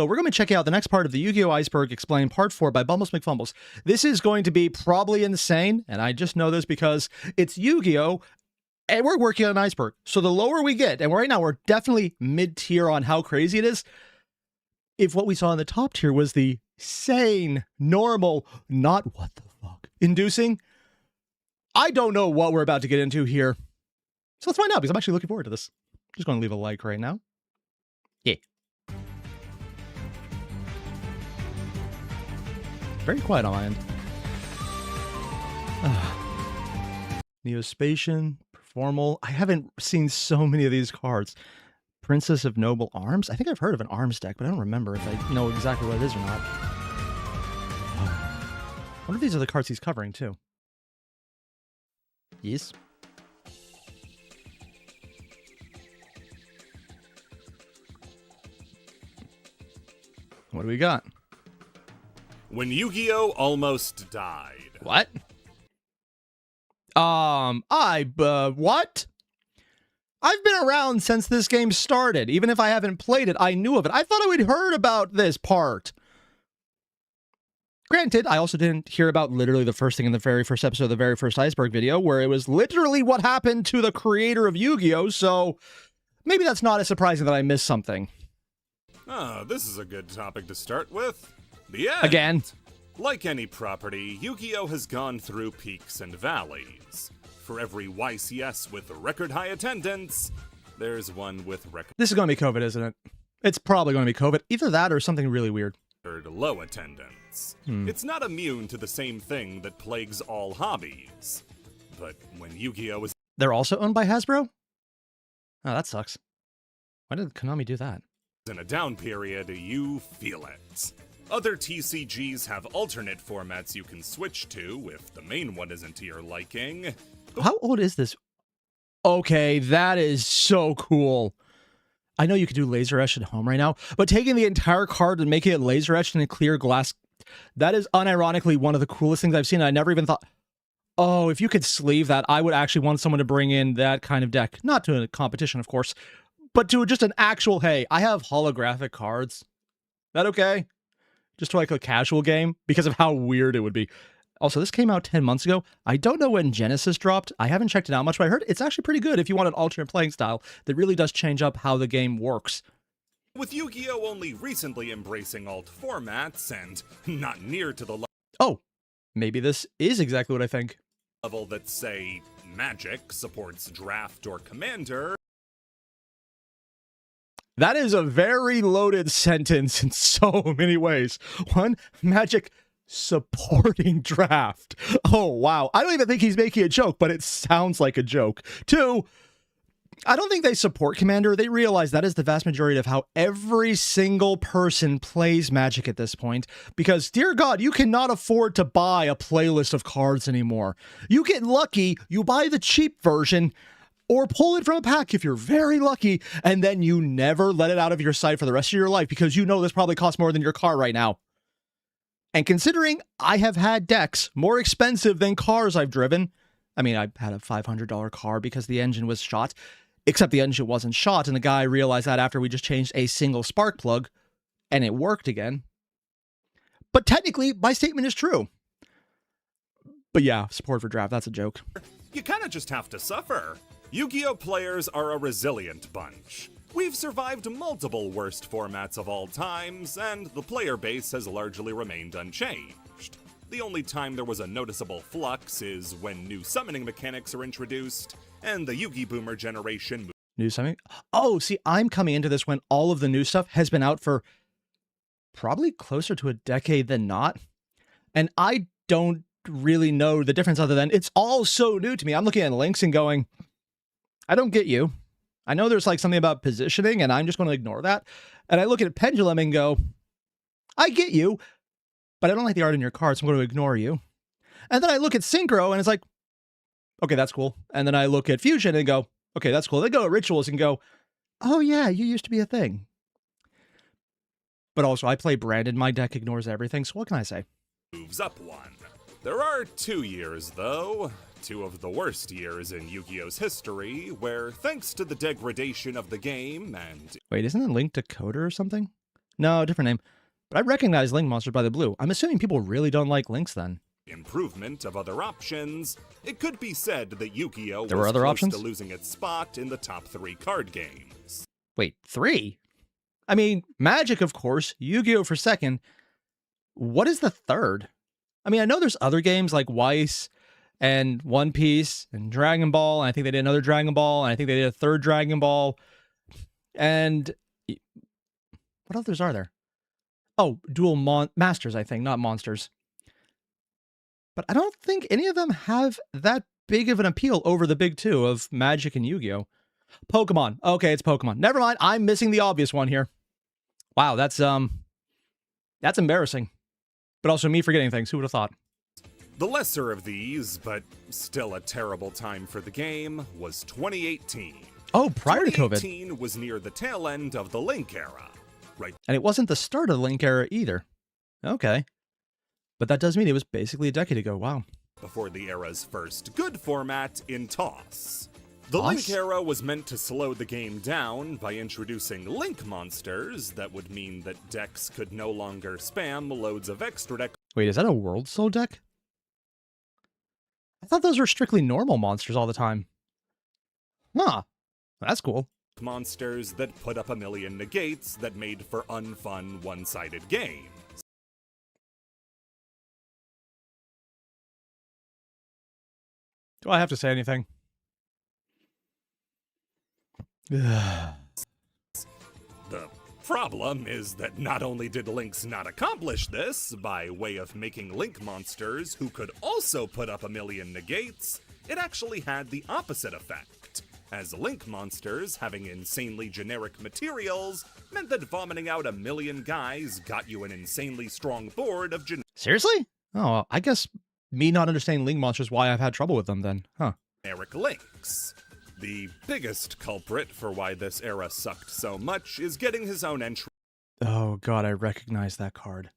So we're going to check out the next part of the Yugioh Iceberg Explained Part 4 by Bumbles McFumbles. This is going to be probably insane, and I just know this because it's Yu-Gi-Oh! And we're working on an iceberg. So the lower we get, and right now we're definitely mid-tier on how crazy it is, if what we saw in the top tier was the sane, normal, not what the fuck, inducing, I don't know what we're about to get into here. So let's find out, because I'm actually looking forward to this. Just going to leave a like right now. Yeah. Very quiet on my end. Neospatian, Performal. I haven't seen so many of these cards. Princess of Noble Arms. I think I've heard of an arms deck, but I don't remember if I know exactly what it is or not. I wonder if these are the cards he's covering, too. Yes. What do we got? When Yu-Gi-Oh! Almost died. What? What? I've been around since this game started. Even if I haven't played it, I knew of it. I thought I would heard about this part. Granted, I also didn't hear about literally the first thing in the very first episode of the very first Iceberg video, where it was literally what happened to the creator of Yu-Gi-Oh! So maybe that's not as surprising that I missed something. Ah, this is a good topic to start with. The end. Again. Like any property, Yu-Gi-Oh! Has gone through peaks and valleys. For every YCS with record-high attendance, there's one with record... This is going to be COVID, isn't it? It's probably going to be COVID. Either that or something really weird. Low attendance. It's not immune to the same thing that plagues all hobbies. But when Yu-Gi-Oh! is... They're also owned by Hasbro? Oh, that sucks. Why did Konami do that? In a down period, you feel it. Other TCGs have alternate formats you can switch to if the main one isn't to your liking. How old is this? Okay, that is so cool. I know you could do laser etch at home right now, but taking the entire card and making it laser etched in a clear glass, that is unironically one of the coolest things I've seen. I never even thought, oh, if you could sleeve that, I would actually want someone to bring in that kind of deck. Not to a competition, of course, but to just an actual, hey, I have holographic cards. That okay? Just to like a casual game, because of how weird it would be. Also, this came out 10 months ago. I don't know when Genesis dropped. I haven't checked it out much, but I heard it's actually pretty good if you want an alternate playing style that really does change up how the game works. With Yu-Gi-Oh! Only recently embracing alt formats and not near to the Oh, maybe this is exactly what I think. level that, say, Magic supports Draft or Commander. That is a very loaded sentence in so many ways. One, Magic supporting Draft. Oh, wow. I don't even think he's making a joke, but it sounds like a joke. Two, I don't think they support Commander. They realize that is the vast majority of how every single person plays Magic at this point. Because, dear God, you cannot afford to buy a playlist of cards anymore. You get lucky, you buy the cheap version, or pull it from a pack if you're very lucky, and then you never let it out of your sight for the rest of your life because you know this probably costs more than your car right now. And considering I have had decks more expensive than cars I've driven, I mean, I had a $500 car because the engine was shot, except the engine wasn't shot, and the guy realized that after we just changed a single spark plug, and it worked again. But technically, my statement is true. But yeah, support for Draft, that's a joke. You kinda just have to suffer. Yu-Gi-Oh! Players are a resilient bunch. We've survived multiple worst formats of all times, and the player base has largely remained unchanged. The only time there was a noticeable flux is when new summoning mechanics are introduced, and the Yu-Gi Boomer generation... New summoning? Oh, see, I'm coming into this when all of the new stuff has been out for probably closer to a decade than not. And I don't really know the difference other than it's all so new to me. I'm looking at links and going, I don't get you. I know there's like something about positioning and I'm just going to ignore that. And I look at Pendulum and go, I get you, but I don't like the art in your card, so I'm going to ignore you. And then I look at Synchro and it's like, okay, that's cool. And then I look at Fusion and go, okay, that's cool. They go to Rituals and go, oh yeah, you used to be a thing. But also I play Brandon. My deck ignores everything. So what can I say? Moves up one. There are 2 years, though. 2 of the worst years in Yu-Gi-Oh's history, where thanks to the degradation of the game and... Wait, isn't it linked to Coder or something? No, different name. But I recognize Link monsters by the blue. I'm assuming people really don't like Links then. Improvement of other options, it could be said that Yu-Gi-Oh! There were was other close options? to losing its spot in the top 3 card games. Wait, 3? I mean, Magic, of course. Yu-Gi-Oh! For second. What is the third? I mean, I know there's other games like Weiss and One Piece and Dragon Ball. And I think they did another Dragon Ball. And I think they did a third Dragon Ball. And what others are there? Oh, Dual Masters, I think, not Monsters. But I don't think any of them have that big of an appeal over the big two of Magic and Yu-Gi-Oh! Pokemon. Okay, it's Pokemon. Never mind. I'm missing the obvious one here. Wow, that's embarrassing. But also me forgetting things. Who would have thought? The lesser of these, but still a terrible time for the game, was 2018. Oh, prior to COVID. 2018 was near the tail end of the Link era. Right. And it wasn't the start of the Link era either. Okay. But that does mean it was basically a decade ago. Wow. Before the era's first good format in Toss. The Toss? Link era was meant to slow the game down by introducing Link monsters that would mean that decks could no longer spam loads of extra deck. Wait, is that a World Soul deck? I thought those were strictly normal monsters all the time. Huh. That's cool. Monsters that put up a million negates that made for unfun one-sided games. Do I have to say anything? The problem is that not only did Lynx not accomplish this by way of making Link monsters who could also put up a million negates, it actually had the opposite effect, as Link monsters having insanely generic materials meant that vomiting out a million guys got you an insanely strong board of Seriously? Oh, well, I guess me not understanding Link monsters is why I've had trouble with them then. Huh. generic Links. The biggest culprit for why this era sucked so much is getting his own entry. Oh god, I recognize that card.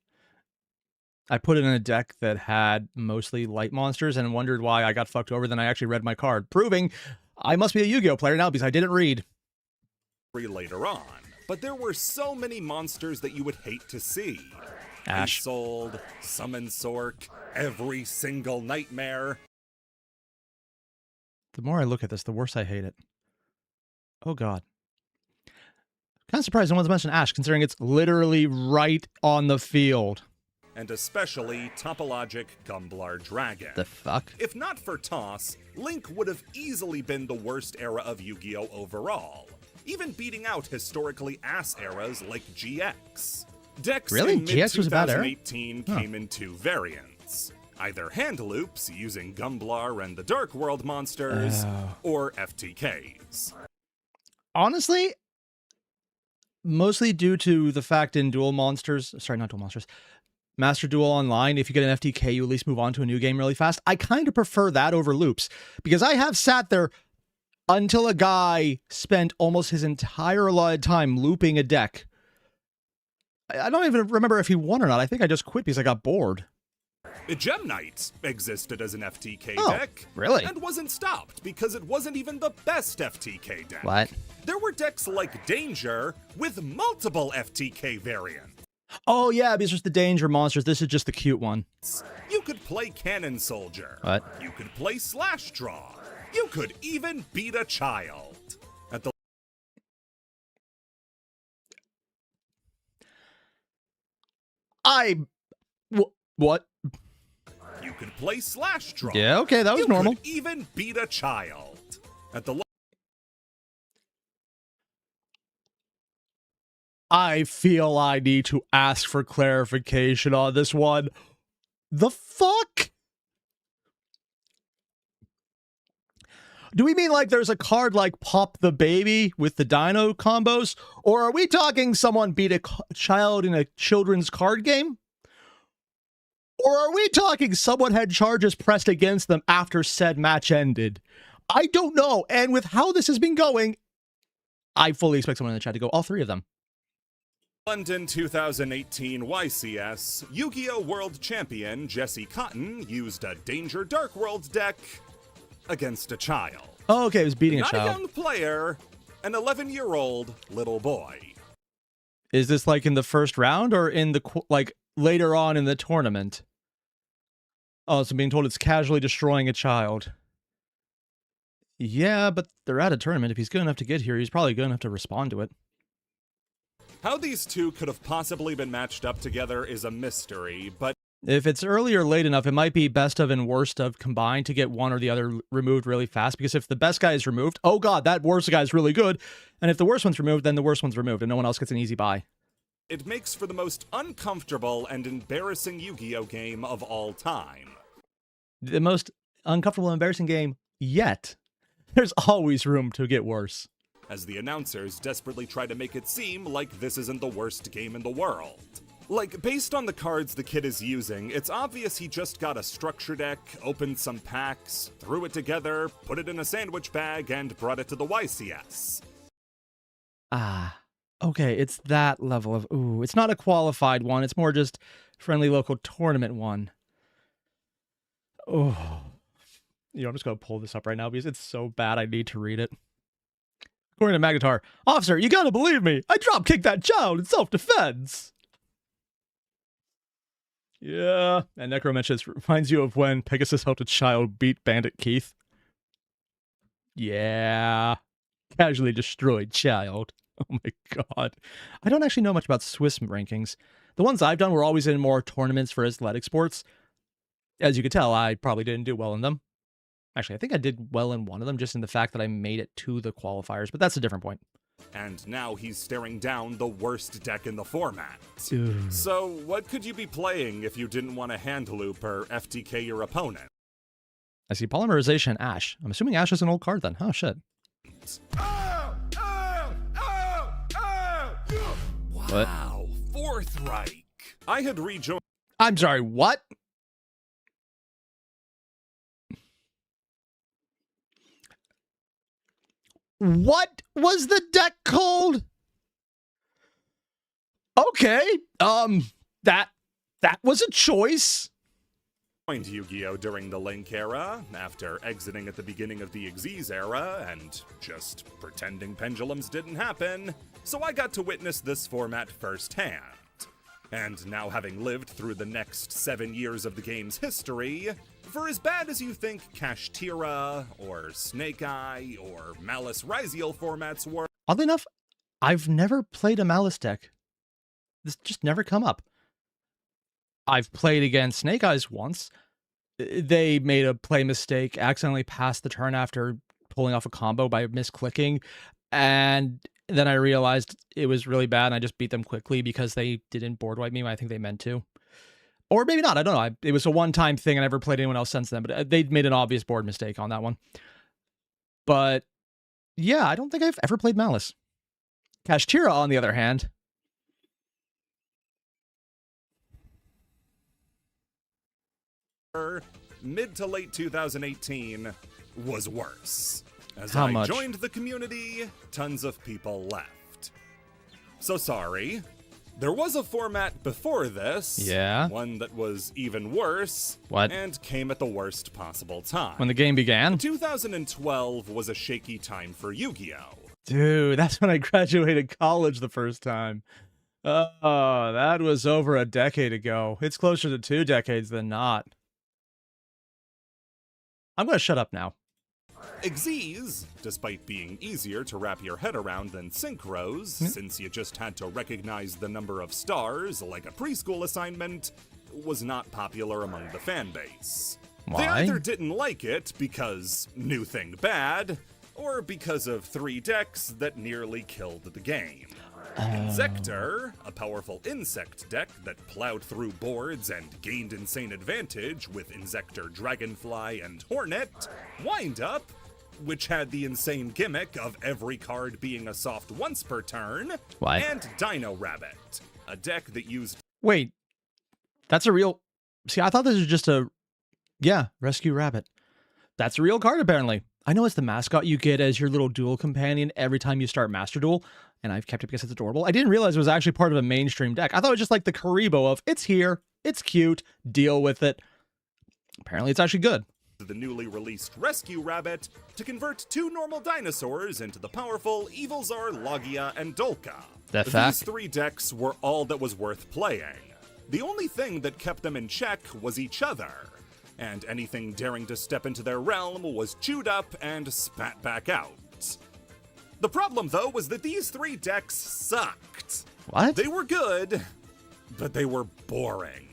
I put it in a deck that had mostly light monsters and wondered why I got fucked over. Then I actually read my card, proving I must be a Yu-Gi-Oh player now because I didn't read. Later on, but there were so many monsters that you would hate to see. Ash. Sold, Summon Sork, every single nightmare. The more I look at this, the worse I hate it. Oh god. Kind of surprised no one's mentioned Ash, considering it's literally right on the field. And especially Topologic Gumblar Dragon. The fuck? If not for Toss, Link would have easily been the worst era of Yu-Gi-Oh! Overall, even beating out historically ass eras like GX. Decks Really? in GX was a bad era? mid-2018 came in 2 variants. Either hand loops using Gumblar and the Dark World monsters, or FTKs. Honestly, mostly due to the fact in Duel Monsters, sorry, not Duel Monsters, Master Duel Online, if you get an FTK, you at least move on to a new game really fast. I kind of prefer that over loops, because I have sat there until a guy spent almost his entire allotted time looping a deck. I don't even remember if he won or not. I think I just quit because I got bored. Gem Knight existed as an FTK Oh, deck. really? And wasn't stopped because it wasn't even the best FTK deck. What? There were decks like Danger with multiple FTK variants. Oh, yeah, because there's the danger monsters. This is just the cute one. You could play Cannon Soldier. What? You could play Slash Draw. You could even beat a child. At the What? You could play Slash Draw. Yeah, okay, that was normal. You could even beat a child. At the I feel I need to ask for clarification on this one. The fuck? Do we mean like there's a card like Pop the Baby with the Dino combos? Or are we talking someone beat a child in a children's card game? Or are we talking someone had charges pressed against them after said match ended? I don't know. And with how this has been going, I fully expect someone in the chat to go all 3 of them. London 2018 YCS, Yu-Gi-Oh! World Champion Jesse Cotton used a Danger Dark World deck against a child. Oh, okay, it was beating a Not child. a young player, an 11-year-old little boy. Is this like in the first round or in the like later on in the tournament? Oh, so being told it's casually destroying a child. Yeah, but they're at a tournament. If he's good enough to get here, he's probably good enough to respond to it. How these two could have possibly been matched up together is a mystery, but if it's early or late enough, it might be best of and worst of combined to get one or the other removed really fast, because if the best guy is removed, oh god, that worst guy is really good, and if the worst one's removed, then the worst one's removed, and no one else gets an easy bye. it makes for the most uncomfortable and embarrassing Yu-Gi-Oh game of all time. The most uncomfortable and embarrassing game yet. There's always room to get worse. As the announcers desperately try to make it seem like this isn't the worst game in the world. Like, based on the cards the kid is using, it's obvious he just got a structure deck, opened some packs, threw it together, put it in a sandwich bag, and brought it to the YCS. Ah, okay, it's that level of, ooh, it's not a qualified one, it's more just friendly local tournament one. Oh. You know, I'm just going to pull this up right now because it's so bad I need to read it. According to Magatar, officer, you gotta believe me. I drop-kicked that child in self-defense. Yeah, and Necro mentions reminds you of when Pegasus helped a child beat Bandit Keith. Yeah, casually destroyed child. Oh my god. I don't actually know much about Swiss rankings. The ones I've done were always in more tournaments for athletic sports. As you could tell, I probably didn't do well in them. Actually, I think I did well in one of them, just in the fact that I made it to the qualifiers, but that's a different point. And now he's staring down the worst deck in the format. Ugh. So, what could you be playing if you didn't want to hand loop or FTK your opponent? I see Polymerization Ash. I'm assuming Ash is an old card then. Oh, shit. Wow, Fourth Reich. I had rejoined. I'm sorry, what? What was the deck called? Okay, that was a choice. Joined Yu-Gi-Oh! During the Link era, after exiting at the beginning of the Xyz era, and just pretending pendulums didn't happen, so I got to witness this format firsthand. And now having lived through the next 7 years of the game's history, for as bad as you think Kashtira, or Snake Eye, or Malice Ryziel formats were... Oddly enough, I've never played a Malice deck. This just never come up. I've played against Snake Eyes once. They made a play mistake, accidentally passed the turn after pulling off a combo by misclicking, and then I realized it was really bad, and I just beat them quickly because they didn't board wipe me when I think they meant to. Or maybe not, I don't know. It was a one-time thing, I never played anyone else since then, but they made an obvious board mistake on that one. But, yeah, I don't think I've ever played Malice. Kashtira, on the other hand... mid to late 2018 was worse. As How I much? joined the community, tons of people left. So sorry. There was a format before this. Yeah? One that was even worse. What? And came at the worst possible time. When the game began? 2012 was a shaky time for Yu-Gi-Oh! Dude, that's when I graduated college the first time. Oh, that was over a decade ago. It's closer to 2 decades than not. I'm going to shut up now. Xyz, despite being easier to wrap your head around than Synchros, since you just had to recognize the number of stars like a preschool assignment, was not popular among the fanbase. Why? They either didn't like it because new thing bad, or because of 3 decks that nearly killed the game. Insector, a powerful insect deck that plowed through boards and gained insane advantage with Insector, Dragonfly, and Hornet. Wind-Up, which had the insane gimmick of every card being a soft once per turn. Why? And Dino Rabbit, a deck that used... Wait, that's a real... See, I thought this was just a... Yeah, Rescue Rabbit. That's a real card, apparently. I know it's the mascot you get as your little duel companion every time you start Master Duel, and I've kept it because it's adorable. I didn't realize it was actually part of a mainstream deck. I thought it was just like the Karibo of, it's here, it's cute, deal with it. Apparently it's actually good. used the newly released Rescue Rabbit to convert 2 normal dinosaurs into the powerful Evilzar, Logia, and Dolka. That fact? These 3 decks were all that was worth playing. The only thing that kept them in check was each other, and anything daring to step into their realm was chewed up and spat back out. The problem, though, was that these 3 decks sucked. What? They were good, but they were boring.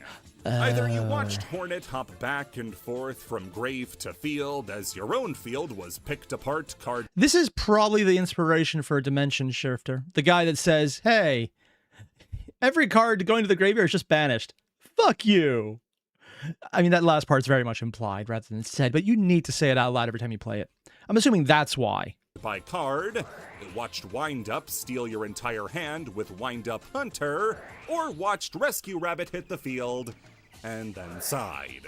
Either you watched Hornet hop back and forth from grave to field as your own field was picked apart card. This is probably the inspiration for a Dimension Shifter. The guy that says, hey, every card going to the graveyard is just banished. Fuck you. I mean, that last part's very much implied rather than said, but you need to say it out loud every time you play it. I'm assuming that's why. By card, watched Wind Up steal your entire hand with Wind Up Hunter, or watched Rescue Rabbit hit the field and then sighed.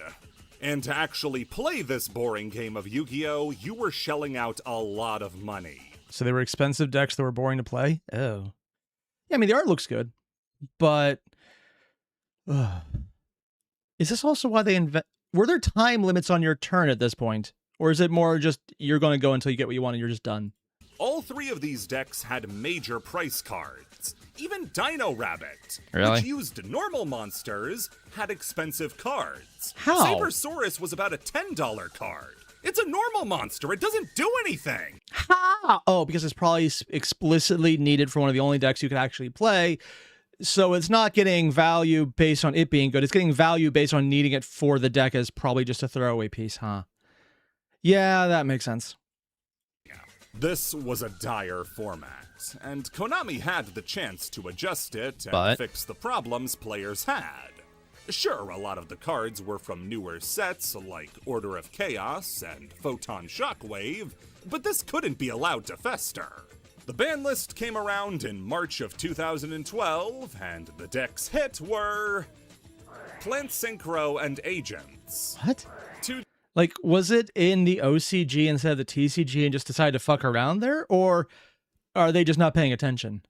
And to actually play this boring game of Yu-Gi-Oh, you were shelling out a lot of money. So they were expensive decks that were boring to play? Oh. Yeah, I mean, the art looks good, but... Is this also why they were there time limits on your turn at this point? Or is it more just you're going to go until you get what you want and you're just done? All 3 of these decks had major price cards. Even Dino Rabbit, Really? which used normal monsters, had expensive cards. How? Sabersaurus was about a $10 card. It's a normal monster. It doesn't do anything. How? Oh, because it's probably explicitly needed for one of the only decks you could actually play. So it's not getting value based on it being good. It's getting value based on needing it for the deck as probably just a throwaway piece, huh? Yeah, that makes sense. This was a dire format, and Konami had the chance to adjust it and But fix the problems players had. Sure, a lot of the cards were from newer sets like Order of Chaos and Photon Shockwave, but this couldn't be allowed to fester. The ban list came around in March of 2012, and the decks hit were Plant Synchro and Agents. What? Two Like, was it in the OCG instead of the TCG and just decided to fuck around there? Or are they just not paying attention?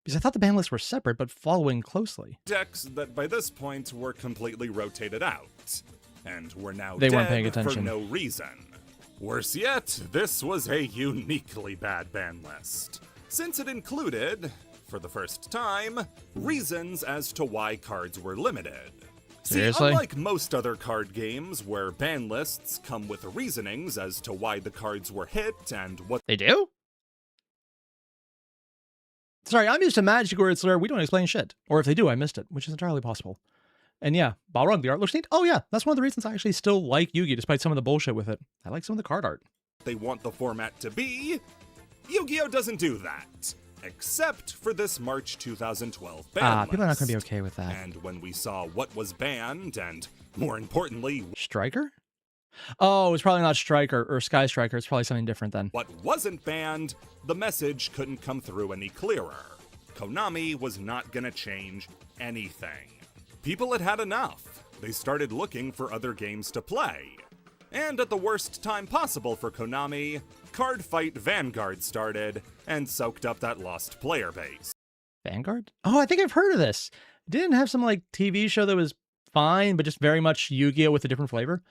Because I thought the ban lists were separate, but following closely. decks that by this point were completely rotated out, and were now They dead weren't paying for attention. no reason. Worse yet, this was a uniquely bad ban list, since it included, for the first time, reasons as to why cards were limited. Seriously? See, unlike most other card games where ban lists come with reasonings as to why the cards were hit and what they do? Sorry, I'm used to Magic where it's where we don't explain shit. Or if they do, I missed it, which is entirely possible. And yeah, Balrog, the art looks neat. Oh yeah, that's one of the reasons I actually still like Yu-Gi, despite some of the bullshit with it. I like some of the card art. they want the format to be. Yu-Gi-Oh! Doesn't do that. Except for this March 2012 ban list. People are not going to be okay with that. And when we saw what was banned, and more importantly, Striker? Oh, it's probably not Striker or Sky Striker. It's probably something different then. what wasn't banned, the message couldn't come through any clearer. Konami was not gonna change anything. People had had enough. They started looking for other games to play. And at the worst time possible for Konami, Card Fight Vanguard started and soaked up that lost player base. Vanguard? Oh, I think I've heard of this. Didn't it have some like TV show that was fine, but just very much Yu-Gi-Oh with a different flavor?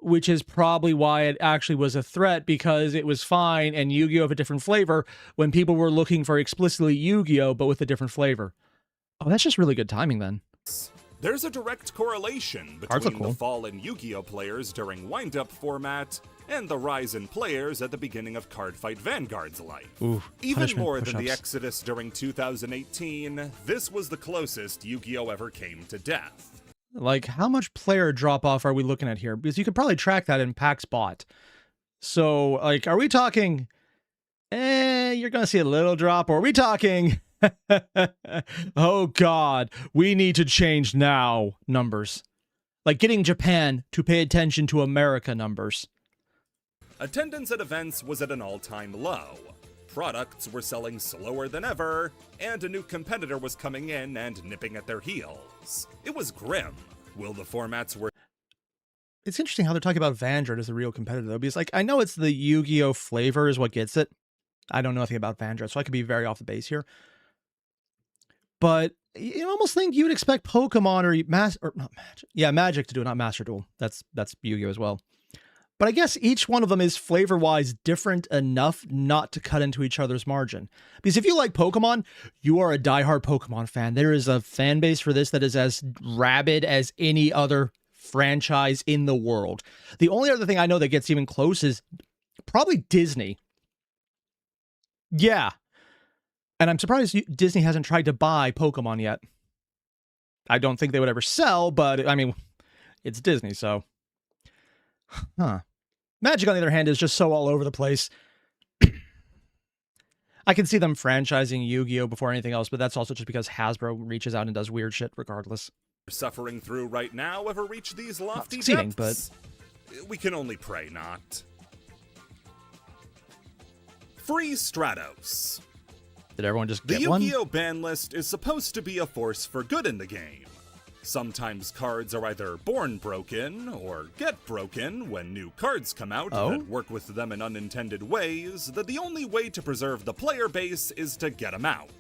Which is probably why it actually was a threat, because it was fine and Yu-Gi-Oh with a different flavor when people were looking for explicitly Yu-Gi-Oh but with a different flavor. Oh, that's just really good timing then. There's a direct correlation Cards look between cool. the fall in Yu-Gi-Oh players during wind-up format and the rise in players at the beginning of Card Fight Vanguard's life. Ooh, Even punishment more than the push-ups. exodus during 2018, this was the closest Yu-Gi-Oh ever came to death. Like, how much player drop-off are we looking at here? Because you could probably track that in PAX Bot. So, like, are we talking, you're going to see a little drop, or are we talking, oh God, we need to change now numbers? Like getting Japan to pay attention to America numbers. Attendance at events was at an all-time low. Products were selling slower than ever, and a new competitor was coming in and nipping at their heels. It was grim. Will the formats were It's interesting how they're talking about Vanguard as a real competitor, though, because, like, I know it's the Yu-Gi-Oh flavor is what gets it. I don't know anything about Vanguard, so I could be very off the base here. But you almost think you would expect Pokemon or not Magic. Yeah, Magic to do it, not Master Duel. That's Yu-Gi-Oh as well. But I guess each one of them is flavor-wise different enough not to cut into each other's margin. Because if you like Pokemon, you are a diehard Pokemon fan. There is a fan base for this that is as rabid as any other franchise in the world. The only other thing I know that gets even close is probably Disney. Yeah. And I'm surprised Disney hasn't tried to buy Pokemon yet. I don't think they would ever sell, but I mean, it's Disney, so. Huh. Magic, on the other hand, is just so all over the place. I can see them franchising Yu-Gi-Oh! Before anything else, but that's also just because Hasbro reaches out and does weird shit regardless. Suffering through right now ever reach these lofty succeeding, depths? But we can only pray not. Free Stratos. Did everyone just The get one? Yu-Gi-Oh! Ban list is supposed to be a force for good in the game. Sometimes cards are either born broken or get broken when new cards come out that work with them in unintended ways, that the only way to preserve the player base is to get them out.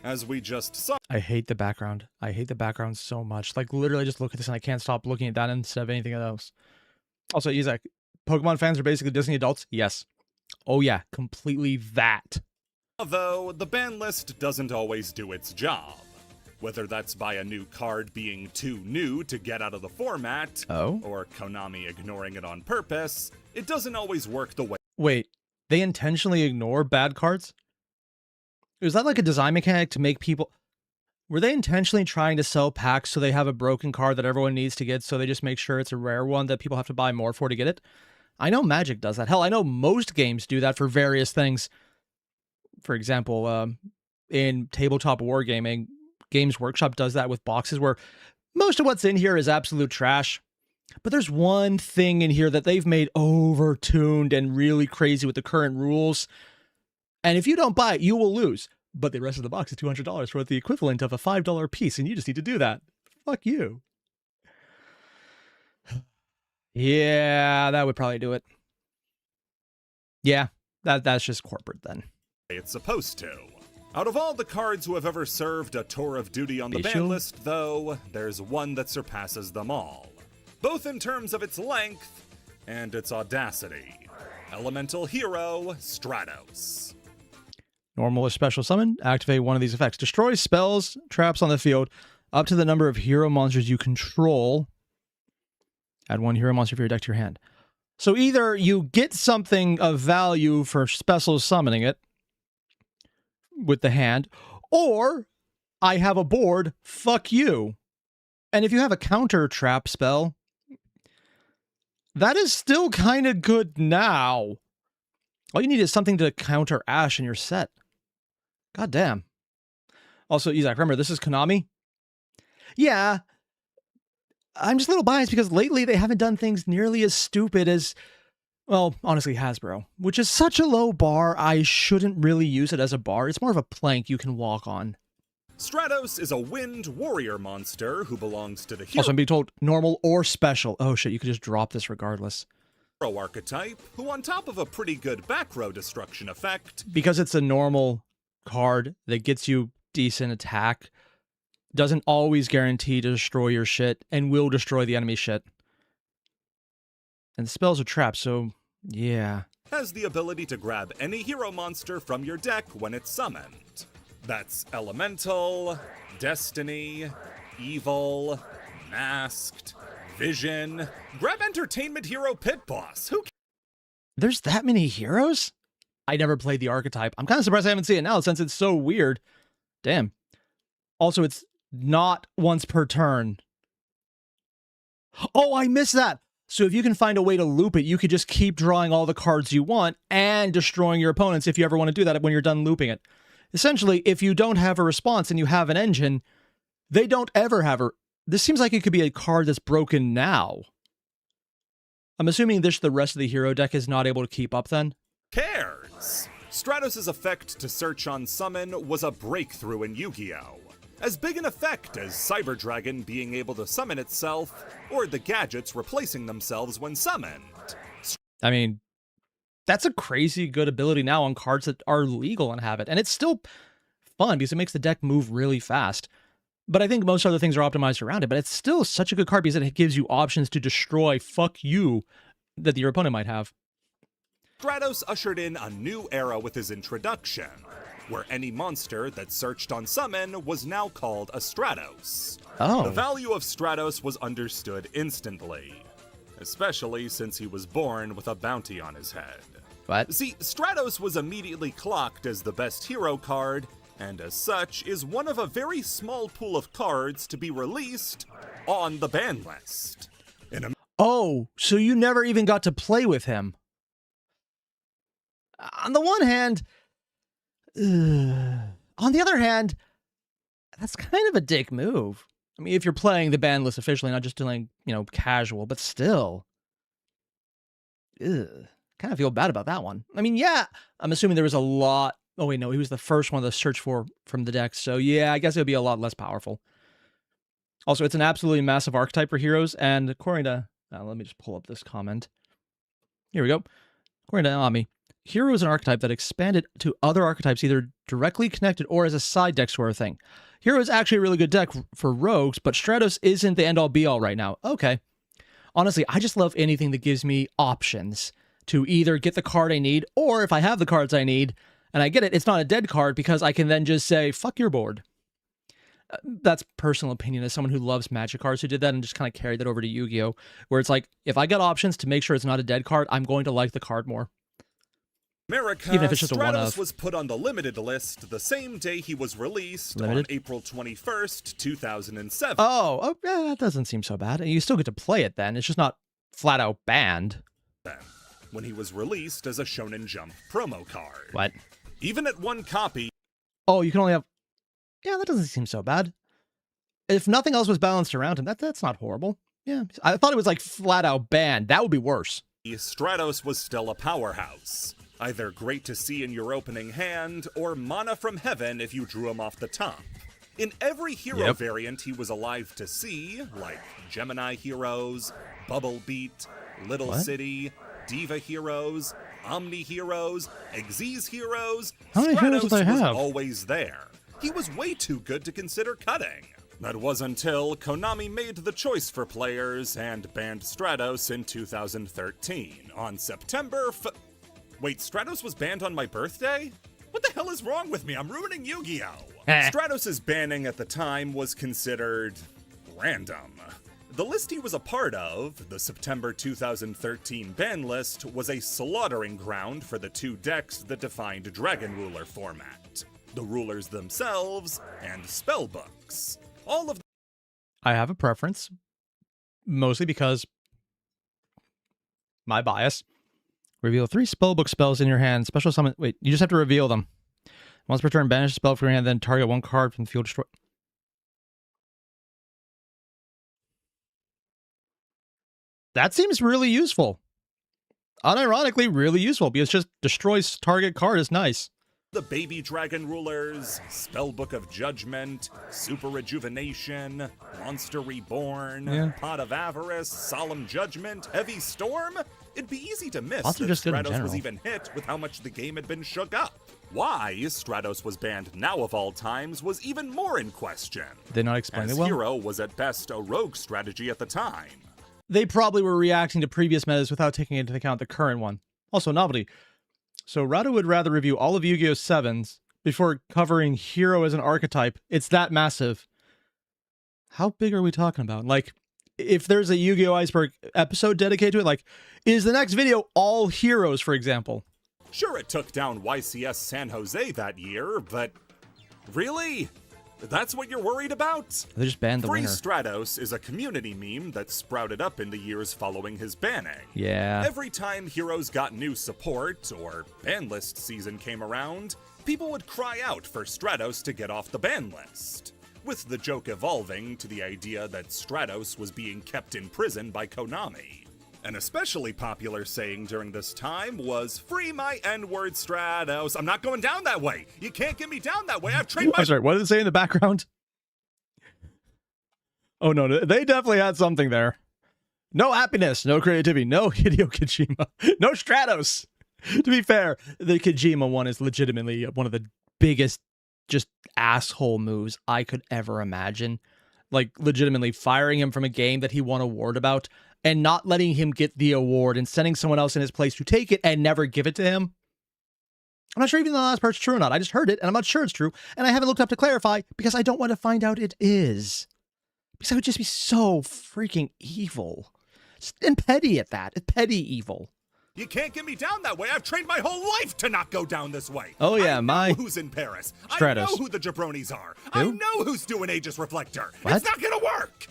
As we just saw. I hate the background. I hate the background so much. Like, literally just look at this and I can't stop looking at that instead of anything else. Also, Isaac, Pokemon fans are basically Disney adults? Yes. Oh yeah, completely that. Although, the ban list doesn't always do its job. Whether that's by a new card being too new to get out of the format, or Konami ignoring it on purpose, it doesn't always work the way. Wait, they intentionally ignore bad cards? Is that like a design mechanic to make people... Were they intentionally trying to sell packs so they have a broken card that everyone needs to get, so they just make sure it's a rare one that people have to buy more for to get it? I know Magic does that. Hell, I know most games do that for various things. For example, in tabletop wargaming, Games Workshop does that with boxes where most of what's in here is absolute trash. But there's one thing in here that they've made over-tuned and really crazy with the current rules. And if you don't buy it, you will lose. But the rest of the box is $200 for the equivalent of a $5 piece, and you just need to do that. Fuck you. Yeah, that would probably do it. Yeah, that's just corporate then. It's supposed to. Out of all the cards who have ever served a tour of duty on the ban list, though, there's one that surpasses them all. Both in terms of its length and its audacity. Elemental Hero Stratos. Normal or special summon, activate one of these effects. Destroy spells, traps on the field, up to the number of hero monsters you control. Add one hero monster for your deck to your hand. So either you get something of value for special summoning it with the hand, or I have a board, fuck you. And if you have a counter trap spell, that is still kind of good now. All you need is something to counter Ash in your set. God damn. Also, Isaac, remember, this is Konami? Yeah. I'm just a little biased because lately they haven't done things nearly as stupid as, well, honestly, Hasbro, which is such a low bar, I shouldn't really use it as a bar. It's more of a plank you can walk on. Stratos is a wind warrior monster who belongs to the hero. Also, I'm being told normal or special. Oh shit, you could just drop this regardless. Archetype, who on top of a pretty good back row destruction effect. Because it's a normal card that gets you decent attack, doesn't always guarantee to destroy your shit, and will destroy the enemy shit. And the spells are traps, so yeah. Has the ability to grab any hero monster from your deck when it's summoned. That's Elemental, Destiny, Evil, Masked, Vision. Grab Entertainment Hero Pit Boss. Who There's that many heroes? I never played the archetype. I'm kind of surprised I haven't seen it now since it's so weird. Damn. Also, it's not once per turn. Oh, I missed that. So if you can find a way to loop it, you could just keep drawing all the cards you want and destroying your opponents if you ever want to do that when you're done looping it. Essentially, if you don't have a response and you have an engine, they don't ever have a... This seems like it could be a card that's broken now. I'm assuming the rest of the hero deck is not able to keep up then? cares? Stratos' effect to search on summon was a breakthrough in Yu-Gi-Oh! As big an effect as Cyber Dragon being able to summon itself, or the gadgets replacing themselves when summoned. I mean, that's a crazy good ability now on cards that are legal and have it. And it's still fun because it makes the deck move really fast. But I think most other things are optimized around it. But it's still such a good card because it gives you options to destroy, fuck you, that your opponent might have. Stratos ushered in a new era with his introduction, where any monster that searched on summon was now called a Stratos. Oh. The value of Stratos was understood instantly, especially since he was born with a bounty on his head. What? See, Stratos was immediately clocked as the best hero card, and as such is one of a very small pool of cards to be released on the ban list. Oh, so you never even got to play with him. On the one hand, on the other hand, that's kind of a dick move. I mean, if you're playing the ban list officially, not just doing, casual, but still. Kind of feel bad about that one. I mean, yeah, I'm assuming there was a lot. Oh, wait, no, he was the first one to search for from the deck. So, yeah, I guess it would be a lot less powerful. Also, it's an absolutely massive archetype for heroes. And according to, let me just pull up this comment. Here we go. According to Ami, hero is an archetype that expanded to other archetypes either directly connected or as a side deck sort of thing. Hero is actually a really good deck for rogues, but Stratos isn't the end-all be-all right now. Okay. Honestly, I just love anything that gives me options to either get the card I need, or if I have the cards I need, and I get it, it's not a dead card because I can then just say, fuck your board. That's personal opinion as someone who loves Magic cards who did that and just kind of carried that over to Yu-Gi-Oh! Where it's like, if I get options to make sure it's not a dead card, I'm going to like the card more. America, even if it's just Stratos was put on the limited list the same day he was released on April 21st, 2007. Oh, yeah, that doesn't seem so bad. You still get to play it then. It's just not flat out banned. When he was released as a Shonen Jump promo card. What? Even at one copy. Oh, you can only have... Yeah, that doesn't seem so bad. If nothing else was balanced around him, that's not horrible. Yeah, I thought it was like flat out banned. That would be worse. Stratos was still a powerhouse. Either great to see in your opening hand, or mana from heaven if you drew him off the top. In every hero variant he was alive to see, like Gemini Heroes, Bubble Beat, Little City, Diva Heroes, Omni Heroes, Xyz Heroes, how many heroes Stratos did I was have? always there. He was way too good to consider cutting. That was until Konami made the choice for players and banned Stratos in 2013 on September Wait, Stratos was banned on my birthday? What the hell is wrong with me? I'm ruining Yu-Gi-Oh! Stratos' banning at the time was considered random. The list he was a part of, the September 2013 ban list, was a slaughtering ground for the two decks that defined Dragon Ruler format. The rulers themselves, and spellbooks. All of I have a preference, mostly because my bias. Reveal 3 spellbook spells in your hand. Special summon. Wait, you just have to reveal them. Once per turn, banish a spell from your hand, then target one card from the field. Destroy. That seems really useful. Unironically, really useful because just destroys target card is nice. The Baby Dragon Rulers, Spellbook of Judgment, Super Rejuvenation, Monster Reborn, Pot of Avarice, Solemn Judgment, Heavy Storm? It'd be easy to miss that Stratos was even hit with how much the game had been shook up. Why Stratos was banned now of all times was even more in question. Did not explain it well. Hero was at best a rogue strategy at the time. They probably were reacting to previous metas without taking into account the current one. Also, novelty. So Rado would rather review all of Yu-Gi-Oh! 7s before covering Hero as an archetype. It's that massive. How big are we talking about? Like, if there's a Yugioh Iceberg episode dedicated to it, like, is the next video all heroes, for example? Sure, it took down YCS San Jose that year, but really? That's what you're worried about? They just banned the Free winner. Stratos is a community meme that sprouted up in the years following his banning. Yeah. Every time heroes got new support, or ban list season came around, people would cry out for Stratos to get off the ban list. With the joke evolving to the idea that Stratos was being kept in prison by Konami. An especially popular saying during this time was, "Free my N-word, Stratos." I'm not going down that way. You can't get me down that way. I've trained my... I'm sorry, what did it say in the background? Oh, no, they definitely had something there. No happiness, no creativity, no Hideo Kojima, no Stratos. To be fair, the Kojima one is legitimately one of the biggest just asshole moves I could ever imagine. Like, legitimately firing him from a game that he won an award about and not letting him get the award and sending someone else in his place to take it and never give it to him. I'm not sure even the last part's true or not. I just heard it, and I'm not sure it's true, and I haven't looked up to clarify because I don't want to find out it is. Because that would just be so freaking evil. And petty at that. It's petty evil. You can't get me down that way. I've trained my whole life to not go down this way. Oh, yeah, I know who's in Paris. Stratos. I know who the jabronis are. Who? I know who's doing Aegis Reflector. What? It's not gonna work.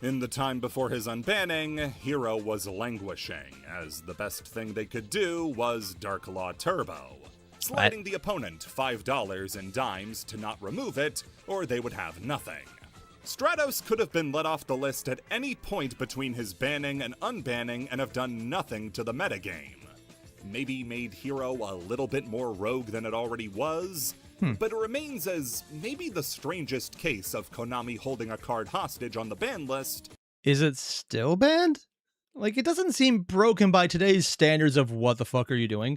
In the time before his unbanning, Hero was languishing, as the best thing they could do was Dark Law Turbo, sliding the opponent $5 in dimes to not remove it, or they would have nothing. Stratos could have been let off the list at any point between his banning and unbanning and have done nothing to the metagame. Maybe made Hero a little bit more rogue than it already was, but it remains as maybe the strangest case of Konami holding a card hostage on the ban list. Is it still banned? Like, it doesn't seem broken by today's standards of what the fuck are you doing.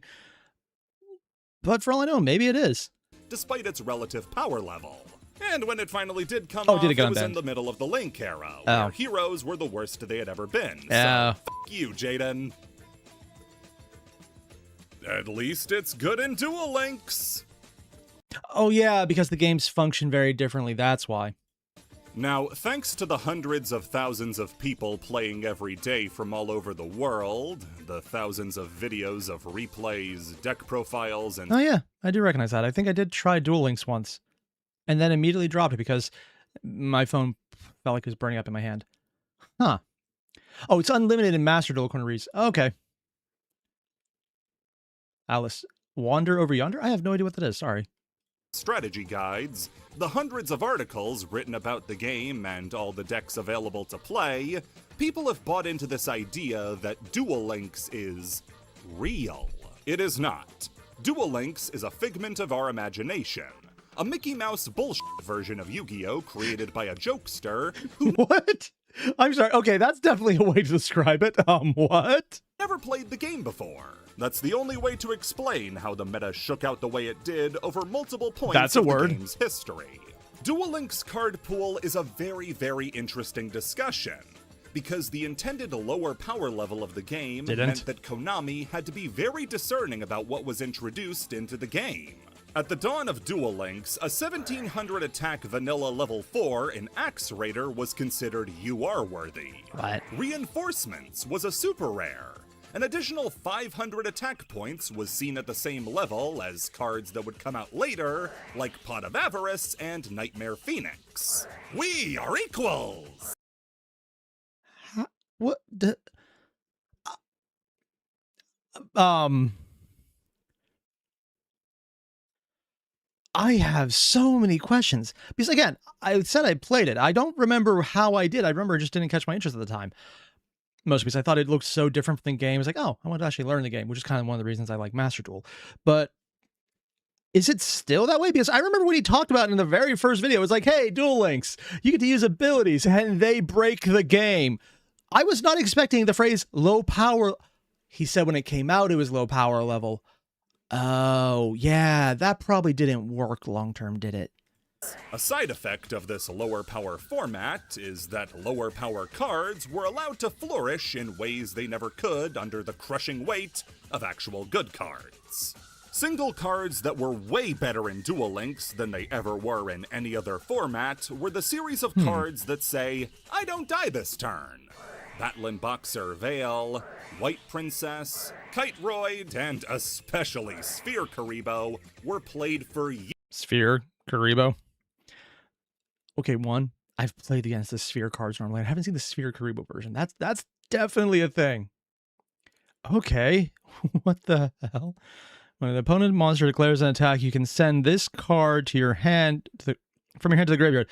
But for all I know, maybe it is. Despite its relative power level. And when it finally did come Oh, off, did it get was unbanned? in the middle of the Link era, Oh. where Heroes were the worst they had ever been. So, Oh. fuck you, Jaden. At least it's good in Duel Links. Oh, yeah, because the games function very differently. That's why. Now, thanks to the hundreds of thousands of people playing every day from all over the world, the thousands of videos of replays, deck profiles, and Oh, yeah, I do recognize that. I think I did try Duel Links once. And then immediately dropped it because my phone felt like it was burning up in my hand. Huh. Oh, it's unlimited in Master Duel, according to Reese. Okay. Alice, Wander Over Yonder? I have no idea what that is. Sorry. strategy guides, the hundreds of articles written about the game and all the decks available to play, people have bought into this idea that Duel Links is real. It is not. Duel Links is a figment of our imagination. A Mickey Mouse bullshit version of Yu-Gi-Oh! Created by a jokester who What? I'm sorry. Okay, that's definitely a way to describe it. What? never played the game before. That's the only way to explain how the meta shook out the way it did over multiple points That's a of word. the game's history. Duel Links card pool is a very, very interesting discussion, because the intended lower power level of the game meant that Konami had to be very discerning about what was introduced into the game. At the dawn of Duel Links, a 1700 attack vanilla level 4 in Axe Raider was considered UR worthy. What? Reinforcements was a super rare. An additional 500 attack points was seen at the same level as cards that would come out later, like Pot of Avarice and Nightmare Phoenix. We are equals! What? I have so many questions because, again, I said I played it. I don't remember how I did. I remember it just didn't catch my interest at the time. Mostly because I thought it looked so different from the game. I was like, oh, I want to actually learn the game, which is kind of one of the reasons I like Master Duel. But is it still that way? Because I remember when he talked about it in the very first video, it was like, hey, Duel Links, you get to use abilities and they break the game. I was not expecting the phrase low power. He said when it came out, it was low power level. Oh, yeah, that probably didn't work long term, did it? A side effect of this lower power format is that lower power cards were allowed to flourish in ways they never could under the crushing weight of actual good cards. Single cards that were way better in Duel Links than they ever were in any other format were the series of cards that say, I don't die this turn. Batlin Boxer Veil, White Princess, Kiteroid, and especially Sphere Karibo were played for years. Sphere, Karibo. Okay, one, I've played against the Sphere cards normally. I haven't seen the Sphere Karibo version. That's definitely a thing. Okay, what the hell? When an opponent monster declares an attack, you can send this card to your hand from your hand to the graveyard.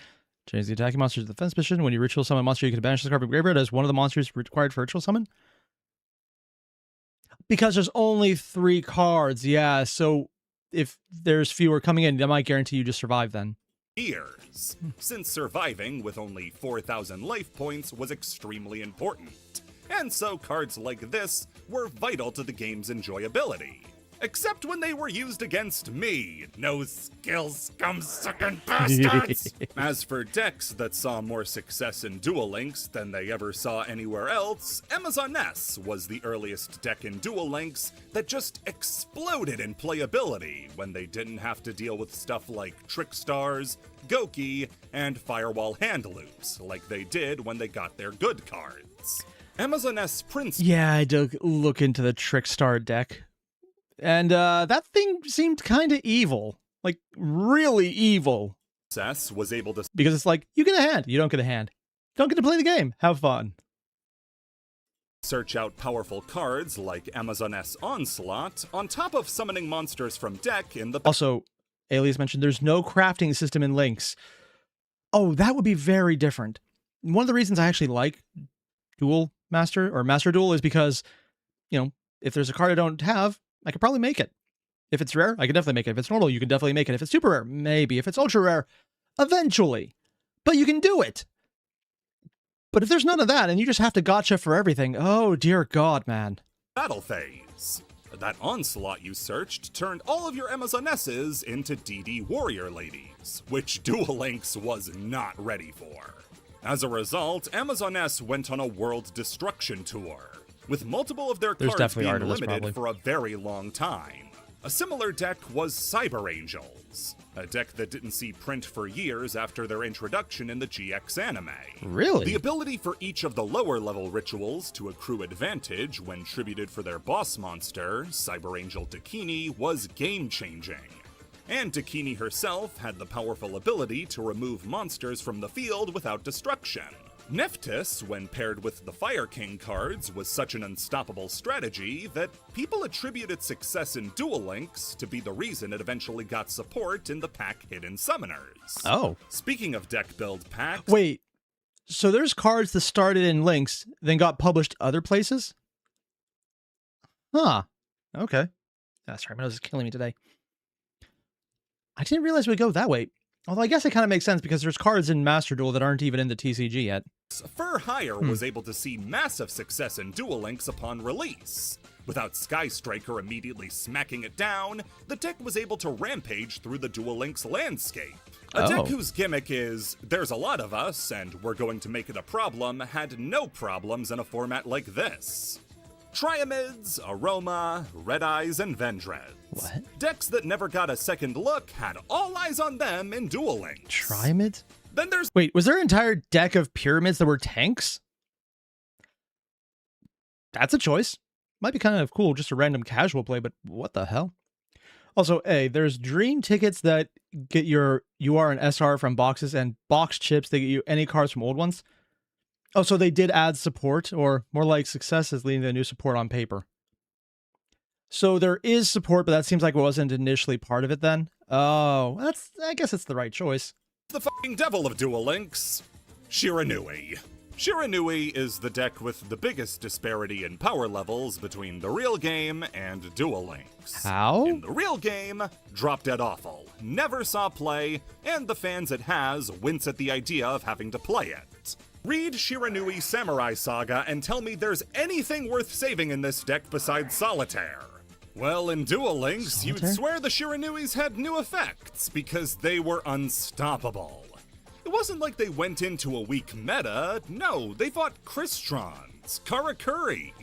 Change the attacking monster's defense position. When you ritual summon a monster, you can banish the card from the graveyard as one of the monsters required for ritual summon. Because there's only 3 cards, yeah. So if there's fewer coming in, that might guarantee you just survive then. Years, since surviving with only 4,000 life points was extremely important. And so cards like this were vital to the game's enjoyability. Except when they were used against me, no skill scum-sucking bastards! As for decks that saw more success in Duel Links than they ever saw anywhere else, Amazoness was the earliest deck in Duel Links that just exploded in playability when they didn't have to deal with stuff like Trick Stars, Goki, and Firewall hand loops like they did when they got their good cards. Amazoness Prince. Yeah, I did look into the Trickstar deck. And that thing seemed kind of evil. Like, really evil. Was able to... Because it's like, you get a hand, you don't get a hand. Don't get to play the game, have fun. Search out powerful cards like Amazoness Onslaught, on top of summoning monsters from deck in the... Also, Alias mentioned there's no crafting system in Links. Oh, that would be very different. One of the reasons I actually like Duel Master, or Master Duel, is because, you know, if there's a card I don't have, I could probably make it. If it's rare, I can definitely make it. If it's normal, you can definitely make it. If it's super rare, maybe. If it's ultra rare, eventually. But you can do it. But if there's none of that, and you just have to gotcha for everything, oh dear God, man. Battle phase. That Onslaught you searched turned all of your Amazonesses into DD Warrior Ladies, which Duel Links was not ready for. As a result, Amazoness went on a world destruction tour, with multiple of their cards being limited for a very long time. A similar deck was Cyber Angels, a deck that didn't see print for years after their introduction in the GX anime. Really? The ability for each of the lower level rituals to accrue advantage when tributed for their boss monster, Cyber Angel Dakini, was game-changing. And Dakini herself had the powerful ability to remove monsters from the field without destruction. Nephthys, when paired with the Fire King cards, was such an unstoppable strategy that people attribute its success in Duel Links to be the reason it eventually got support in the pack Hidden Summoners. Oh. Speaking of deck build packs... Wait, so there's cards that started in Links, then got published other places? Huh. Okay. Sorry, my nose is killing me today. I didn't realize we'd go that way. Although I guess it kind of makes sense because there's cards in Master Duel that aren't even in the TCG yet. Fur Hire was able to see massive success in Duel Links upon release. Without Sky Striker immediately smacking it down, the deck was able to rampage through the Duel Links landscape. A deck whose gimmick is, there's a lot of us, and we're going to make it a problem, had no problems in a format like this. Triamids, Aroma, Red Eyes, and Vendreads. What? Decks that never got a second look had all eyes on them in Duel Links. Triamids? Then there's... Wait, was there an entire deck of pyramids that were tanks? That's a choice. Might be kind of cool, just a random casual play, but what the hell? Also, there's dream tickets that get your UR and SR from boxes, and box chips that get you any cards from old ones. Oh, so they did add support, or more like successes leading to new support on paper. So there is support, but that seems like it wasn't initially part of it then. Oh, I guess it's the right choice. The fucking devil of Duel Links, Shiranui. Shiranui is the deck with the biggest disparity in power levels between the real game and Duel Links. How? In the real game, drop dead awful, never saw play, and the fans it has wince at the idea of having to play it. Read Shiranui Samurai Saga and tell me there's anything worth saving in this deck besides Solitaire. Well, in Duel Links, you'd swear the Shiranuis had new effects because they were unstoppable. It wasn't like they went into a weak meta. No, they fought Kristrons, Karakuri.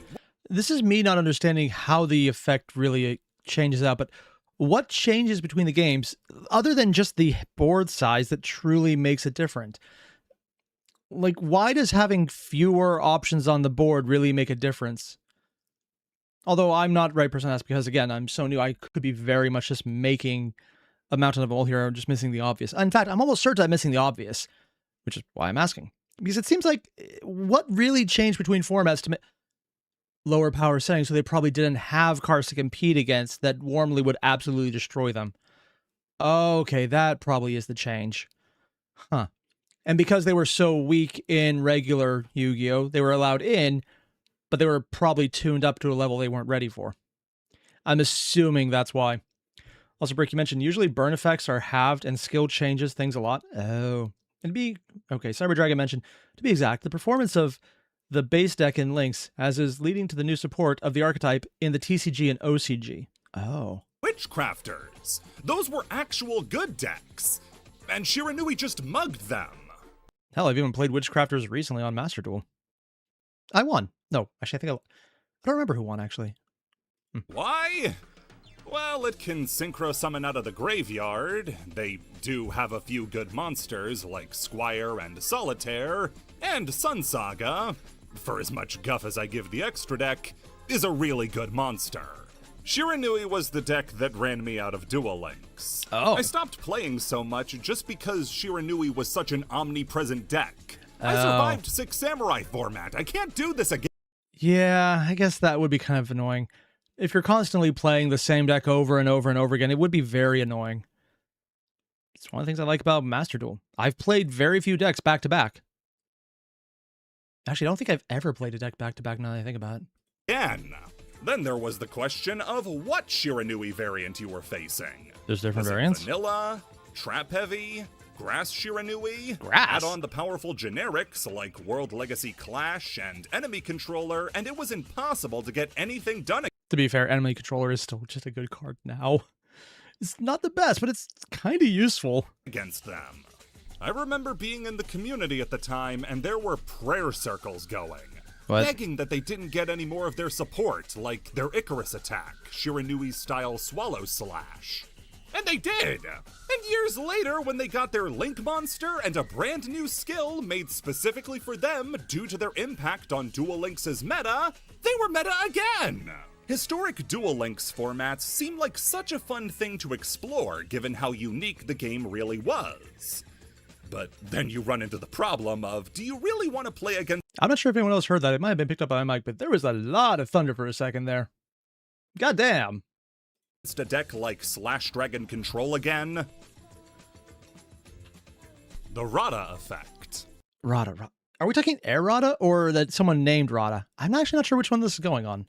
This is me not understanding how the effect really changes out, but what changes between the games, other than just the board size, that truly makes it different? Like, why does having fewer options on the board really make a difference? Although I'm not the right person to ask because, again, I'm so new, I could be very much just making a mountain of a molehill, just missing the obvious. In fact, I'm almost certain I'm missing the obvious, which is why I'm asking. Because it seems like what really changed between formats to lower power settings, so they probably didn't have cards to compete against that warmly would absolutely destroy them. Okay, that probably is the change. Huh. And because they were so weak in regular Yu-Gi-Oh!, they were allowed in, but they were probably tuned up to a level they weren't ready for. I'm assuming that's why. Also, Brick, you mentioned usually burn effects are halved and skill changes things a lot. Oh. Okay, Cyber Dragon mentioned, to be exact, the performance of the base deck in Links, as is leading to the new support of the archetype in the TCG and OCG. Oh. Witchcrafters. Those were actual good decks. And Shiranui just mugged them. Hell, I've even played Witchcrafters recently on Master Duel. I won. No, actually, I don't remember who won, actually. Why? Well, it can synchro summon out of the graveyard. They do have a few good monsters like Squire and Solitaire, and Sun Saga, for as much guff as I give the extra deck, is a really good monster. Shiranui was the deck that ran me out of Duel Links. Oh. I stopped playing so much just because Shiranui was such an omnipresent deck. I survived 6 Samurai format. I can't do this again. Yeah, I guess that would be kind of annoying. If you're constantly playing the same deck over and over and over again, it would be very annoying. It's one of the things I like about Master Duel. I've played very few decks back-to-back. Actually, I don't think I've ever played a deck back-to-back now that I think about it. Again. Then there was the question of what Shiranui variant you were facing. There's different Was it variants? vanilla, trap heavy, grass Shiranui? Grass? Add on the powerful generics like World Legacy Clash and Enemy Controller, and it was impossible to get anything done. To be fair, Enemy Controller is still just a good card now. It's not the best, but it's kind of useful. Against them. I remember being in the community at the time, and there were prayer circles going. What? Begging that they didn't get any more of their support, like their Icarus attack, Shiranui-style Swallow Slash. And they did! And years later, when they got their Link monster and a brand new skill made specifically for them due to their impact on Duel Links' meta, they were meta again! Historic Duel Links formats seem like such a fun thing to explore given how unique the game really was. But then you run into the problem of, do you really want to play against... I'm not sure if anyone else heard that. It might have been picked up by my mic, but there was a lot of thunder for a second there. Goddamn. a deck like Slash Dragon Control again? The Rada effect. Rada. Are we talking Air Rada or that someone named Rada? I'm actually not sure which one this is going on.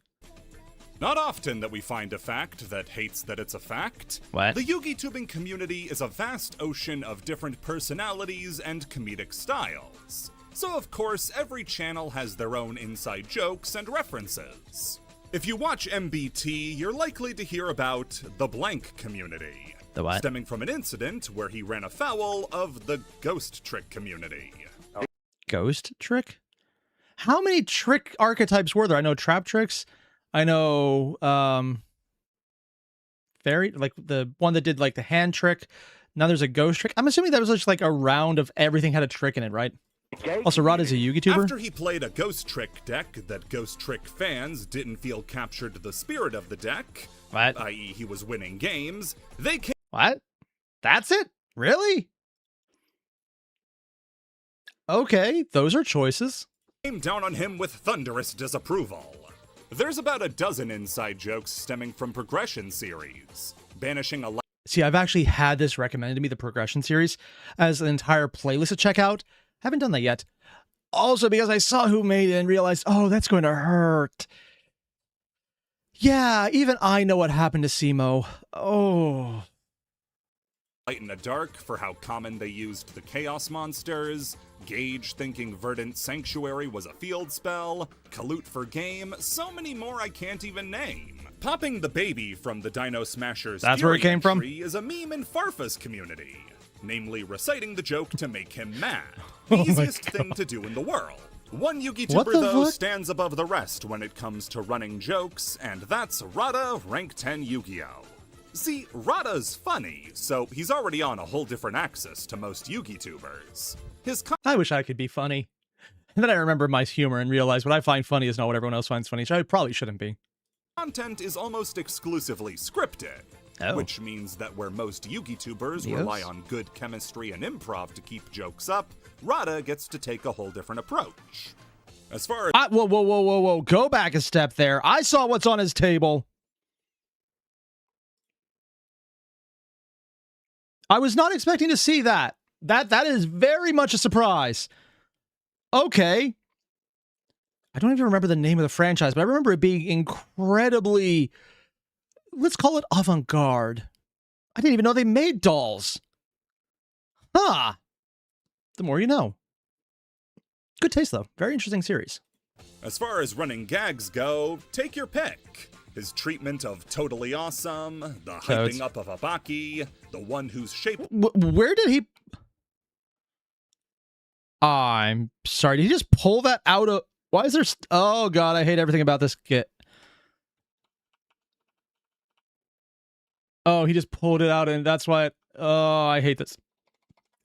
Not often that we find a fact that hates that it's a fact. What? The Yugi-tubing community is a vast ocean of different personalities and comedic styles. So of course, every channel has their own inside jokes and references. If you watch MBT, you're likely to hear about the blank community. The what? Stemming from an incident where he ran afoul of the ghost trick community. Ghost trick? How many trick archetypes were there? I know trap tricks. I know fairy, like the one that did like the hand trick. Now there's a ghost trick. I'm assuming that was just like a round of everything had a trick in it, right? Also, Rod is a Yugi tuber. After he played a ghost trick deck that ghost trick fans didn't feel captured the spirit of the deck, What? i.e. he was winning games, they came What? That's it? Really? Okay, those are choices. down on him with thunderous disapproval. There's about a dozen inside jokes stemming from Progression series, banishing a See, I've actually had this recommended to me, the Progression series, as an entire playlist to check out. Haven't done that yet. Also, because I saw who made it and realized, oh, that's going to hurt. Yeah, even I know what happened to Simo. Oh. Light in the Dark for how common they used the Chaos monsters, Gage thinking Verdant Sanctuary was a field spell, Kalut for game, so many more I can't even name. Popping the baby from the Dino Smashers That's where it came from? is a meme in Farfa's community, namely reciting the joke to make him mad. Oh The my easiest thing to do in the world. One Yugi What tuber, the though, fuck? stands above the rest when it comes to running jokes, and that's Rada Rank 10 Yu-Gi-Oh! See, Rada's funny, so he's already on a whole different axis to most Yugi tubers. His I wish I could be funny. And then I remember my humor and realized what I find funny is not what everyone else finds funny, so I probably shouldn't be. content is almost exclusively scripted, Oh. which means that where most Yugi tubers Yes. rely on good chemistry and improv to keep jokes up, Rada gets to take a whole different approach. As far as Whoa. Go back a step there. I saw what's on his table. I was not expecting to see that. That is very much a surprise. Okay. I don't even remember the name of the franchise, but I remember it being incredibly, let's call it avant-garde. I didn't even know they made dolls. Huh. The more you know. Good taste, though. Very interesting series. As far as running gags go, take your pick. His treatment of Totally Awesome, the So hyping it's- up of Abaki, the one whose shape Where did he... I'm sorry, did he just pull that out of... Why is there... Oh, God, I hate everything about this kit. Oh, he just pulled it out, and that's why... Oh, I hate this.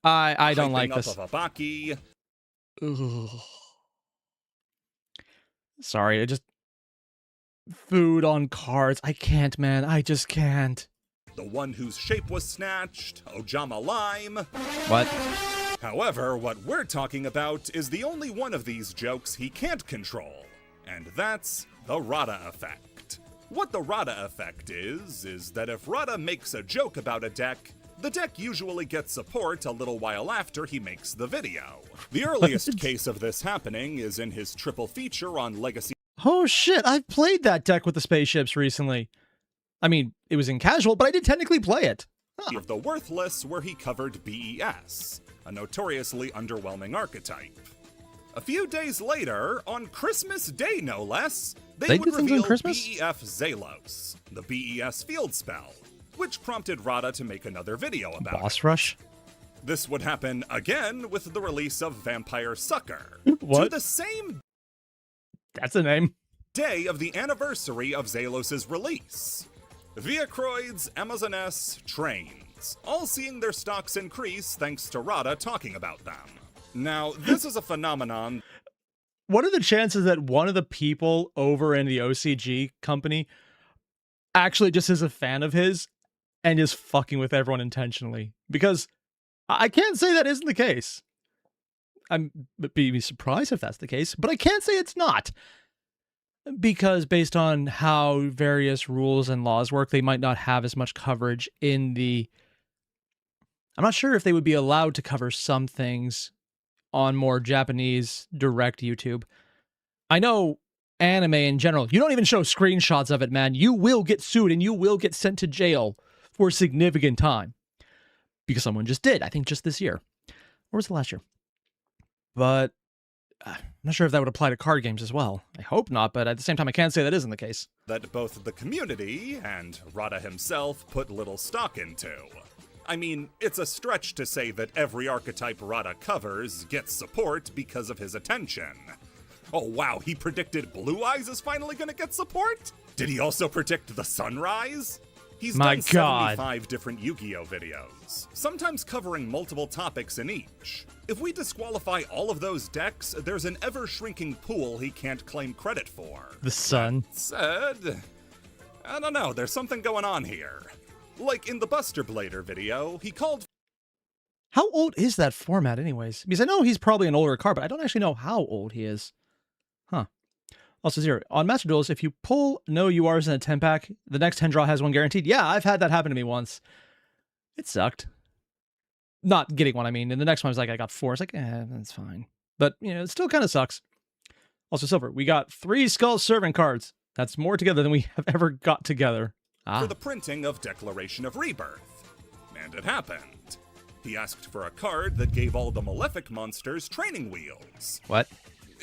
I don't like this. Of Abaki. Ugh. Sorry, I just... Food on cards. I can't, man. I just can't. The one whose shape was snatched, Ojama Lime. What? However, what we're talking about is the only one of these jokes he can't control, and that's the Rada effect. What the Rada effect is that if Rada makes a joke about a deck, the deck usually gets support a little while after he makes the video. The earliest case of this happening is in his triple feature on Legacy Oh shit, I've played that deck with the spaceships recently. I mean, it was in casual, but I did technically play it. of the Worthless, where he covered BES, a notoriously underwhelming archetype. A few days later, on Christmas Day no less, they do would things on reveal Christmas? BEF Zalos, the BES field spell, which prompted Rada to make another video about it. Boss Rush? This would happen again with the release of Vampire Sucker. What? To the same That's a name. day of the anniversary of Zalos' release. Viacroids, Amazoness, Trains, all seeing their stocks increase thanks to Rada talking about them. Now, this is a phenomenon. What are the chances that one of the people over in the OCG company actually just is a fan of his and is fucking with everyone intentionally? Because I can't say that isn't the case. I'm be surprised if that's the case, but I can't say it's not. Because based on how various rules and laws work, they might not have as much coverage in the... I'm not sure if they would be allowed to cover some things on more Japanese direct YouTube. I know anime in general, you don't even show screenshots of it, man. You will get sued and you will get sent to jail for a significant time. Because someone just did, I think just this year. Or was it last year? But I'm not sure if that would apply to card games as well. I hope not, but at the same time, I can't say that isn't the case. That both the community and Rada himself put little stock into. I mean, it's a stretch to say that every archetype Rada covers gets support because of his attention. Oh wow, he predicted Blue Eyes is finally gonna get support? Did he also predict the Sunrise? He's My done God. 75 different Yu-Gi-Oh videos, sometimes covering multiple topics in each. If we disqualify all of those decks, there's an ever-shrinking pool he can't claim credit for. The sun. Said, I don't know, there's something going on here. Like in the Buster Blader video, he called How old is that format anyways? Because I know he's probably an older card, but I don't actually know how old he is. Huh. Also, Zero, on Master Duels, if you pull no URs in a 10-pack, the next 10 draw has one guaranteed. Yeah, I've had that happen to me once. It sucked. Not getting one, I mean. And the next one was like, I got 4. It's like, that's fine. But, you know, it still kind of sucks. Also, Silver, we got 3 Skull Servant cards. That's more together than we have ever got together. for the printing of Declaration of Rebirth. And it happened. He asked for a card that gave all the Malefic monsters training wheels. What?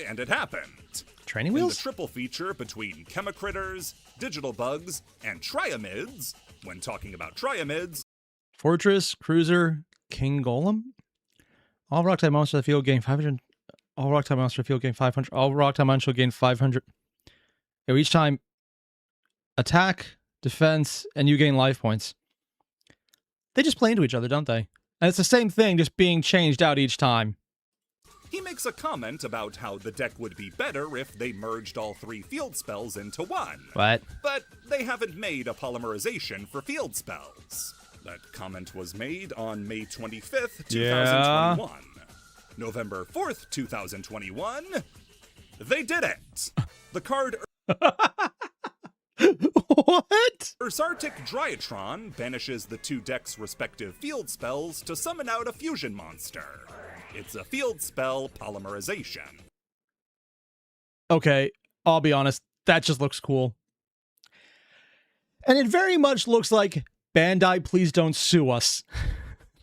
And it happened. Training In the wheels? triple feature between Chemicritters, Digital Bugs, and Triamids, when talking about Triamids, Fortress, Cruiser, King Golem? All rock type monsters on the field gain 500. All rock type monster field gain 500. All rock type monster gain 500. So each time, attack, defense, and you gain life points. They just play into each other, don't they? And it's the same thing, just being changed out each time. he makes a comment about how the deck would be better if they merged all 3 field spells into one. What? But they haven't made a polymerization for field spells. That comment was made on May 25th, 2021. November 4th, 2021. They did it! The card What? Ursartic Dryatron banishes the 2 decks' respective field spells to summon out a fusion monster. It's a field spell polymerization. Okay, I'll be honest, that just looks cool. And it very much looks like, Bandai, please don't sue us.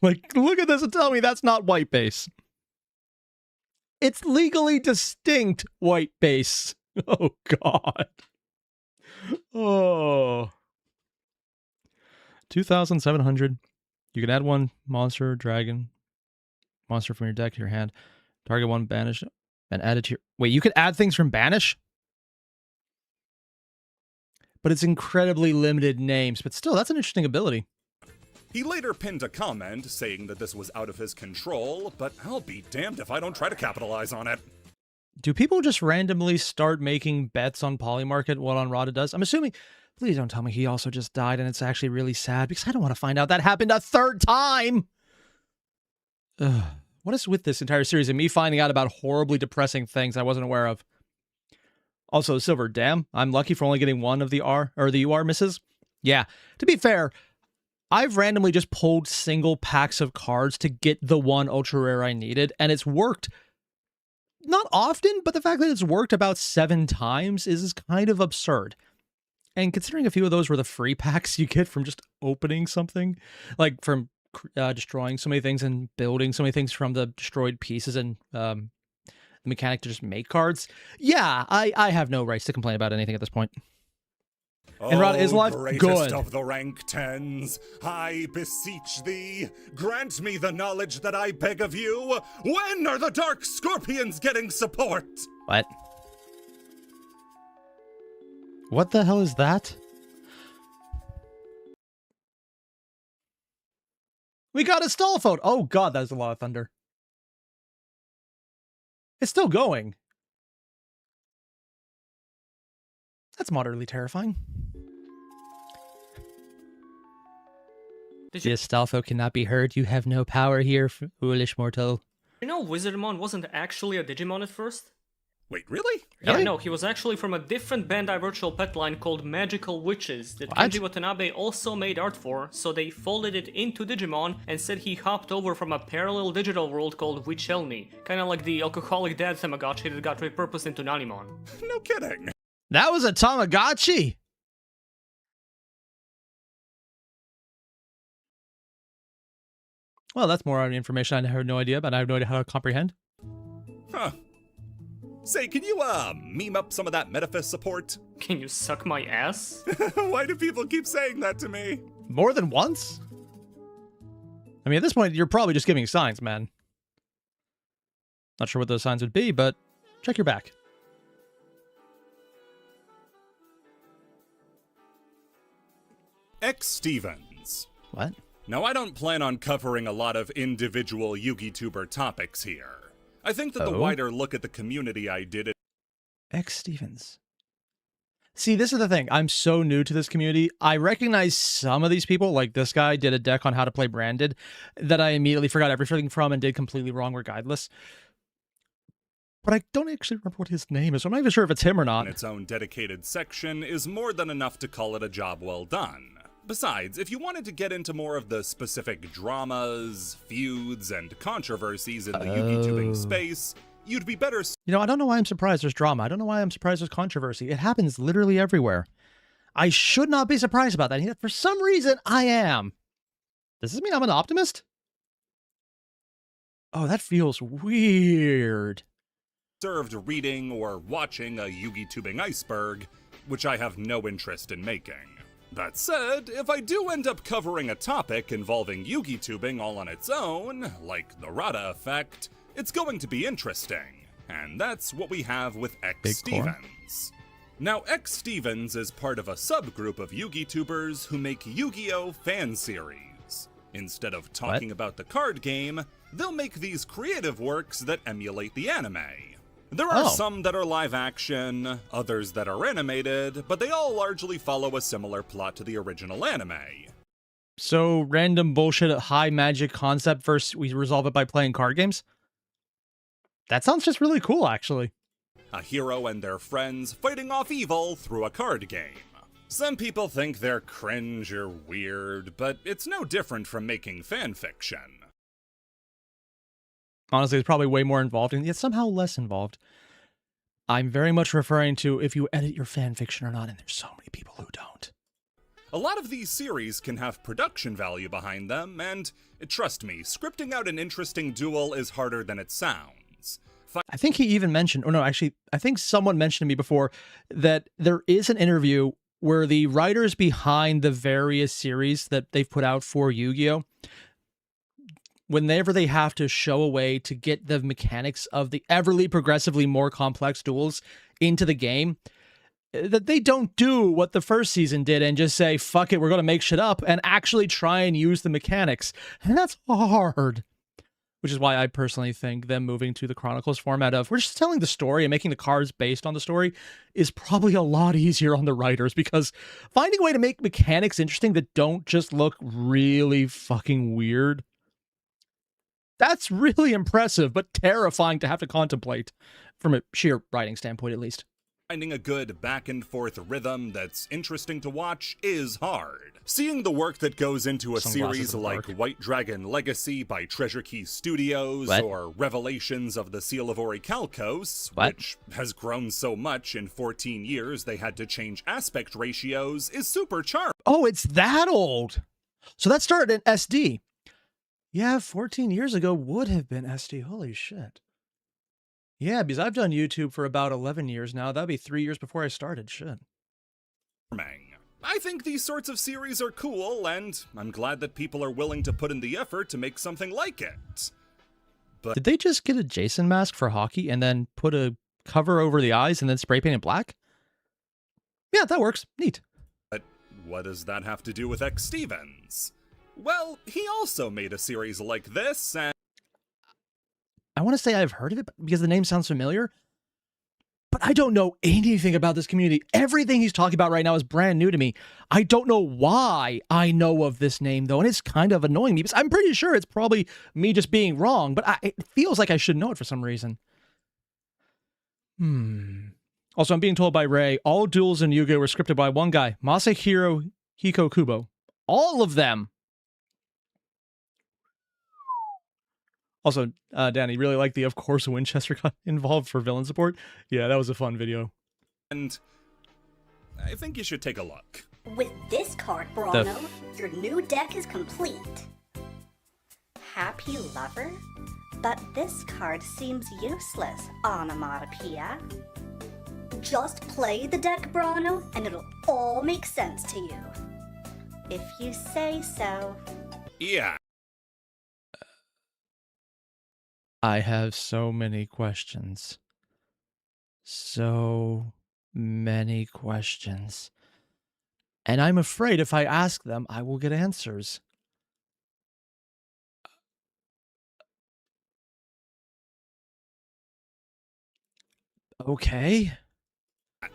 Like, look at this and tell me that's not white base. It's legally distinct white base. Oh, God. Oh. 2,700. You can add one monster, dragon, monster from your deck to your hand. Target one, banish, and add it to your... Wait, you could add things from banish? But it's incredibly limited names. But still, that's an interesting ability. He later pinned a comment saying that this was out of his control, but I'll be damned if I don't try to capitalize on it. Do people just randomly start making bets on Polymarket what Unrotted does? I'm assuming... Please don't tell me he also just died and it's actually really sad, because I don't want to find out that happened a third time! Ugh. What is with this entire series and me finding out about horribly depressing things I wasn't aware of? Also, Silver, damn, I'm lucky for only getting one of the UR misses. Yeah, to be fair, I've randomly just pulled single packs of cards to get the one ultra rare I needed, and it's worked. Not often, but the fact that it's worked about 7 times is kind of absurd. And considering a few of those were the free packs you get from just opening something, like from destroying so many things and building so many things from the destroyed pieces and the mechanic to just make cards. Yeah, I have no rights to complain about anything at this point. And Rod is alive? Good. Of the rank 10s, I beseech thee, grant me the knowledge that I beg of you. When are the Dark Scorpions getting support? What? What the hell is that? We got a stall phone. Oh god, that's a lot of thunder. It's still going. That's moderately terrifying. The Astolfo cannot be heard. You have no power here, foolish mortal. You know, Wizardmon wasn't actually a Digimon at first? Wait, really? Yeah, no, he was actually from a different Bandai virtual pet line called Magical Witches that Kenji Watanabe also made art for, so they folded it into Digimon and said he hopped over from a parallel digital world called Witchelmy, kinda like the alcoholic dad Tamagotchi that got repurposed into Nanimon. No kidding. That was a Tamagotchi! Well, that's more information I have no idea about. I have no idea how to comprehend. Huh. Say, can you, meme up some of that Metaphys support? Can you suck my ass? Why do people keep saying that to me? More than once? I mean, at this point, you're probably just giving signs, man. Not sure what those signs would be, but check your back. X Stevens. What? Now, I don't plan on covering a lot of individual YugiTuber topics here. I think that the wider look at the community I did it. X Stevens. See, this is the thing. I'm so new to this community. I recognize some of these people, like this guy did a deck on how to play Branded, that I immediately forgot everything from and did completely wrong regardless. But I don't actually remember what his name is, so I'm not even sure if it's him or not. Its own dedicated section is more than enough to call it a job well done. Besides, if you wanted to get into more of the specific dramas, feuds, and controversies in the YugiTubing space, you'd be better... You know, I don't know why I'm surprised there's drama. I don't know why I'm surprised there's controversy. It happens literally everywhere. I should not be surprised about that. Yet for some reason, I am. Does this mean I'm an optimist? Oh, that feels weird. ...served reading or watching a YugiTubing Iceberg, which I have no interest in making. That said, if I do end up covering a topic involving YugiTubing all on its own, like the Rada effect, it's going to be interesting. And that's what we have with X Stevens. Now, X Stevens is part of a subgroup of YugiTubers who make Yu-Gi-Oh! Fan series. Instead of talking about the card game, they'll make these creative works that emulate the anime. There are some that are live action, others that are animated, but they all largely follow a similar plot to the original anime. So, random bullshit high magic concept versus we resolve it by playing card games? That sounds just really cool, actually. A hero and their friends fighting off evil through a card game. Some people think they're cringe or weird, but it's no different from making fanfiction. Honestly, it's probably way more involved, and yet somehow less involved. I'm very much referring to if you edit your fan fiction or not, and there's so many people who don't. A lot of these series can have production value behind them, and trust me, scripting out an interesting duel is harder than it sounds. I think he even mentioned, or no, actually, I think someone mentioned to me before that there is an interview where the writers behind the various series that they've put out for Yu-Gi-Oh, whenever they have to show a way to get the mechanics of the everly progressively more complex duels into the game, that they don't do what the first season did and just say, fuck it, we're going to make shit up, and actually try and use the mechanics. And that's hard. Which is why I personally think them moving to the Chronicles format of we're just telling the story and making the cards based on the story is probably a lot easier on the writers, because finding a way to make mechanics interesting that don't just look really fucking weird, that's really impressive, but terrifying to have to contemplate from a sheer writing standpoint, at least. Finding a good back-and-forth rhythm that's interesting to watch is hard. Seeing the work that goes into a series like White Dragon Legacy by Treasure Key Studios, or Revelations of the Seal of Orichalcos, which has grown so much in 14 years they had to change aspect ratios, is super charming. Oh, it's that old! So that started in SD. Yeah, 14 years ago would have been SD. Holy shit. Yeah, because I've done YouTube for about 11 years now. That'd be 3 years before I started. Shit. I think these sorts of series are cool, and I'm glad that people are willing to put in the effort to make something like it. But did they just get a Jason mask for hockey and then put a cover over the eyes and then spray paint it black? Yeah, that works. Neat. But what does that have to do with X Stevens? Well, he also made a series like this, and I want to say I've heard of it because the name sounds familiar, but I don't know anything about this community. Everything he's talking about right now is brand new to me. I don't know why I know of this name, though, and it's kind of annoying me because I'm pretty sure it's probably me just being wrong, but it feels like I should know it for some reason. Also, I'm being told by Ray, all duels in Yu-Gi-Oh! Were scripted by one guy, Masahiro Hikokubo. All of them! Also, Danny, really like the, of course, Winchester got involved for villain support. Yeah, that was a fun video. And I think you should take a look. With this card, Bruno, your new deck is complete. Happy Lover? But this card seems useless, onomatopoeia. Just play the deck, Bruno, and it'll all make sense to you. If you say so. Yeah. I have so many questions. So many questions. And I'm afraid if I ask them, I will get answers. Okay.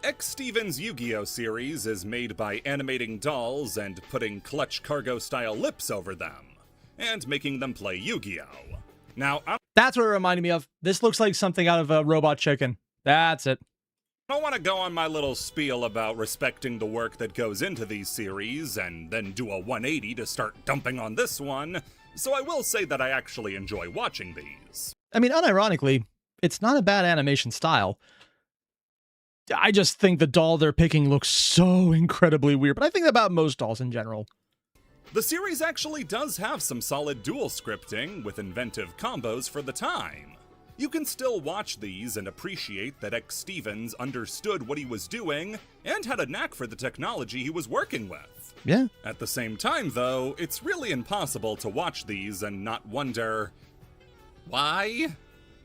X Stevens Yu-Gi-Oh! Series is made by animating dolls and putting clutch cargo-style lips over them, and making them play Yu-Gi-Oh! Now, that's what it reminded me of. This looks like something out of a Robot Chicken. That's it. I don't want to go on my little spiel about respecting the work that goes into these series and then do a 180 to start dumping on this one, so I will say that I actually enjoy watching these. I mean, unironically, it's not a bad animation style. I just think the doll they're picking looks so incredibly weird, but I think about most dolls in general. The series actually does have some solid dual scripting with inventive combos for the time. You can still watch these and appreciate that X Stevens understood what he was doing and had a knack for the technology he was working with. Yeah. At the same time, though, it's really impossible to watch these and not wonder, why?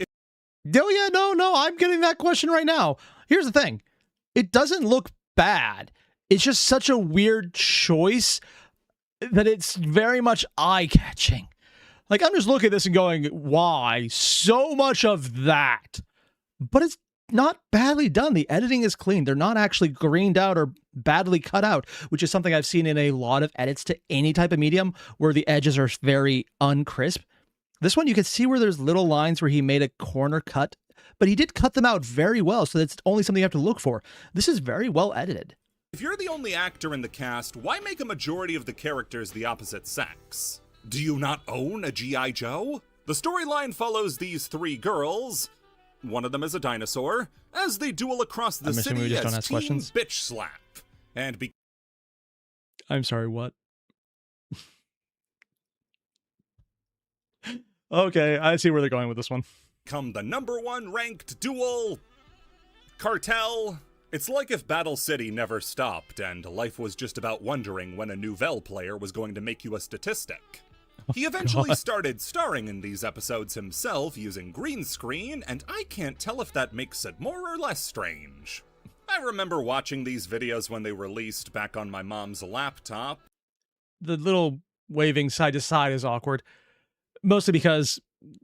Oh yeah, no, I'm getting that question right now. Here's the thing. It doesn't look bad. It's just such a weird choice that it's very much eye-catching. Like, I'm just looking at this and going, why? So much of that. But it's not badly done. The editing is clean. They're not actually greened out or badly cut out, which is something I've seen in a lot of edits to any type of medium where the edges are very uncrisp. This one, you can see where there's little lines where he made a corner cut, but he did cut them out very well, so that's only something you have to look for. This is very well edited. If you're the only actor in the cast, why make a majority of the characters the opposite sex? Do you not own a G.I. Joe? The storyline follows these three girls, one of them is a dinosaur, as they duel across the city as Team Bitch Slap. And I'm sorry, what? Okay, I see where they're going with this one. Become the #1 ranked duel cartel It's like if Battle City never stopped and life was just about wondering when a Nouvelle player was going to make you a statistic. He eventually started starring in these episodes himself using green screen, and I can't tell if that makes it more or less strange. I remember watching these videos when they released back on my mom's laptop. The little waving side to side is awkward. Mostly because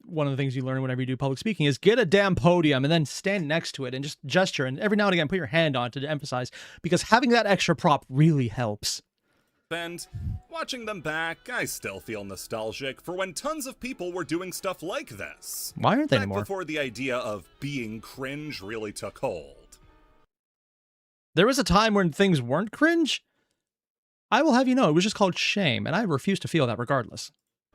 one of the things you learn whenever you do public speaking is get a damn podium and then stand next to it and just gesture, and every now and again put your hand on it to emphasize, because having that extra prop really helps. And watching them back, I still feel nostalgic for when tons of people were doing stuff like this. Why aren't they back anymore? Before the idea of being cringe really took hold. There was a time when things weren't cringe. I will have you know, it was just called shame, and I refuse to feel that regardless.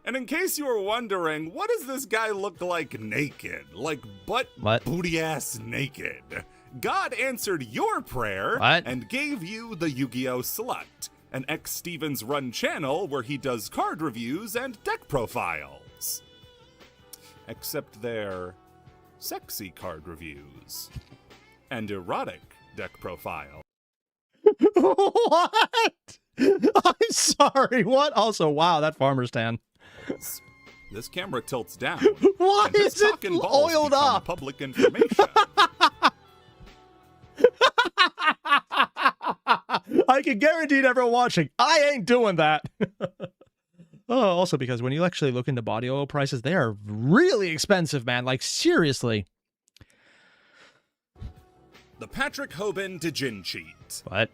And in case you were wondering, what does this guy look like naked? Like butt booty ass naked? God answered your prayer and gave you the Yu-Gi-Oh! Slut, an ex-Stevens run channel where he does card reviews and deck profiles. Except they're sexy card reviews and erotic deck profile. What? I'm sorry, what? Also, wow, that farmer's tan. This camera tilts down. Why and is it oiled up? Public information. I can guarantee everyone watching, I ain't doing that. Oh, also because when you actually look into body oil prices, they are really expensive, man. Like, seriously. The Patrick Hoban Djinn cheat. What?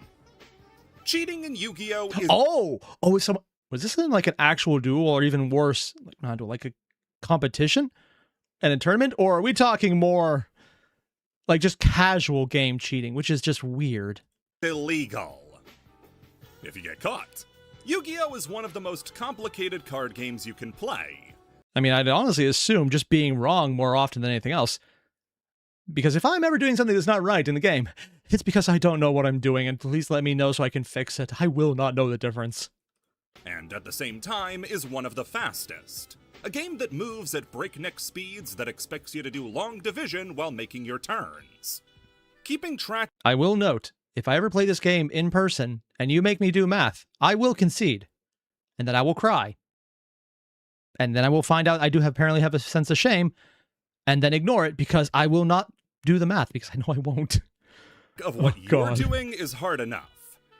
Cheating in Yu-Gi-Oh! Is... Was this in like an actual duel, or even worse, like not a duel, like a competition and a tournament? Or are we talking more like just casual game cheating, which is just weird? Illegal. If you get caught. Yu-Gi-Oh! Is one of the most complicated card games you can play. I mean, I'd honestly assume just being wrong more often than anything else. Because if I'm ever doing something that's not right in the game, it's because I don't know what I'm doing, and please let me know so I can fix it. I will not know the difference. And at the same time is one of the fastest. A game that moves at breakneck speeds that expects you to do long division while making your turns. Keeping track... I will note, if I ever play this game in person and you make me do math, I will concede. And then I will cry. And then I will find out I do apparently have a sense of shame, and then ignore it because I will not do the math because I know I won't. Of what you're doing is hard enough.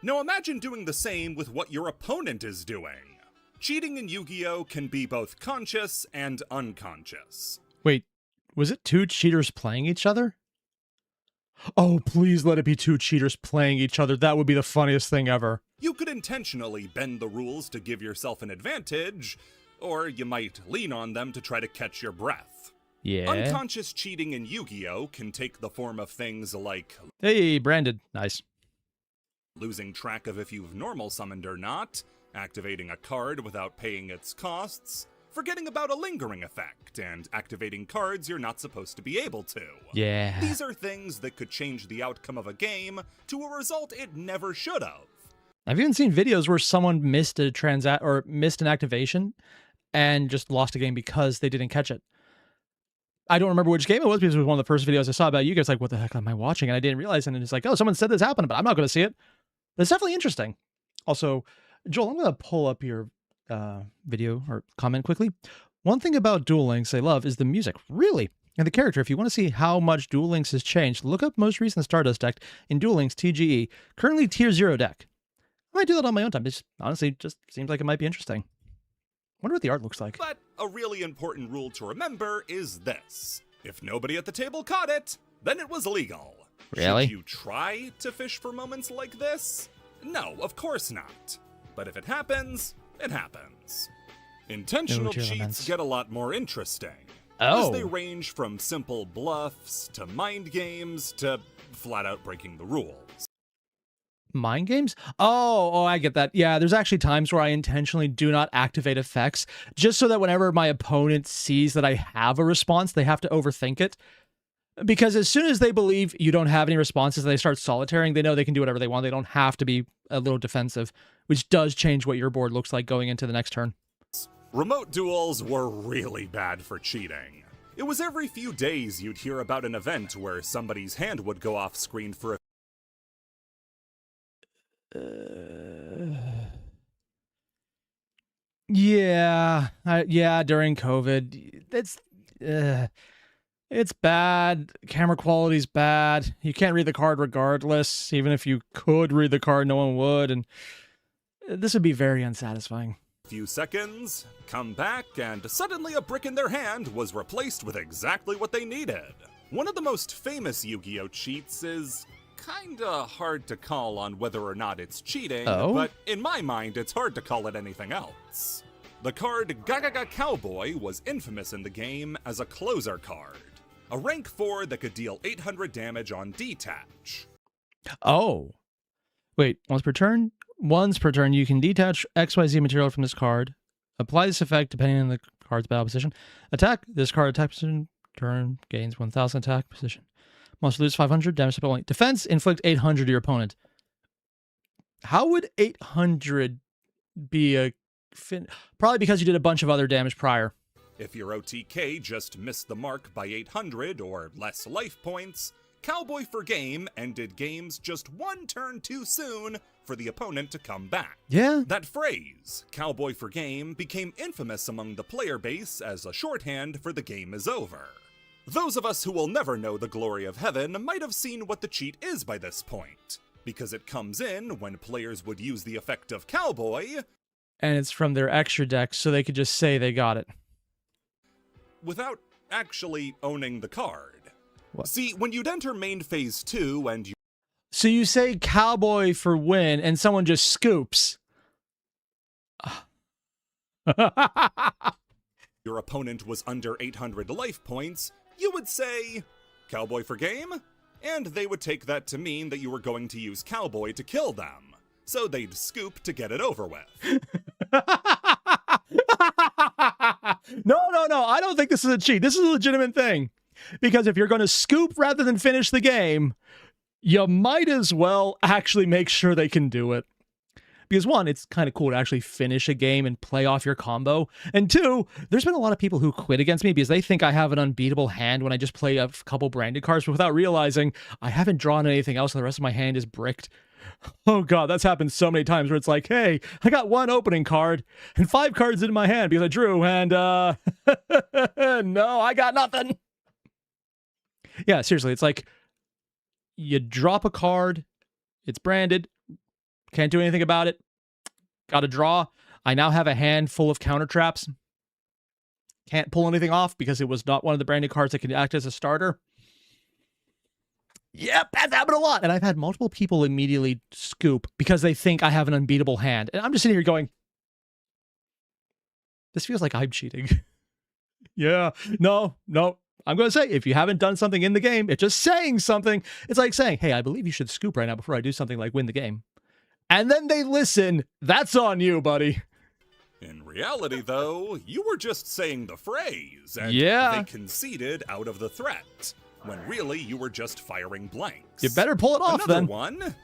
Now imagine doing the same with what your opponent is doing. Cheating in Yu-Gi-Oh! Can be both conscious and unconscious. Wait, was it two cheaters playing each other? Oh, please let it be two cheaters playing each other. That would be the funniest thing ever. You could intentionally bend the rules to give yourself an advantage, or you might lean on them to try to catch your breath. Yeah. Unconscious cheating in Yu-Gi-Oh! Can take the form of things like... Hey, branded. Nice. Losing track of if you've normal summoned or not, activating a card without paying its costs, forgetting about a lingering effect, and activating cards you're not supposed to be able to. Yeah. These are things that could change the outcome of a game to a result it never should have. I've even seen videos where someone missed a missed an activation and just lost a game because they didn't catch it. I don't remember which game it was because it was one of the first videos I saw about you guys. Like, what the heck am I watching? And I didn't realize. And it's like, oh, someone said this happened, but I'm not going to see it. But it's definitely interesting. Also, Joel, I'm going to pull up your video or comment quickly. One thing about Duel Links I love is the music, really, and the character. If you want to see how much Duel Links has changed, look up most recent Stardust deck in Duel Links TGE, currently tier 0 deck. I might do that on my own time. It honestly just seems like it might be interesting. Wonder what the art looks like. But a really important rule to remember is this. If nobody at the table caught it, then it was legal. Really? Should you try to fish for moments like this? No, of course not. But if it happens, it happens. Intentional cheats get a lot more interesting. As they range from simple bluffs to mind games to flat out breaking the rules. Mind games? Oh, I get that. Yeah, there's actually times where I intentionally do not activate effects just so that whenever my opponent sees that I have a response, they have to overthink it. Because as soon as they believe you don't have any responses and they start solitaring, they know they can do whatever they want. They don't have to be a little defensive, which does change what your board looks like going into the next turn. Remote duels were really bad for cheating. It was every few days you'd hear about an event where somebody's hand would go off screen for a Yeah, during COVID, it's bad. Camera quality's bad. You can't read the card regardless. Even if you could read the card, no one would, and this would be very unsatisfying. Few seconds, come back, and suddenly a brick in their hand was replaced with exactly what they needed. One of the most famous Yu-Gi-Oh! Cheats is kinda hard to call on whether or not it's cheating, but in my mind, it's hard to call it anything else. The card Gagaga Cowboy was infamous in the game as a closer card, a rank 4 that could deal 800 damage on detach. Oh. Wait, once per turn, you can detach XYZ material from this card. Apply this effect depending on the card's battle position. Attack this card attack position. Turn gains 1000 attack position. Monster lose 500 damage to opponent. Defense inflict 800 to your opponent. How would 800 be a probably because you did a bunch of other damage prior. If your OTK just missed the mark by 800 or less life points, Cowboy for Game ended games just one turn too soon for the opponent to come back. Yeah. That phrase, Cowboy for Game, became infamous among the player base as a shorthand for the game is over. Those of us who will never know the glory of heaven might have seen what the cheat is by this point, because it comes in when players would use the effect of Cowboy, and it's from their extra deck, so they could just say they got it. Without actually owning the card. What? See, when you'd enter main phase 2 and you... So you say Cowboy for win, and someone just scoops. Your opponent was under 800 life points, you would say, Cowboy for Game? And they would take that to mean that you were going to use Cowboy to kill them. So they'd scoop to get it over with. No, I don't think this is a cheat. This is a legitimate thing. Because if you're going to scoop rather than finish the game, you might as well actually make sure they can do it. Because one, it's kind of cool to actually finish a game and play off your combo. And two, there's been a lot of people who quit against me because they think I have an unbeatable hand when I just play a couple branded cards without realizing I haven't drawn anything else and the rest of my hand is bricked. Oh god, that's happened so many times where it's like, hey, I got one opening card and 5 cards in my hand because I drew and no, I got nothing. Yeah, seriously, it's like you drop a card, it's branded, can't do anything about it, got to draw. I now have a hand full of counter traps. Can't pull anything off because it was not one of the branded cards that can act as a starter. Yep, that's happened a lot. And I've had multiple people immediately scoop because they think I have an unbeatable hand. And I'm just sitting here going, this feels like I'm cheating. Yeah, no. I'm going to say, if you haven't done something in the game, it's just saying something. It's like saying, hey, I believe you should scoop right now before I do something like win the game. And then they listen. That's on you, buddy. In reality, though, you were just saying the phrase, and they conceded out of the threat, when really you were just firing blanks. You better pull it off, then. Another one,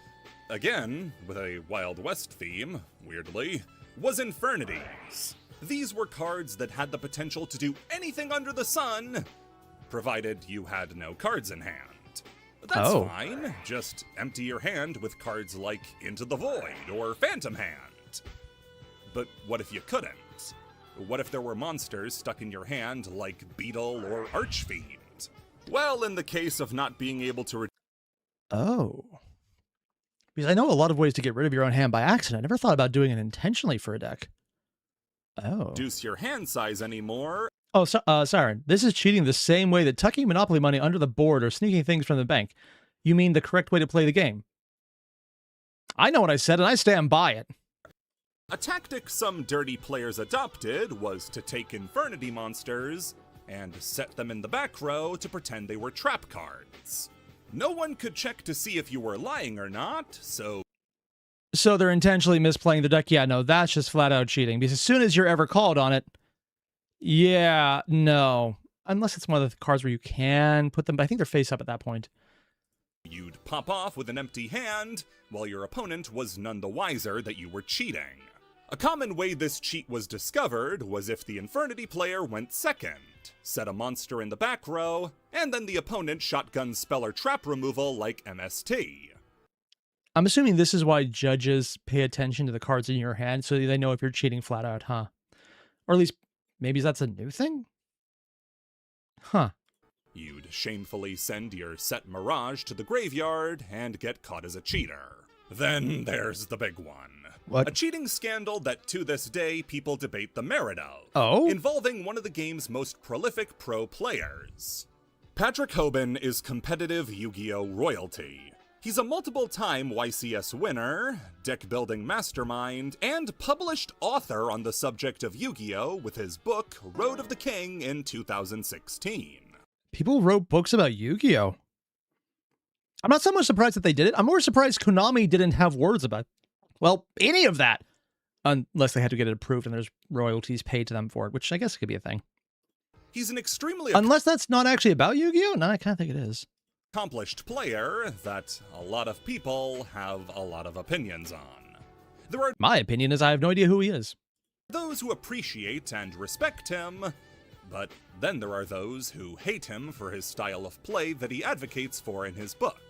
again, with a Wild West theme, weirdly, was Infernities. These were cards that had the potential to do anything under the sun, provided you had no cards in hand. That's fine, just empty your hand with cards like Into the Void or Phantom Hand. But what if you couldn't? What if there were monsters stuck in your hand like Beetle or Archfiend? Well, in the case of not being able to... Because I know a lot of ways to get rid of your own hand by accident. I never thought about doing it intentionally for a deck. Reduce your hand size anymore. Siren, this is cheating the same way that tucking Monopoly money under the board or sneaking things from the bank. You mean the correct way to play the game? I know what I said, and I stand by it. A tactic some dirty players adopted was to take Infernity monsters and set them in the back row to pretend they were trap cards. No one could check to see if you were lying or not, so they're intentionally misplaying the deck? Yeah, no, that's just flat out cheating, because as soon as you're ever called on it, yeah, no. Unless it's one of the cards where you can put them, but I think they're face up at that point. You'd pop off with an empty hand, while your opponent was none the wiser that you were cheating. A common way this cheat was discovered was if the Infernity player went second, set a monster in the back row, and then the opponent shotgun spell or trap removal like MST. I'm assuming this is why judges pay attention to the cards in your hand so they know if you're cheating flat out, huh? Or at least maybe that's a new thing? Huh. You'd shamefully send your set Mirage to the graveyard and get caught as a cheater. Then there's the big one. What? A cheating scandal that to this day people debate the merit of. Oh? Involving one of the game's most prolific pro players. Patrick Hoban is competitive Yu-Gi-Oh! Royalty. He's a multiple-time YCS winner, deck-building mastermind, and published author on the subject of Yu-Gi-Oh! With his book, Road of the King, in 2016. People wrote books about Yu-Gi-Oh! I'm not so much surprised that they did it. I'm more surprised Konami didn't have words about, well, any of that. Unless they had to get it approved and there's royalties paid to them for it, which I guess could be a thing. He's an extremely Unless that's not actually about Yu-Gi-Oh! No, I kind of think it is. accomplished player that a lot of people have a lot of opinions on. There are My opinion is I have no idea who he is. those who appreciate and respect him, but then there are those who hate him for his style of play that he advocates for in his book.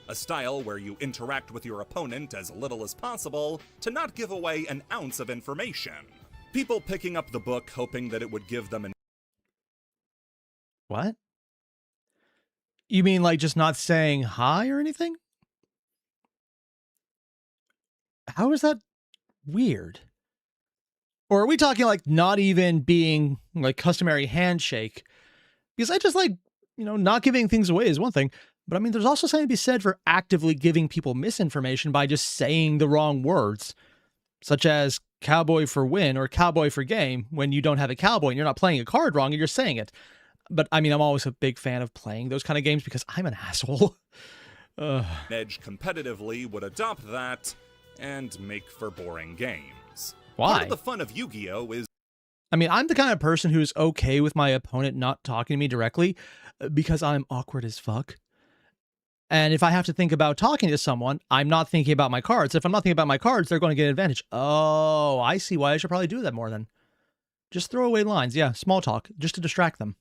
A style where you interact with your opponent as little as possible to not give away an ounce of information. People picking up the book hoping that it would give them an What? You mean like just not saying hi or anything? How is that weird? Or are we talking like not even being like customary handshake? Because I just like, not giving things away is one thing. But I mean, there's also something to be said for actively giving people misinformation by just saying the wrong words, such as cowboy for win or cowboy for game when you don't have a cowboy and you're not playing a card wrong and you're saying it. But I mean, I'm always a big fan of playing those kind of games because I'm an asshole. edge competitively would adopt that and make for boring games. Why? Part of the fun of Yu-Gi-Oh! Is I mean, I'm the kind of person who's okay with my opponent not talking to me directly because I'm awkward as fuck. And if I have to think about talking to someone, I'm not thinking about my cards. If I'm not thinking about my cards, they're going to get an advantage. Oh, I see why I should probably do that more then. Just throw away lines. Yeah, small talk, just to distract them.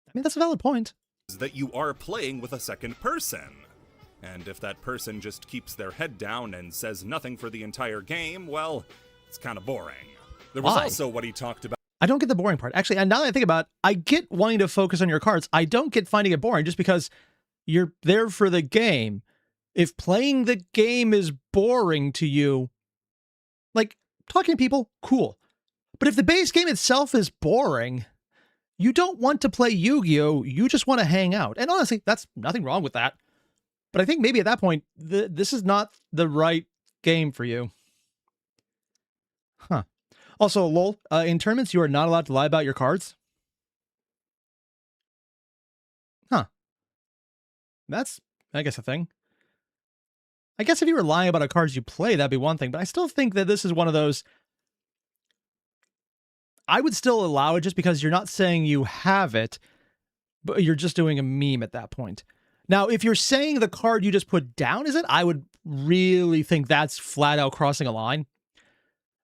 I mean, that's a valid point. that you are playing with a second person. And if that person just keeps their head down and says nothing for the entire game, well, it's kind of boring. There was Why? also what he talked about. I don't get the boring part. Actually, and now that I think about it, I get wanting to focus on your cards. I don't get finding it boring just because you're there for the game. If playing the game is boring to you, like talking to people, cool. But if the base game itself is boring, you don't want to play Yu-Gi-Oh! You just want to hang out. And honestly, that's nothing wrong with that. But I think maybe at that point, this is not the right game for you. Huh. Also, lol, in tournaments, you are not allowed to lie about your cards. Huh. That's, I guess, a thing. I guess if you were lying about a cards you play, that'd be one thing. But I still think that this is one of those... I would still allow it just because you're not saying you have it, but you're just doing a meme at that point. Now, if you're saying the card you just put down is it, I would really think that's flat out crossing a line.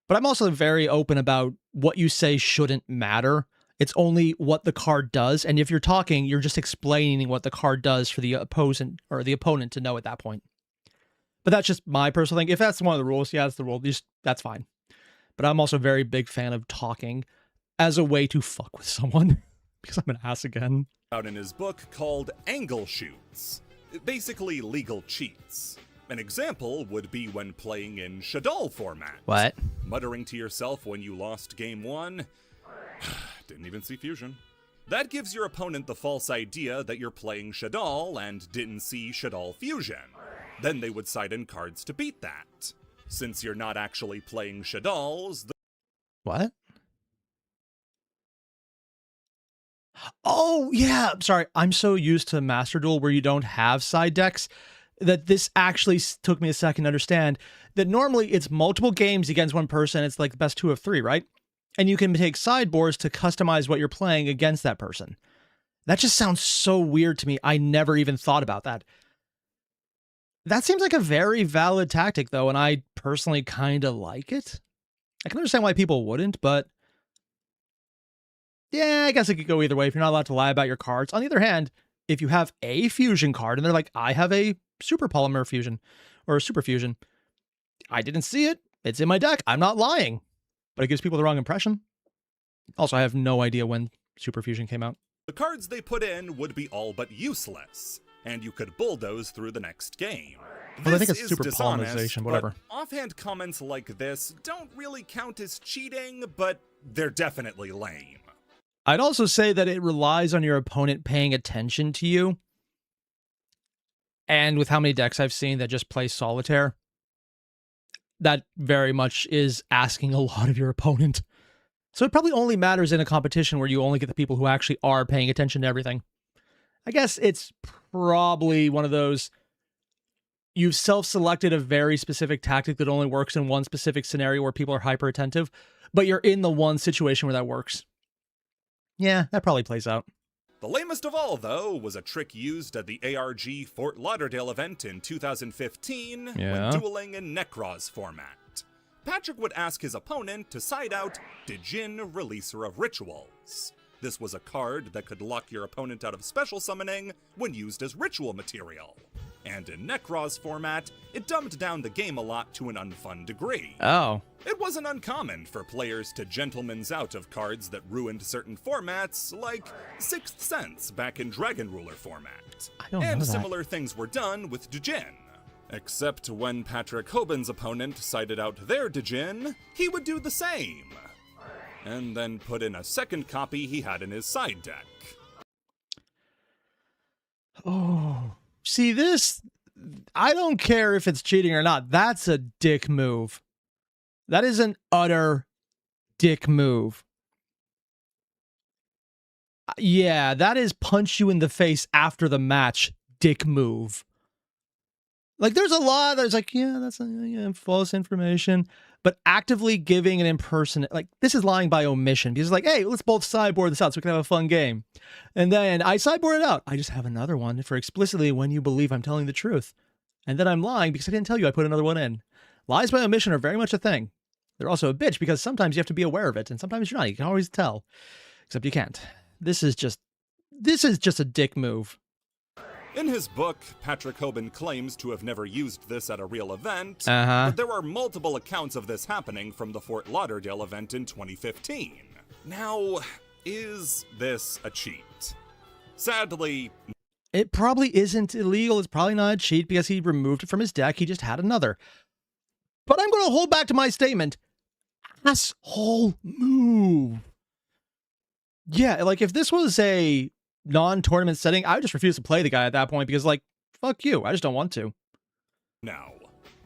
But I'm also very open about what you say shouldn't matter. It's only what the card does. And if you're talking, you're just explaining what the card does for the opponent or the opponent to know at that point. But that's just my personal thing. If that's one of the rules, yeah, that's the rule. That's fine. But I'm also a very big fan of talking as a way to fuck with someone because I'm an ass again. Out in his book called Angle Shoots, basically legal cheats. An example would be when playing in Shadal format. What? Muttering to yourself when you lost game 1, didn't even see fusion. That gives your opponent the false idea that you're playing Shadal and didn't see Shadal fusion. Then they would side in cards to beat that. Since you're not actually playing Shadals, What? Oh, yeah. Sorry. I'm so used to Master Duel where you don't have side decks that this actually took me a second to understand that normally it's multiple games against one person. It's like the best 2 of 3, right? And you can take sideboards to customize what you're playing against that person. That just sounds so weird to me. I never even thought about that. That seems like a very valid tactic, though, and I personally kind of like it. I can understand why people wouldn't, but yeah, I guess it could go either way if you're not allowed to lie about your cards. On the other hand, if you have a fusion card and they're like, I have a super polymer fusion or a super fusion, I didn't see it. It's in my deck. I'm not lying. But it gives people the wrong impression. Also, I have no idea when super fusion came out. The cards they put in would be all but useless, and you could bulldoze through the next game. Well, I think it's This is super dishonest, polymerization, whatever. but offhand comments like this don't really count as cheating, but they're definitely lame. I'd also say that it relies on your opponent paying attention to you. And with how many decks I've seen that just play solitaire, that very much is asking a lot of your opponent. So it probably only matters in a competition where you only get the people who actually are paying attention to everything. I guess it's probably one of those, you've self-selected a very specific tactic that only works in one specific scenario where people are hyper attentive, but you're in the one situation where that works. Yeah, that probably plays out. The lamest of all, though, was a trick used at the ARG Fort Lauderdale event in 2015 when dueling in Necros format. Patrick would ask his opponent to side out Dijin, Releaser of Rituals. This was a card that could lock your opponent out of special summoning when used as ritual material. And in Necros format, it dumbed down the game a lot to an unfun degree. Oh. It wasn't uncommon for players to gentleman's out of cards that ruined certain formats, like Sixth Sense back in Dragon Ruler format. I don't know and that. similar things were done with Dijin. Except when Patrick Hoban's opponent sided out their Dijin, he would do the same. And then put in a second copy he had in his side deck. Oh. See, this, I don't care if it's cheating or not. That's a dick move. That is an utter dick move. Yeah, that is punch you in the face after the match dick move. Like, there's a lot that's like, yeah, that's false information. But actively giving an impersonate, like, this is lying by omission. Because it's like, hey, let's both sideboard this out so we can have a fun game. And then I sideboard it out. I just have another one for explicitly when you believe I'm telling the truth. And then I'm lying because I didn't tell you I put another one in. Lies by omission are very much a thing. They're also a bitch because sometimes you have to be aware of it. And sometimes you're not. You can always tell. Except you can't. This is just a dick move. In his book, Patrick Hoban claims to have never used this at a real event, Uh-huh. but there are multiple accounts of this happening from the Fort Lauderdale event in 2015. Now, is this a cheat? Sadly, It probably isn't illegal. It's probably not a cheat because he removed it from his deck. He just had another. But I'm going to hold back to my statement. Asshole move. Yeah, like if this was a non-tournament setting, I would just refuse to play the guy at that point because, like, fuck you. I just don't want to. no.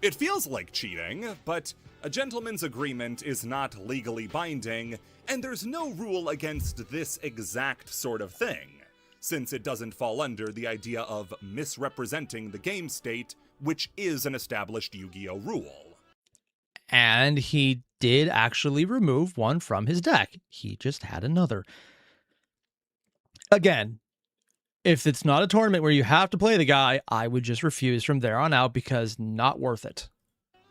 It feels like cheating, but a gentleman's agreement is not legally binding, and there's no rule against this exact sort of thing, since it doesn't fall under the idea of misrepresenting the game state, which is an established Yu-Gi-Oh rule. And he did actually remove one from his deck. He just had another. Again, if it's not a tournament where you have to play the guy, I would just refuse from there on out because not worth it.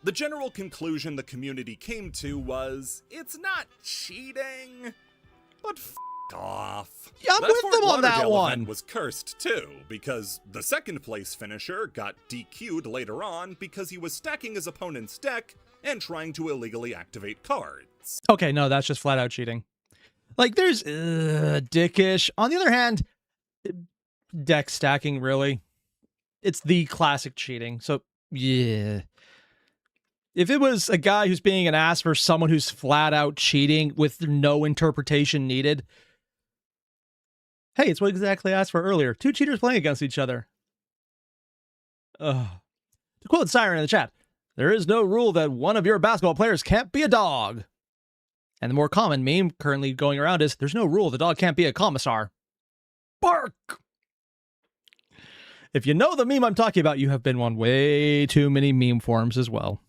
The general conclusion the community came to was, it's not cheating, but f*** off. Yeah, I'm That with Fort them on that Lauderdale one. event was cursed too, because the second place finisher got DQ'd later on because he was stacking his opponent's deck and trying to illegally activate cards. Okay, no, that's just flat out cheating. Like, there's dickish. On the other hand, deck stacking, really. It's the classic cheating. So, yeah. If it was a guy who's being an ass for someone who's flat out cheating with no interpretation needed, hey, it's what exactly I asked for earlier. Two cheaters playing against each other. To quote Siren in the chat, there is no rule that one of your basketball players can't be a dog. And the more common meme currently going around is, there's no rule the dog can't be a commissar. Bark! If you know the meme I'm talking about, you have been on way too many meme forums as well.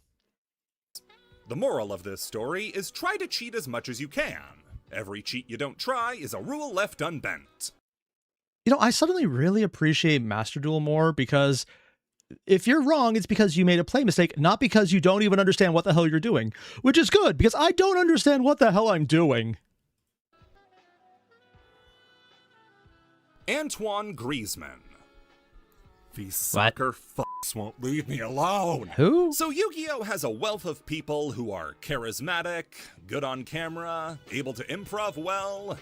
The moral of this story is try to cheat as much as you can. Every cheat you don't try is a rule left unbent. You know, I suddenly really appreciate Master Duel more because if you're wrong, it's because you made a play mistake, not because you don't even understand what the hell you're doing. Which is good, because I don't understand what the hell I'm doing. Antoine Griezmann. These soccer fucks won't leave me alone. Who? So Yu-Gi-Oh has a wealth of people who are charismatic, good on camera, able to improv well,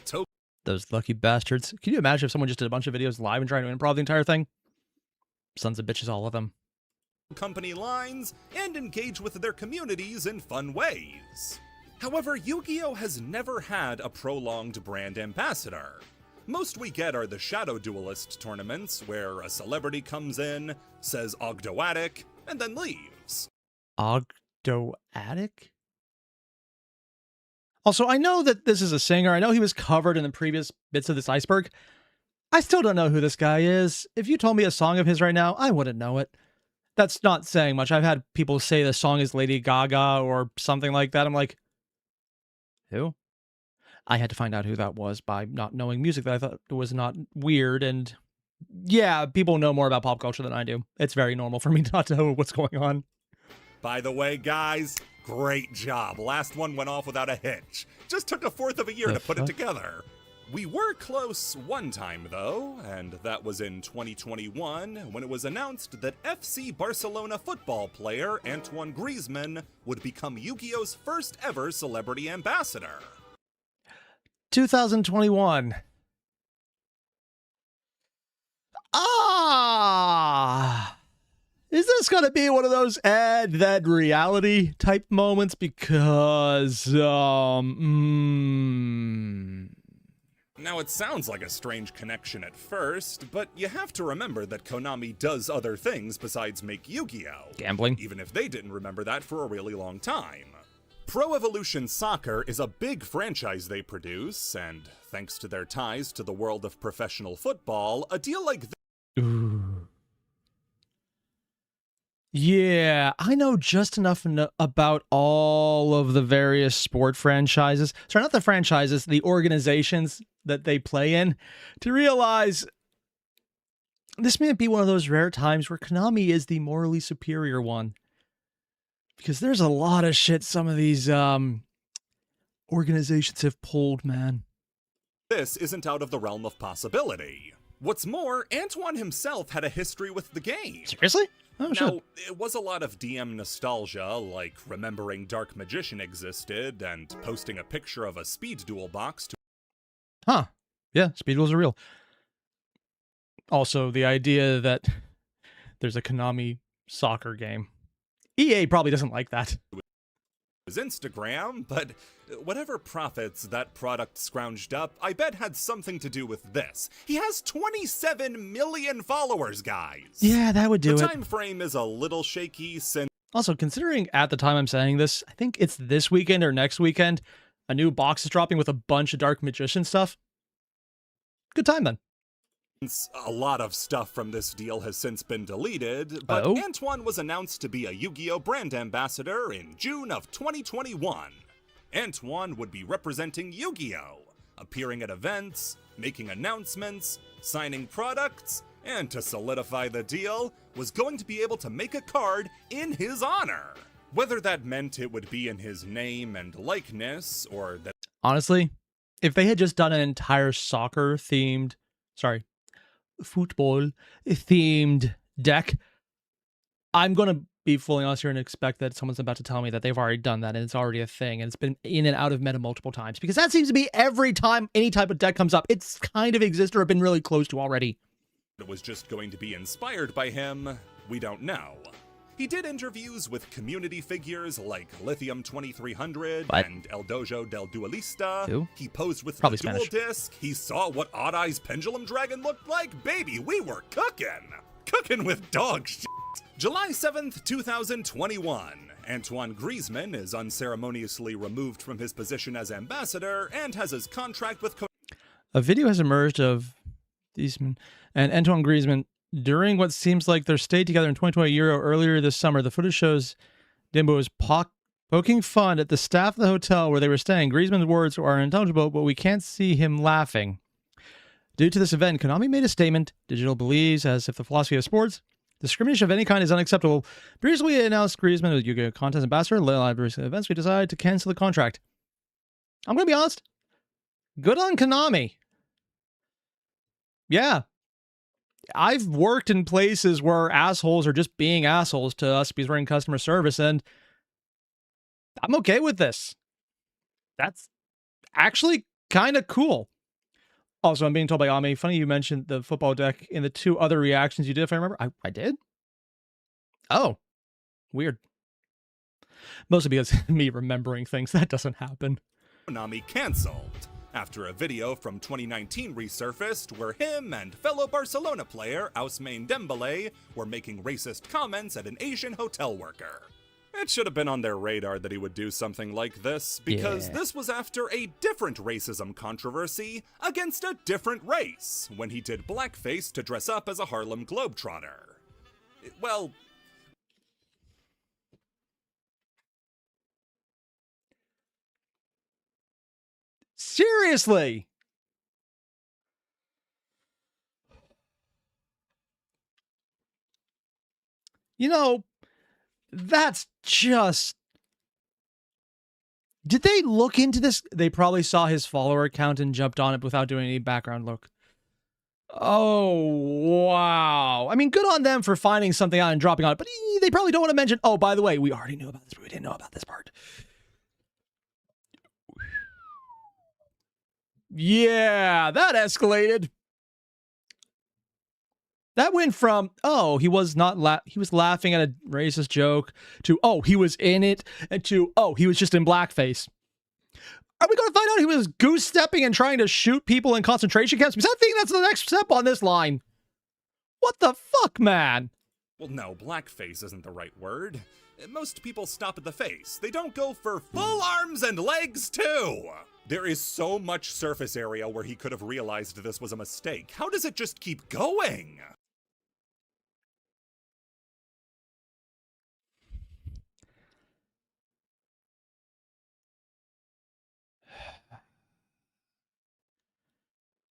Those lucky bastards. Can you imagine if someone just did a bunch of videos live and tried to improv the entire thing? Sons of bitches, all of them. company lines, and engage with their communities in fun ways. However, Yu-Gi-Oh has never had a prolonged brand ambassador. Most we get are the Shadow Duelist tournaments, where a celebrity comes in, says Ogdoatic, and then leaves. Ogdoatic? Also, I know that this is a singer. I know he was covered in the previous bits of this iceberg. I still don't know who this guy is. If you told me a song of his right now, I wouldn't know it. That's not saying much. I've had people say the song is Lady Gaga or something like that. I'm like, who? I had to find out who that was by not knowing music that I thought was not weird. And yeah, people know more about pop culture than I do. It's very normal for me not to know what's going on. By the way, guys, great job. Last one went off without a hitch. Just took 1/4 of a year to put it together. We were close one time, though, and that was in 2021, when it was announced that FC Barcelona football player Antoine Griezmann would become Yu-Gi-Oh's first ever celebrity ambassador. 2021. Is this going to be one of those add that reality type moments? Because, Now, it sounds like a strange connection at first, but you have to remember that Konami does other things besides make Yu-Gi-Oh! Gambling. Even if they didn't remember that for a really long time. Pro Evolution Soccer is a big franchise they produce, and thanks to their ties to the world of professional football, a deal like this. Ooh. Yeah, I know just enough about all of the various sport franchises. Sorry, not the franchises, the organizations that they play in, to realize this may be one of those rare times where Konami is the morally superior one. Because there's a lot of shit some of these organizations have pulled, man. This isn't out of the realm of possibility. What's more, Antoine himself had a history with the game. Seriously? Oh, Now, shit. it was a lot of DM nostalgia, like remembering Dark Magician existed and posting a picture of a speed duel box to. Huh. Yeah, speed duels are real. Also, the idea that there's a Konami soccer game. EA probably doesn't like that. his Instagram, but whatever profits that product scrounged up, I bet had something to do with this. He has 27 million followers, guys! Yeah, that would do The it. time frame is a little shaky since Also, considering at the time I'm saying this, I think it's this weekend or next weekend, a new box is dropping with a bunch of Dark Magician stuff. Good time then. a lot of stuff from this deal has since been deleted, but Oh? Antoine was announced to be a Yu-Gi-Oh! Brand ambassador in June of 2021. Antoine would be representing Yu-Gi-Oh!, appearing at events, making announcements, signing products, and to solidify the deal, was going to be able to make a card in his honor. Whether that meant it would be in his name and likeness, or that Honestly, if they had just done an entire football-themed deck, I'm going to be fully honest here and expect that someone's about to tell me that they've already done that and it's already a thing and it's been in and out of meta multiple times. Because that seems to be every time any type of deck comes up, it's kind of existed or been really close to already. it was just going to be inspired by him, we don't know. He did interviews with community figures like Lithium 2300 What? and El Dojo del Duelista. Who? He posed with Probably the Duel Spanish. Disc. He saw what Odd Eye's Pendulum Dragon looked like. Baby, we were cooking! Cooking with dog shit! July 7th, 2021. Antoine Griezmann is unceremoniously removed from his position as ambassador and has his contract with A video has emerged of these men and Antoine Griezmann during what seems like their stay together in 2020 Euro earlier this summer. The footage shows Dimbo was poking fun at the staff of the hotel where they were staying. Griezmann's words are unintelligible, but we can't see him laughing. Due to this event, Konami made a statement. Digital believes, as if the philosophy of sports, discrimination of any kind is unacceptable. Previously, we announced Griezmann as Yu-Gi-Oh! Contest ambassador. In live recent events, we decided to cancel the contract. I'm going to be honest. Good on Konami. Yeah. I've worked in places where assholes are just being assholes to us because we're in customer service, and I'm okay with this. That's actually kind of cool. Also, I'm being told by Ami, funny you mentioned the football deck in the 2 other reactions you did, if I remember. I did? Oh, weird. Mostly because me remembering things. That doesn't happen. Konami cancelled after a video from 2019 resurfaced where him and fellow Barcelona player Ousmane Dembele were making racist comments at an Asian hotel worker. It should have been on their radar that he would do something like this, because this was after a different racism controversy against a different race, when he did blackface to dress up as a Harlem Globetrotter. Well... Seriously? You know, that's just... Did they look into this? They probably saw his follower count and jumped on it without doing any background look. Oh, wow. I mean, good on them for finding something out and dropping on it, but they probably don't want to mention, oh, by the way, we already knew about this, but we didn't know about this part. Yeah, that escalated. That went from, oh, he was laughing at a racist joke, to, oh, he was in it, and to, oh, he was just in blackface. Are we going to find out he was goose-stepping and trying to shoot people in concentration camps? Because I think that's the next step on this line. What the fuck, man? Well, no, blackface isn't the right word. Most people stop at the face. They don't go for full arms and legs, too. There is so much surface area where he could have realized this was a mistake. How does it just keep going?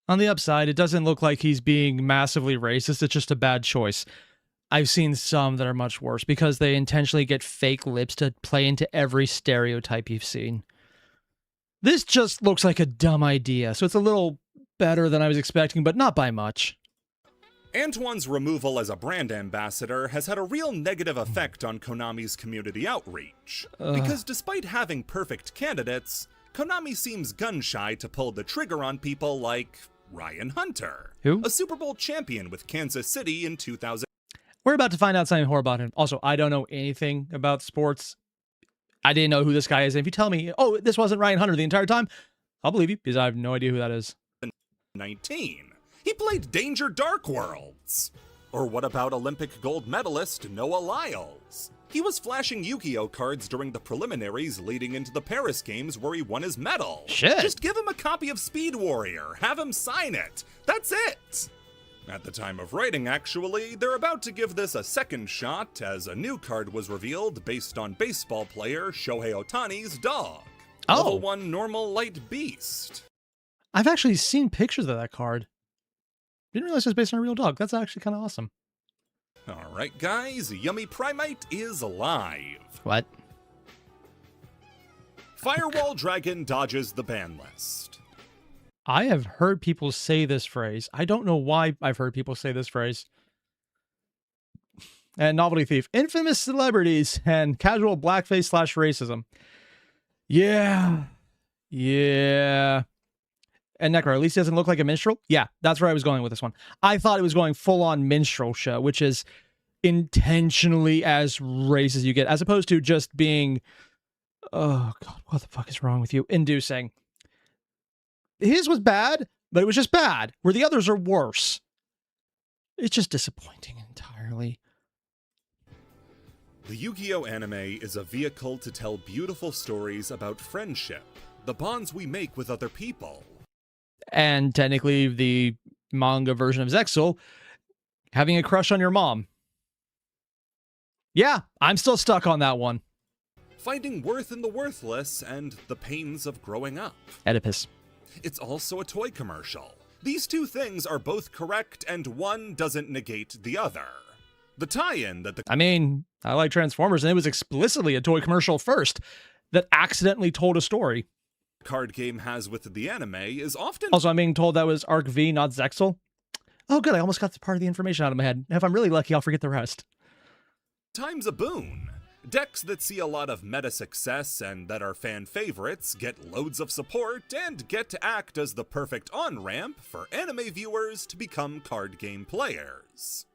On the upside, it doesn't look like he's being massively racist. It's just a bad choice. I've seen some that are much worse because they intentionally get fake lips to play into every stereotype you've seen. This just looks like a dumb idea, so it's a little better than I was expecting, but not by much. Antoine's removal as a brand ambassador has had a real negative effect on Konami's community outreach. Because despite having perfect candidates, Konami seems gun-shy to pull the trigger on people like Ryan Hunter, who? A Super Bowl champion with Kansas City in 2000. We're about to find out something horrible about him. Also, I don't know anything about sports. I didn't know who this guy is. And if you tell me, oh, this wasn't Ryan Hunter the entire time, I'll believe you, because I have no idea who that is. 19. He played Danger Dark Worlds. Or what about Olympic gold medalist Noah Lyles? He was flashing Yu-Gi-Oh cards during the preliminaries leading into the Paris Games where he won his medal. Shit. Just give him a copy of Speed Warrior, have him sign it. That's it. At the time of writing, actually, they're about to give this a second shot as a new card was revealed based on baseball player Shohei Ohtani's dog. Oh. Level 1 normal light beast. I've actually seen pictures of that card. Didn't realize it was based on a real dog. That's actually kind of awesome. Alright guys, Yummy Primate is alive. What? Firewall Dragon dodges the ban list. I have heard people say this phrase. I don't know why I've heard people say this phrase. And Novelty Thief. Infamous celebrities and casual blackface / racism. Yeah. Yeah. And Necro, at least he doesn't look like a minstrel. Yeah, that's where I was going with this one. I thought it was going full-on minstrel show, which is intentionally as racist as you get, as opposed to just being, oh God, what the fuck is wrong with you? Inducing. His was bad, but it was just bad, where the others are worse. It's just disappointing entirely. The Yu-Gi-Oh anime is a vehicle to tell beautiful stories about friendship, the bonds we make with other people. And technically, the manga version of Zexal, having a crush on your mom. Yeah, I'm still stuck on that one. Finding worth in the worthless and the pains of growing up. Oedipus. It's also a toy commercial. These two things are both correct and one doesn't negate the other. The tie-in that the... I mean, I like Transformers, and it was explicitly a toy commercial first that accidentally told a story. Card game has with the anime is often... Also, I'm being told that was Arc V, not Zexal. Oh, good. I almost got the part of the information out of my head. If I'm really lucky, I'll forget the rest. Time's a boon. Decks that see a lot of meta success and that are fan favorites get loads of support and get to act as the perfect on-ramp for anime viewers to become card game players.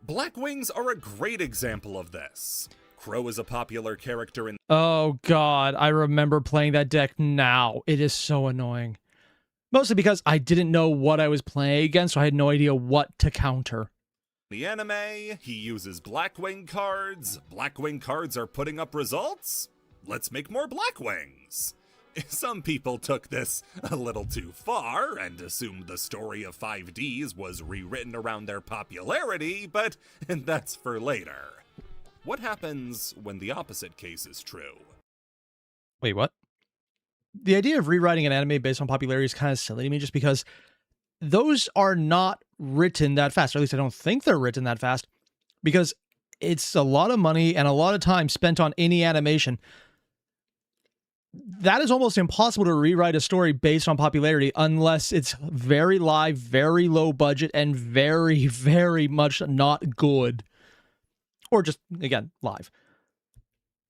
Blackwings are a great example of this. Crow is a popular character in... Oh, God. I remember playing that deck now. It is so annoying. Mostly because I didn't know what I was playing against, so I had no idea what to counter. the anime, he uses Blackwing cards. Blackwing cards are putting up results? Let's make more Blackwings. Some people took this a little too far and assumed the story of 5Ds was rewritten around their popularity, but that's for later. What happens when the opposite case is true? Wait, what? The idea of rewriting an anime based on popularity is kind of silly to me just because those are not written that fast, or at least I don't think they're written that fast, because it's a lot of money and a lot of time spent on any animation. That is almost impossible to rewrite a story based on popularity unless it's very live, very low budget, and very, very much not good. Or just, again, live.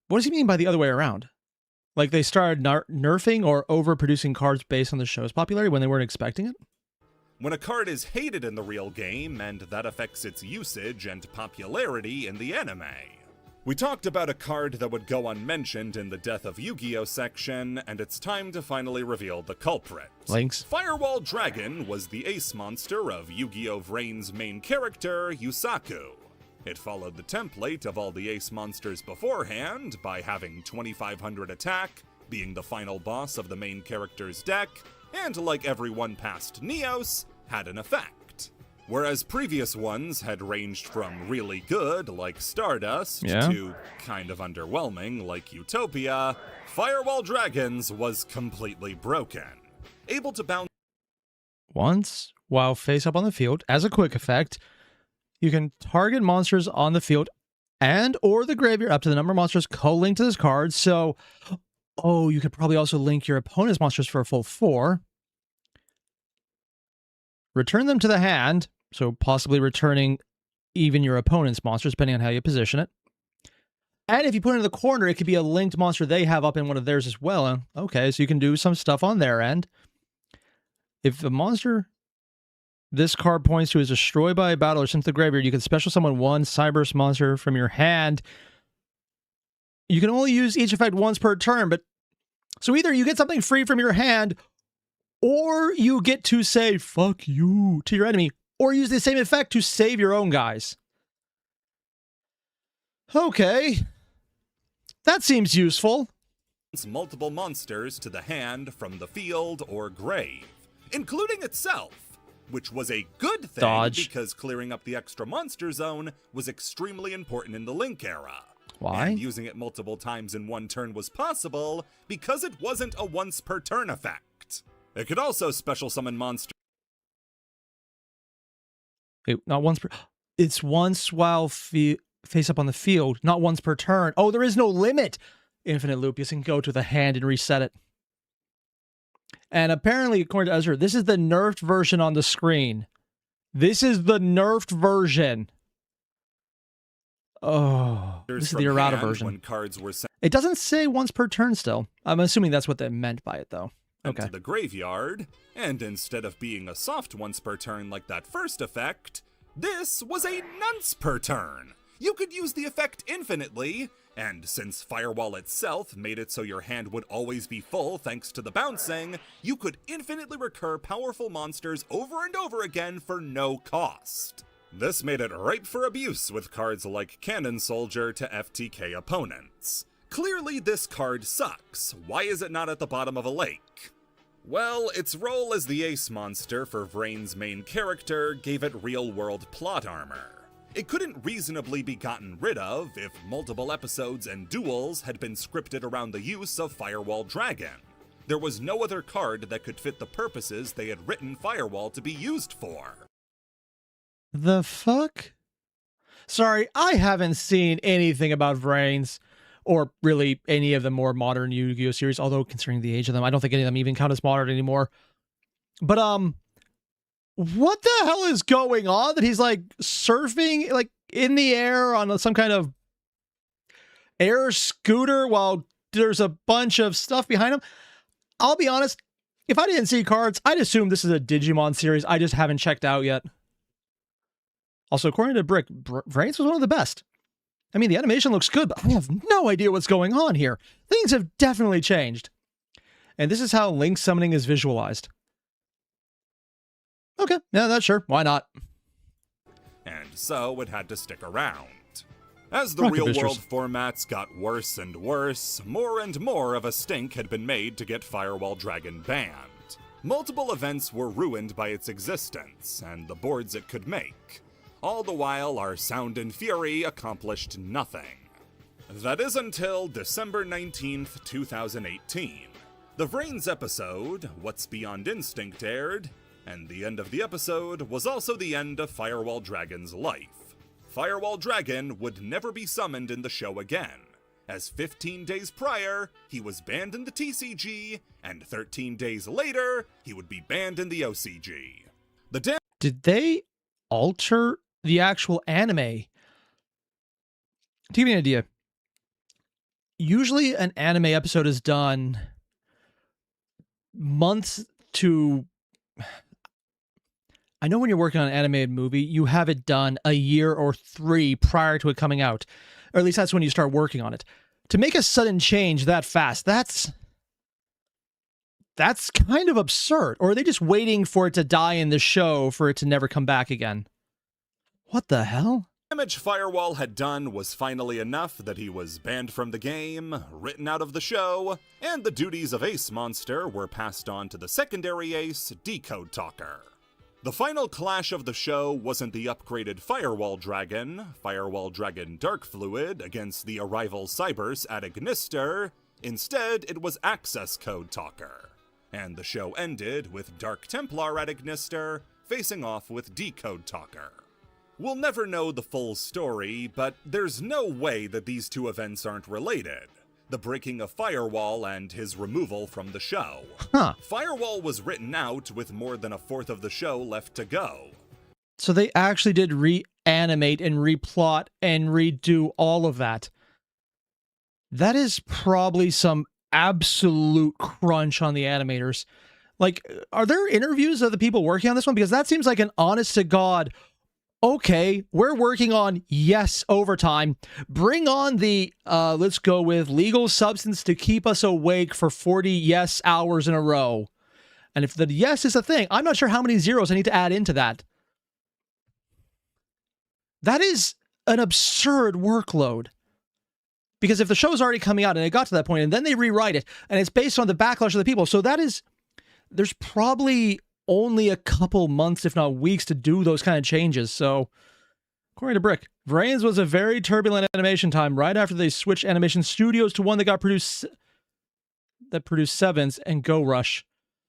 What does he mean by the other way around? Like they started nerfing or overproducing cards based on the show's popularity when they weren't expecting it? When a card is hated in the real game, and that affects its usage and popularity in the anime. We talked about a card that would go unmentioned in the Death of Yu-Gi-Oh section, and it's time to finally reveal the culprit. Links. Firewall Dragon was the ace monster of Yu-Gi-Oh! Vrain's main character, Yusaku. It followed the template of all the ace monsters beforehand by having 2500 attack, being the final boss of the main character's deck, and like everyone past Neos, had an effect. Whereas previous ones had ranged from really good, like Stardust, to kind of underwhelming, like Utopia, Firewall Dragons was completely broken. Able to bounce once, while face up on the field, as a quick effect, you can target monsters on the field and or the graveyard up to the number of monsters co-linked to this card. So, you could probably also link your opponent's monsters for a full 4. Return them to the hand, so possibly returning even your opponent's monsters, depending on how you position it. And if you put it in the corner, it could be a linked monster they have up in one of theirs as well. Okay, so you can do some stuff on their end. If the monster this card points to is destroyed by a battle or sent to the graveyard, you can special summon one Cyberse monster from your hand. You can only use each effect once per turn, but so either you get something free from your hand, or you get to say, fuck you, to your enemy, or use the same effect to save your own guys. Okay. That seems useful. Multiple monsters to the hand from the field or grave, including itself, which was a good thing because clearing up the extra monster zone was extremely important in the Link era. Why? And using it multiple times in one turn was possible because it wasn't a once per turn effect. It could also special summon monsters. Wait, not once per... It's once while face up on the field, not once per turn. Oh, there is no limit! Infinite loop, you can go to the hand and reset it. And apparently, according to Ezra, this is the nerfed version on the screen. This is the nerfed version. Oh, this is the errata version. When cards were sent it doesn't say once per turn still. I'm assuming that's what they meant by it, though. Okay. To the graveyard, and instead of being a soft once per turn like that first effect, this was a nonce per turn. You could use the effect infinitely, and since Firewall itself made it so your hand would always be full thanks to the bouncing, you could infinitely recur powerful monsters over and over again for no cost. This made it ripe for abuse with cards like Cannon Soldier to FTK opponents. Clearly this card sucks. Why is it not at the bottom of a lake? Well, its role as the ace monster for Vrain's main character gave it real-world plot armor. It couldn't reasonably be gotten rid of if multiple episodes and duels had been scripted around the use of Firewall Dragon. There was no other card that could fit the purposes they had written Firewall to be used for. The fuck? Sorry, I haven't seen anything about Vrains, or really any of the more modern Yu-Gi-Oh series, although considering the age of them, I don't think any of them even count as modern anymore. But, what the hell is going on? That he's like surfing like in the air on some kind of air scooter while there's a bunch of stuff behind him. I'll be honest, if I didn't see cards, I'd assume this is a Digimon series I just haven't checked out yet. Also, according to Brick, Vrains was one of the best. I mean, the animation looks good, but I have no idea what's going on here. Things have definitely changed. And this is how Link summoning is visualized. Okay, yeah, that's sure. Why not? And so it had to stick around. As the real-world formats got worse and worse, more and more of a stink had been made to get Firewall Dragon banned. Multiple events were ruined by its existence, and the boards it could make. All the while, our Sound and Fury accomplished nothing. That is until December 19th, 2018. The Vrains episode, What's Beyond Instinct, aired, and the end of the episode was also the end of Firewall Dragon's life. Firewall Dragon would never be summoned in the show again, as 15 days prior, he was banned in the TCG, and 13 days later, he would be banned in the OCG. Did they alter the actual anime? To give you an idea, usually an anime episode is done months to... I know when you're working on an animated movie, you have it done a year or 3 prior to it coming out. Or at least that's when you start working on it. To make a sudden change that fast, that's kind of absurd. Or are they just waiting for it to die in the show for it to never come back again? What the hell? The damage Firewall had done was finally enough that he was banned from the game, written out of the show, and the duties of Ace Monster were passed on to the secondary ace, Decode Talker. The final clash of the show wasn't the upgraded Firewall Dragon Dark Fluid against the Arrival Cybers at Ignister. Instead, it was Access Code Talker. And the show ended with Dark Templar at Ignister facing off with Decode Talker. We'll never know the full story, but there's no way that these two events aren't related. The breaking of Firewall and his removal from the show. Firewall was written out with more than a fourth of the show left to go. So they actually did reanimate and replot and redo all of that. That is probably some absolute crunch on the animators. Like, are there interviews of the people working on this one? Because that seems like an honest to God, okay, we're working on, yes, overtime. Bring on the, let's go with legal substance to keep us awake for 40 yes hours in a row. And if the yes is a thing, I'm not sure how many zeros I need to add into that. That is an absurd workload. Because if the show's already coming out and it got to that point and then they rewrite it and it's based on the backlash of the people, so that is, there's probably only a couple months, if not weeks, to do those kind of changes. So, according to Brick, Vrains was a very turbulent animation time right after they switched animation studios to one that produced Sevens and Go Rush.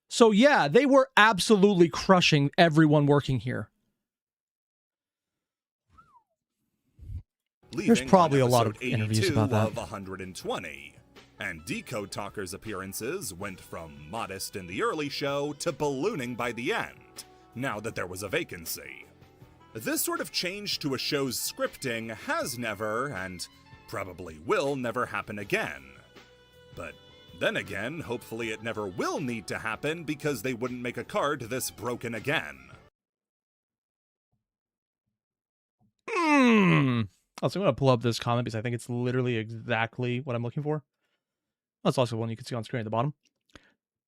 So yeah, they were absolutely crushing everyone working here. There's probably a lot of interviews about that. Of 120. And Decode Talker's appearances went from modest in the early show to ballooning by the end, now that there was a vacancy. This sort of change to a show's scripting has never, and probably will never happen again. But then again, hopefully it never will need to happen because they wouldn't make a card this broken again. Also, I'm going to pull up this comment because I think it's literally exactly what I'm looking for. That's also one you can see on screen at the bottom.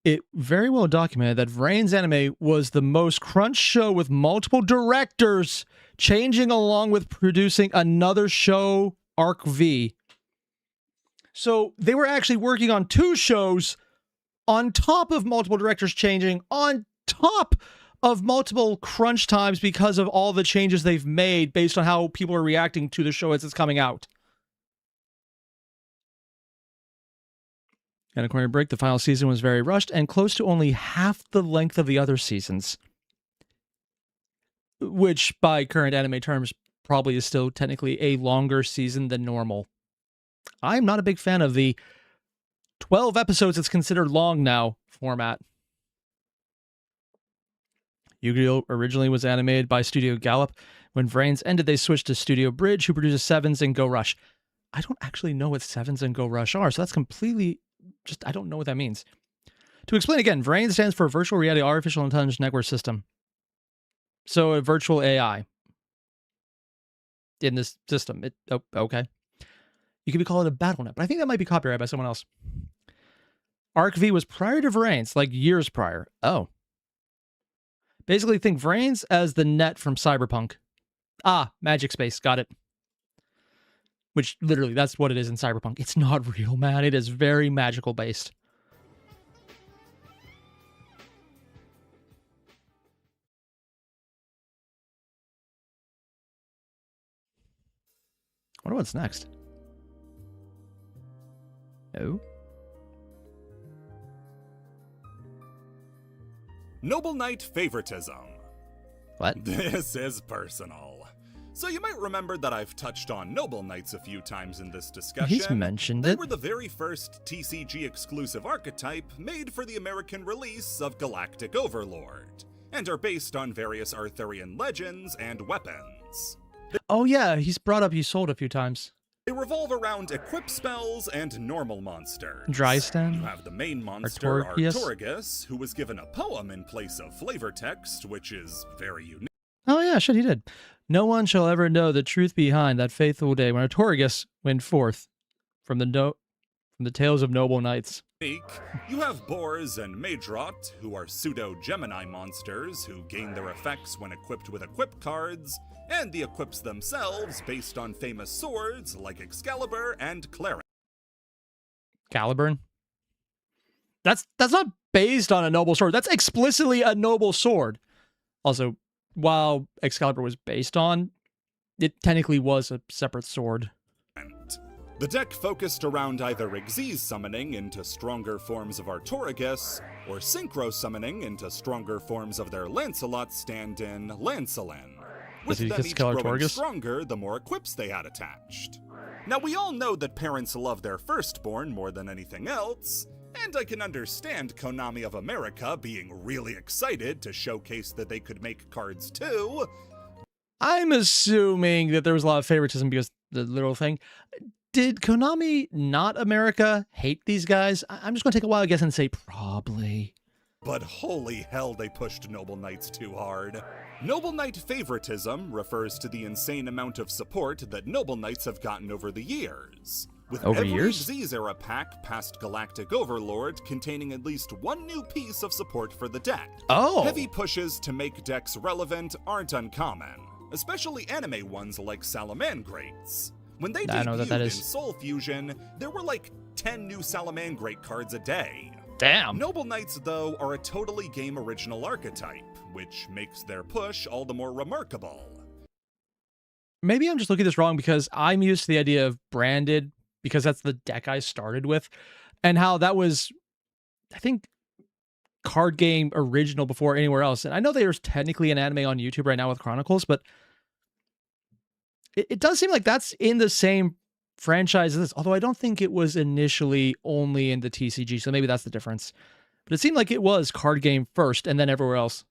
It very well documented that Vrains anime was the most crunch show with multiple directors changing along with producing another show, Arc V. So they were actually working on 2 shows on top of multiple directors changing, on top of multiple crunch times because of all the changes they've made based on how people are reacting to the show as it's coming out. And according to Brick, the final season was very rushed and close to only half the length of the other seasons. Which, by current anime terms, probably is still technically a longer season than normal. I'm not a big fan of the 12 episodes that's considered long now format. Yu-Gi-Oh! Originally was animated by Studio Gallop. When Vrains ended, they switched to Studio Bridge, who produces Sevens and Go Rush. I don't actually know what Sevens and Go Rush are, so that's completely just, I don't know what that means. To explain again, Vrains stands for Virtual Reality Artificial Intelligence Network System. So a virtual AI in this system. Okay. You could call it a BattleNet, but I think that might be copyrighted by someone else. ArcV was prior to Vrains, like years prior. Oh. Basically, think Vrains as the net from Cyberpunk. Ah, Magic Space. Got it. Which, literally, that's what it is in Cyberpunk. It's not real, man. It is very magical based. I wonder what's next. Oh. Noble Knight favoritism. What? This is personal. So you might remember that I've touched on Noble Knights a few times in this discussion. He's mentioned They it. were the very first TCG exclusive archetype made for the American release of Galactic Overlord, and are based on various Arthurian legends and weapons. Oh yeah, he's brought up, he sold a few times. They revolve around equip spells and normal monsters. Drystan? You have the main monster, Artorigus? Artorigus, who was given a poem in place of flavor text, which is very unique. Oh yeah, shit, he did. No one shall ever know the truth behind that faithful day when Artorigus went forth from the tales of noble knights. You have Boars and Maedrot, who are pseudo-Gemini monsters who gain their effects when equipped with equip cards, and the equips themselves based on famous swords like Excalibur and Cleric. Caliburn? That's not based on a noble sword. That's explicitly a noble sword. Also, while Excalibur was based on, it technically was a separate sword. The deck focused around either Xyz summoning into stronger forms of Artorigus, or Synchro summoning into stronger forms of their Lancelot stand-in, Lancelin, with he them just each kill growing Artorigus? stronger the more equips they had attached. Now we all know that parents love their firstborn more than anything else, and I can understand Konami of America being really excited to showcase that they could make cards too. I'm assuming that there was a lot of favoritism because the literal thing. Did Konami, not America, hate these guys? I'm just going to take a wild guess and say probably. But holy hell, they pushed Noble Knights too hard. Noble Knight favoritism refers to the insane amount of support that Noble Knights have gotten over the years. With Over every years? Xyz era pack past Galactic Overlord containing at least one new piece of support for the deck. Oh. Heavy pushes to make decks relevant aren't uncommon, especially anime ones like Salamangrates. When they I know debuted that in is. Soul Fusion, there were like 10 new Salamangrate cards a day. Damn. Noble Knights, though, are a totally game original archetype, which makes their push all the more remarkable. Maybe I'm just looking at this wrong because I'm used to the idea of branded because that's the deck I started with, and how that was, I think, card game original before anywhere else. And I know there's technically an anime on YouTube right now with Chronicles, but it does seem like that's in the same franchise as this, although I don't think it was initially only in the TCG, so maybe that's the difference. But it seemed like it was card game first and then everywhere else.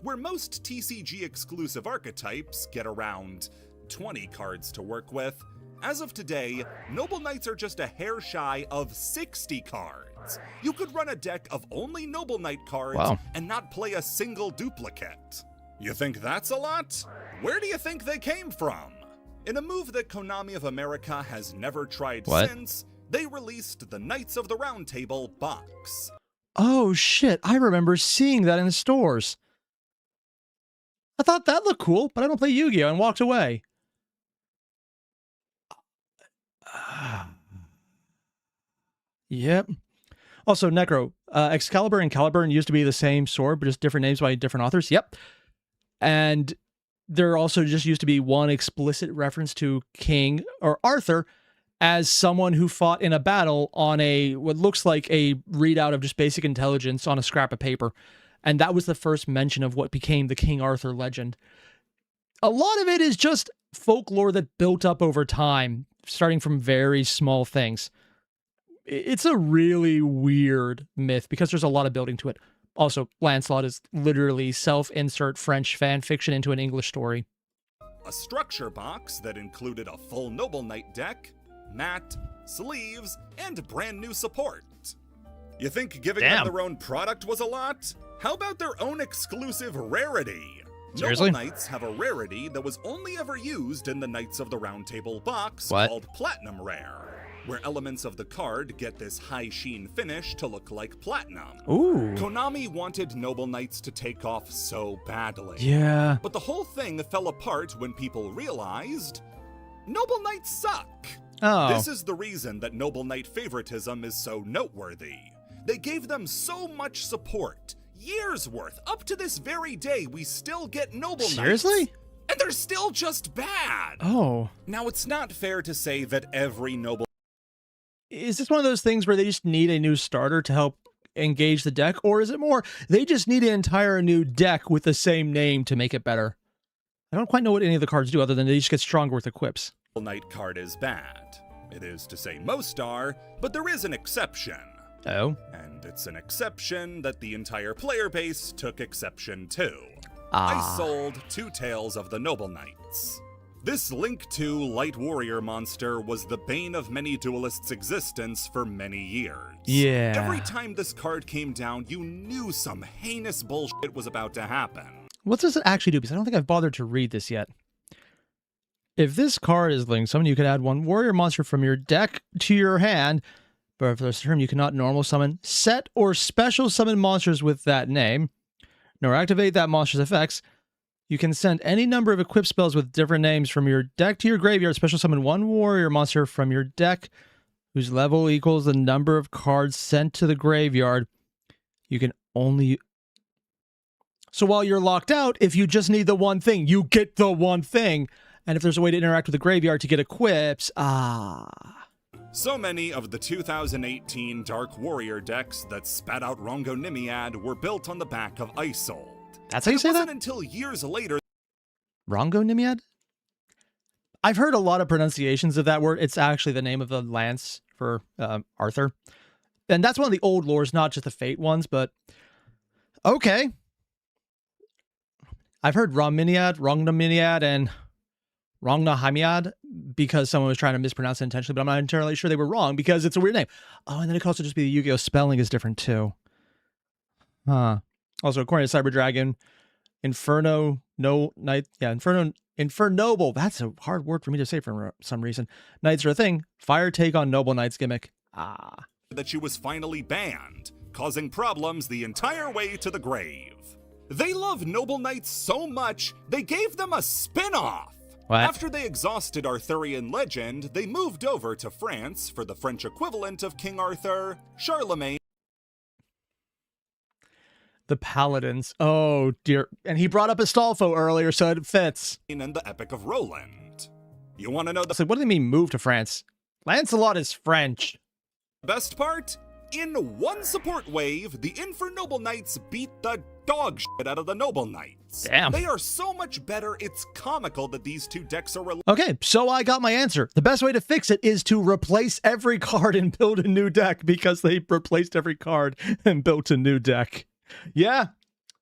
Where most TCG exclusive archetypes get around 20 cards to work with, as of today, Noble Knights are just a hair shy of 60 cards. You could run a deck of only Noble Knight cards and not play a single duplicate. You think that's a lot? Where do you think they came from? In a move that Konami of America has never tried since, they released the Knights of the Round Table box. Oh shit, I remember seeing that in the stores. I thought that looked cool, but I don't play Yu-Gi-Oh! And walked away. Yep. Also, Necro, Excalibur and Caliburn used to be the same sword, but just different names by different authors. Yep. And there also just used to be one explicit reference to King or Arthur as someone who fought in a battle on a what looks like a readout of just basic intelligence on a scrap of paper. And that was the first mention of what became the King Arthur legend. A lot of it is just folklore that built up over time, starting from very small things. It's a really weird myth because there's a lot of building to it. Also, Lancelot is literally self-insert French fan fiction into an English story. A structure box that included a full Noble Knight deck, mat, sleeves, and brand new support. You think giving them their own product was a lot? How about their own exclusive rarity? Seriously? Noble Knights have a rarity that was only ever used in the Knights of the Round Table box called Platinum Rare, where elements of the card get this high sheen finish to look like platinum. Ooh. Konami wanted Noble Knights to take off so badly. Yeah. But the whole thing fell apart when people realized Noble Knights suck. Oh. This is the reason that Noble Knight favoritism is so noteworthy. They gave them so much support, years worth. Up to this very day, we still get Noble Knights. Seriously? And they're still just bad. Oh. Now, it's not fair to say that every Noble... Is this one of those things where they just need a new starter to help engage the deck? Or is it more, they just need an entire new deck with the same name to make it better? I don't quite know what any of the cards do other than they just get stronger with equips. Knight card is bad. It is to say most are, but there is an exception. Oh? And it's an exception that the entire player base took exception to. Ah. I sold 2 Tales of the Noble Knights. This Link 2 Light Warrior monster was the bane of many duelists' existence for many years. Yeah. Every time this card came down, you knew some heinous bullshit was about to happen. What does it actually do? Because I don't think I've bothered to read this yet. If this card is linked summon, you can add 1 warrior monster from your deck to your hand, but for this term, you cannot normal summon, set, or special summon monsters with that name, nor activate that monster's effects. You can send any number of equipped spells with different names from your deck to your graveyard, special summon 1 warrior monster from your deck, whose level equals the number of cards sent to the graveyard. You can only... So while you're locked out, if you just need the one thing, you get the one thing. And if there's a way to interact with the graveyard to get equips, So many of the 2018 Dark Warrior decks that spat out Rongo-Nimiad were built on the back of Isold. That's how you say It that? wasn't until years later... Rongo-Nimiad? I've heard a lot of pronunciations of that word. It's actually the name of the lance for Arthur. And that's one of the old lores, not just the Fate ones, but... Okay. I've heard Rongnamiad, and Rongnahamiad because someone was trying to mispronounce it intentionally, but I'm not entirely sure they were wrong because it's a weird name. Oh, and then it could also just be the Yu-Gi-Oh! Spelling is different too. Huh. Also, according to Cyber Dragon, Infernoble. That's a hard word for me to say for some reason. Knights are a thing. Fire take on Noble Knights gimmick. That she was finally banned, causing problems the entire way to the grave. They love Noble Knights so much, they gave them a spin-off. What? After they exhausted Arthurian legend, they moved over to France for the French equivalent of King Arthur, Charlemagne. The Paladins. Oh, dear. And he brought up Astolfo earlier, so it fits. And the Epic of Roland. You want to know the So what do they mean move to France? Lancelot is French. best part? In one support wave, the Infernoble Knights beat the dog shit out of the Noble Knights. Damn. They are so much better, it's comical that these two decks are Okay, so I got my answer. The best way to fix it is to replace every card and build a new deck because they replaced every card and built a new deck. Yeah,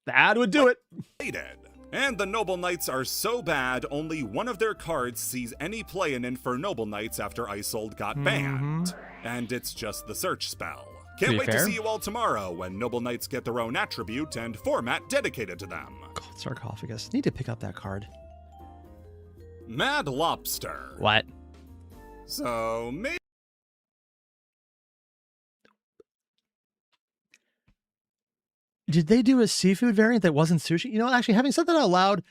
that would do it. related. And the Noble Knights are so bad, only one of their cards sees any play in Infernoble Knights after Isold got banned. And it's just the search spell. Can't wait to see you all tomorrow when Noble Knights get their own attribute and format dedicated to them. Gold Sarcophagus. Need to pick up that card. Mad Lobster. What? So maybe Did they do a seafood variant that wasn't sushi? You know, actually, having said that out loud,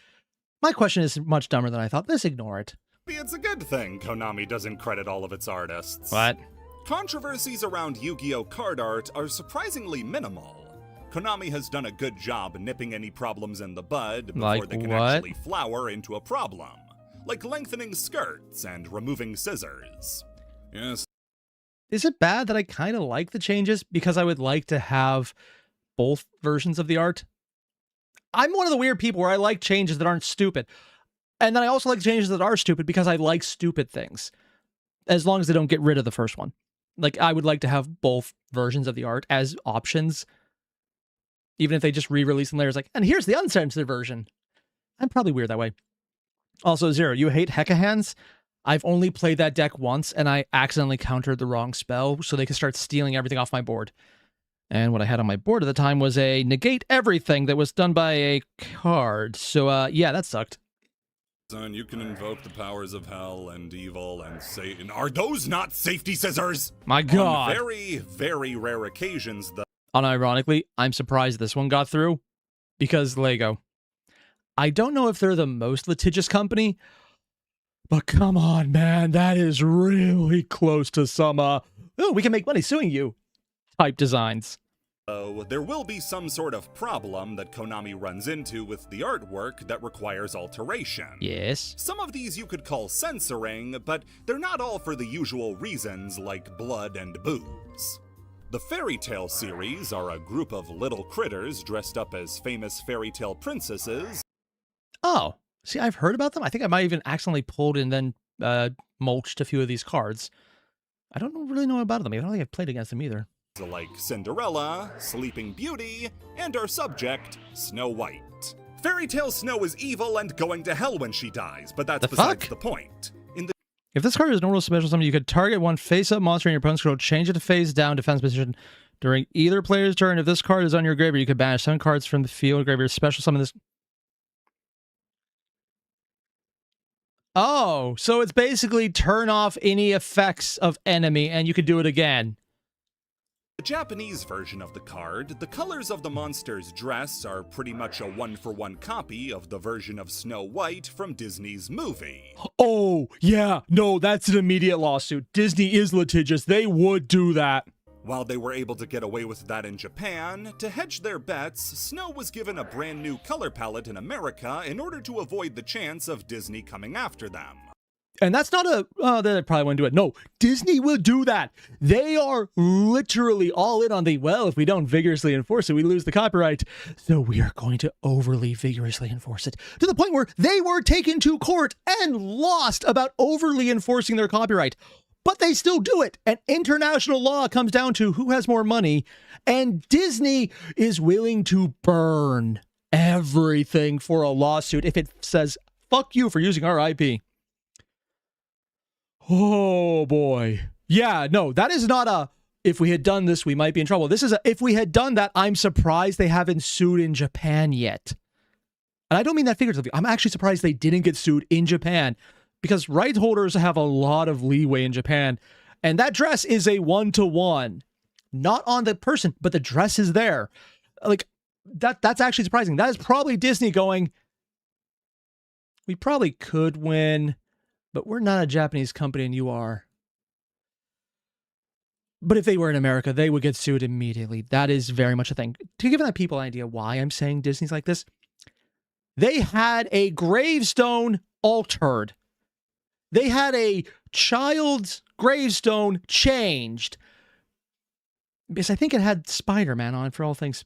my question is much dumber than I thought. Let's ignore it. it's a good thing Konami doesn't credit all of its artists. What? Controversies around Yu-Gi-Oh! Card art are surprisingly minimal. Konami has done a good job nipping any problems in the bud before Like they can what? actually flower into a problem. Like lengthening skirts and removing scissors. Yes. Is it bad that I kind of like the changes because I would like to have both versions of the art? I'm one of the weird people where I like changes that aren't stupid. And then I also like changes that are stupid because I like stupid things. As long as they don't get rid of the first one. Like, I would like to have both versions of the art as options. Even if they just re-release in layers like, and here's the uncensored version. I'm probably weird that way. Also, Zero, you hate Hecka Hands? I've only played that deck once, and I accidentally countered the wrong spell, so they could start stealing everything off my board. And what I had on my board at the time was a negate everything that was done by a card. So, yeah, that sucked. Son, you can invoke the powers of hell and evil and Satan. Are those not safety scissors? My God. On very, very rare occasions, though. Unironically, I'm surprised this one got through, because Lego. I don't know if they're the most litigious company, but come on, man, that is really close to some, oh, we can make money suing you type designs. There will be some sort of problem that Konami runs into with the artwork that requires alteration. Yes. Some of these you could call censoring, but they're not all for the usual reasons like blood and boobs. The Fairy Tale series are a group of little critters dressed up as famous fairy tale princesses. Oh, see, I've heard about them. I think I might even accidentally pulled and then mulched a few of these cards. I don't really know about them. I don't think I've played against them either. Like Cinderella, Sleeping Beauty, and our subject, Snow White. Fairy Tale Snow is evil and going to hell when she dies, but that's besides the point. If this card is normal special summon, you could target one face-up monster in your opponent's control, change it to face-down defense position during either player's turn. If this card is on your graveyard, you could banish 7 cards from the field graveyard. Special summon this. Oh, so it's basically turn off any effects of enemy, and you could do it again. The Japanese version of the card, the colors of the monster's dress are pretty much a one-for-one copy of the version of Snow White from Disney's movie. Oh, yeah, no, that's an immediate lawsuit. Disney is litigious. They would do that. While they were able to get away with that in Japan, to hedge their bets, Snow was given a brand new color palette in America in order to avoid the chance of Disney coming after them. And that's not they probably wouldn't do it. No, Disney will do that. They are literally all in on the, well, if we don't vigorously enforce it, we lose the copyright. So we are going to overly vigorously enforce it. To the point where they were taken to court and lost about overly enforcing their copyright. But they still do it. And international law comes down to who has more money. And Disney is willing to burn everything for a lawsuit if it says, fuck you for using our IP. Oh, boy. Yeah, no, that is not a, if we had done this, we might be in trouble. This is a, if we had done that, I'm surprised they haven't sued in Japan yet. And I don't mean that figuratively. I'm actually surprised they didn't get sued in Japan because rights holders have a lot of leeway in Japan. And that dress is a 1-to-1. Not on the person, but the dress is there. Like, that's actually surprising. That is probably Disney going, we probably could win, but we're not a Japanese company and you are. But if they were in America, they would get sued immediately. That is very much a thing. To give that people an idea why I'm saying Disney's like this, they had a gravestone altered. They had a child's gravestone changed. Because I think it had Spider-Man on it for all things.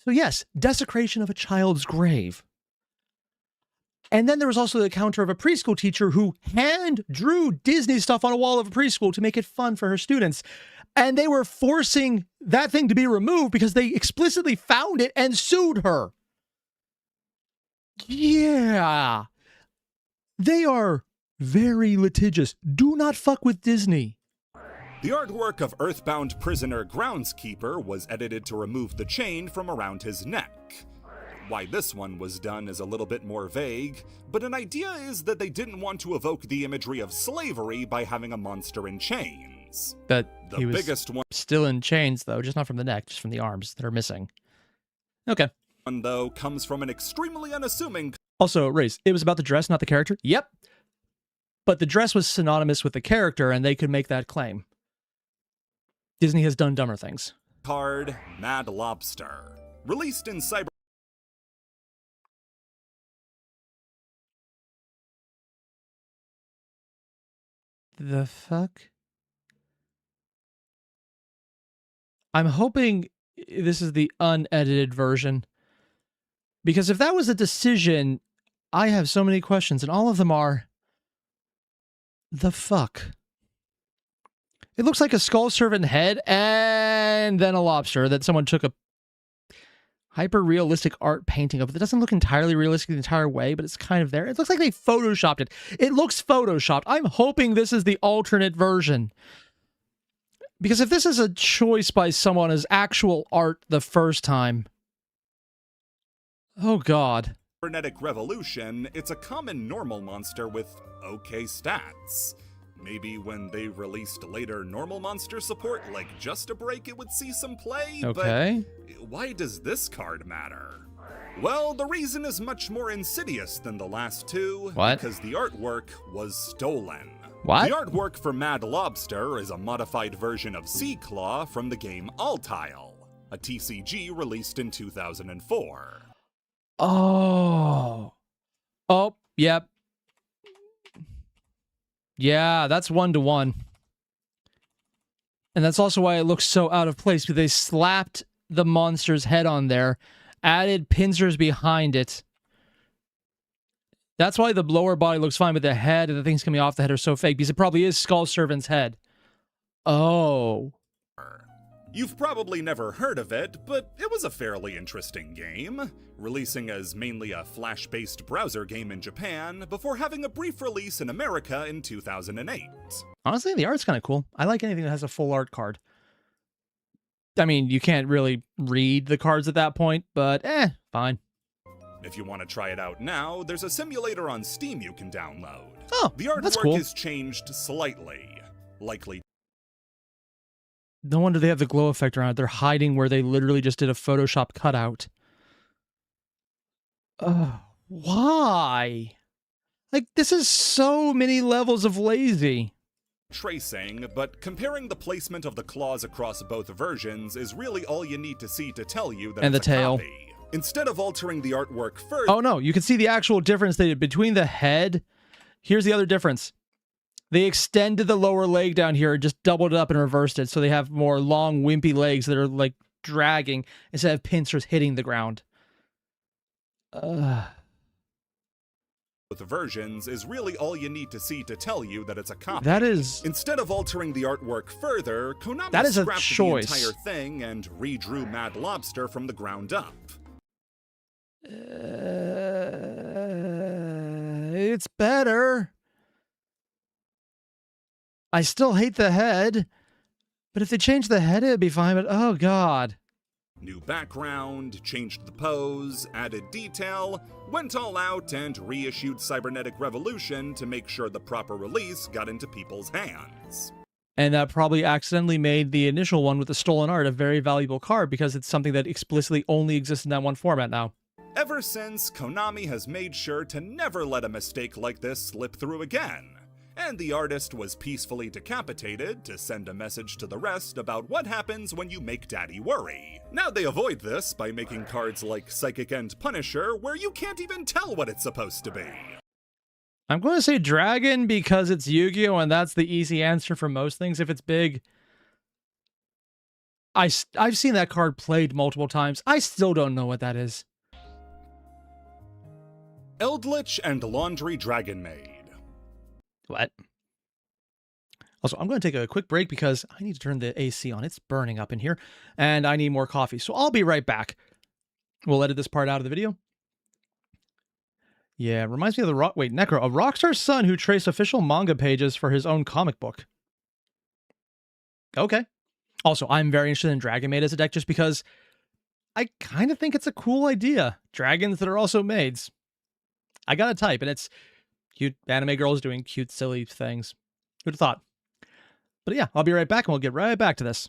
So yes, desecration of a child's grave. And then there was also the encounter of a preschool teacher who hand drew Disney stuff on a wall of a preschool to make it fun for her students. And they were forcing that thing to be removed because they explicitly found it and sued her. Yeah. They are very litigious. Do not fuck with Disney. The artwork of Earthbound prisoner Groundskeeper was edited to remove the chain from around his neck. Why this one was done is a little bit more vague, but an idea is that they didn't want to evoke the imagery of slavery by having a monster in chains. But the he was biggest one, still in chains, though, just not from the neck, just from the arms that are missing. Okay. Though, comes from an extremely unassuming... Also, Race, it was about the dress, not the character? Yep. But the dress was synonymous with the character, and they could make that claim. Disney has done dumber things. Card, Mad Lobster. Released in Cyber... The fuck? I'm hoping this is the unedited version. Because if that was a decision, I have so many questions, and all of them are... the fuck? It looks like a skull servant head, and then a lobster that someone took a... Hyper-realistic art painting of it. It doesn't look entirely realistic the entire way, but it's kind of there. It looks like they photoshopped it. It looks photoshopped. I'm hoping this is the alternate version. Because if this is a choice by someone as actual art the first time... Oh, God. Cybernetic Revolution, it's a common normal monster with okay stats. Maybe when they released later normal monster support, like Just a Break, it would see some play, Okay. But why does this card matter? Well, the reason is much more insidious than the last two. What? Because the artwork was stolen. What? The artwork for Mad Lobster is a modified version of Sea Claw from the game Altile, a TCG released in 2004. Oh. Oh, yep. Yeah, that's 1-to-1. And that's also why it looks so out of place, because they slapped the monster's head on there, added pincers behind it. That's why the lower body looks fine, but the head and the things coming off the head are so fake, because it probably is Skull Servant's head. Oh. You've probably never heard of it, but it was a fairly interesting game, releasing as mainly a Flash-based browser game in Japan before having a brief release in America in 2008. Honestly, the art's kind of cool. I like anything that has a full art card. I mean, you can't really read the cards at that point, but fine. If you want to try it out now, there's a simulator on Steam you can download. Oh, the that's artwork cool. is changed slightly, likely. No wonder they have the glow effect around it. They're hiding where they literally just did a Photoshop cutout. Why? Like, this is so many levels of lazy. Tracing, but comparing the placement of the claws across both versions is really all you need to see to tell you that And it's the a tail. copy. Instead of altering the artwork further... Oh, no. You can see the actual difference they did between the head. Here's the other difference. They extended the lower leg down here and just doubled it up and reversed it, so they have more long, wimpy legs that are, like, dragging instead of pincers hitting the ground. Both versions is really all you need to see to tell you that it's a copy. That is... Instead of altering the artwork further, Konami That is a scrapped choice. the entire thing and redrew Mad Lobster from the ground up. It's better. I still hate the head, but if they change the head, it'd be fine, but oh god. New background, changed the pose, added detail, went all out and reissued Cybernetic Revolution to make sure the proper release got into people's hands. And that probably accidentally made the initial one with the stolen art a very valuable card because it's something that explicitly only exists in that one format now. Ever since, Konami has made sure to never let a mistake like this slip through again. And the artist was peacefully decapitated to send a message to the rest about what happens when you make Daddy worry. Now they avoid this by making cards like Psychic and Punisher where you can't even tell what it's supposed to be. I'm going to say Dragon because it's Yu-Gi-Oh! And that's the easy answer for most things if it's big. I've seen that card played multiple times. I still don't know what that is. Eldritch and Laundry Dragon Maid. What? Also, I'm going to take a quick break because I need to turn the AC on. It's burning up in here, and I need more coffee. So I'll be right back. We'll edit this part out of the video. Yeah, reminds me of Necro, a Rockstar's son who traced official manga pages for his own comic book. Okay. Also, I'm very interested in Dragon Maid as a deck just because I kind of think it's a cool idea. Dragons that are also maids. I got a type, and it's cute anime girls doing cute, silly things. Who'd have thought? But yeah, I'll be right back, and we'll get right back to this.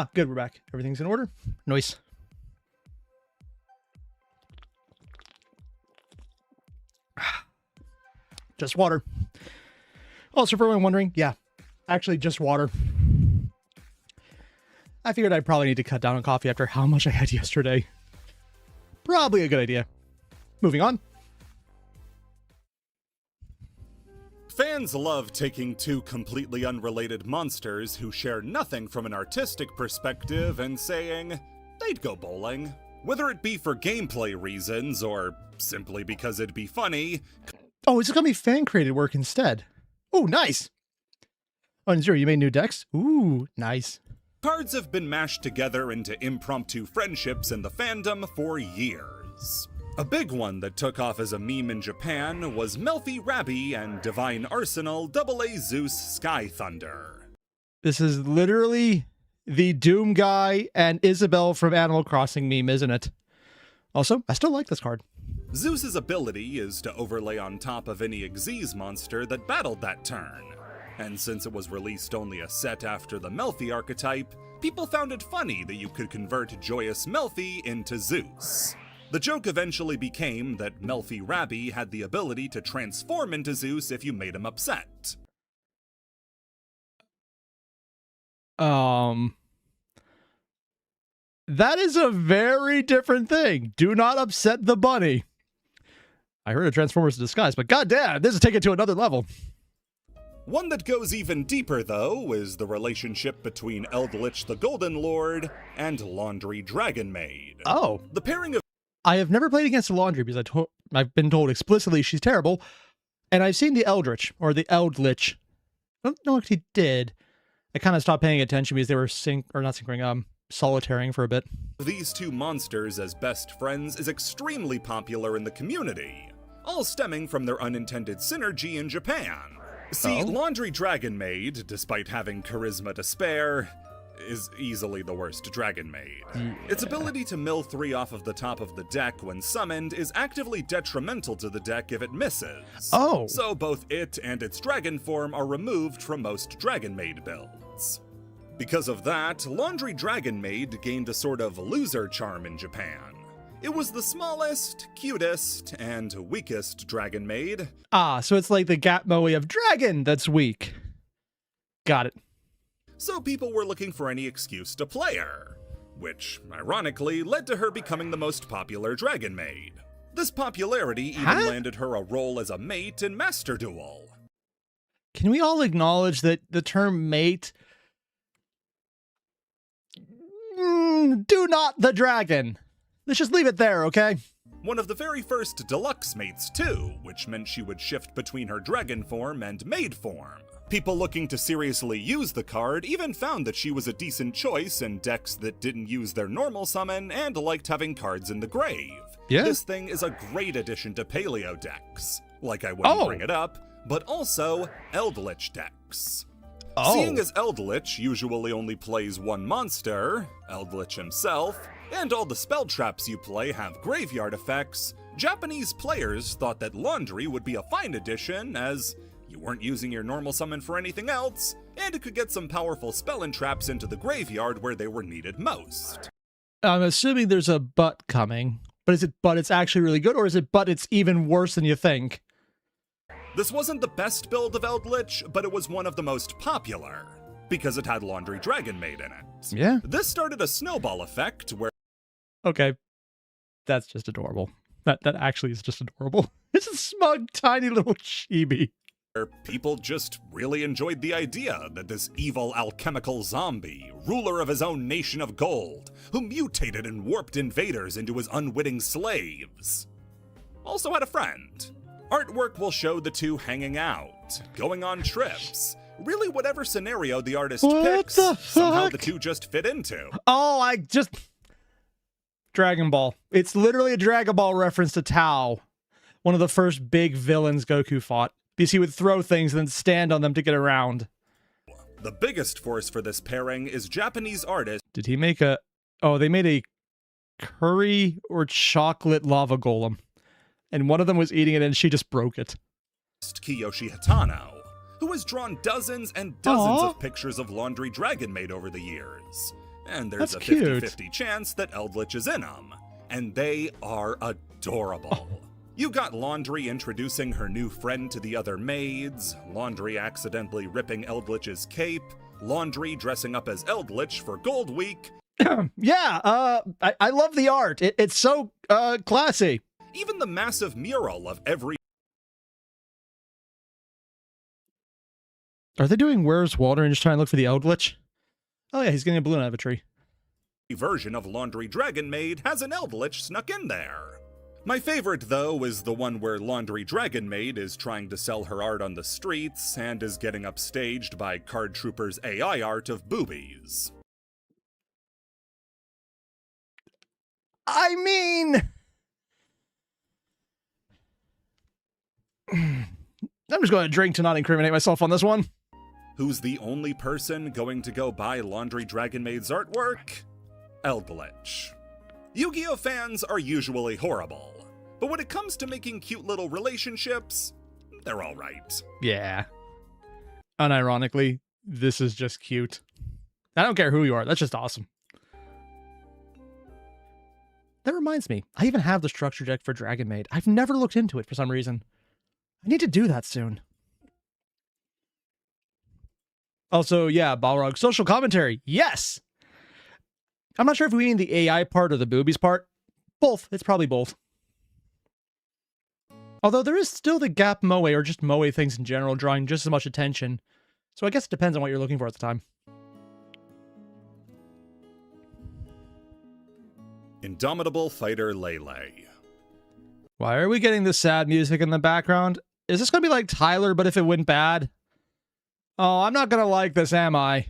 Ah, good, we're back. Everything's in order. Nice. Just water. Also, for anyone wondering, yeah, actually just water. I figured I'd probably need to cut down on coffee after how much I had yesterday. Probably a good idea. Moving on. Fans love taking two completely unrelated monsters who share nothing from an artistic perspective and saying they'd go bowling. Whether it be for gameplay reasons or simply because it'd be funny. Oh, it's gonna be fan-created work instead. Oh, nice. Oh, and Zero, you made new decks? Ooh, nice. Cards have been mashed together into impromptu friendships in the fandom for years. A big one that took off as a meme in Japan was Melfi Rabbi and Divine Arsenal AA Zeus Sky Thunder. This is literally the Doom guy and Isabelle from Animal Crossing meme, isn't it? Also, I still like this card. Zeus's ability is to overlay on top of any Xyz monster that battled that turn. And since it was released only a set after the Melfi archetype, people found it funny that you could convert Joyous Melfi into Zeus. The joke eventually became that Melfi Rabbi had the ability to transform into Zeus if you made him upset. That is a very different thing. Do not upset the bunny. I heard of Transformers in Disguise, but goddamn, this is taking it to another level. One that goes even deeper, though, is the relationship between Eldritch the Golden Lord and Laundry Dragon Maid. Oh. The pairing of... I have never played against the Laundry because I've been told explicitly she's terrible, and I've seen the Eldritch, or the Eldritch. I don't know if he did. I kind of stopped paying attention because they were solitarying for a bit. These two monsters as best friends is extremely popular in the community, all stemming from their unintended synergy in Japan. See, Laundry Dragon Maid, despite having charisma to spare, is easily the worst Dragon Maid. Yeah. Its ability to mill 3 off of the top of the deck when summoned is actively detrimental to the deck if it misses. Oh. So both it and its dragon form are removed from most Dragon Maid builds. Because of that, Laundry Dragon Maid gained a sort of loser charm in Japan. It was the smallest, cutest, and weakest Dragon Maid. Ah, so it's like the Gatmoe of Dragon that's weak. Got it. So people were looking for any excuse to play her, which, ironically, led to her becoming the most popular Dragon Maid. This popularity even landed her a role as a mate in Master Duel. Can we all acknowledge that the term mate... do not the dragon. Let's just leave it there, okay? One of the very first deluxe mates, too, which meant she would shift between her dragon form and maid form. People looking to seriously use the card even found that she was a decent choice in decks that didn't use their normal summon and liked having cards in the grave. Yeah. This thing is a great addition to paleo decks. Like I wouldn't bring it up, but also Eldritch decks. Seeing as Eldritch usually only plays one monster, Eldritch himself, and all the spell traps you play have graveyard effects, Japanese players thought that Laundry would be a fine addition as you weren't using your normal summon for anything else, and it could get some powerful spell and traps into the graveyard where they were needed most. I'm assuming there's a but coming, but is it but it's actually really good, or is it but it's even worse than you think? This wasn't the best build of Eldritch, but it was one of the most popular, because it had Laundry Dragon Maid in it. Yeah. This started a snowball effect where... Okay. That's just adorable. That actually is just adorable. It's a smug, tiny little chibi. People just really enjoyed the idea that this evil alchemical zombie, ruler of his own nation of gold, who mutated and warped invaders into his unwitting slaves, also had a friend. Artwork will show the two hanging out, going on trips. Really, whatever scenario the artist picks, somehow the two just fit into. Oh, Dragon Ball. It's literally a Dragon Ball reference to Tao, one of the first big villains Goku fought, because he would throw things and then stand on them to get around. The biggest force for this pairing is Japanese artist... Did he make a... Oh, they made a curry or chocolate lava golem. And one of them was eating it and she just broke it. Kiyoshi Hitano, who has drawn dozens and dozens of pictures of Laundry Dragon Maid over the years. And there's That's a cute. 50-50 chance that Eldritch is in them. And they are adorable. You got Laundry introducing her new friend to the other maids, Laundry accidentally ripping Eldritch's cape, Laundry dressing up as Eldritch for Gold Week. Yeah, I love the art. It's so classy. Even the massive mural of every Are they doing Where's Walter and just trying to look for the Eldritch? Oh yeah, he's getting a balloon out of a tree. version of Laundry Dragon Maid has an Eldritch snuck in there. My favorite, though, is the one where Laundry Dragon Maid is trying to sell her art on the streets and is getting upstaged by Card Trooper's AI art of boobies. I mean... I'm just going to drink to not incriminate myself on this one. Who's the only person going to go buy Laundry Dragon Maid's artwork? Eldritch. Yu-Gi-Oh fans are usually horrible, but when it comes to making cute little relationships, they're alright. Yeah. Unironically, this is just cute. I don't care who you are, that's just awesome. That reminds me, I even have the structure deck for Dragon Maid. I've never looked into it for some reason. I need to do that soon. Also, yeah, Balrog, social commentary. Yes! I'm not sure if we mean the AI part or the boobies part. Both. It's probably both. Although there is still the Gap Moe, or just Moe things in general, drawing just as much attention. So I guess it depends on what you're looking for at the time. Indomitable Fighter Lele. Why are we getting this sad music in the background? Is this going to be like Tyler, but if it went bad? Oh, I'm not going to like this, am I?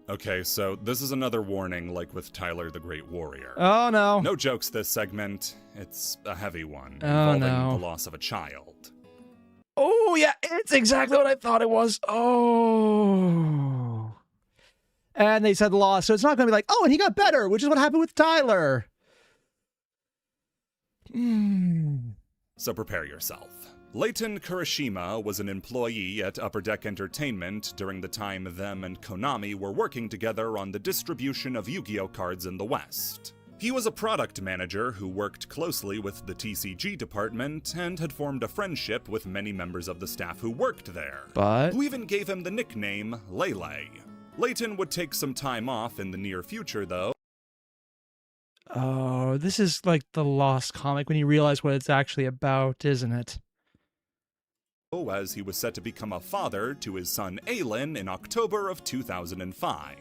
Okay, so this is another warning, like with Tyler the Great Warrior. Oh, no. No jokes this segment. It's a heavy one, Oh, involving no. the loss of a child. Oh, yeah, it's exactly what I thought it was. Oh. And they said loss, so it's not going to be like, oh, and he got better, which is what happened with Tyler. So prepare yourself. Leighton Kurashima was an employee at Upper Deck Entertainment during the time them and Konami were working together on the distribution of Yu-Gi-Oh cards in the West. He was a product manager who worked closely with the TCG department and had formed a friendship with many members of the staff who worked there, But who even gave him the nickname Lele. Leighton would take some time off in the near future, though. oh, this is like the Lost comic when you realize what it's actually about, isn't it? As he was set to become a father to his son Aylin in October of 2005.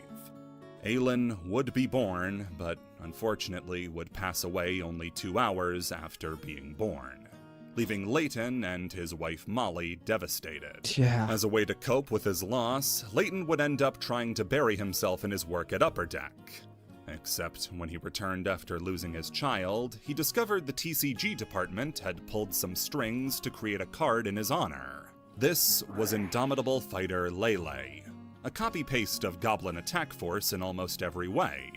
Aylin would be born, but unfortunately would pass away only 2 hours after being born, leaving Leighton and his wife Molly devastated. Yeah. As a way to cope with his loss, Leighton would end up trying to bury himself in his work at Upper Deck. Except when he returned after losing his child, he discovered the TCG department had pulled some strings to create a card in his honor. This was Indomitable Fighter Lele, a copy-paste of Goblin Attack Force in almost every way,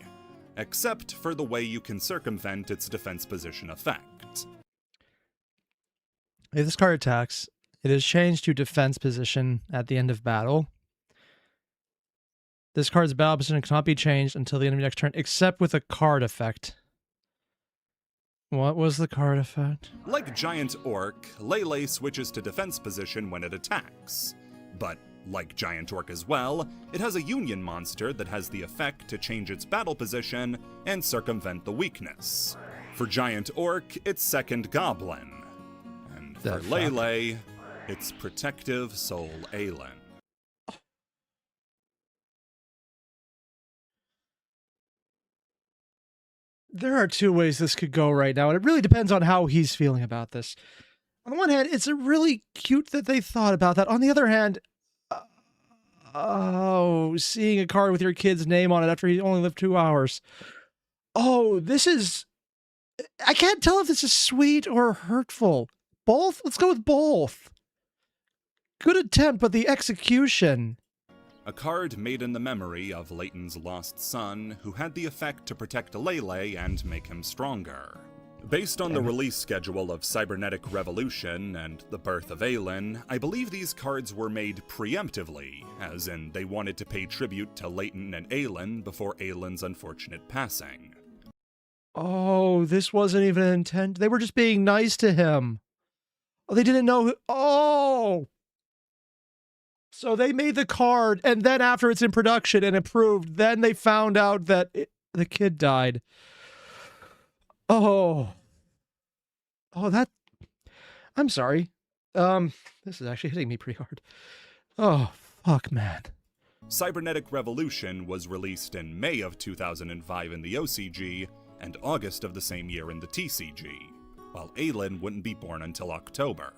except for the way you can circumvent its defense position effect. If this card attacks, it is changed to defense position at the end of battle. This card's battle position cannot be changed until the end of your next turn, except with a card effect. What was the card effect? Like Giant Orc, Lele switches to defense position when it attacks. But, like Giant Orc as well, it has a Union monster that has the effect to change its battle position and circumvent the weakness. For Giant Orc, it's Second Goblin. And for The fuck? Lele, it's Protective Soul Aylin. There are two ways this could go right now, and it really depends on how he's feeling about this. On the one hand, it's really cute that they thought about that. On the other hand, oh, seeing a card with your kid's name on it after he only lived 2 hours. Oh, this is... I can't tell if this is sweet or hurtful. Both? Let's go with both. Good attempt, but the execution... A card made in the memory of Leighton's lost son, who had the effect to protect Lele and make him stronger. Based on the release schedule of Cybernetic Revolution and the birth of Aelin, I believe these cards were made preemptively, as in they wanted to pay tribute to Leighton and Aelin before Aelin's unfortunate passing. Oh, this wasn't even an intent. They were just being nice to him. Oh, they didn't know who. Oh! So they made the card, and then after it's in production and approved, then they found out that the kid died. Oh. Oh, that... I'm sorry. This is actually hitting me pretty hard. Oh, fuck, man. Cybernetic Revolution was released in May of 2005 in the OCG, and August of the same year in the TCG, while Aelin wouldn't be born until October.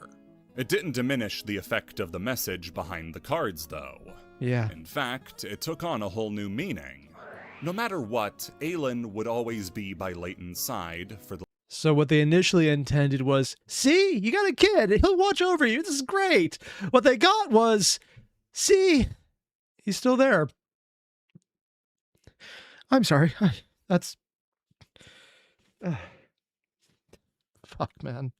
It didn't diminish the effect of the message behind the cards, though. Yeah. In fact, it took on a whole new meaning. No matter what, Aelin would always be by Leighton's side for the... So what they initially intended was, see, you got a kid, he'll watch over you, this is great. What they got was, see, he's still there. I'm sorry, that's... fuck, man.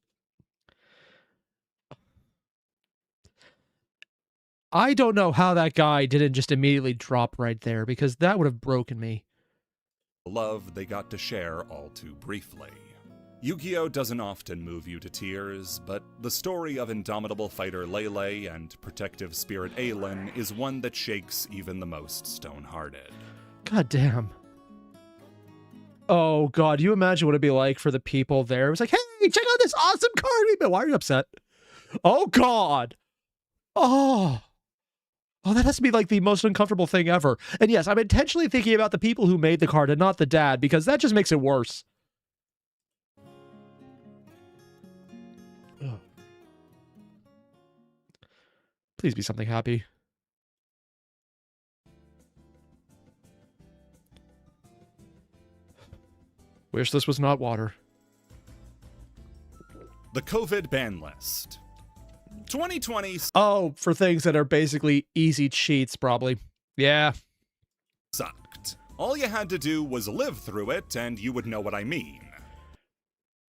I don't know how that guy didn't just immediately drop right there, because that would have broken me. love they got to share all too briefly. Yu-Gi-Oh! Doesn't often move you to tears, but the story of indomitable fighter Lele and protective spirit Aelin is one that shakes even the most stone-hearted. God damn. Oh god, you imagine what it'd be like for the people there. It was like, hey, check out this awesome card we made. Why are you upset? Oh god. Oh, that has to be like the most uncomfortable thing ever. And yes, I'm intentionally thinking about the people who made the card and not the dad, because that just makes it worse. Ugh. Please be something happy. Wish this was not water. The COVID ban list. 2020 Oh, for things that are basically easy cheats, probably. Yeah. sucked. All you had to do was live through it, and you would know what I mean.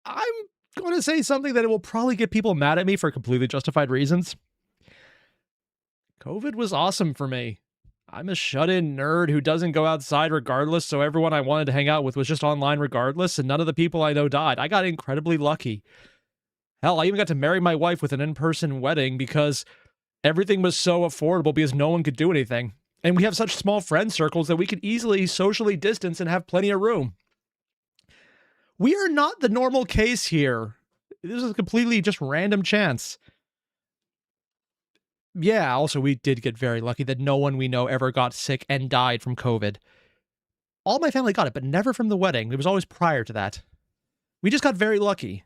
I'm going to say something that it will probably get people mad at me for completely justified reasons. COVID was awesome for me. I'm a shut-in nerd who doesn't go outside regardless, so everyone I wanted to hang out with was just online regardless, and none of the people I know died. I got incredibly lucky. Hell, I even got to marry my wife with an in-person wedding because everything was so affordable because no one could do anything. And we have such small friend circles that we could easily socially distance and have plenty of room. We are not the normal case here. This is a completely just random chance. Yeah, also we did get very lucky that no one we know ever got sick and died from COVID. All my family got it, but never from the wedding. It was always prior to that. We just got very lucky.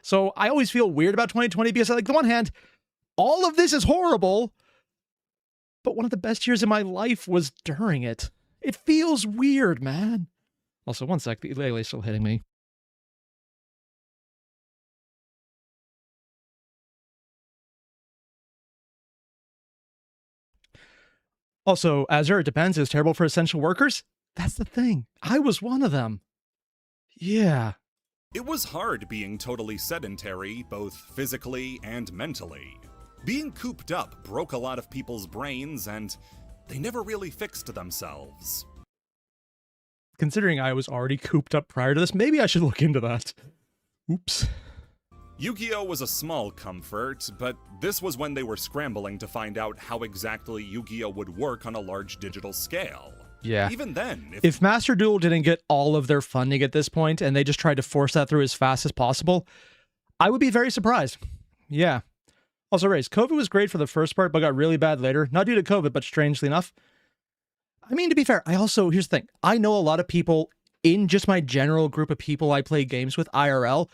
So I always feel weird about 2020 because, like, on the one hand, all of this is horrible, but one of the best years of my life was during it. It feels weird, man. Also, one sec, the ukulele is still hitting me. Also, Azure, it depends, is terrible for essential workers? That's the thing. I was one of them. Yeah. It was hard being totally sedentary, both physically and mentally. Being cooped up broke a lot of people's brains, and they never really fixed themselves. Considering I was already cooped up prior to this, maybe I should look into that. Oops. Yu-Gi-Oh! Was a small comfort, but this was when they were scrambling to find out how exactly Yu-Gi-Oh! Would work on a large digital scale. Yeah. Even then, if Master Duel didn't get all of their funding at this point, and they just tried to force that through as fast as possible, I would be very surprised. Yeah. Also, Race, COVID was great for the first part, but got really bad later. Not due to COVID, but strangely enough. I mean, to be fair, here's the thing. I know a lot of people in just my general group of people I play games with, IRL,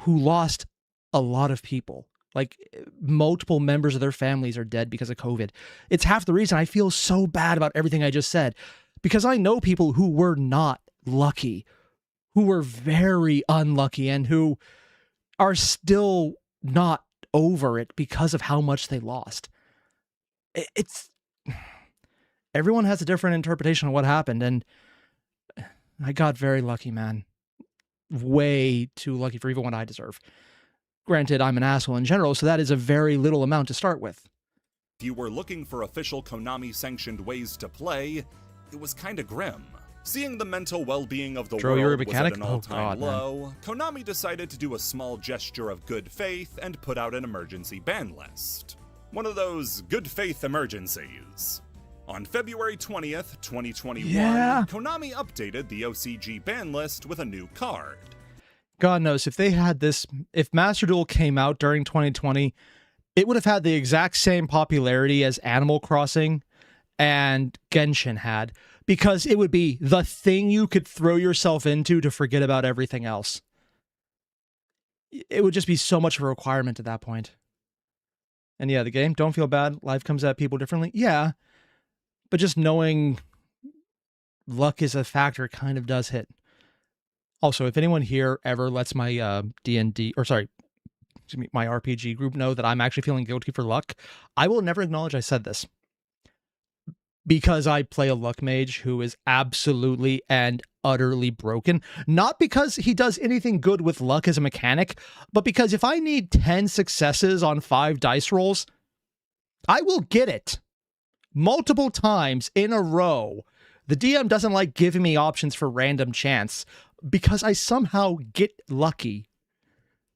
who lost a lot of people. Like, multiple members of their families are dead because of COVID. It's half the reason I feel so bad about everything I just said. Because I know people who were not lucky, who were very unlucky, and who are still not over it because of how much they lost. It's... Everyone has a different interpretation of what happened, and I got very lucky, man. way too lucky for even what I deserve. Granted, I'm an asshole in general, so that is a very little amount to start with. If you were looking for official Konami-sanctioned ways to play, it was kinda grim. Seeing the mental well-being of the Dro, you're a world was mechanic? at an Oh, all-time God, low, Konami decided to do a small gesture of good faith and put out an emergency ban list. One of those good faith emergencies. On February 20th, 2021, Konami updated the OCG ban list with a new card. God knows, if they had this, if Master Duel came out during 2020, it would have had the exact same popularity as Animal Crossing and Genshin had, because it would be the thing you could throw yourself into to forget about everything else. It would just be so much of a requirement at that point. And yeah, the game, don't feel bad, life comes at people differently. Yeah, but just knowing luck is a factor kind of does hit. Also, if anyone here ever lets my D&D, or sorry, excuse me, my RPG group know that I'm actually feeling guilty for luck, I will never acknowledge I said this. Because I play a luck mage who is absolutely and utterly broken. Not because he does anything good with luck as a mechanic, but because if I need 10 successes on 5 dice rolls, I will get it. Multiple times in a row. The DM doesn't like giving me options for random chance because I somehow get lucky.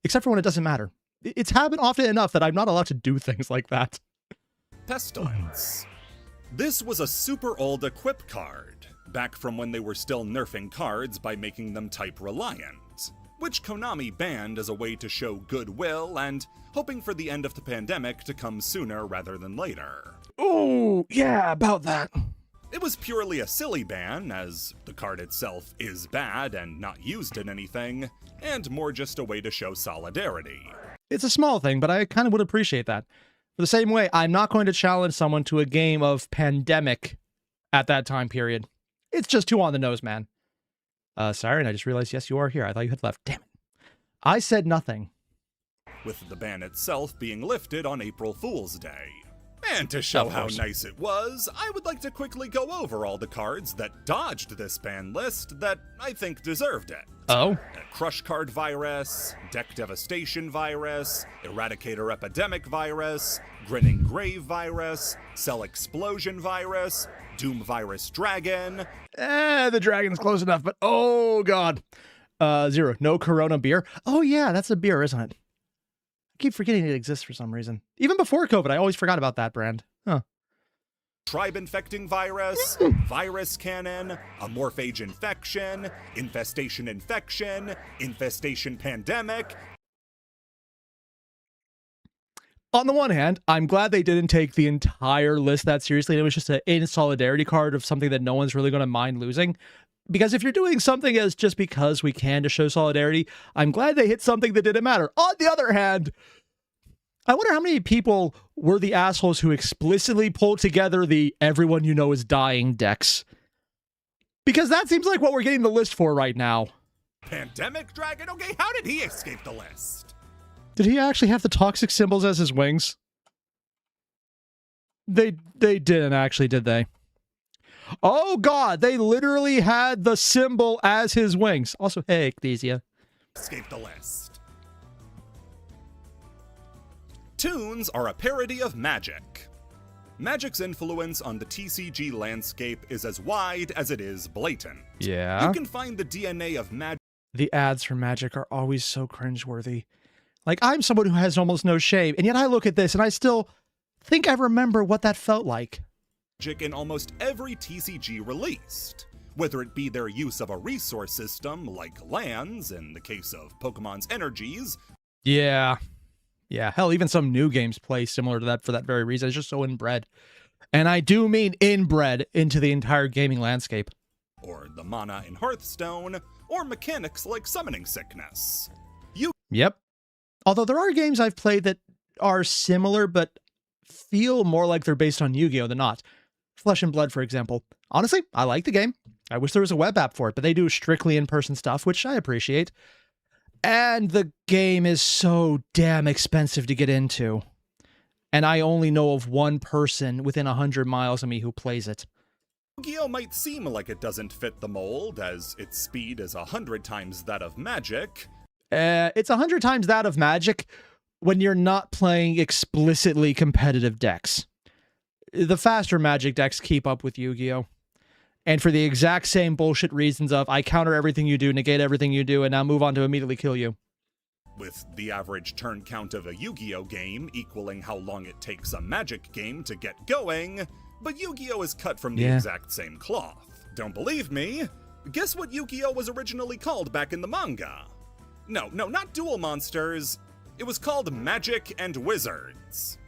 Except for when it doesn't matter. It's happened often enough that I'm not allowed to do things like that. Pestilence. This was a super old equip card, back from when they were still nerfing cards by making them type reliant, which Konami banned as a way to show goodwill and hoping for the end of the pandemic to come sooner rather than later. Oh, yeah, about that. It was purely a silly ban, as the card itself is bad and not used in anything, and more just a way to show solidarity. It's a small thing, but I kind of would appreciate that. For the same way, I'm not going to challenge someone to a game of Pandemic at that time period. It's just too on the nose, man. Sorry, and I just realized, yes, you are here. I thought you had left. Damn it. I said nothing. With the ban itself being lifted on April Fool's Day. And to show how nice it was, I would like to quickly go over all the cards that dodged this ban list that I think deserved it. Oh? Crush Card Virus, Deck Devastation Virus, Eradicator Epidemic Virus, Grinning Grave Virus, Cell Explosion Virus, Doom Virus Dragon. The dragon's close enough, but oh god. 0. No Corona beer. Oh yeah, that's a beer, isn't it? I keep forgetting it exists for some reason. Even before COVID, I always forgot about that brand. Huh. Tribe Infecting Virus, Virus Cannon, Amorphage Infection, Infestation Infection, Infestation Pandemic. On the one hand, I'm glad they didn't take the entire list that seriously. And it was just an in solidarity card of something that no one's really going to mind losing. Because if you're doing something as just because we can to show solidarity, I'm glad they hit something that didn't matter. On the other hand, I wonder how many people were the assholes who explicitly pulled together the everyone you know is dying decks. Because that seems like what we're getting the list for right now. Pandemic Dragon? Okay, how did he escape the list? Did he actually have the toxic symbols as his wings? They didn't actually, did they? Oh god, they literally had the symbol as his wings. Also, hey, Ecclesia. Escape the list. Toons are a parody of Magic. Magic's influence on the TCG landscape is as wide as it is blatant. Yeah. You can find the DNA of Magic. The ads for Magic are always so cringeworthy. Like, I'm someone who has almost no shame, and yet I look at this and I still think I remember what that felt like. In almost every TCG released, whether it be their use of a resource system like lands in the case of Pokemon's energies. Yeah, hell, even some new games play similar to that for that very reason. It's just so inbred. And I do mean inbred into the entire gaming landscape. Or the mana in Hearthstone, or mechanics like Summoning Sickness. Yep. Although there are games I've played that are similar but feel more like they're based on Yu-Gi-Oh! Than not. Flesh and Blood, for example. Honestly, I like the game. I wish there was a web app for it, but they do strictly in-person stuff, which I appreciate. And the game is so damn expensive to get into. And I only know of one person within 100 miles of me who plays it. Yu-Gi-Oh might seem like it doesn't fit the mold, as its speed is 100 times that of Magic. It's 100 times that of Magic when you're not playing explicitly competitive decks. The faster Magic decks keep up with Yu-Gi-Oh! And for the exact same bullshit reasons of, I counter everything you do, negate everything you do, and now move on to immediately kill you. With the average turn count of a Yu-Gi-Oh game equaling how long it takes a Magic game to get going, but Yu-Gi-Oh is cut from the exact same cloth. Don't believe me? Guess what Yu-Gi-Oh was originally called back in the manga? No, not Duel Monsters. It was called Magic and Wizards.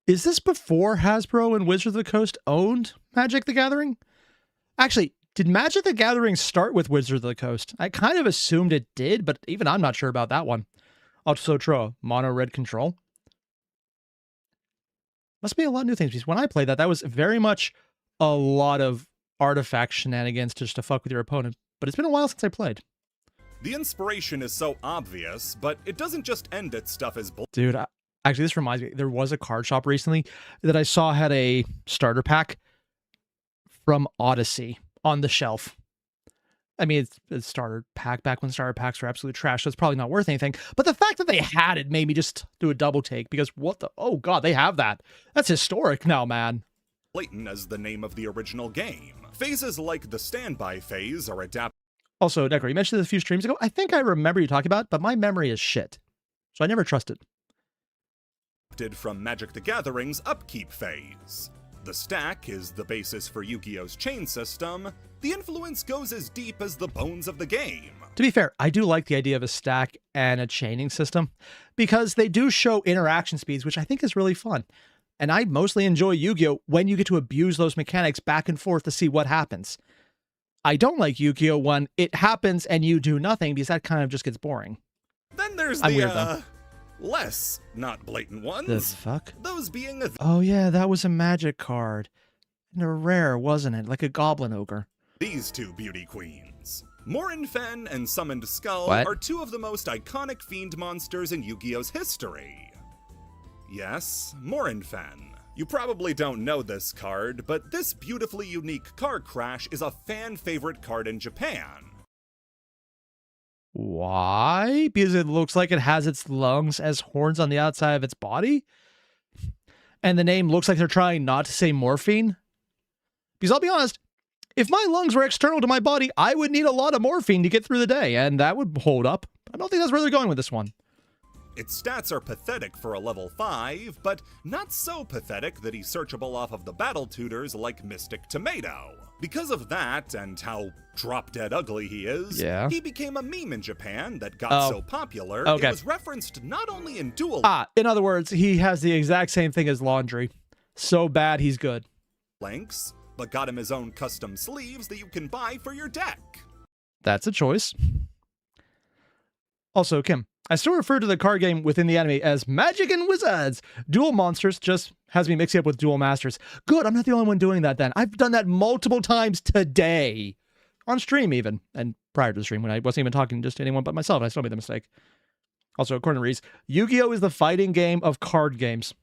Is this before Hasbro and Wizards of the Coast owned Magic the Gathering? Actually, did Magic the Gathering start with Wizards of the Coast? I kind of assumed it did, but even I'm not sure about that one. Also true. Mono red control. Must be a lot of new things, because when I played that was very much a lot of artifact shenanigans just to fuck with your opponent. But it's been a while since I played. The inspiration is so obvious, but it doesn't just end at stuff as Dude, actually, this reminds me, there was a card shop recently that I saw had a starter pack from Odyssey on the shelf. I mean, it's a starter pack back when starter packs were absolute trash, so it's probably not worth anything. But the fact that they had it made me just do a double take, because what the... Oh, God, they have that. That's historic now, man. Blatant as the name of the original game. Phases like the standby phase are adapted. Also, Decker, you mentioned this a few streams ago. I think I remember you talking about it, but my memory is shit. So I never trust it. From Magic the Gathering's upkeep phase. The stack is the basis for Yu-Gi-Oh's chain system. The influence goes as deep as the bones of the game. To be fair, I do like the idea of a stack and a chaining system, because they do show interaction speeds, which I think is really fun. And I mostly enjoy Yu-Gi-Oh! When you get to abuse those mechanics back and forth to see what happens. I don't like Yu-Gi-Oh! When it happens and you do nothing, because that kind of just gets boring. Then there's less not blatant ones. The fuck? Those being oh yeah, that was a magic card. And a rare, wasn't it? Like a goblin ogre. These two beauty queens. Morinfen and Summoned Skull are two of the most iconic fiend monsters in Yu-Gi-Oh's history. Yes, Morinfen. You probably don't know this card, but this beautifully unique car crash is a fan favorite card in Japan. Why? Because it looks like it has its lungs as horns on the outside of its body? And the name looks like they're trying not to say morphine? Because I'll be honest, if my lungs were external to my body, I would need a lot of morphine to get through the day, and that would hold up. I don't think that's where they're going with this one. Its stats are pathetic for a level 5, but not so pathetic that he's searchable off of the battle tutors like Mystic Tomato. Because of that, and how drop-dead ugly he is, he became a meme in Japan that got so popular, it was referenced not only in Duel... in other words, he has the exact same thing as laundry. So bad, he's good. Links, but got him his own custom sleeves that you can buy for your deck. That's a choice. Also, Kim, I still refer to the card game within the anime as Magic and Wizards. Duel Monsters just has me mixing up with Duel Masters. Good, I'm not the only one doing that then. I've done that multiple times today. On stream even. And prior to the stream when I wasn't even talking just to anyone but myself. I still made the mistake. Also, according to Reese, Yu-Gi-Oh! Is the fighting game of card games.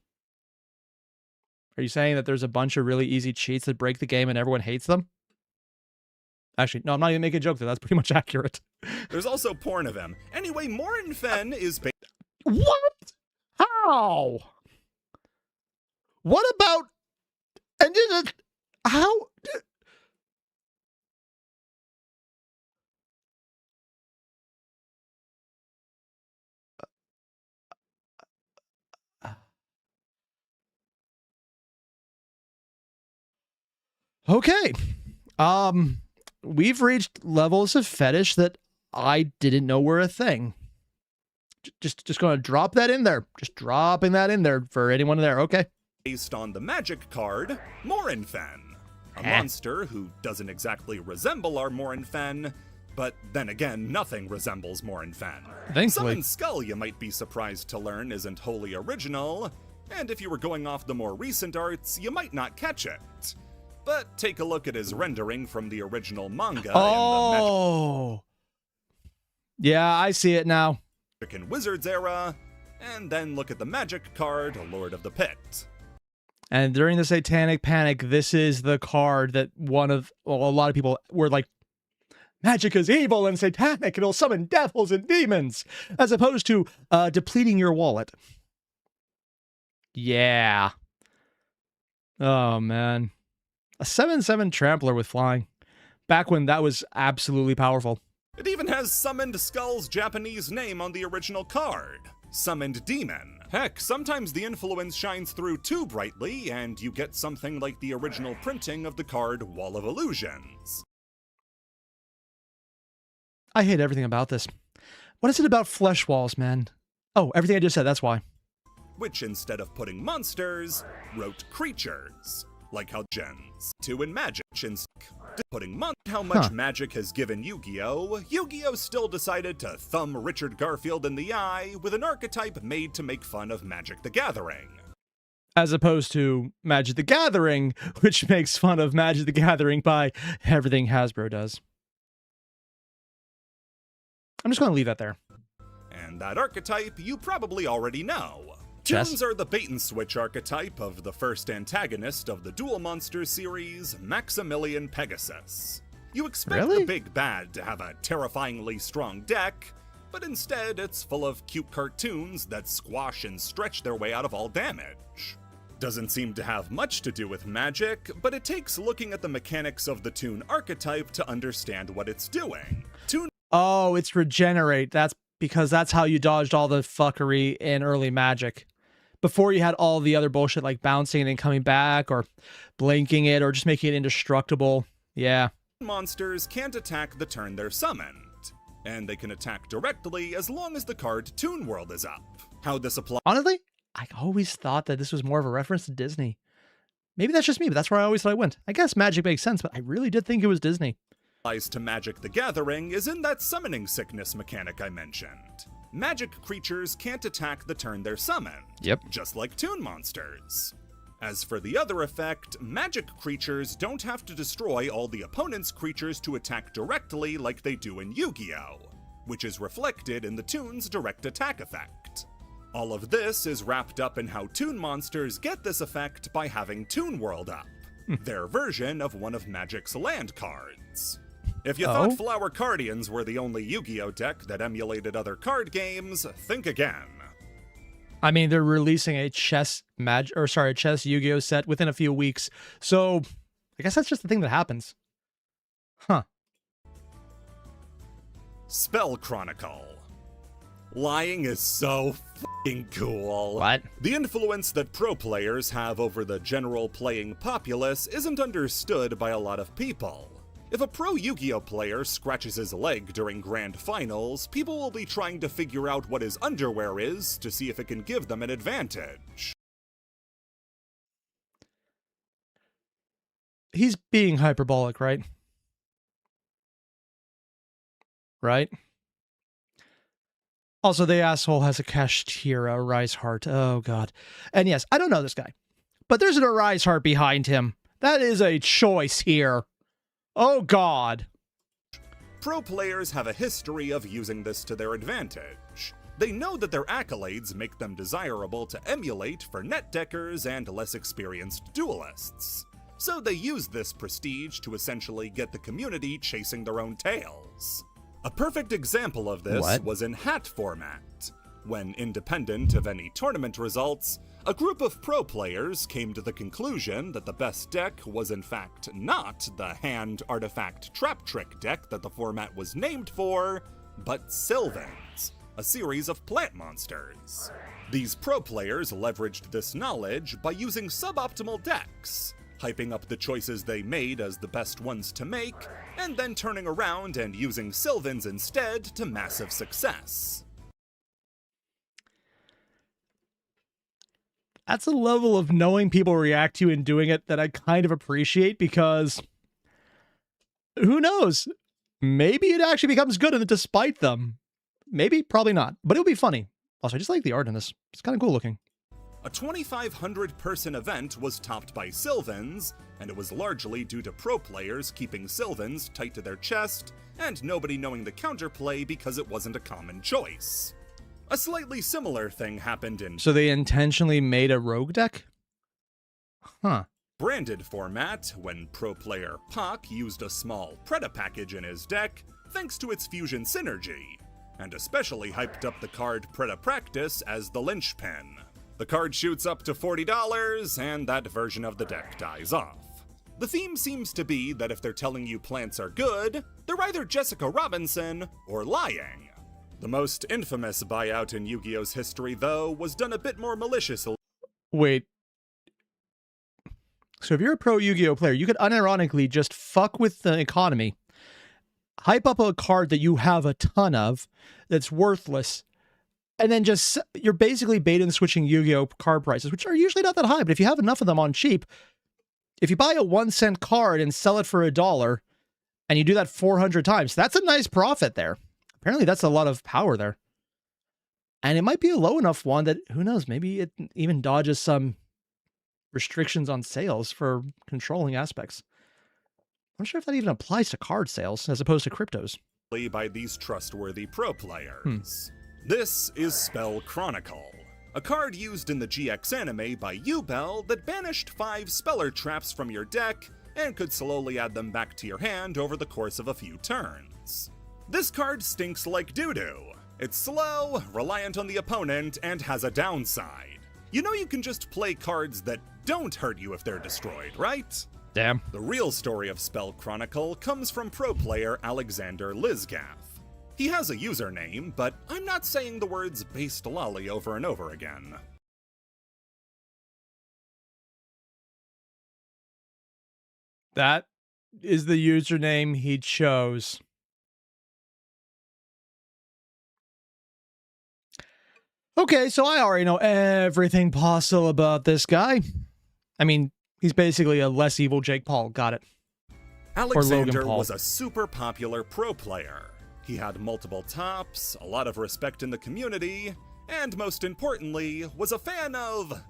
Are you saying that there's a bunch of really easy cheats that break the game and everyone hates them? Actually, no, I'm not even making a joke there. That's pretty much accurate. There's also porn of him. Anyway, Morinfen is... What? How? What about... And how... Okay. We've reached levels of fetish that I didn't know were a thing. Just going to drop that in there. Just dropping that in there for anyone there. Okay. Based on the magic card, Morinfen. A monster who doesn't exactly resemble our Morinfen, but then again, nothing resembles Morinfen. Thankfully. Summoned Skull, you might be surprised to learn, isn't wholly original, and if you were going off the more recent arts, you might not catch it. But take a look at his rendering from the original manga in the yeah, I see it now. Magic and Wizards era, and then look at the magic card, Lord of the Pit. And during the Satanic Panic, this is the card that a lot of people were like, magic is evil and satanic, and it'll summon devils and demons, as opposed to depleting your wallet. Yeah. Oh, man. A 7/7 trampler with flying. Back when that was absolutely powerful. It even has Summoned Skull's Japanese name on the original card. Summoned Demon. Heck, sometimes the influence shines through too brightly, and you get something like the original printing of the card Wall of Illusions. I hate everything about this. What is it about flesh walls, man? Oh, everything I just said, that's why. Which, instead of putting monsters, wrote creatures. Like how gens 2 in Magic, putting how much magic has given Yu-Gi-Oh! Yu-Gi-Oh! Still decided to thumb Richard Garfield in the eye with an archetype made to make fun of Magic the Gathering. As opposed to Magic the Gathering, which makes fun of Magic the Gathering by everything Hasbro does. I'm just going to leave that there. And that archetype you probably already know. Chess? Toons are the bait-and-switch archetype of the first antagonist of the Duel Monsters series, Maximilian Pegasus. You expect the big bad to have a terrifyingly strong deck, but instead it's full of cute cartoons that squash and stretch their way out of all damage. Doesn't seem to have much to do with magic, but it takes looking at the mechanics of the Toon archetype to understand what it's doing. Oh, it's regenerate. That's because that's how you dodged all the fuckery in early Magic. Before you had all the other bullshit like bouncing and then coming back or blinking it or just making it indestructible. Yeah. Monsters can't attack the turn they're summoned, and they can attack directly as long as the card Toon World is up. How this applies... Honestly, I always thought that this was more of a reference to Disney. Maybe that's just me, but that's where I always thought I went. I guess Magic makes sense, but I really did think it was Disney. To Magic the Gathering is in that summoning sickness mechanic I mentioned. Magic creatures can't attack the turn they're summoned, just like Toon monsters. As for the other effect, magic creatures don't have to destroy all the opponent's creatures to attack directly like they do in Yu-Gi-Oh!, which is reflected in the Toon's direct attack effect. All of this is wrapped up in how Toon monsters get this effect by having Toon World up, their version of one of Magic's land cards. If you thought Flower Cardians were the only Yu-Gi-Oh! Deck that emulated other card games, think again. I mean, they're releasing a chess Yu-Gi-Oh! Set within a few weeks, so I guess that's just the thing that happens. Huh. Spell Chronicle. Lying is so f***ing cool. What? The influence that pro players have over the general playing populace isn't understood by a lot of people. If a pro Yu-Gi-Oh! Player scratches his leg during grand finals, people will be trying to figure out what his underwear is to see if it can give them an advantage. He's being hyperbolic, right? Right? Also, the asshole has a Kashtira Rise Heart. Oh, God. And yes, I don't know this guy, but there's an Arise Heart behind him. That is a choice here. Oh, God. Pro players have a history of using this to their advantage. They know that their accolades make them desirable to emulate for net deckers and less experienced duelists. So they use this prestige to essentially get the community chasing their own tails. A perfect example of this was in hat format. When independent of any tournament results, a group of pro players came to the conclusion that the best deck was in fact not the hand artifact trap trick deck that the format was named for, but Sylvans, a series of plant monsters. These pro players leveraged this knowledge by using suboptimal decks, hyping up the choices they made as the best ones to make, and then turning around and using Sylvans instead to massive success. That's a level of knowing people react to you and doing it that I kind of appreciate, because who knows? Maybe it actually becomes good and despite them. Maybe, probably not, but it'll be funny. Also, I just like the art in this. It's kind of cool looking. A 2,500 person event was topped by Sylvans, and it was largely due to pro players keeping Sylvans tight to their chest and nobody knowing the counterplay because it wasn't a common choice. A slightly similar thing happened in... So they intentionally made a rogue deck? Huh. Branded format, when pro player Puck used a small Preda package in his deck thanks to its fusion synergy, and especially hyped up the card Preda Practice as the linchpin. The card shoots up to $40, and that version of the deck dies off. The theme seems to be that if they're telling you plants are good, they're either Jessica Robinson or lying. The most infamous buyout in Yu-Gi-Oh's history, though, was done a bit more maliciously. Wait. So if you're a pro Yu-Gi-Oh player, you could unironically just fuck with the economy, hype up a card that you have a ton of that's worthless, and then just, you're basically bait and switching Yu-Gi-Oh card prices, which are usually not that high, but if you have enough of them on cheap, if you buy a 1-cent card and sell it for $1, and you do that 400 times, that's a nice profit there. Apparently that's a lot of power there. And it might be a low enough one that, who knows, maybe it even dodges some restrictions on sales for controlling aspects. I'm not sure if that even applies to card sales as opposed to cryptos. By these trustworthy pro players. This is Spell Chronicle, a card used in the GX anime by Yubel that banished 5 speller traps from your deck and could slowly add them back to your hand over the course of a few turns. This card stinks like doo-doo. It's slow, reliant on the opponent, and has a downside. You know you can just play cards that don't hurt you if they're destroyed, right? Damn. The real story of Spell Chronicle comes from pro player Alexander Lizgath. He has a username, but I'm not saying the words based lolly over and over again. That is the username he chose. Okay, so I already know everything possible about this guy. I mean, he's basically a less evil Jake Paul. Got it. Alexander was a super popular pro player. He had multiple tops, a lot of respect in the community, and most importantly, was a fan of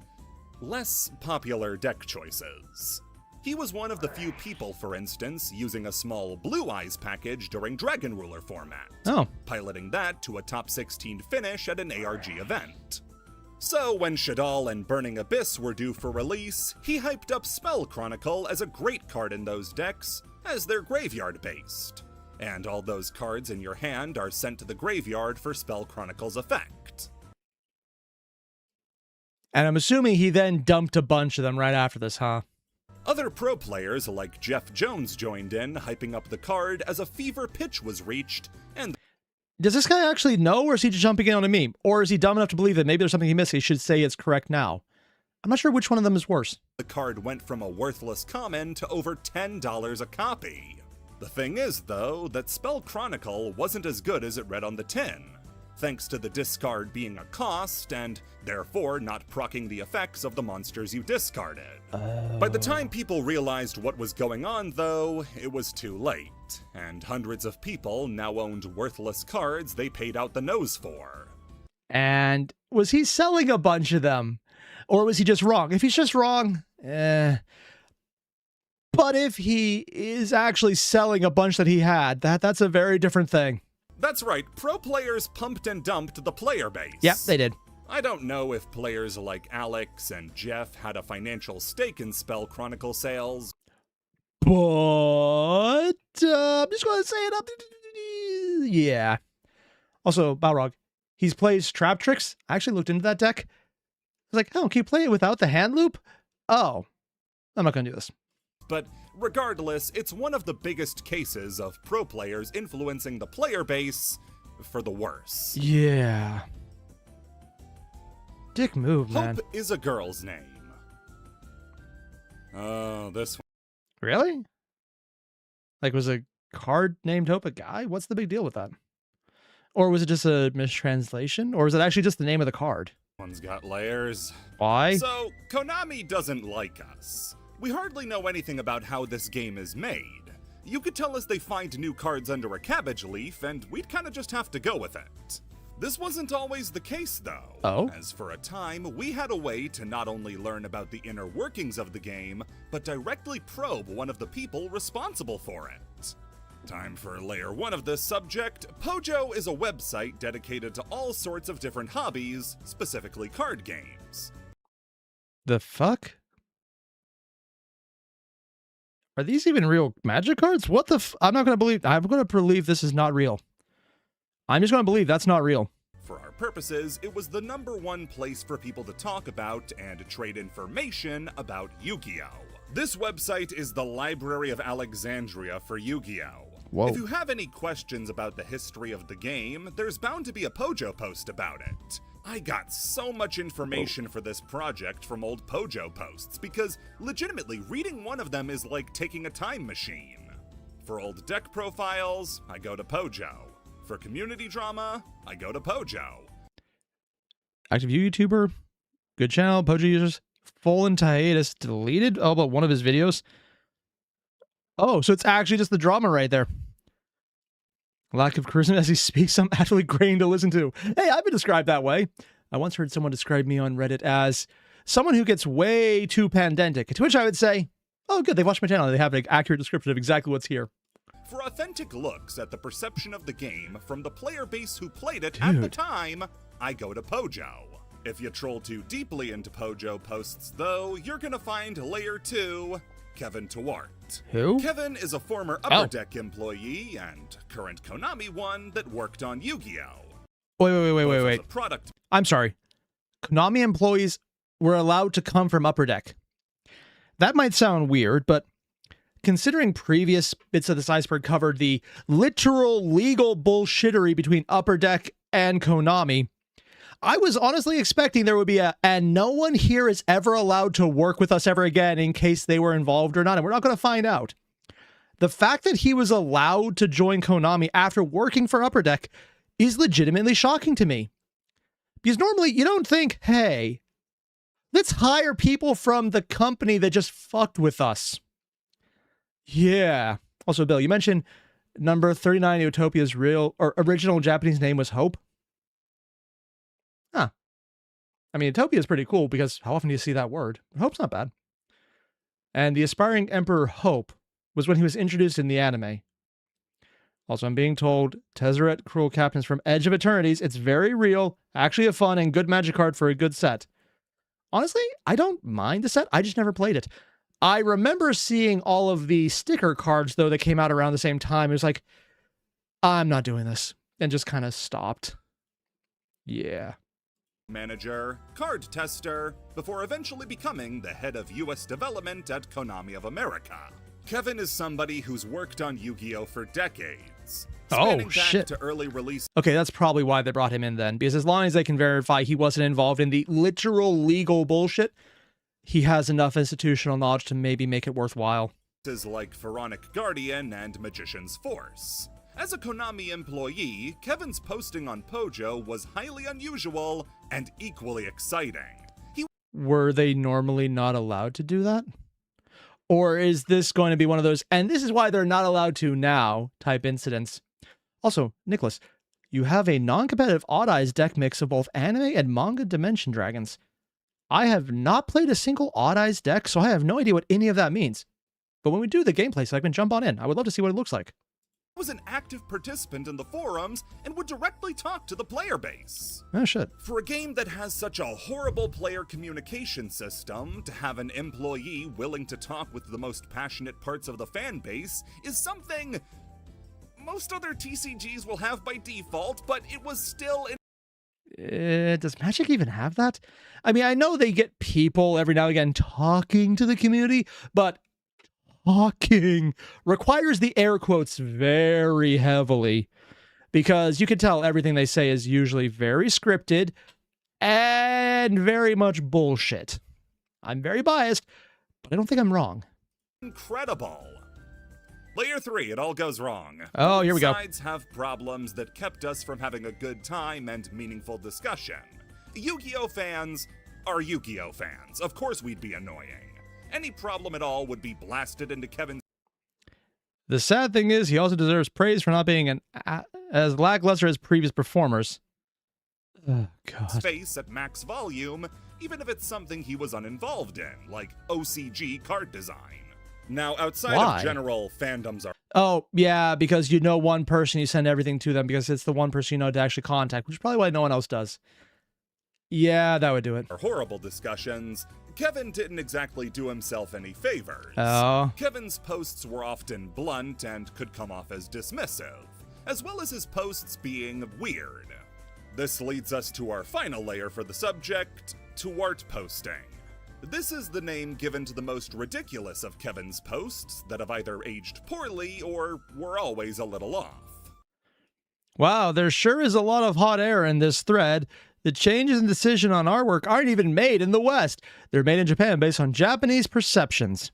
less popular deck choices. He was one of the few people, for instance, using a small Blue Eyes package during Dragon Ruler format, piloting that to a top 16 finish at an ARG event. So when Shadal and Burning Abyss were due for release, he hyped up Spell Chronicle as a great card in those decks, as they're graveyard-based. And all those cards in your hand are sent to the graveyard for Spell Chronicle's effect. And I'm assuming he then dumped a bunch of them right after this, huh? Other pro players like Jeff Jones joined in, hyping up the card as a fever pitch was reached, and does this guy actually know, or is he just jumping in on a meme? Or is he dumb enough to believe that maybe there's something he missed, he should say it's correct now? I'm not sure which one of them is worse. The card went from a worthless common to over $10 a copy. The thing is, though, that Spell Chronicle wasn't as good as it read on the tin, thanks to the discard being a cost and therefore not proccing the effects of the monsters you discarded. By the time people realized what was going on, though, it was too late, and hundreds of people now owned worthless cards they paid out the nose for. And was he selling a bunch of them? Or was he just wrong? If he's just wrong, But if he is actually selling a bunch that he had, that's a very different thing. That's right, pro players pumped and dumped the player base. Yep, they did. I don't know if players like Alex and Jeff had a financial stake in Spell Chronicle sales, but I'm just going to say it up. Yeah. Also, Balrog, he plays Trap Tricks. I actually looked into that deck. I was like, oh, can you play it without the hand loop? Oh, I'm not going to do this. But regardless, it's one of the biggest cases of pro players influencing the player base for the worse. Yeah. Dick move, man. Hope is a girl's name. Oh, this one. Really? Like, was a card named Hope a guy? What's the big deal with that? Or was it just a mistranslation? Or is it actually just the name of the card? One's got layers. Why? So, Konami doesn't like us. We hardly know anything about how this game is made. You could tell us they find new cards under a cabbage leaf, and we'd kinda just have to go with it. This wasn't always the case, though. Oh? As for a time, we had a way to not only learn about the inner workings of the game, but directly probe one of the people responsible for it. Time for layer 1 of this subject. Pojo is a website dedicated to all sorts of different hobbies, specifically card games. The fuck? Are these even real magic cards? What the I'm not going to believe. I'm going to believe this is not real. I'm just going to believe that's not real. For our purposes, it was the #1 place for people to talk about and trade information about Yu-Gi-Oh! This website is the Library of Alexandria for Yu-Gi-Oh! Whoa. If you have any questions about the history of the game, there's bound to be a Pojo post about it. I got so much information for this project from old Pojo posts because legitimately reading one of them is like taking a time machine. For old deck profiles, I go to Pojo. For community drama, I go to Pojo. Active YouTuber, good channel, Pojo users, full into hiatus, deleted. Oh, but one of his videos. Oh, so it's actually just the drama right there. Lack of charisma as he speaks, I'm actually grating to listen to. Hey, I've been described that way. I once heard someone describe me on Reddit as someone who gets way too pandemic, to which I would say, oh, good, they've watched my channel. They have an accurate description of exactly what's here. For authentic looks at the perception of the game from the player base who played it at the time, I go to Pojo. If you troll too deeply into Pojo posts, though, you're gonna find Layer 2, Kevin Tewart. Who? Kevin is a former Upper Deck employee and current Konami one that worked on Yu-Gi-Oh! Wait. Product. I'm sorry. Konami employees were allowed to come from Upper Deck. That might sound weird, but considering previous bits of this iceberg covered the literal legal bullshittery between Upper Deck and Konami, I was honestly expecting there would be and no one here is ever allowed to work with us ever again in case they were involved or not, and we're not going to find out. The fact that he was allowed to join Konami after working for Upper Deck is legitimately shocking to me. Because normally you don't think, hey, let's hire people from the company that just fucked with us. Yeah. Also, Bill, you mentioned number 39 Utopia's original Japanese name was Hope. Huh. I mean, Utopia is pretty cool because how often do you see that word? Hope's not bad. And the aspiring Emperor Hope was when he was introduced in the anime. Also, I'm being told Tezzeret Cruel Captains from Edge of Eternities. It's very real, actually a fun and good magic card for a good set. Honestly, I don't mind the set. I just never played it. I remember seeing all of the sticker cards, though, that came out around the same time. It was like, I'm not doing this. And just kind of stopped. Yeah. Manager, card tester, before eventually becoming the head of US development at Konami of America. Kevin is somebody who's worked on Yu-Gi-Oh! For decades. Spanning back to early release. Okay, that's probably why they brought him in then. Because as long as they can verify he wasn't involved in the literal legal bullshit, he has enough institutional knowledge to maybe make it worthwhile. Like Pharaonic Guardian and Magician's Force. As a Konami employee, Kevin's posting on Pojo was highly unusual and equally exciting. Were they normally not allowed to do that? Or is this going to be one of those, and this is why they're not allowed to now, type incidents? Also, Nicholas, you have a non-competitive Odd Eyes deck mix of both anime and manga Dimension Dragons. I have not played a single Odd Eyes deck, so I have no idea what any of that means. But when we do the gameplay segment, jump on in. I would love to see what it looks like. Was an active participant in the forums and would directly talk to the player base. Oh, shit. For a game that has such a horrible player communication system, to have an employee willing to talk with the most passionate parts of the fan base is something most other TCGs will have by default, but it was still... Does Magic even have that? I mean, I know they get people every now and again talking to the community, but talking requires the air quotes very heavily because you can tell everything they say is usually very scripted and very much bullshit. I'm very biased, but I don't think I'm wrong. Incredible. Layer 3, it all goes wrong. Oh, here we go. Both sides have problems that kept us from having a good time and meaningful discussion. Yu-Gi-Oh fans are Yu-Gi-Oh fans. Of course we'd be annoying. Any problem at all would be blasted into Kevin's... The sad thing is, he also deserves praise for not being as lackluster as previous performers. Oh, God. Space at max volume, even if it's something he was uninvolved in, like OCG card design. Now, outside of general fandoms are... Oh, yeah, because you know one person, you send everything to them because it's the one person you know to actually contact, which is probably why no one else does. Yeah, that would do it. Horrible discussions, Kevin didn't exactly do himself any favors. Oh. Kevin's posts were often blunt and could come off as dismissive, as well as his posts being weird. This leads us to our final layer for the subject, twart posting. This is the name given to the most ridiculous of Kevin's posts that have either aged poorly or were always a little off. Wow, there sure is a lot of hot air in this thread. The changes in decision on artwork aren't even made in the West. They're made in Japan based on Japanese perceptions.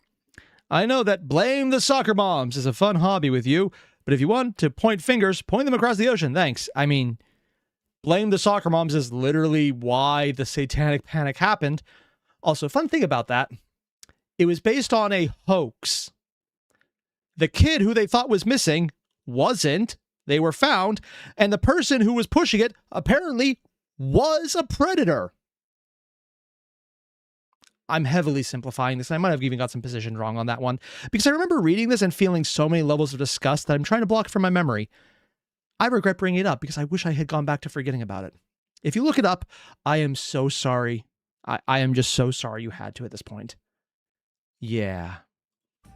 I know that blame the soccer moms is a fun hobby with you, but if you want to point fingers, point them across the ocean. Thanks. I mean, blame the soccer moms is literally why the satanic panic happened. Also, fun thing about that, it was based on a hoax. The kid who they thought was missing wasn't. They were found, and the person who was pushing it apparently was a predator. I'm heavily simplifying this, and I might have even got some position wrong on that one, because I remember reading this and feeling so many levels of disgust that I'm trying to block from my memory. I regret bringing it up because I wish I had gone back to forgetting about it. If you look it up, I am so sorry. I am just so sorry you had to at this point. Yeah.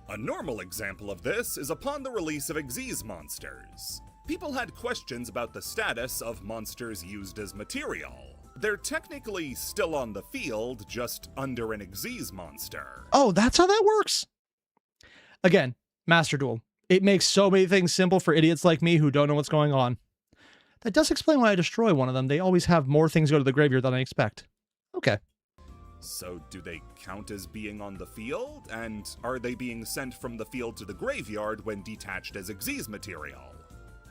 A normal example of this is upon the release of Xyz monsters. People had questions about the status of monsters used as material. They're technically still on the field, just under an Xyz monster. Oh, that's how that works? Again, Master Duel. It makes so many things simple for idiots like me who don't know what's going on. That does explain why I destroy one of them. They always have more things go to the graveyard than I expect. Okay. So do they count as being on the field? And are they being sent from the field to the graveyard when detached as Xyz material?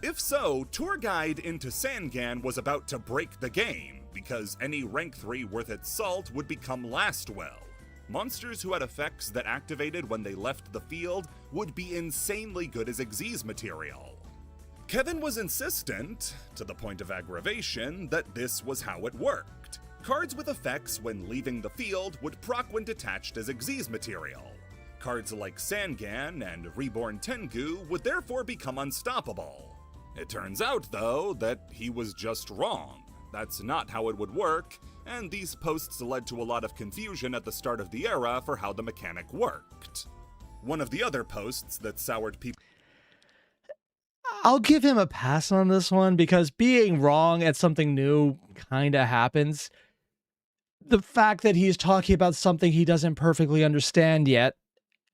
If so, Tour Guide into Sangan was about to break the game, because any rank 3 worth its salt would become last will. Monsters who had effects that activated when they left the field would be insanely good as Xyz material. Kevin was insistent, to the point of aggravation, that this was how it worked. Cards with effects when leaving the field would proc when detached as Xyz material. Cards like Sangan and Reborn Tengu would therefore become unstoppable. It turns out, though, that he was just wrong. That's not how it would work, and these posts led to a lot of confusion at the start of the era for how the mechanic worked. One of the other posts that soured people... I'll give him a pass on this one, because being wrong at something new kinda happens. The fact that he's talking about something he doesn't perfectly understand yet,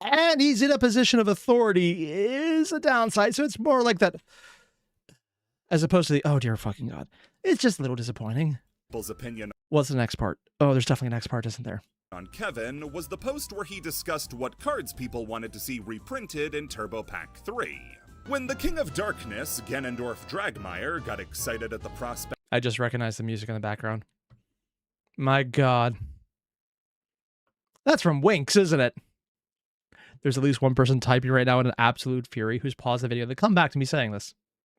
and he's in a position of authority, is a downside. So it's more like that, as opposed to the, oh dear fucking God. It's just a little disappointing. People's opinion. What's the next part? Oh, there's definitely a next part, isn't there? On Kevin was the post where he discussed what cards people wanted to see reprinted in Turbo Pack 3. When the King of Darkness, Ganondorf Dragmire, got excited at the prospect... I just recognized the music in the background. My God. That's from Winx, isn't it? There's at least one person typing right now in an absolute fury who's paused the video to come back to me saying this.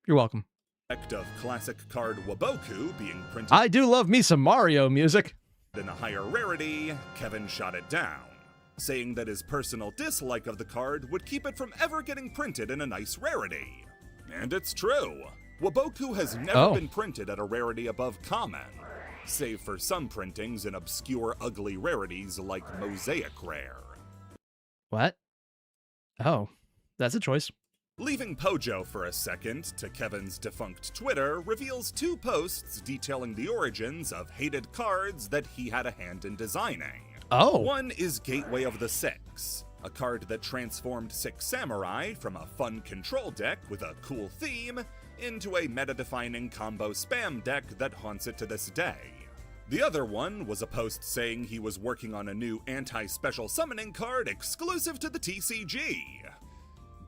You're welcome. Of classic card Waboku being printed... I do love me some Mario music. ...in a higher rarity, Kevin shot it down, saying that his personal dislike of the card would keep it from ever getting printed in a nice rarity. And it's true. Waboku has never been printed at a rarity above common, save for some printings in obscure ugly rarities like Mosaic Rare. What? Oh, that's a choice. Leaving Pojo for a second to Kevin's defunct Twitter reveals 2 posts detailing the origins of hated cards that he had a hand in designing. Oh. One is Gateway of the Six, a card that transformed 6 samurai from a fun control deck with a cool theme into a meta-defining combo spam deck that haunts it to this day. The other one was a post saying he was working on a new anti-special summoning card exclusive to the TCG.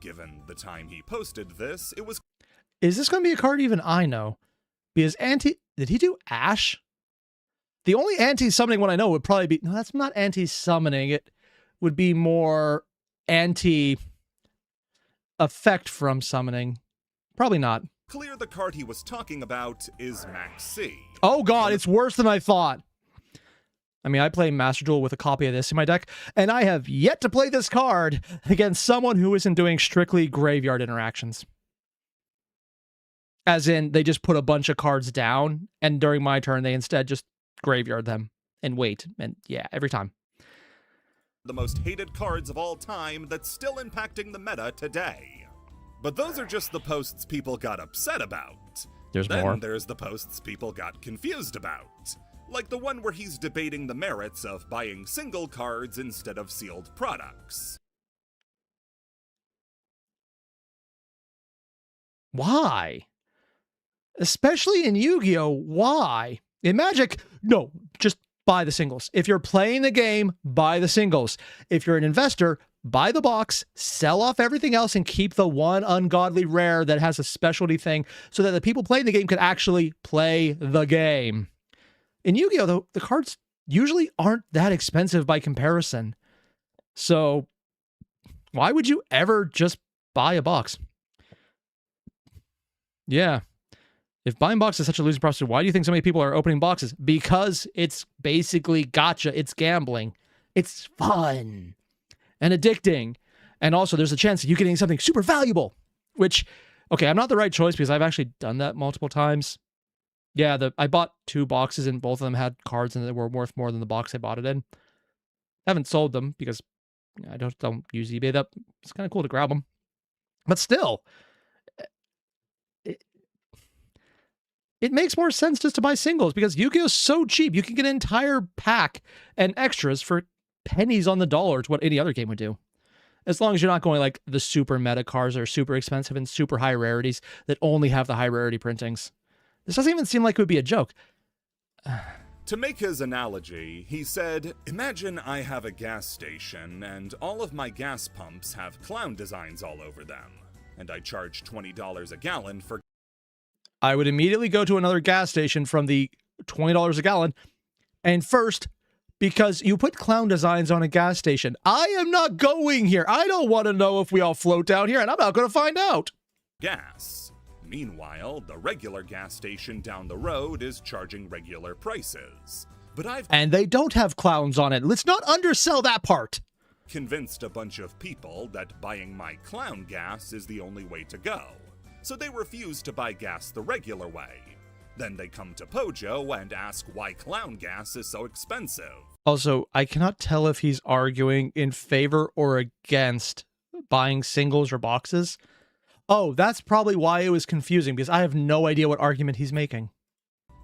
Given the time he posted this, it was... Is this going to be a card even I know? Because did he do Ash? The only anti-summoning one I know would probably be... No, that's not anti-summoning. It would be more anti-effect from summoning. Probably not. Clear the card he was talking about is Max C. Oh God, it's worse than I thought. I mean, I play Master Duel with a copy of this in my deck, and I have yet to play this card against someone who isn't doing strictly graveyard interactions. As in, they just put a bunch of cards down, and during my turn, they instead just graveyard them and wait. And yeah, every time. The most hated cards of all time that's still impacting the meta today. But those are just the posts people got upset about. There's then more. There's the posts people got confused about. Like the one where he's debating the merits of buying single cards instead of sealed products. Why? Especially in Yu-Gi-Oh! Why? In Magic, no, just buy the singles. If you're playing the game, buy the singles. If you're an investor, buy the box, sell off everything else, and keep the one ungodly rare that has a specialty thing so that the people playing the game can actually play the game. In Yu-Gi-Oh! Though, the cards usually aren't that expensive by comparison. So why would you ever just buy a box? Yeah. If buying boxes is such a losing proposition, why do you think so many people are opening boxes? Because it's basically gotcha. It's gambling. It's fun and addicting. And also there's a chance of you getting something super valuable, which, okay, I'm not the right choice because I've actually done that multiple times. Yeah, I bought 2 boxes and both of them had cards and they were worth more than the box I bought it in. I haven't sold them because I don't use eBay. It's kind of cool to grab them. But still, it makes more sense just to buy singles because Yu-Gi-Oh! Is so cheap. You can get an entire pack and extras for pennies on the dollar. It's what any other game would do. As long as you're not going like the super meta cards that are super expensive and super high rarities that only have the high rarity printings. This doesn't even seem like it would be a joke. To make his analogy, he said, imagine I have a gas station and all of my gas pumps have clown designs all over them, and I charge $20 a gallon for... I would immediately go to another gas station from the $20 a gallon, and first, because you put clown designs on a gas station, I am not going here. I don't want to know if we all float down here, and I'm not going to find out. gas. Meanwhile, the regular gas station down the road is charging regular prices. But And they don't have clowns on it. Let's not undersell that part. Convinced a bunch of people that buying my clown gas is the only way to go. So they refuse to buy gas the regular way. Then they come to Pojo and ask why clown gas is so expensive. Also, I cannot tell if he's arguing in favor or against buying singles or boxes. Oh, that's probably why it was confusing, because I have no idea what argument he's making.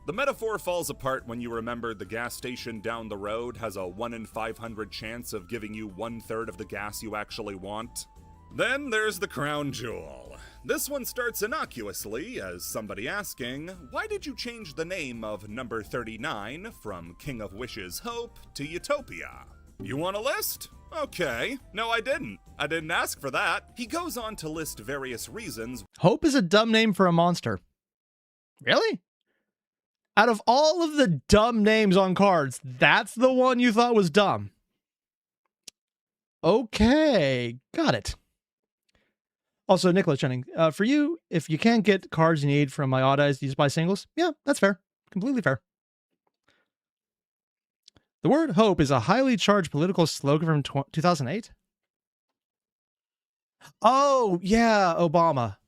The metaphor falls apart when you remember the gas station down the road has a 1 in 500 chance of giving you 1/3 of the gas you actually want. Then there's the crown jewel. This one starts innocuously as somebody asking, why did you change the name of number 39 from King of Wishes Hope to Utopia? You want a list? Okay. No, I didn't. I didn't ask for that. He goes on to list various reasons. Hope is a dumb name for a monster. Really? Out of all of the dumb names on cards, that's the one you thought was dumb. Okay, got it. Also, Nicholas Jennings, for you, if you can't get cards you need from my odd eyes, you just buy singles? Yeah, that's fair. Completely fair. The word hope is a highly charged political slogan from 2008. Oh, yeah, Obama.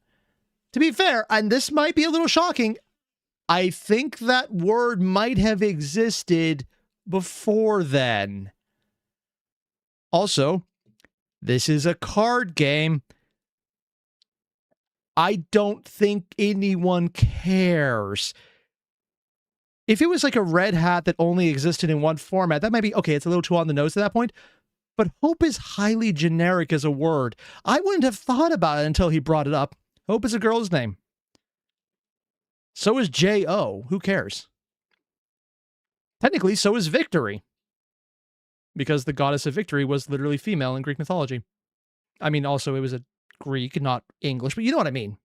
To be fair, and this might be a little shocking, I think that word might have existed before then. Also, this is a card game. I don't think anyone cares. If it was like a red hat that only existed in one format, that might be, okay, it's a little too on the nose at that point. But hope is highly generic as a word. I wouldn't have thought about it until he brought it up. Hope is a girl's name. So is J.O. Who cares? Technically, so is Victory. Because the goddess of victory was literally female in Greek mythology. I mean, also, it was a Greek, not English, but you know what I mean.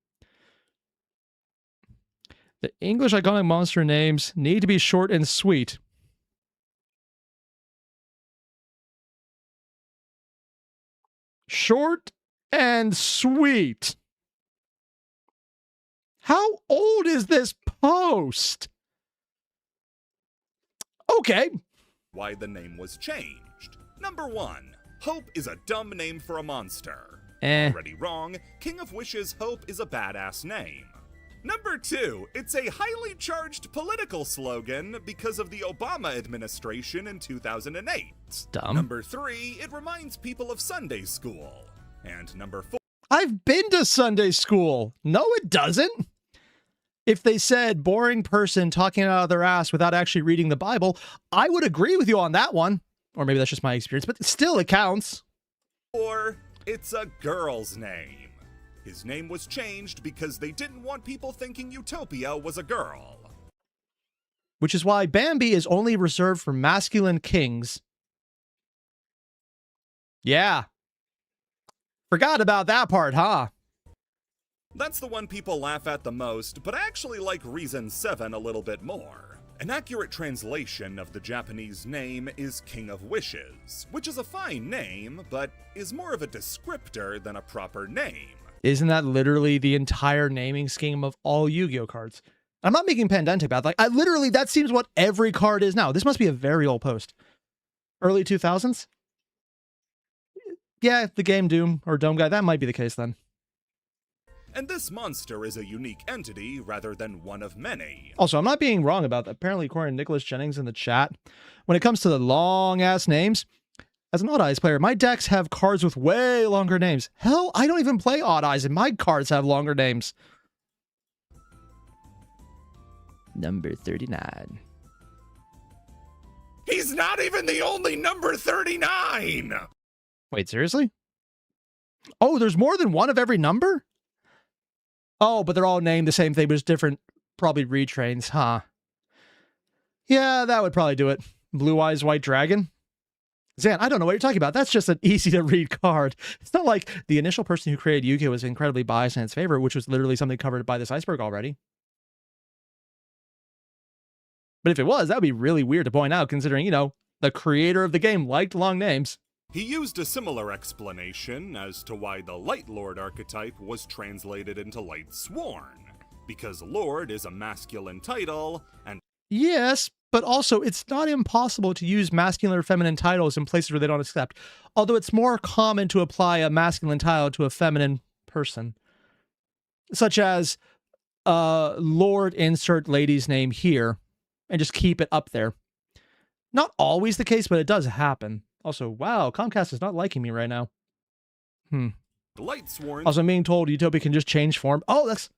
The English iconic monster names need to be short and sweet. Short and sweet. How old is this post? Okay. Why the name was changed. Number 1. Hope is a dumb name for a monster. Already wrong. King of Wishes Hope is a badass name. Number 2, it's a highly charged political slogan because of the Obama administration in 2008. Dumb. Number 3, it reminds people of Sunday school. And number 4... I've been to Sunday school. No, it doesn't. If they said boring person talking out of their ass without actually reading the Bible, I would agree with you on that one. Or maybe that's just my experience, but still it counts. 4, it's a girl's name. His name was changed because they didn't want people thinking Utopia was a girl. Which is why Bambi is only reserved for masculine kings. Yeah. Forgot about that part, huh? That's the one people laugh at the most, but I actually like Reason 7 a little bit more. An accurate translation of the Japanese name is King of Wishes, which is a fine name, but is more of a descriptor than a proper name. Isn't that literally the entire naming scheme of all Yu-Gi-Oh cards? I'm not making Pandemic bad. Like, that seems what every card is now. This must be a very old post. Early 2000s? Yeah, the game Doom or Dome Guy, that might be the case then. And this monster is a unique entity rather than one of many. Also, I'm not being wrong about that. Apparently, according to Nicholas Jennings in the chat, when it comes to the long-ass names, as an Odd Eyes player, my decks have cards with way longer names. Hell, I don't even play Odd Eyes, and my cards have longer names. Number 39. He's not even the only number 39! Wait, seriously? Oh, there's more than one of every number? Oh, but they're all named the same thing, but it's different, probably retrains, huh? Yeah, that would probably do it. Blue Eyes White Dragon? Zan, I don't know what you're talking about. That's just an easy-to-read card. It's not like the initial person who created Yu-Gi-Oh! Was incredibly biased in its favor, which was literally something covered by this iceberg already. But if it was, that would be really weird to point out, considering, you know, the creator of the game liked long names. He used a similar explanation as to why the Light Lord archetype was translated into Light Sworn, because Lord is a masculine title, and... Yes, but also it's not impossible to use masculine or feminine titles in places where they don't accept, although it's more common to apply a masculine title to a feminine person, such as Lord insert lady's name here, and just keep it up there. Not always the case, but it does happen. Also, wow, Comcast is not liking me right now. Light Sworn... Also, I'm being told Utopia can just change form. Oh, that's...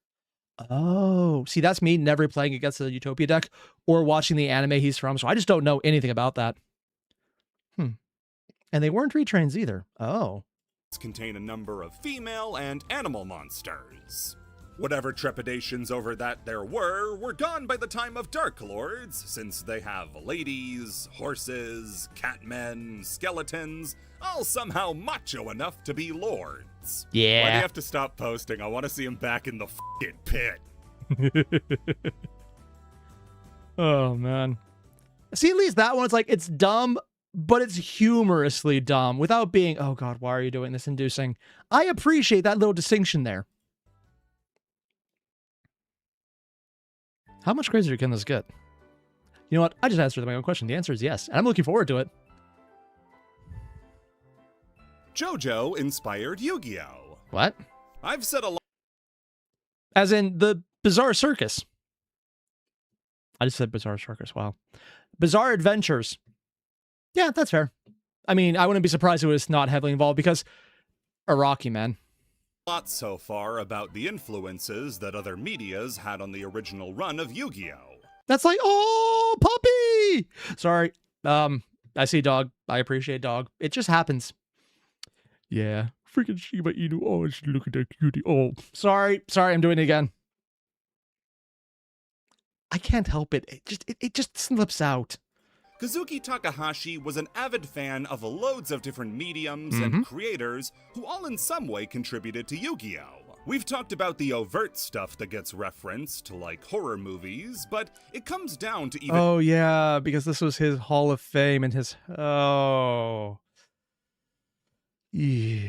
Oh, see, that's me never playing against the Utopia deck or watching the anime he's from, so I just don't know anything about that. And they weren't retrains either. Oh. Contain a number of female and animal monsters. Whatever trepidations over that there were gone by the time of Dark Lords, since they have ladies, horses, catmen, skeletons, all somehow macho enough to be lords. Yeah. Why do you have to stop posting? I want to see him back in the f***ing pit. Oh, man. See, at least that one, it's like, it's dumb, but it's humorously dumb without being, oh God, why are you doing this inducing? I appreciate that little distinction there. How much crazier can this get? You know what? I just answered my own question. The answer is yes, and I'm looking forward to it. JoJo inspired Yu-Gi-Oh! What? I've said a lot. As in the Bizarre Circus. I just said Bizarre Circus. Wow. Bizarre Adventures. Yeah, that's fair. I mean, I wouldn't be surprised if it was not heavily involved because Iraqi, man. Lot so far about the influences that other medias had on the original run of Yu-Gi-Oh! That's like, oh, puppy! Sorry. I see dog. I appreciate dog. It just happens. Yeah. Freaking Shiba Inu. Oh, look at that cutie. Oh, sorry. I'm doing it again. I can't help it. It just slips out. Kazuki Takahashi was an avid fan of loads of different mediums and creators who all in some way contributed to Yu-Gi-Oh! We've talked about the overt stuff that gets referenced, like horror movies, but it comes down to even... Oh, yeah, because this was his Hall of Fame and his... Oh. Yeah.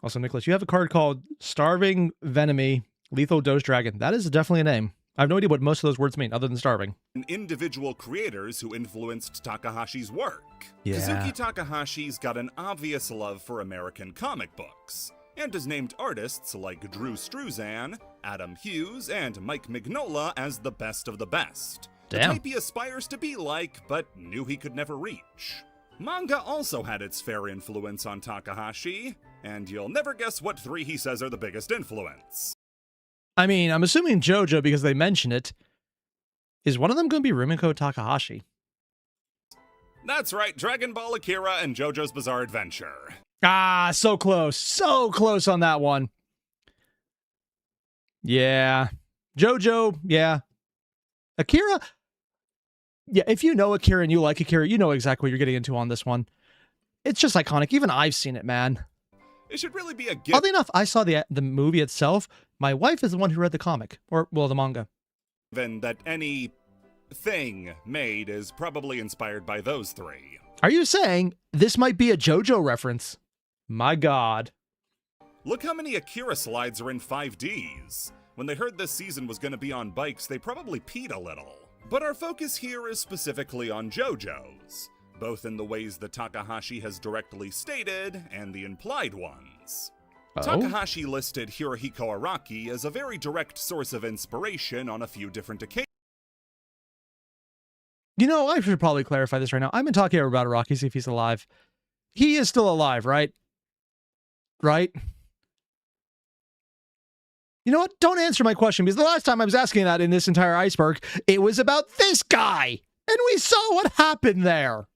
Also, Nicholas, you have a card called Starving Venomy Lethal Dose Dragon. That is definitely a name. I have no idea what most of those words mean, other than starving. Individual creators who influenced Takahashi's work. Yeah. Kazuki Takahashi's got an obvious love for American comic books, and has named artists like Drew Struzan, Adam Hughes, and Mike Mignola as the best of the best. The Damn. type he aspires to be like, but knew he could never reach. Manga also had its fair influence on Takahashi, and you'll never guess what three he says are the biggest influence. I mean, I'm assuming JoJo, because they mention it. Is one of them going to be Rumiko Takahashi? That's right, Dragon Ball Akira and JoJo's Bizarre Adventure. Ah, so close on that one. Yeah. JoJo, yeah. Akira, yeah, if you know Akira and you like Akira, you know exactly what you're getting into on this one. It's just iconic. Even I've seen it, man. It should really be a gift. Oddly enough, I saw the movie itself. My wife is the one who read the comic, or, well, the manga. Given that any thing made is probably inspired by those three. Are you saying this might be a JoJo reference? My God. Look how many Akira slides are in 5Ds. When they heard this season was going to be on bikes, they probably peed a little. But our focus here is specifically on JoJo's, both in the ways that Takahashi has directly stated and the implied ones. Oh? Takahashi listed Hirohiko Araki as a very direct source of inspiration on a few different occasions. You know, I should probably clarify this right now. I've been talking about Araki, see if he's alive. He is still alive, right? Right? You know what? Don't answer my question, because the last time I was asking that in this entire iceberg, it was about this guy. And we saw what happened there.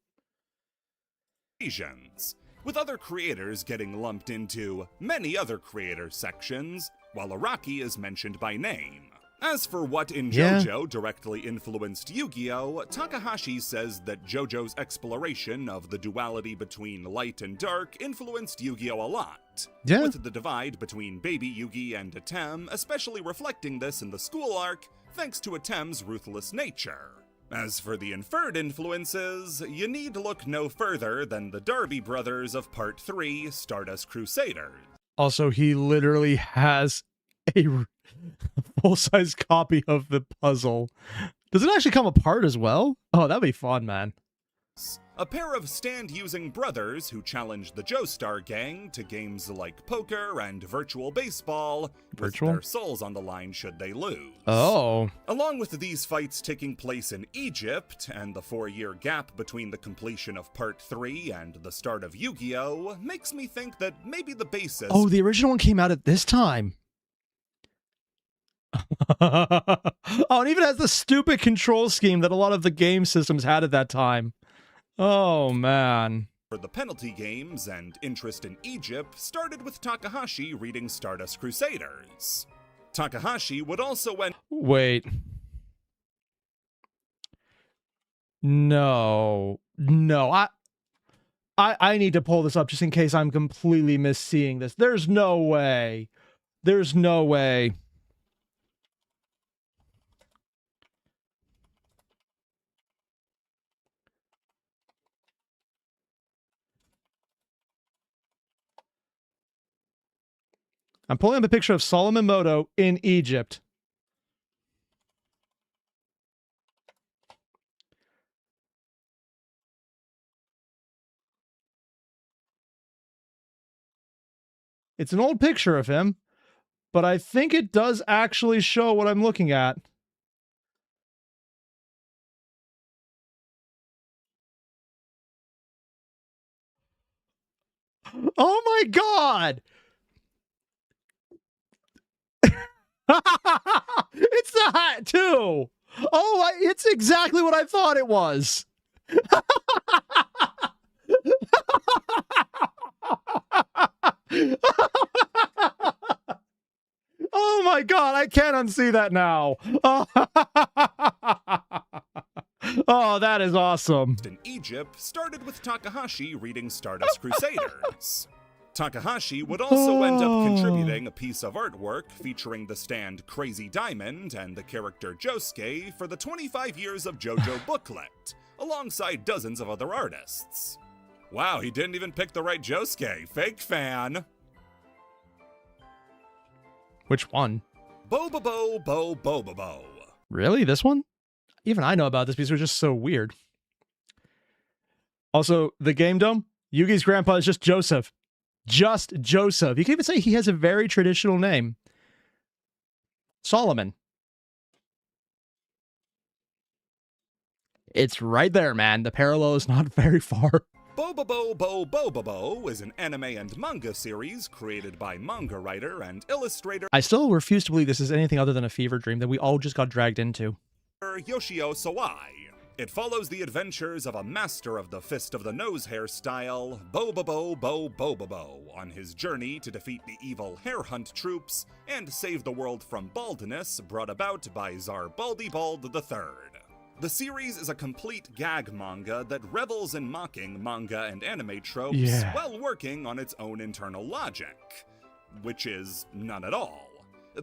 With other creators getting lumped into many other creator sections, while Araki is mentioned by name. As for what in JoJo directly influenced Yu-Gi-Oh!, Takahashi says that JoJo's exploration of the duality between light and dark influenced Yu-Gi-Oh! A lot. Yeah. With the divide between Baby Yugi and Atem, especially reflecting this in the school arc, thanks to Atem's ruthless nature. As for the inferred influences, you need look no further than the Darby brothers of Part 3, Stardust Crusaders. Also, he literally has a full-size copy of the puzzle. Does it actually come apart as well? Oh, that'd be fun, man. A pair of stand-using brothers who challenged the Joestar gang to games like poker and virtual baseball, with their souls on the line should they lose. Oh. Along with these fights taking place in Egypt, and the 4-year gap between the completion of Part 3 and the start of Yu-Gi-Oh! Makes me think that maybe the basis... Oh, the original one came out at this time. Oh, and even has the stupid control scheme that a lot of the game systems had at that time. Oh, man. For the penalty games and interest in Egypt started with Takahashi reading Stardust Crusaders. Takahashi would also end... Wait. No. I need to pull this up just in case I'm completely misseeing this. There's no way. There's no way. I'm pulling up a picture of Solomon Moto in Egypt. It's an old picture of him, but I think it does actually show what I'm looking at. Oh my God! It's the hat too. Oh, it's exactly what I thought it was. Oh my God, I can't unsee that now. Oh, that is awesome. In Egypt started with Takahashi reading Stardust Crusaders. Takahashi would also end up contributing a piece of artwork featuring the stand Crazy Diamond and the character Josuke for the 25 Years of JoJo booklet, alongside dozens of other artists. Wow, he didn't even pick the right Josuke. Fake fan. Which one? Bo-bo-bo-bo-bo-bo-bo. Really? This one? Even I know about this because it was just so weird. Also, the Game Dome, Yugi's grandpa is just Joseph. Just Joseph. You can even say he has a very traditional name. Solomon. It's right there, man. The parallel is not very far. Bobobo is an anime and manga series created by manga writer and illustrator I still refuse to believe this is anything other than a fever dream that we all just got dragged into. Yugioh Sawai. It follows the adventures of a master of the Fist of the Nose hairstyle, Bobobo, on his journey to defeat the evil Hair Hunt troops and save the world from baldness brought about by Tsar Baldy Bald III. The series is a complete gag manga that revels in mocking manga and anime tropes while working on its own internal logic, which is none at all.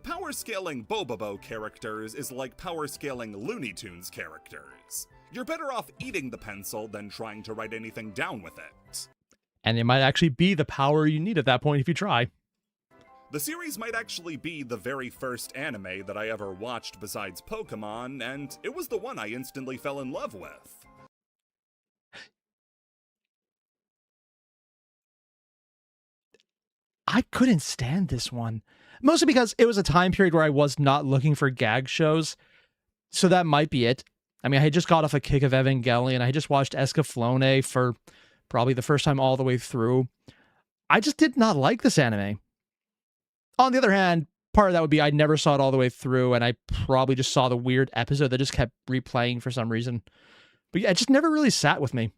Power scaling Bobobo characters is like power scaling Looney Tunes characters. You're better off eating the pencil than trying to write anything down with it. And it might actually be the power you need at that point if you try. The series might actually be the very first anime that I ever watched besides Pokemon, and it was the one I instantly fell in love with. I couldn't stand this one. Mostly because it was a time period where I was not looking for gag shows. So that might be it. I mean, I had just got off a kick of Evangelion. I had just watched Escaflowne for probably the first time all the way through. I just did not like this anime. On the other hand, part of that would be I never saw it all the way through, and I probably just saw the weird episode that just kept replaying for some reason. But yeah, it just never really sat with me.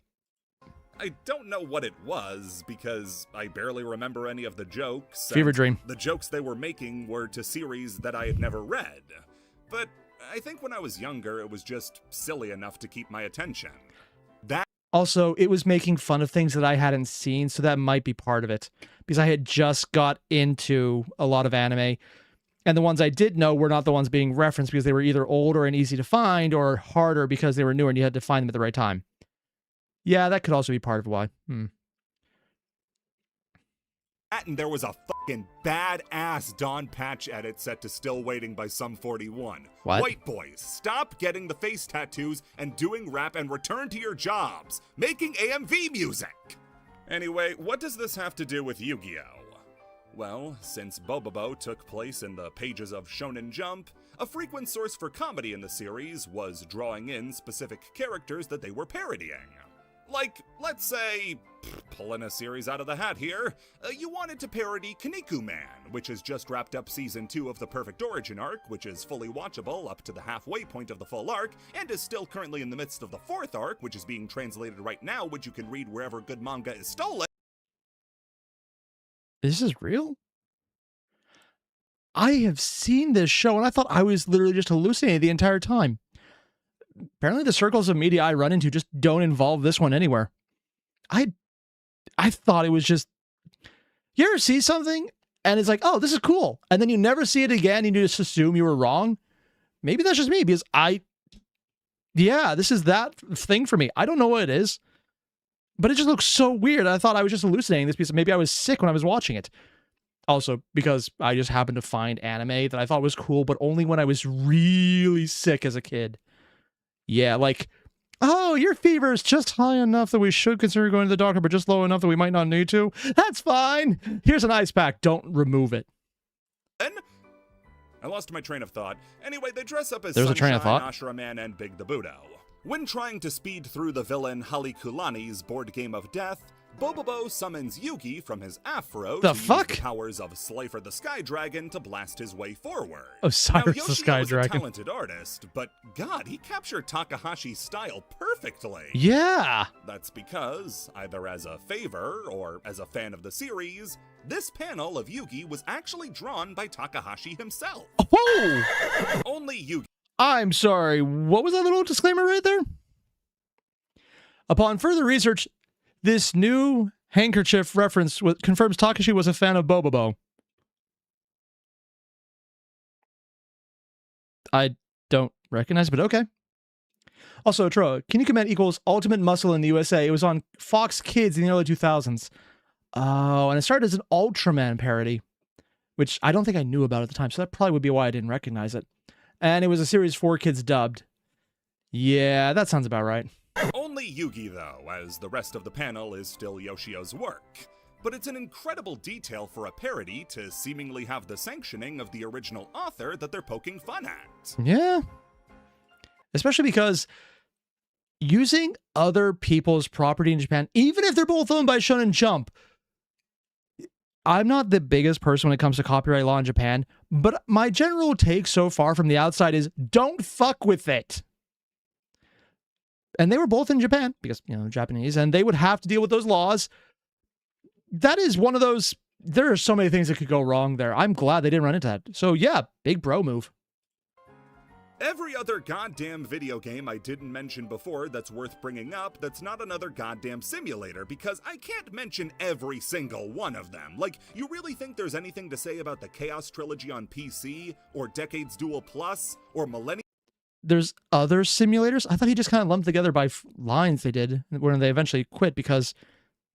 I don't know what it was, because I barely remember any of the jokes. Fever dream. The jokes they were making were to series that I had never read. But I think when I was younger, it was just silly enough to keep my attention. Also, it was making fun of things that I hadn't seen, so that might be part of it. Because I had just got into a lot of anime, and the ones I did know were not the ones being referenced because they were either older and easy to find, or harder because they were newer and you had to find them at the right time. Yeah, that could also be part of why. And there was a fucking badass Dawn Patch edit set to Still Waiting by Sum 41. What? White boys, stop getting the face tattoos and doing rap and return to your jobs, making AMV music! Anyway, what does this have to do with Yu-Gi-Oh? Well, since Bobobo took place in the pages of Shonen Jump, a frequent source for comedy in the series was drawing in specific characters that they were parodying. Like, let's say, pulling a series out of the hat here, you wanted to parody Kaniku Man, which has just wrapped up Season 2 of the Perfect Origin arc, which is fully watchable up to the halfway point of the full arc, and is still currently in the midst of the 4th arc, which is being translated right now, which you can read wherever good manga is stolen. This is real? I have seen this show, and I thought I was literally just hallucinating the entire time. Apparently the circles of media I run into just don't involve this one anywhere. I thought it was just... You ever see something, and it's like, oh, this is cool, and then you never see it again, and you just assume you were wrong? Maybe that's just me, because yeah, this is that thing for me. I don't know what it is, but it just looks so weird. I thought I was just hallucinating this because maybe I was sick when I was watching it. Also, because I just happened to find anime that I thought was cool, but only when I was really sick as a kid. Yeah, like, oh, your fever is just high enough that we should consider going to the doctor, but just low enough that we might not need to. That's fine. Here's an ice pack. Don't remove it. I lost my train of thought. Anyway, they dress up as There's Sunshine, a train of thought. Ashura Man, and Big the Budo. When trying to speed through the villain Halikulani's board game of death, Bobobo summons Yugi from his afro The to fuck? use the powers of Slifer the Sky Dragon to blast his way forward. Osiris now, the Sky is a Dragon. talented artist, but God, he captured Takahashi's style perfectly. Yeah. That's because, either as a favor or as a fan of the series, this panel of Yugi was actually drawn by Takahashi himself. Oh! Only Yugi. I'm sorry, what was that little disclaimer right there? Upon further research, this new handkerchief reference confirms Takashi was a fan of Bobobo. I don't recognize it, but okay. Also, Tro, Kinnikuman Man equals Ultimate Muscle in the USA. It was on Fox Kids in the early 2000s. Oh, and it started as an Ultraman parody, which I don't think I knew about at the time, so that probably would be why I didn't recognize it. And it was a series for kids dubbed. Yeah, that sounds about right. Only Yugi, though, as the rest of the panel is still Yoshio's work. but it's an incredible detail for a parody to seemingly have the sanctioning of the original author that they're poking fun at. Yeah. Especially because using other people's property in Japan, even if they're both owned by Shonen Jump, I'm not the biggest person when it comes to copyright law in Japan, but my general take so far from the outside is don't fuck with it. And they were both in Japan because, Japanese, and they would have to deal with those laws. That is one of those, there are so many things that could go wrong there. I'm glad they didn't run into that. So yeah, big bro move. Every other goddamn video game I didn't mention before that's worth bringing up that's not another goddamn simulator, because I can't mention every single one of them. Like, you really think there's anything to say about the Chaos Trilogy on PC, or Decades Duel Plus, or Millennium? There's other simulators? I thought he just kind of lumped together by lines they did when they eventually quit because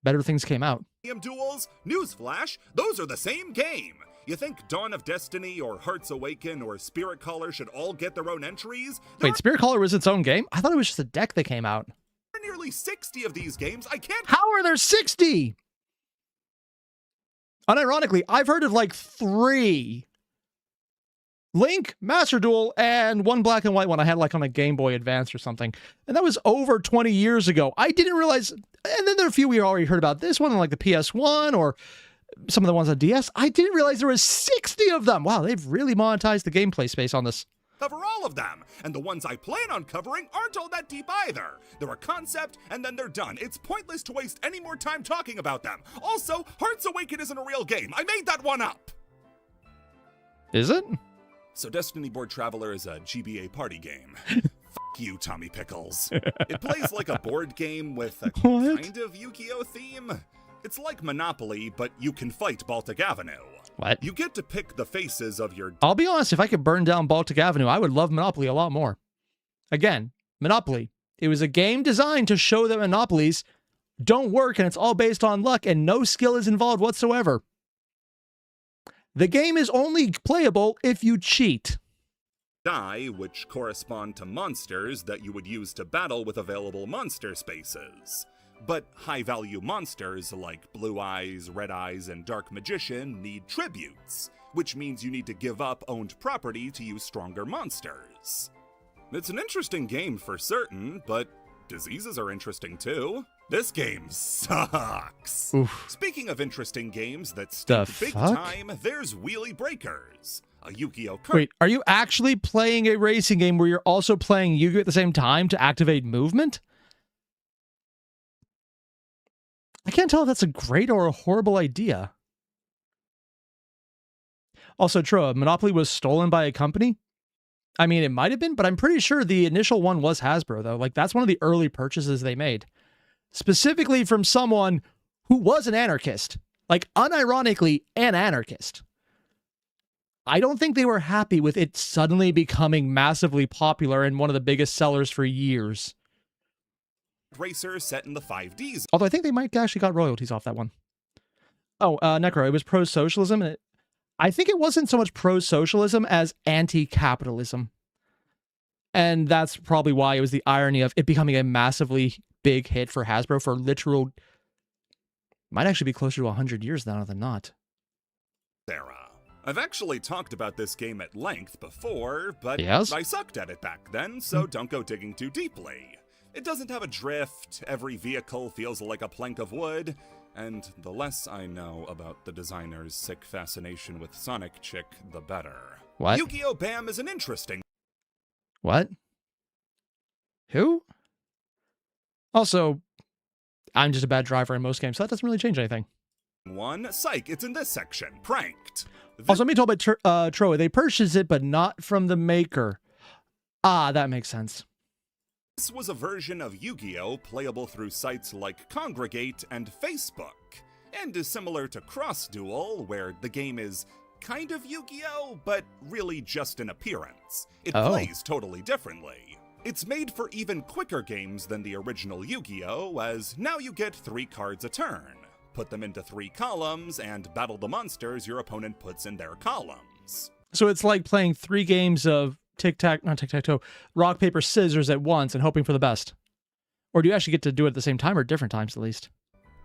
better things came out. Duels? Newsflash, those are the same game! You think Dawn of Destiny or Hearts Awaken or Spirit Caller should all get their own entries? Wait, Spirit Caller was its own game? I thought it was just a deck that came out. There are nearly 60 of these games. I can't... How are there 60? Unironically, I've heard of like 3. Link, Master Duel, and one black and white one I had like on a Game Boy Advance or something. And that was over 20 years ago. I didn't realize... And then there are a few we already heard about. This one on like the PS1 or... some of the ones on DS, I didn't realize there was 60 of them. Wow, they've really monetized the gameplay space on this. Cover all of them, and the ones I plan on covering aren't all that deep either. They're a concept, and then they're done. It's pointless to waste any more time talking about them. Also, Hearts Awaken isn't a real game. I made that one up. Is it? So Destiny Board Traveler is a GBA party game. Fuck you, Tommy Pickles. It plays like a board game with a kind of Yu-Gi-Oh theme. It's like Monopoly, but you can fight Baltic Avenue. What? You get to pick the faces of your... I'll be honest, if I could burn down Baltic Avenue, I would love Monopoly a lot more. Again, Monopoly. It was a game designed to show that monopolies don't work and it's all based on luck and no skill is involved whatsoever. The game is only playable if you cheat. Die, which correspond to monsters that you would use to battle with available monster spaces. But high-value monsters like Blue Eyes, Red Eyes, and Dark Magician need tributes, which means you need to give up owned property to use stronger monsters. It's an interesting game for certain, but diseases are interesting too. This game sucks. Oof. Speaking of interesting games that stink big time, there's Wheelie Breakers, a Yu-Gi-Oh! Wait, are you actually playing a racing game where you're also playing Yu-Gi-Oh! At the same time to activate movement? I can't tell if that's a great or a horrible idea. Also, Troa, Monopoly was stolen by a company? I mean, it might have been, but I'm pretty sure the initial one was Hasbro, though. Like, that's one of the early purchases they made. Specifically from someone who was an anarchist. Like, unironically, an anarchist. I don't think they were happy with it suddenly becoming massively popular and one of the biggest sellers for years. Racer set in the 5Ds. Although I think they might actually got royalties off that one. Oh, Necro, it was pro-socialism. And I think it wasn't so much pro-socialism as anti-capitalism. And that's probably why it was the irony of it becoming a massively big hit for Hasbro for literal... Might actually be closer to 100 years now than not. Sarah. I've actually talked about this game at length before, but yes? I sucked at it back then, so don't go digging too deeply. It doesn't have a drift, every vehicle feels like a plank of wood, and the less I know about the designer's sick fascination with Sonic Chick, the better. What? Yu-Gi-Oh! Bam is an interesting... What? Who? Also, I'm just a bad driver in most games, so that doesn't really change anything. One, psych, it's in this section, pranked. Also, let me talk about Troy. They purchased it, but not from the maker. Ah, that makes sense. This was a version of Yu-Gi-Oh! Playable through sites like Congregate and Facebook, and is similar to Cross Duel, where the game is kind of Yu-Gi-Oh!, but really just an appearance. It plays totally differently. It's made for even quicker games than the original Yu-Gi-Oh!, as now you get 3 cards a turn. Put them into 3 columns, and battle the monsters your opponent puts in their columns. So it's like playing 3 games of not tic-tac-toe, rock, paper, scissors at once and hoping for the best. Or do you actually get to do it at the same time or different times at least?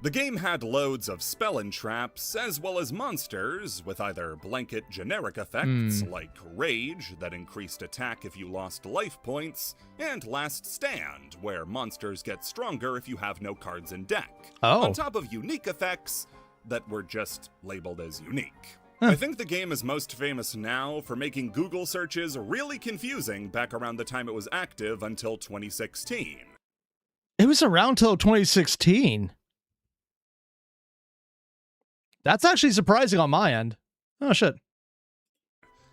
The game had loads of spell and traps, as well as monsters, with either blanket generic effects like Rage, that increased attack if you lost life points, and Last Stand, where monsters get stronger if you have no cards in deck. Oh. On top of unique effects that were just labeled as unique. I think the game is most famous now for making Google searches really confusing back around the time it was active until 2016. It was around till 2016. That's actually surprising on my end. Oh, shit.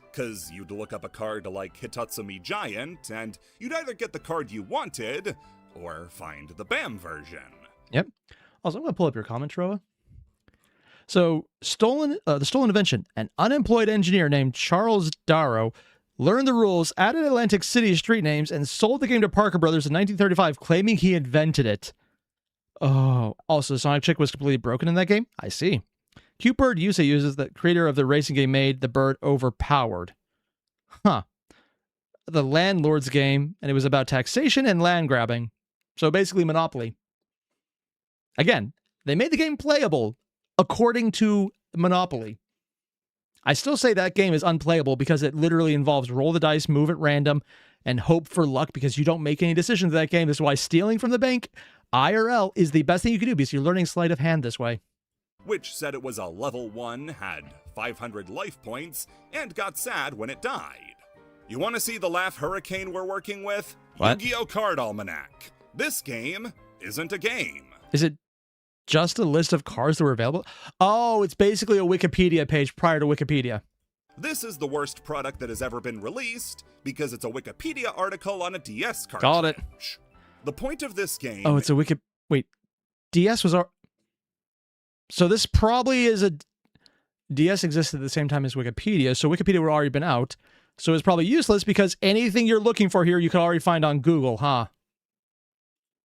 Because you'd look up a card like Hitatsumi Giant, and you'd either get the card you wanted, or find the BAM version. Yep. Also, I'm going to pull up your comment, Troa. So, the stolen invention. An unemployed engineer named Charles Darrow learned the rules, added Atlantic City street names, and sold the game to Parker Brothers in 1935, claiming he invented it. Oh, also, Sonic Chick was completely broken in that game? I see. Cute Bird Yusei uses the creator of the racing game made the bird overpowered. Huh. The Landlord's game, and it was about taxation and land grabbing. So basically Monopoly. Again, they made the game playable according to Monopoly. I still say that game is unplayable because it literally involves roll the dice, move at random, and hope for luck because you don't make any decisions in that game. This is why stealing from the bank, IRL, is the best thing you can do because you're learning sleight of hand this way. Which said it was a level 1, had 500 life points, and got sad when it died. You want to see the laugh hurricane we're working with? What? Yu-Gi-Oh! Card Almanac. This game isn't a game. Is it just a list of cards that were available? Oh, it's basically a Wikipedia page prior to Wikipedia. This is the worst product that has ever been released because it's a Wikipedia article on a DS cartridge. Got it. The point of this game... Oh, it's a Wait, DS was our... So this probably is a... DS existed at the same time as Wikipedia, so Wikipedia would already been out. So it's probably useless because anything you're looking for here you can already find on Google, huh?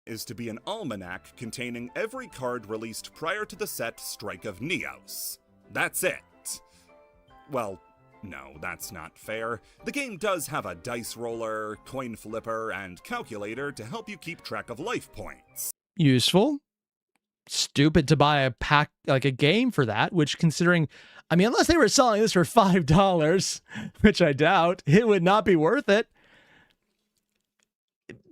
Is to be an almanac containing every card released prior to the set Strike of Neos. That's it. Well, no, that's not fair. The game does have a dice roller, coin flipper, and calculator to help you keep track of life points. Useful. Stupid to buy a pack, like a game for that, which considering, I mean, unless they were selling this for $5, which I doubt, it would not be worth it.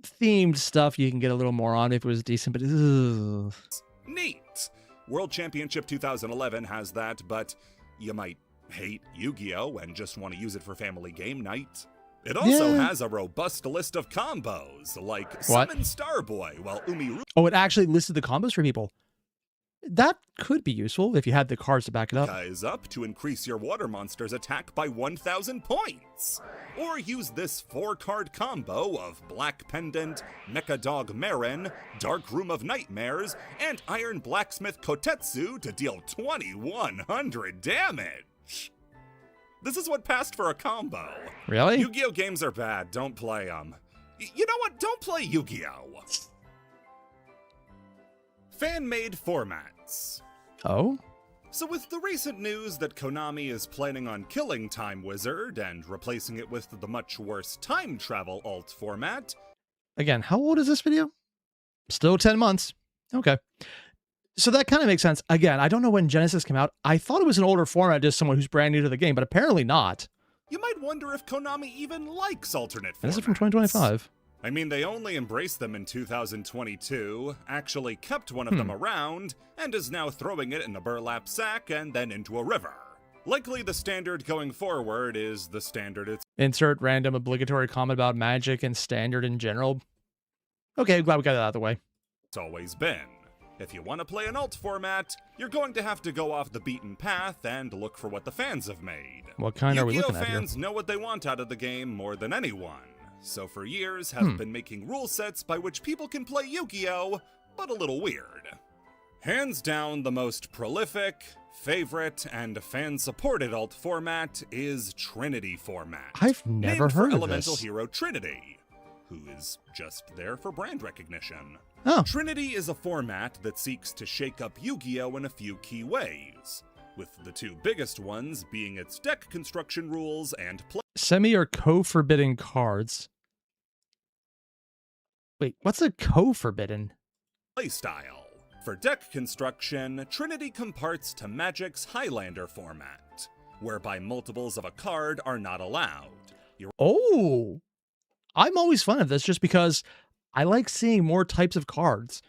Themed stuff you can get a little more on if it was decent, but ugh. Neat! World Championship 2011 has that, but you might hate Yu-Gi-Oh! And just want to use it for family game night. It also has a robust list of combos, like Summon Starboy, while Umiru... Oh, it actually listed the combos for people. That could be useful if you had the cards to back it up. is up to increase your water monster's attack by 1,000 points. Or use this 4-card combo of Black Pendant, Mecha Dog Marin, Dark Room of Nightmares, and Iron Blacksmith Kotetsu to deal 2,100 damage. This is what passed for a combo. Really? Yu-Gi-Oh! Games are bad, don't play them. You know what, don't play Yu-Gi-Oh! Fan-made formats. Oh? So with the recent news that Konami is planning on killing Time Wizard and replacing it with the much worse time travel alt format... Again, how old is this video? Still 10 months. Okay. So that kind of makes sense. Again, I don't know when Genesis came out. I thought it was an older format, just someone who's brand new to the game, but apparently not. You might wonder if Konami even likes alternate formats. This is from 2025. I mean, they only embraced them in 2022, actually kept one of them around, and is now throwing it in a burlap sack and then into a river. Likely the standard going forward is the standard it's... Insert random obligatory comment about Magic and Standard in general. Okay, I'm glad we got that out of the way. always been. If you want to play an alt format, you're going to have to go off the beaten path and look for what the fans have made. What kind are we looking at here? fans know what they want out of the game more than anyone, so for years have been making rule sets by which people can play Yu-Gi-Oh!, but a little weird. Hands down, the most prolific, favorite, and fan-supported alt format is Trinity format. I've never named heard for of Elemental this. Hero Trinity, who is just there for brand recognition. Oh. Trinity is a format that seeks to shake up Yu-Gi-Oh! In a few key ways, with the two biggest ones being its deck construction rules and Semi or co-forbidden cards. Wait, what's a co-forbidden? playstyle. For deck construction, Trinity comparts to Magic's Highlander format, whereby multiples of a card are not allowed. Oh, I'm always fun of this just because I like seeing more types of cards.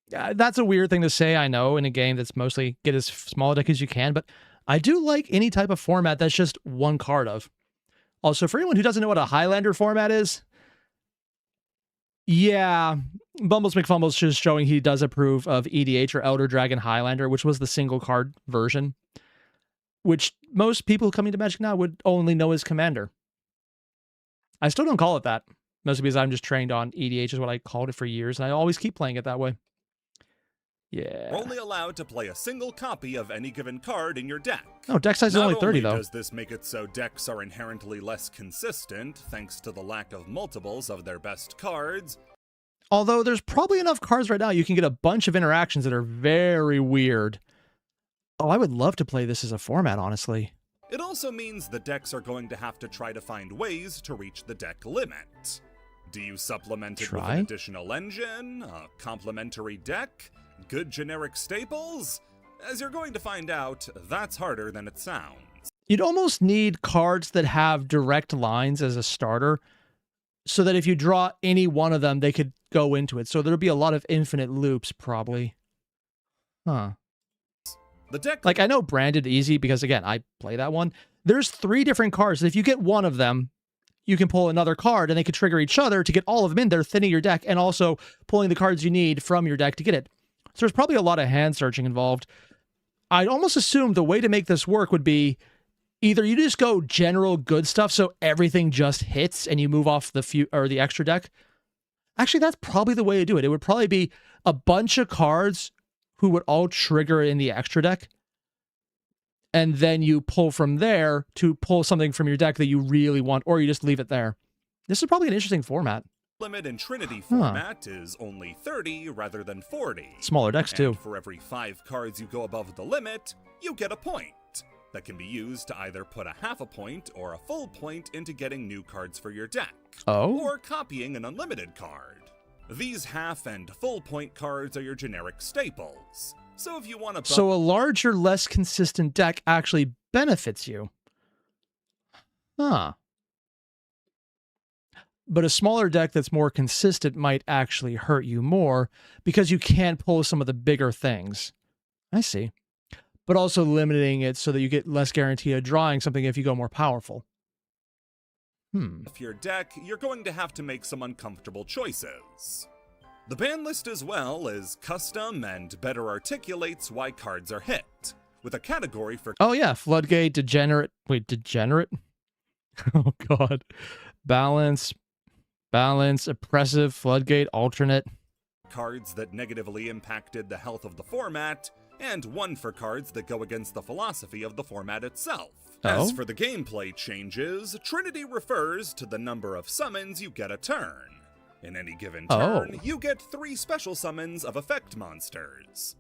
That's a weird thing to say, I know, in a game that's mostly get as small a deck as you can, but I do like any type of format that's just one card of. Also, for anyone who doesn't know what a Highlander format is, yeah, Bumbles McFumbles is showing he does approve of EDH or Elder Dragon Highlander, which was the single card version, which most people coming to Magic now would only know as Commander. I still don't call it that, mostly because I'm just trained on EDH is what I called it for years, and I always keep playing it that way. Yeah. You're only allowed to play a single copy of any given card in your deck. No, deck size is only 30, though. Not only does this make it so decks are inherently less consistent, thanks to the lack of multiples of their best cards. Although there's probably enough cards right now, you can get a bunch of interactions that are very weird. Oh, I would love to play this as a format, honestly. It also means the decks are going to have to try to find ways to reach the deck limit. Do you supplement it with an additional engine, a complementary deck, good generic staples? As you're going to find out, that's harder than it sounds. You'd almost need cards that have direct lines as a starter, so that if you draw any one of them, they could go into it. So there'd be a lot of infinite loops, probably. Huh. The deck, like, I know Branded Easy, because, again, I play that one. There's 3 different cards. If you get one of them, you can pull another card, and they could trigger each other to get all of them in there, thinning your deck, and also pulling the cards you need from your deck to get it. So there's probably a lot of hand searching involved. I'd almost assume the way to make this work would be either you just go general good stuff, so everything just hits, and you move off the extra deck. Actually, that's probably the way to do it. It would probably be a bunch of cards who would all trigger in the extra deck, and then you pull from there to pull something from your deck that you really want, or you just leave it there. This is probably an interesting format. Limit in Trinity format is only 30 rather than 40. Smaller decks, too. For every 5 cards you go above the limit, you get a point that can be used to either put a half a point or a full point into getting new cards for your deck. Oh? Or copying an unlimited card. These half and full point cards are your generic staples. So if you want to... So a larger, less consistent deck actually benefits you. Huh. But a smaller deck that's more consistent might actually hurt you more because you can't pull some of the bigger things. I see. But also limiting it so that you get less guarantee of drawing something if you go more powerful. If your deck, you're going to have to make some uncomfortable choices. The ban list as well is custom and better articulates why cards are hit, with a category for... Oh yeah, Floodgate, Degenerate... Wait, Degenerate? Oh god. Balance, Oppressive, Floodgate, Alternate. Cards that negatively impacted the health of the format, and 1 for cards that go against the philosophy of the format itself. As for the gameplay changes, Trinity refers to the number of summons you get a turn. In any given turn, you get 3 special summons of effect monsters.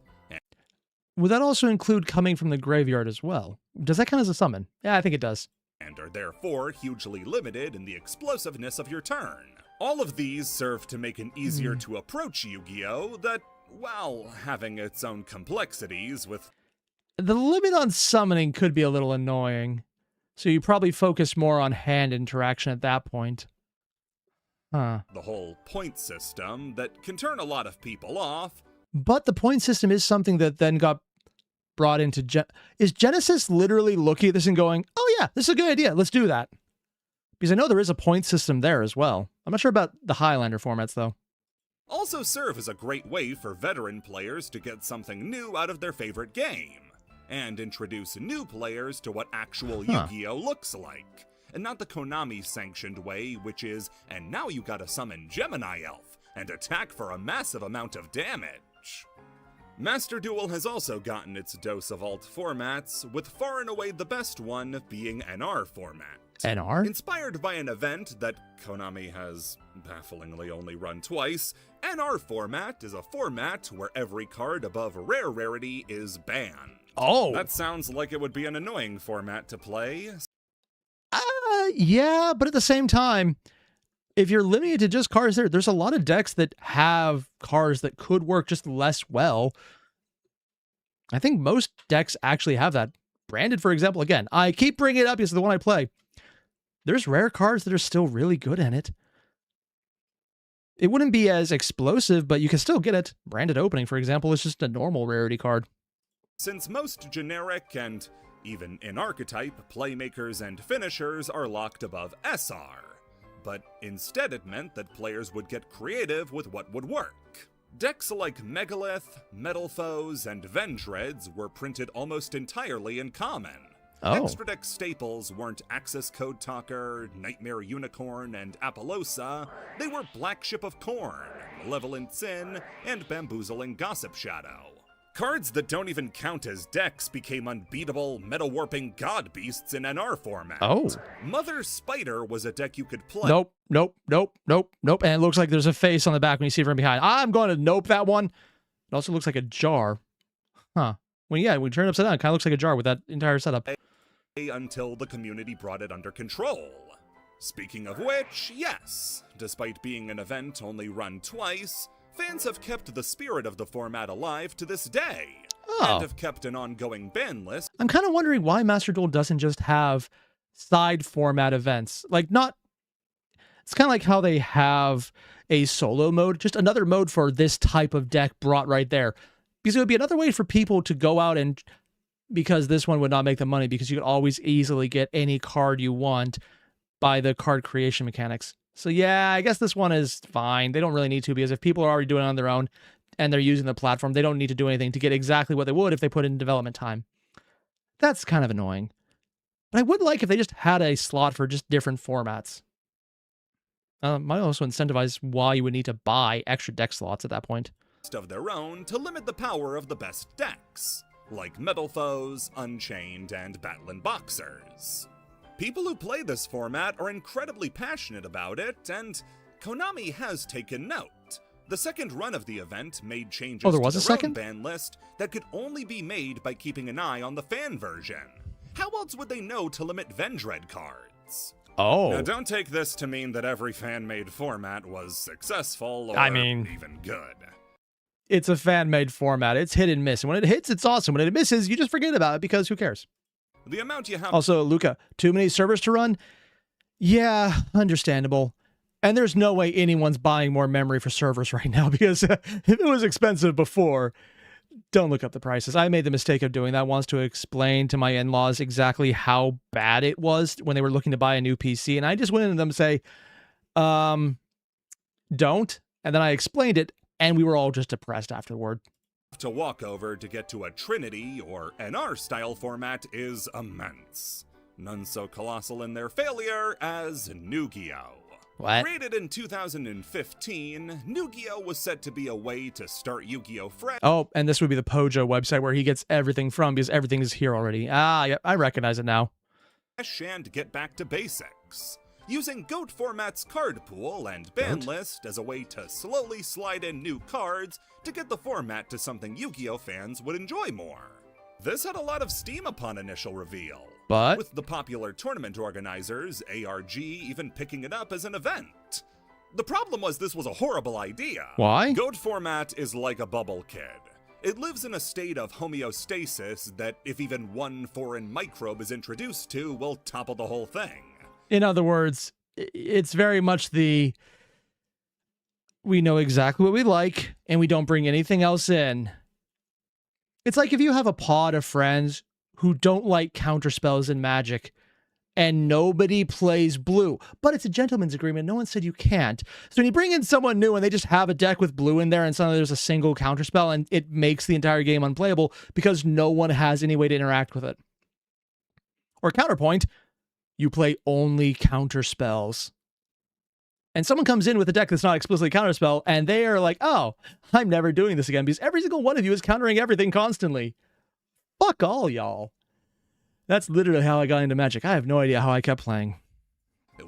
Would that also include coming from the graveyard as well? Does that count as a summon? Yeah, I think it does. And are therefore hugely limited in the explosiveness of your turn. All of these serve to make an easier to approach Yu-Gi-Oh! That, while having its own complexities with... The limit on summoning could be a little annoying, so you probably focus more on hand interaction at that point. Huh. The whole point system that can turn a lot of people off. But the point system is something that then got brought into... Is Genesis literally looking at this and going, oh yeah, this is a good idea, let's do that? Because I know there is a point system there as well. I'm not sure about the Highlander formats, though. Also serve as a great way for veteran players to get something new out of their favorite game, and introduce new players to what actual Yu-Gi-Oh! Looks like, and not the Konami-sanctioned way, which is, and now you gotta summon Gemini Elf, and attack for a massive amount of damage. Master Duel has also gotten its dose of alt formats, with far and away the best one being NR format. NR? Inspired by an event that Konami has bafflingly only run twice, NR format is a format where every card above rare rarity is banned. Oh! That sounds like it would be an annoying format to play. Yeah, but at the same time, if you're limited to just cards there's a lot of decks that have cards that could work just less well. I think most decks actually have that. Branded, for example, again, I keep bringing it up because it's the one I play. There's rare cards that are still really good in it. It wouldn't be as explosive, but you can still get it. Branded Opening, for example, is just a normal rarity card. Since most generic and even in archetype playmakers and finishers are locked above SR, but instead it meant that players would get creative with what would work. Decks like Megalith, Metal Foes, and Vendreads were printed almost entirely in common. Oh. Extra deck staples weren't Access Code Talker, Nightmare Unicorn, and Appaloosa. They were Black Ship of Corn, Malevolent Sin, and Bamboozling Gossip Shadow. Cards that don't even count as decks became unbeatable, metal-warping god beasts in NR format. Oh. Mother Spider was a deck you could play. Nope. And it looks like there's a face on the back when you see it from behind. I'm going to nope that one. It also looks like a jar. Huh. When we turn it upside down, it kind of looks like a jar with that entire setup. Until the community brought it under control. Speaking of which, yes, despite being an event only run twice, fans have kept the spirit of the format alive to this day, and have kept an ongoing ban list. I'm kind of wondering why Master Duel doesn't just have side format events. Like, not... It's kind of like how they have a solo mode, just another mode for this type of deck brought right there. Because it would be another way for people to go out and... Because this one would not make the money, because you could always easily get any card you want by the card creation mechanics. So yeah, I guess this one is fine. They don't really need to, because if people are already doing it on their own and they're using the platform, they don't need to do anything to get exactly what they would if they put in development time. That's kind of annoying. But I would like if they just had a slot for just different formats. Might also incentivize why you would need to buy extra deck slots at that point. Of their own to limit the power of the best decks, like Metal Foes, Unchained, and Battling Boxers. People who play this format are incredibly passionate about it, and Konami has taken note. The second run of the event made changes to their own ban list that could only be made by keeping an eye on the fan version. How else would they know to limit Vendread cards? Oh. Now don't take this to mean that every fan-made format was successful or even good. It's a fan-made format. It's hit and miss. And when it hits, it's awesome. When it misses, you just forget about it because who cares? The amount you have... Also, Luca, too many servers to run? Yeah, understandable. And there's no way anyone's buying more memory for servers right now, because if it was expensive before, don't look up the prices. I made the mistake of doing that once to explain to my in-laws exactly how bad it was when they were looking to buy a new PC. And I just went in to them and say, don't. And then I explained it, and we were all just depressed afterward. To walk over to get to a Trinity or NR style format is immense. None so colossal in their failure as Yugioh. What? Created in 2015, Yugioh was set to be a way to start Yu-Gi-Oh! Fresh. Oh, and this would be the Pojo website where he gets everything from, because everything is here already. Ah, yeah, I recognize it now. And get back to basics. Using GOAT format's card pool and ban list as a way to slowly slide in new cards to get the format to something Yu-Gi-Oh! Fans would enjoy more. This had a lot of steam upon initial reveal, but with the popular tournament organizers, ARG, even picking it up as an event. The problem was this was a horrible idea. Why? GOAT format is like a bubble kid. It lives in a state of homeostasis that if even one foreign microbe is introduced to, will topple the whole thing. In other words, it's very much we know exactly what we like, and we don't bring anything else in. It's like if you have a pod of friends who don't like counterspells and magic, and nobody plays blue, but it's a gentleman's agreement. No one said you can't. So when you bring in someone new and they just have a deck with blue in there and suddenly there's a single counterspell, and it makes the entire game unplayable because no one has any way to interact with it. Or counterpoint, you play only counterspells. And someone comes in with a deck that's not explicitly counterspell, and they are like, oh, I'm never doing this again, because every single one of you is countering everything constantly. Fuck all y'all. That's literally how I got into Magic. I have no idea how I kept playing.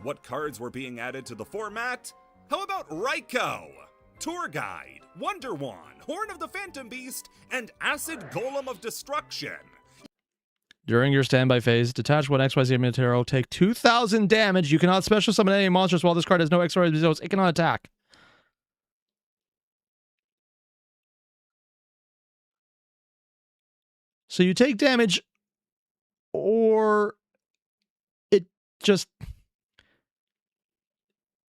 What cards were being added to the format? How about Raikou, Tour Guide, Wonder Wand, Horn of the Phantom Beast, and Acid Golem of Destruction? During your standby phase, detach one XYZ material, take 2,000 damage. You cannot special summon any monsters while this card has no XYZ results. It cannot attack. So you take damage, or it just...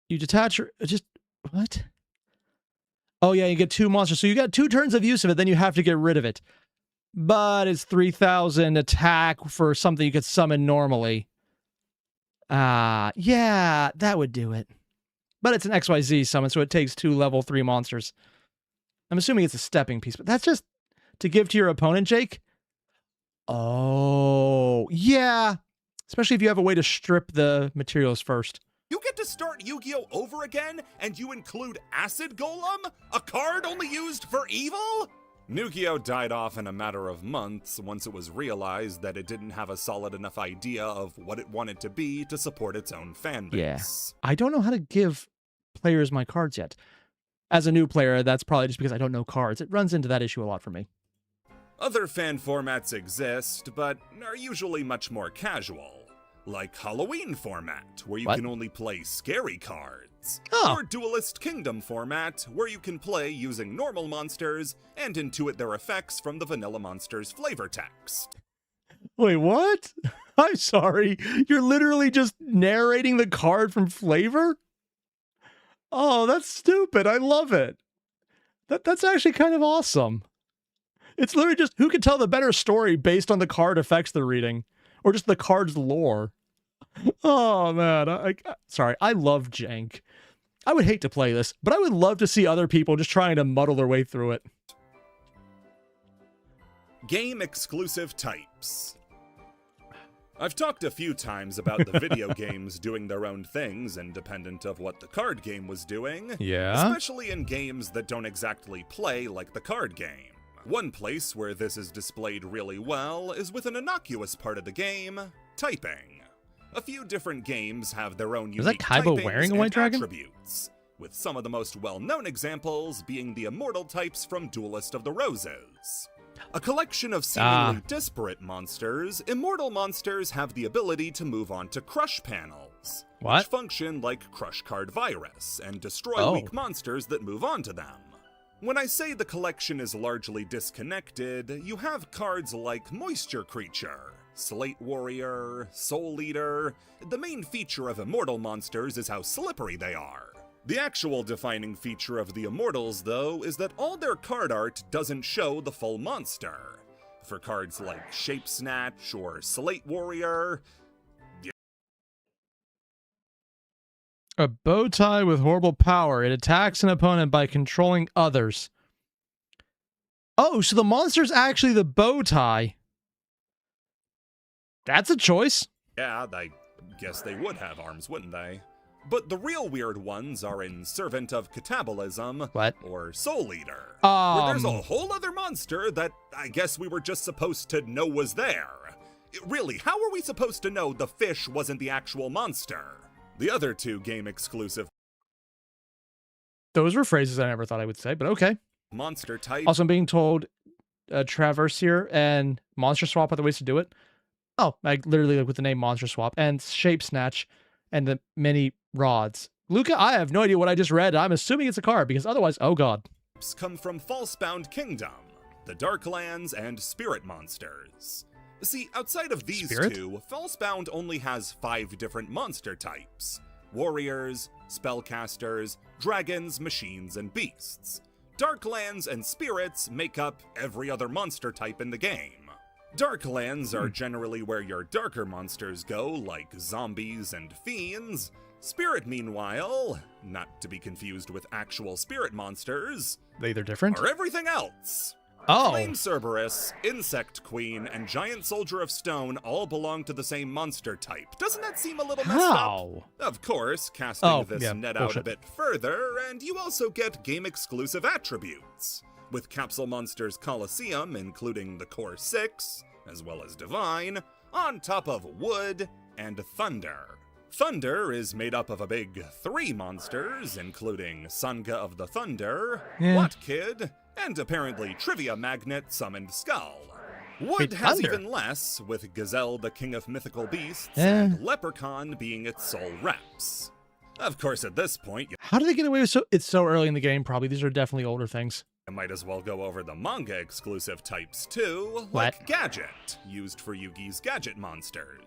You detach or just... What? Oh, yeah, you get 2 monsters. So you got 2 turns of use of it, then you have to get rid of it. But it's 3,000 attack for something you could summon normally. Yeah, that would do it. But it's an XYZ summon, so it takes 2 level 3 monsters. I'm assuming it's a stepping piece, but that's just to give to your opponent, Jake. Oh, yeah. Especially if you have a way to strip the materials first. You get to start Yu-Gi-Oh! Over again, and you include Acid Golem? A card only used for evil? Yu-Gi-Oh! Died off in a matter of months once it was realized that it didn't have a solid enough idea of what it wanted to be to support its own fan base. Yeah. I don't know how to give players my cards yet. As a new player, that's probably just because I don't know cards. It runs into that issue a lot for me. Other fan formats exist, but are usually much more casual. Like Halloween format, where you can only play scary cards. Oh. Or Duelist Kingdom format, where you can play using normal monsters and intuit their effects from the vanilla monster's flavor text. Wait, what? I'm sorry. You're literally just narrating the card from flavor? Oh, that's stupid. I love it. That's actually kind of awesome. It's literally just who can tell the better story based on the card effects they're reading. Or just the card's lore. Oh, man. Sorry, I love jank. I would hate to play this, but I would love to see other people just trying to muddle their way through it. Game-exclusive types. I've talked a few times about the video games doing their own things independent of what the card game was doing. Yeah? Especially in games that don't exactly play like the card game. One place where this is displayed really well is with an innocuous part of the game, typing. A few different games have their own unique Kaiba wearing a white dragon? attributes, with some of the most well-known examples being the immortal types from Duelist of the Roses. A collection of seemingly disparate monsters, immortal monsters have the ability to move on to crush panels, which function like Crush Card Virus and destroy weak monsters that move on to them. When I say the collection is largely disconnected, you have cards like Moisture Creature, Slate Warrior, Soul Eater. The main feature of immortal monsters is how slippery they are. The actual defining feature of the immortals, though, is that all their card art doesn't show the full monster. For cards like Shape Snatch or Slate Warrior, a bow tie with horrible power. It attacks an opponent by controlling others. Oh, so the monster's actually the bow tie. That's a choice. Yeah, I guess they would have arms, wouldn't they? But the real weird ones are in Servant of Catabolism or Soul Eater, where there's a whole other monster that I guess we were just supposed to know was there. Really, how are we supposed to know the fish wasn't the actual monster? The other 2 game-exclusive... Those were phrases I never thought I would say, but okay. Monster type... Also, I'm being told Traverse here and Monster Swap are the ways to do it. Oh, like literally with the name Monster Swap and Shape Snatch and the many rods. Luca, I have no idea what I just read. I'm assuming it's a card because otherwise, oh god. Come from Falsebound Kingdom, the Darklands, and Spirit monsters. See, outside of these 2, Falsebound only has 5 different monster types. Warriors, Spellcasters, Dragons, Machines, and Beasts. Darklands and Spirits make up every other monster type in the game. Darklands are generally where your darker monsters go, like zombies and fiends. Spirit, meanwhile, not to be confused with actual spirit monsters, they're different, are everything else. Oh. Flame Cerberus, Insect Queen, and Giant Soldier of Stone all belong to the same monster type. Doesn't that seem a little messed up? Of course, casting this net out a bit further, and you also get game-exclusive attributes. With Capsule Monsters Coliseum, including the Core 6, as well as Divine, on top of Wood and Thunder. Thunder is made up of a big 3 monsters, including Sangha of the Thunder, What Kid, and apparently Trivia Magnet Summoned Skull. Wood has Thunder. even less, with Gazelle the king of mythical beasts, and Leprechaun being its sole reps. Of course, at this point, How do they get away with it's so early in the game, probably. These are definitely older things. you might as well go over the manga exclusive types too, What? like Gadget, used for Yugi's gadget monsters.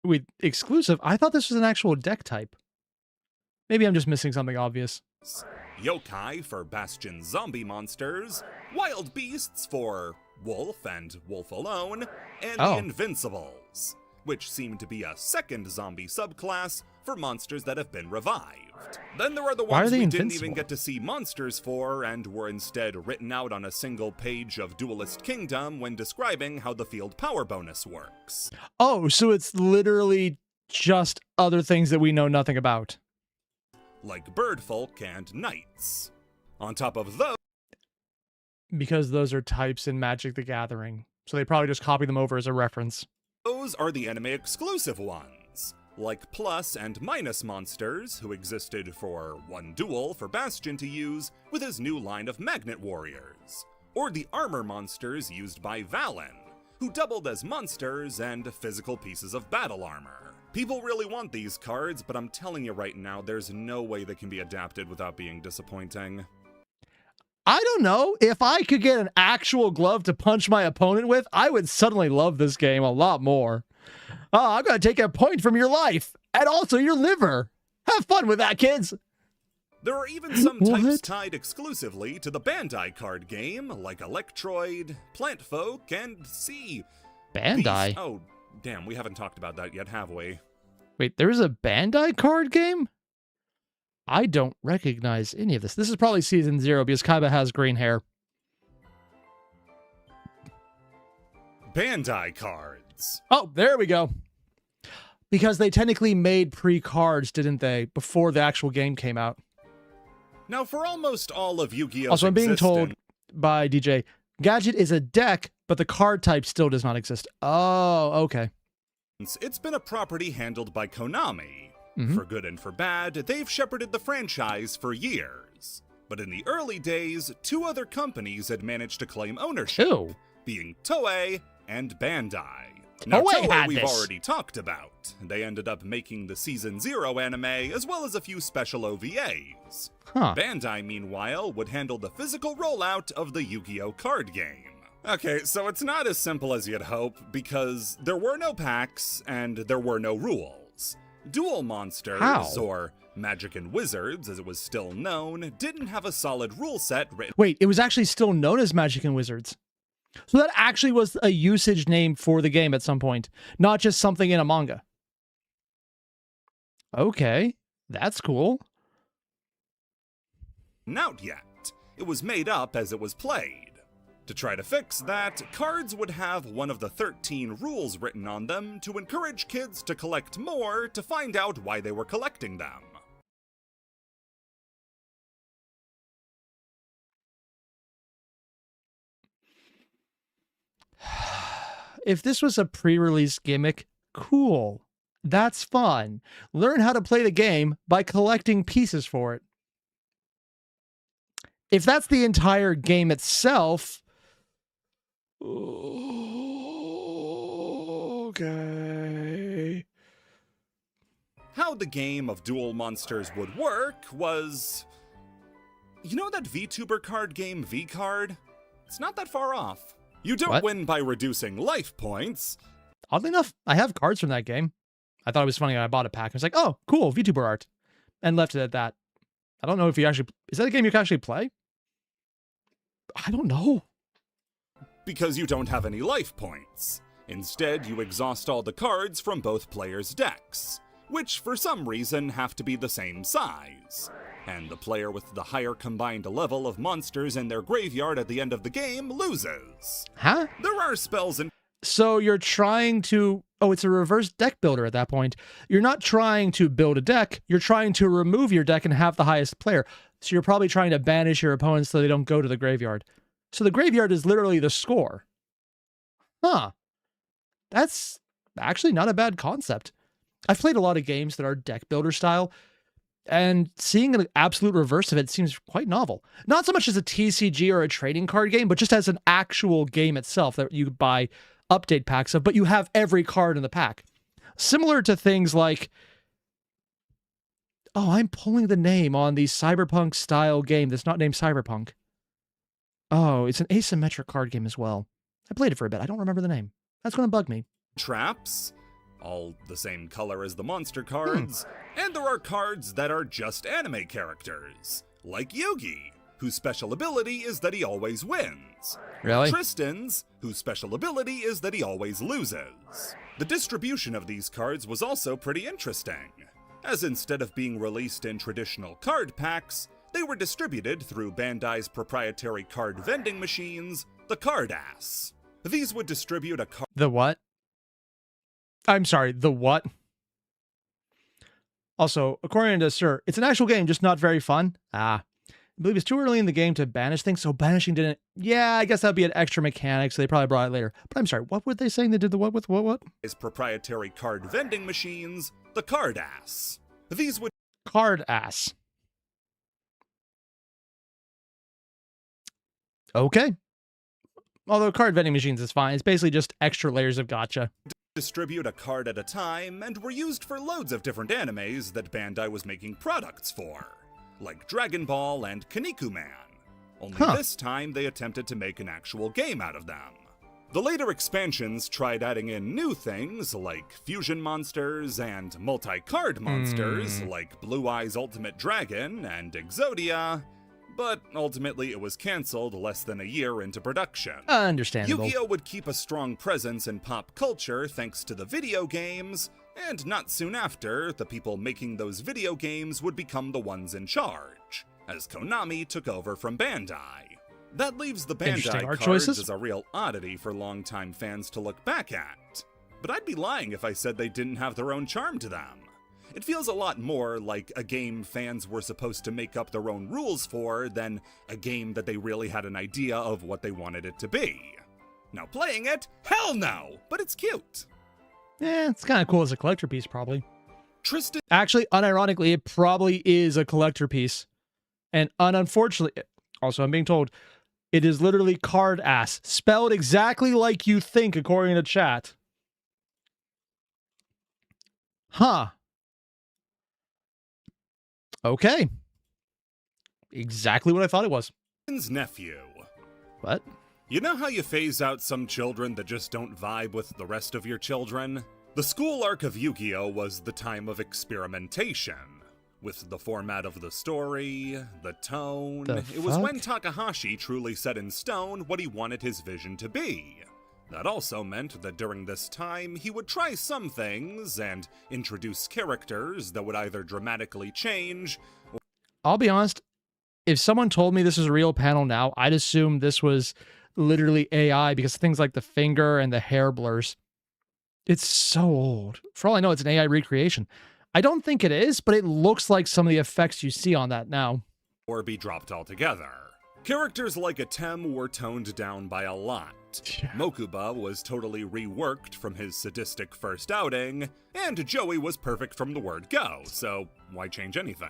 Wait, exclusive? I thought this was an actual deck type. Maybe I'm just missing something obvious. Yokai for Bastion zombie monsters, Wild Beasts for Wolf and Wolf Alone, and the Invincibles, which seem to be a second zombie subclass for monsters that have been revived. Then there are the Why are ones they we didn't invincible? even get to see monsters for and were instead written out on a single page of Duelist Kingdom when describing how the field power bonus works. Oh, so it's literally just other things that we know nothing about. Like Birdfolk and Knights. On top of those, Because those are types in Magic the Gathering. So they probably just copy them over as a reference. those are the anime exclusive ones, like plus and minus monsters, who existed for one duel for Bastion to use with his new line of Magnet Warriors, or the armor monsters used by Valen, who doubled as monsters and physical pieces of battle armor. People really want these cards, but I'm telling you right now, there's no way they can be adapted without being disappointing. I don't know. If I could get an actual glove to punch my opponent with, I would suddenly love this game a lot more. Oh, I'm going to take a point from your life and also your liver. Have fun with that, kids. There are even some types What? tied exclusively to the Bandai card game, like Electroid, Plantfolk, and Bandai? Oh, damn, we haven't talked about that yet, have we? Wait, there's a Bandai card game? I don't recognize any of this. This is probably Season 0 because Kaiba has green hair. Bandai cards. Oh, there we go. Because they technically made pre-cards, didn't they, before the actual game came out. Now, for almost all of Yu-Gi-Oh's Also, I'm being told existence- by DJ, Gadget is a deck, but the card type still does not exist. Oh, okay. it's been a property handled by Konami. Mhm. For good and for bad, they've shepherded the franchise for years. But in the early days, two other companies had managed to claim ownership, Two? being Toei and Bandai. Now, Toei had we've this. already talked about. They ended up making the Season 0 anime, as well as a few special OVAs. Huh. Bandai, meanwhile, would handle the physical rollout of the Yu-Gi-Oh! Card game. Okay, so it's not as simple as you'd hope, because there were no packs, and there were no rules. Duel Monsters, How? or Magic and Wizards as it was still known, didn't have a solid rule set written. Wait, it was actually still known as Magic and Wizards. So that actually was a usage name for the game at some point, not just something in a manga. Okay, that's cool. Out yet. It was made up as it was played. To try to fix that, cards would have one of the 13 rules written on them to encourage kids to collect more to find out why they were collecting them. If this was a pre-release gimmick, cool. That's fun. Learn how to play the game by collecting pieces for it. If that's the entire game itself, okay. How the game of Duel Monsters would work was... You know that VTuber card game, V-Card? It's not that far off. You don't What? win by reducing life points. Oddly enough, I have cards from that game. I thought it was funny when I bought a pack. I was like, oh, cool, VTuber art. And left it at that. I don't know if you actually... Is that a game you can actually play? I don't know. Because you don't have any life points. Instead, you exhaust all the cards from both players' decks, which for some reason have to be the same size. And the player with the higher combined level of monsters in their graveyard at the end of the game loses. Huh? There are spells and So you're trying to... Oh, it's a reverse deck builder at that point. You're not trying to build a deck. You're trying to remove your deck and have the highest player. So you're probably trying to banish your opponents so they don't go to the graveyard. So the graveyard is literally the score. Huh. That's actually not a bad concept. I've played a lot of games that are deck builder style, And seeing an absolute reverse of it seems quite novel. Not so much as a TCG or a trading card game, but just as an actual game itself that you buy update packs of, but you have every card in the pack. Similar to things like, oh, I'm pulling the name on the Cyberpunk style game that's not named Cyberpunk. Oh, it's an asymmetric card game as well. I played it for a bit. I don't remember the name. That's going to bug me. Traps, all the same color as the monster cards, and there are cards that are just anime characters, like Yugi, whose special ability is that he always wins. Really? Tristan's, whose special ability is that he always loses. The distribution of these cards was also pretty interesting, as instead of being released in traditional card packs, they were distributed through Bandai's proprietary card vending machines, the Card Ass. These would distribute a card. The what? I'm sorry, the what? Also, according to Sir, it's an actual game, just not very fun. I believe it's too early in the game to banish things, so banishing didn't... Yeah, I guess that'd be an extra mechanic, so they probably brought it later. But I'm sorry, what were they saying they did the what with what? His proprietary card vending machines, the Card Ass. These would... Card Ass. Okay. Although card vending machines is fine. It's basically just extra layers of gotcha. Distribute a card at a time and were used for loads of different animes that Bandai was making products for, like Dragon Ball and Kinnikuman. Only this time they attempted to make an actual game out of them. The later expansions tried adding in new things like fusion monsters and multi-card monsters like Blue Eye's Ultimate Dragon and Exodia, but ultimately it was cancelled less than a year into production. Understandable. Yu-Gi-Oh! Would keep a strong presence in pop culture thanks to the video games, and not soon after, the people making those video games would become the ones in charge, as Konami took over from Bandai. That leaves the Bandai cards choices as a real oddity for longtime fans to look back at. But I'd be lying if I said they didn't have their own charm to them. It feels a lot more like a game fans were supposed to make up their own rules for than a game that they really had an idea of what they wanted it to be. Now playing it? Hell no! But it's cute. Yeah, it's kind of cool as a collector piece, probably. Tristan... Actually, unironically, it probably is a collector piece. And unfortunately, also I'm being told, it is literally Card Ass, spelled exactly like you think according to chat. Huh. Okay. Exactly what I thought it was. nephew. What? You know how you phase out some children that just don't vibe with the rest of your children? The school arc of Yu-Gi-Oh! Was the time of experimentation. With the format of the story, the tone, it was when Takahashi truly set in stone what he wanted his vision to be. That also meant that during this time, he would try some things and introduce characters that would either dramatically change or... I'll be honest, if someone told me this was a real panel now, I'd assume this was literally AI because things like the finger and the hair blurs. It's so old. For all I know, it's an AI recreation. I don't think it is, but it looks like some of the effects you see on that now. Or be dropped altogether. Characters like Atem were toned down by a lot. Yeah. Mokuba was totally reworked from his sadistic first outing, and Joey was perfect from the word go, so why change anything?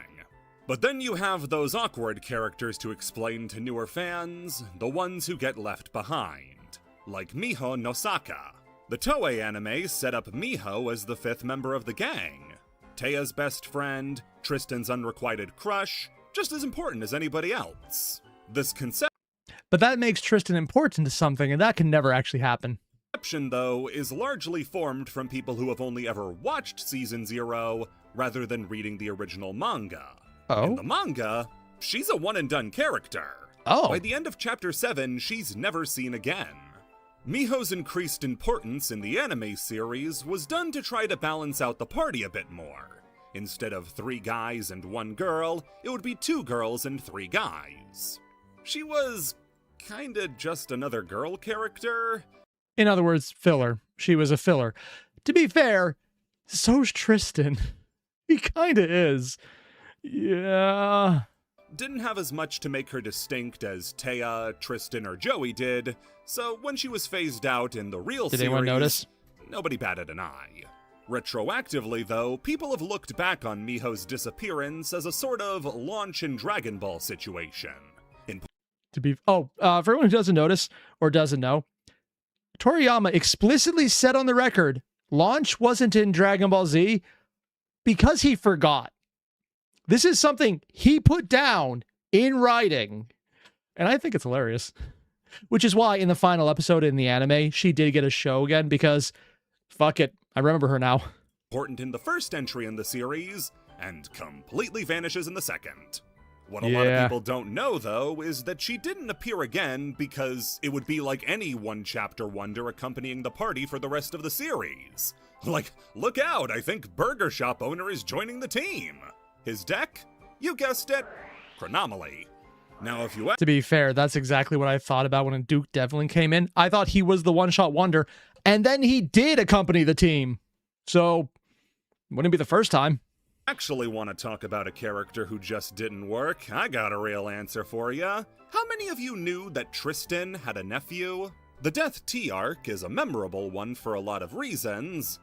But then you have those awkward characters to explain to newer fans, the ones who get left behind, like Miho Nosaka. The Toei anime set up Miho as the fifth member of the gang. Teia's best friend, Tristan's unrequited crush, just as important as anybody else. This But that makes Tristan important to something, and that can never actually happen. conception, though, is largely formed from people who have only ever watched Season 0, rather than reading the original manga. Oh? In the manga, she's a one-and-done character. Oh. By the end of Chapter 7, she's never seen again. Miho's increased importance in the anime series was done to try to balance out the party a bit more. Instead of 3 guys and 1 girl, it would be 2 girls and 3 guys. She was kinda just another girl character. In other words, filler. She was a filler. To be fair, so's Tristan. He kinda is. Yeah. Didn't have as much to make her distinct as Teia, Tristan, or Joey did, so when she was phased out in the real series, anyone notice? nobody batted an eye. Retroactively, though, people have looked back on Miho's disappearance as a sort of launch in Dragon Ball situation. For everyone who doesn't notice or doesn't know, Toriyama explicitly said on the record, launch wasn't in Dragon Ball Z because he forgot. This is something he put down in writing. And I think it's hilarious. Which is why in the final episode in the anime, she did get a show again because, fuck it, I remember her now. Important in the first entry in the series, and completely vanishes in the second. What a lot of people don't know, though, is that she didn't appear again because it would be like any one-chapter wonder accompanying the party for the rest of the series. Like, look out, I think Burger Shop owner is joining the team. His deck? You guessed it, Chronomaly. Now, if you... To be fair, that's exactly what I thought about when Duke Devlin came in. I thought he was the one-shot wonder, and then he did accompany the team. So, wouldn't be the first time. Actually want to talk about a character who just didn't work? I got a real answer for ya. How many of you knew that Tristan had a nephew? The Death Tea arc is a memorable one for a lot of reasons,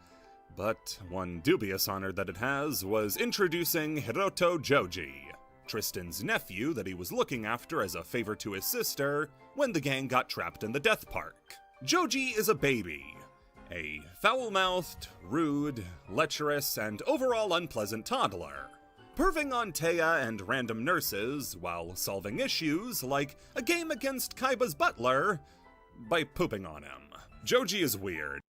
but one dubious honor that it has was introducing Hiroto Joji, Tristan's nephew that he was looking after as a favor to his sister when the gang got trapped in the Death Park. Joji is a baby. A foul-mouthed, rude, lecherous, and overall unpleasant toddler, perving on Taya and random nurses while solving issues like a game against Kaiba's butler by pooping on him. Joji is weird.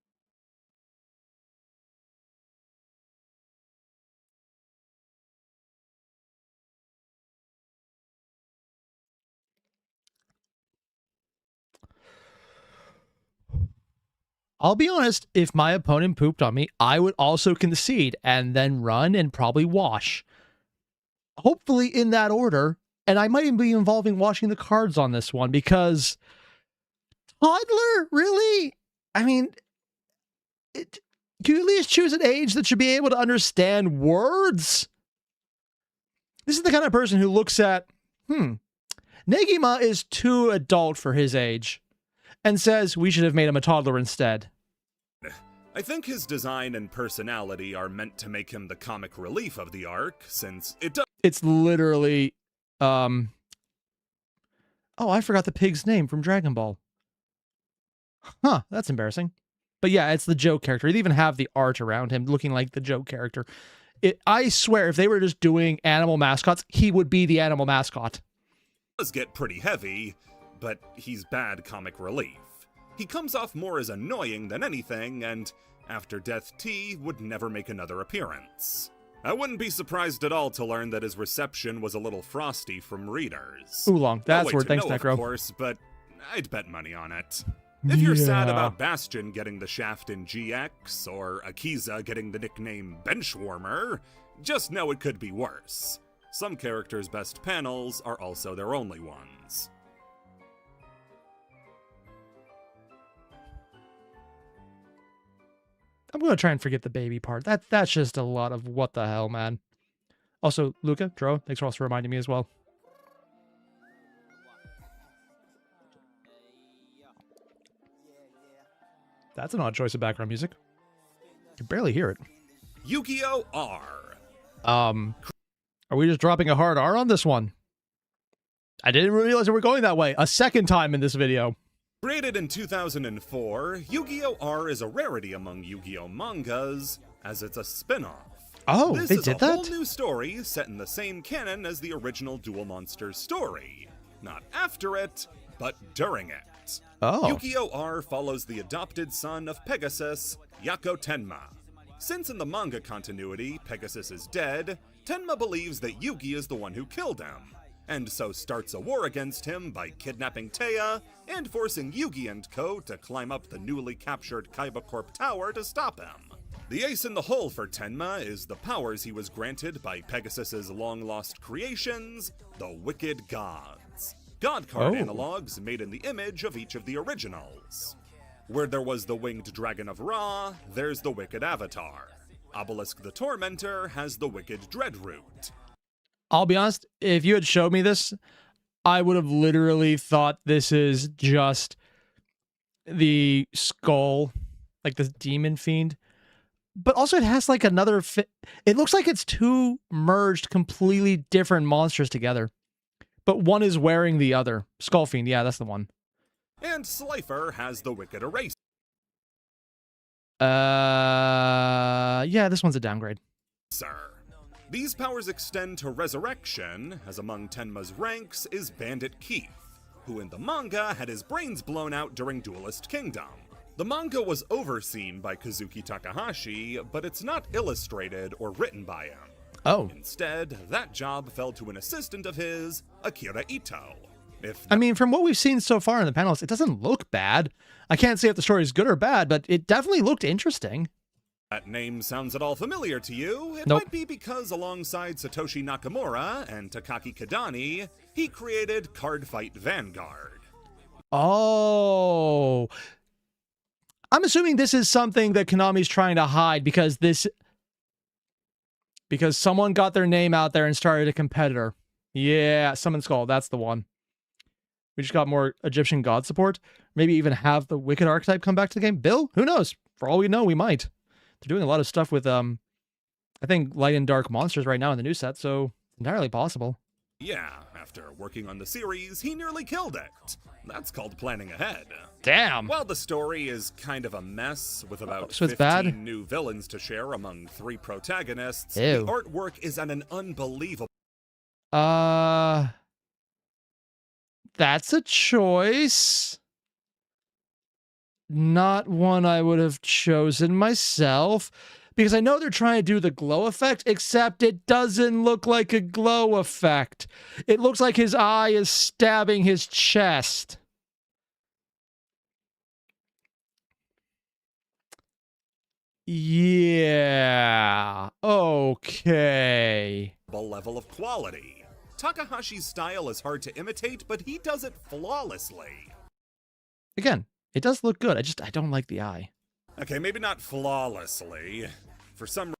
I'll be honest, if my opponent pooped on me, I would also concede and then run and probably wash. Hopefully in that order. And I might even be involving washing the cards on this one because toddler, really? I mean, can you at least choose an age that should be able to understand words? This is the kind of person who looks at, Negima is too adult for his age and says we should have made him a toddler instead. I think his design and personality are meant to make him the comic relief of the arc, since it does... It's literally, oh, I forgot the pig's name from Dragon Ball. Huh, that's embarrassing. But yeah, it's the joke character. They even have the art around him looking like the joke character. I swear, if they were just doing animal mascots, he would be the animal mascot. Does get pretty heavy, but he's bad comic relief. He comes off more as annoying than anything, and after Death Tea would never make another appearance. I wouldn't be surprised at all to learn that his reception was a little frosty from readers. Oolong, that's word. Thanks, Necro. Of course, but I'd bet money on it. If you're sad about Bastion getting the shaft in GX, or Akiza getting the nickname Benchwarmer, just know it could be worse. Some characters' best panels are also their only ones. I'm going to try and forget the baby part. That's just a lot of what the hell, man. Also, Luca, Dro, thanks for also reminding me as well. That's an odd choice of background music. You can barely hear it. Yu-Gi-Oh! R. Are we just dropping a hard R on this one? I didn't realize we were going that way. A second time in this video. Created in 2004, Yu-Gi-Oh! R is a rarity among Yu-Gi-Oh! Mangas, as it's a spin-off. Oh, this they is did a that? whole new story set in the same canon as the original Duel Monsters story. Not after it, but during it. Oh. Yu-Gi-Oh! R follows the adopted son of Pegasus, Yako Tenma. Since in the manga continuity, Pegasus is dead, Tenma believes that Yugi is the one who killed him, and so starts a war against him by kidnapping Taya and forcing Yugi and co. to climb up the newly captured Kaiba Corp Tower to stop him. The ace in the hole for Tenma is the powers he was granted by Pegasus's long-lost creations, the Wicked Gods. God card analogs made in the image of each of the originals. Where there was the Winged Dragon of Ra, there's the Wicked Avatar. Obelisk the Tormentor has the Wicked Dreadroot. I'll be honest, if you had showed me this, I would have literally thought this is just the skull, like the demon fiend, but also it has like another it looks like it's two merged completely different monsters together, but one is wearing the other. Skullfiend, yeah, that's the one. And Slifer has the Wicked Eraser. Yeah, this one's a downgrade. These powers extend to Resurrection, as among Tenma's ranks is Bandit Keith, who in the manga had his brains blown out during Duelist Kingdom. The manga was overseen by Kazuki Takahashi, but it's not illustrated or written by him. Oh. Instead, that job fell to an assistant of his, Akira Ito. I mean, from what we've seen so far in the panels, it doesn't look bad. I can't say if the story is good or bad, but it definitely looked interesting. That name sounds at all familiar to you. It Nope. might be because alongside Satoshi Nakamura and Takaki Kadani, he created Card Fight Vanguard. Oh. I'm assuming this is something that Konami's trying to hide because someone got their name out there and started a competitor. Yeah, Summon Skull, that's the one. We just got more Egyptian god support. Maybe even have the Wicked archetype come back to the game. Bill? Who knows? For all we know, we might. They're doing a lot of stuff with, I think, light and dark monsters right now in the new set, so entirely possible. Yeah, after working on the series, he nearly killed it. That's called planning ahead. Damn! While the story is kind of a mess, with about So it's 15 bad? new villains to share among 3 protagonists, Ew. the artwork is at an unbelievable... That's a choice. Not one I would have chosen myself, because I know they're trying to do the glow effect, except it doesn't look like a glow effect. It looks like his eye is stabbing his chest. Yeah. Okay. level of quality. Takahashi's style is hard to imitate, but he does it flawlessly. Again, it does look good. I don't like the eye. Okay, maybe not flawlessly. For some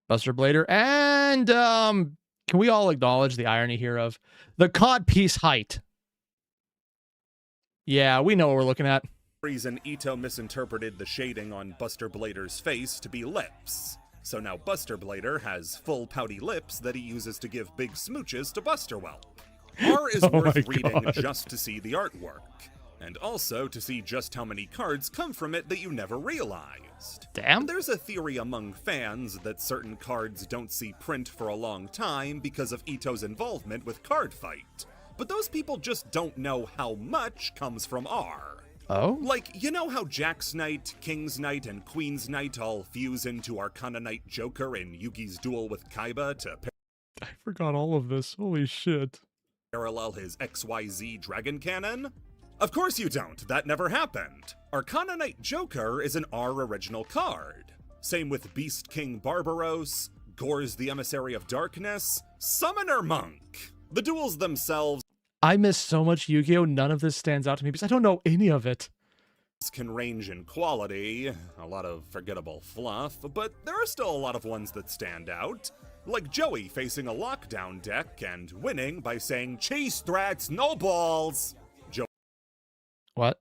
Buster Blader. And can we all acknowledge the irony here of the codpiece height? Yeah, we know what we're looking at. reason, Ito misinterpreted the shading on Buster Blader's face to be lips. So now Buster Blader has full pouty lips that he uses to give big smooches to Busterwhelp. R is worth reading just to see the artwork, and also to see just how many cards come from it that you never realized. Damn. There's a theory among fans that certain cards don't see print for a long time because of Ito's involvement with Card Fight. But those people just don't know how much comes from R. Oh? Like, you know how Jack's Knight, King's Knight, and Queen's Knight all fuse into Arcana Knight Joker in Yugi's duel with Kaiba to I forgot all of this. Holy shit. parallel his XYZ Dragon Cannon? Of course you don't, that never happened. Arcana Knight Joker is an R original card. Same with Beast King Barbaros, Gorz the Emissary of Darkness, Summoner Monk. The duels themselves I miss so much Yu-Gi-Oh! None of this stands out to me because I don't know any of it. can range in quality, a lot of forgettable fluff, but there are still a lot of ones that stand out. Like Joey facing a lockdown deck and winning by saying, "Chase threats, no balls!" What?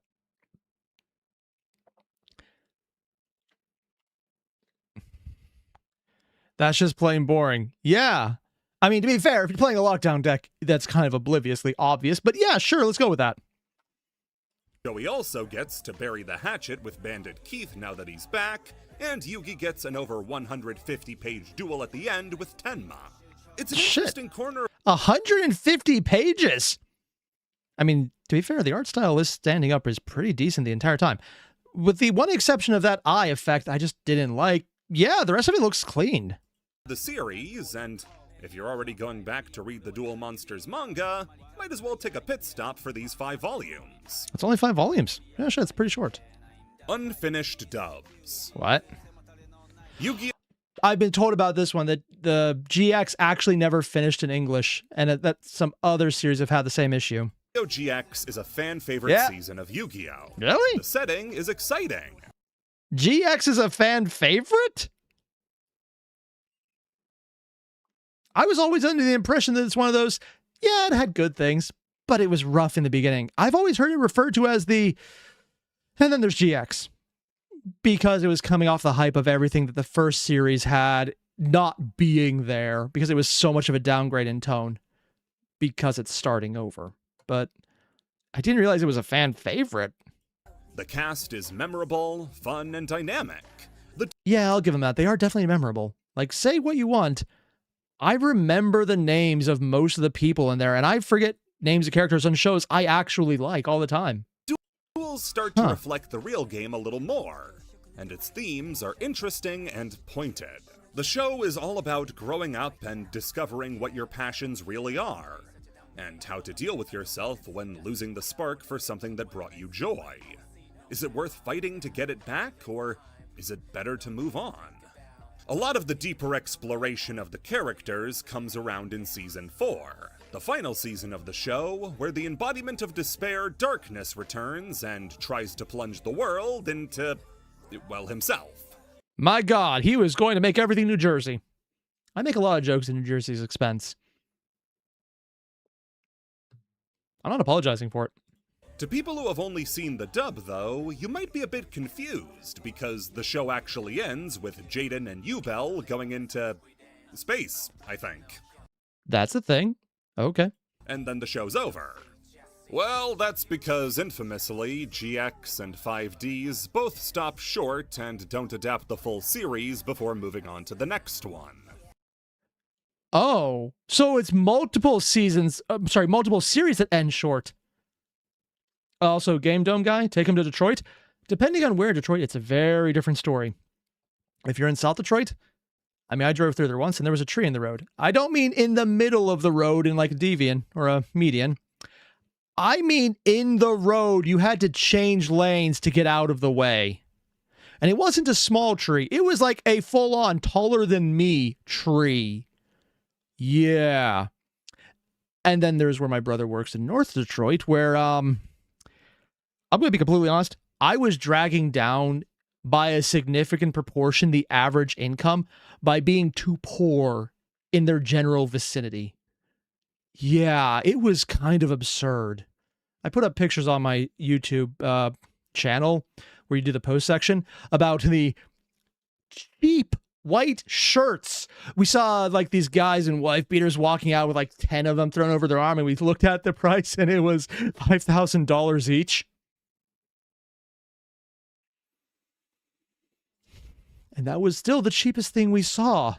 That's just plain boring. Yeah. I mean, to be fair, if you're playing a lockdown deck, that's kind of obliviously obvious, but yeah, sure, let's go with that. Joey also gets to bury the hatchet with Bandit Keith now that he's back, and Yugi gets an over 150-page duel at the end with Tenma. It's an interesting corner. 150 pages! I mean, to be fair, the art style is standing up is pretty decent the entire time. With the one exception of that eye effect I just didn't like, yeah, the rest of it looks clean. The series, and if you're already going back to read the Duel Monsters manga, might as well take a pit stop for these 5 volumes. It's only 5 volumes. Yeah, shit, it's pretty short. Unfinished dubs. What? Yu-Gi-Oh! I've been told about this one, that the GX actually never finished in English, and that some other series have had the same issue. GX is a fan-favorite season of Yu-Gi-Oh! Really? The setting is exciting. GX is a fan favorite? I was always under the impression that it's one of those, yeah, it had good things, but it was rough in the beginning. I've always heard it referred to as the... And then there's GX. because it was coming off the hype of everything that the first series had not being there, because it was so much of a downgrade in tone because it's starting over. But I didn't realize it was a fan favorite. The cast is memorable, fun, and dynamic. Yeah, I'll give them that. They are definitely memorable. Like, say what you want. I remember the names of most of the people in there, and I forget names of characters on shows I actually like all the time. Duels start to reflect the real game a little more, and its themes are interesting and pointed. The show is all about growing up and discovering what your passions really are, and how to deal with yourself when losing the spark for something that brought you joy. Is it worth fighting to get it back, or is it better to move on? A lot of the deeper exploration of the characters comes around in Season 4, the final season of the show, where the embodiment of despair, Darkness, returns and tries to plunge the world into, well, himself. My God, he was going to make everything New Jersey. I make a lot of jokes at New Jersey's expense. I'm not apologizing for it. To people who have only seen the dub, though, you might be a bit confused, because the show actually ends with Jaden and Yubel going into space, I think. That's a thing. Okay. And then the show's over. Well, that's because, infamously, GX and 5Ds both stop short and don't adapt the full series before moving on to the next one. Oh, so it's multiple seasons, multiple series that end short. Also, Game Dome guy, take him to Detroit. Depending on where in Detroit, it's a very different story. If you're in South Detroit, I mean, I drove through there once and there was a tree in the road. I don't mean in the middle of the road in like a devian or a median. I mean in the road. You had to change lanes to get out of the way. And it wasn't a small tree. It was like a full-on taller than me tree. Yeah. And then there's where my brother works in North Detroit, where, I'm going to be completely honest, I was dragging down by a significant proportion the average income by being too poor in their general vicinity. Yeah, it was kind of absurd. I put up pictures on my YouTube channel where you do the post section about the cheap white shirts. We saw like these guys in wife beaters walking out with like 10 of them thrown over their arm, and we looked at the price and it was $5,000 each. And that was still the cheapest thing we saw.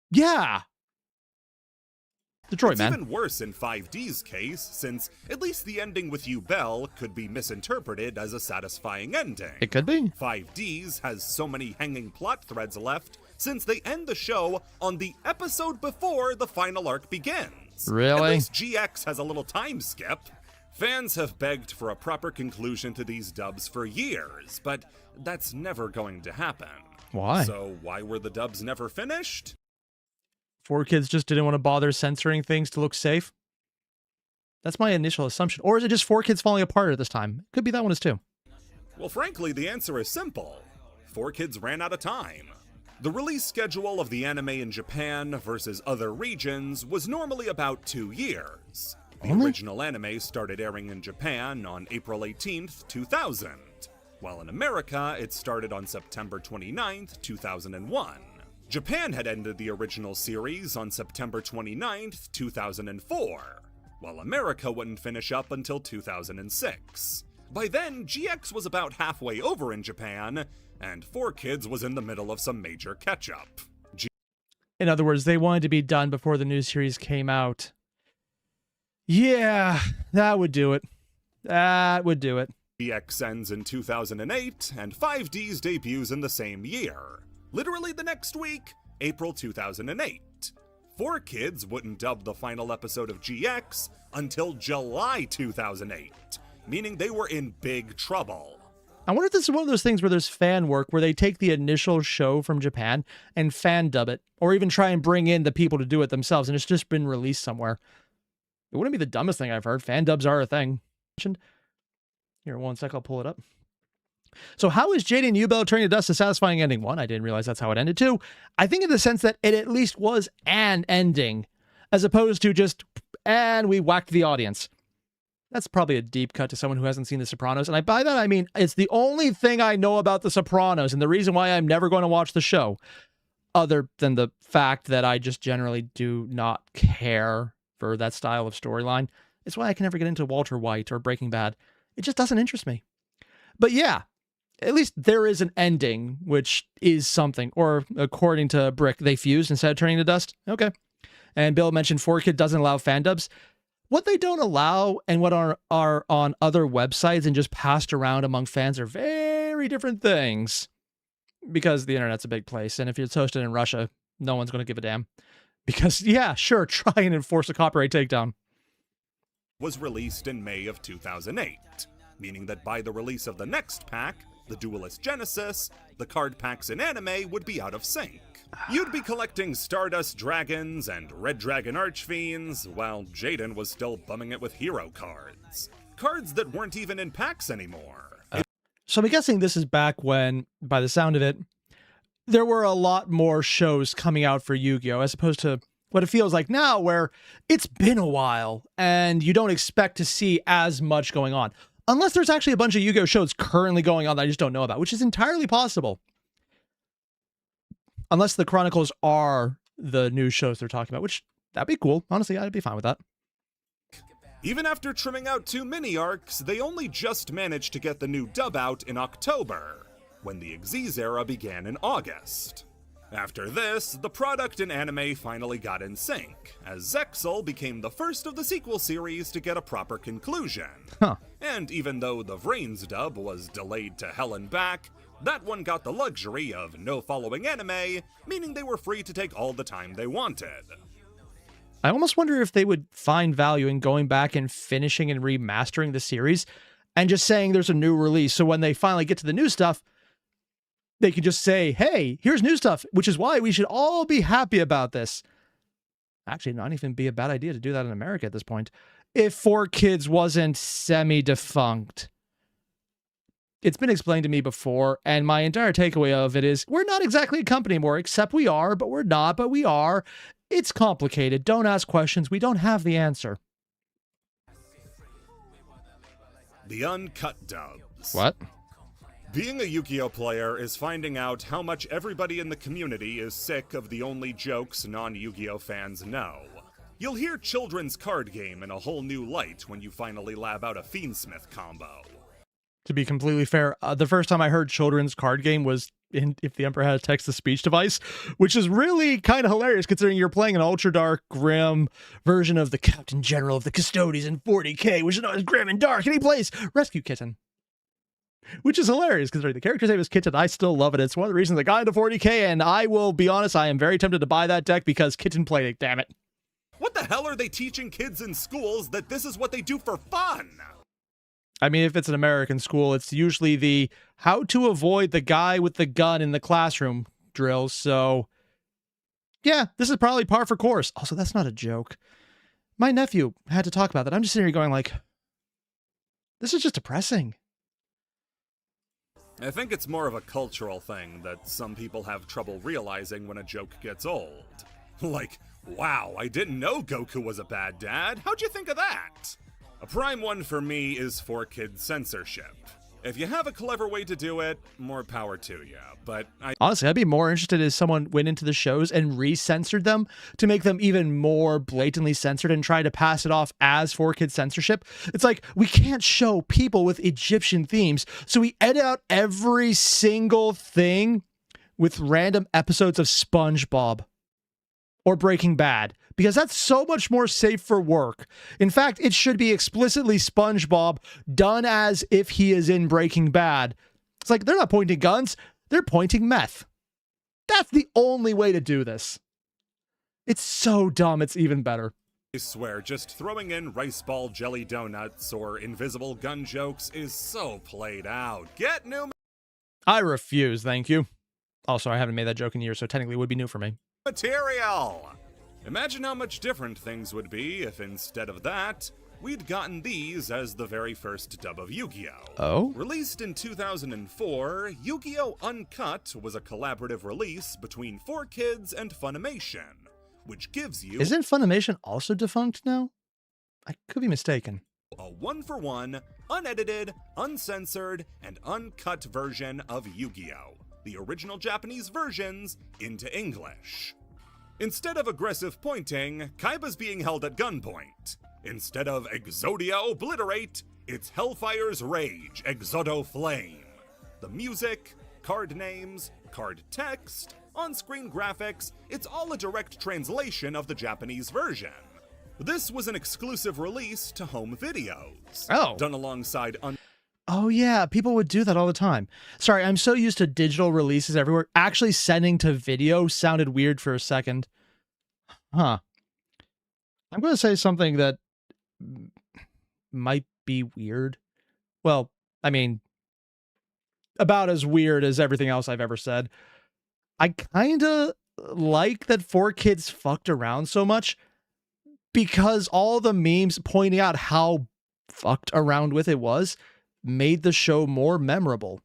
Yeah. Detroit, it's man. Even worse in 5D's case, since at least the ending with Yubel could be misinterpreted as a satisfying ending. It could be. 5D's has so many hanging plot threads left, since they end the show on the episode before the final arc begins. Really? At least GX has a little time skip. Fans have begged for a proper conclusion to these dubs for years, but that's never going to happen. Why? So why were the dubs never finished? 4Kids just didn't want to bother censoring things to look safe? That's my initial assumption. Or is it just 4Kids falling apart at this time? Could be that one as too. Well, frankly, the answer is simple. 4Kids ran out of time. The release schedule of the anime in Japan versus other regions was normally about 2 years. The original anime started airing in Japan on April 18th, 2000, while in America it started on September 29th, 2001. Japan had ended the original series on September 29th, 2004, while America wouldn't finish up until 2006. By then, GX was about halfway over in Japan, and 4Kids was in the middle of some major catch-up. In other words, they wanted to be done before the new series came out. Yeah, that would do it. That would do it. GX ends in 2008, and 5D's debuts in the same year. Literally the next week, April 2008. 4Kids wouldn't dub the final episode of GX until July 2008, meaning they were in big trouble. I wonder if this is one of those things where there's fan work where they take the initial show from Japan and fan dub it, or even try and bring in the people to do it themselves, and it's just been released somewhere. It wouldn't be the dumbest thing I've heard. Fan dubs are a thing. Here, one sec, I'll pull it up. So how is Jaden Yubel turning to dust a satisfying ending? One, I didn't realize that's how it ended. Two, I think in the sense that it at least was an ending, as opposed to just, and we whacked the audience. That's probably a deep cut to someone who hasn't seen The Sopranos. And by that, I mean, it's the only thing I know about The Sopranos and the reason why I'm never going to watch the show, other than the fact that I just generally do not care for that style of storyline. It's why I can never get into Walter White or Breaking Bad. It just doesn't interest me. But yeah, at least there is an ending, which is something. Or according to Brick, they fused instead of turning to dust. Okay. And Bill mentioned 4Kid doesn't allow fan dubs. What they don't allow and what are on other websites and just passed around among fans are very different things. Because the internet's a big place, and if it's hosted in Russia, no one's going to give a damn. Because, yeah, sure, try and enforce a copyright takedown. Was released in May of 2008, meaning that by the release of the next pack, the Duelist Genesis, the card packs in anime would be out of sync. You'd be collecting Stardust Dragons and Red Dragon Archfiends, while Jaden was still bumming it with hero cards. Cards that weren't even in packs anymore. So I'm guessing this is back when, by the sound of it, there were a lot more shows coming out for Yu-Gi-Oh! As opposed to what it feels like now, where it's been a while, and you don't expect to see as much going on. Unless there's actually a bunch of Yu-Gi-Oh! Shows currently going on that I just don't know about, which is entirely possible. Unless the Chronicles are the new shows they're talking about, which, that'd be cool. Honestly, I'd be fine with that. Even after trimming out 2 mini-arcs, they only just managed to get the new dub out in October, when the Xyz era began in August. After this, the product in anime finally got in sync, as Zexal became the first of the sequel series to get a proper conclusion. And even though the Vrains dub was delayed to hell and back, that one got the luxury of no following anime, meaning they were free to take all the time they wanted. I almost wonder if they would find value in going back and finishing and remastering the series and just saying there's a new release. So when they finally get to the new stuff, they could just say, hey, here's new stuff, which is why we should all be happy about this. Actually, not even be a bad idea to do that in America at this point. If 4Kids wasn't semi-defunct. It's been explained to me before, and my entire takeaway of it is, we're not exactly a company anymore, except we are, but we're not, but we are. It's complicated. Don't ask questions. We don't have the answer. The uncut dubs. What? Being a Yu-Gi-Oh! Player is finding out how much everybody in the community is sick of the only jokes non-Yu-Gi-Oh! Fans know. You'll hear children's card game in a whole new light when you finally lab out a Fiendsmith combo. To be completely fair, the first time I heard children's card game was in If the Emperor Had a Text-to-Speech Device, which is really kind of hilarious considering you're playing an ultra-dark, grim version of the Captain General of the Custodies in 40K, which is known as grim and dark, and he plays Rescue Kitten. Which is hilarious, because the character's name is Kitten. I still love it. It's one of the reasons I got into 40K, and I will be honest, I am very tempted to buy that deck because Kitten played it, damn it. What the hell are they teaching kids in schools that this is what they do for fun? I mean, if it's an American school, it's usually the how to avoid the guy with the gun in the classroom drills. So, yeah, this is probably par for course. Also, that's not a joke. My nephew had to talk about that. I'm just sitting here going like, this is just depressing. I think it's more of a cultural thing that some people have trouble realizing when a joke gets old. Like, wow, I didn't know Goku was a bad dad. How'd you think of that? A prime one for me is 4Kids censorship. If you have a clever way to do it, more power to you, but honestly, I'd be more interested if someone went into the shows and re-censored them to make them even more blatantly censored and try to pass it off as 4Kids censorship. It's like, we can't show people with Egyptian themes, so we edit out every single thing with random episodes of SpongeBob or Breaking Bad, because that's so much more safe for work. In fact, it should be explicitly SpongeBob done as if he is in Breaking Bad. It's like, they're not pointing guns, they're pointing meth. That's the only way to do this. It's so dumb, it's even better. I swear, just throwing in rice ball jelly donuts or invisible gun jokes is so played out. Get new I refuse, thank you. Also, I haven't made that joke in years, so technically it would be new for me. Material! Imagine how much different things would be if instead of that, we'd gotten these as the very first dub of Yu-Gi-Oh! Oh? Released in 2004, Yu-Gi-Oh! Uncut was a collaborative release between 4Kids and Funimation, which gives you... Isn't Funimation also defunct now? I could be mistaken. A one-for-one, unedited, uncensored, and uncut version of Yu-Gi-Oh! The original Japanese versions into English. Instead of aggressive pointing, Kaiba's being held at gunpoint. Instead of Exodia Obliterate, it's Hellfire's Rage, Exodo Flame. The music, card names, card text, on-screen graphics, it's all a direct translation of the Japanese version. This was an exclusive release to home videos. Done alongside Oh yeah, people would do that all the time. Sorry, I'm so used to digital releases everywhere. Actually sending to video sounded weird for a second. Huh. I'm going to say something that might be weird. Well, I mean, about as weird as everything else I've ever said. I kind of like that 4Kids fucked around so much because all the memes pointing out how fucked around with it was made the show more memorable.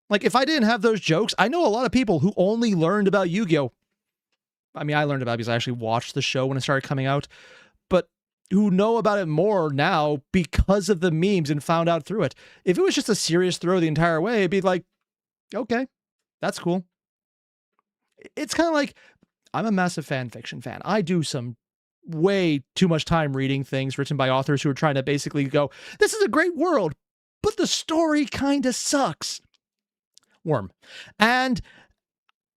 Like, if I didn't have those jokes, I know a lot of people who only learned about Yu-Gi-Oh! I mean, I learned about it because I actually watched the show when it started coming out, but who know about it more now because of the memes and found out through it. If it was just a serious throw the entire way, it'd be like, okay, that's cool. It's kind of like, I'm a massive fan fiction fan. I do some way too much time reading things written by authors who are trying to basically go, this is a great world, but the story kind of sucks. Worm. And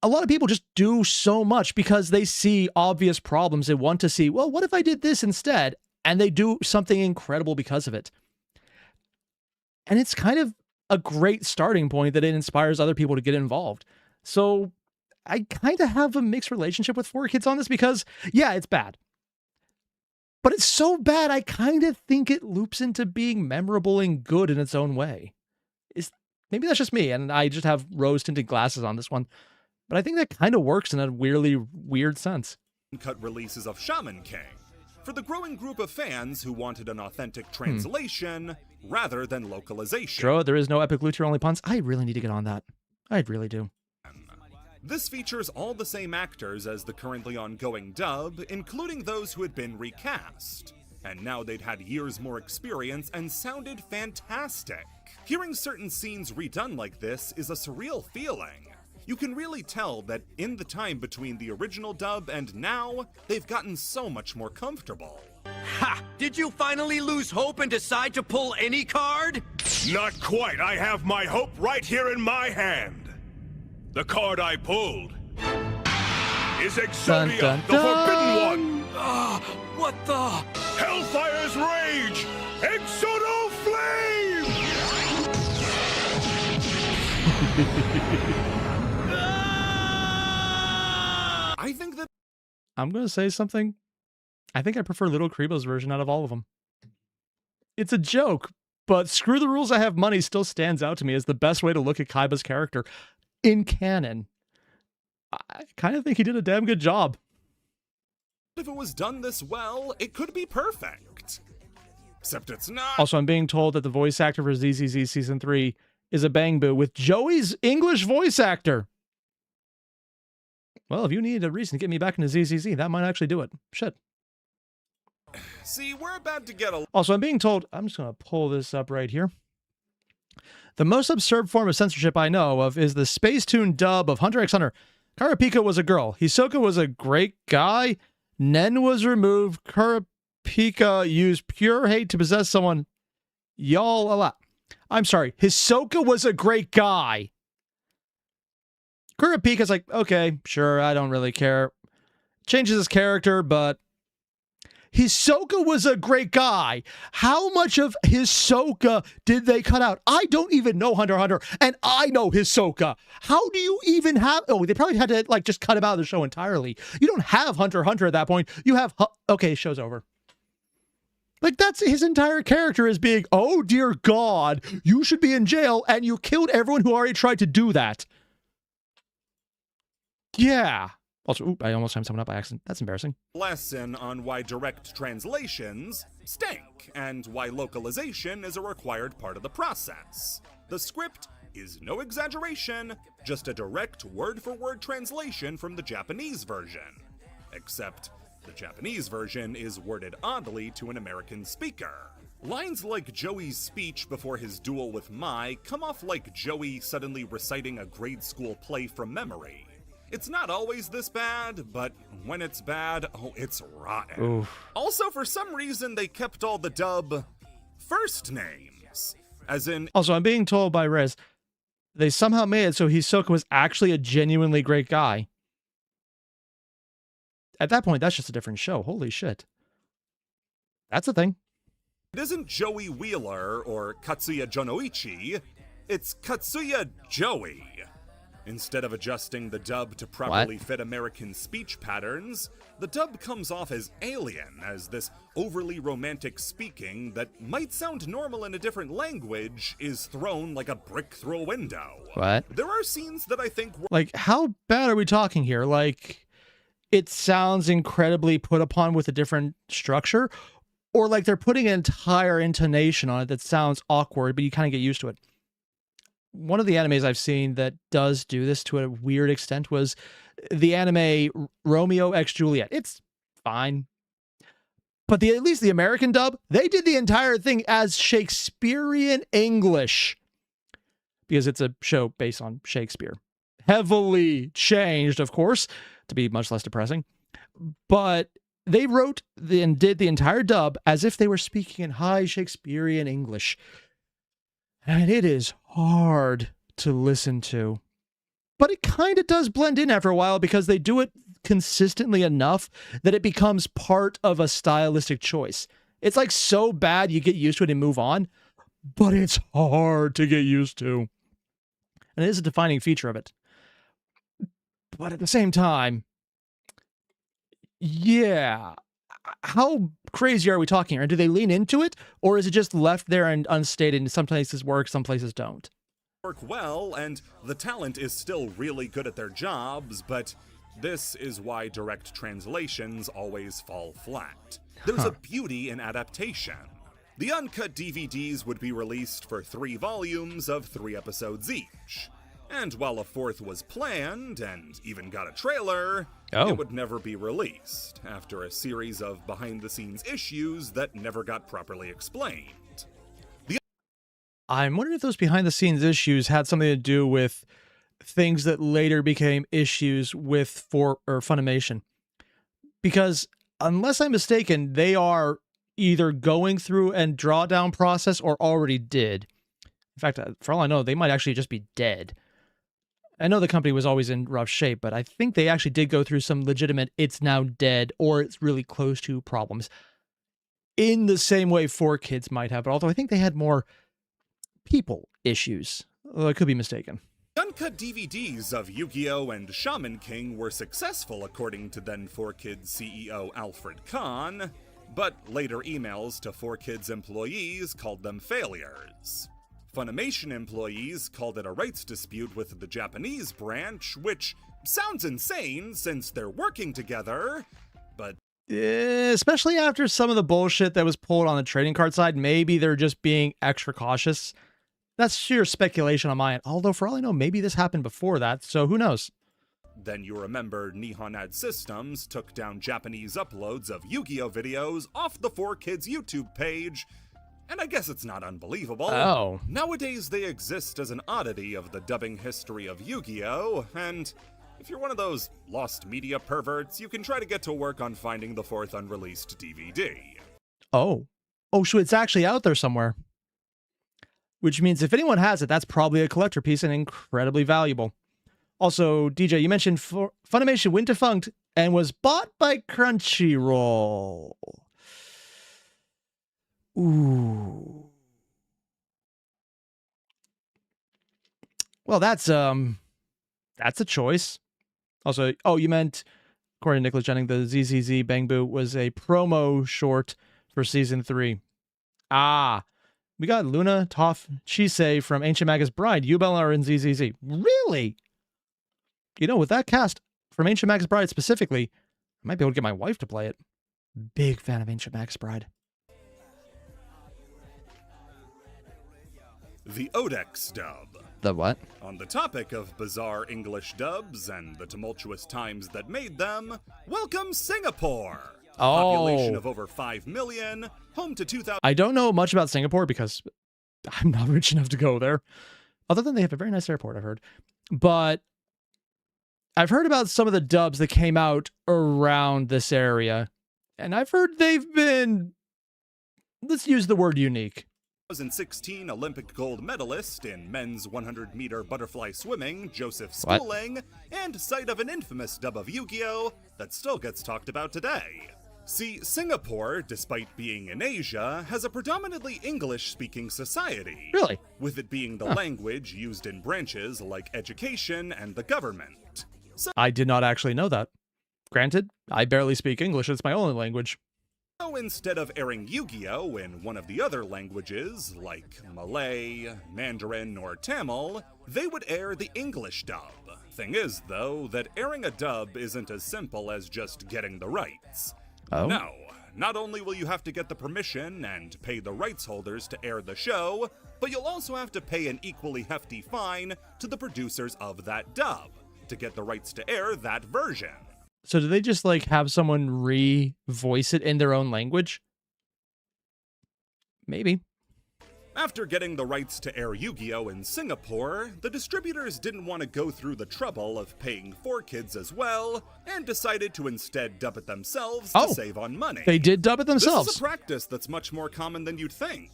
a lot of people just do so much because they see obvious problems and want to see, well, what if I did this instead? And they do something incredible because of it. And it's kind of a great starting point that it inspires other people to get involved. So I kind of have a mixed relationship with 4Kids on this because, yeah, it's bad. But it's so bad, I kind of think it loops into being memorable and good in its own way. Maybe that's just me, and I just have rose-tinted glasses on this one. But I think that kind of works in a weirdly weird sense. Cut releases of Shaman King for the growing group of fans who wanted an authentic translation rather than localization. Dro, there is no epic loot tier only puns. I really need to get on that. I really do. This features all the same actors as the currently ongoing dub, including those who had been recast. And now they'd had years more experience and sounded fantastic. Hearing certain scenes redone like this is a surreal feeling. You can really tell that in the time between the original dub and now, they've gotten so much more comfortable. Ha! Did you finally lose hope and decide to pull any card? Not quite. I have my hope right here in my hand. The card I pulled is Exodia, Dun, dun, the Forbidden One. What the? Hellfire's Rage, Exodo Flame! I think that I'm going to say something. I think I prefer Little Kribo's version out of all of them. It's a joke, but Screw the Rules, I Have Money still stands out to me as the best way to look at Kaiba's character in canon. I kind of think he did a damn good job. if it was done this well, it could be perfect. Except it's not. Also, I'm being told that the voice actor for ZZZ Season 3 is a bang boo with Joey's English voice actor. Well, if you need a reason to get me back into ZZZ, that might actually do it. Shit. See, we're about to get a... Also, I'm being told... I'm just going to pull this up right here. The most absurd form of censorship I know of is the space-tuned dub of Hunter x Hunter. Kurapika was a girl. Hisoka was a great guy. Nen was removed. Kurapika used pure hate to possess someone. Y'all a lot. I'm sorry. Hisoka was a great guy. Kurapika's like, okay, sure, I don't really care. Changes his character, but Hisoka was a great guy. How much of Hisoka did they cut out? I don't even know Hunter x Hunter, and I know Hisoka. How do you even have... Oh, they probably had to, like, just cut him out of the show entirely. You don't have Hunter x Hunter at that point. You have... Okay, show's over. Like, that's his entire character as being, oh, dear God, you should be in jail, and you killed everyone who already tried to do that. Yeah. Also, I almost timed someone up by accident. That's embarrassing. Lesson on why direct translations stink, and why localization is a required part of the process. The script is no exaggeration, just a direct word-for-word translation from the Japanese version. Except the Japanese version is worded oddly to an American speaker. Lines like Joey's speech before his duel with Mai come off like Joey suddenly reciting a grade school play from memory. It's not always this bad, but when it's bad, oh, it's rotten. Oof. Also, for some reason, they kept all the dub first names. As in... Also, I'm being told by Rez, they somehow made it so Hisoka was actually a genuinely great guy. At that point, that's just a different show. Holy shit. That's a thing. It isn't Joey Wheeler or Katsuya Jonoichi, it's Katsuya Joey. Instead of adjusting the dub to properly fit American speech patterns, the dub comes off as alien, as this overly romantic speaking that might sound normal in a different language is thrown like a brick through a window. What? There are scenes that I think were... Like, how bad are we talking here? Like, it sounds incredibly put upon with a different structure, or like they're putting an entire intonation on it that sounds awkward, but you kind of get used to it. One of the animes I've seen that does do this to a weird extent was the anime Romeo x Juliet. It's fine. But at least the American dub, they did the entire thing as Shakespearean English. Because it's a show based on Shakespeare. Heavily changed, of course, to be much less depressing. But they wrote and did the entire dub as if they were speaking in high Shakespearean English. And it is hard to listen to. But it kind of does blend in after a while because they do it consistently enough that it becomes part of a stylistic choice. It's like so bad you get used to it and move on, but it's hard to get used to. And it is a defining feature of it. But at the same time, yeah, how crazy are we talking here? Do they lean into it, or is it just left there and unstated, and some places work, some places don't? Work well, and the talent is still really good at their jobs, but this is why direct translations always fall flat. There's a beauty in adaptation. The uncut DVDs would be released for 3 volumes of 3 episodes each. And while a 4th was planned, and even got a trailer, it would never be released, after a series of behind-the-scenes issues that never got properly explained. I'm wondering if those behind-the-scenes issues had something to do with things that later became issues with Funimation. Because, unless I'm mistaken, they are either going through a drawdown process or already did. In fact, for all I know, they might actually just be dead. I know the company was always in rough shape, but I think they actually did go through some legitimate it's now dead or it's really close to problems. In the same way 4Kids might have, but although I think they had more people issues. Although I could be mistaken. Uncut DVDs of Yu-Gi-Oh! And Shaman King were successful according to then 4Kids CEO Alfred Kahn, but later emails to 4Kids employees called them failures. Funimation employees called it a rights dispute with the Japanese branch, which sounds insane since they're working together, but... Especially after some of the bullshit that was pulled on the trading card side, maybe they're just being extra cautious. That's sheer speculation on my end, although for all I know, maybe this happened before that, so who knows? Then you remember Nihon Ad Systems took down Japanese uploads of Yu-Gi-Oh! Videos off the 4Kids YouTube page, and I guess it's not unbelievable. Oh. Nowadays, they exist as an oddity of the dubbing history of Yu-Gi-Oh! And if you're one of those lost media perverts, you can try to get to work on finding the 4th unreleased DVD. Oh. Oh, so it's actually out there somewhere. Which means if anyone has it, that's probably a collector piece and incredibly valuable. Also, DJ, you mentioned Funimation went defunct and was bought by Crunchyroll. Ooh. Well, that's a choice. Also, oh, you meant, according to Nicholas Jennings, the ZZZ Bang Boo was a promo short for season 3. Ah, we got Luna, Toph, Chisei from Ancient Magus Bride. Yubel are in ZZZ. Really? You know, with that cast from Ancient Magus Bride specifically, I might be able to get my wife to play it. Big fan of Ancient Magus Bride. The Odex dub. The what? On the topic of bizarre English dubs and the tumultuous times that made them, welcome Singapore! Population of over 5 million, home to 2,000. I don't know much about Singapore because I'm not rich enough to go there. Other than they have a very nice airport, I've heard. But I've heard about some of the dubs that came out around this area. And I've heard they've been, let's use the word unique. 2016 Olympic gold medalist in men's 100-meter butterfly swimming, Joseph Schooling, and site of an infamous dub of Yu-Gi-Oh! That still gets talked about today. See, Singapore, despite being in Asia, has a predominantly English-speaking society. Really? With it being the language used in branches like education and the government. So I did not actually know that. Granted, I barely speak English, it's my only language. instead of airing Yu-Gi-Oh! In one of the other languages, like Malay, Mandarin, or Tamil, they would air the English dub. Thing is, though, that airing a dub isn't as simple as just getting the rights. Oh? No, not only will you have to get the permission and pay the rights holders to air the show, but you'll also have to pay an equally hefty fine to the producers of that dub to get the rights to air that version. So do they just, like, have someone re-voice it in their own language? Maybe. After getting the rights to air Yu-Gi-Oh! In Singapore, the distributors didn't want to go through the trouble of paying 4Kids as well, and decided to instead dub it themselves to save on money. They did dub it themselves. This is a practice that's much more common than you'd think.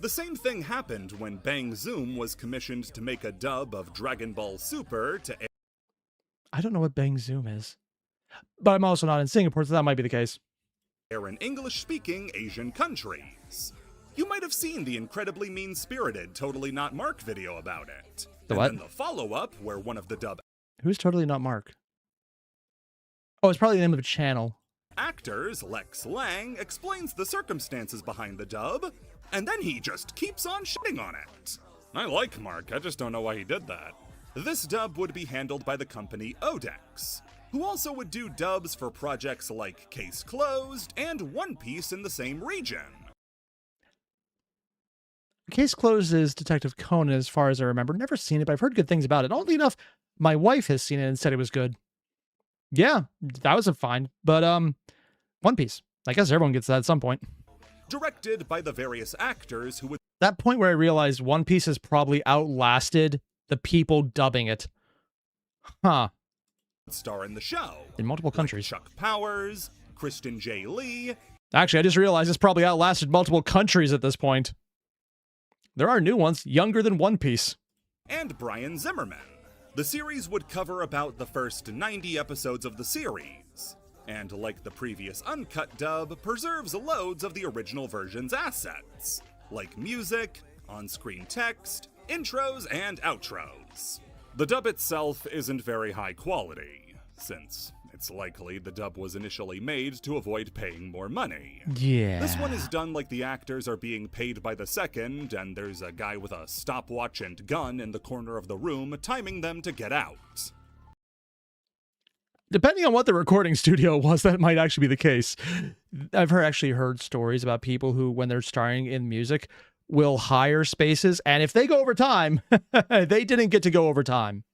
The same thing happened when Bang Zoom was commissioned to make a dub of Dragon Ball Super to air. I don't know what Bang Zoom is. But I'm also not in Singapore, so that might be the case. In English-speaking Asian countries. You might have seen the incredibly mean-spirited Totally Not Mark video about it. The what? And then the follow-up, where one of the dub Who's Totally Not Mark? Oh, it's probably the name of a channel. actors, Lex Lang, explains the circumstances behind the dub, and then he just keeps on shitting on it. I like Mark, I just don't know why he did that. This dub would be handled by the company Odex, who also would do dubs for projects like Case Closed and One Piece in the same region. Case Closed is Detective Conan, as far as I remember. Never seen it, but I've heard good things about it. Oddly enough, my wife has seen it and said it was good. Yeah, that was a fine. But, One Piece. I guess everyone gets that at some point. Directed by the various actors who would That point where I realized One Piece has probably outlasted the people dubbing it. Huh. star in the show. In multiple countries. Chuck Powers, Kristen J. Lee. Actually, I just realized it's probably outlasted multiple countries at this point. There are new ones, younger than One Piece. And Brian Zimmerman. The series would cover about the first 90 episodes of the series, and like the previous uncut dub, preserves loads of the original version's assets, like music, on-screen text, intros, and outros. The dub itself isn't very high quality, since it's likely the dub was initially made to avoid paying more money. Yeah. This one is done like the actors are being paid by the second, and there's a guy with a stopwatch and gun in the corner of the room timing them to get out. Depending on what the recording studio was, that might actually be the case. I've heard stories about people who, when they're starring in music, will hire spaces, and if they go over time, they didn't get to go over time.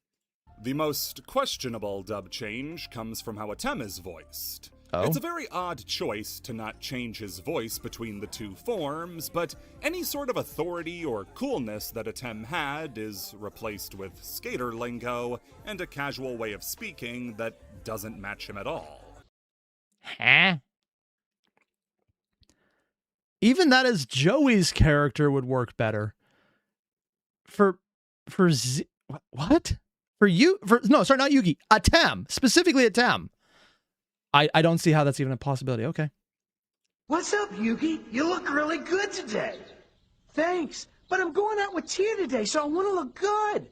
The most questionable dub change comes from how Atem is voiced. Oh? It's a very odd choice to not change his voice between the two forms, but any sort of authority or coolness that Atem had is replaced with skater lingo and a casual way of speaking that doesn't match him at all. Huh? Even that as Joey's character would work better. What? Not Yugi. Atem. Specifically Atem. I don't see how that's even a possibility. Okay. What's up, Yugi? You look really good today. Thanks, but I'm going out with Tia today, so I want to look good.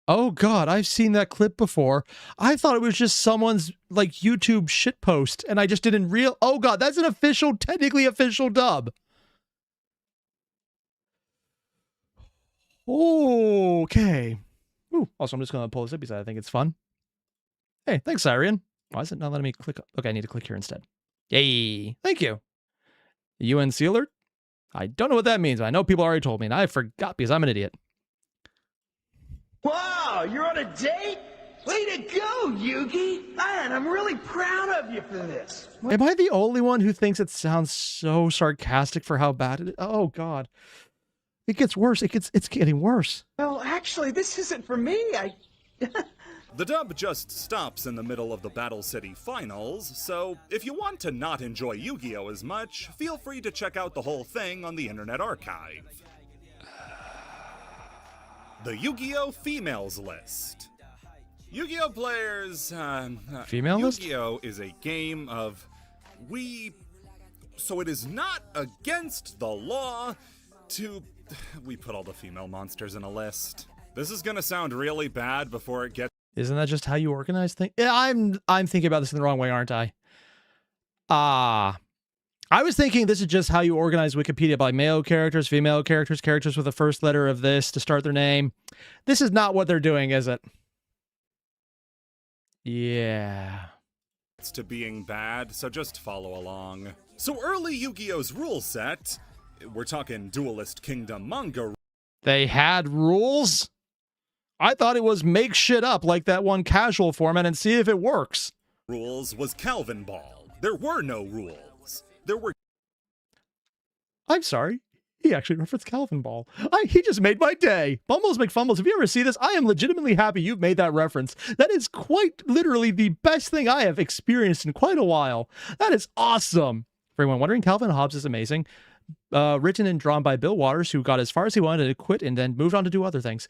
Oh god, I've seen that clip before. I thought it was just someone's, like, YouTube shitpost, and I just didn't oh god, that's an technically official dub. Okay. Ooh, also, I'm just going to pull this up because I think it's fun. Hey, thanks, Airier. Why is it not letting me click? Okay, I need to click here instead. Yay. Thank you. UNC alert? I don't know what that means. I know people already told me, and I forgot because I'm an idiot. Wow, you're on a date? Way to go, Yugi! Man, I'm really proud of you for this. Am I the only one who thinks it sounds so sarcastic for how bad it is? Oh, God. It gets worse. It's getting worse. Well, actually, this isn't for me. The dub just stops in the middle of the Battle City finals, so if you want to not enjoy Yu-Gi-Oh! As much, feel free to check out the whole thing on the Internet Archive. The Yu-Gi-Oh! Females List. Yu-Gi-Oh! Players, Female list? Yu-Gi-Oh! Is a game of so it is not against the law to... We put all the female monsters in a list. This is gonna sound really bad before it gets... Isn't that just how you organize things? Yeah, I'm thinking about this in the wrong way, aren't I? I was thinking this is just how you organize Wikipedia by male characters, female characters, characters with the first letter of this to start their name. This is not what they're doing, is it? Yeah. It's to being bad, so just follow along. So early Yu-Gi-Oh's rule set, we're talking Duelist Kingdom manga. They had rules? I thought it was make shit up like that one casual format and see if it works. Rules was Calvin Ball. There were no rules. There were... I'm sorry. He actually referenced Calvin Ball. He just made my day. Bumbles McFumbles, if you ever see this, I am legitimately happy you've made that reference. That is quite literally the best thing I have experienced in quite a while. That is awesome. For anyone wondering, Calvin Hobbes is amazing. Written and drawn by Bill Waters, who got as far as he wanted to quit and then moved on to do other things.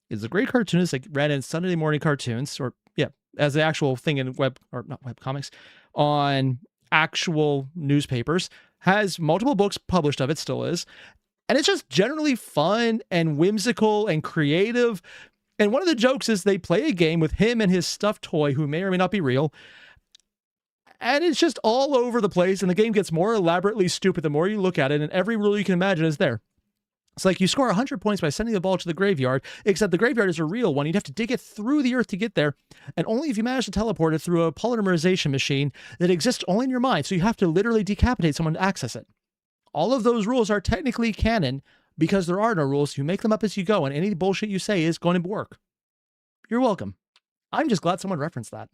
He's a great cartoonist that ran in Sunday morning cartoons, or yeah, as the actual thing in web, or not web comics, on actual newspapers. Has multiple books published of it, still is. And it's just generally fun and whimsical and creative. And one of the jokes is they play a game with him and his stuffed toy, who may or may not be real. And it's just all over the place, and the game gets more elaborately stupid the more you look at it, and every rule you can imagine is there. It's like you score 100 points by sending the ball to the graveyard, except the graveyard is a real one. You'd have to dig it through the earth to get there, and only if you manage to teleport it through a polymerization machine that exists only in your mind, so you have to literally decapitate someone to access it. All of those rules are technically canon because there are no rules. You make them up as you go, and any bullshit you say is going to work. You're welcome. I'm just glad someone referenced that.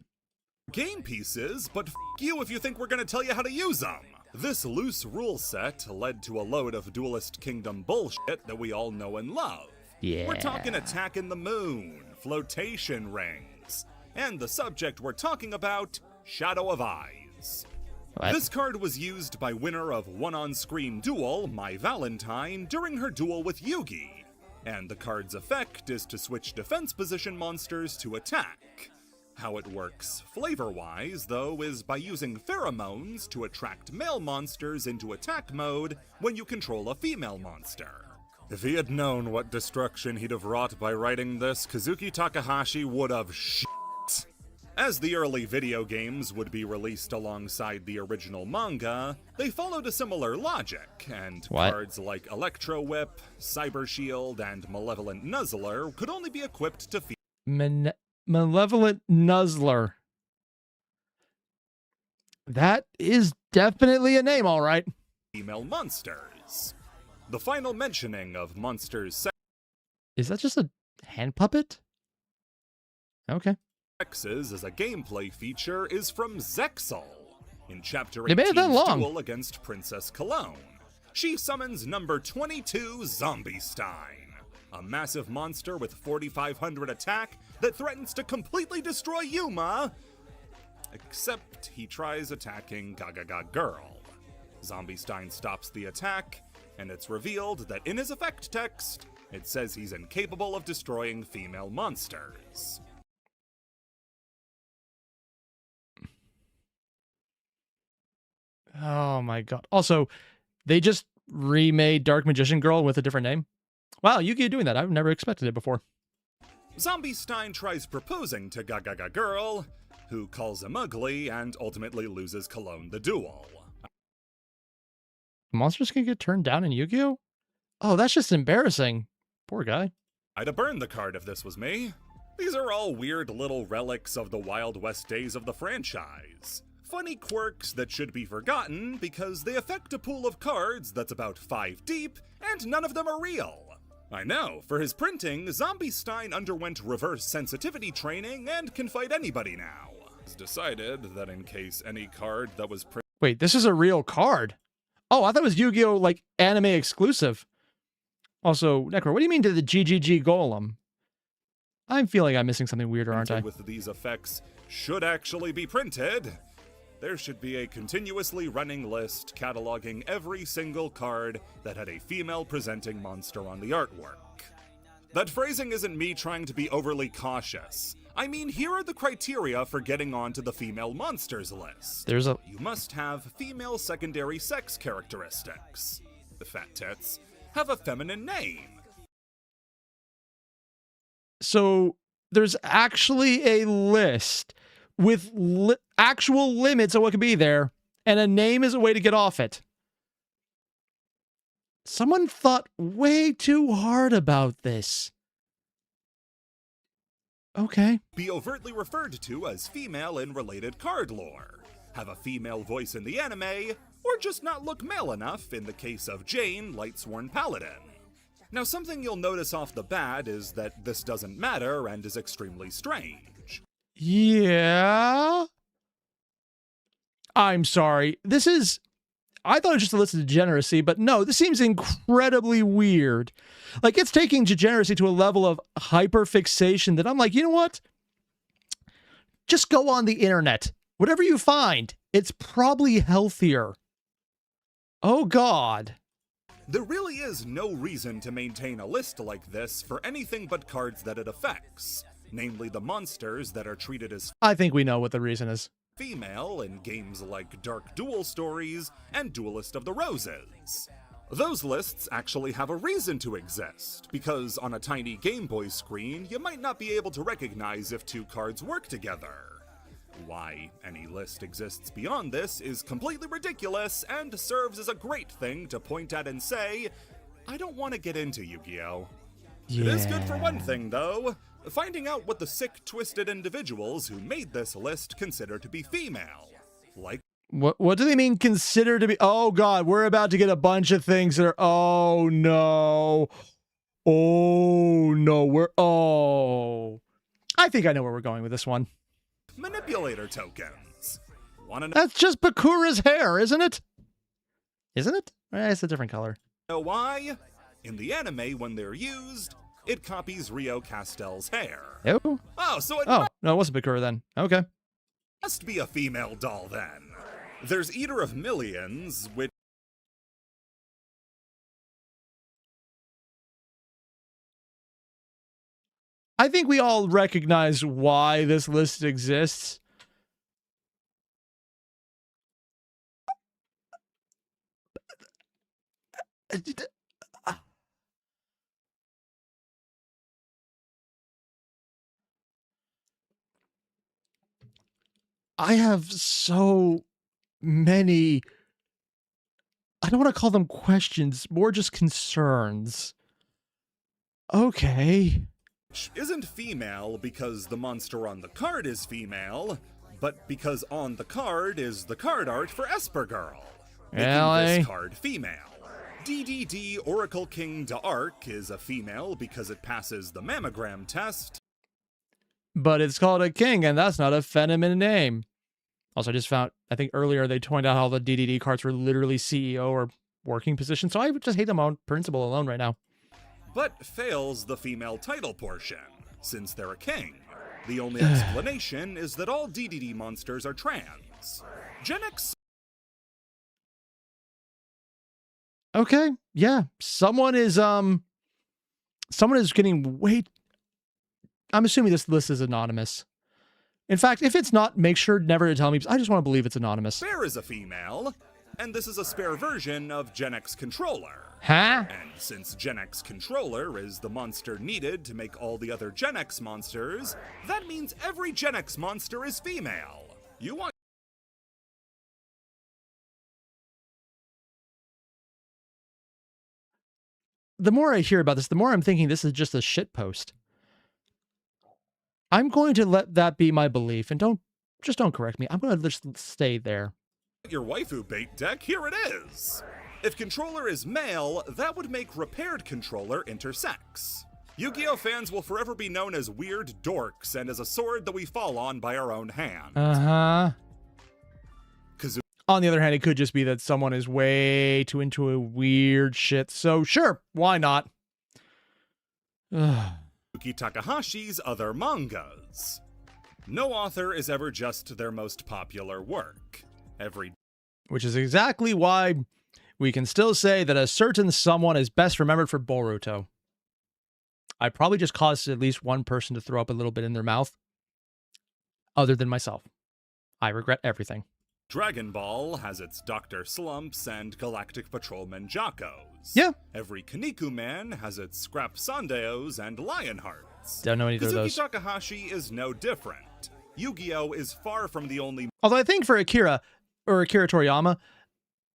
Game pieces, but f*** you if you think we're gonna tell you how to use them. This loose rule set led to a load of Duelist Kingdom bullshit that we all know and love. Yeah. We're talking Attack in the Moon, Flotation Rings, and the subject we're talking about, Shadow of Eyes. What? This card was used by winner of One On-Screen Duel, My Valentine, during her duel with Yugi. And the card's effect is to switch defense position monsters to attack. How it works flavor-wise, though, is by using pheromones to attract male monsters into attack mode when you control a female monster. If he had known what destruction he'd have wrought by writing this, Kazuki Takahashi would have shit. As the early video games would be released alongside the original manga, they followed a similar logic, and cards like Electro Whip, Cyber Shield, and Malevolent Nuzzler could only be equipped to Malevolent Nuzzler. That is definitely a name, all right. Female monsters. The final mentioning of monsters' Is that just a hand puppet? Okay. sexes as a gameplay feature is from Zexal. In Chapter They made it that 18's long. duel against Princess Cologne, she summons number 22 Zombie Stein, a massive monster with 4,500 attack that threatens to completely destroy Yuma, except he tries attacking Gaga Girl. Zombie Stein stops the attack, and it's revealed that in his effect text, it says he's incapable of destroying female monsters. Oh my god. Also, they just remade Dark Magician Girl with a different name. Wow, Yu-Gi-Oh! Doing that. I've never expected it before. Zombie Stein tries proposing to Gaga Girl, who calls him ugly and ultimately loses Cologne the duel. Monsters can get turned down in Yu-Gi-Oh? Oh, that's just embarrassing. Poor guy. I'd have burned the card if this was me. These are all weird little relics of the Wild West days of the franchise. Funny quirks that should be forgotten because they affect a pool of cards that's about 5 deep and none of them are real. I know. For his printing, Zombie Stein underwent reverse sensitivity training and can fight anybody now. It's decided that in case any card that was printed... Wait, this is a real card. Oh, I thought it was Yu-Gi-Oh! Like, anime exclusive. Also, Necro, what do you mean to the GGG Golem? I'm feeling I'm missing something weirder, aren't I? ...with these effects should actually be printed. There should be a continuously running list cataloging every single card that had a female presenting monster on the artwork. That phrasing isn't me trying to be overly cautious. I mean, here are the criteria for getting onto the female monsters list. You must have female secondary sex characteristics. The fat tits. Have a feminine name. So there's actually a list with actual limits of what could be there, and a name is a way to get off it. Someone thought way too hard about this. Okay. Be overtly referred to as female in related card lore. Have a female voice in the anime, or just not look male enough in the case of Jane, Lightsworn Paladin. Now, something you'll notice off the bat is that this doesn't matter and is extremely strange. Yeah. I'm sorry. I thought it was just a list of degeneracy, but no, this seems incredibly weird. Like, it's taking degeneracy to a level of hyperfixation that I'm like, you know what? Just go on the internet. Whatever you find, it's probably healthier. Oh, God. There really is no reason to maintain a list like this for anything but cards that it affects. Namely the monsters that are treated as I think we know what the reason is. Female in games like Dark Duel Stories and Duelist of the Roses. Those lists actually have a reason to exist, because on a tiny Game Boy screen, you might not be able to recognize if two cards work together. Why any list exists beyond this is completely ridiculous and serves as a great thing to point at and say, I don't want to get into Yu-Gi-Oh! Yeah. It is good for one thing, though. Finding out what the sick, twisted individuals who made this list consider to be female. Like... What do they mean consider to be... Oh, God, we're about to get a bunch of things that are... Oh, no. Oh, no, oh. I think I know where we're going with this one. Manipulator tokens. That's just Bakura's hair, isn't it? Isn't it? It's a different color. Know why? In the anime, when they're used, it copies Rio Castell's hair. Oh? Oh, so it no, it wasn't Bakura then. Okay. Must be a female doll then. There's Eater of Millions, which... I think we all recognize why this list exists. I have so many, I don't want to call them questions, more just concerns. Okay. Isn't female because the monster on the card is female, but because on the card is the card art for Esper Girl, making this card female. DDD Oracle King D'Arc is a female because it passes the mammogram test. But it's called a king, and that's not a feminine name. Also, I just found, I think earlier they pointed out how the DDD cards were literally CEO or working position, so I would just hate them on principle alone right now. But fails the female title portion, since they're a king. The only explanation is that all DDD monsters are trans. Gen X... Okay, yeah. Someone is getting way... I'm assuming this list is anonymous. In fact, if it's not, make sure never to tell me, because I just want to believe it's anonymous. Spare is a female, and this is a spare version of Gen X Controller. Huh? And since Gen X Controller is the monster needed to make all the other Gen X monsters, that means every Gen X monster is female. You want... The more I hear about this, the more I'm thinking this is just a shitpost. I'm going to let that be my belief, and don't correct me. I'm going to just stay there. Your waifu bait deck, here it is. If controller is male, that would make repaired controller intersex. Yu-Gi-Oh fans will forever be known as weird dorks and as a sword that we fall on by our own hand. On the other hand, it could just be that someone is way too into a weird shit. So sure, why not? Yuki Takahashi's other mangas. No author is ever just their most popular work. Which is exactly why we can still say that a certain someone is best remembered for Boruto. I probably just caused at least one person to throw up a little bit in their mouth, other than myself. I regret everything. Dragon Ball has its Dr. Slumps and Galactic Patrolman Jackos. Yeah. Every Kaniku Man has its Scrap Sandeos and Lionhearts. Don't know either of those. Kazuki Takahashi is no different. Yu-Gi-Oh is far from the only... Although I think for Akira Toriyama,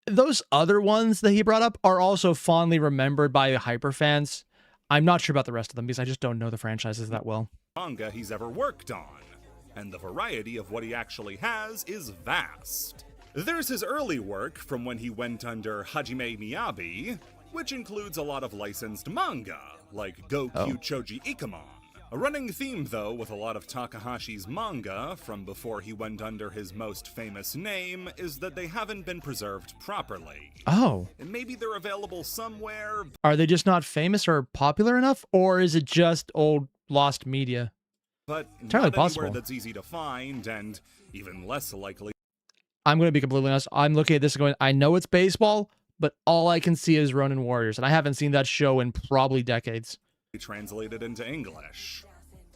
those other ones that he brought up are also fondly remembered by the hyper fans. I'm not sure about the rest of them because I just don't know the franchises that well. Manga he's ever worked on. And the variety of what he actually has is vast. There's his early work from when he went under Hajime Miyabi, which includes a lot of licensed manga, like Gokyu Choji Ikamon. A running theme, though, with a lot of Takahashi's manga from before he went under his most famous name is that they haven't been preserved properly. Oh. And maybe they're available somewhere. Are they just not famous or popular enough, or is it just old lost media? But entirely not possible. Anywhere that's easy to find, and even less likely. I'm going to be completely honest. I'm looking at this and going, I know it's baseball, but all I can see is Ronin Warriors, and I haven't seen that show in probably decades. Translated into English.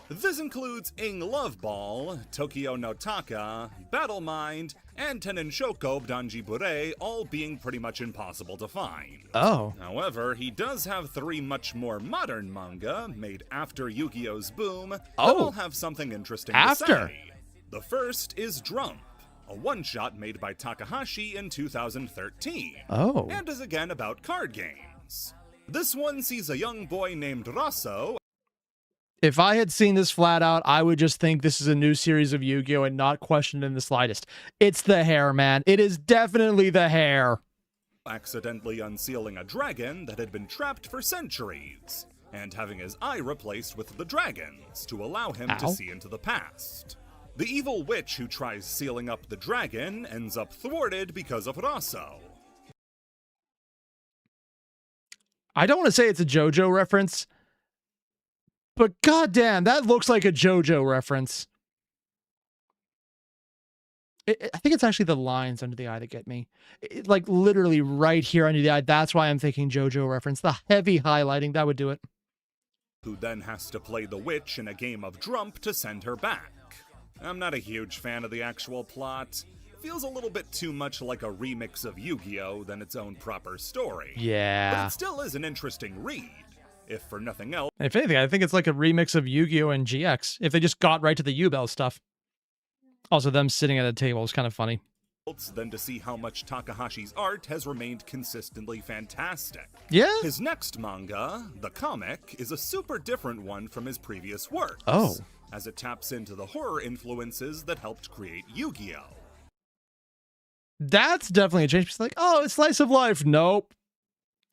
This includes Ing Love Ball, Tokyo no Taka, Battle Mind, and Tenin Shoko Danji Bure, all being pretty much impossible to find. Oh. However, he does have 3 much more modern manga made after Yu-Gi-Oh's boom that Oh. will have something interesting After. to say. The first is Drump, a one-shot made by Takahashi in 2013. Oh. And is again about card games. This one sees a young boy named Rosso. If I had seen this flat out, I would just think this is a new series of Yu-Gi-Oh! And not question it in the slightest. It's the hair, man. It is definitely the hair. Accidentally unsealing a dragon that had been trapped for centuries, and having his eye replaced with the dragon's to allow him to see into the past. The evil witch who tries sealing up the dragon ends up thwarted because of Rosso. I don't want to say it's a JoJo reference, but goddamn, that looks like a JoJo reference. I think it's actually the lines under the eye that get me. Like literally right here under the eye. That's why I'm thinking JoJo reference. The heavy highlighting, that would do it. Who then has to play the witch in a game of Drump to send her back. I'm not a huge fan of the actual plot. Feels a little bit too much like a remix of Yu-Gi-Oh! Than its own proper story. Yeah. But it still is an interesting read, if for nothing else. If anything, I think it's like a remix of Yu-Gi-Oh! And GX, if they just got right to the U-Bell stuff. Also, them sitting at a table is kind of funny. Than to see how much Takahashi's art has remained consistently fantastic. Yeah? His next manga, the comic, is a super different one from his previous works. Oh. As it taps into the horror influences that helped create Yu-Gi-Oh! That's definitely a change. It's like, oh, it's slice of life. Nope.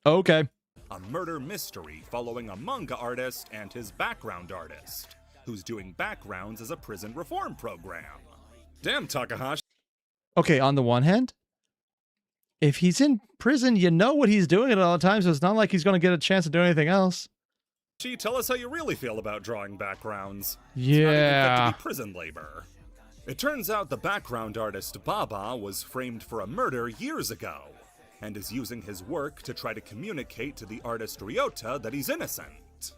Okay. A murder mystery following a manga artist and his background artist, who's doing backgrounds as a prison reform program. Damn, Takahashi. Okay, on the one hand, if he's in prison, you know what he's doing at all times, so it's not like he's going to get a chance to do anything else. Tell us how you really feel about drawing backgrounds. Yeah. It's not even fit to be prison labor. It turns out the background artist Baba was framed for a murder years ago, and is using his work to try to communicate to the artist Ryota that he's innocent.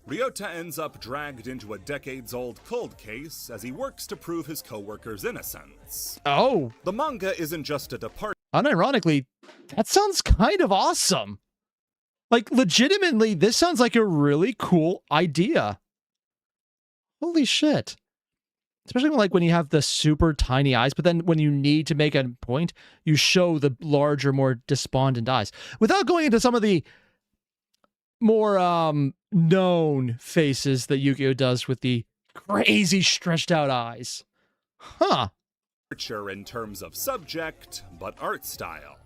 Ryota ends up dragged into a decades-old cold case as he works to prove his co-worker's innocence. Oh. The manga isn't just a departure. Unironically, that sounds kind of awesome. Like, legitimately, this sounds like a really cool idea. Holy shit. Especially when you have the super tiny eyes, but then when you need to make a point, you show the larger, more despondent eyes. Without going into some of the more known faces that Yu-Gi-Oh! Does with the crazy stretched out eyes. Huh. In terms of subject, but art style.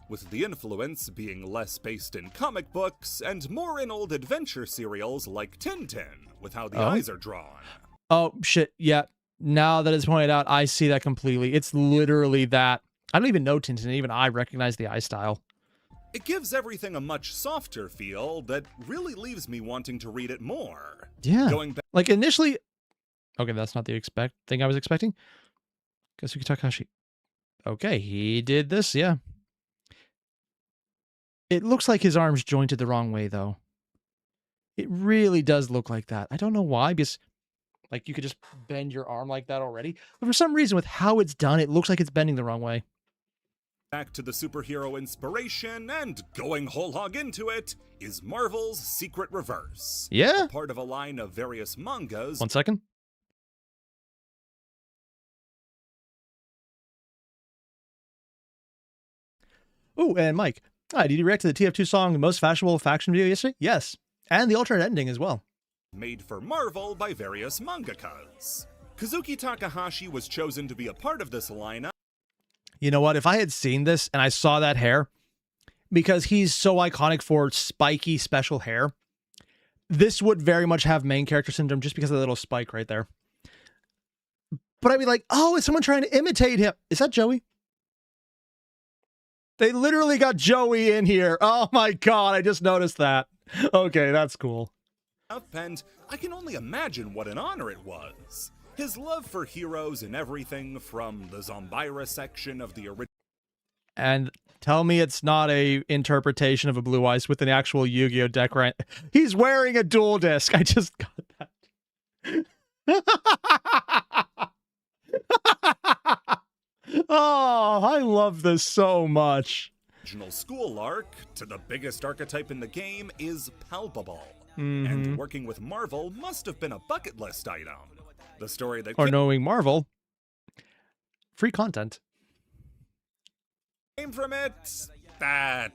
with the influence being less based in comic books and more in old adventure serials like Tintin, with how the eyes are drawn. Oh, shit, yeah. Now that it's pointed out, I see that completely. It's literally that. I don't even know Tintin, even I recognize the eye style. It gives everything a much softer feel that really leaves me wanting to read it more. Yeah. Going back, like initially, okay, that's not the thing I was expecting. Kazuki Takahashi. Okay, he did this, yeah. It looks like his arm's jointed the wrong way, though. It really does look like that. I don't know why, because like you could just bend your arm like that already. But for some reason, with how it's done, it looks like it's bending the wrong way. Back to the superhero inspiration and going whole hog into it is Marvel's Secret Reverse. Yeah. Part of a line of various mangas. 1 second. Oh, and Mike. Hi, did you react to the TF2 song, The Most Fashionable Faction video yesterday? Yes. And the alternate ending as well. Made for Marvel by various mangakas. Kazuki Takahashi was chosen to be a part of this lineup. You know what? If I had seen this and I saw that hair, because he's so iconic for spiky special hair, this would very much have main character syndrome just because of the little spike right there. But I'd be like, oh, is someone trying to imitate him? Is that Joey? They literally got Joey in here. Oh my God, I just noticed that. Okay, that's cool. And I can only imagine what an honor it was. His love for heroes and everything from the Zombira section of the original. And tell me it's not a interpretation of a Blue Eyes with an actual Yu-Gi-Oh deck, right? He's wearing a dual disc. I just got that. Oh, I love this so much. Original school arc to the biggest archetype in the game is palpable. And working with Marvel must have been a bucket list item. The story that or knowing Marvel. Free content. Came from it.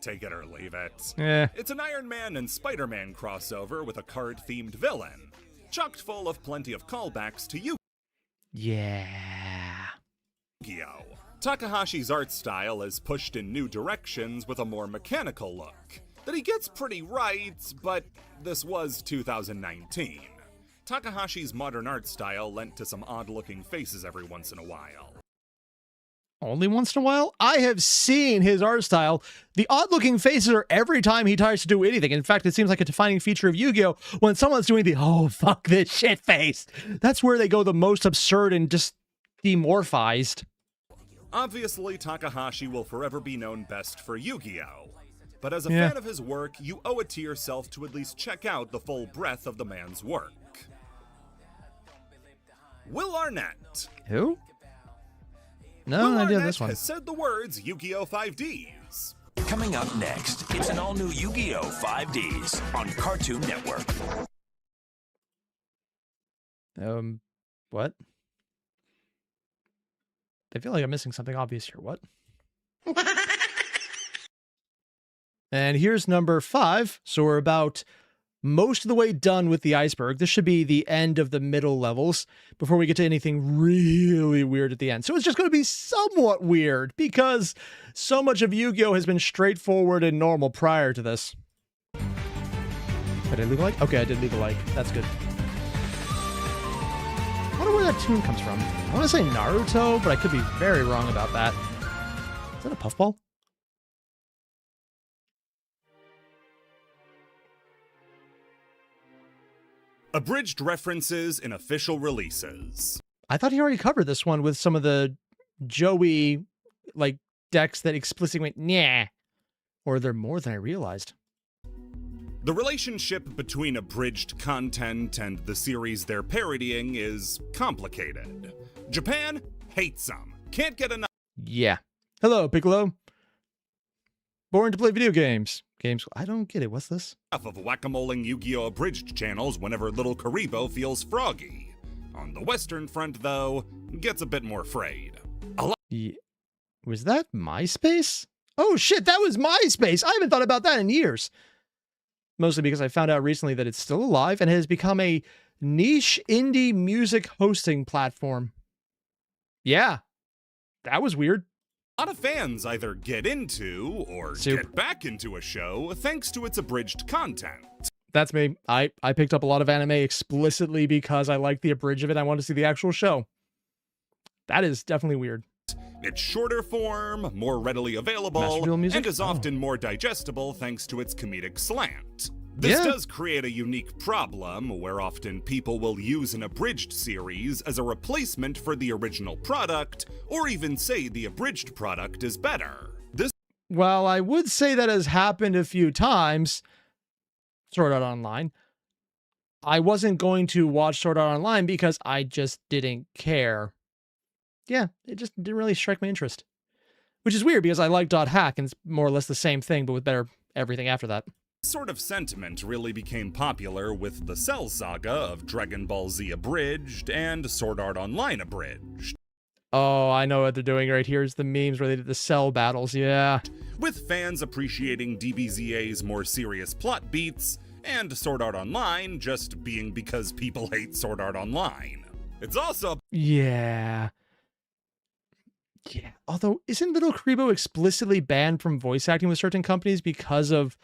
Take it or leave it. Yeah. It's an Iron Man and Spider-Man crossover with a card-themed villain, chocked full of plenty of callbacks to Yu-Gi-Oh! Takahashi's art style is pushed in new directions with a more mechanical look that he gets pretty right, but this was 2019. Takahashi's modern art style lent to some odd-looking faces every once in a while. Only once in a while? I have seen his art style. The odd-looking faces are every time he tries to do anything. In fact, it seems like a defining feature of Yu-Gi-Oh! When someone's doing the, oh, fuck this shit face. That's where they go the most absurd and just demorphized. Obviously, Takahashi will forever be known best for Yu-Gi-Oh! But as a fan of his work, you owe it to yourself to at least check out the full breadth of the man's work. Will Arnett. Who? No idea this one. Has said the words Yu-Gi-Oh! 5Ds. Coming up next, it's an all-new Yu-Gi-Oh! 5Ds on Cartoon Network. What? I feel like I'm missing something obvious here. What? And here's number 5. So we're about most of the way done with the iceberg. This should be the end of the middle levels before we get to anything really weird at the end. So it's just going to be somewhat weird because so much of Yu-Gi-Oh! Has been straightforward and normal prior to this. Did I leave a like? Okay, I did leave a like. That's good. I wonder where that tune comes from. I want to say Naruto, but I could be very wrong about that. Is that a puffball? Abridged references in official releases. I thought he already covered this one with some of the Joey, like, decks that explicitly went, nah. Or they're more than I realized. The relationship between abridged content and the series they're parodying is complicated. Japan hates them. Can't get enough. Yeah. Hello, Piccolo. Born to play video games. I don't get it. What's this? Of whack-a-moling Yu-Gi-Oh! Abridged channels whenever little Karibo feels froggy. On the Western front, though, gets a bit more frayed. Yeah. Was that MySpace? Oh shit, that was MySpace! I haven't thought about that in years. Mostly because I found out recently that it's still alive and has become a niche indie music hosting platform. Yeah. That was weird. A lot of fans either get into or get back into a show thanks to its abridged content. That's me. I picked up a lot of anime explicitly because I like the abridged of it. I want to see the actual show. That is definitely weird. It's shorter form, more readily available, and is often more digestible thanks to its comedic slant. This does create a unique problem where often people will use an abridged series as a replacement for the original product, or even say the abridged product is better. Well, I would say that has happened a few times. Sword Art Online. I wasn't going to watch Sword Art Online because I just didn't care. Yeah, it just didn't really strike my interest. Which is weird because I like .hack and it's more or less the same thing, but with better everything after that. This sort of sentiment really became popular with the Cell Saga of Dragon Ball Z Abridged and Sword Art Online Abridged. Oh, I know what they're doing right here. Is the memes related to the Cell battles, yeah. With fans appreciating DBZA's more serious plot beats, and Sword Art Online just being because people hate Sword Art Online. It's also... Yeah. Although, isn't Little Karibo explicitly banned from voice acting with certain companies because of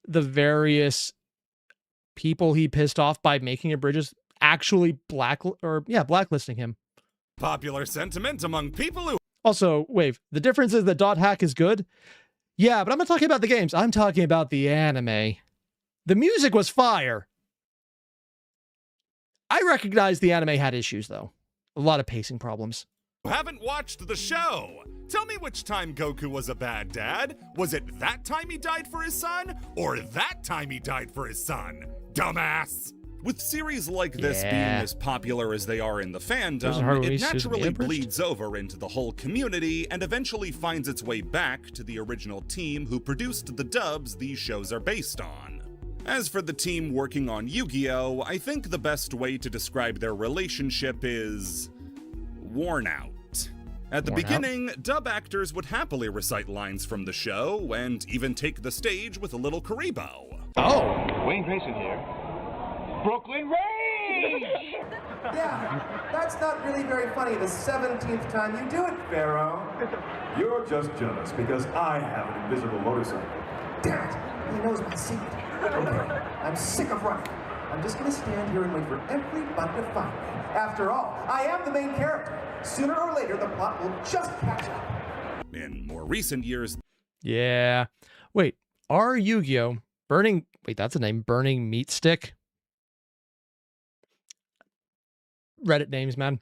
the various people he pissed off by making abridges actually blacklisting him? Popular sentiment among people who... Also, wait, the difference is that .hack is good? Yeah, but I'm not talking about the games. I'm talking about the anime. The music was fire. I recognize the anime had issues, though. A lot of pacing problems. Haven't watched the show. Tell me which time Goku was a bad dad. Was it that time he died for his son? Or that time he died for his son? Dumbass! With series like this being as popular as they are in the fandom, it naturally bleeds over into the whole community and eventually finds its way back to the original team who produced the dubs these shows are based on. As for the team working on Yu-Gi-Oh, I think the best way to describe their relationship is... worn out. At the beginning, dub actors would happily recite lines from the show and even take the stage with a little Karibo. Oh! Wayne Grayson here. Brooklyn Rage! Yeah, that's not really very funny the 17th time you do it, Pharaoh. You're just jealous because I have an invisible motorcycle. Damn it! He knows my secret. Okay, I'm sick of running. I'm just gonna stand here and wait for everybody to find me. After all, I am the main character. Sooner or later, the plot will just catch up. In more recent years... Yeah. Wait, are Yu-Gi-Oh! Burning... Wait, that's a name. Burning Meat Stick? Reddit names, man.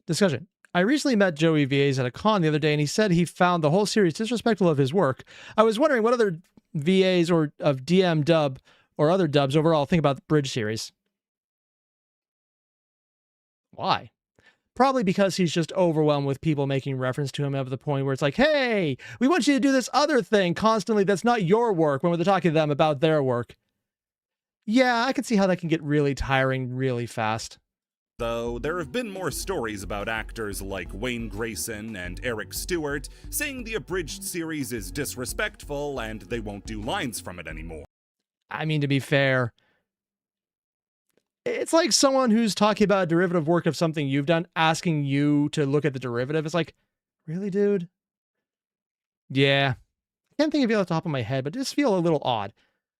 Discussion. I recently met Joey VAs at a con the other day, and he said he found the whole series disrespectful of his work. I was wondering what other VAs or of DM dub or other dubs overall think about the Bridge series. Why? Probably because he's just overwhelmed with people making reference to him at the point where it's like, hey, we want you to do this other thing constantly that's not your work when we're talking to them about their work. Yeah, I can see how that can get really tiring really fast. Though there have been more stories about actors like Wayne Grayson and Eric Stewart saying the abridged series is disrespectful and they won't do lines from it anymore. I mean, to be fair, it's like someone who's talking about a derivative work of something you've done, asking you to look at the derivative. It's like, really, dude? Yeah. I can't think of it off the top of my head, but it just feel a little odd.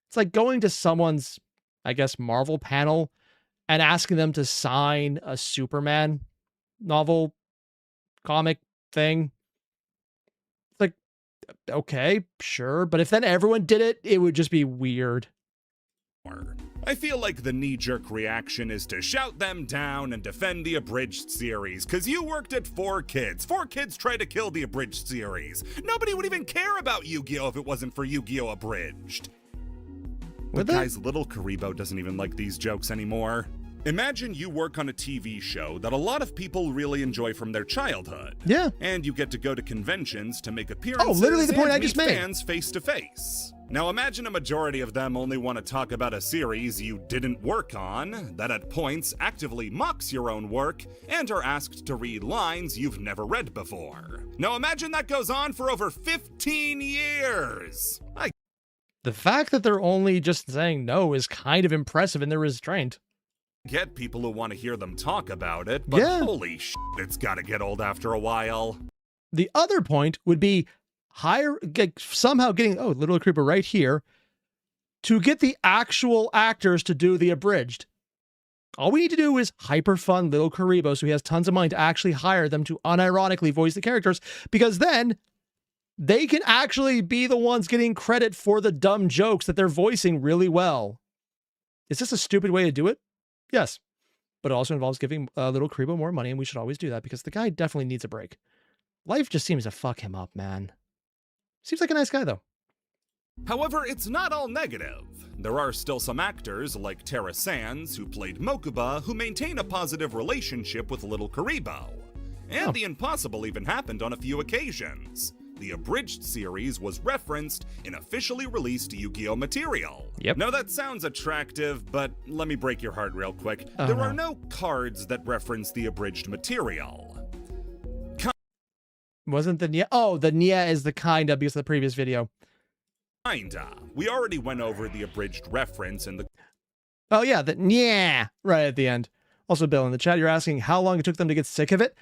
It's like going to someone's, I guess, Marvel panel and asking them to sign a Superman novel, comic thing. It's like, okay, sure. But if then everyone did it, it would just be weird. I feel like the knee-jerk reaction is to shout them down and defend the abridged series, cause you worked at 4Kids. 4Kids tried to kill the abridged series. Nobody would even care about Yu-Gi-Oh! If it wasn't for Yu-Gi-Oh! Abridged. But guys, little Karibo doesn't even like these jokes anymore. Imagine you work on a TV show that a lot of people really enjoy from their childhood. Yeah. And you get to go to conventions to make appearances literally the point and I just meet made. fans face to face. Now imagine a majority of them only want to talk about a series you didn't work on, that at points actively mocks your own work, and are asked to read lines you've never read before. Now imagine that goes on for over 15 years! The fact that they're only just saying no is kind of impressive in their restraint. Get people who want to hear them talk about it, but holy shit, it's gotta get old after a while. The other point would be somehow getting, Little Creeper right here, to get the actual actors to do the abridged. All we need to do is hyper fund Little Karibo so he has tons of money to actually hire them to unironically voice the characters, because then they can actually be the ones getting credit for the dumb jokes that they're voicing really well. Is this a stupid way to do it? Yes. But it also involves giving Little Karibo more money, and we should always do that because the guy definitely needs a break. Life just seems to fuck him up, man. Seems like a nice guy, though. However, it's not all negative. There are still some actors, like Tara Sands, who played Mokuba, who maintain a positive relationship with Little Karibo. And the impossible even happened on a few occasions. The abridged series was referenced in officially released Yu-Gi-Oh! Material. Yep. Now that sounds attractive, but let me break your heart real quick. There are no cards that reference the abridged material. Wasn't the Nya? Oh, the Nya is the kinda because of the previous video. Kinda. We already went over the abridged reference in the... Oh yeah, the Nya right at the end. Also, Bill, in the chat, you're asking how long it took them to get sick of it.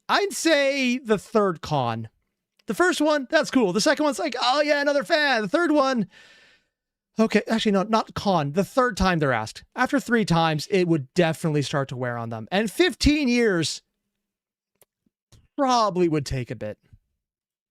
I'd say the third con. The first one, that's cool. The second one's like, oh yeah, another fan. The third one, okay, actually no, not con. The third time they're asked. After 3 times, it would definitely start to wear on them. And 15 years probably would take a bit.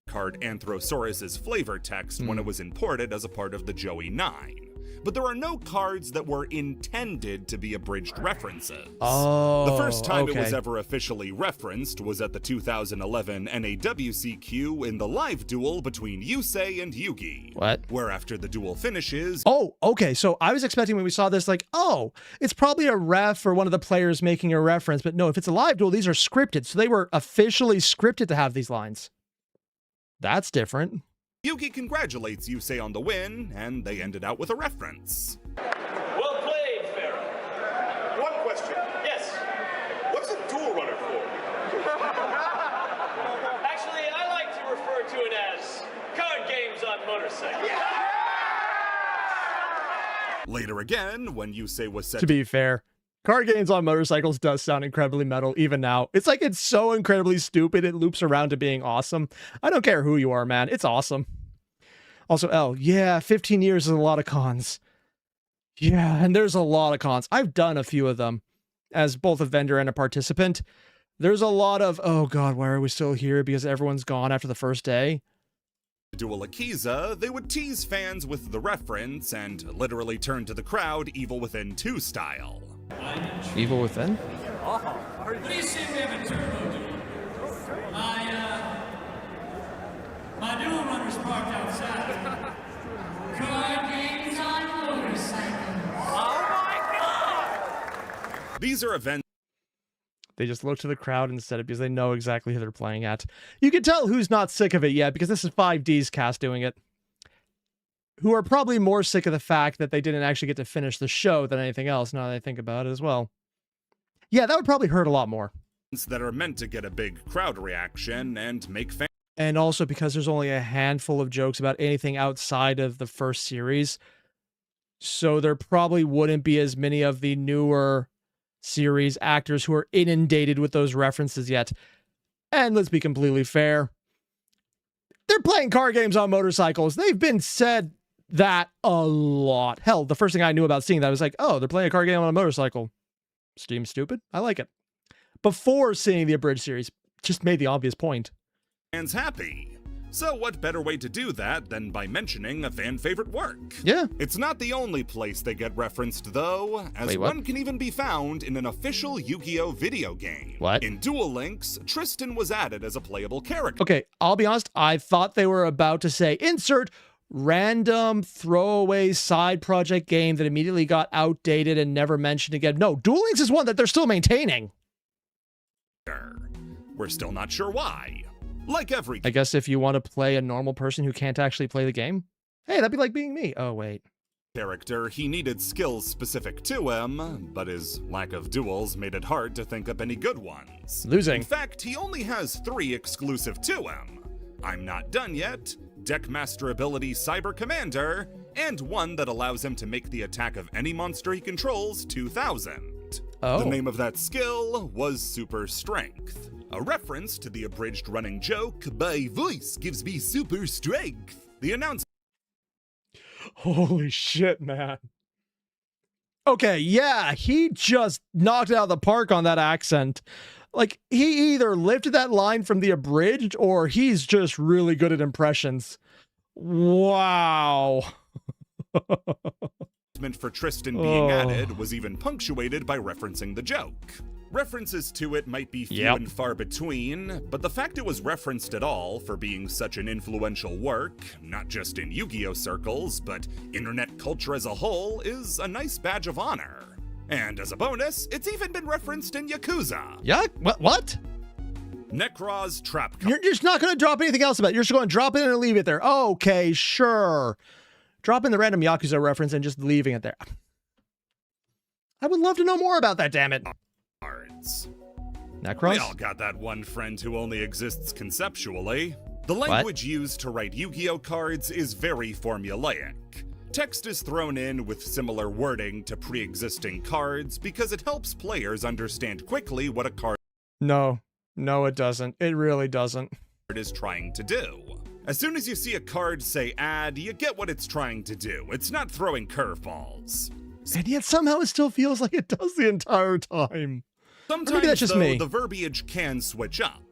Card Anthrosaurus's flavor text when it was imported as a part of the Joey 9. But there are no cards that were intended to be abridged references. Oh, the first time it was ever officially referenced was at the 2011 NAWCQ in the live duel between Yusei and Yugi. What? Where after the duel finishes... Oh, okay, so I was expecting when we saw this, like, oh, it's probably a ref or one of the players making a reference, but no, if it's a live duel, these are scripted, so they were officially scripted to have these lines. That's different. Yugi congratulates Yusei on the win, and they ended out with a reference. Well played, Pharaoh. One question. Yes. What's a dual runner for? Actually, I like to refer to it as card games on motorcycles. Later again, when Yusei was set to be fair, card games on motorcycles does sound incredibly metal, even now. It's like, it's so incredibly stupid, it loops around to being awesome. I don't care who you are, man. It's awesome. Also, L, yeah, 15 years is a lot of cons. Yeah, and there's a lot of cons. I've done a few of them as both a vendor and a participant. There's a lot of, oh god, why are we still here? Because everyone's gone after the first day. Duel Akiza, they would tease fans with the reference and literally turn to the crowd Evil Within 2 style. Evil Within? What do you say we have a turbo duel? My dual runner's parked outside. Card games on motorcycles. Oh my god! These are events. They just look to the crowd instead of because they know exactly who they're playing at. You can tell who's not sick of it yet because this is 5D's cast doing it. Who are probably more sick of the fact that they didn't actually get to finish the show than anything else, now that I think about it as well. Yeah, that would probably hurt a lot more. That are meant to get a big crowd reaction and make fans. And also because there's only a handful of jokes about anything outside of the first series. So there probably wouldn't be as many of the newer series actors who are inundated with those references yet. And let's be completely fair. They're playing card games on motorcycles. They've been said that a lot. Hell, the first thing I knew about seeing that was like, oh, they're playing a card game on a motorcycle. Seems stupid. I like it. Before seeing the abridged series, just made the obvious point. Fans happy. So what better way to do that than by mentioning a fan favorite work? Yeah. It's not the only place they get referenced though, as one can even be found in an official Yu-Gi-Oh! Video game. What? In Duel Links, Tristan was added as a playable character. Okay, I'll be honest, I thought they were about to say, insert random throwaway side project game that immediately got outdated and never mentioned again. No, Duel Links is one that they're still maintaining. We're still not sure why. Like every... I guess if you want to play a normal person who can't actually play the game, hey, that'd be like being me. Oh, wait. Character, he needed skills specific to him, but his lack of duels made it hard to think up any good ones. Losing. In fact, he only has 3 exclusive to him. I'm Not Done Yet, Deckmaster ability Cyber Commander, and one that allows him to make the attack of any monster he controls 2000. Oh. The name of that skill was Super Strength. A reference to the abridged running joke, "My voice gives me super strength." The announcer. Holy shit, man. Okay, yeah, he just knocked it out of the park on that accent. Like, he either lifted that line from the abridged, or he's just really good at impressions. Wow. For Tristan being added was even punctuated by referencing the joke. References to it might be few and far between, but the fact it was referenced at all for being such an influential work, not just in Yu-Gi-Oh circles, but internet culture as a whole, is a nice badge of honor. And as a bonus, it's even been referenced in Yakuza. Yeah? What? Necroz Trap. You're just not going to drop anything else about it. You're just going to drop it and leave it there. Okay, sure. Drop in the random Yakuza reference and just leaving it there. I would love to know more about that, damn it. Cards. Necroz? We all got that one friend who only exists conceptually. The language used to write Yu-Gi-Oh cards is very formulaic. Text is thrown in with similar wording to pre-existing cards because it helps players understand quickly what a card No, it doesn't. It really doesn't. Is trying to do. As soon as you see a card say add, you get what it's trying to do. It's not throwing curveballs. And yet somehow it still feels like it does the entire time. Sometimes, maybe that's just me. The verbiage can switch up.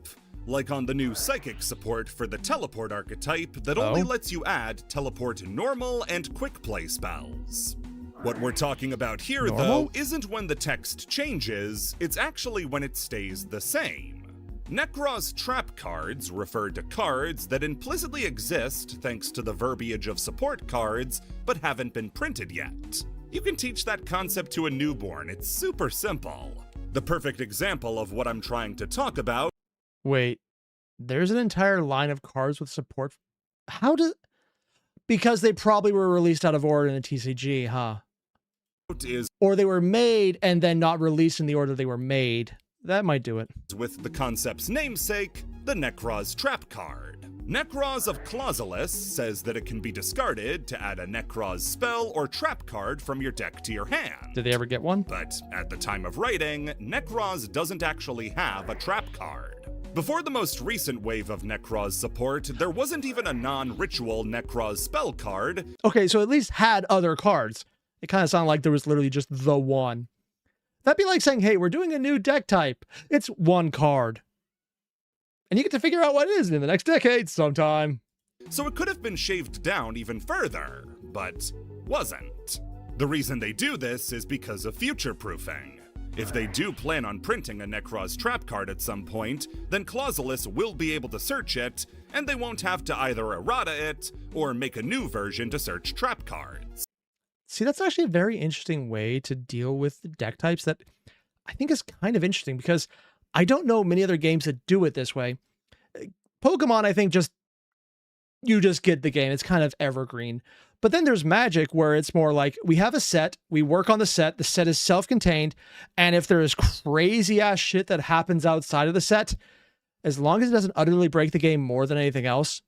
Like on the new Psychic support for the Teleport archetype that only lets you add Teleport normal and quick play spells. What we're talking about here, though, isn't when the text changes, it's actually when it stays the same. Necroz Trap cards refer to cards that implicitly exist thanks to the verbiage of support cards, but haven't been printed yet. You can teach that concept to a newborn, it's super simple. The perfect example of what I'm trying to talk about. Wait, there's an entire line of cards with support. How does... Because they probably were released out of order in the TCG, huh? Or they were made and then not released in the order they were made. That might do it. With the concept's namesake, the Necroz Trap card. Necroz of Clausulus says that it can be discarded to add a Necroz spell or trap card from your deck to your hand. Did they ever get one? But at the time of writing, Necroz doesn't actually have a trap card. Before the most recent wave of Necroz support, there wasn't even a non-ritual Necroz spell card. Okay, so at least had other cards. It kind of sounded like there was literally just the one. That'd be like saying, hey, we're doing a new deck type. It's one card. And you get to figure out what it is in the next decade sometime. So it could have been shaved down even further, but wasn't. The reason they do this is because of future-proofing. If they do plan on printing a Necroz Trap card at some point, then Clausulus will be able to search it, and they won't have to either errata it, or make a new version to search trap cards. See, that's actually a very interesting way to deal with the deck types that I think is kind of interesting because I don't know many other games that do it this way. Pokemon, I think, you just get the game. It's kind of evergreen. But then there's Magic where it's more like we have a set, we work on the set is self-contained, and if there is crazy ass shit that happens outside of the set, as long as it doesn't utterly break the game more than anything else,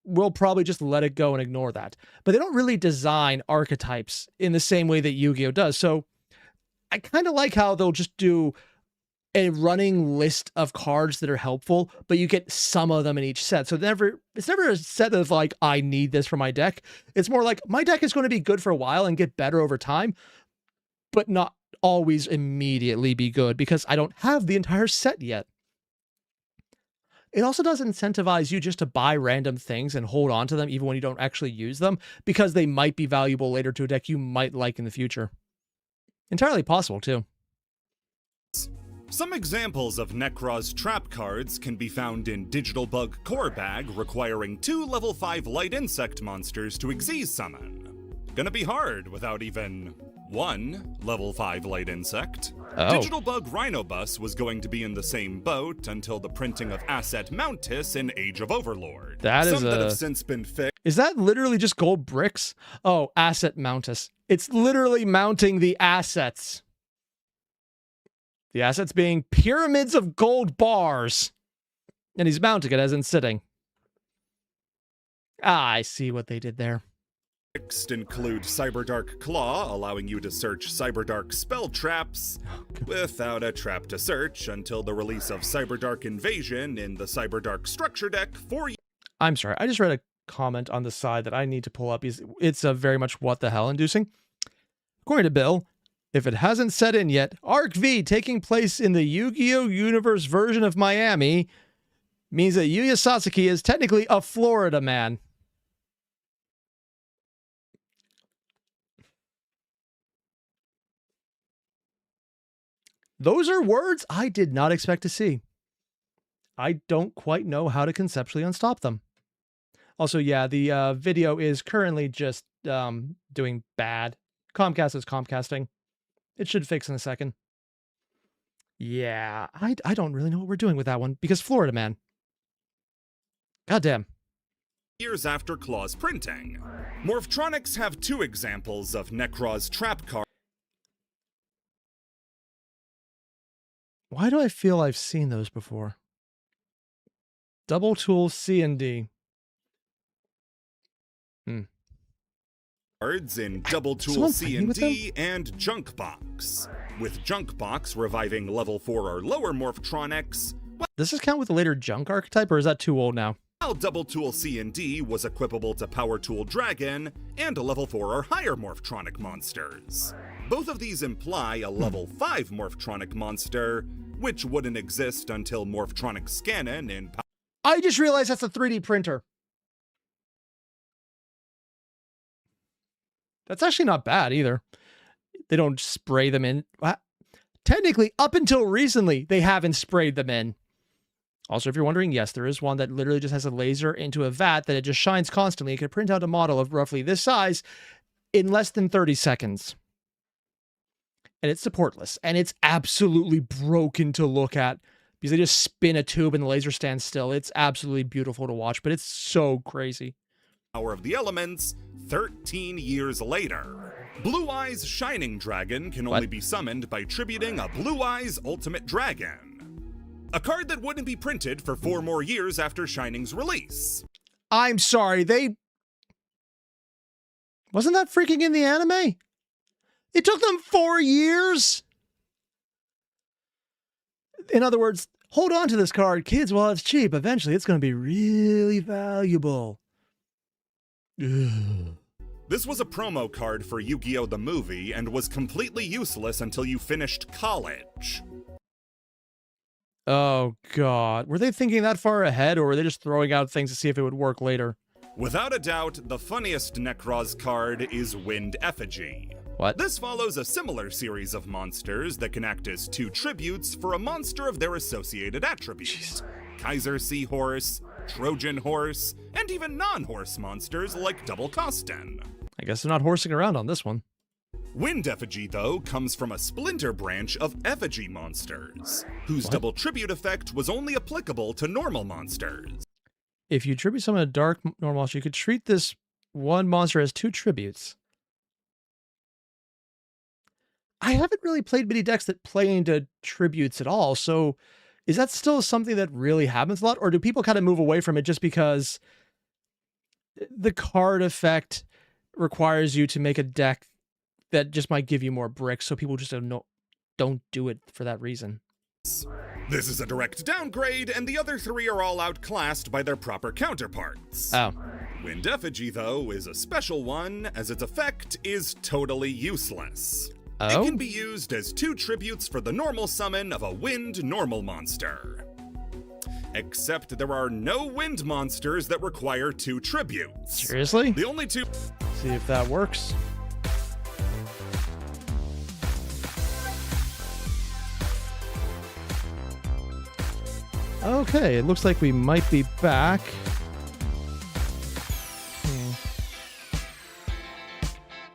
we'll probably just let it go and ignore that. But they don't really design archetypes in the same way that Yu-Gi-Oh does. So I kind of like how they'll just do a running list of cards that are helpful, but you get some of them in each set. So it's never a set of like, I need this for my deck. It's more like my deck is going to be good for a while and get better over time, but not always immediately be good because I don't have the entire set yet. It also does incentivize you just to buy random things and hold on to them even when you don't actually use them because they might be valuable later to a deck you might like in the future. Entirely possible too. Some examples of Necroz Trap cards can be found in Digital Bug Core Bag requiring 2 level 5 light insect monsters to Xyz summon. Gonna be hard without even 1 level 5 light insect. Digital Bug Rhino Bus was going to be in the same boat until the printing of Asset Mountis in Age of Overlord. That have since been fixed. Is that literally just gold bricks? Oh, Asset Mountis. It's literally mounting the assets. The assets being pyramids of gold bars. And he's mounting it as in sitting. Ah, I see what they did there. Next include Cyberdark Claw, allowing you to search Cyberdark spell traps without a trap to search until the release of Cyberdark Invasion in the Cyberdark Structure deck for you. I'm sorry, I just read a comment on the side that I need to pull up. It's a very much what the hell inducing. According to Bill, if it hasn't set in yet, Arc V taking place in the Yu-Gi-Oh! Universe version of Miami means that Yuya Sasaki is technically a Florida man. Those are words I did not expect to see. I don't quite know how to conceptually unstop them. Also, yeah, the video is currently just doing bad. Comcast is Comcasting. It should fix in a second. Yeah, I don't really know what we're doing with that one because Florida man. Goddamn. Years after Claw's printing, Morphtronics have 2 examples of Necroz's trap card. Why do I feel I've seen those before? Double Tool C and D. Cards in Double Tool C and D and Junk Box, with Junk Box reviving level 4 or lower Morphtronics. Does this count with the later Junk archetype, or is that too old now? While Double Tool C and D was equipable to Power Tool Dragon and level 4 or higher Morphtronic monsters. Both of these imply a level 5 Morphtronic monster, which wouldn't exist until Morphtronic Scannon in I just realized that's a 3D printer. That's actually not bad either. They don't spray them in. Technically, up until recently, they haven't sprayed them in. Also, if you're wondering, yes, there is one that literally just has a laser into a vat that it just shines constantly. It can print out a model of roughly this size in less than 30 seconds. And it's supportless. And it's absolutely broken to look at because they just spin a tube and the laser stands still. It's absolutely beautiful to watch, but it's so crazy. Power of the Elements 13 years later. Blue Eyes Shining Dragon can only be summoned by tributing a Blue Eyes Ultimate Dragon. A card that wouldn't be printed for 4 more years after Shining's release. I'm sorry, wasn't that freaking in the anime? It took them 4 years? In other words, hold on to this card, kids, while it's cheap. Eventually, it's going to be really valuable. Ugh. This was a promo card for Yu-Gi-Oh! The movie and was completely useless until you finished college. Oh, God. Were they thinking that far ahead, or were they just throwing out things to see if it would work later? Without a doubt, the funniest Necroz card is Wind Effigy. What? This follows a similar series of monsters that can act as 2 tributes for a monster of their associated attributes. Kaiser Seahorse, Trojan Horse, and even non-horse monsters like Double Costin. I guess they're not horsing around on this one. Wind Effigy, though, comes from a splinter branch of Effigy monsters, whose double tribute effect was only applicable to normal monsters. If you tribute summon a dark normal monster, you could treat this one monster as 2 tributes. I haven't really played many decks that play into tributes at all, so is that still something that really happens a lot, or do people kind of move away from it just because the card effect requires you to make a deck that just might give you more bricks, so people just don't do it for that reason? This is a direct downgrade, and the other 3 are all outclassed by their proper counterparts. Oh. Wind Effigy, though, is a special one, as its effect is totally useless. Oh? It can be used as 2 tributes for the normal summon of a wind normal monster. Except there are no wind monsters that require 2 tributes. Seriously? The only 2... See if that works. Okay, it looks like we might be back.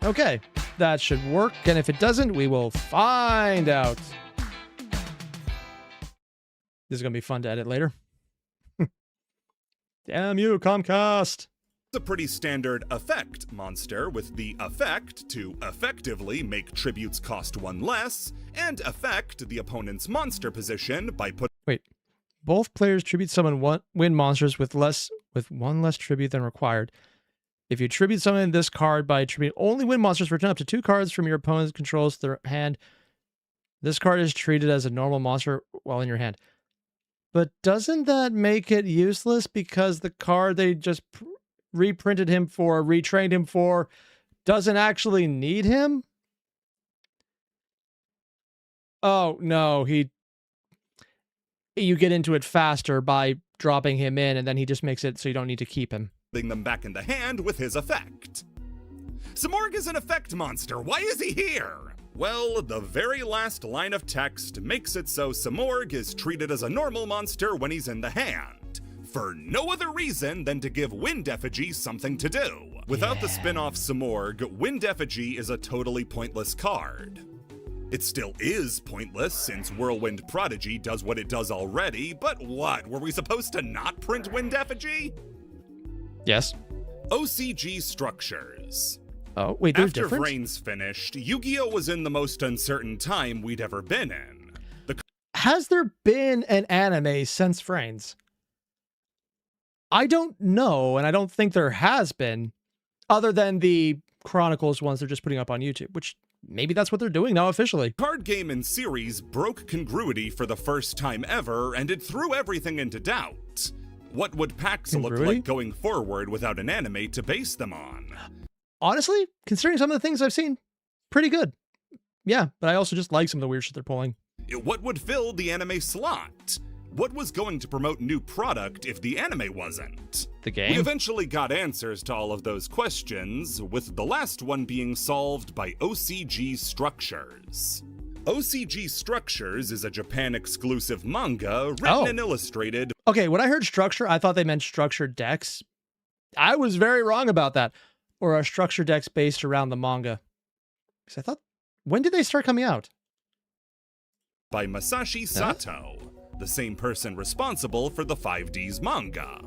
Okay, that should work, and if it doesn't, we will find out. This is going to be fun to edit later. Damn you, Comcast! It's a pretty standard effect monster with the effect to effectively make tributes cost 1 less, and affect the opponent's monster position by putting... Wait. Both players tribute summon wind monsters with 1 less tribute than required. If you tribute summon this card by attributing only win monsters, return up to 2 cards from your opponent's controls to their hand. This card is treated as a normal monster while in your hand. But doesn't that make it useless because the card they just reprinted him for, retrained him for, doesn't actually need him? Oh, no, you get into it faster by dropping him in, and then he just makes it so you don't need to keep him. Them back in the hand with his effect. Samorg is an effect monster. Why is he here? Well, the very last line of text makes it so Samorg is treated as a normal monster when he's in the hand, for no other reason than to give Wind Effigy something to do. Without the spin-off Samorg, Wind Effigy is a totally pointless card. It still is pointless since Whirlwind Prodigy does what it does already, but what, were we supposed to not print Wind Effigy? Yes. OCG structures. Oh, wait, there's After difference? Vrain's finished, Yu-Gi-Oh! Was in the most uncertain time we'd ever been in. Has there been an anime since Vrain's? I don't know, and I don't think there has been, other than the Chronicles ones they're just putting up on YouTube, which maybe that's what they're doing now officially. Card game and series broke congruity for the first time ever, and it threw everything into doubt. What would packs look like going forward without an anime to base them on? Honestly, considering some of the things I've seen, pretty good. Yeah, but I also just like some of the weird shit they're pulling. What would fill the anime slot? What was going to promote new product if the anime wasn't? The game? We eventually got answers to all of those questions, with the last one being solved by OCG Structures. OCG Structures is a Japan-exclusive manga written and illustrated. Okay, when I heard structure, I thought they meant structured decks. I was very wrong about that. Or a structured decks based around the manga. Because I thought, when did they start coming out? By Masashi Sato, the same person responsible for the 5Ds manga.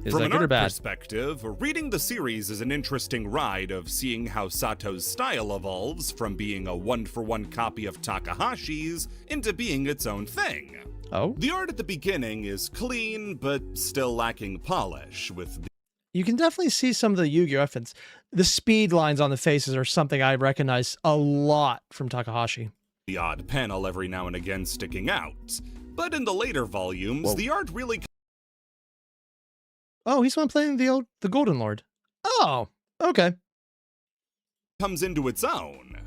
From an art perspective, reading the series is an interesting ride of seeing how Sato's style evolves from being a one-for-one copy of Takahashi's into being its own thing. Oh? The art at the beginning is clean, but still lacking polish, with you can definitely see some of the Yu-Gi-Oh! Reference. The speed lines on the faces are something I recognize a lot from Takahashi. The odd panel every now and again sticking out. But in the later volumes, the art really... Oh, he's the one playing the Golden Lord. Oh, okay. Comes into its own.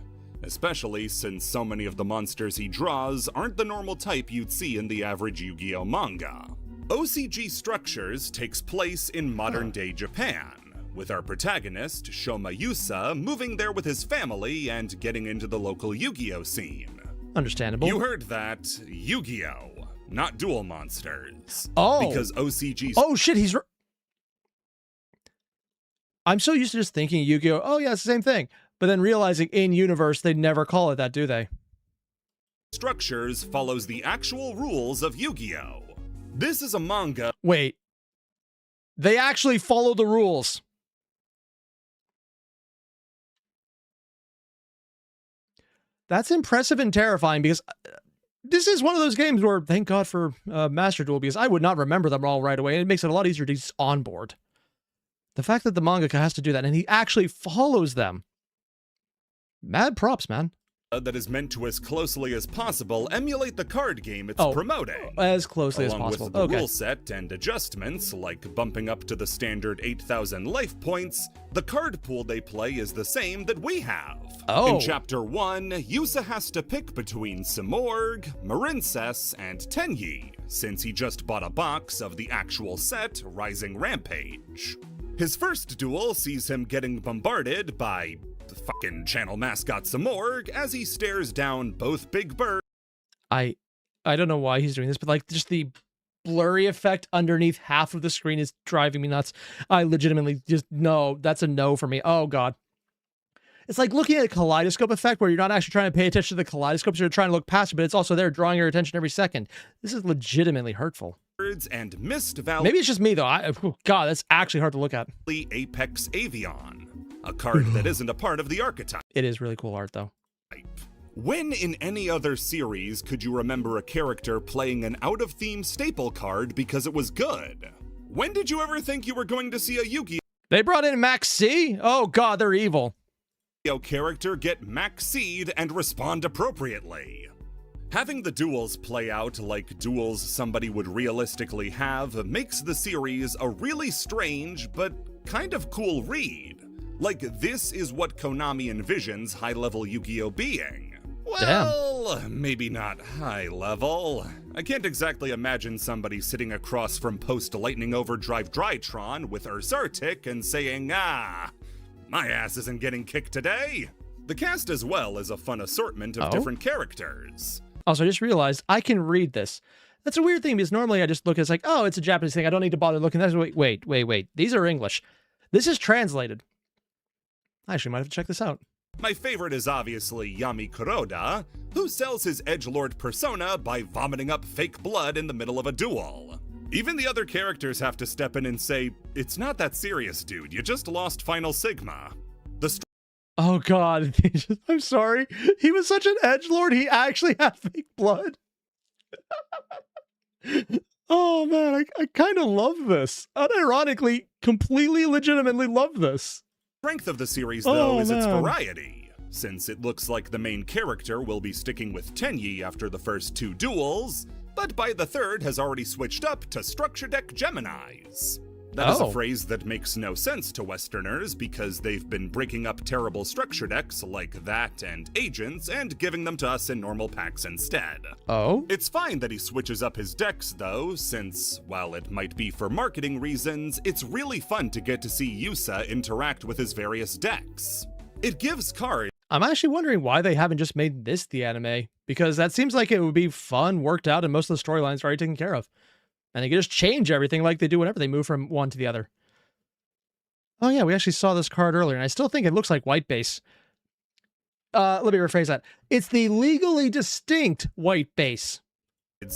Especially since so many of the monsters he draws aren't the normal type you'd see in the average Yu-Gi-Oh! Manga. OCG Structures takes place in modern-day Japan, with our protagonist, Shoma Yusa, moving there with his family and getting into the local Yu-Gi-Oh! Scene. Understandable. You heard that. Yu-Gi-Oh! Not Duel Monsters. Oh! Because OCG... Oh shit, I'm so used to just thinking Yu-Gi-Oh! Oh yeah, it's the same thing. But then realizing in-universe they never call it that, do they? Structures follows the actual rules of Yu-Gi-Oh! This is a manga... Wait. They actually follow the rules. That's impressive and terrifying because this is one of those games where, thank God for Master Duel, because I would not remember them all right away, and it makes it a lot easier to just onboard. The fact that the mangaka has to do that, and he actually follows them. Mad props, man. That is meant to, as closely as possible, emulate the card game it's promoting. As closely as possible. Along with the rule set and adjustments, like bumping up to the standard 8,000 life points, the card pool they play is the same that we have. Oh. In Chapter 1, Yusa has to pick between Samorg, Marincess, and Tenyi, since he just bought a box of the actual set, Rising Rampage. His first duel sees him getting bombarded by the fucking channel mascot Samorg as he stares down both Big Bird. I don't know why he's doing this, but like just the blurry effect underneath half of the screen is driving me nuts. I legitimately just, no, that's a no for me. Oh God. It's like looking at a kaleidoscope effect where you're not actually trying to pay attention to the kaleidoscope, so you're trying to look past it, but it's also there drawing your attention every second. This is legitimately hurtful. And Mist Valley. Maybe it's just me though. God, that's actually hard to look at. Apex Avion, a card that isn't a part of the archetype. It is really cool art though. When in any other series could you remember a character playing an out-of-theme staple card because it was good? When did you ever think you were going to see a Yu-Gi-Oh! They brought in Max C? Oh god, they're evil. Yu-Gi-Oh character get maxed and respond appropriately. Having the duels play out like duels somebody would realistically have makes the series a really strange but kind of cool read. Like, this is what Konami envisions high-level Yu-Gi-Oh being. Well, maybe not high-level. I can't exactly imagine somebody sitting across from post-Lightning Overdrive Drytron with Urzartic and saying, "Ah, my ass isn't getting kicked today." The cast as well is a fun assortment of different characters. Also, I just realized I can read this. That's a weird thing because normally I just look at it as like, oh, it's a Japanese thing. I don't need to bother looking. That's wait. These are English. This is translated. I actually might have to check this out. My favorite is obviously Yami Kuroda, who sells his edgelord persona by vomiting up fake blood in the middle of a duel. Even the other characters have to step in and say, "It's not that serious, dude. You just lost Final Sigma." Oh god, I'm sorry. He was such an edgelord, he actually had fake blood. Oh man, I kind of love this. Unironically, completely legitimately love this. Strength of the series, though, is its variety. Since it looks like the main character will be sticking with Tenyi after the first 2 duels, but by the third has already switched up to Structure Deck Geminis. That is a phrase that makes no sense to Westerners because they've been breaking up terrible structure decks like that and Agents and giving them to us in normal packs instead. It's fine that he switches up his decks though, since, while it might be for marketing reasons, it's really fun to get to see Yusa interact with his various decks. It gives cards. I'm actually wondering why they haven't just made this the anime, because that seems like it would be fun, worked out, and most of the storylines are already taken care of. And they can just change everything like they do whenever they move from one to the other. Oh yeah, we actually saw this card earlier, and I still think it looks like white base. Let me rephrase that. It's the legally distinct white base.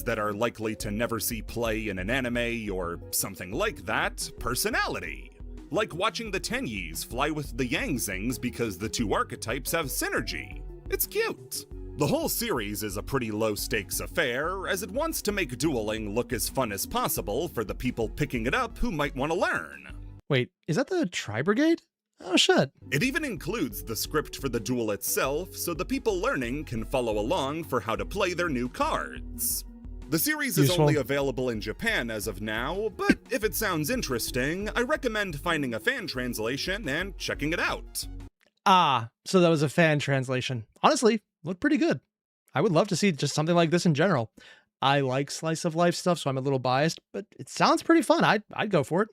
That are likely to never see play in an anime or something like that. Personality. Like watching the Tenyis fly with the Yangzings because the 2 archetypes have synergy. It's cute. The whole series is a pretty low-stakes affair, as it wants to make dueling look as fun as possible for the people picking it up who might want to learn. Wait, is that the Tri-Brigade? Oh shit. It even includes the script for the duel itself, so the people learning can follow along for how to play their new cards. The series is only available in Japan as of now, but if it sounds interesting, I recommend finding a fan translation and checking it out. Ah, so that was a fan translation. Honestly, looked pretty good. I would love to see just something like this in general. I like slice of life stuff, so I'm a little biased, but it sounds pretty fun. I'd go for it.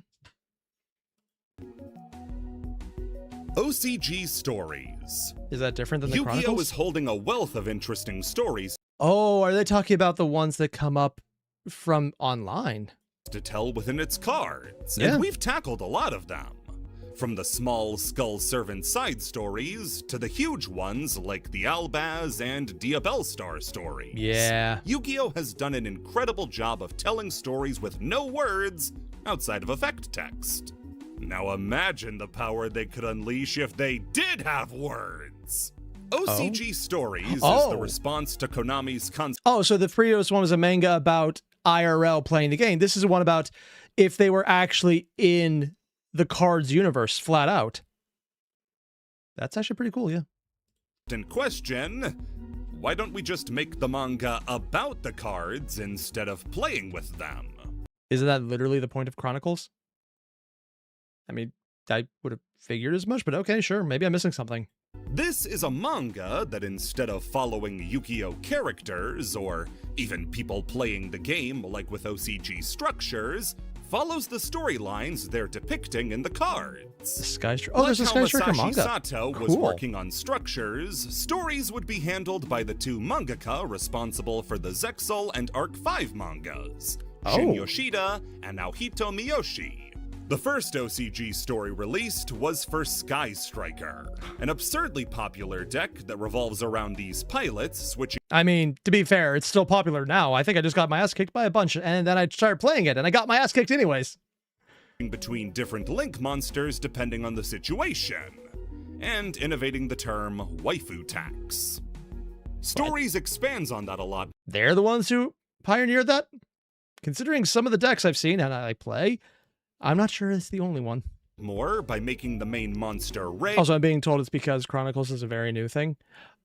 OCG Stories. Is that different than the Yu-Gi-Oh Chronicles? is holding a wealth of interesting stories. Oh, are they talking about the ones that come up from online? To tell within its cards, Yeah. and we've tackled a lot of them. From the small Skull Servant side stories to the huge ones like the Albaz and Diabellstar stories. Yeah. Yu-Gi-Oh has done an incredible job of telling stories with no words outside of effect text. Now imagine the power they could unleash if they did have words. OCG Stories is the response to Konami's Oh, so the previous one was a manga about IRL playing the game. This is one about if they were actually in the cards universe flat out. That's actually pretty cool, yeah. In question, why don't we just make the manga about the cards instead of playing with them? Isn't that literally the point of Chronicles? I mean, I would have figured as much, but okay, sure. Maybe I'm missing something. This is a manga that instead of following Yu-Gi-Oh characters, or even people playing the game like with OCG structures, follows the storylines they're depicting in the cards. The Sky Striker. Oh, there's a Sky Striker Masashi manga. Sato was working on structures, stories would be handled by the 2 mangaka responsible for the Zexal and Arc 5 mangas, Shin Yoshida and Naohito Miyoshi. The first OCG story released was for Sky Striker, an absurdly popular deck that revolves around these pilots switching. I mean, to be fair, it's still popular now. I think I just got my ass kicked by a bunch, and then I started playing it, and I got my ass kicked anyways. Between different link monsters depending on the situation, and innovating the term waifu tax. Stories expands on that a lot. They're the ones who pioneered that? Considering some of the decks I've seen and I play, I'm not sure it's the only one. more by making the main monster Ray. Also, I'm being told it's because Chronicles is a very new thing.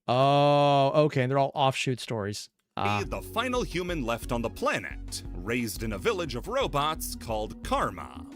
Oh, okay. And they're all offshoot stories. The final human left on the planet, raised in a village of robots called Karma.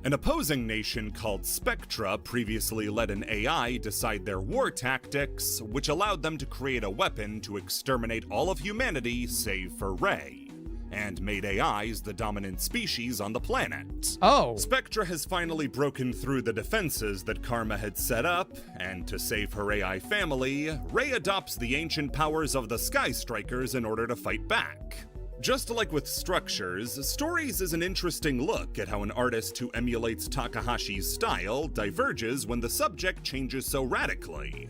An opposing nation called Spectra previously let an AI decide their war tactics, which allowed them to create a weapon to exterminate all of humanity save for Ray, and made AIs the dominant species on the planet. Oh. Spectra has finally broken through the defenses that Karma had set up, and to save her AI family, Ray adopts the ancient powers of the Sky Strikers in order to fight back. Just like with Structures, Stories is an interesting look at how an artist who emulates Takahashi's style diverges when the subject changes so radically.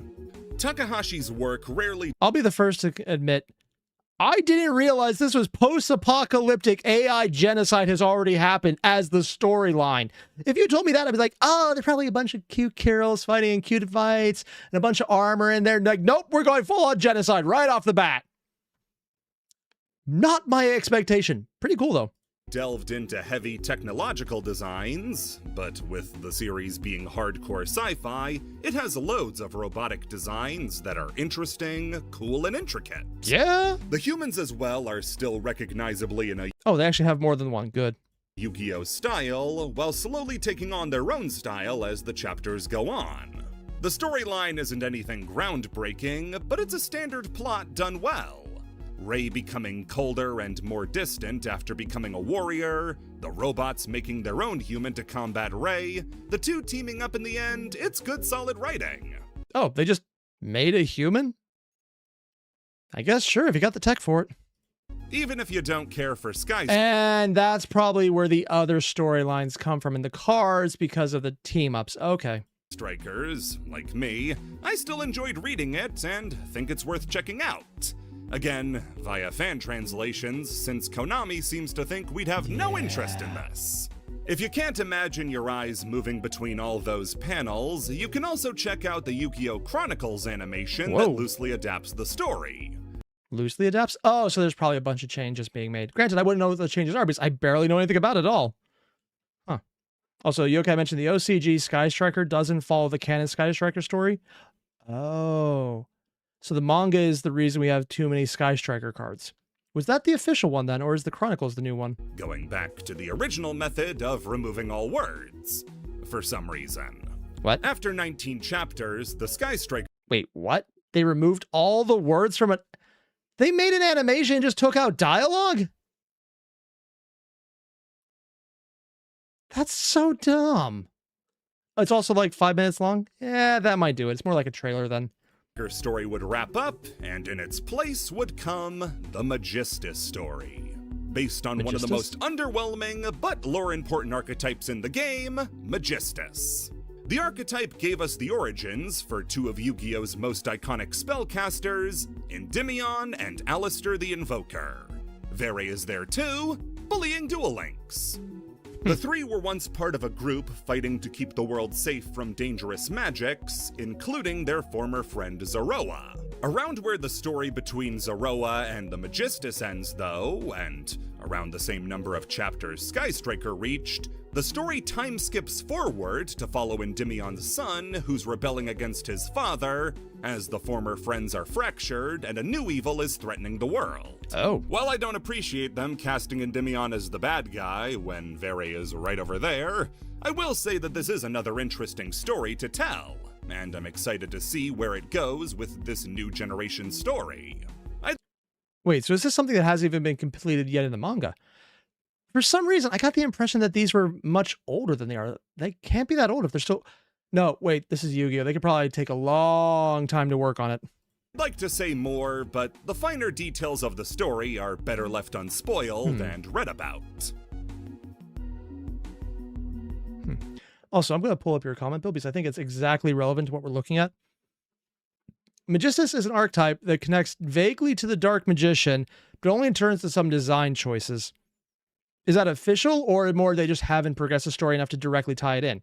Takahashi's work rarely— I'll be the first to admit, I didn't realize this was post-apocalyptic AI genocide has already happened as the storyline. If you told me that, I'd be like, oh, there's probably a bunch of cute Carols fighting in cute fights and a bunch of armor in there. Like, nope, we're going full-on genocide right off the bat. Not my expectation. Pretty cool, though. Delved into heavy technological designs, but with the series being hardcore sci-fi, it has loads of robotic designs that are interesting, cool, and intricate. Yeah? The humans as well are still recognizably in a Oh, they actually have more than one. Good. Yu-Gi-Oh style, while slowly taking on their own style as the chapters go on. The storyline isn't anything groundbreaking, but it's a standard plot done well. Ray becoming colder and more distant after becoming a warrior, the robots making their own human to combat Ray, the two teaming up in the end, it's good solid writing. Oh, they just made a human? I guess, sure, if you got the tech for it. Even if you don't care for Sky... And that's probably where the other storylines come from in the cards because of the team-ups. Okay. Strikers, like me, I still enjoyed reading it and think it's worth checking out. Again, via fan translations, since Konami seems to think we'd have no interest in this. If you can't imagine your eyes moving between all those panels, you can also check out the Yu-Gi-Oh! Chronicles animation that loosely adapts the story. Loosely adapts? Oh, so there's probably a bunch of changes being made. Granted, I wouldn't know what the changes are because I barely know anything about it at all. Huh. Also, Yokai mentioned the OCG Sky Striker doesn't follow the canon Sky Striker story. Oh. So the manga is the reason we have too many Sky Striker cards. Was that the official one then, or is the Chronicles the new one? Going back to the original method of removing all words, for some reason. What? After 19 chapters, the Sky Striker... Wait, what? They removed all the words from it? They made an animation and just took out dialogue? That's so dumb. It's also like 5 minutes long? Yeah, that might do it. It's more like a trailer then. Story would wrap up, and in its place would come the Magistus story. Based on one of the most underwhelming but lore-important archetypes in the game, Magistus. The archetype gave us the origins for two of Yu-Gi-Oh's most iconic spellcasters, Endymion and Alistair the Invoker. Vere is there too, bullying Duel Links. The three were once part of a group fighting to keep the world safe from dangerous magics, including their former friend Zoroa. Around where the story between Zoroa and the Magistus ends, though, and around the same number of chapters Sky Striker reached, the story time skips forward to follow Endymion's son, who's rebelling against his father, as the former friends are fractured and a new evil is threatening the world. Oh. While I don't appreciate them casting Endymion as the bad guy when Vere is right over there, I will say that this is another interesting story to tell, and I'm excited to see where it goes with this new generation story. Wait, so is this something that hasn't even been completed yet in the manga? For some reason, I got the impression that these were much older than they are. They can't be that old if they're still... No, wait, this is Yu-Gi-Oh! They could probably take a long time to work on it. I'd like to say more, but the finer details of the story are better left unspoiled and read about. Also, I'm going to pull up your comment, Bill, because I think it's exactly relevant to what we're looking at. Magistus is an archetype that connects vaguely to the Dark Magician, but only in terms of some design choices. Is that official, or more they just haven't progressed the story enough to directly tie it in?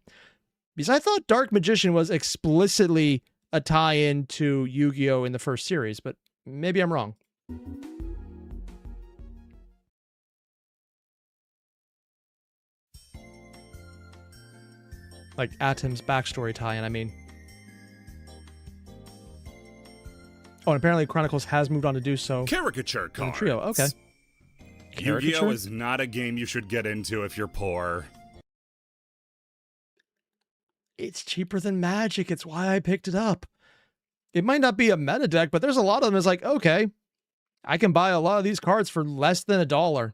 Because I thought Dark Magician was explicitly a tie-in to Yu-Gi-Oh! In the first series, but maybe I'm wrong. Like Atom's backstory tie-in, I mean. Oh, and apparently Chronicles has moved on to do so. Caricature cards. Trio, okay. Yu-Gi-Oh is not a game you should get into if you're poor. It's cheaper than Magic. It's why I picked it up. It might not be a meta deck, but there's a lot of them. It's like, okay, I can buy a lot of these cards for less than $1.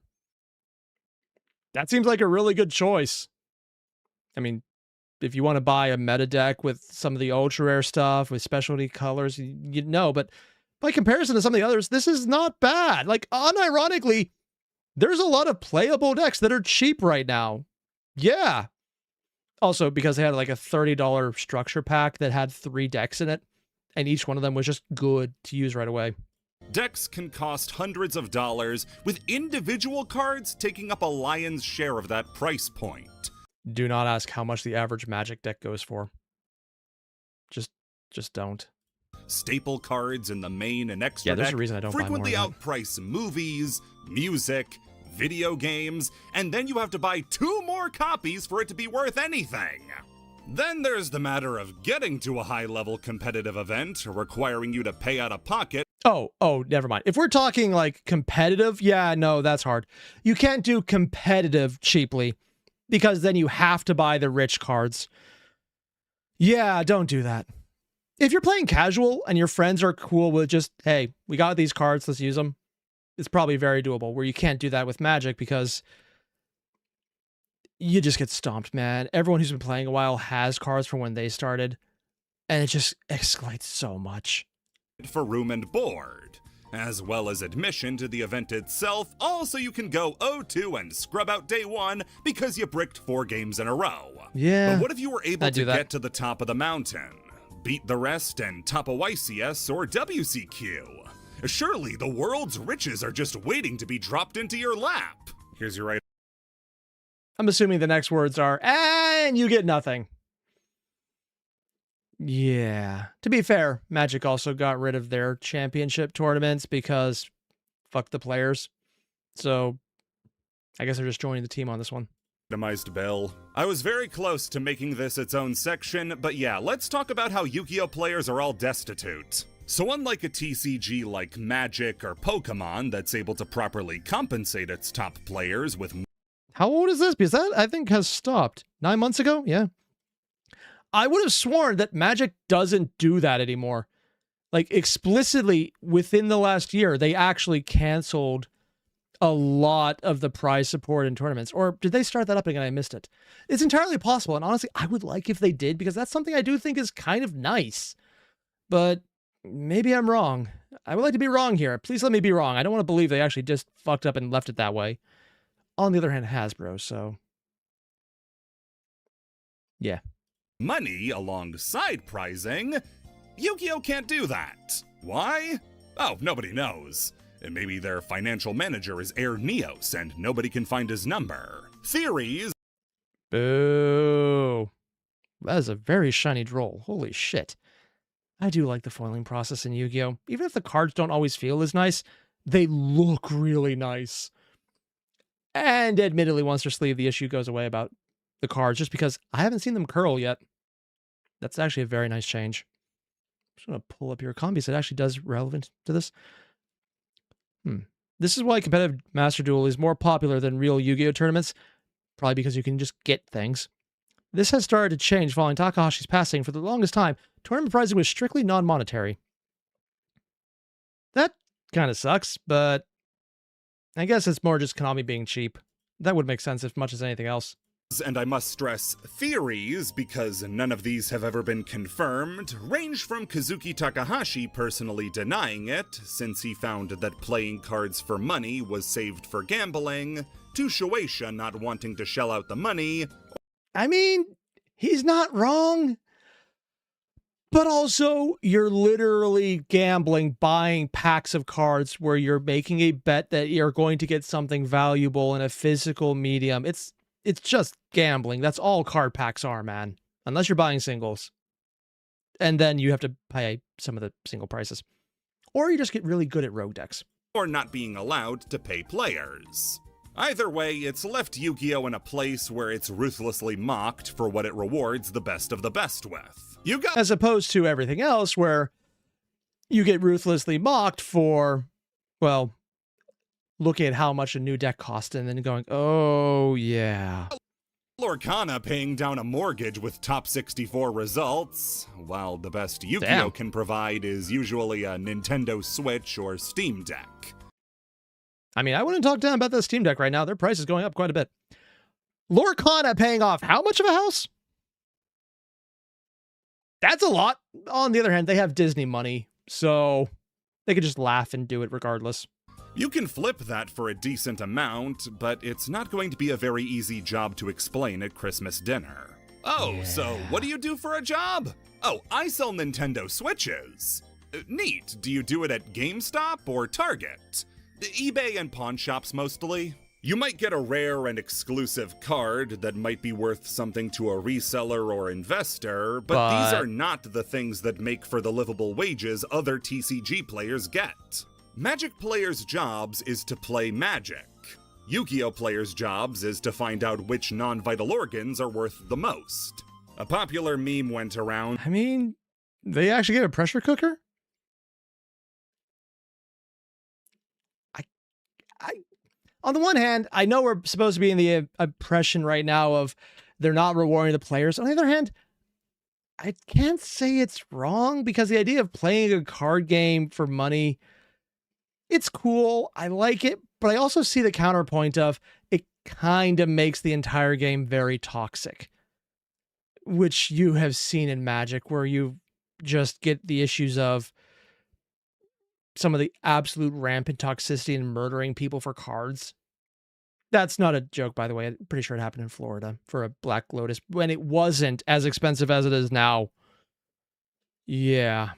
That seems like a really good choice. I mean, if you want to buy a meta deck with some of the ultra rare stuff, with specialty colors, you know, but by comparison to some of the others, this is not bad. Like, unironically, there's a lot of playable decks that are cheap right now. Yeah. Also, because they had like a $30 structure pack that had 3 decks in it, and each one of them was just good to use right away. Decks can cost hundreds of dollars, with individual cards taking up a lion's share of that price point. Do not ask how much the average Magic deck goes for. Just don't. Staple cards in the main and extra yeah, there's deck a reason I don't frequently buy more outprice movies, music, video games, and then you have to buy 2 more copies for it to be worth anything. Then there's the matter of getting to a high-level competitive event, requiring you to pay out of pocket. Oh, never mind. If we're talking like competitive, yeah, no, that's hard. You can't do competitive cheaply, because then you have to buy the rich cards. Yeah, don't do that. If you're playing casual and your friends are cool with just, hey, we got these cards, let's use them, it's probably very doable. Where you can't do that with Magic because you just get stomped, man. Everyone who's been playing a while has cards from when they started, and it just escalates so much. For room and board, as well as admission to the event itself, also you can go 0-2 and scrub out day 1 because you bricked 4 games in a row. Yeah. But what if you were able to get to the top of the mountain, beat the rest, and top a YCS or WCQ? Surely the world's riches are just waiting to be dropped into your lap. Here's your right. I'm assuming the next words are, and you get nothing. Yeah. To be fair, Magic also got rid of their championship tournaments because fuck the players. So I guess they're just joining the team on this one. Itemized bill. I was very close to making this its own section, but yeah, let's talk about how Yu-Gi-Oh players are all destitute. So unlike a TCG like Magic or Pokemon that's able to properly compensate its top players with... How old is this? Because that, I think, has stopped. 9 months ago? Yeah. I would have sworn that Magic doesn't do that anymore. Like, explicitly, within the last year, they actually canceled a lot of the prize support in tournaments. Or did they start that up again? I missed it. It's entirely possible. And honestly, I would like if they did, because that's something I do think is kind of nice. But maybe I'm wrong. I would like to be wrong here. Please let me be wrong. I don't want to believe they actually just fucked up and left it that way. On the other hand, Hasbro, so... yeah. Money alongside prizing, Yu-Gi-Oh can't do that. Why? Oh, nobody knows. Maybe their financial manager is Air Neos and nobody can find his number. Theories. Boo. That is a very shiny droll. Holy shit. I do like the foiling process in Yu-Gi-Oh. Even if the cards don't always feel as nice, they look really nice. And admittedly, once their sleeve, the issue goes away about the cards, just because I haven't seen them curl yet. That's actually a very nice change. I'm just going to pull up your combis. It actually does relevant to this. This is why competitive Master Duel is more popular than real Yu-Gi-Oh tournaments. Probably because you can just get things. This has started to change following Takahashi's passing. For the longest time, tournament pricing was strictly non-monetary. That kind of sucks, but I guess it's more just Konami being cheap. That would make sense as much as anything else. And I must stress theories, because none of these have ever been confirmed, range from Kazuki Takahashi personally denying it, since he found that playing cards for money was saved for gambling, to Shueisha not wanting to shell out the money. I mean, he's not wrong. But also, you're literally gambling, buying packs of cards where you're making a bet that you're going to get something valuable in a physical medium. It's just gambling. That's all card packs are, man. Unless you're buying singles. And then you have to pay some of the single prices. Or you just get really good at rogue decks. Or not being allowed to pay players. Either way, it's left Yu-Gi-Oh! In a place where it's ruthlessly mocked for what it rewards the best of the best with. As opposed to everything else where you get ruthlessly mocked for, well, looking at how much a new deck cost and then going, oh yeah. Lorcana paying down a mortgage with top 64 results, while the best Yu-Gi-Oh! Can provide is usually a Nintendo Switch or Steam Deck. I mean, I wouldn't talk down about the Steam Deck right now. Their price is going up quite a bit. Lorcana paying off how much of a house? That's a lot. On the other hand, they have Disney money, so they could just laugh and do it regardless. You can flip that for a decent amount, but it's not going to be a very easy job to explain at Christmas dinner. Oh, so what do you do for a job? Oh, I sell Nintendo Switches. Neat. Do you do it at GameStop or Target? eBay and pawn shops mostly. You might get a rare and exclusive card that might be worth something to a reseller or investor, but these are not the things that make for the livable wages other TCG players get. Magic players' jobs is to play Magic. Yu-Gi-Oh! Players' jobs is to find out which non-vital organs are worth the most. A popular meme went around. I mean, they actually get a pressure cooker? On the one hand, I know we're supposed to be in the impression right now of they're not rewarding the players. On the other hand, I can't say it's wrong because the idea of playing a card game for money, it's cool. I like it, but I also see the counterpoint of it kind of makes the entire game very toxic, which you have seen in Magic, where you just get the issues of some of the absolute rampant toxicity and murdering people for cards. That's not a joke, by the way. I'm pretty sure it happened in Florida for a Black Lotus when it wasn't as expensive as it is now. Yeah.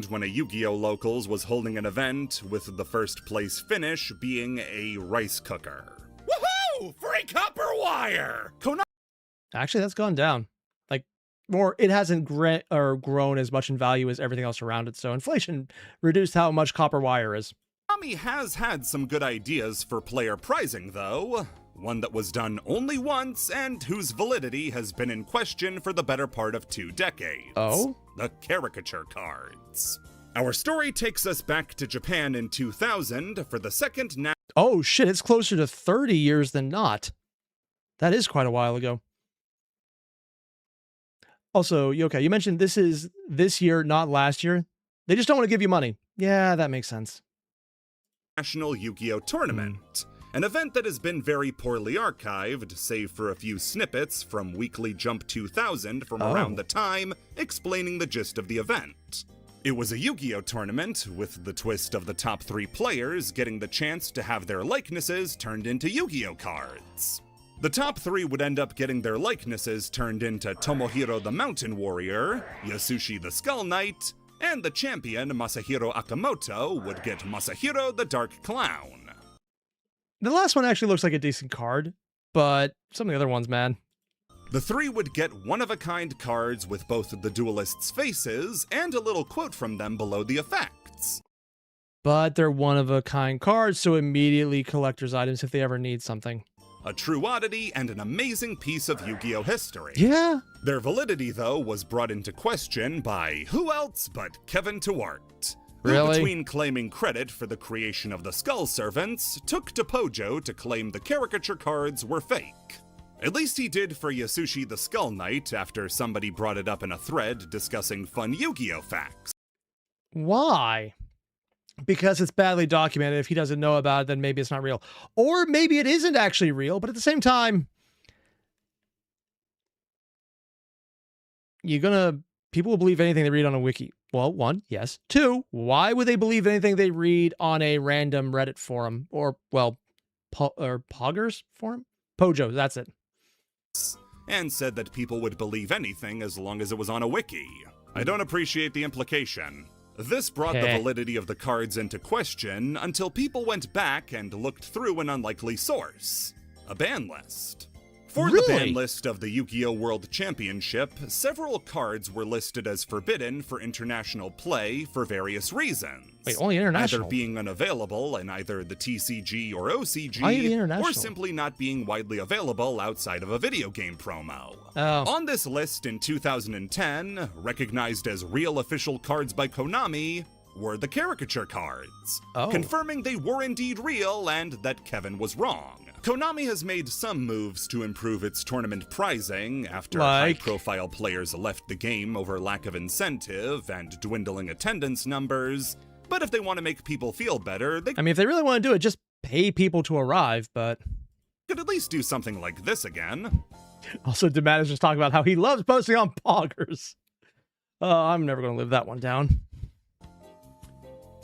When a Yu-Gi-Oh! Locals was holding an event with the first place finish being a rice cooker. Woohoo! Free copper wire! Actually, that's gone down. More, it hasn't grown as much in value as everything else around it, so inflation reduced how much copper wire is. Konami has had some good ideas for player prizing, though. One that was done only once and whose validity has been in question for the better part of 2 decades. Oh? The caricature cards. Our story takes us back to Japan in 2000 for the second Oh shit, it's closer to 30 years than not. That is quite a while ago. Also, okay, you mentioned this is this year, not last year. They just don't want to give you money. Yeah, that makes sense. National Yu-Gi-Oh! Tournament. An event that has been very poorly archived, save for a few snippets from Weekly Jump 2000 from around the time, explaining the gist of the event. It was a Yu-Gi-Oh! Tournament, with the twist of the top 3 players getting the chance to have their likenesses turned into Yu-Gi-Oh! Cards. The top 3 would end up getting their likenesses turned into Tomohiro the Mountain Warrior, Yasushi the Skull Knight, and the champion Masahiro Akamoto would get Masahiro the Dark Clown. The last one actually looks like a decent card, but some of the other ones, man. The 3 would get one-of-a-kind cards with both the duelists' faces and a little quote from them below the effects. But they're one-of-a-kind cards, so immediately collector's items if they ever need something. A true oddity and an amazing piece of Yu-Gi-Oh! History. Yeah. Their validity, though, was brought into question by who else but Kevin Tewart. Really? Who, between claiming credit for the creation of the Skull Servants, took to Pojo to claim the caricature cards were fake. At least he did for Yasushi the Skull Knight after somebody brought it up in a thread discussing fun Yu-Gi-Oh! Facts. Why? Because it's badly documented. If he doesn't know about it, then maybe it's not real. Or maybe it isn't actually real, but at the same time, people will believe anything they read on a wiki. Well, 1, yes. 2, why would they believe anything they read on a random Reddit forum? Or, well, Poggers forum? Pojo, that's it. And said that people would believe anything as long as it was on a wiki. I don't appreciate the implication. This brought the validity of the cards into question until people went back and looked through an unlikely source. A ban list. For Really? the ban list of the Yu-Gi-Oh! World Championship, several cards were listed as forbidden for international play for various reasons. Wait, only international? Either being unavailable in either the TCG or OCG, Why the international? or simply not being widely available outside of a video game promo. Oh. On this list in 2010, recognized as real official cards by Konami, were the caricature cards, confirming they were indeed real and that Kevin was wrong. Konami has made some moves to improve its tournament prizing after high-profile players left the game over lack of incentive and dwindling attendance numbers, but if they want to make people feel better, they I mean, if they really want to do it, just pay people to arrive, but... could at least do something like this again. Also, Demat is just talking about how he loves posting on Poggers. I'm never going to live that one down.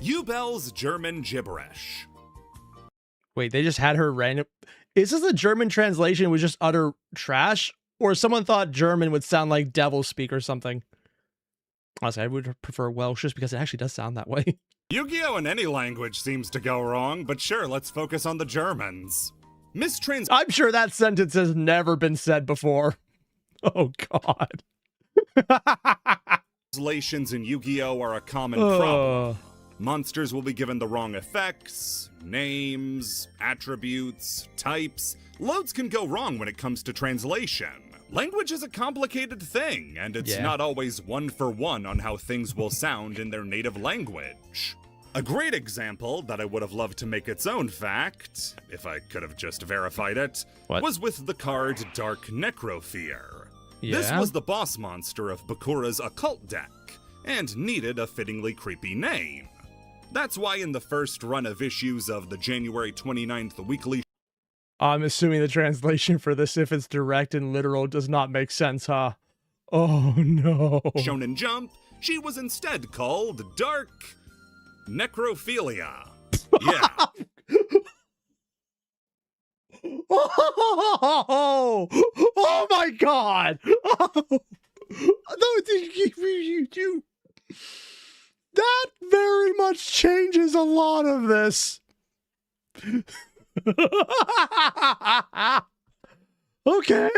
Ubel's German gibberish. Wait, they just had her random... Is this a German translation? It was just utter trash? Or someone thought German would sound like devil speak or something? Honestly, I would prefer Welsh just because it actually does sound that way. Yu-Gi-Oh! In any language seems to go wrong, but sure, let's focus on the Germans. I'm sure that sentence has never been said before. Oh, God. Translations in Yu-Gi-Oh! Are a common problem. Monsters will be given the wrong effects, names, attributes, types. Loads can go wrong when it comes to translation. Language is a complicated thing, and it's not always one-for-one on how things will sound in their native language. A great example that I would have loved to make its own fact, if I could have just verified it, was with the card Dark Necrofear. This was the boss monster of Bakura's occult deck, and needed a fittingly creepy name. That's why in the first run of issues of the January 29th weekly... I'm assuming the translation for this, if it's direct and literal, does not make sense, huh? Oh, no. Shonen Jump, she was instead called Dark Necrophilia. Yeah. Oh my God! That very much changes a lot of this. Okay.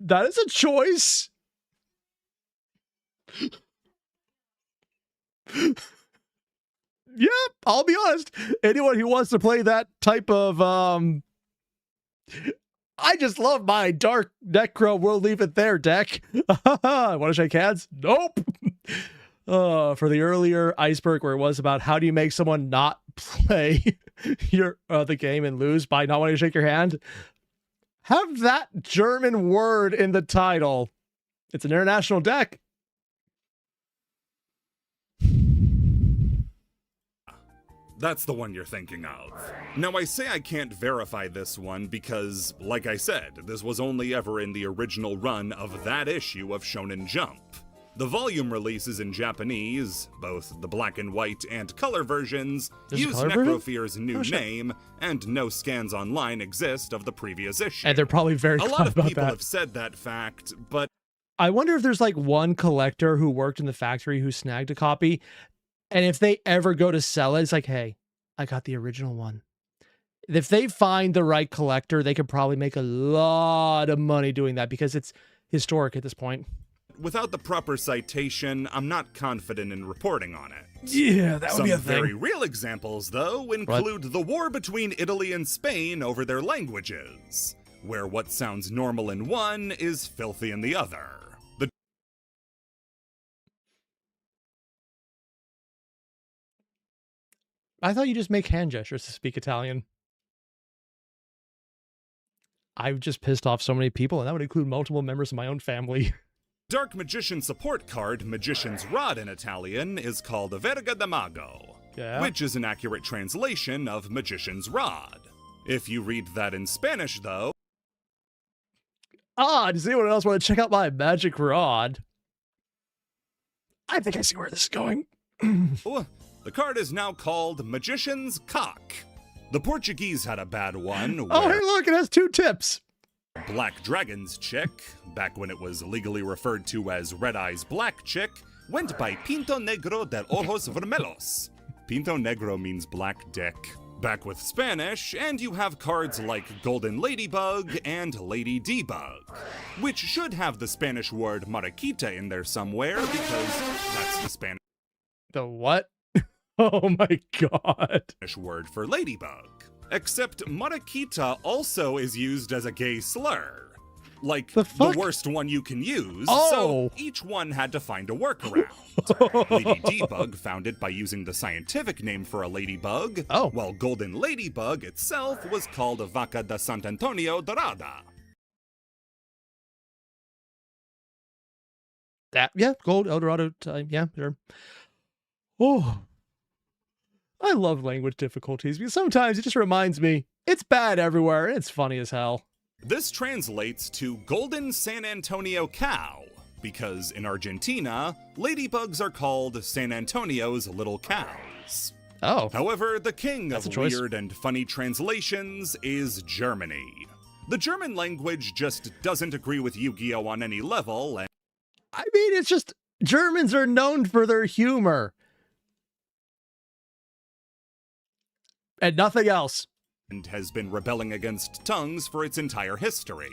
That is a choice. Yep, I'll be honest. Anyone who wants to play that type of I just love my Dark Necro, we'll leave it there deck. Want to shake hands? Nope. For the earlier Iceberg where it was about how do you make someone not play the game and lose by not wanting to shake your hand, have that German word in the title. It's an international deck. That's the one you're thinking of. Now, I say I can't verify this one because, like I said, this was only ever in the original run of that issue of Shonen Jump. The volume releases in Japanese, both the black and white and color versions, use Necrofear's new name, and no scans online exist of the previous issue. And they're probably very A lot of people have said that fact, but... I wonder if there's like one collector who worked in the factory who snagged a copy, and if they ever go to sell it, it's like, hey, I got the original one. If they find the right collector, they could probably make a lot of money doing that because it's historic at this point. Without the proper citation, I'm not confident in reporting on it. Yeah, that would be a thing. Some very real examples, though, include the war between Italy and Spain over their languages, where what sounds normal in one is filthy in the other. I thought you just make hand gestures to speak Italian. I've just pissed off so many people, and that would include multiple members of my own family. Dark Magician support card, Magician's Rod in Italian, is called Verga da Mago, which is an accurate translation of Magician's Rod. If you read that in Spanish, though... Does anyone else want to check out my magic rod? I think I see where this is going. The card is now called Magician's Cock. The Portuguese had a bad one. Oh, hey, look, it has 2 tips. Black Dragon's chick, back when it was legally referred to as Red Eye's Black Chick, went by Pinto Negro de Ojos Vermelhos. Pinto Negro means black dick. Back with Spanish, and you have cards like Golden Ladybug and Lady D-Bug, which should have the Spanish word mariquita in there somewhere because that's the Spanish The what? Oh my god. word for ladybug. Except mariquita also is used as a gay slur. Like, the worst one you can use, so each one had to find a workaround. Lady D-Bug found it by using the scientific name for a ladybug, while Golden Ladybug itself was called Vaca de Sant Antonio Dorada. Gold Eldorado time. Yeah, sure. Oh, I love language difficulties because sometimes it just reminds me it's bad everywhere and it's funny as hell. This translates to Golden San Antonio Cow, because in Argentina, ladybugs are called San Antonio's little cows. Oh. However, the king of weird and funny translations is Germany. The German language just doesn't agree with Yu-Gi-Oh! On any level, and I mean, it's just Germans are known for their humor. And nothing else. And has been rebelling against tongues for its entire history.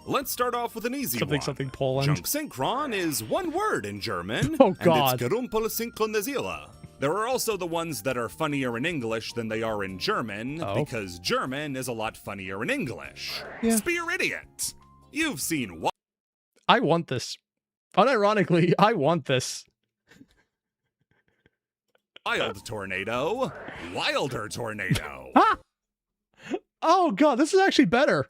Let's start off with an easy one. Something Poland. Junk synchron is one word in German. Oh god. And it's Gerumpelsynchronisierung. There are also the ones that are funnier in English than they are in German, because German is a lot funnier in English. Yeah. Spear idiot! You've seen what? I want this. Unironically, I want this. Wild tornado. Wilder tornado. Ah! Oh god, this is actually better.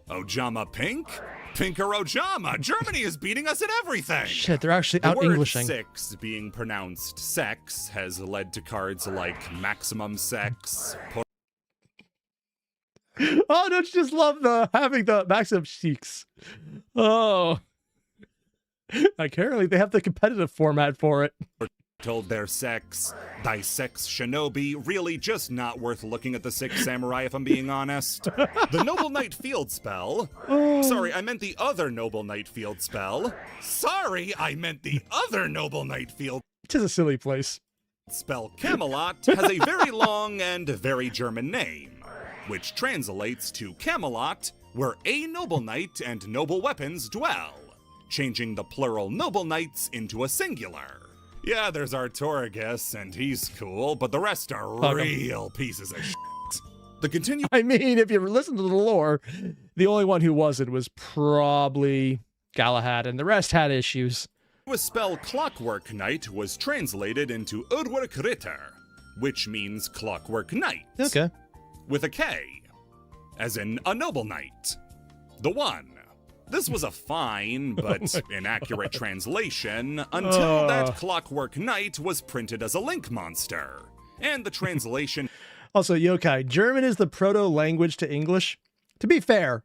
Ojama pink? Pink or Ojama? Germany is beating us at everything! Shit, they're actually out Englishing. The word six being pronounced sex has led to cards like Maximum Sex. Oh, don't you just love having the Maximum Cheeks? Oh. Apparently they have the competitive format for it. Told their sex, thy sex shinobi, really just not worth looking at the Six Samurai if I'm being honest. The Noble Knight Field spell. Sorry, I meant the other Noble Knight Field spell. Sorry, I meant the other Noble Knight Field. It's just a silly place. Spell Camelot has a very long and very German name, which translates to Camelot, where a noble knight and noble weapons dwell, changing the plural noble knights into a singular. Yeah, there's Artorigus, and he's cool, but the rest are real pieces of shit. I mean, if you listen to the lore, the only one who wasn't was probably Galahad, and the rest had issues. The spell Clockwork Knight was translated into Udwerk Ritter, which means Clockwork Knight. Okay. With a K, as in a noble knight. The one. This was a fine, but inaccurate translation until that Clockwork Knight was printed as a Link monster. And the translation... Also, Yokai, German is the proto-language to English. To be fair,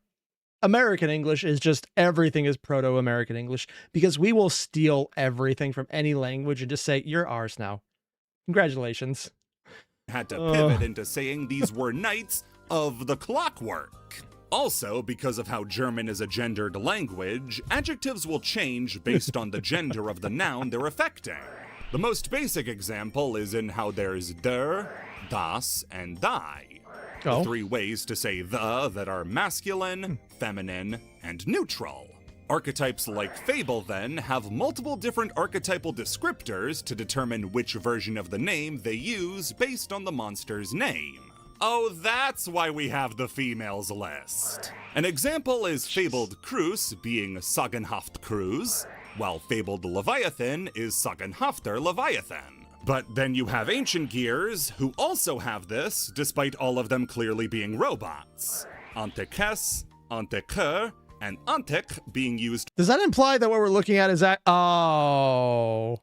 American English is just everything is proto-American English, because we will steal everything from any language and just say, you're ours now. Congratulations. Had to pivot into saying these were knights of the clockwork. Also, because of how German is a gendered language, adjectives will change based on the gender of the noun they're affecting. The most basic example is in how there's der, das, and die. The three ways to say the that are masculine, feminine, and neutral. Archetypes like Fable, then, have multiple different archetypal descriptors to determine which version of the name they use based on the monster's name. Oh, that's why we have the females list. An example is Fabled Cruz being Sagenhaft Cruz, while Fabled Leviathan is Sagenhafter Leviathan. But then you have Ancient Gears, who also have this, despite all of them clearly being robots. Antekes, Anteker, and Antek being used. Does that imply that what we're looking at is that... Oh.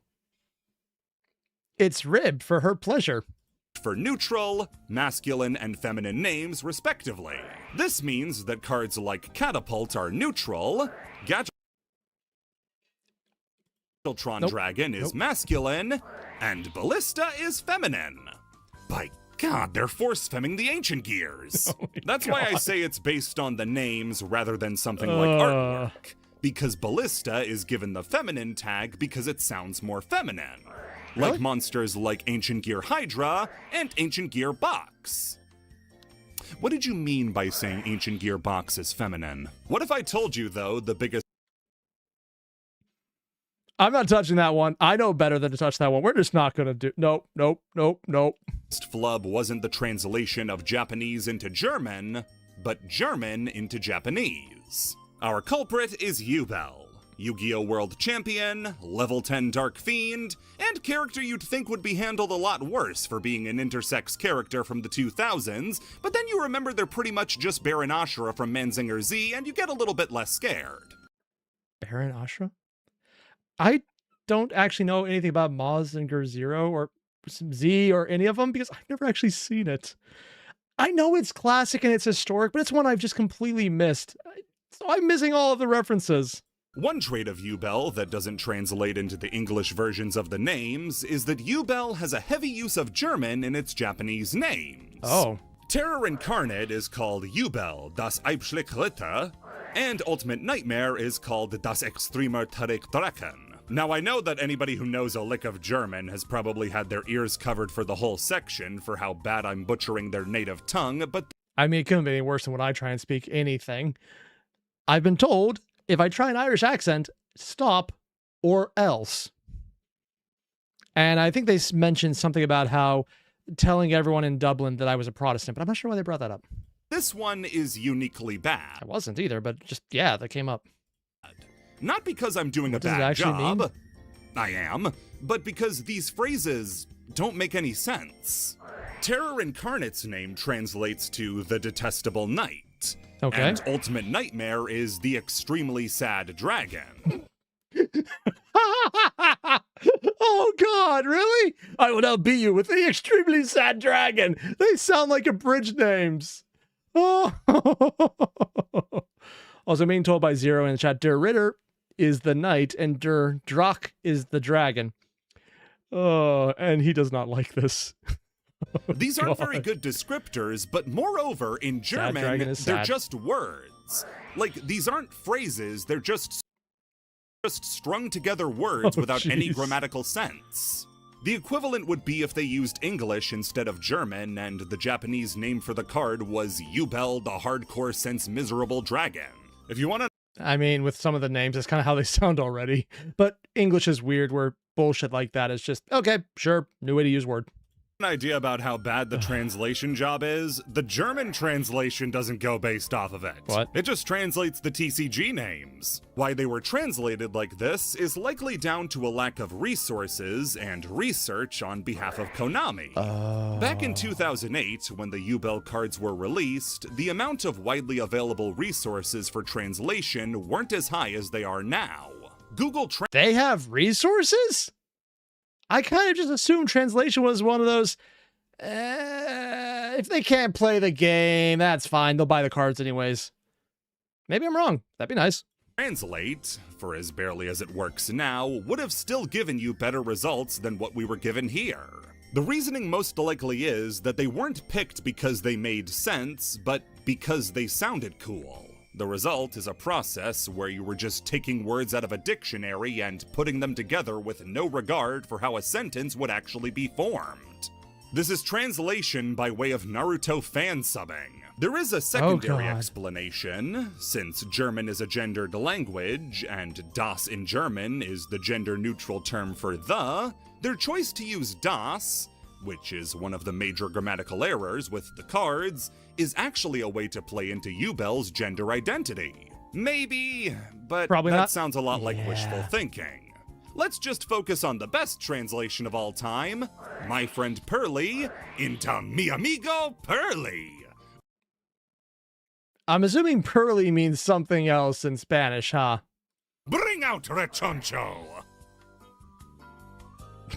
It's ribbed for her pleasure. For neutral, masculine, and feminine names, respectively. This means that cards like Catapult are neutral, Gadgetron Dragon is masculine, and Ballista is feminine. By God, they're force-femming the Ancient Gears. That's why I say it's based on the names rather than something like artwork. Because Ballista is given the feminine tag because it sounds more feminine. Like monsters like Ancient Gear Hydra and Ancient Gear Box. What did you mean by saying Ancient Gearbox is feminine? What if I told you, though, the biggest I'm not touching that one. I know better than to touch that one. We're just not going to do... Nope, nope, nope, nope. flub wasn't the translation of Japanese into German, but German into Japanese? Our culprit is Yubel, Yu-Gi-Oh! World Champion, level 10 Dark Fiend, and character you'd think would be handled a lot worse for being an intersex character from the 2000s, but then you remember they're pretty much just Baron Ashura from Manzinger Z, and you get a little bit less scared. Baron Ashura? I don't actually know anything about Mazinger Zero or Z or any of them because I've never actually seen it. I know it's classic and it's historic, but it's one I've just completely missed. So I'm missing all of the references. One trait of Yubel that doesn't translate into the English versions of the names is that Yubel has a heavy use of German in its Japanese names. Oh. Terror Incarnate is called Yubel, das Eibschlick and Ultimate Nightmare is called das Extremer Tarek Draken. Now, I know that anybody who knows a lick of German has probably had their ears covered for the whole section for how bad I'm butchering their native tongue, but I mean, it couldn't be any worse than when I try and speak anything. I've been told, if I try an Irish accent, stop or else. And I think they mentioned something about how telling everyone in Dublin that I was a Protestant, but I'm not sure why they brought that up. this one is uniquely bad. I wasn't either, but just, yeah, that came up. Not because I'm doing a bad job. I am, but because these phrases don't make any sense. Terror Incarnate's name translates to the detestable knight. Okay. And Ultimate Nightmare is the extremely sad dragon. Oh God, really? I will now beat you with the extremely sad dragon. They sound like abridged names. Oh. Also being told by Zero in the chat, Der Ritter is the knight and Der Drache is the dragon. Oh, and he does not like this. These aren't very good descriptors, but moreover, in German, they're just words. Like, these aren't phrases, they're just strung together words without any grammatical sense. The equivalent would be if they used English instead of German, and the Japanese name for the card was Yubel the Hardcore Sense Miserable Dragon. If you want to... I mean, with some of the names, that's kind of how they sound already. But English is weird, where bullshit like that is just, okay, sure, new way to use word. An idea about how bad the translation job is, the German translation doesn't go based off of it. What? It just translates the TCG names. Why they were translated like this is likely down to a lack of resources and research on behalf of Konami. Back in 2008, when the Yubel cards were released, the amount of widely available resources for translation weren't as high as they are now. They have resources? I kind of just assumed translation was one of those, if they can't play the game, that's fine. They'll buy the cards anyways. Maybe I'm wrong. That'd be nice. Translate, for as barely as it works now, would have still given you better results than what we were given here. The reasoning most likely is that they weren't picked because they made sense, but because they sounded cool. The result is a process where you were just taking words out of a dictionary and putting them together with no regard for how a sentence would actually be formed. This is translation by way of Naruto fan-subbing. There is a secondary explanation. Since German is a gendered language, and das in German is the gender-neutral term for the, their choice to use das, which is one of the major grammatical errors with the cards, is actually a way to play into Yubel's gender identity. Maybe, but probably that not. Sounds a lot like wishful thinking. Let's just focus on the best translation of all time, My Friend Pearly into Mi Amigo Pearly. I'm assuming Pearly means something else in Spanish, huh? Bring out Rechoncho!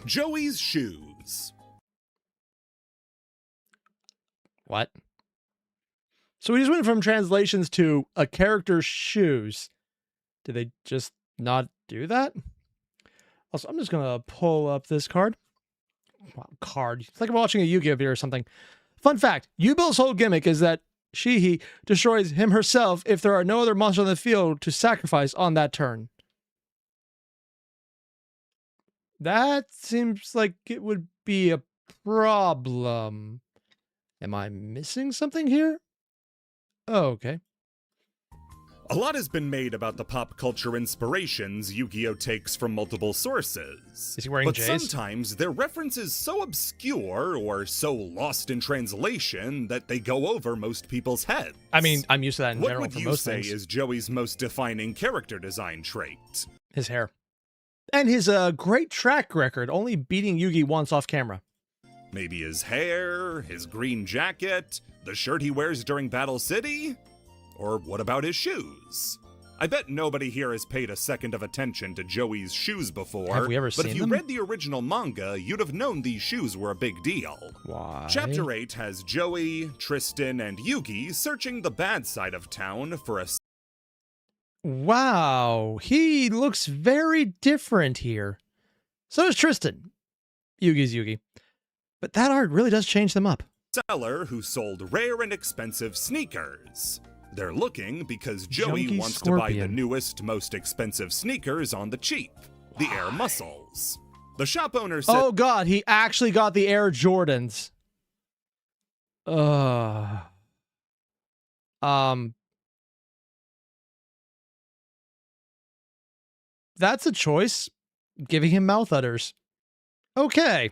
Joey's Shoes. What? So we just went from translations to a character's shoes. Did they just not do that? Also, I'm just going to pull up this card. Wow, card. It's like I'm watching a Yu-Gi-Oh video or something. Fun fact, Yubel's whole gimmick is that he destroys him herself if there are no other monsters on the field to sacrifice on that turn. That seems like it would be a problem. Am I missing something here? Oh, okay. A lot has been made about the pop culture inspirations Yu-Gi-Oh takes from multiple sources. Is he wearing but J's? sometimes their references so obscure or so lost in translation that they go over most people's heads. I mean, I'm used to that in general What for would you most say things. is Joey's most defining character design trait? His hair. And his great track record, only beating Yugi once off camera. Maybe his hair, his green jacket, the shirt he wears during Battle City? Or what about his shoes? I bet nobody here has paid a second of attention to Joey's shoes before. Have we ever but seen if you them? read the original manga, you'd have known these shoes were a big deal. Why? Chapter 8 has Joey, Tristan, and Yugi searching the bad side of town for a... Wow, he looks very different here. So does Tristan. Yugi's Yugi. But that art really does change them up. seller who sold rare and expensive sneakers. They're looking because Joey Junkie wants to buy the Scorpion. newest, most expensive sneakers on the cheap, the Air Muscles. The shop owner said, Oh god, he actually got the Air Jordans. That's a choice. Giving him mouth udders. Okay.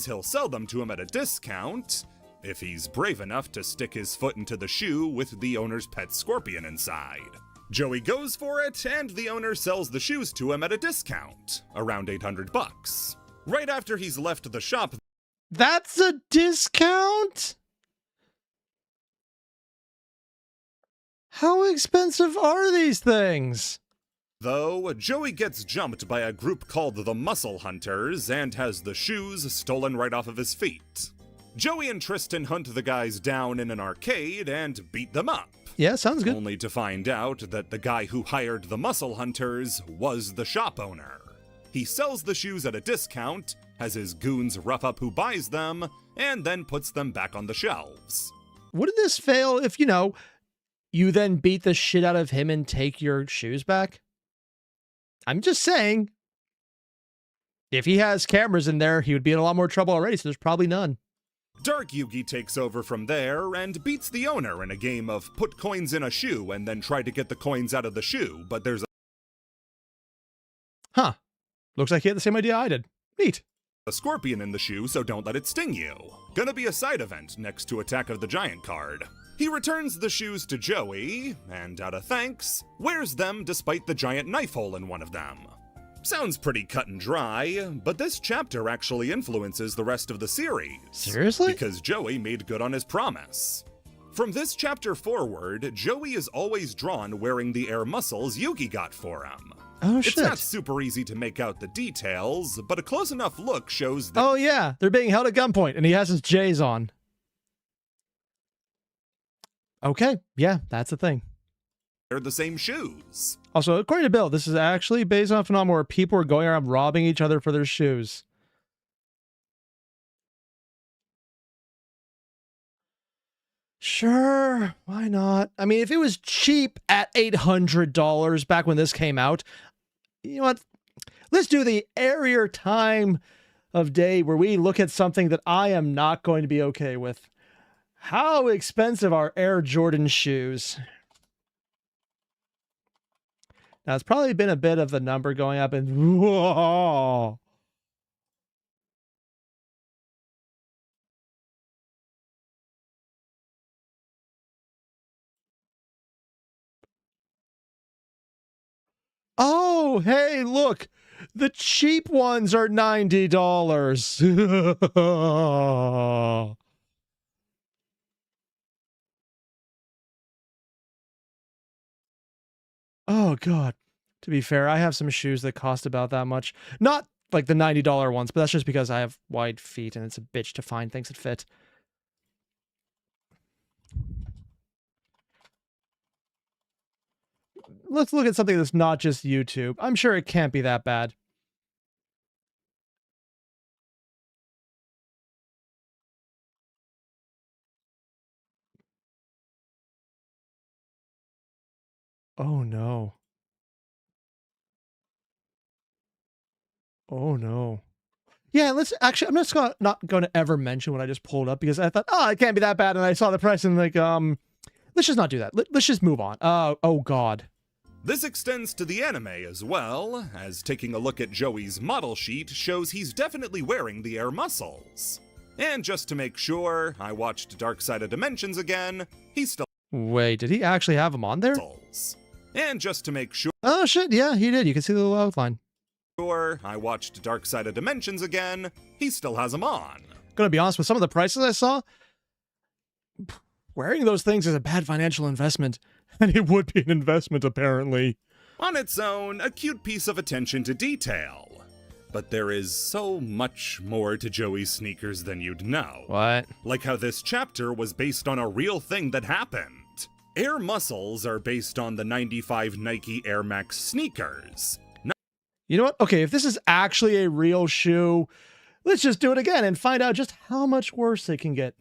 he'll sell them to him at a discount if he's brave enough to stick his foot into the shoe with the owner's pet scorpion inside. Joey goes for it, and the owner sells the shoes to him at a discount, around $800. Right after he's left the shop, That's a discount? How expensive are these things? though, Joey gets jumped by a group called the Muscle Hunters and has the shoes stolen right off of his feet. Joey and Tristan hunt the guys down in an arcade and beat them up. Yeah, sounds good. Only to find out that the guy who hired the Muscle Hunters was the shop owner. He sells the shoes at a discount, has his goons rough up who buys them, and then puts them back on the shelves. Wouldn't this fail if, you then beat the shit out of him and take your shoes back? I'm just saying. If he has cameras in there, he would be in a lot more trouble already, so there's probably none. Dark Yugi takes over from there and beats the owner in a game of put coins in a shoe and then try to get the coins out of the shoe, but there's Huh. Looks like he had the same idea I did. Neat. a scorpion in the shoe, so don't let it sting you. Gonna be a side event next to Attack of the Giant card. He returns the shoes to Joey, and out of thanks, wears them despite the giant knife hole in one of them. Sounds pretty cut and dry, but this chapter actually influences the rest of the series. Seriously? Because Joey made good on his promise. From this chapter forward, Joey is always drawn wearing the air muscles Yugi got for him. Oh, It's shit. not super easy to make out the details, but a close enough look shows that Oh, yeah. They're being held at gunpoint, and he has his J's on. Okay. Yeah, that's the thing. they're the same shoes. Also, according to Bill, this is actually based on a phenomenon where people are going around robbing each other for their shoes. Sure, why not? I mean, if it was cheap at $800 back when this came out, you know what? Let's do the Airier time of day where we look at something that I am not going to be okay with. How expensive are Air Jordan shoes? Now, it's probably been a bit of the number going up and whoa. Oh, hey, look. The cheap ones are $90. Oh, God. To be fair, I have some shoes that cost about that much. Not like the $90 ones, but that's just because I have wide feet and it's a bitch to find things that fit. Let's look at something that's not just YouTube. I'm sure it can't be that bad. Oh, no. Oh, no. Yeah, let's actually, I'm just not going to ever mention what I just pulled up because I thought, oh, it can't be that bad. And I saw the price and like, let's just not do that. Let's just move on. Oh God. This extends to the anime as well, as taking a look at Joey's model sheet shows he's definitely wearing the air muscles. And just to make sure, I watched Dark Side of Dimensions again, he's still... Wait, did he actually have them on there? And just to make sure... Oh shit, yeah, he did. You can see the little outline. I watched Dark Side of Dimensions again, he still has them on. Gonna be honest, with some of the prices I saw, wearing those things is a bad financial investment. And it would be an investment, apparently. On its own, a cute piece of attention to detail. But there is so much more to Joey's sneakers than you'd know. What? Like how this chapter was based on a real thing that happened. Air muscles are based on the 95 Nike Air Max sneakers. You know what? Okay, if this is actually a real shoe, let's just do it again and find out just how much worse it can get.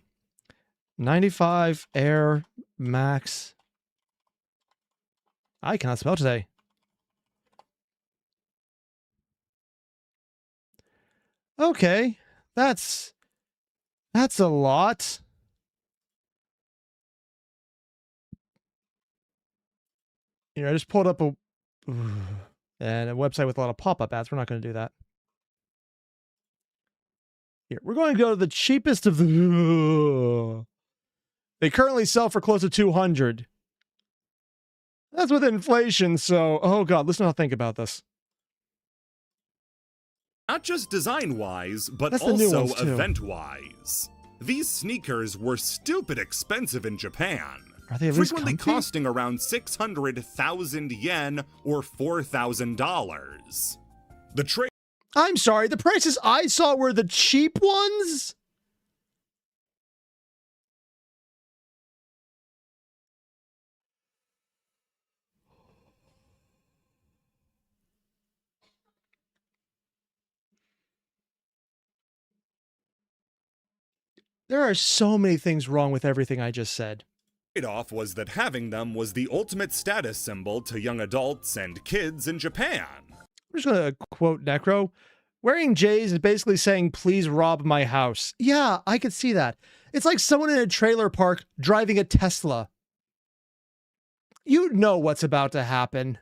95 Air Max. I cannot spell today. Okay, that's a lot. Here, I just pulled up a website with a lot of pop-up ads. We're not going to do that. Here, we're going to go to the cheapest of the... They currently sell for close to 200. That's with inflation, so... Oh God, listen to how I think about this. Not just design-wise, but That's the new also ones, too. event-wise. These sneakers were stupid expensive in Japan. Are they at least frequently comfy? costing around 600,000 yen or $4,000. The trade... I'm sorry, the prices I saw were the cheap ones? There are so many things wrong with everything I just said. trade-off was that having them was the ultimate status symbol to young adults and kids in Japan. I'm just going to quote Necro. Wearing J's is basically saying, please rob my house. Yeah, I could see that. It's like someone in a trailer park driving a Tesla. You know what's about to happen.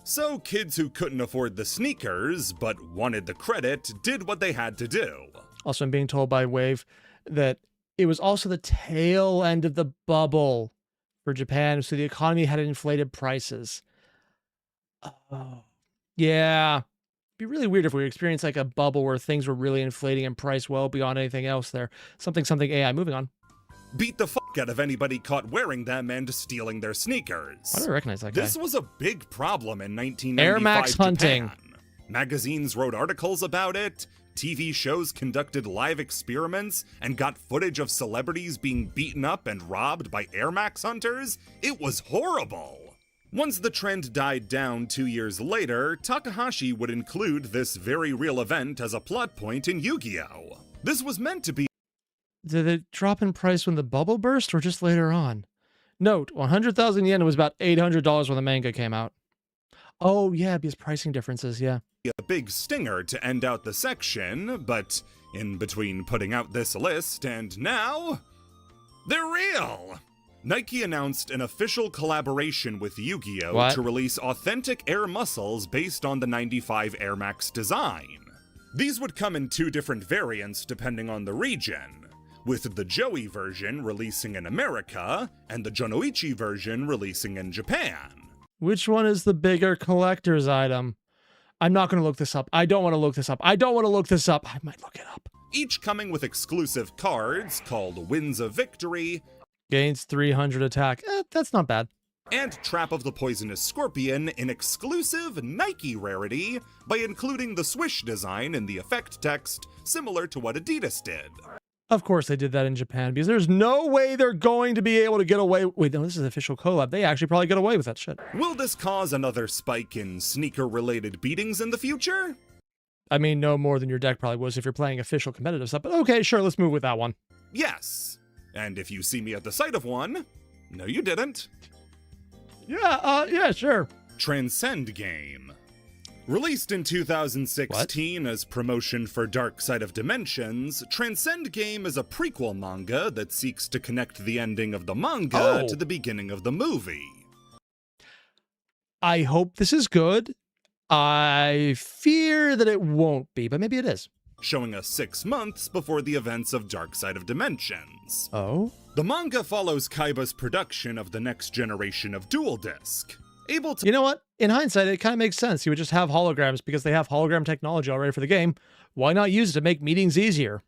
So kids who couldn't afford the sneakers, but wanted the credit, did what they had to do. Also, I'm being told by Wave that it was also the tail end of the bubble for Japan, so the economy had inflated prices. Oh, yeah. It'd be really weird if we experienced like a bubble where things were really inflating in price well beyond anything else there. Something AI. Moving on. Beat the fuck out of anybody caught wearing them and stealing their sneakers. Why do I recognize that guy? This was a big problem in 1995 Air Max hunting. Japan. Magazines wrote articles about it, TV shows conducted live experiments and got footage of celebrities being beaten up and robbed by Air Max hunters. It was horrible. Once the trend died down 2 years later, Takahashi would include this very real event as a plot point in Yu-Gi-Oh! This was meant to be... Did it drop in price when the bubble burst or just later on? Note, 100,000 yen was about $800 when the manga came out. Oh, yeah, because pricing differences, yeah. A big stinger to end out the section, but in between putting out this list and now, they're real! Nike announced an official collaboration with Yu-Gi-Oh! To release authentic Air muscles based on the 95 Air Max design. These would come in 2 different variants depending on the region, with the Joey version releasing in America and the Jonoichi version releasing in Japan. Which one is the bigger collector's item? I'm not going to look this up. I don't want to look this up. I don't want to look this up. I might look it up. Each coming with exclusive cards called Winds of Victory. Gains 300 attack. That's not bad. And Trap of the Poisonous Scorpion in exclusive Nike rarity by including the swish design in the effect text, similar to what Adidas did. Of course they did that in Japan, because there's no way they're going to be able to get away... Wait, no, this is an official collab. They actually probably get away with that shit. Will this cause another spike in sneaker-related beatings in the future? I mean, no more than your deck probably was if you're playing official competitive stuff, but okay, sure, let's move with that one. Yes. And if you see me at the sight of one... No, you didn't. Yeah, yeah, sure. Transcend Game. Released in 2016 as promotion for Dark Side of Dimensions, Transcend Game is a prequel manga that seeks to connect the ending of the manga to the beginning of the movie. I hope this is good. I fear that it won't be, but maybe it is. Showing us 6 months before the events of Dark Side of Dimensions. Oh? The manga follows Kaiba's production of the next generation of Dual Disc. Able to— You know what? In hindsight, it kind of makes sense. You would just have holograms because they have hologram technology already for the game. Why not use it to make meetings easier?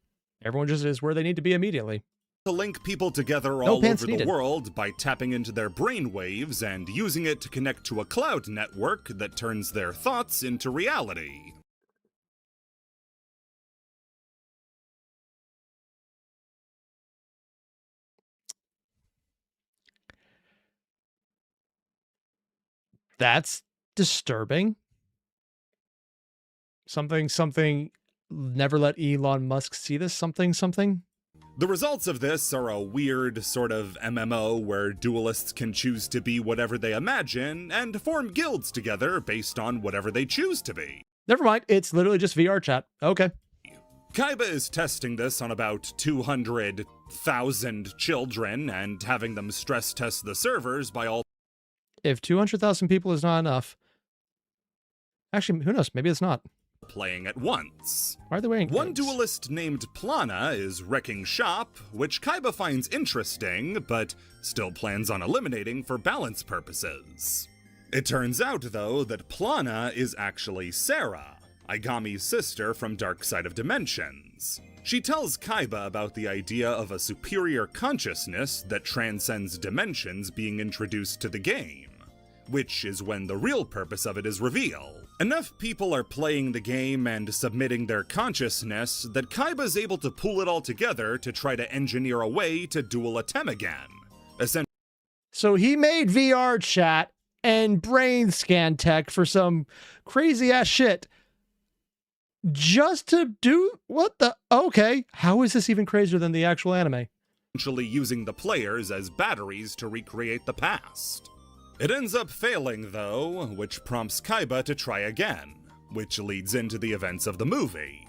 Everyone just is where they need to be immediately. To link people together all over the world by tapping into their brain waves and using it to connect to a cloud network that turns their thoughts into reality. That's disturbing. Something, never let Elon Musk see this, something. The results of this are a weird sort of MMO where duelists can choose to be whatever they imagine and form guilds together based on whatever they choose to be. Never mind, it's literally just VR chat. Okay. Kaiba is testing this on about 200,000 children and having them stress test the servers by all— If 200,000 people is not enough... Actually, who knows? Maybe it's not. Playing at once. Why are they wearing One duelist named Plana is wrecking shop, which Kaiba finds interesting, but still plans on eliminating for balance purposes. It turns out, though, that Plana is actually Sarah, Aigami's sister from Dark Side of Dimensions. She tells Kaiba about the idea of a superior consciousness that transcends dimensions being introduced to the game, which is when the real purpose of it is revealed. Enough people are playing the game and submitting their consciousness that Kaiba's able to pull it all together to try to engineer a way to duel a Tem again. So he made VR chat and brain scan tech for some crazy ass shit just to do what the— okay, how is this even crazier than the actual anime? Essentially using the players as batteries to recreate the past. It ends up failing, though, which prompts Kaiba to try again, which leads into the events of the movie.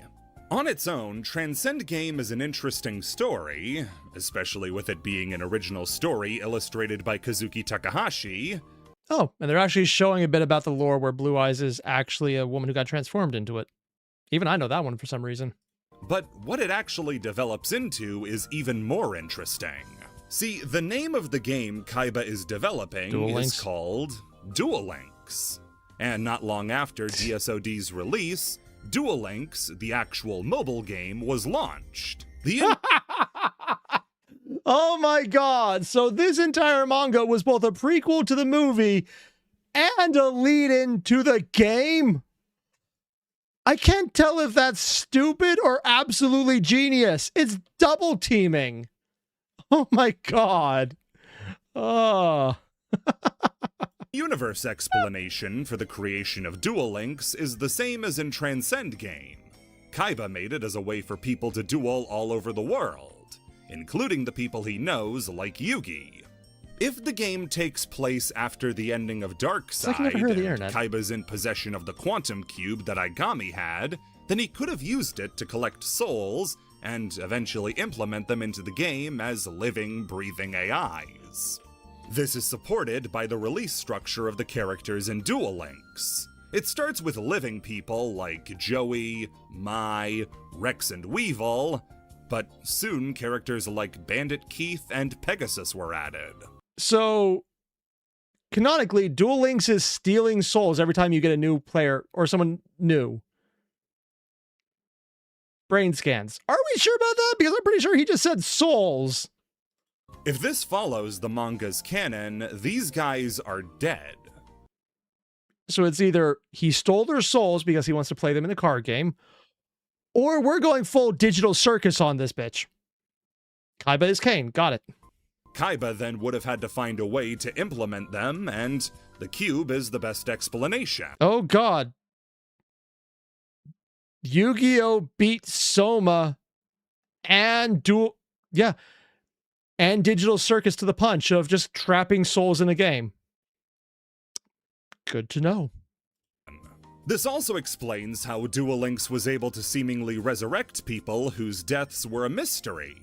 On its own, Transcend Game is an interesting story, especially with it being an original story illustrated by Kazuki Takahashi. Oh, and they're actually showing a bit about the lore where Blue Eyes is actually a woman who got transformed into it. Even I know that one for some reason. But what it actually develops into is even more interesting. See, the name of the game Kaiba is developing is called Duel Links. And not long after DSOD's release, Duel Links, the actual mobile game, was launched. Oh my god, so this entire manga was both a prequel to the movie and a lead-in to the game? I can't tell if that's stupid or absolutely genius. It's double teaming. Oh my god. Oh. Universe explanation for the creation of Duel Links is the same as in Transcend Game. Kaiba made it as a way for people to duel all over the world, including the people he knows like Yugi. If the game takes place after the ending of Dark Side, and Kaiba's in possession of the quantum cube that Aigami had, then he could have used it to collect souls and eventually implement them into the game as living, breathing AIs. This is supported by the release structure of the characters in Duel Links. It starts with living people like Joey, Mai, Rex, and Weevil, but soon characters like Bandit Keith and Pegasus were added. So, canonically, Duel Links is stealing souls every time you get a new player or someone new. Brain scans. Are we sure about that? Because I'm pretty sure he just said souls. If this follows the manga's canon, these guys are dead. So it's either he stole their souls because he wants to play them in the card game, or we're going full digital circus on this bitch. Kaiba is Kane. Got it. Kaiba then would have had to find a way to implement them, and the cube is the best explanation. Oh god. Yu-Gi-Oh! Beat Soma and and Digital Circus to the punch of just trapping souls in a game. Good to know. This also explains how Duel Links was able to seemingly resurrect people whose deaths were a mystery,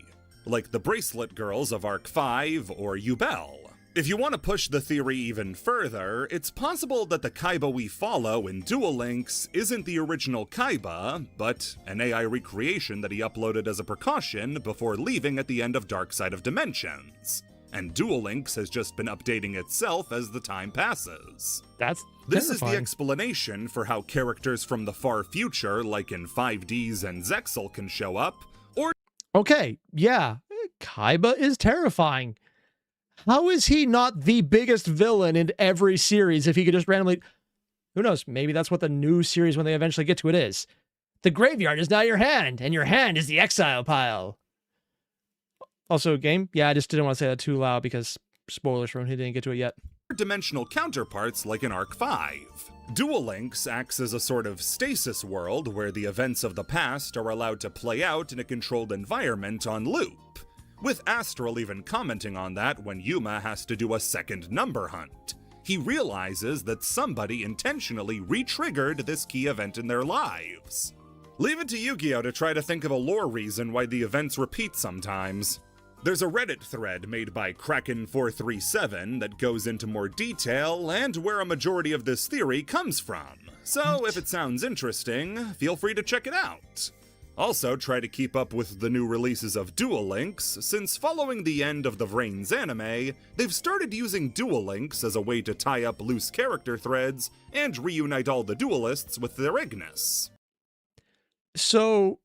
like the Bracelet Girls of Arc 5 or Yubel. If you want to push the theory even further, it's possible that the Kaiba we follow in Duel Links isn't the original Kaiba, but an AI recreation that he uploaded as a precaution before leaving at the end of Dark Side of Dimensions. And Duel Links has just been updating itself as the time passes. This is the explanation for how characters from the far future, like in 5Ds and Zexal, can show up, or... Okay, yeah, Kaiba is terrifying. How is he not the biggest villain in every series if he could just randomly... Who knows, maybe that's what the new series, when they eventually get to it, is. The graveyard is now your hand, and your hand is the exile pile. Also, game? Yeah, I just didn't want to say that too loud because spoilers for when he didn't get to it yet. Dimensional counterparts like in Arc 5. Duel Links acts as a sort of stasis world where the events of the past are allowed to play out in a controlled environment on loop, with Astral even commenting on that when Yuma has to do a second number hunt. He realizes that somebody intentionally re-triggered this key event in their lives. Leave it to Yugioh to try to think of a lore reason why the events repeat sometimes. There's a Reddit thread made by Kraken437 that goes into more detail and where a majority of this theory comes from, so if it sounds interesting, feel free to check it out. Also, try to keep up with the new releases of Duel Links, since following the end of the Vrains anime, they've started using Duel Links as a way to tie up loose character threads and reunite all the duelists with their Ignis. So,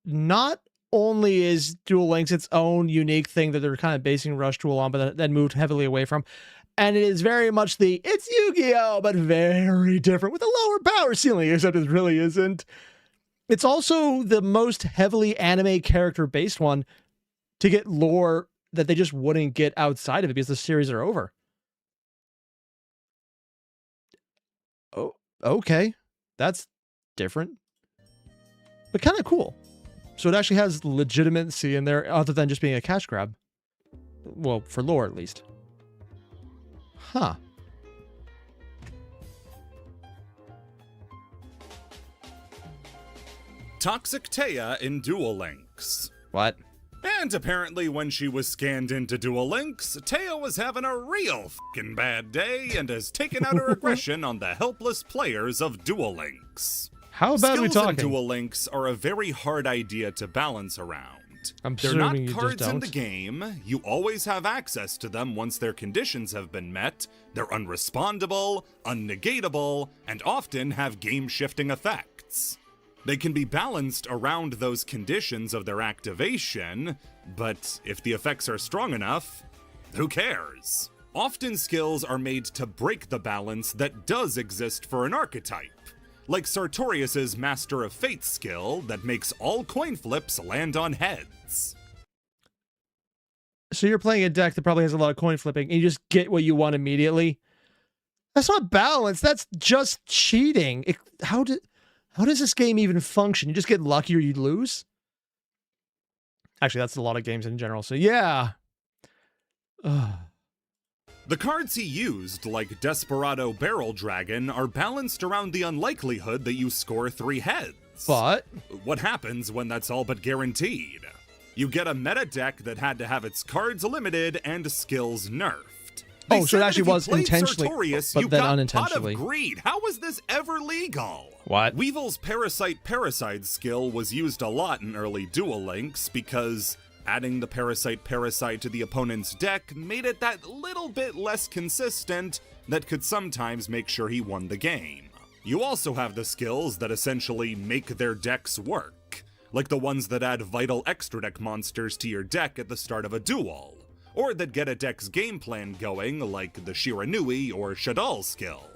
not only is Duel Links its own unique thing that they're kind of basing Rush Duel on, but that moved heavily away from, and it is very much it's Yu-Gi-Oh, but very different, with a lower power ceiling, except it really isn't. It's also the most heavily anime character-based one to get lore that they just wouldn't get outside of it because the series are over. Oh, okay. That's different. But kind of cool. So it actually has legitimacy in there other than just being a cash grab. Well, for lore at least. Huh. Toxic Taya in Duel Links. What? And apparently when she was scanned into Duel Links, Taya was having a real f***ing bad day and has taken out her aggression on the helpless players of Duel Links. How bad are we talking? Skills in Duel Links are a very hard idea to balance around. They're assuming not you just cards in don't. the game, you always have access to them once their conditions have been met, they're unrespondable, unnegatable, and often have game-shifting effects. They can be balanced around those conditions of their activation, but if the effects are strong enough, who cares? Often skills are made to break the balance that does exist for an archetype, like Sartorius's Master of Fate skill that makes all coin flips land on heads. So you're playing a deck that probably has a lot of coin flipping, and you just get what you want immediately? That's not balance, that's just cheating. How does this game even function? You just get lucky or you lose? Actually, that's a lot of games in general, so yeah. Ugh. The cards he used, like Desperado Barrel Dragon, are balanced around the unlikelihood that you score 3 heads. But what happens when that's all but guaranteed? You get a meta deck that had to have its cards limited and skills nerfed. They so it said actually that if you was played intentionally, Sartorius, but you then got unintentionally. Pot of Greed. How was this ever legal? What? Weevil's Parasite skill was used a lot in early Duel Links because adding the Parasite to the opponent's deck made it that little bit less consistent that could sometimes make sure he won the game. You also have the skills that essentially make their decks work, like the ones that add vital extra deck monsters to your deck at the start of a duel, or that get a deck's game plan going, like the Shiranui or Shadal skill.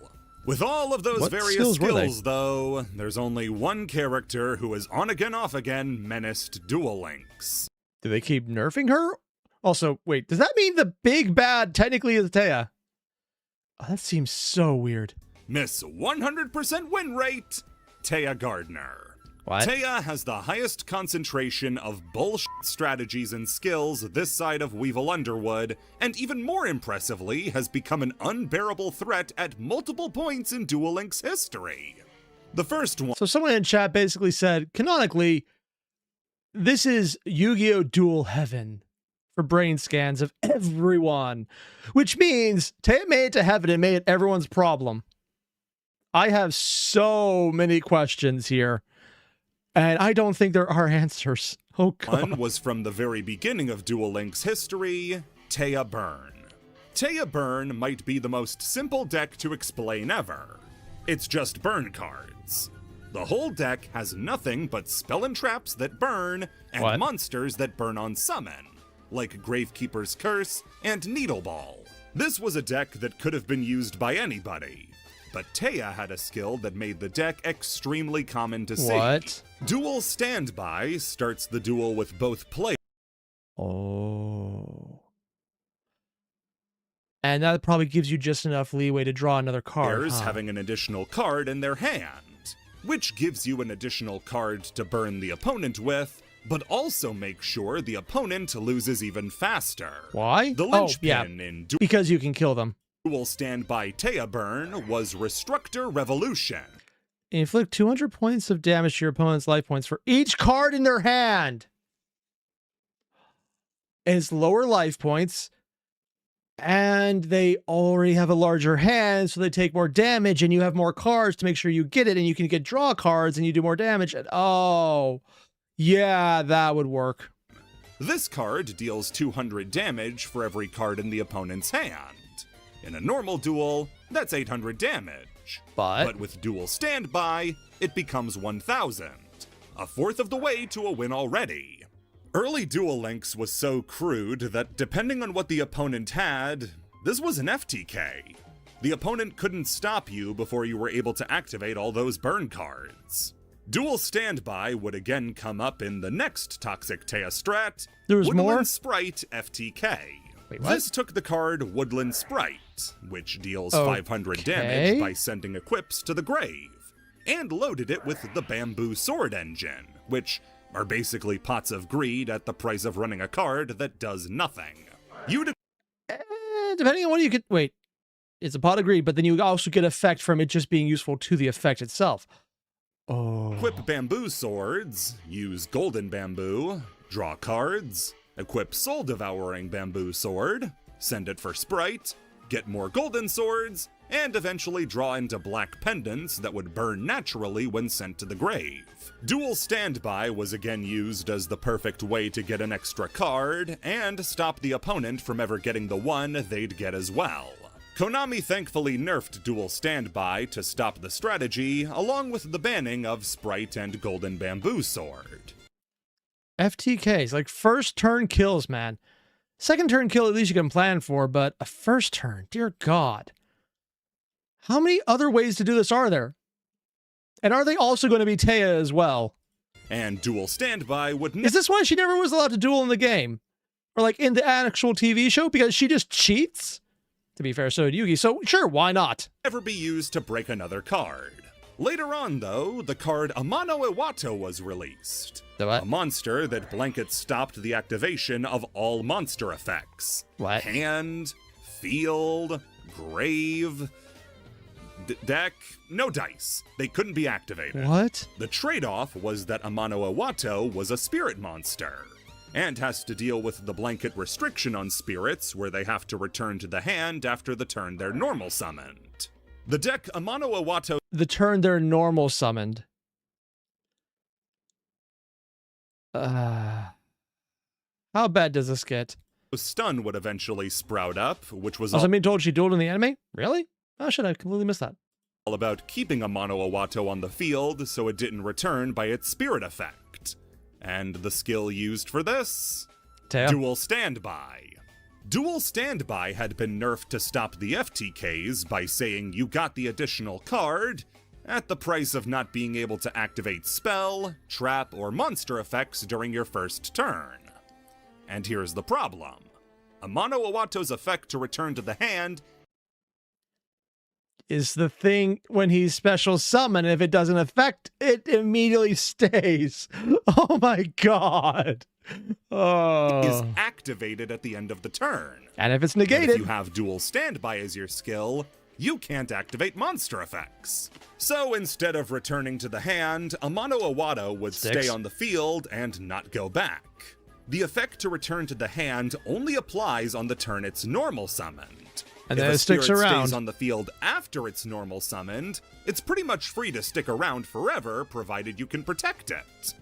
With all of those various skills, though, there's only one character who is on again off again menaced Duel Links. Do they keep nerfing her? Also, wait, does that mean the big bad technically is Taya? Oh, that seems so weird. Miss 100% win rate, Taya Gardner. What? Taya has the highest concentration of bullshit strategies and skills this side of Weevil Underwood, and even more impressively has become an unbearable threat at multiple points in Duel Links history. The first one. So someone in chat basically said, canonically, this is Yu-Gi-Oh! Duel Heaven for brain scans of everyone, which means Taya made it to heaven and made it everyone's problem. I have so many questions here, and I don't think there are answers. Oh, God. One was from the very beginning of Duel Link's history, Taya Burn. Taya Burn might be the most simple deck to explain ever. It's just burn cards. The whole deck has nothing but spell and traps that burn, and monsters that burn on summon, like Gravekeeper's Curse and Needle Ball. This was a deck that could have been used by anybody, but Taya had a skill that made the deck extremely common to see. Duel Standby starts the duel with both players. Oh. And that probably gives you just enough leeway to draw another card. Having an additional card in their hand, which gives you an additional card to burn the opponent with, but also make sure the opponent loses even faster. Why? The linchpin in because you can kill them. Duel Standby Taya Burn was Restructor Revolution. Inflict 200 points of damage to your opponent's life points for each card in their hand. It's lower life points, and they already have a larger hand, so they take more damage, and you have more cards to make sure you get it, and you can get draw cards, and you do more damage. And oh, yeah, that would work. This card deals 200 damage for every card in the opponent's hand. In a normal duel, that's 800 damage. But with Duel Standby, it becomes 1,000. A fourth of the way to a win already. Early Duel Links was so crude that depending on what the opponent had, this was an FTK. The opponent couldn't stop you before you were able to activate all those burn cards. Duel Standby would again come up in the next Toxic Taya strat, there was Woodland more? Sprite FTK. Wait, what? This took the card Woodland Sprite, which deals 500 damage by sending equips to the grave, and loaded it with the Bamboo Sword engine, which are basically pots of greed at the price of running a card that does nothing. Depending on what you get... Wait, it's a pot of greed, but then you also get effect from it just being useful to the effect itself. Oh. Equip Bamboo Swords, use Golden Bamboo, draw cards, equip Soul Devouring Bamboo Sword, send it for Sprite, get more Golden Swords, and eventually draw into black pendants that would burn naturally when sent to the grave. Duel Standby was again used as the perfect way to get an extra card and stop the opponent from ever getting the one they'd get as well. Konami thankfully nerfed Duel Standby to stop the strategy, along with the banning of Sprite and Golden Bamboo Sword. FTKs, like first turn kills, man. Second turn kill at least you can plan for, but a first turn, dear God. How many other ways to do this are there? And are they also going to be Taya as well? And Duel Standby would... Is this why she never was allowed to duel in the game? Or like in the actual TV show? Because she just cheats? To be fair, so did Yugi, so sure, why not? Never be used to break another card. Later on, though, the card Amano Iwato was released. The what? A monster that blanket stopped the activation of all monster effects. What? Hand, field, grave... deck, no dice. They couldn't be activated. What? The trade-off was that Amano Iwato was a spirit monster, and has to deal with the blanket restriction on spirits where they have to return to the hand after the turn they're normal summoned. The deck Amano Iwato... The turn they're normal summoned. How bad does this get? Stun would eventually sprout up, which was Also, I'm being told she dueled in the anime? Really? Oh, shit, I completely missed that. all about keeping Amano Iwato on the field so it didn't return by its spirit effect. And the skill used for this? Taya. Duel Standby. Duel Standby had been nerfed to stop the FTKs by saying you got the additional card at the price of not being able to activate spell, trap, or monster effects during your first turn. And here's the problem. Amano Iwato's effect to return to the hand is the thing when he's special summon. If it doesn't affect, it immediately stays. Oh my god. Oh. Is activated at the end of the turn. And if it's negated, if you have Duel Standby as your skill, you can't activate monster effects. So instead of returning to the hand, Amano Iwado would stay on the field and not go back. The effect to return to the hand only applies on the turn it's normal summoned. And if then a it sticks spirit around. stays on the field after it's normal summoned, it's pretty much free to stick around forever, provided you can protect it.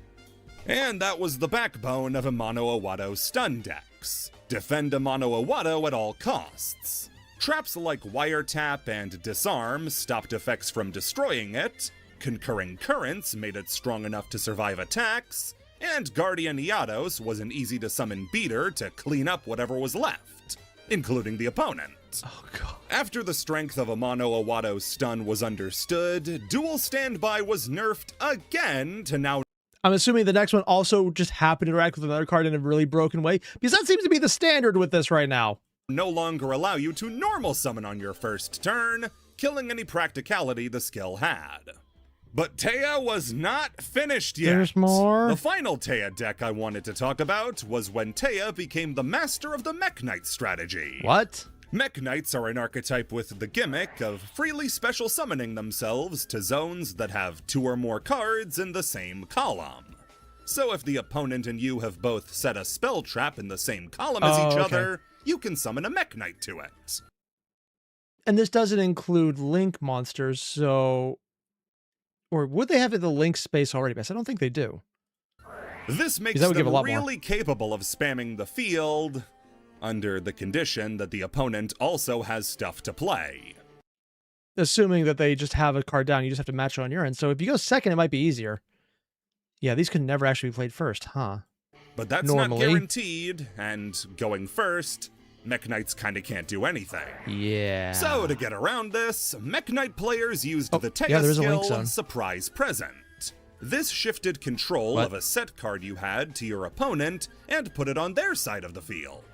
And that was the backbone of Amano Iwado's stun decks. Defend Amano Iwado at all costs. Traps like Wiretap and Disarm stopped effects from destroying it, Concurring Currents made it strong enough to survive attacks, and Guardian Iados was an easy-to-summon beater to clean up whatever was left, including the opponent. Oh, God. After the strength of Amano Iwado's stun was understood, Dual Standby was nerfed again to now... I'm assuming the next one also just happened to interact with another card in a really broken way, because that seems to be the standard with this right now. No longer allow you to normal summon on your first turn, killing any practicality the skill had. But Taya was not finished yet. There's more? The final Taya deck I wanted to talk about was when Taya became the master of the Mech Knight strategy. What? Mech Knights are an archetype with the gimmick of freely special summoning themselves to zones that have 2 or more cards in the same column. So if the opponent and you have both set a spell trap in the same column as each other, you can summon a Mech Knight to it. And this doesn't include Link monsters, so... Or would they have the Link space already? Because I don't think they do. This makes that would give them a lot really more. capable of spamming the field, under the condition that the opponent also has stuff to play. Assuming that they just have a card down, you just have to match it on your end. So if you go second, it might be easier. Yeah, these could never actually be played first, huh? But that's Normally. not guaranteed, and going first, Mech Knights kinda can't do anything. Yeah. So to get around this, Mech Knight players used the Taya yeah, there is a Link skill zone. Surprise Present. This shifted control of a set card you had to your opponent and put it on their side of the field.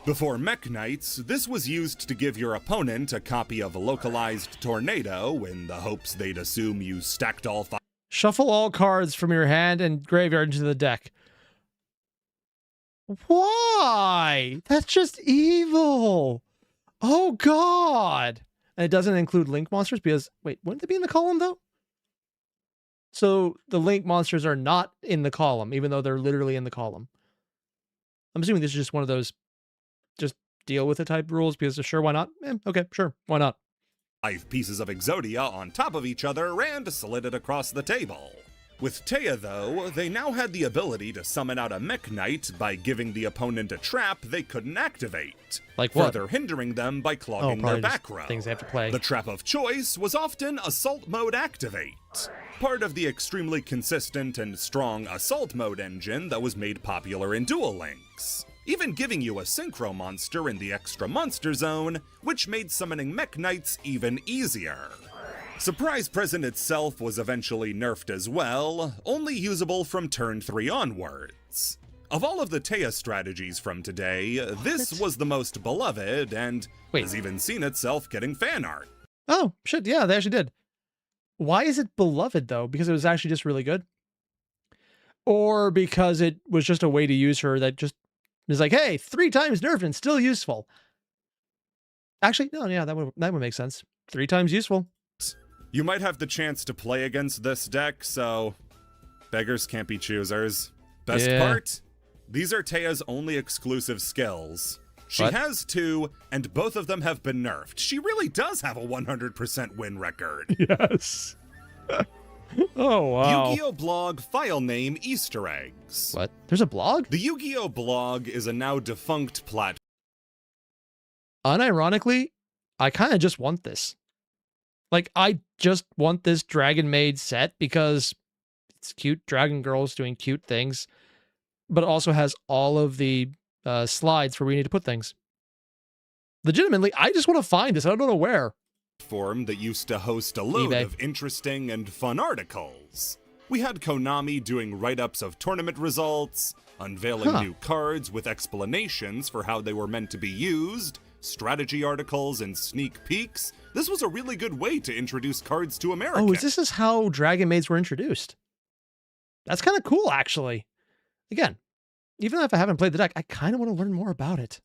Before Mech Knights, this was used to give your opponent a copy of a localized Tornado in the hopes they'd assume you stacked all 5. Shuffle all cards from your hand and graveyard into the deck. Why? That's just evil. Oh, God. And it doesn't include Link monsters because, wait, wouldn't they be in the column, though? So the Link monsters are not in the column, even though they're literally in the column. I'm assuming this is just one of those just deal with it type rules because sure, why not? Okay, sure, why not? 5 pieces of Exodia on top of each other and slid it across the table. With Taya, though, they now had the ability to summon out a Mech Knight by giving the opponent a trap they couldn't activate, like what? Further hindering them by clogging their back row. Things they have to play. The trap of choice was often Assault Mode Activate, part of the extremely consistent and strong Assault Mode engine that was made popular in Duel Links, even giving you a Synchro monster in the extra monster zone, which made summoning Mech Knights even easier. Surprise Present itself was eventually nerfed as well, only usable from turn 3 onwards. Of all of the Taya strategies from today, this was the most beloved and has even seen itself getting fan art. Oh, shit, yeah, they actually did. Why is it beloved, though? Because it was actually just really good? Or because it was just a way to use her that just is like, hey, 3 times nerfed and still useful? Actually, no, yeah, that would make sense. 3 times useful. You might have the chance to play against this deck, so beggars can't be choosers. Best part? These are Taya's only exclusive skills. She has 2, and both of them have been nerfed. She really does have a 100% win record. Yes. Oh, wow. Yu-Gi-Oh! Blog file name Easter eggs. What? There's a blog? The Yu-Gi-Oh! Blog is a now defunct platform. Unironically, I kind of just want this. Like, I just want this Dragon Maid set because it's cute dragon girls doing cute things, but it also has all of the slides where we need to put things. Legitimately, I just want to find this. I don't know where. Form that used to host a load eBay. of interesting and fun articles. We had Konami doing write-ups of tournament results, unveiling new cards with explanations for how they were meant to be used, strategy articles, and sneak peeks. This was a really good way to introduce cards to America. Oh, this is how Dragon Maids were introduced? That's kind of cool, actually. Again, even if I haven't played the deck, I kind of want to learn more about it.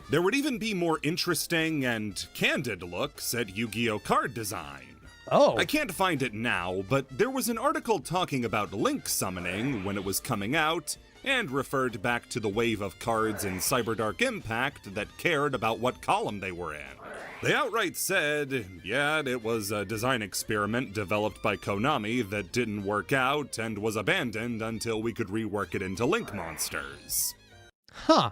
There would even be more interesting and candid looks at Yu-Gi-Oh! Card design. Oh. I can't find it now, but there was an article talking about Link summoning when it was coming out, and referred back to the wave of cards in Cyberdark Impact that cared about what column they were in. They outright said, yeah, it was a design experiment developed by Konami that didn't work out and was abandoned until we could rework it into Link monsters. Huh.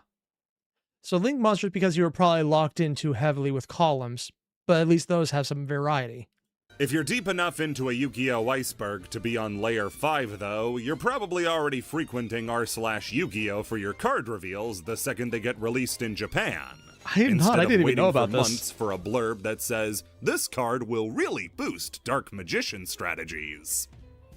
So Link monsters because you were probably locked in too heavily with columns, but at least those have some variety. If you're deep enough into a Yugioh Iceberg to be on Layer 5, though, you're probably already frequenting r/Yu-Gi-Oh! For your card reveals the second they get released in Japan. I didn't even know about this. Months for a blurb that says, this card will really boost Dark Magician strategies.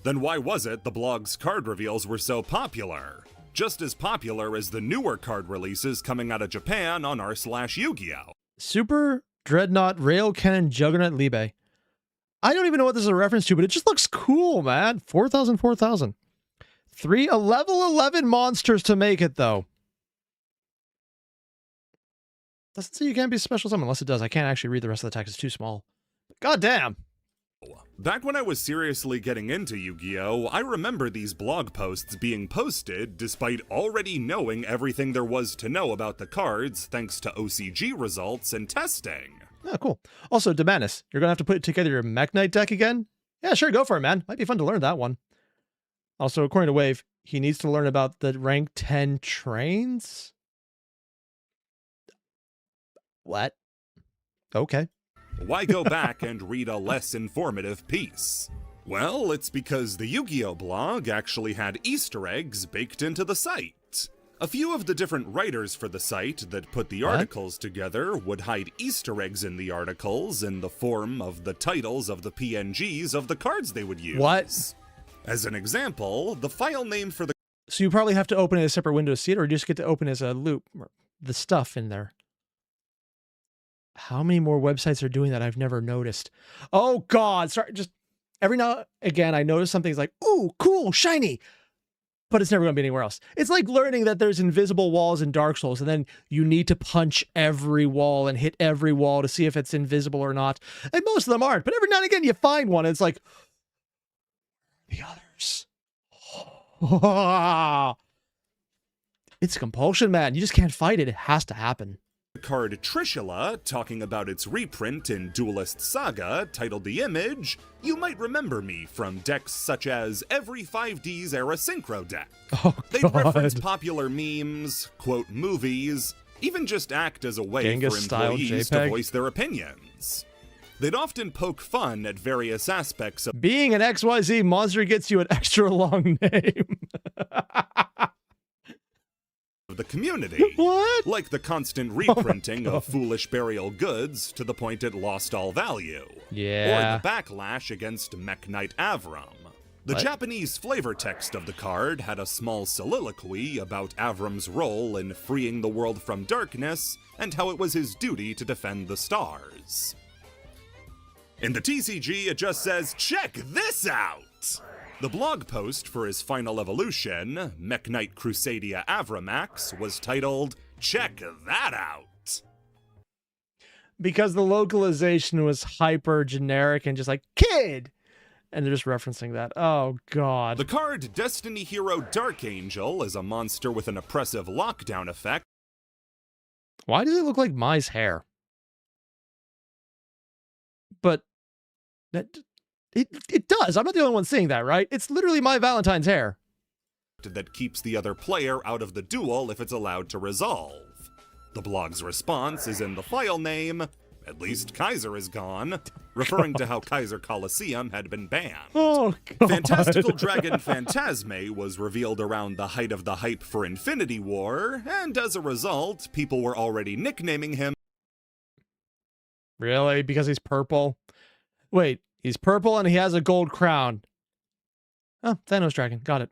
Then why was it the blog's card reveals were so popular? Just as popular as the newer card releases coming out of Japan on r/Yu-Gi-Oh! Super Dreadnought Rail Cannon Juggernaut Libe. I don't even know what this is a reference to, but it just looks cool, man. 4,000, 4,000. A level 11 monsters to make it, though. Doesn't say you can't be a special summon unless it does. I can't actually read the rest of the text. It's too small. God damn. Back when I was seriously getting into Yu-Gi-Oh!, I remember these blog posts being posted despite already knowing everything there was to know about the cards thanks to OCG results and testing. Oh, cool. Also, Demanus, you're going to have to put together your Mech Knight deck again? Yeah, sure, go for it, man. Might be fun to learn that one. Also, according to Wave, he needs to learn about the rank 10 trains? What? Okay. Why go back and read a less informative piece? Well, it's because the Yu-Gi-Oh! Blog actually had Easter eggs baked into the site. A few of the different writers for the site that put the articles together would hide Easter eggs in the articles in the form of the titles of the PNGs of the cards they would use. What? As an example, the file name for the... So you probably have to open it as a separate window to see it, or you just get to open as a loop, the stuff in there. How many more websites are doing that I've never noticed? Oh, God. Sorry, just every now and again, I notice something's like, ooh, cool, shiny. But it's never going to be anywhere else. It's like learning that there's invisible walls in Dark Souls, and then you need to punch every wall and hit every wall to see if it's invisible or not. And most of them aren't. But every now and again, you find one, and it's like, the others. It's compulsion, man. You just can't fight it. It has to happen. Card Trishula, talking about its reprint in Duelist Saga, titled The Image, you might remember me from decks such as every 5D's era Synchro deck. Oh, They'd reference popular memes, quote movies, even just act as a way Genghis for employees to voice their opinions. They'd often poke fun at various aspects of being an XYZ monster gets you an extra long name. the community. What? Like the constant reprinting of foolish burial goods to the point it lost all value. Yeah. Or the backlash against Mech Knight Avram. The Japanese flavor text of the card had a small soliloquy about Avram's role in freeing the world from darkness and how it was his duty to defend the stars. In the TCG, it just says, check this out! The blog post for his final evolution, Mech Knight Crusadia Avramax, was titled, check that out! Because the localization was hyper generic and just like, kid! And they're just referencing that. Oh, God. The card Destiny Hero Dark Angel is a monster with an oppressive lockdown effect. Why does it look like Mai's hair? But it does. I'm not the only one seeing that, right? It's literally my Valentine's hair. That keeps the other player out of the duel if it's allowed to resolve. The blog's response is in the file name, at least Kaiser is gone, referring to how Kaiser Coliseum had been banned. Oh, God. Fantastical Dragon Phantasme was revealed around the height of the hype for Infinity War, and as a result, people were already nicknaming him. Really? Because he's purple? Wait, he's purple and he has a gold crown. Oh, Thanos Dragon. Got it.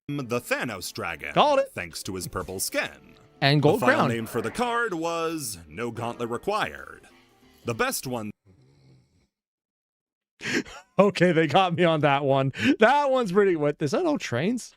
The Thanos Dragon. Got it. Thanks to his purple skin. And gold crown. The file crown. name for the card was No Gauntlet Required. The best one. Okay, they got me on that one. That one's pretty. What? Is that all trains?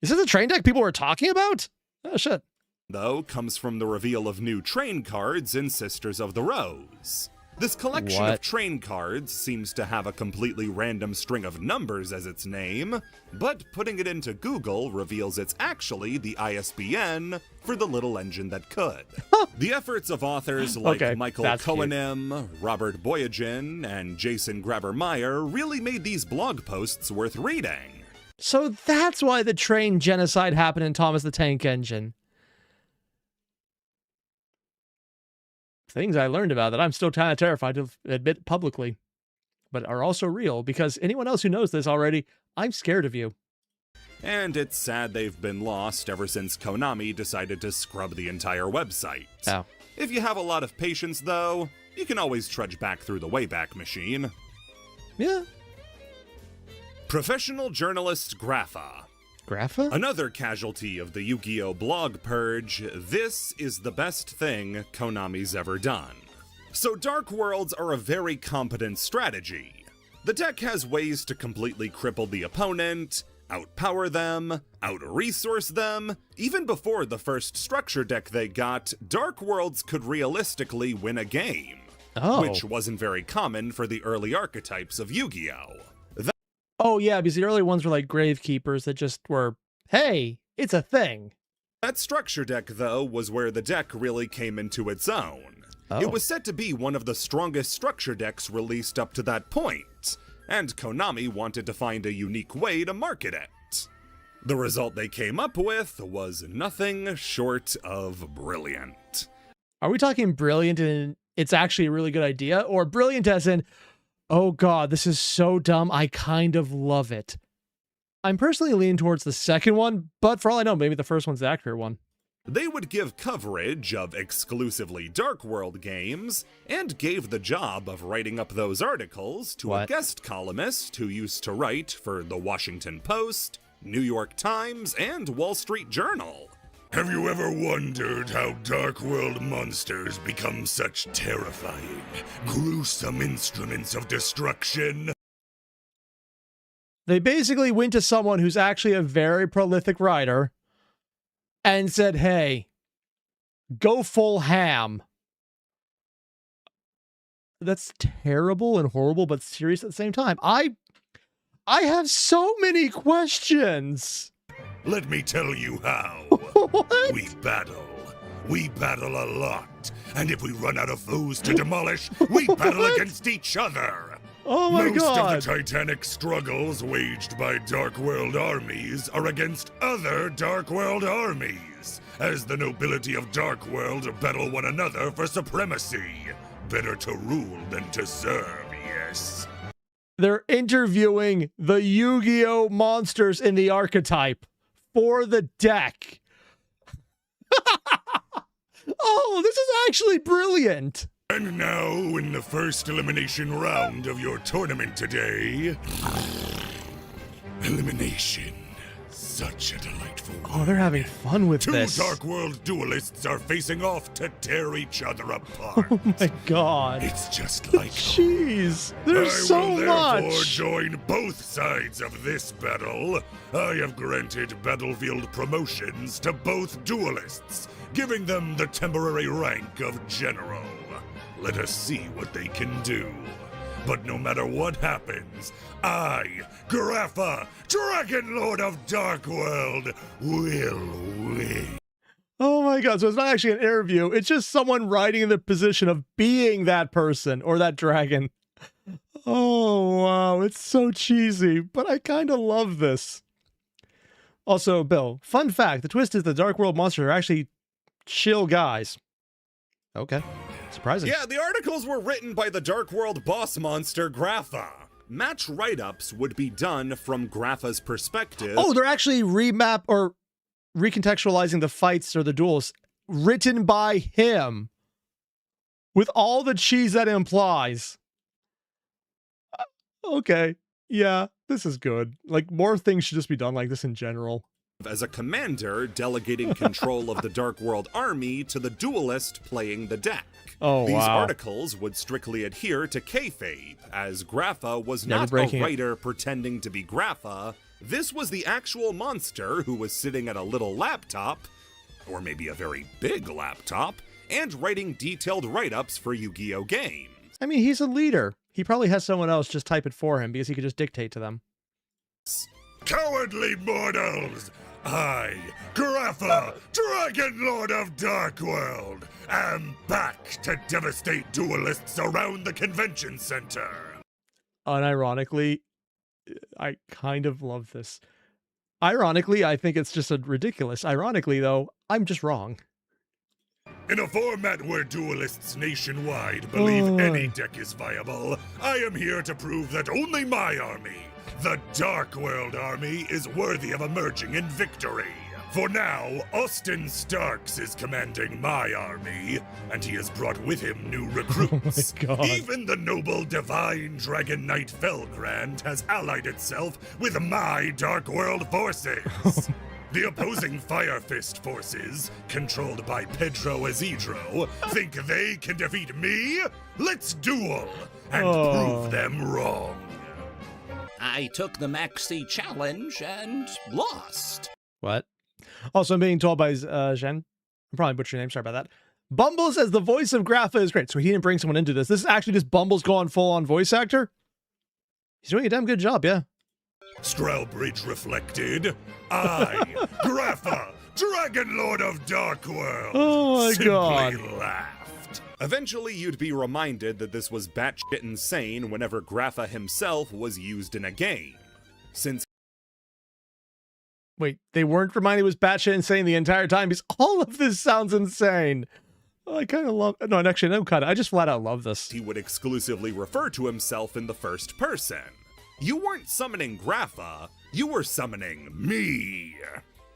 Is this a train deck people were talking about? Oh, shit. though, comes from the reveal of new train cards in Sisters of the Rose. This collection of train cards seems to have a completely random string of numbers as its name, but putting it into Google reveals it's actually the ISBN for the little engine that could. The efforts of authors like Michael Cohenim, Robert Boyajian, and Jason Graber-Meyer really made these blog posts worth reading. So that's why the train genocide happened in Thomas the Tank Engine. Things I learned about that I'm still kind of terrified to admit publicly, but are also real, because anyone else who knows this already, I'm scared of you. And it's sad they've been lost ever since Konami decided to scrub the entire website. Oh. If you have a lot of patience, though, you can always trudge back through the Wayback Machine. Yeah. Professional journalist Grapha. Grapha? Another casualty of the Yu-Gi-Oh! Blog purge, this is the best thing Konami's ever done. So Dark Worlds are a very competent strategy. The deck has ways to completely cripple the opponent, outpower them, out-resource them. Even before the first structure deck they got, Dark Worlds could realistically win a game. Which wasn't very common for the early archetypes of Yu-Gi-Oh! Oh, yeah, because the early ones were like Gravekeepers that just were, hey, it's a thing. That structure deck, though, was where the deck really came into its own. It was said to be one of the strongest structure decks released up to that point, and Konami wanted to find a unique way to market it. The result they came up with was nothing short of brilliant. Are we talking brilliant and it's actually a really good idea, or brilliant as in, oh god, this is so dumb, I kind of love it? I'm personally leaning towards the second one, but for all I know, maybe the first one's the accurate one. They would give coverage of exclusively Dark World games, and gave the job of writing up those articles to a guest columnist who used to write for The Washington Post, New York Times, and Wall Street Journal. Have you ever wondered how Dark World monsters become such terrifying, gruesome instruments of destruction? They basically went to someone who's actually a very prolific writer and said, hey, go full ham. That's terrible and horrible, but serious at the same time. I have so many questions. Let me tell you how. We battle. We battle a lot. And if we run out of foes to demolish, we battle against each other. Oh my god. Most of the titanic struggles waged by Dark World armies are against other Dark World armies, as the nobility of Dark World battle one another for supremacy. Better to rule than to serve, yes. They're interviewing the Yu-Gi-Oh! Monsters in the archetype for the deck. Oh, this is actually brilliant. And now, in the first elimination round of your tournament today, elimination. Such a delightful word. Oh, they're having fun with this. Two Dark World duelists are facing off to tear each other apart. Oh my god. It's just like jeez, there's so much. I will therefore join both sides of this battle. I have granted battlefield promotions to both duelists, giving them the temporary rank of General. Let us see what they can do. But no matter what happens, I, Grapha, Dragon Lord of Dark World, will win. Oh my god, so it's not actually an interview, it's just someone writing in the position of being that person, or that dragon. Oh wow, it's so cheesy, but I kind of love this. Also, Bill, fun fact, the twist is the Dark World monsters are actually chill guys. Okay. Surprising. Yeah, the articles were written by the Dark World boss monster, Grapha. Match write-ups would be done from Grapha's perspective. Oh, they're actually remap or recontextualizing the fights or the duels written by him with all the cheese that implies. Okay. Yeah, this is good. Like, more things should just be done like this in general. As a commander, delegating control of the Dark World army to the duelist playing the deck. Oh, These wow. articles would strictly adhere to kayfabe, as Grapha was not a writer pretending to be Grapha. This was the actual monster who was sitting at a little laptop, or maybe a very big laptop, and writing detailed write-ups for Yu-Gi-Oh! Games. I mean, he's a leader. He probably has someone else just type it for him because he could just dictate to them. Cowardly mortals! I, Grapha, Dragon Lord of Darkworld, am back to devastate duelists around the convention center. Unironically, I kind of love this. Ironically, I think it's just ridiculous. Ironically, though, I'm just wrong. In a format where duelists nationwide believe any deck is viable, I am here to prove that only my army, the Dark World Army, is worthy of emerging in victory. For now, Austin Starks is commanding my army, and he has brought with him new recruits. Oh my God. Even the noble Divine Dragon Knight Felgrand has allied itself with my Dark World forces. The opposing Fire Fist forces, controlled by Pedro Isidro, think they can defeat me? Let's duel and prove them wrong. I took the Maxi challenge and lost. What? Also, I'm being told by Zhen, I'm probably butchering your name, sorry about that. Bumbles as the voice of Grapha is great. So he didn't bring someone into this. This is actually just Bumbles going full-on voice actor. He's doing a damn good job, yeah. Strelbridge reflected, I, Grapha, Dragon Lord of Darkworld, Oh my simply God. Laughed. Eventually, you'd be reminded that this was batshit insane whenever Grapha himself was used in a game. Since Wait, they weren't reminded it was batshit insane the entire time because all of this sounds insane. Oh, I kind of love no, actually, no, kind of. I just flat out love this. he would exclusively refer to himself in the first person. You weren't summoning Grapha, you were summoning me.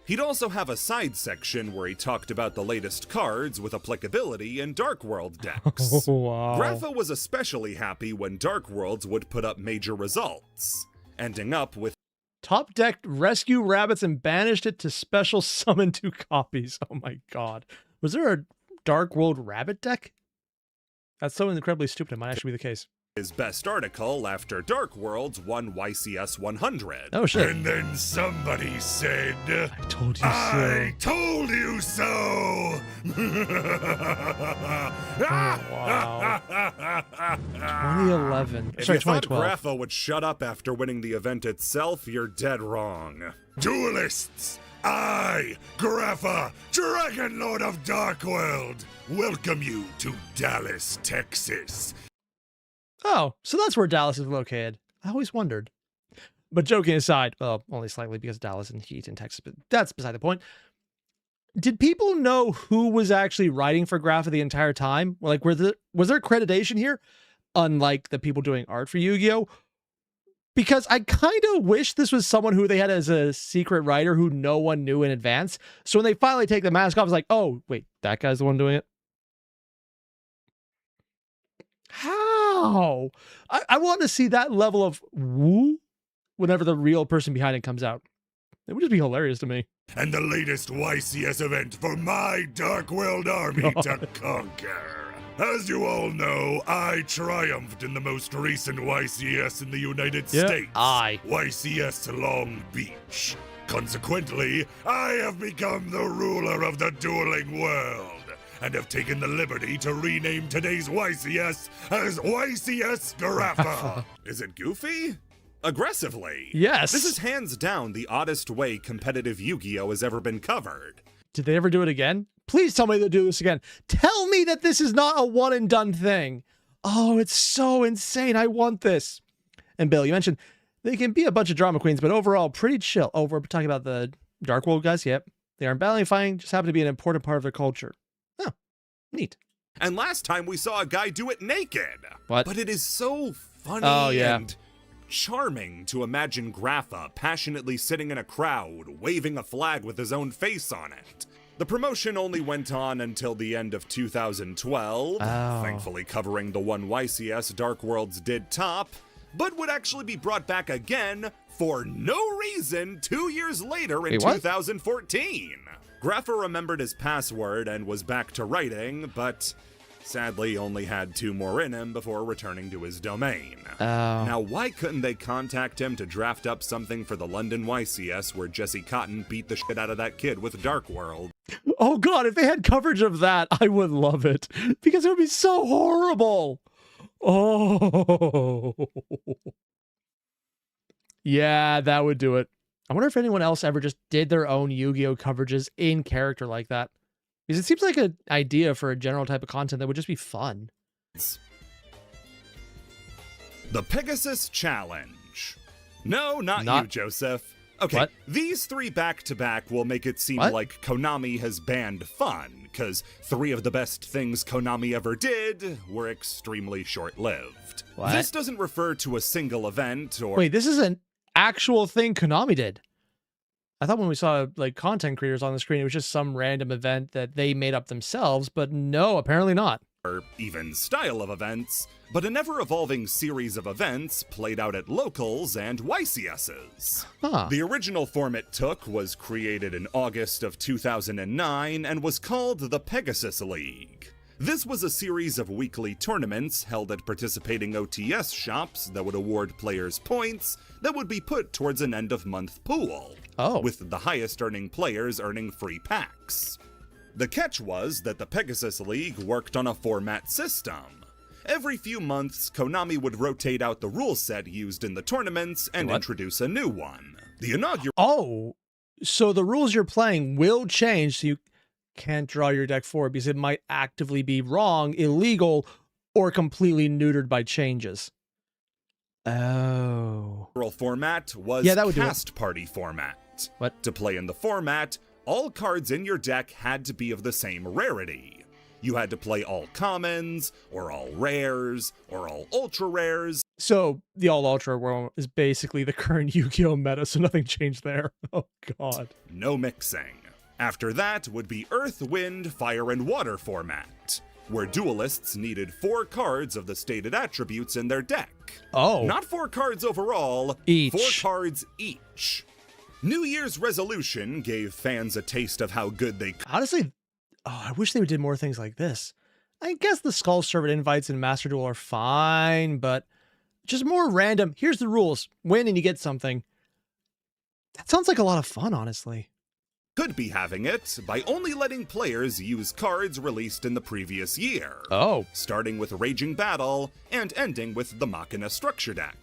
He'd also have a side section where he talked about the latest cards with applicability in Dark World decks. Oh, wow. Grapha was especially happy when Dark Worlds would put up major results, ending up with Top decked rescue rabbits and banished it to special summon 2 copies. Oh my God. Was there a Dark World rabbit deck? That's so incredibly stupid. It might actually be the case. his best article after Dark Worlds won YCS 100. Oh shit. And then somebody said, I told you so. I told you so! Oh, wow. 2011. If Sorry, you thought 2012. Grapha would shut up after winning the event itself, you're dead wrong. Duelists! I, Grapha, Dragon Lord of Darkworld, welcome you to Dallas, Texas. Oh, so that's where Dallas is located. I always wondered. But joking aside, well, only slightly because Dallas and Heat in Texas, but that's beside the point. Did people know who was actually writing for Grapha the entire time? Like, was there accreditation here? Unlike the people doing art for Yu-Gi-Oh! Because I kind of wish this was someone who they had as a secret writer who no one knew in advance. So when they finally take the mask off, it's like, oh, wait, that guy's the one doing it? How? I want to see that level of woo whenever the real person behind it comes out. It would just be hilarious to me. And the latest YCS event for my Dark World army to conquer. As you all know, I triumphed in the most recent YCS in the United States. YCS Long Beach. Consequently, I have become the ruler of the dueling world, and have taken the liberty to rename today's YCS as YCS Grapha. Is it goofy? Aggressively. Yes. This is hands down the oddest way competitive Yu-Gi-Oh! Has ever been covered. Did they ever do it again? Please tell me they'll do this again. Tell me that this is not a one and done thing. Oh, it's so insane. I want this. And Bill, you mentioned they can be a bunch of drama queens, but overall pretty chill. Oh, we're talking about the Dark World guys. Yep. They aren't battling and fighting, just happen to be an important part of their culture. Oh, neat. And last time we saw a guy do it naked. What? But it is so funny yeah. and charming to imagine Grapha passionately sitting in a crowd, waving a flag with his own face on it. The promotion only went on until the end of 2012, thankfully covering the one YCS Dark Worlds did top, but would actually be brought back again for no reason 2 years later in 2014. Grapha remembered his password and was back to writing, but sadly only had 2 more in him before returning to his domain. Now, why couldn't they contact him to draft up something for the London YCS where Jesse Cotton beat the shit out of that kid with Dark World? Oh god, if they had coverage of that, I would love it. Because it would be so horrible. Oh. Yeah, that would do it. I wonder if anyone else ever just did their own Yu-Gi-Oh coverages in character like that. Because it seems like an idea for a general type of content that would just be fun. The Pegasus Challenge. No, not you, Joseph. Okay, What? These 3 back-to-back will make it seem like Konami has banned fun, because 3 of the best things Konami ever did were extremely short-lived. What? This doesn't refer to a single event or... Wait, this is an actual thing Konami did. I thought when we saw like content creators on the screen, it was just some random event that they made up themselves, but no, apparently not. Or even style of events, but an ever-evolving series of events played out at locals and YCSs. Huh. The original form it took was created in August of 2009 and was called the Pegasus League. This was a series of weekly tournaments held at participating OTS shops that would award players points that would be put towards an end-of-month pool, with the highest-earning players earning free packs. The catch was that the Pegasus League worked on a format system. Every few months, Konami would rotate out the rule set used in the tournaments and introduce a new one. The inaugural... Oh, so the rules you're playing will change, so you can't draw your deck forward because it might actively be wrong, illegal, or completely neutered by changes. Oh. Format was that would cast party format. What? To play in the format, all cards in your deck had to be of the same rarity. You had to play all commons, or all rares, or all ultra rares. So the all ultra world is basically the current Yu-Gi-Oh meta, so nothing changed there. Oh god. No mixing. After that would be Earth, Wind, Fire, and Water format, where duelists needed 4 cards of the stated attributes in their deck. Oh. Not 4 cards overall, each. 4 cards each. New Year's resolution gave fans a taste of how good they could. Honestly, I wish they did more things like this. I guess the Skull Servant invites in Master Duel are fine, but just more random. Here's the rules. Win and you get something. That sounds like a lot of fun, honestly. Could be having it by only letting players use cards released in the previous year. Oh. Starting with Raging Battle and ending with the Machina Structure Deck.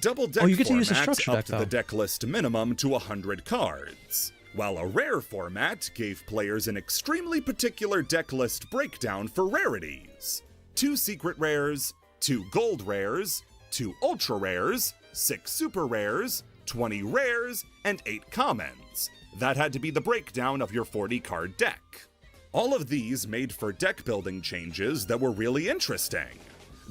Double deck you get to use the format structure deck, upped the deck list minimum to 100 cards, while a rare format gave players an extremely particular deck list breakdown for rarities. 2 secret rares, 2 gold rares, 2 ultra rares, 6 super rares, 20 rares, and 8 commons. That had to be the breakdown of your 40-card deck. All of these made for deck building changes that were really interesting.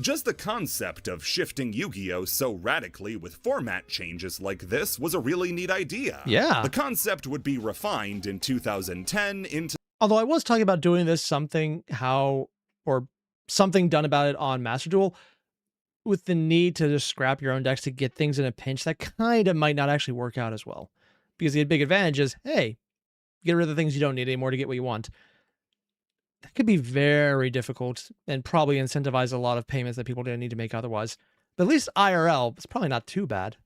Just the concept of shifting Yu-Gi-Oh! So radically with format changes like this was a really neat idea. Yeah. The concept would be refined in 2010 into... Although I was talking about doing this something done about it on Master Duel, with the need to just scrap your own decks to get things in a pinch, that kind of might not actually work out as well. Because the big advantage is, hey, get rid of the things you don't need anymore to get what you want. That could be very difficult and probably incentivize a lot of payments that people didn't need to make otherwise. But at least IRL, it's probably not too bad.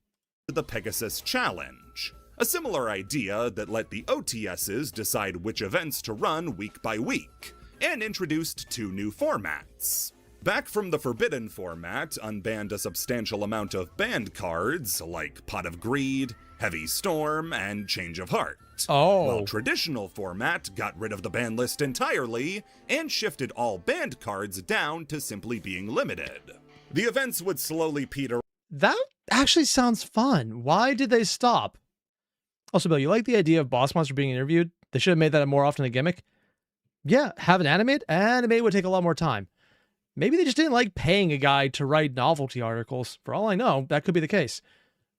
The Pegasus Challenge, a similar idea that let the OTSs decide which events to run week by week, and introduced 2 new formats. Back from the Forbidden format unbanned a substantial amount of banned cards like Pot of Greed, Heavy Storm, and Change of Heart. While traditional format got rid of the ban list entirely and shifted all banned cards down to simply being limited. The events would slowly peter. That actually sounds fun. Why did they stop? Also, Bill, you like the idea of Boss Monster being interviewed? They should have made that more often a gimmick. Yeah, have an animate? Animate would take a lot more time. Maybe they just didn't like paying a guy to write novelty articles. For all I know, that could be the case.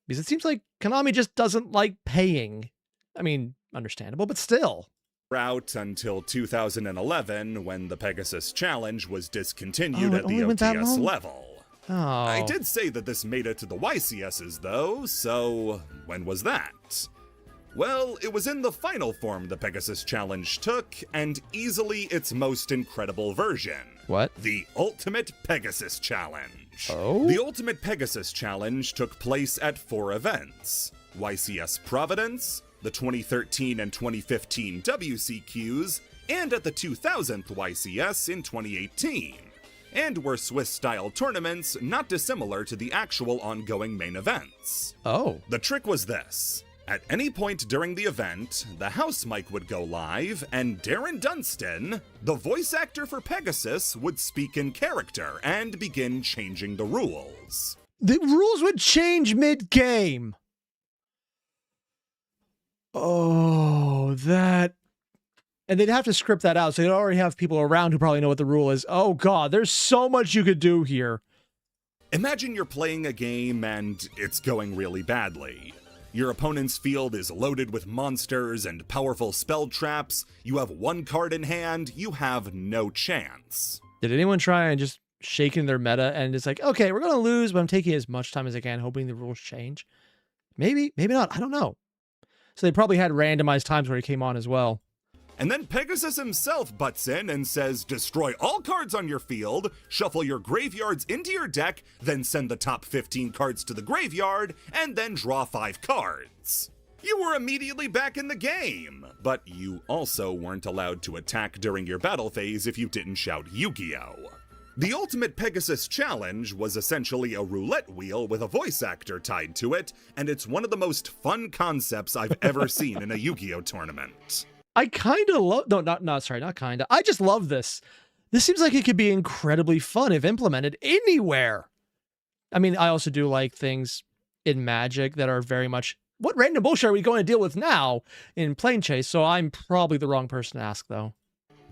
Because it seems like Konami just doesn't like paying. I mean, understandable, but still. Out until 2011, when the Pegasus Challenge was discontinued at the OTS level. I did say that this made it to the YCSs, though, so when was that? Well, it was in the final form the Pegasus Challenge took, and easily its most incredible version. What? The Ultimate Pegasus Challenge. Oh? The Ultimate Pegasus Challenge took place at 4 events. YCS Providence, the 2013 and 2015 WCQs, and at the 2000th YCS in 2018, and were Swiss-style tournaments not dissimilar to the actual ongoing main events. Oh. The trick was this. At any point during the event, the house mic would go live, and Darren Dunstan, the voice actor for Pegasus, would speak in character and begin changing the rules. The rules would change mid-game. Oh, that... And they'd have to script that out, so they'd already have people around who probably know what the rule is. Oh god, there's so much you could do here. Imagine you're playing a game and it's going really badly. Your opponent's field is loaded with monsters and powerful spell traps, you have one card in hand, you have no chance. Did anyone try and just shake in their meta and it's like, okay, we're gonna lose, but I'm taking as much time as I can, hoping the rules change? Maybe, maybe not, I don't know. So they probably had randomized times where he came on as well. And then Pegasus himself butts in and says, destroy all cards on your field, shuffle your graveyards into your deck, then send the top 15 cards to the graveyard, and then draw 5 cards. You were immediately back in the game, but you also weren't allowed to attack during your battle phase if you didn't shout Yu-Gi-Oh! The Ultimate Pegasus Challenge was essentially a roulette wheel with a voice actor tied to it, and it's one of the most fun concepts I've ever seen in a Yu-Gi-Oh! Tournament. I kind of love... No, not kind of. I just love this. This seems like it could be incredibly fun if implemented anywhere. I mean, I also do like things in Magic that are very much... What random bullshit are we going to deal with now in Plane Chase? So I'm probably the wrong person to ask, though.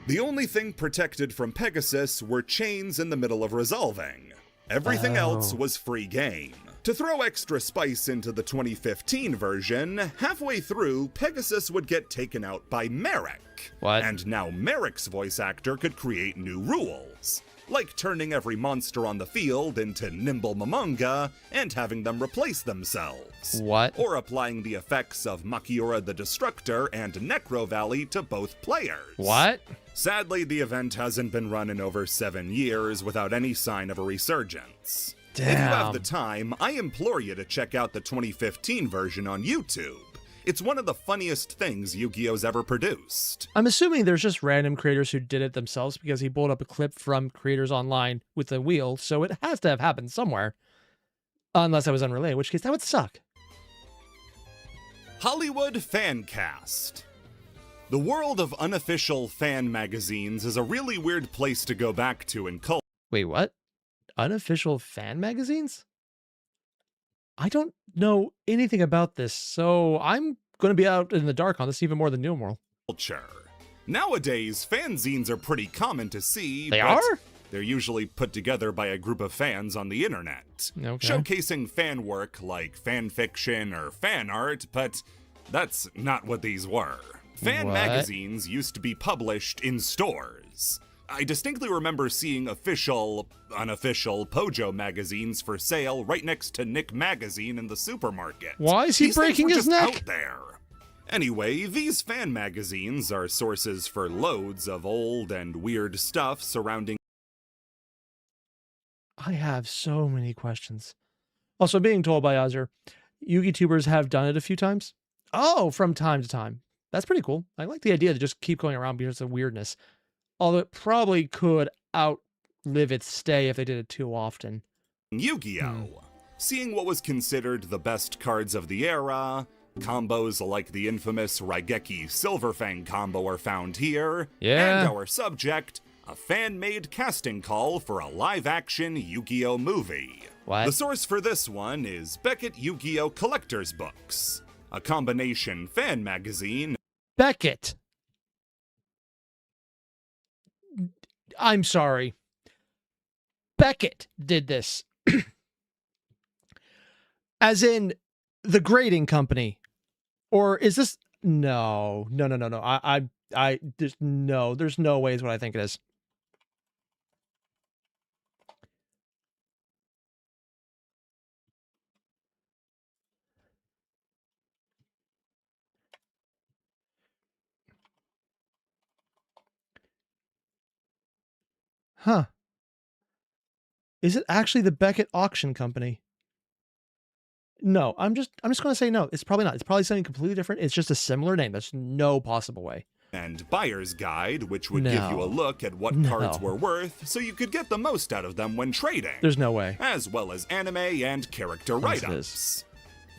The only thing protected from Pegasus were chains in the middle of resolving. Everything else was free game. To throw extra spice into the 2015 version, halfway through, Pegasus would get taken out by Merrick. What? And now Merrick's voice actor could create new rules, like turning every monster on the field into Nimble Momonga and having them replace themselves. What? Or applying the effects of Makiura the Destructor and Necro Valley to both players. What? Sadly, the event hasn't been run in over 7 years without any sign of a resurgence. Damn. If you have the time, I implore you to check out the 2015 version on YouTube. It's one of the funniest things Yu-Gi-Oh's ever produced. I'm assuming there's just random creators who did it themselves because he pulled up a clip from creators online with a wheel, so it has to have happened somewhere. Unless I was unrelated, in which case that would suck. Hollywood Fancast. The world of unofficial fan magazines is a really weird place to go back to in culture. Wait, what? Unofficial fan magazines? I don't know anything about this, so I'm going to be out in the dark on this even more than New World. Nowadays, fanzines are pretty common to see. They but are? They're usually put together by a group of fans on the internet, Okay. showcasing fan work like fan fiction or fan art, but that's not what these were. Fan What? magazines used to be published in stores. I distinctly remember seeing official, unofficial Pojo magazines for sale right next to Nick Magazine in the supermarket. Why is he These things breaking were his just neck? out there. Anyway, these fan magazines are sources for loads of old and weird stuff surrounding. I have so many questions. Also, being told by Azure, Yugi tubers have done it a few times. Oh, from time to time. That's pretty cool. I like the idea to just keep going around because of weirdness. Although it probably could outlive its stay if they did it too often. Yu-Gi-Oh! Seeing what was considered the best cards of the era, combos like the infamous Raigeki Silverfang combo are found here, Yeah. and our subject, a fan-made casting call for a live-action Yu-Gi-Oh! Movie. What? The source for this one is Beckett Yu-Gi-Oh! Collector's Books, a combination fan magazine. Beckett. I'm sorry. Beckett did this. As in the grading company. Or is this... No. There's no way is what I think it is. Huh. Is it actually the Beckett Auction Company? No, I'm just going to say no. It's probably not. It's probably something completely different. It's just a similar name. There's no possible way. And Buyer's Guide, which would give you a look at what cards were worth, so you could get the most out of them when trading. There's no way. As well as anime and character write-ups.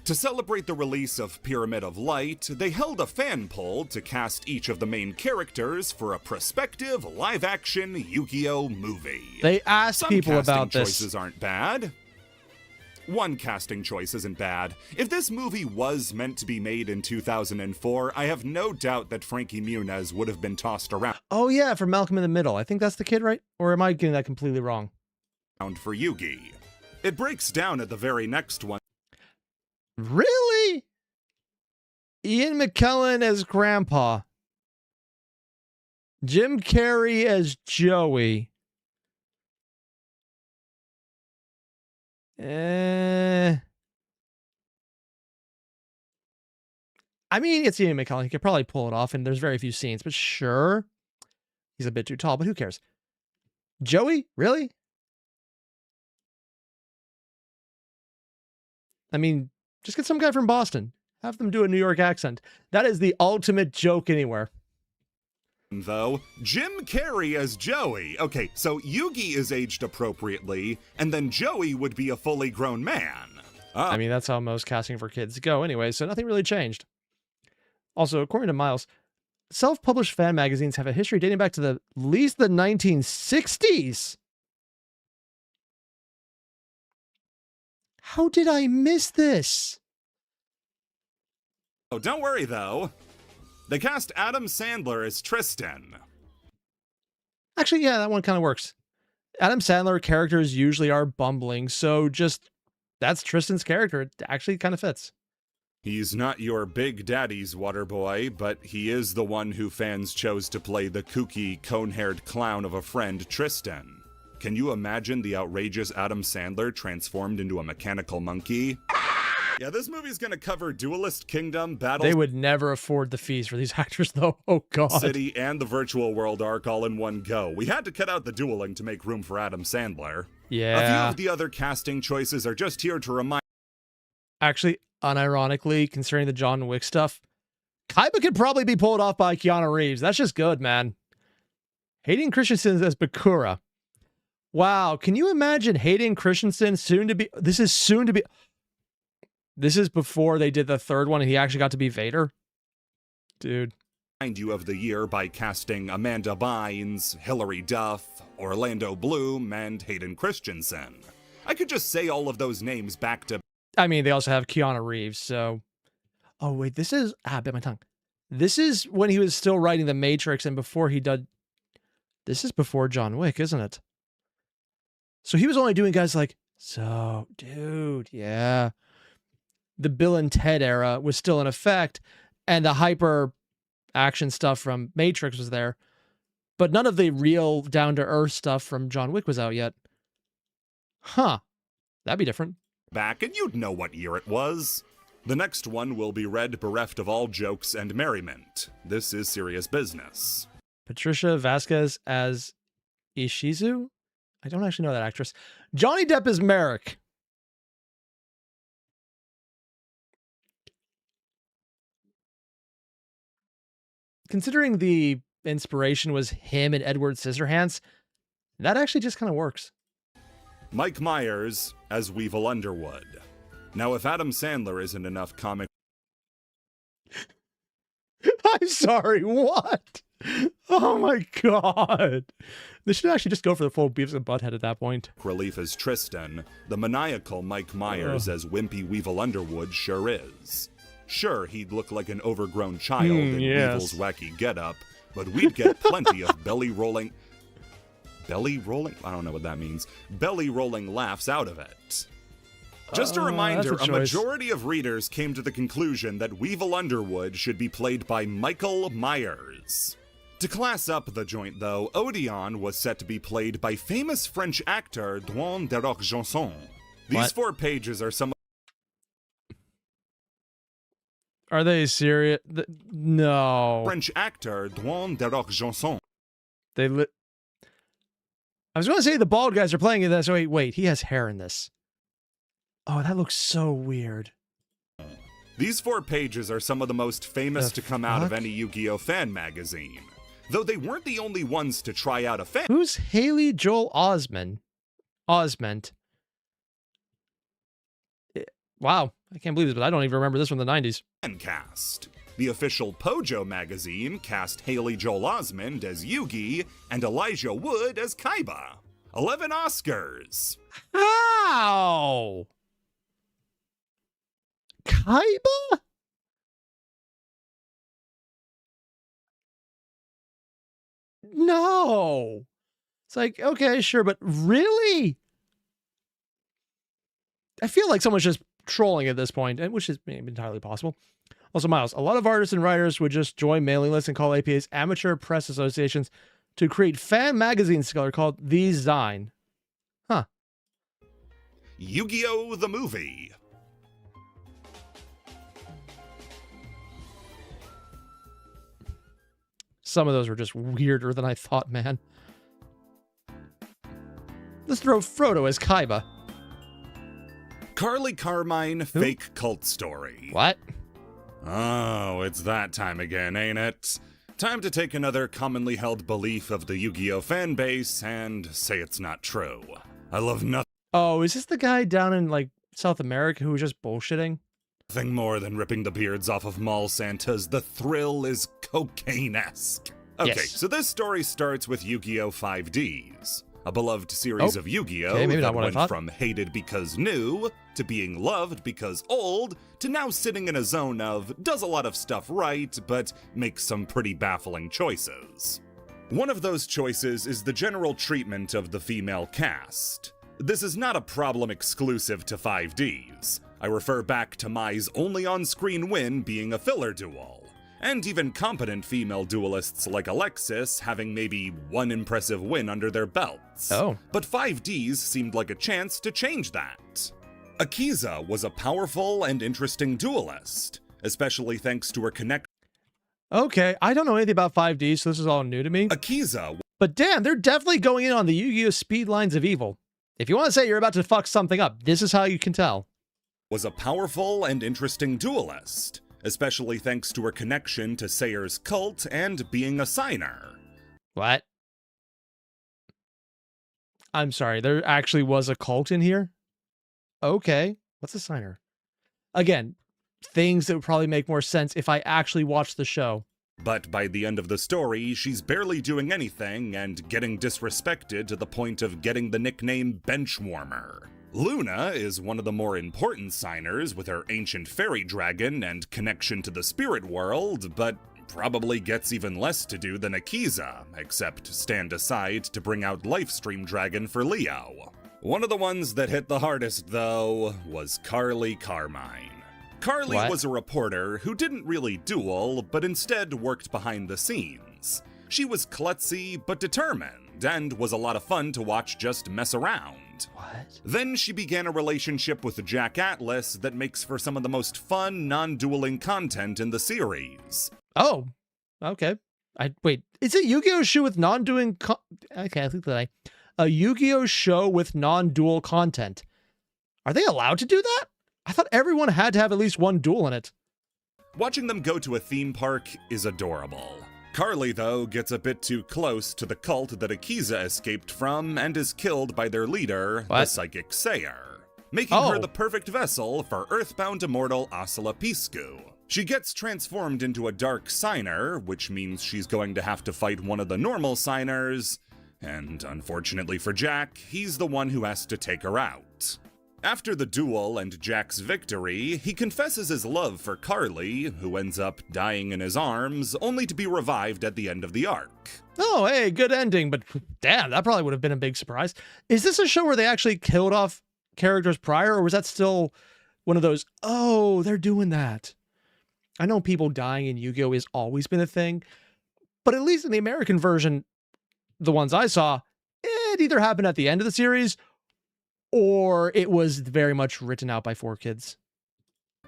To celebrate the release of Pyramid of Light, they held a fan poll to cast each of the main characters for a prospective live-action Yu-Gi-Oh! Movie. They asked people about this. Some casting choices aren't bad. One casting choice isn't bad. If this movie was meant to be made in 2004, I have no doubt that Frankie Muniz would have been tossed around. Oh yeah, from Malcolm in the Middle. I think that's the kid, right? Or am I getting that completely wrong? For Yugi. It breaks down at the very next one. Really? Ian McKellen as Grandpa. Jim Carrey as Joey. I mean, it's Ian McKellen. He could probably pull it off, and there's very few scenes, but sure. He's a bit too tall, but who cares? Joey? Really? I mean, just get some guy from Boston. Have them do a New York accent. That is the ultimate joke anywhere. Though, Jim Carrey as Joey. Okay, so Yugi is aged appropriately, and then Joey would be a fully grown man. I mean, that's how most casting for kids go anyway, so nothing really changed. Also, according to Miles, self-published fan magazines have a history dating back to at least the 1960s. How did I miss this? Oh, don't worry, though. They cast Adam Sandler as Tristan. Actually, yeah, that one kind of works. Adam Sandler characters usually are bumbling, so just that's Tristan's character. It actually kind of fits. He's not your big daddy's water boy, but he is the one who fans chose to play the kooky, cone-haired clown of a friend, Tristan. Can you imagine the outrageous Adam Sandler transformed into a mechanical monkey? Yeah, this movie's gonna cover Duelist Kingdom, Battle... They would never afford the fees for these actors, though. Oh, God. City and the Virtual World arc all in one go. We had to cut out the dueling to make room for Adam Sandler. Yeah. A few of the other casting choices are just here to remind... Actually, unironically, considering the John Wick stuff, Kaiba could probably be pulled off by Keanu Reeves. That's just good, man. Hayden Christensen as Bakura. Wow, can you imagine Hayden Christensen soon to be... This is soon to be... This is before they did the third one and he actually got to be Vader? Dude. You of the year by casting Amanda Bynes, Hilary Duff, Orlando Bloom, and Hayden Christensen. I could just say all of those names back to... I mean, they also have Keanu Reeves, so... Oh, wait, this is... I bit my tongue. This is when he was still writing The Matrix and before he did... This is before John Wick, isn't it? So he was only doing guys like... So, dude, yeah... The Bill and Ted era was still in effect, and the hyper action stuff from Matrix was there, but none of the real down-to-earth stuff from John Wick was out yet. Huh. That'd be different. Back, and you'd know what year it was. The next one will be read bereft of all jokes and merriment. This is serious business. Patricia Vasquez as Ishizu? I don't actually know that actress. Johnny Depp as Merrick. Considering the inspiration was him and Edward Scissorhands, that actually just kind of works. Mike Myers as Weevil Underwood. Now, if Adam Sandler isn't enough comic... I'm sorry, what? Oh my God. They should actually just go for the full Beavis and Butthead at that point. Relief as Tristan, the maniacal Mike Myers as Wimpy Weevil Underwood sure is. Sure, he'd look like an overgrown child in Weevil's wacky getup, but we'd get plenty of belly-rolling... Belly-rolling? I don't know what that means. Belly-rolling laughs out of it. Just a reminder, a majority of readers came to the conclusion that Weevil Underwood should be played by Michael Myers. To class up the joint, though, Odeon was set to be played by famous French actor Dwayne de Rock Johnson. These 4 pages are some... Are they serious? No. French actor Dwayne de Rock Johnson. I was going to say the bald guys are playing in this. Oh, wait, he has hair in this. Oh, that looks so weird. These 4 pages are some of the most famous to come out of any Yu-Gi-Oh fan magazine. Though they weren't the only ones to try out a fan. Who's Haley Joel Osment? Wow, I can't believe this, but I don't even remember this from the 90s. Cast. The official Pojo magazine cast Haley Joel Osment as Yugi and Elijah Wood as Kaiba. 11 Oscars. How? Kaiba? No. It's like, okay, sure, but really? I feel like someone's just trolling at this point, and which is maybe entirely possible. Also, Miles, a lot of artists and writers would just join mailing lists and call APAs amateur press associations to create fan magazines together called The Zine. Huh. Yu-Gi-Oh! The movie. Some of those were just weirder than I thought, man. Let's throw Frodo as Kaiba. Carly Carmine fake cult story. What? Oh, it's that time again, ain't it? Time to take another commonly held belief of the Yu-Gi-Oh fan base and say it's not true. I love nothing. Oh, is this the guy down in, like, South America who was just bullshitting? Nothing more than ripping the beards off of mall Santas. The thrill is cocaine-esque. Okay, Yes. so this story starts with Yu-Gi-Oh! 5Ds. A beloved series of Yu-Gi-Oh! Okay, maybe that not what I went thought. from hated because new, to being loved because old, to now sitting in a zone of does a lot of stuff right, but makes some pretty baffling choices. One of those choices is the general treatment of the female cast. This is not a problem exclusive to 5Ds. I refer back to Mai's only on-screen win being a filler duel, and even competent female duelists like Alexis having maybe one impressive win under their belts. Oh. But 5Ds seemed like a chance to change that. Akiza was a powerful and interesting duelist, especially thanks to her connection. Okay, I don't know anything about 5D, so this is all new to me. Akiza. But damn, they're definitely going in on the Yu-Gi-Oh! Speed lines of evil. If you want to say you're about to fuck something up, this is how you can tell. Was a powerful and interesting duelist, especially thanks to her connection to Sayer's cult and being a signer. What? I'm sorry, there actually was a cult in here? Okay, what's a signer? Again, things that would probably make more sense if I actually watched the show. But by the end of the story, she's barely doing anything and getting disrespected to the point of getting the nickname Benchwarmer. Luna is one of the more important signers with her ancient fairy dragon and connection to the spirit world, but probably gets even less to do than Akiza, except stand aside to bring out Lifestream Dragon for Leo. One of the ones that hit the hardest, though, was Carly Carmine. Carly was a reporter who didn't really duel, but instead worked behind the scenes. She was klutzy but determined, and was a lot of fun to watch just mess around. What? Then she began a relationship with Jack Atlas that makes for some of the most fun, non-dueling content in the series. Oh, okay. Wait, is it Yu-Gi-Oh! Show with non-doing okay, I think that a Yu-Gi-Oh! Show with non-duel content. Are they allowed to do that? I thought everyone had to have at least one duel in it. Watching them go to a theme park is adorable. Carly, though, gets a bit too close to the cult that Akiza escaped from and is killed by their leader, the Psychic Sayer, making her the perfect vessel for Earthbound immortal Asalapiscu. She gets transformed into a dark signer, which means she's going to have to fight one of the normal signers, and unfortunately for Jack, he's the one who has to take her out. After the duel and Jack's victory, he confesses his love for Carly, who ends up dying in his arms, only to be revived at the end of the arc. Oh, hey, good ending, but damn, that probably would have been a big surprise. Is this a show where they actually killed off characters prior, or was that still one of those, oh, they're doing that? I know people dying in Yu-Gi-Oh! Has always been a thing, but at least in the American version, the ones I saw, it either happened at the end of the series, or it was very much written out by 4Kids.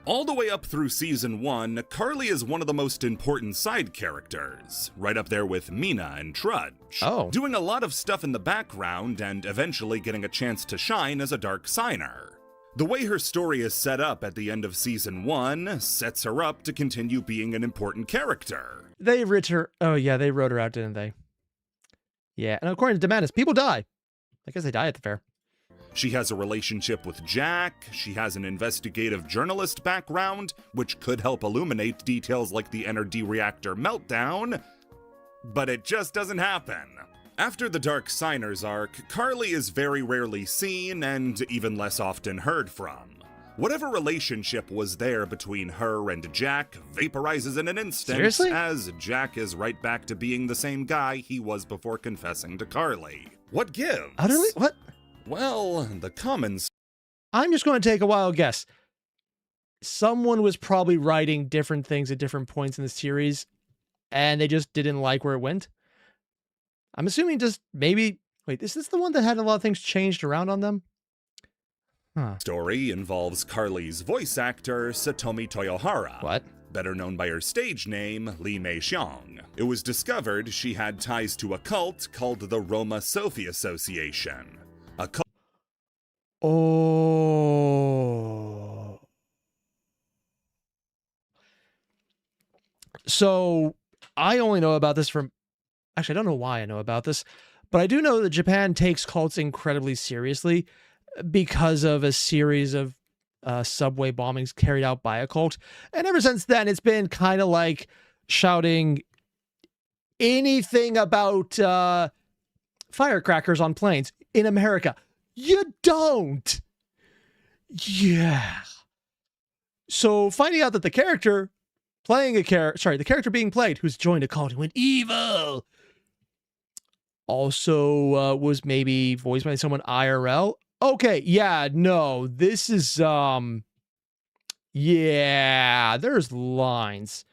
All the way up through Season 1, Carly is one of the most important side characters, right up there with Mina and Trudge, doing a lot of stuff in the background and eventually getting a chance to shine as a dark signer. The way her story is set up at the end of Season 1 sets her up to continue being an important character. They wrote her. Oh, yeah, they wrote her out, didn't they? Yeah, and according to Demantis, people die. I guess they die at the fair. She has a relationship with Jack, she has an investigative journalist background, which could help illuminate details like the NRD reactor meltdown, but it just doesn't happen. After the Dark Signers arc, Carly is very rarely seen and even less often heard from. Whatever relationship was there between her and Jack vaporizes in an instant. Seriously? As Jack is right back to being the same guy he was before confessing to Carly. What gives? Utterly? What? Well, the commons. I'm just going to take a wild guess. Someone was probably writing different things at different points in the series, and they just didn't like where it went. I'm assuming just maybe... Wait, is this the one that had a lot of things changed around on them? Huh. Story involves Carly's voice actor, Satomi Toyohara. What? Better known by her stage name, Lee Mei-xiong. It was discovered she had ties to a cult called the Roma Sophie Association. A cult. Oh. So I only know about this from... Actually, I don't know why I know about this, but I do know that Japan takes cults incredibly seriously because of a series of subway bombings carried out by a cult. And ever since then, it's been kind of like shouting anything about firecrackers on planes in America. You don't. Yeah. So finding out that the character the character being played, who's joined a cult and went evil, also was maybe voiced by someone IRL. Okay, yeah, no, this is, yeah, there's lines.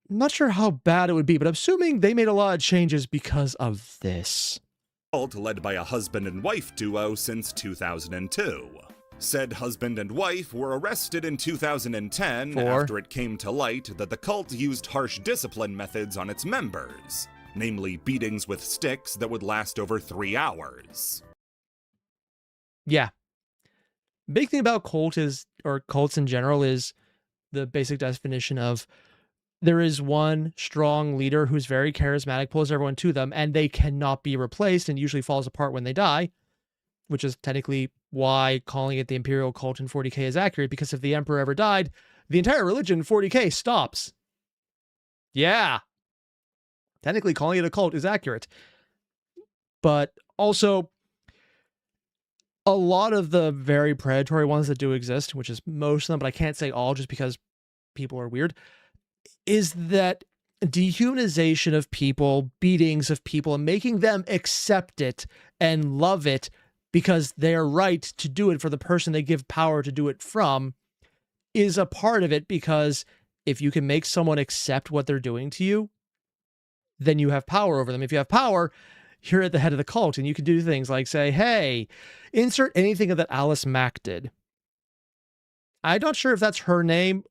I'm not sure how bad it would be, but I'm assuming they made a lot of changes because of this. Cult led by a husband and wife duo since 2002. Said husband and wife were arrested in 2010 after it came to light that the cult used harsh discipline methods on its members, namely beatings with sticks that would last over 3 hours. Yeah. Big thing about cults in general is the basic definition of there is one strong leader who's very charismatic, pulls everyone to them, and they cannot be replaced and usually falls apart when they die, which is technically why calling it the Imperial Cult in 40K is accurate, because if the Emperor ever died, the entire religion in 40K stops. Yeah. Technically calling it a cult is accurate. But also, a lot of the very predatory ones that do exist, which is most of them, but I can't say all just because people are weird, is that dehumanization of people, beatings of people, and making them accept it and love it because they're right to do it for the person they give power to do it from is a part of it, because if you can make someone accept what they're doing to you, then you have power over them. If you have power, you're at the head of the cult, and you can do things like say, hey, insert anything that Alice Mack did. I'm not sure if that's her name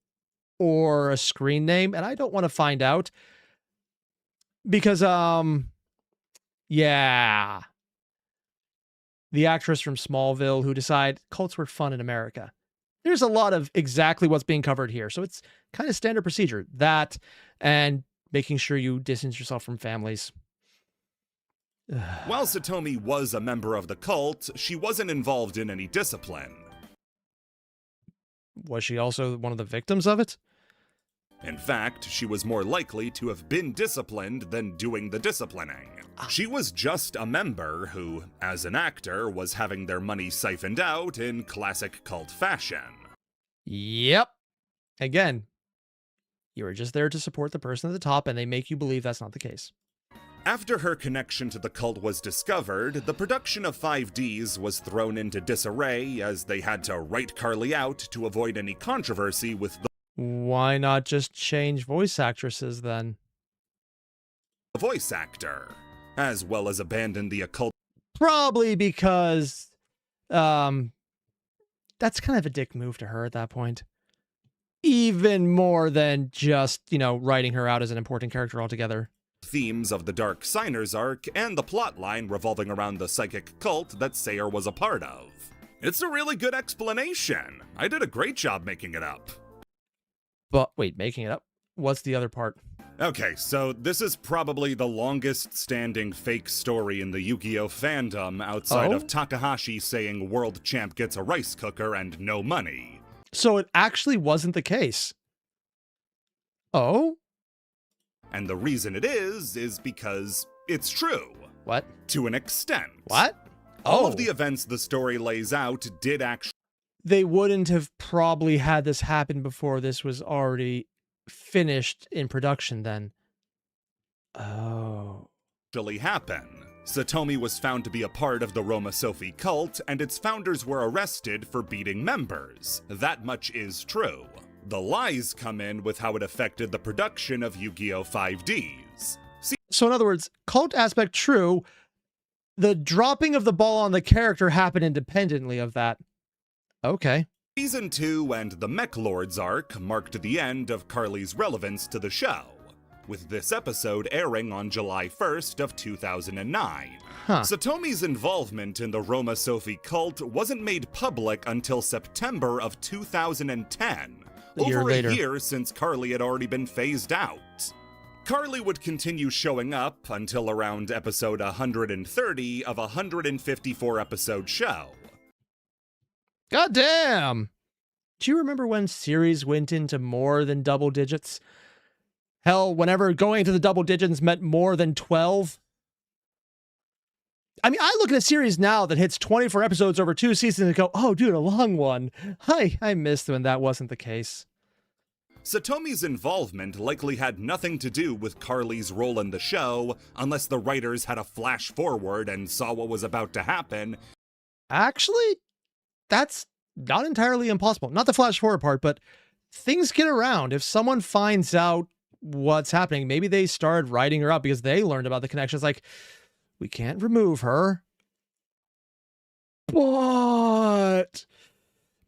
or a screen name, and I don't want to find out because, yeah, the actress from Smallville who decided cults were fun in America. There's a lot of exactly what's being covered here, so it's kind of standard procedure. That and making sure you distance yourself from families. While Satomi was a member of the cult, she wasn't involved in any discipline. Was she also one of the victims of it? In fact, she was more likely to have been disciplined than doing the disciplining. She was just a member who, as an actor, was having their money siphoned out in classic cult fashion. Yep. Again, you were just there to support the person at the top, and they make you believe that's not the case. After her connection to the cult was discovered, the production of 5Ds was thrown into disarray as they had to write Carly out to avoid any controversy with the Why not just change voice actresses then? voice actor, as well as abandon the occult. Probably because that's kind of a dick move to her at that point. Even more than just, writing her out as an important character altogether. Themes of the Dark Signers arc and the plotline revolving around the psychic cult that Sayer was a part of. It's a really good explanation. I did a great job making it up. But wait, making it up? What's the other part? Okay, so this is probably the longest standing fake story in the Yu-Gi-Oh fandom outside of Takahashi saying world champ gets a rice cooker and no money. So it actually wasn't the case. Oh? And the reason it is because it's true. What? To an extent. What? All of the events the story lays out did actually... They wouldn't have probably had this happen before this was already finished in production then. Oh. ...actually happen. Satomi was found to be a part of the Roma Sophie cult, and its founders were arrested for beating members. That much is true. The lies come in with how it affected the production of Yu-Gi-Oh! 5Ds. So in other words, cult aspect true, the dropping of the ball on the character happened independently of that. Okay. Season 2 and the Mech Lords arc marked the end of Carly's relevance to the show, with this episode airing on July 1st of 2009. Satomi's involvement in the Roma Sophie cult wasn't made public until September of 2010, over a year since Carly had already been phased out. Carly would continue showing up until around episode 130 of a 154 episode show. God damn! Do you remember when series went into more than double digits? Hell, whenever going into the double digits meant more than 12? I mean, I look at a series now that hits 24 episodes over 2 seasons and go, oh, dude, a long one. I missed when that wasn't the case. Satomi's involvement likely had nothing to do with Carly's role in the show, unless the writers had a flash forward and saw what was about to happen. Actually, that's not entirely impossible. Not the flash forward part, but things get around. If someone finds out what's happening, maybe they started writing her up because they learned about the connections. Like, we can't remove her, but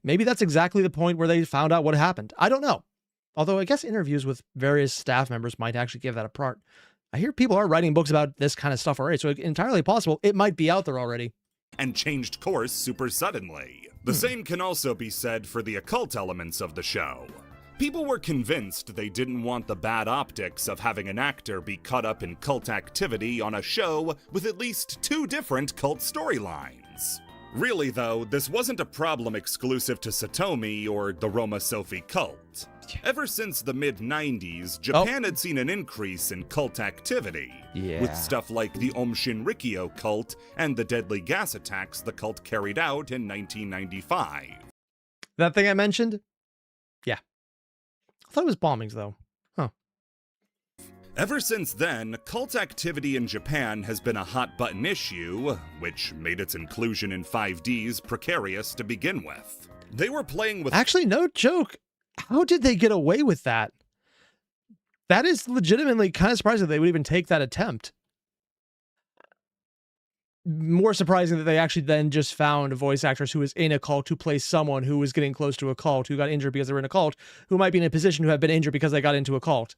maybe that's exactly the point where they found out what happened. I don't know. Although I guess interviews with various staff members might actually give that a part. I hear people are writing books about this kind of stuff already, so it's entirely possible it might be out there already. And changed course super suddenly. The same can also be said for the occult elements of the show. People were convinced they didn't want the bad optics of having an actor be caught up in cult activity on a show with at least 2 different cult storylines. Really though, this wasn't a problem exclusive to Satomi or the Roma Sophie cult. Ever since the mid-90s, Japan had seen an increase in cult activity, with stuff like the Om Shinrikyo cult and the deadly gas attacks the cult carried out in 1995. That thing I mentioned? Yeah. I thought it was bombings, though. Huh. Ever since then, cult activity in Japan has been a hot-button issue, which made its inclusion in 5Ds precarious to begin with. They were playing with... Actually, no joke. How did they get away with that? That is legitimately kind of surprising that they would even take that attempt. More surprising that they actually then just found a voice actress who was in a cult to play someone who was getting close to a cult, who got injured because they were in a cult, who might be in a position to have been injured because they got into a cult.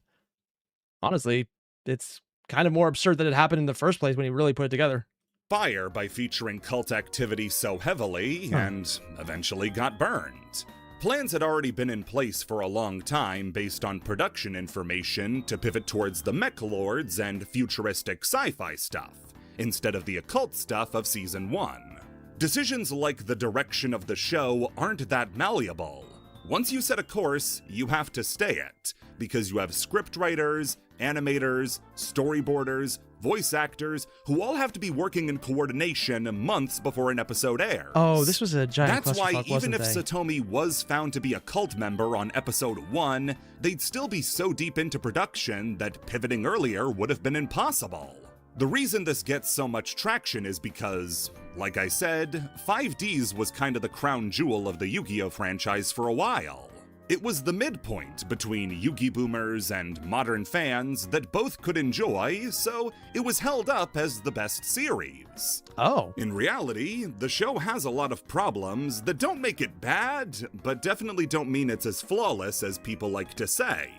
Honestly, it's kind of more absurd that it happened in the first place when you really put it together. Fire by featuring cult activity so heavily and eventually got burned. Plans had already been in place for a long time based on production information to pivot towards the Mech Lords and futuristic sci-fi stuff, instead of the occult stuff of Season 1. Decisions like the direction of the show aren't that malleable. Once you set a course, you have to stay it, because you have scriptwriters, animators, storyboarders, voice actors, who all have to be working in coordination months before an episode airs. Oh, this was a giant That's why clusterfuck, even if wasn't they? Satomi was found to be a cult member on episode 1, they'd still be so deep into production that pivoting earlier would have been impossible. The reason this gets so much traction is because, like I said, 5Ds was kind of the crown jewel of the Yu-Gi-Oh franchise for a while. It was the midpoint between Yu-Gi boomers and modern fans that both could enjoy, so it was held up as the best series. Oh. In reality, the show has a lot of problems that don't make it bad, but definitely don't mean it's as flawless as people like to say.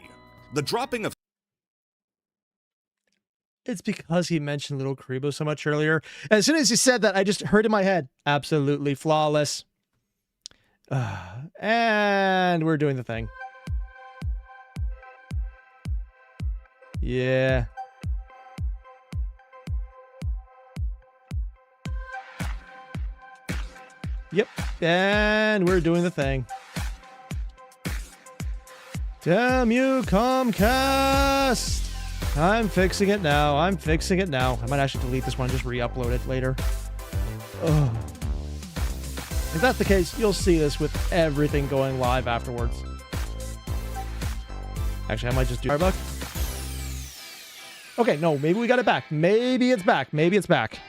The dropping of... It's because he mentioned Little Karibo so much earlier. As soon as he said that, I just heard in my head, absolutely flawless. And we're doing the thing. Yeah. Yep. And we're doing the thing. Damn you, Comcast! I'm fixing it now. I'm fixing it now. I might actually delete this one and just re-upload it later. Ugh. If that's the case, you'll see this with everything going live afterwards. Actually, I might just do Starbuck. Okay, no, maybe we got it back. Maybe it's back. Maybe it's back.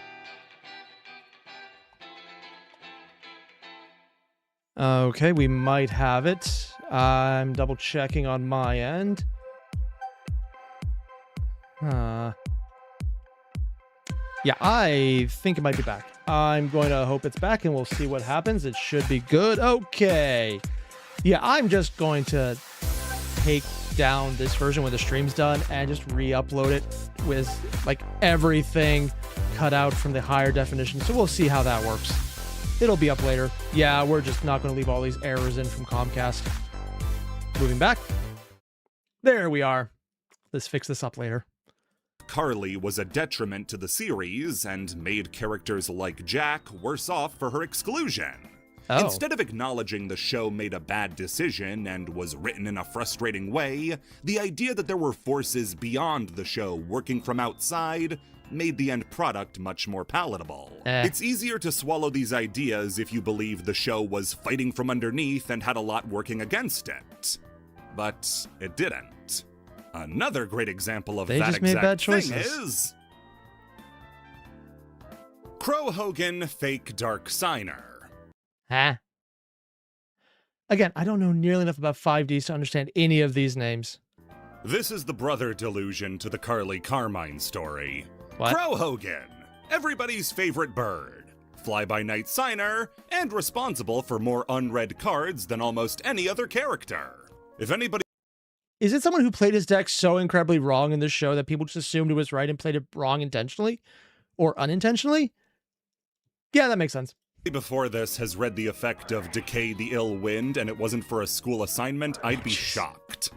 Okay, we might have it. I'm double checking on my end. Yeah, I think it might be back. I'm going to hope it's back and we'll see what happens. It should be good. Okay. Yeah, I'm just going to take down this version when the stream's done and just re-upload it with like everything cut out from the higher definition. So we'll see how that works. It'll be up later. Yeah, we're just not going to leave all these errors in from Comcast. Moving back. There we are. Let's fix this up later. Carly was a detriment to the series and made characters like Jack worse off for her exclusion. Oh. Instead of acknowledging the show made a bad decision and was written in a frustrating way, the idea that there were forces beyond the show working from outside made the end product much more palatable. It's easier to swallow these ideas if you believe the show was fighting from underneath and had a lot working against it. But it didn't. Another great example of that exact thing is Crow Hogan Fake Dark Signer. Huh? Again, I don't know nearly enough about 5Ds to understand any of these names. This is the brother delusion to the Carly Carmine story. What? Crow Hogan, everybody's favorite bird, fly-by-night signer, and responsible for more unread cards than almost any other character. If anybody... Is it someone who played his deck so incredibly wrong in this show that people just assumed it was right and played it wrong intentionally? Or unintentionally? Yeah, that makes sense. Before this has read The Effect of Decay the Ill Wind and it wasn't for a school assignment, I'd be shocked.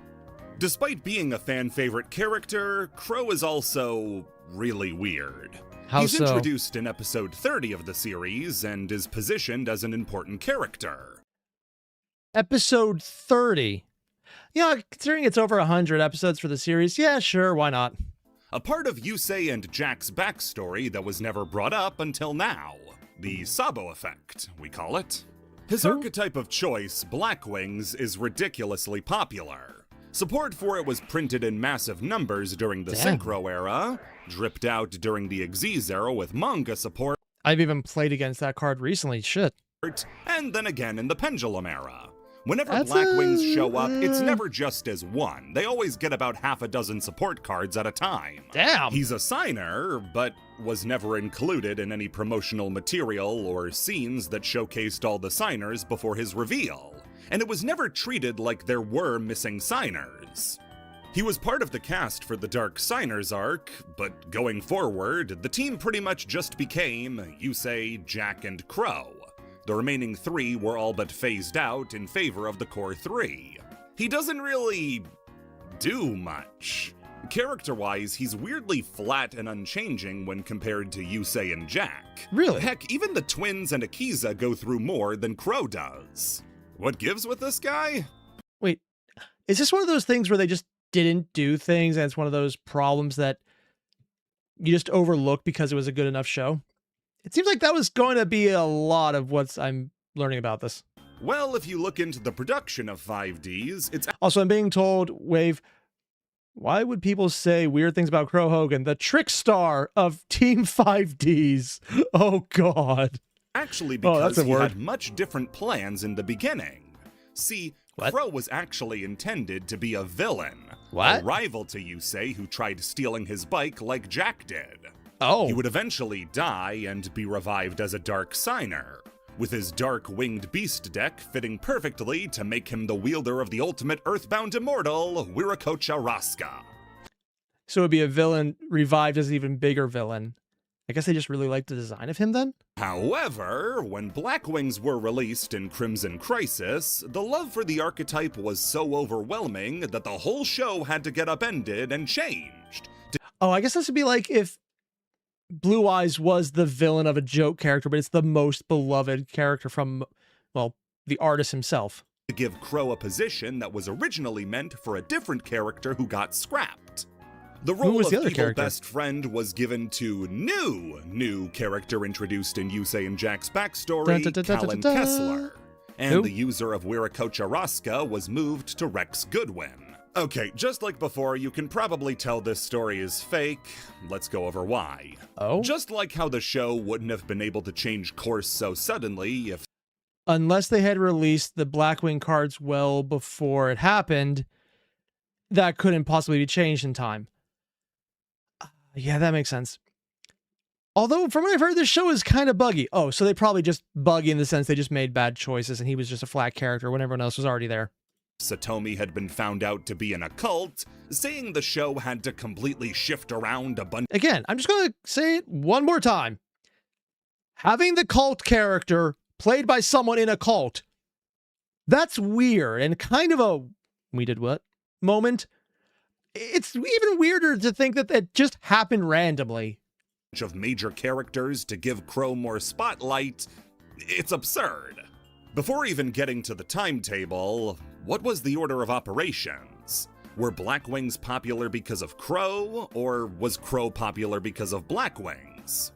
Despite being a fan-favorite character, Crow is also really weird. He's introduced in episode 30 of the series and is positioned as an important character. Episode 30? Yeah, considering it's over 100 episodes for the series, yeah, sure, why not? A part of Yusei and Jack's backstory that was never brought up until now. The Sabo effect, we call it. His archetype of choice, Black Wings, is ridiculously popular. Support for it was printed in massive numbers during the Synchro era, dripped out during the Xyz era with manga support. I've even played against that card recently, shit. And then again in the Pendulum era. Whenever Black Wings show up, it's never just as one. They always get about half a dozen support cards at a time. Damn! He's a signer, but was never included in any promotional material or scenes that showcased all the signers before his reveal. And it was never treated like there were missing signers. He was part of the cast for the Dark Signers arc, but going forward, the team pretty much just became Yusei, Jack, and Crow. The remaining three were all but phased out in favor of the core three. He doesn't really do much. Character-wise, he's weirdly flat and unchanging when compared to Yusei and Jack. Really? Heck, even the twins and Akiza go through more than Crow does. What gives with this guy? Wait, is this one of those things where they just didn't do things and it's one of those problems that you just overlook because it was a good enough show? It seems like that was going to be a lot of what I'm learning about this. Well, if you look into the production of 5Ds, it's... Also, I'm being told, Wave, why would people say weird things about Crow Hogan, the trick star of Team 5Ds? Oh, God. Actually, because he had much different plans in the beginning. See, Crow was actually intended to be a villain. What? A rival to Yusei who tried stealing his bike like Jack did. Oh. He would eventually die and be revived as a Dark Signer, with his Dark Winged Beast deck fitting perfectly to make him the wielder of the ultimate Earthbound Immortal, Wiracocha Raska. So it would be a villain revived as an even bigger villain. I guess they just really liked the design of him then? However, when Blackwings were released in Crimson Crisis, the love for the archetype was so overwhelming that the whole show had to get upended and changed. Oh, I guess this would be like if Blue Eyes was the villain of a joke character, but it's the most beloved character from, well, the artist himself. To give Crow a position that was originally meant for a different character who got scrapped. The role of evil best friend was given to new character introduced in Yusei and Jack's backstory, Callan Kessler. And the user of Wiracocha Raska was moved to Rex Goodwin. Okay, just like before, you can probably tell this story is fake. Let's go over why. Oh? Just like how the show wouldn't have been able to change course so suddenly if... Unless they had released the Blackwing cards well before it happened, that couldn't possibly be changed in time. Yeah, that makes sense. Although, from what I've heard, this show is kind of buggy. Oh, so they probably just buggy in the sense they just made bad choices and he was just a flat character when everyone else was already there. Satomi had been found out to be in a cult, saying the show had to completely shift around a bunch. Again, I'm just going to say it one more time. Having the cult character played by someone in a cult, that's weird and kind of a we did what moment. It's even weirder to think that that just happened randomly. Of major characters to give Crow more spotlight, it's absurd. Before even getting to the timetable, what was the order of operations? Were Blackwings popular because of Crow, or was Crow popular because of Blackwings?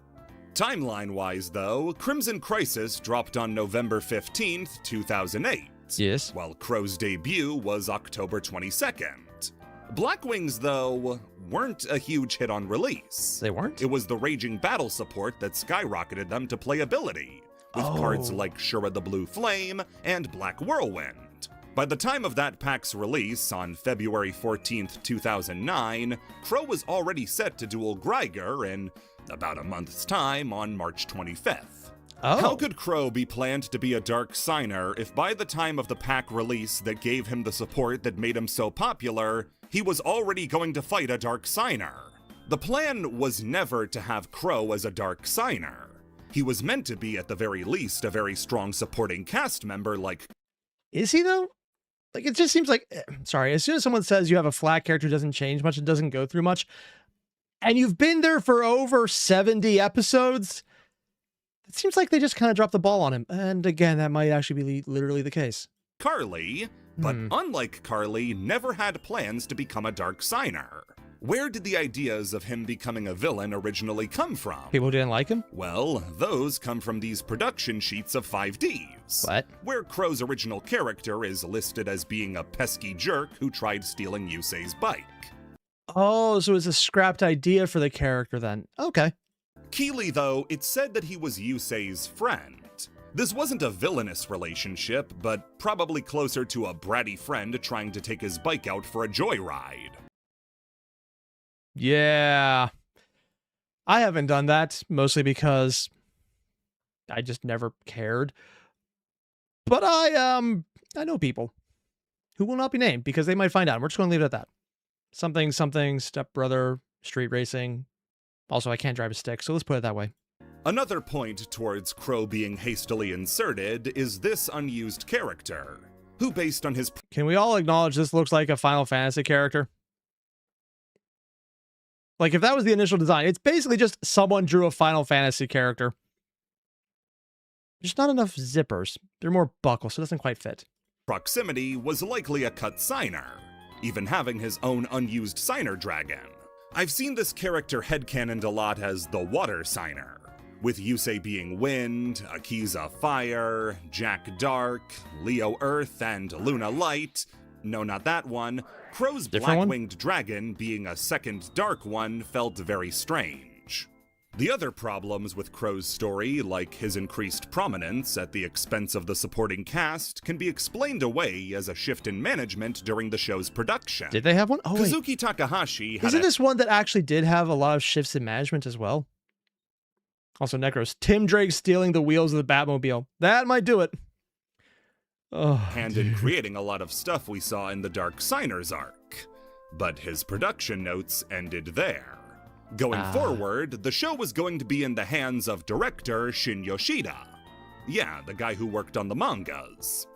Timeline-wise, though, Crimson Crisis dropped on November 15th, 2008. Yes. While Crow's debut was October 22nd. Blackwings, though, weren't a huge hit on release. They weren't? It was the Raging Battle support that skyrocketed them to playability, with cards like Shura the Blue Flame and Black Whirlwind. By the time of that pack's release on February 14th, 2009, Crow was already set to duel Greiger in about a month's time on March 25th. How could Crow be planned to be a Dark Signer if by the time of the pack release that gave him the support that made him so popular, he was already going to fight a Dark Signer? The plan was never to have Crow as a Dark Signer. He was meant to be, at the very least, a very strong supporting cast member like... Is he, though? Like, it just seems like... Sorry, as soon as someone says you have a flat character who doesn't change much and doesn't go through much, and you've been there for over 70 episodes... It seems like they just kind of dropped the ball on him. And again, that might actually be literally the case. Carly, but unlike Carly, never had plans to become a Dark Signer. Where did the ideas of him becoming a villain originally come from? People didn't like him? Well, those come from these production sheets of 5Ds. What? Where Crow's original character is listed as being a pesky jerk who tried stealing Yusei's bike. Oh, so it's a scrapped idea for the character then. Okay. Keeley, though, it said that he was Yusei's friend. This wasn't a villainous relationship, but probably closer to a bratty friend trying to take his bike out for a joyride. Yeah. I haven't done that, mostly because I just never cared. But I know people who will not be named because they might find out. We're just going to leave it at that. Something, stepbrother, street racing. Also, I can't drive a stick, so let's put it that way. Another point towards Crow being hastily inserted is this unused character, who based on his... Can we all acknowledge this looks like a Final Fantasy character? Like, if that was the initial design, it's basically just someone drew a Final Fantasy character. There's not enough zippers. They're more buckles, so it doesn't quite fit. Proximity was likely a cut signer, even having his own unused signer dragon. I've seen this character headcanoned a lot as the water signer, with Yusei being wind, Akiza fire, Jack dark, Leo earth, and Luna light. No, not that one. Crow's black-winged dragon being a second dark one felt very strange. The other problems with Crow's story, like his increased prominence at the expense of the supporting cast, can be explained away as a shift in management during the show's production. Did they have one? Oh, Kazuki wait. Takahashi had Isn't this one that actually did have a lot of shifts in management as well? Also, Necros, Tim Drake stealing the wheels of the Batmobile. That might do it. Oh, hand in creating a lot of stuff we saw in the Dark Signers arc. But his production notes ended there. Going forward, the show was going to be in the hands of director Shin Yoshida. Yeah, the guy who worked on the mangas.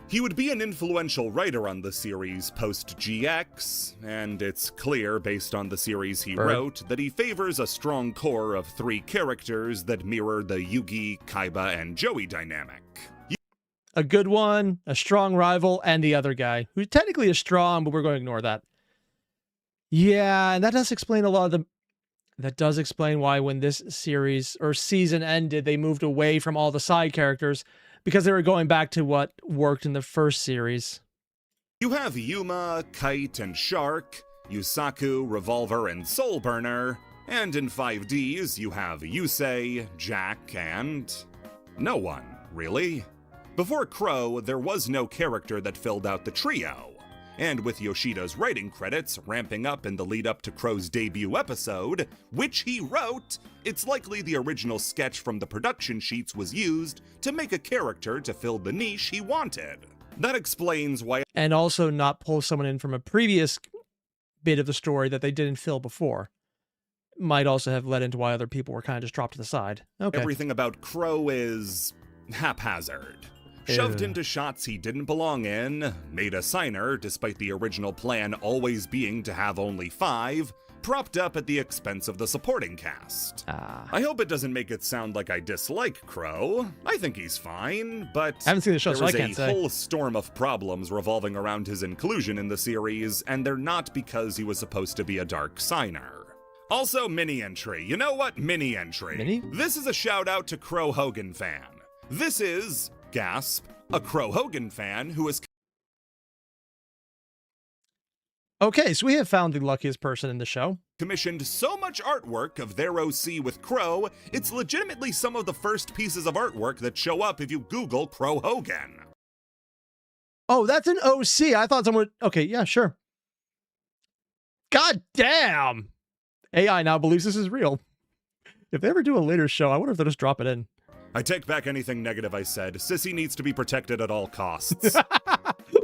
He would be an influential writer on the series post-GX, and it's clear based on the series he wrote that he favors a strong core of 3 characters that mirror the Yugi, Kaiba, and Joey dynamic. A good one, a strong rival, and the other guy, who technically is strong, but we're going to ignore that. Yeah, and that does explain a lot of the... That does explain why when this series or season ended, they moved away from all the side characters, because they were going back to what worked in the first series. You have Yuma, Kite, and Shark, Yusaku, Revolver, and Soul Burner, and in 5Ds you have Yusei, Jack, and... no one, really. Before Crow, there was no character that filled out the trio. And with Yoshida's writing credits ramping up in the lead-up to Crow's debut episode, which he wrote, it's likely the original sketch from the production sheets was used to make a character to fill the niche he wanted. That explains why... And also not pull someone in from a previous bit of the story that they didn't fill before. Might also have led into why other people were kind of just dropped to the side. Okay. Everything about Crow is... haphazard. Shoved into shots he didn't belong in, made a signer despite the original plan always being to have only 5, propped up at the expense of the supporting cast. I hope it doesn't make it sound like I dislike Crow. I think he's fine, but I haven't seen the show, so I can't say. There was a whole storm of problems revolving around his inclusion in the series, and they're not because he was supposed to be a dark signer. Also, mini entry. You know what? Mini entry. Mini? This is a shout out to Crow Hogan fan. This is... gasp, a Crow Hogan fan who is... Okay, so we have found the luckiest person in the show. Commissioned so much artwork of their OC with Crow, it's legitimately some of the first pieces of artwork that show up if you Google Crow Hogan. Oh, that's an OC. I thought someone... Okay, yeah, sure. God damn! AI now believes this is real. If they ever do a later show, I wonder if they'll just drop it in. I take back anything negative I said. Sissy needs to be protected at all costs.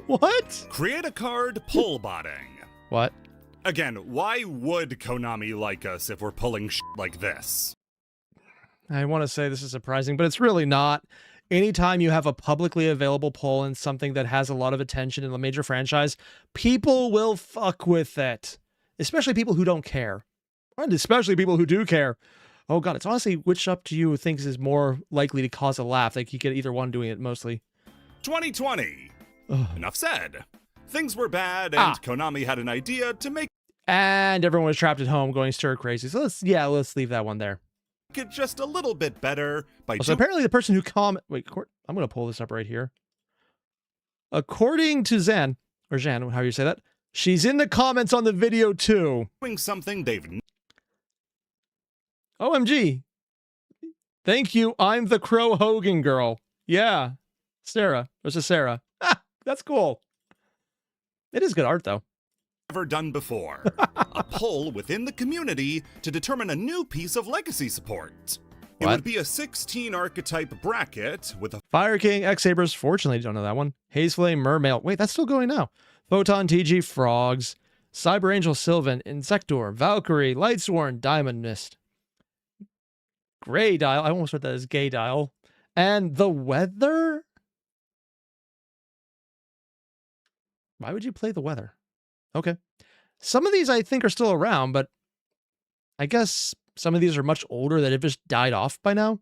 What? Create a card pull botting. What? Again, why would Konami like us if we're pulling shit like this? I want to say this is surprising, but it's really not. Anytime you have a publicly available poll in something that has a lot of attention in a major franchise, people will fuck with it. Especially people who don't care. And especially people who do care. Oh god, it's honestly which up to you thinks is more likely to cause a laugh. Like you get either one doing it mostly. 2020. Enough said. Things were bad and Konami had an idea to make... And everyone was trapped at home going stir crazy. So let's leave that one there. It just a little bit better by... So apparently the person who Wait, I'm going to pull this up right here. According to Jan, how you say that, she's in the comments on the video too. Doing something they've... OMG. Thank you. I'm the Crow Hogan girl. Yeah. Sarah. There's a Sarah. Ah, that's cool. It is good art, though. Never done before. A poll within the community to determine a new piece of legacy support. It would be a 16 archetype bracket with a... Fire King, X-Sabers. Fortunately, don't know that one. Hazeflame, Mermail. Wait, that's still going now. Photon, TG, Frogs. Cyber Angel, Sylvan. Insector, Valkyrie, Lightsworn, Diamond Mist. Gray Dial. I almost read that as Gay Dial. And the Weather? Why would you play the Weather? Okay. Some of these I think are still around, but I guess some of these are much older that have just died off by now.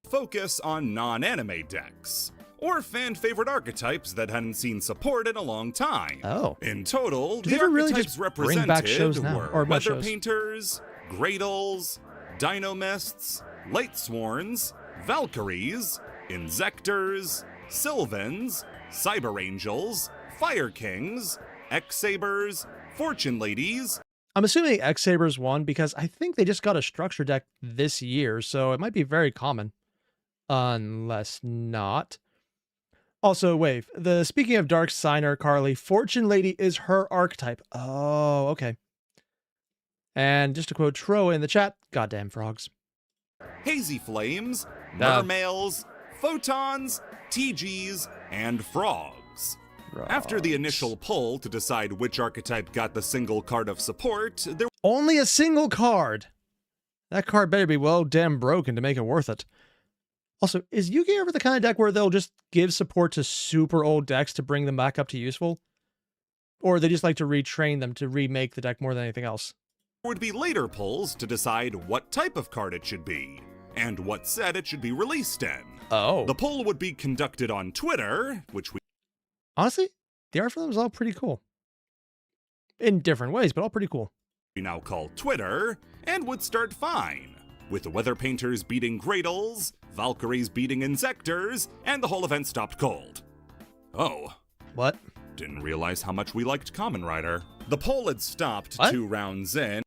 Focus on non-anime decks. Or fan-favorite archetypes that hadn't seen support in a long time. Oh. In total, Do the they ever really archetypes just bring back shows represented now? were Or Weather shows? Painters, Gradles, Dinomists, Lightsworns, Valkyries, Insectors, Sylvans, Cyber Angels, Fire Kings, X-Sabers, Fortune Ladies. I'm assuming X-Sabers won because I think they just got a structure deck this year, so it might be very common. Unless not. Also, wait, speaking of Dark Signer, Carly, Fortune Lady is her archetype. Oh, okay. And just to quote Tro in the chat, goddamn frogs. Hazy Flames, Mermails, Photons, TGs, and Frogs. After the initial poll to decide which archetype got the single card of support, there Only a single card. That card better be well damn broken to make it worth it. Also, is Yu-Gi-Oh ever the kind of deck where they'll just give support to super old decks to bring them back up to useful? Or they just like to retrain them to remake the deck more than anything else? would be later polls to decide what type of card it should be, and what set it should be released in. Oh. The poll would be conducted on Twitter, which we Honestly, the art for them is all pretty cool. In different ways, but all pretty cool. now call Twitter, and would start fine, with the weather painters beating Gradles, Valkyries beating Insectors, and the whole event stopped cold. Oh. What? Didn't realize how much we liked Kamen Rider. The poll had stopped 2 rounds in.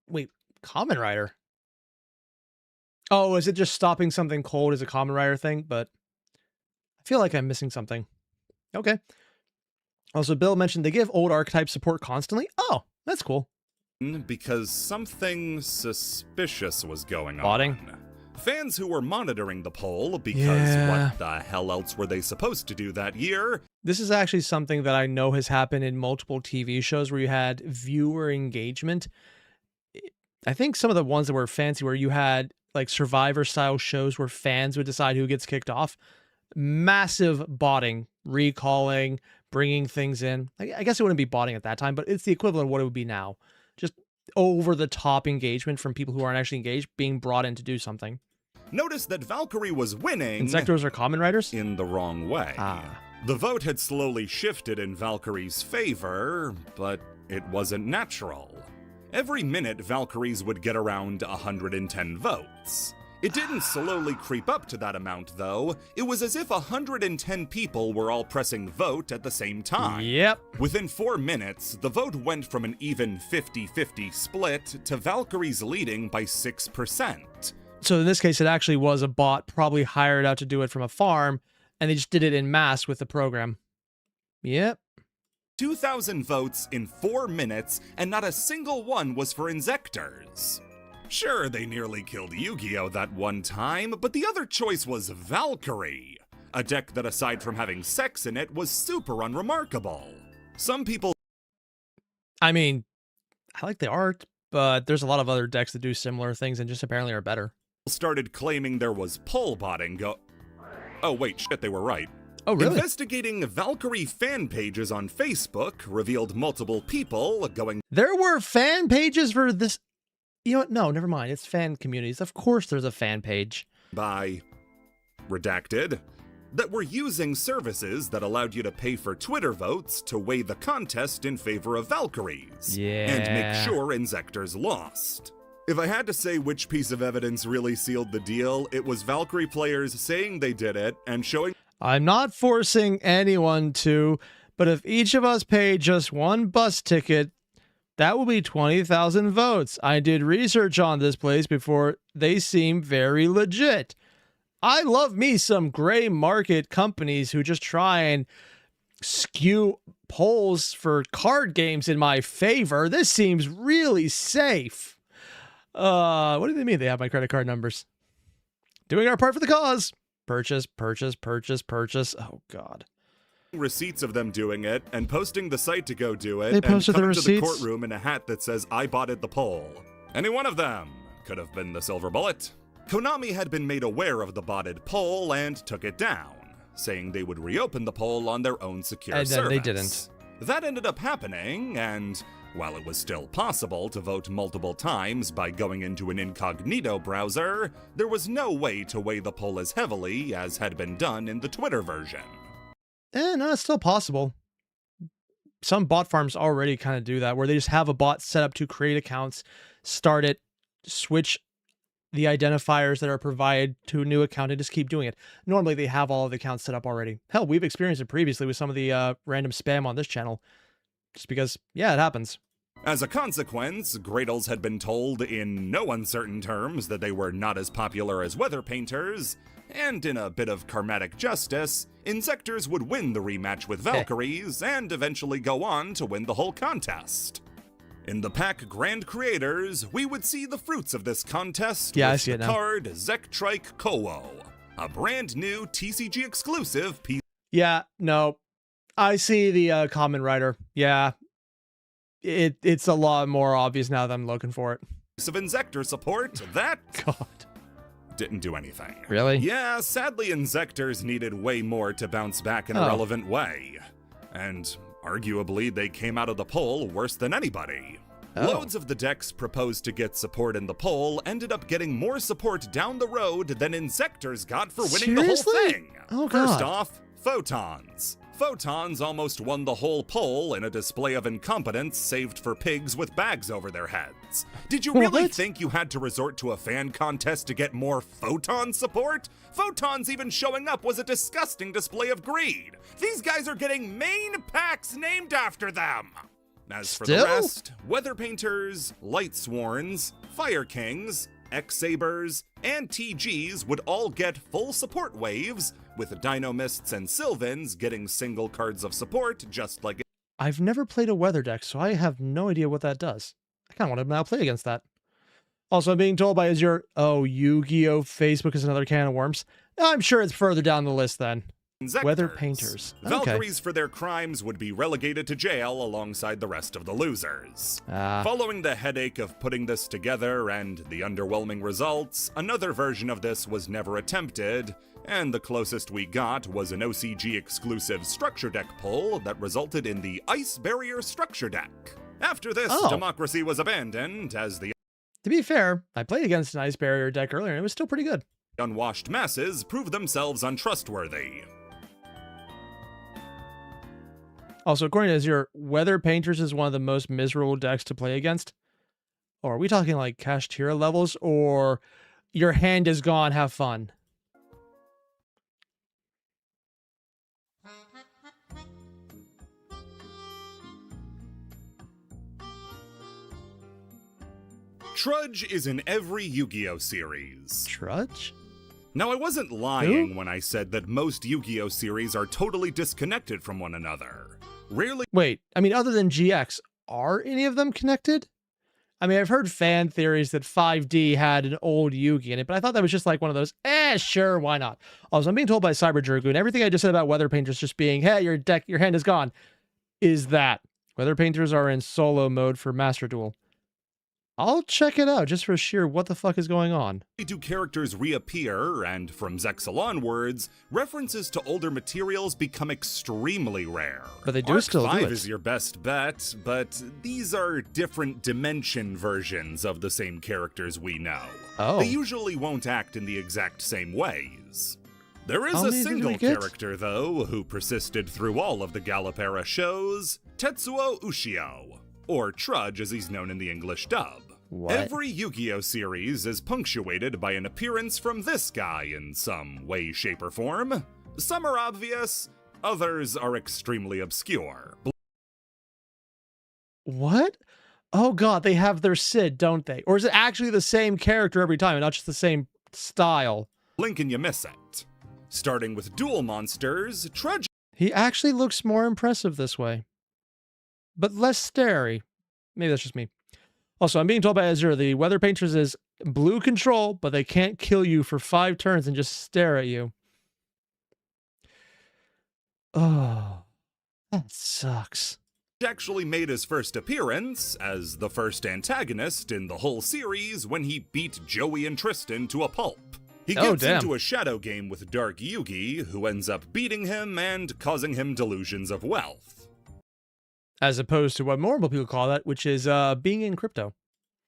Wait, Kamen Rider? Oh, is it just stopping something cold as a Kamen Rider thing? But I feel like I'm missing something. Okay. Also, Bill mentioned they give old archetype support constantly. Oh, that's cool. Because something suspicious was going Botting? on. Fans who were monitoring the poll, because what the hell else were they supposed to do that year? This is actually something that I know has happened in multiple TV shows where you had viewer engagement. I think some of the ones that were fancy where you had like Survivor-style shows where fans would decide who gets kicked off. Massive botting, recalling, bringing things in. I guess it wouldn't be botting at that time, but it's the equivalent of what it would be now. Just over-the-top engagement from people who aren't actually engaged being brought in to do something. Notice that Valkyrie was winning... Insectors are Kamen Riders? ...in the wrong way. The vote had slowly shifted in Valkyrie's favor, but it wasn't natural. Every minute, Valkyries would get around 110 votes. It didn't slowly creep up to that amount, though. It was as if 110 people were all pressing vote at the same time. Yep. Within 4 minutes, the vote went from an even 50-50 split to Valkyries leading by 6%. So in this case, it actually was a bot probably hired out to do it from a farm, and they just did it in mass with the program. Yep. 2,000 votes in 4 minutes, and not a single one was for Insectors. Sure, they nearly killed Yu-Gi-Oh! That one time, but the other choice was Valkyrie, a deck that aside from having sex in it was super unremarkable. Some people... I mean, I like the art, but there's a lot of other decks that do similar things and just apparently are better. ...started claiming there was poll botting Oh wait, shit, they were right. Oh, really? Investigating Valkyrie fan pages on Facebook revealed multiple people going... There were fan pages for this... You know what? No, never mind. It's fan communities. Of course there's a fan page. ...by... redacted... that were using services that allowed you to pay for Twitter votes to weigh the contest in favor of Valkyries. And make sure Insectors lost. If I had to say which piece of evidence really sealed the deal, it was Valkyrie players saying they did it and showing... I'm not forcing anyone to, but if each of us paid just one bus ticket, that will be 20,000 votes. I did research on this place before. They seem very legit. I love me some gray market companies who just try and skew polls for card games in my favor. This seems really safe. What do they mean they have my credit card numbers? Doing our part for the cause. Purchase, purchase, purchase, purchase. Oh, God. Receipts of them doing it and posting the site to go do it. They posted and the coming to the receipts? courtroom in a hat that says, I botted the poll. Any one of them could have been the silver bullet. Konami had been made aware of the botted poll and took it down, saying they would reopen the poll on their own secure And then service. they didn't. That ended up happening, and while it was still possible to vote multiple times by going into an incognito browser, there was no way to weigh the poll as heavily as had been done in the Twitter version. No, it's still possible. Some bot farms already kind of do that, where they just have a bot set up to create accounts, start it, switch the identifiers that are provided to a new account, and just keep doing it. Normally, they have all of the accounts set up already. Hell, we've experienced it previously with some of the random spam on this channel. Just because, yeah, it happens. As a consequence, Gradles had been told in no uncertain terms that they were not as popular as weather painters, and in a bit of karmatic justice, Insectors would win the rematch with Valkyries and eventually go on to win the whole contest. In the pack Grand Creators, we would see the fruits of this contest with the card Zektrike Kowo, a brand new TCG exclusive piece. Yeah, no. I see the common writer. Yeah. It's a lot more obvious now that I'm looking for it. Of Insector support, that God didn't do anything. Really? Yeah, sadly Insectors needed way more to bounce back in a relevant way. And arguably they came out of the poll worse than anybody. Loads of the decks proposed to get support in the poll ended up getting more support down the road than Insectors got for winning the whole thing. Oh, God. First off, Photons. Photons almost won the whole poll in a display of incompetence saved for pigs with bags over their heads. Did you really think you had to resort to a fan contest to get more Photon support? Photons even showing up was a disgusting display of greed. These guys are getting main packs named after them. As for the rest, Weather Painters, Light Sworns, Fire Kings, X-Sabers, and TGs would all get full support waves, with Dino Mists and Sylvans getting single cards of support just like... I've never played a weather deck, so I have no idea what that does. I kind of want to now play against that. Also, I'm being told by Airier, Yu-Gi-Oh! Facebook is another can of worms. I'm sure it's further down the list then. Weather Painters. Valkyries for their crimes would be relegated to jail alongside the rest of the losers. Following the headache of putting this together and the underwhelming results, another version of this was never attempted, and the closest we got was an OCG-exclusive structure deck pull that resulted in the Ice Barrier structure deck. After this, democracy was abandoned as the... To be fair, I played against an Ice Barrier deck earlier and it was still pretty good. Unwashed masses proved themselves untrustworthy. Also, according to Airier, Weather Painters is one of the most miserable decks to play against. Or are we talking like Kashtira levels, or your hand is gone, have fun? Trudge is in every Yu-Gi-Oh! Series. Trudge? Now, I wasn't lying when I said that most Yu-Gi-Oh! Series are totally disconnected from one another. Rarely... Wait, I mean, other than GX, are any of them connected? I mean, I've heard fan theories that 5D had an old Yugi in it, but I thought that was just like one of those, sure, why not? Also, I'm being told by Cyber Dragoon, everything I just said about Weather Painters just being, hey, your hand is gone, is that Weather Painters are in solo mode for Master Duel. I'll check it out just for sheer what the fuck is going on. Do characters reappear, and from Zexal onwards, references to older materials become extremely rare. But they do Arc still 5 do it. is your best bet, but these are different dimension versions of the same characters we know. They usually won't act in the exact same ways. There is a single character, though, who persisted through all of the Gallop era shows, Tetsuo Ushio, or Trudge as he's known in the English dub. Every Yu-Gi-Oh! Series is punctuated by an appearance from this guy in some way, shape, or form. Some are obvious, others are extremely obscure. What? Oh god, they have their Sid, don't they? Or is it actually the same character every time and not just the same style? Blink and you miss it. Starting with Duel Monsters, Trudge... He actually looks more impressive this way. But less starey. Maybe that's just me. Also, I'm being told by Airier, the Weather Painters is blue control, but they can't kill you for 5 turns and just stare at you. Oh, that sucks. Actually made his first appearance as the first antagonist in the whole series when he beat Joey and Tristan to a pulp. He gets into a shadow game with Dark Yugi, who ends up beating him and causing him delusions of wealth. As opposed to what normal people call that, which is being in crypto.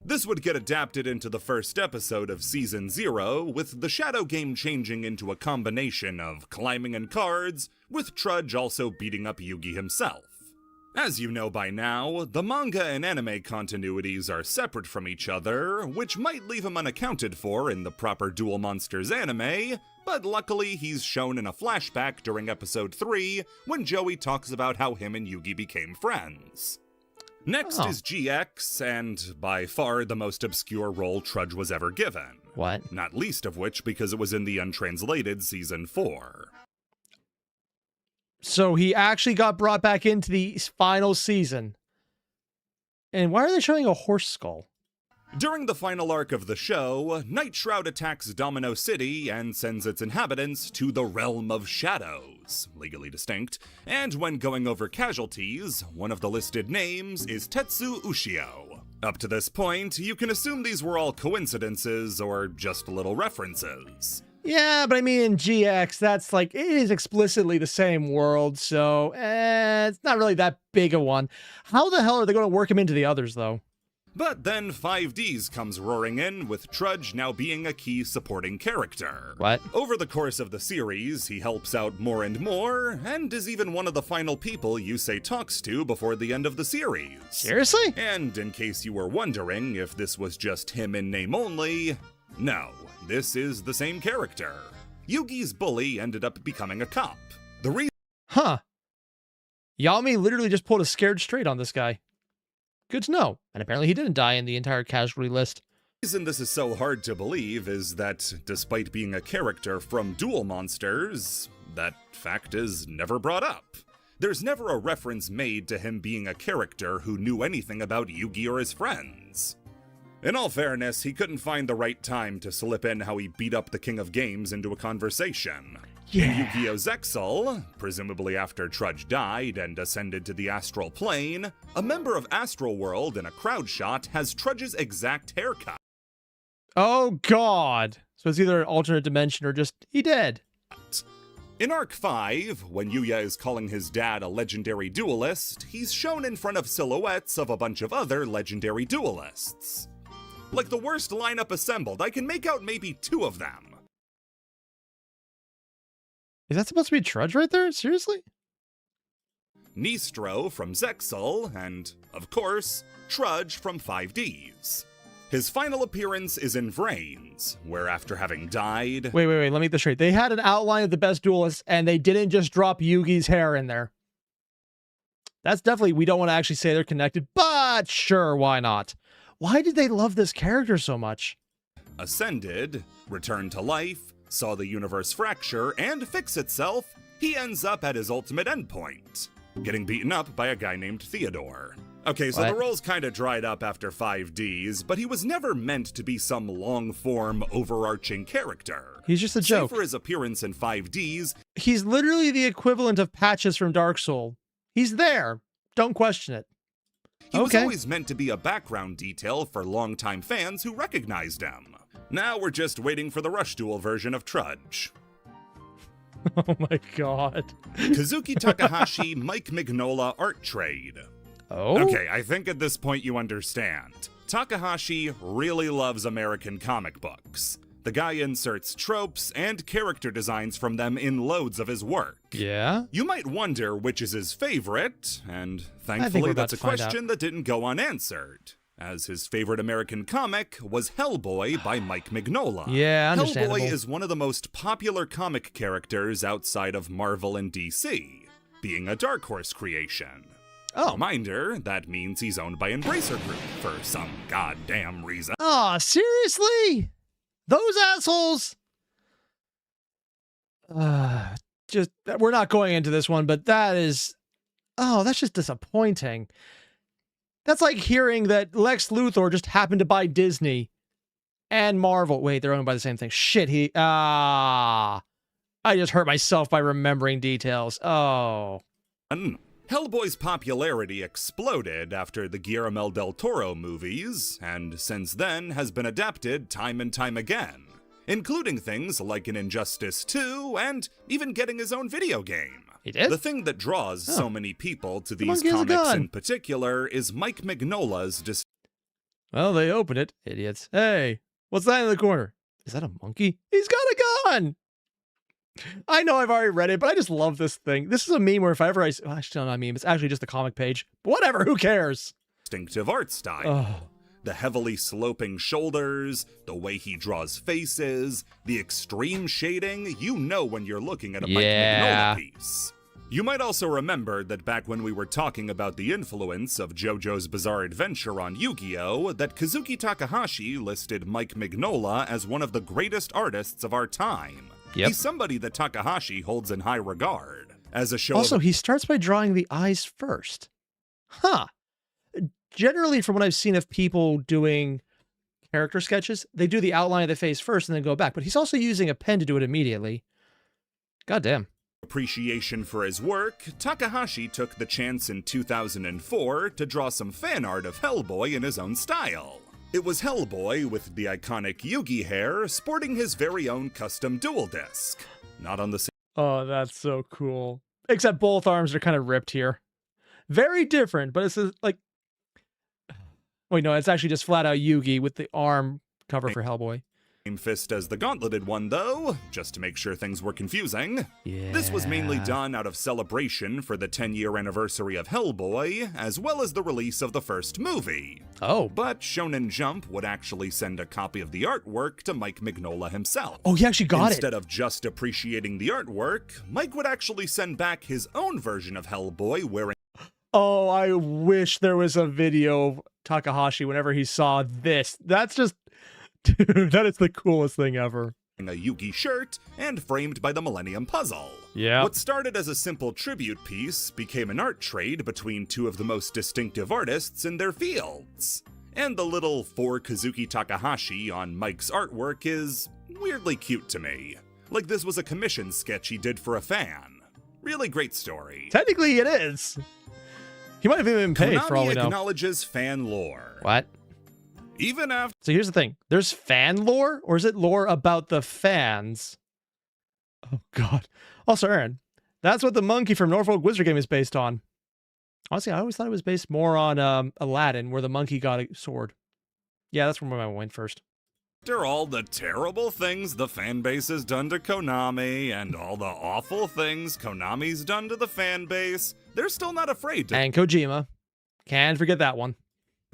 This would get adapted into the first episode of Season 0, with the shadow game changing into a combination of climbing and cards, with Trudge also beating up Yugi himself. As you know by now, the manga and anime continuities are separate from each other, which might leave him unaccounted for in the proper Duel Monsters anime, but luckily he's shown in a flashback during episode 3, when Joey talks about how him and Yugi became friends. Next is GX, and by far the most obscure role Trudge was ever given. What? Not least of which because it was in the untranslated Season 4. So he actually got brought back into the final season. And why are they showing a horse skull? During the final arc of the show, Nightshroud attacks Domino City and sends its inhabitants to the Realm of Shadows, legally distinct, and when going over casualties, one of the listed names is Tetsu Ushio. Up to this point, you can assume these were all coincidences or just little references. Yeah, but I mean, in GX, that's like, it is explicitly the same world, so it's not really that big a one. How the hell are they going to work him into the others, though? But then 5Ds comes roaring in, with Trudge now being a key supporting character. What? Over the course of the series, he helps out more and more, and is even one of the final people Yusei talks to before the end of the series. Seriously? And in case you were wondering if this was just him in name only, no, this is the same character. Yugi's bully ended up becoming a cop. The reason— Huh. Yami literally just pulled a scared straight on this guy. Good to know. And apparently he didn't die in the entire casualty list. The reason this is so hard to believe is that, despite being a character from Duel Monsters, that fact is never brought up. There's never a reference made to him being a character who knew anything about Yugi or his friends. In all fairness, he couldn't find the right time to slip in how he beat up the King of Games into a conversation. Yeah. In Yu-Gi-Oh! Zexal, presumably after Trudge died and ascended to the astral plane, a member of Astral World in a crowd shot has Trudge's exact haircut. Oh, God. So it's either an alternate dimension or just, he dead. In Arc 5, when Yuya is calling his dad a legendary duelist, he's shown in front of silhouettes of a bunch of other legendary duelists. Like the worst lineup assembled, I can make out maybe 2 of them. Is that supposed to be Trudge right there? Seriously? Nistro from Zexal, and, of course, Trudge from 5Ds. His final appearance is in Vrains, where after having died— Wait, let me get this straight. They had an outline of the best duelists, and they didn't just drop Yugi's hair in there. That's definitely, we don't want to actually say they're connected, but sure, why not? Why did they love this character so much? Ascended, returned to life, saw the universe fracture and fix itself, he ends up at his ultimate endpoint, getting beaten up by a guy named Theodore. Okay, so the role's kinda dried up after 5Ds, but he was never meant to be some long-form, overarching character. He's just a joke. Save for his appearance in 5Ds, he's literally the equivalent of Patches from Dark Soul. He's there. Don't question it. He was always meant to be a background detail for longtime fans who recognized him. Now we're just waiting for the Rush Duel version of Trudge. Oh my god. Kazuki Takahashi, Mike Mignola art trade. Oh? Okay, I think at this point you understand. Takahashi really loves American comic books. The guy inserts tropes and character designs from them in loads of his work. Yeah? You might wonder which is his favorite, and thankfully that's a question that didn't go unanswered, as his favorite American comic was Hellboy by Mike Mignola. Yeah, understandable. Hellboy is one of the most popular comic characters outside of Marvel and DC, being a Dark Horse creation. Oh. Reminder, that means he's owned by Embracer Group for some goddamn reason. Aw, seriously? Those assholes? Just, we're not going into this one, but that is, that's just disappointing. That's like hearing that Lex Luthor just happened to buy Disney and Marvel. Wait, they're owned by the same thing. Shit, I just hurt myself by remembering details. Oh. Hellboy's popularity exploded after the Guillermo del Toro movies, and since then has been adapted time and time again, including things like in Injustice 2 and even getting his own video game. He did? The thing that draws so many people to these comics in particular is Mike Mignola's Well, they open it, idiots. Hey, what's that in the corner? Is that a monkey? He's got a gun! I know I've already read it, but I just love this thing. This is a meme where if I ever, actually not a meme, it's actually just a comic page. But whatever, who cares? Distinctive art style. The heavily sloping shoulders, the way he draws faces, the extreme shading, you know when you're looking at a Mike Mignola piece. You might also remember that back when we were talking about the influence of JoJo's Bizarre Adventure on Yu-Gi-Oh!, that Kazuki Takahashi listed Mike Mignola as one of the greatest artists of our time. Yep. He's somebody that Takahashi holds in high regard. As a show Also, he starts by drawing the eyes first. Huh. Generally, from what I've seen of people doing character sketches, they do the outline of the face first and then go back. But he's also using a pen to do it immediately. Goddamn. Appreciation for his work, Takahashi took the chance in 2004 to draw some fan art of Hellboy in his own style. It was Hellboy with the iconic Yugi hair sporting his very own custom dual disc. Not on the same. Oh, that's so cool. Except both arms are kind of ripped here. Very different, but it's like... Wait, no, it's actually just flat out Yugi with the arm cover for Hellboy. Same fist as the gauntleted one, though, just to make sure things were confusing. Yeah. This was mainly done out of celebration for the 10-year anniversary of Hellboy, as well as the release of the first movie. Oh. But Shonen Jump would actually send a copy of the artwork to Mike Mignola himself. Oh, he actually got Instead of just appreciating the artwork, Mike would actually send back his own version of Hellboy wearing... Oh, I wish there was a video of Takahashi whenever he saw this. That's just... Dude, that is the coolest thing ever. A Yugi shirt and framed by the Millennium Puzzle. Yeah. What started as a simple tribute piece became an art trade between two of the most distinctive artists in their fields. And the little for Kazuki Takahashi on Mike's artwork is weirdly cute to me. Like this was a commission sketch he did for a fan. Really great story. Technically it is. He might have even been paid for all we know. Konami acknowledges fan lore. What? Even after... So here's the thing. There's fan lore, or is it lore about the fans? Oh, God. Also, Aaron, that's what the monkey from Norfolk Wizard Game is based on. Honestly, I always thought it was based more on Aladdin, where the monkey got a sword. Yeah, that's where I went first. After all the terrible things the fan base has done to Konami, and all the awful things Konami's done to the fan base, they're still not afraid to... And Kojima. Can't forget that one.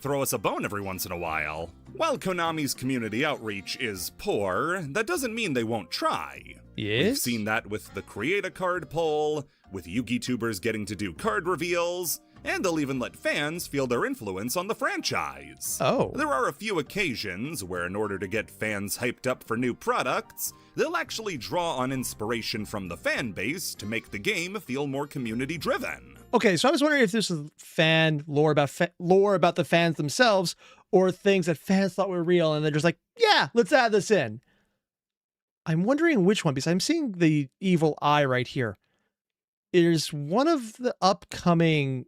Throw us a bone every once in a while. While Konami's community outreach is poor, that doesn't mean they won't try. Yes? We've seen that with the Create a Card poll, with Yugi-tubers getting to do card reveals, and they'll even let fans feel their influence on the franchise. Oh. There are a few occasions where in order to get fans hyped up for new products, they'll actually draw on inspiration from the fan base to make the game feel more community-driven. Okay, so I was wondering if this is fan lore about the fans themselves, or things that fans thought were real, and they're just like, yeah, let's add this in. I'm wondering which one, because I'm seeing the evil eye right here. Is one of the upcoming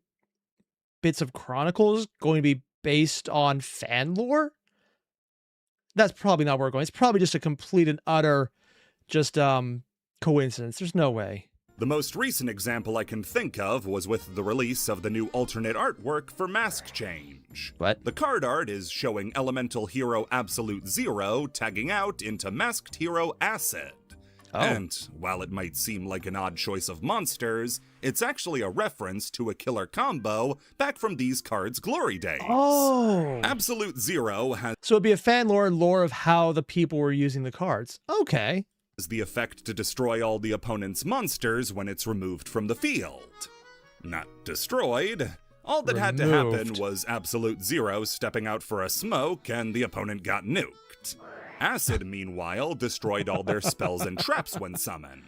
bits of Chronicles going to be based on fan lore? That's probably not where we're going. It's probably just a complete and utter just coincidence. There's no way. The most recent example I can think of was with the release of the new alternate artwork for Mask Change. What? The card art is showing Elemental Hero Absolute Zero tagging out into Masked Hero Acid. Oh. And while it might seem like an odd choice of monsters, it's actually a reference to a killer combo back from these cards' glory days. Oh. Absolute Zero has... So it'd be a fan lore of how the people were using the cards. Okay. The effect to destroy all the opponent's monsters when it's removed from the field. Not destroyed. All that had to happen was Absolute Zero stepping out for a smoke and the opponent got nuked. Acid, meanwhile, destroyed all their spells and traps when summoned.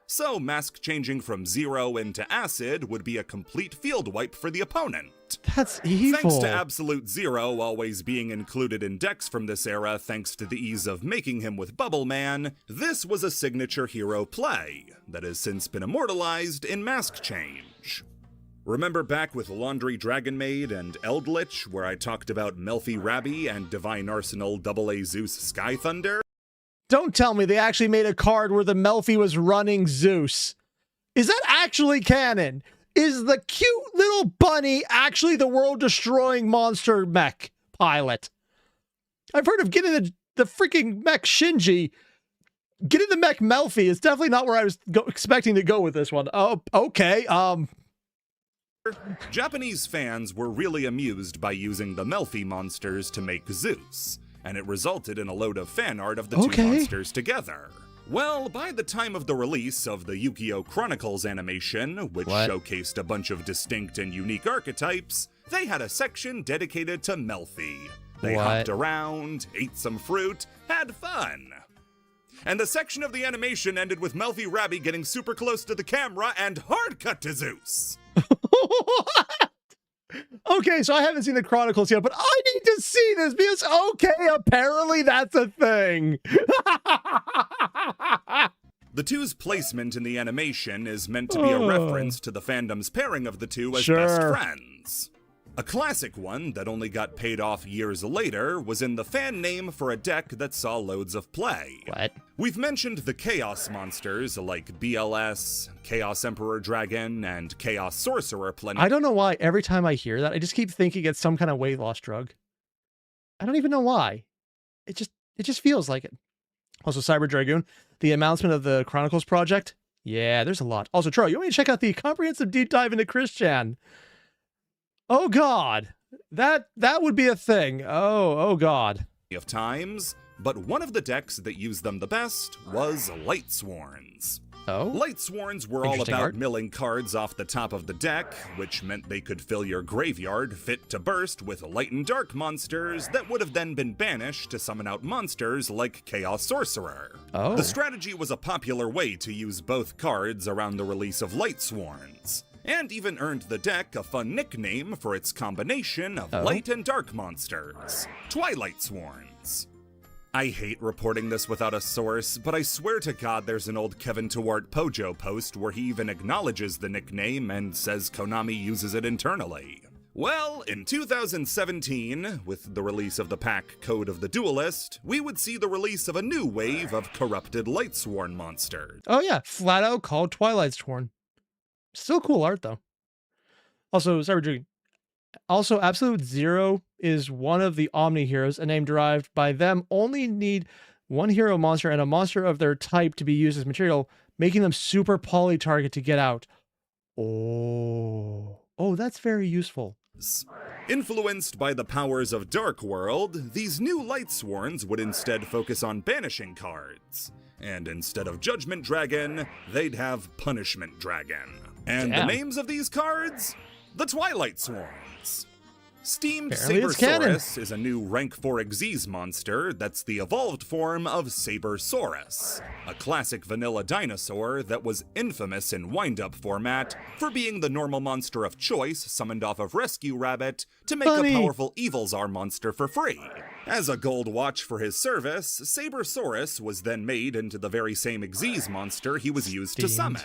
So mask changing from Zero into Acid would be a complete field wipe for the opponent. That's evil. Thanks to Absolute Zero always being included in decks from this era thanks to the ease of making him with Bubble Man, this was a signature hero play that has since been immortalized in Mask Change. Remember back with Laundry Dragon Maid and Eldritch where I talked about Melfi Rabbi and Divine Arsenal AA Zeus Sky Thunder? Don't tell me they actually made a card where the Melfi was running Zeus. Is that actually canon? Is the cute little bunny actually the world-destroying monster mech pilot? I've heard of getting the freaking mech Shinji. Getting the mech Melfi is definitely not where I was expecting to go with this one. Oh, okay. Japanese fans were really amused by using the Melfi monsters to make Zeus, and it resulted in a load of fan art of the two monsters together. Well, by the time of the release of the Yugioh Chronicles animation, which showcased a bunch of distinct and unique archetypes, they had a section dedicated to Melfi. They hopped around, ate some fruit, had fun. And the section of the animation ended with Melfi Rabbi getting super close to the camera and hard cut to Zeus. Okay, so I haven't seen the Chronicles yet, but I need to see this because, okay, apparently that's a thing. The two's placement in the animation is meant to be a reference to the fandom's pairing of the two as Sure. best friends. A classic one that only got paid off years later was in the fan name for a deck that saw loads of play. What? We've mentioned the Chaos monsters like BLS, Chaos Emperor Dragon, and Chaos Sorcerer plenty. I don't know why every time I hear that, I just keep thinking it's some kind of weight loss drug. I don't even know why. It just feels like it. Also, Cyber Dragoon, the announcement of the Chronicles project. Yeah, there's a lot. Also, Troy, you want me to check out the comprehensive deep dive into Christian? Oh God, that would be a thing. Oh God. Of times, but one of the decks that used them the best was Lightsworns. Oh? Lightsworns were all Interesting about art. milling cards off the top of the deck, which meant they could fill your graveyard fit to burst with light and dark monsters that would have then been banished to summon out monsters like Chaos Sorcerer. Oh. The strategy was a popular way to use both cards around the release of Lightsworns, and even earned the deck a fun nickname for its combination of light and dark monsters, Twilight Sworns. I hate reporting this without a source, but I swear to God there's an old Kevin Tewart Pojo post where he even acknowledges the nickname and says Konami uses it internally. Well, in 2017, with the release of the pack Code of the Duelist, we would see the release of a new wave of corrupted Lightsworn monsters. Oh yeah, flat out called Twilight Sworn. Still cool art though. Also, Cyber Dragoon. Also, Absolute Zero is one of the Omni heroes, a name derived by them only need one hero monster and a monster of their type to be used as material, making them super poly target to get out. Oh, that's very useful. Influenced by the powers of Dark World, these new Lightsworns would instead focus on banishing cards. And instead of Judgment Dragon, they'd have Punishment Dragon. And Damn. the names of these cards? The Twilight Sworns. Steamed Apparently it's canon. Sabersaurus is a new rank 4 Xyz monster that's the evolved form of Sabersaurus, a classic vanilla dinosaur that was infamous in wind-up format for being the normal monster of choice summoned off of Rescue Rabbit to make Funny. a powerful Evilzar monster for free. As a gold watch for his service, Sabersaurus was then made into the very same Xyz monster he was used to summon.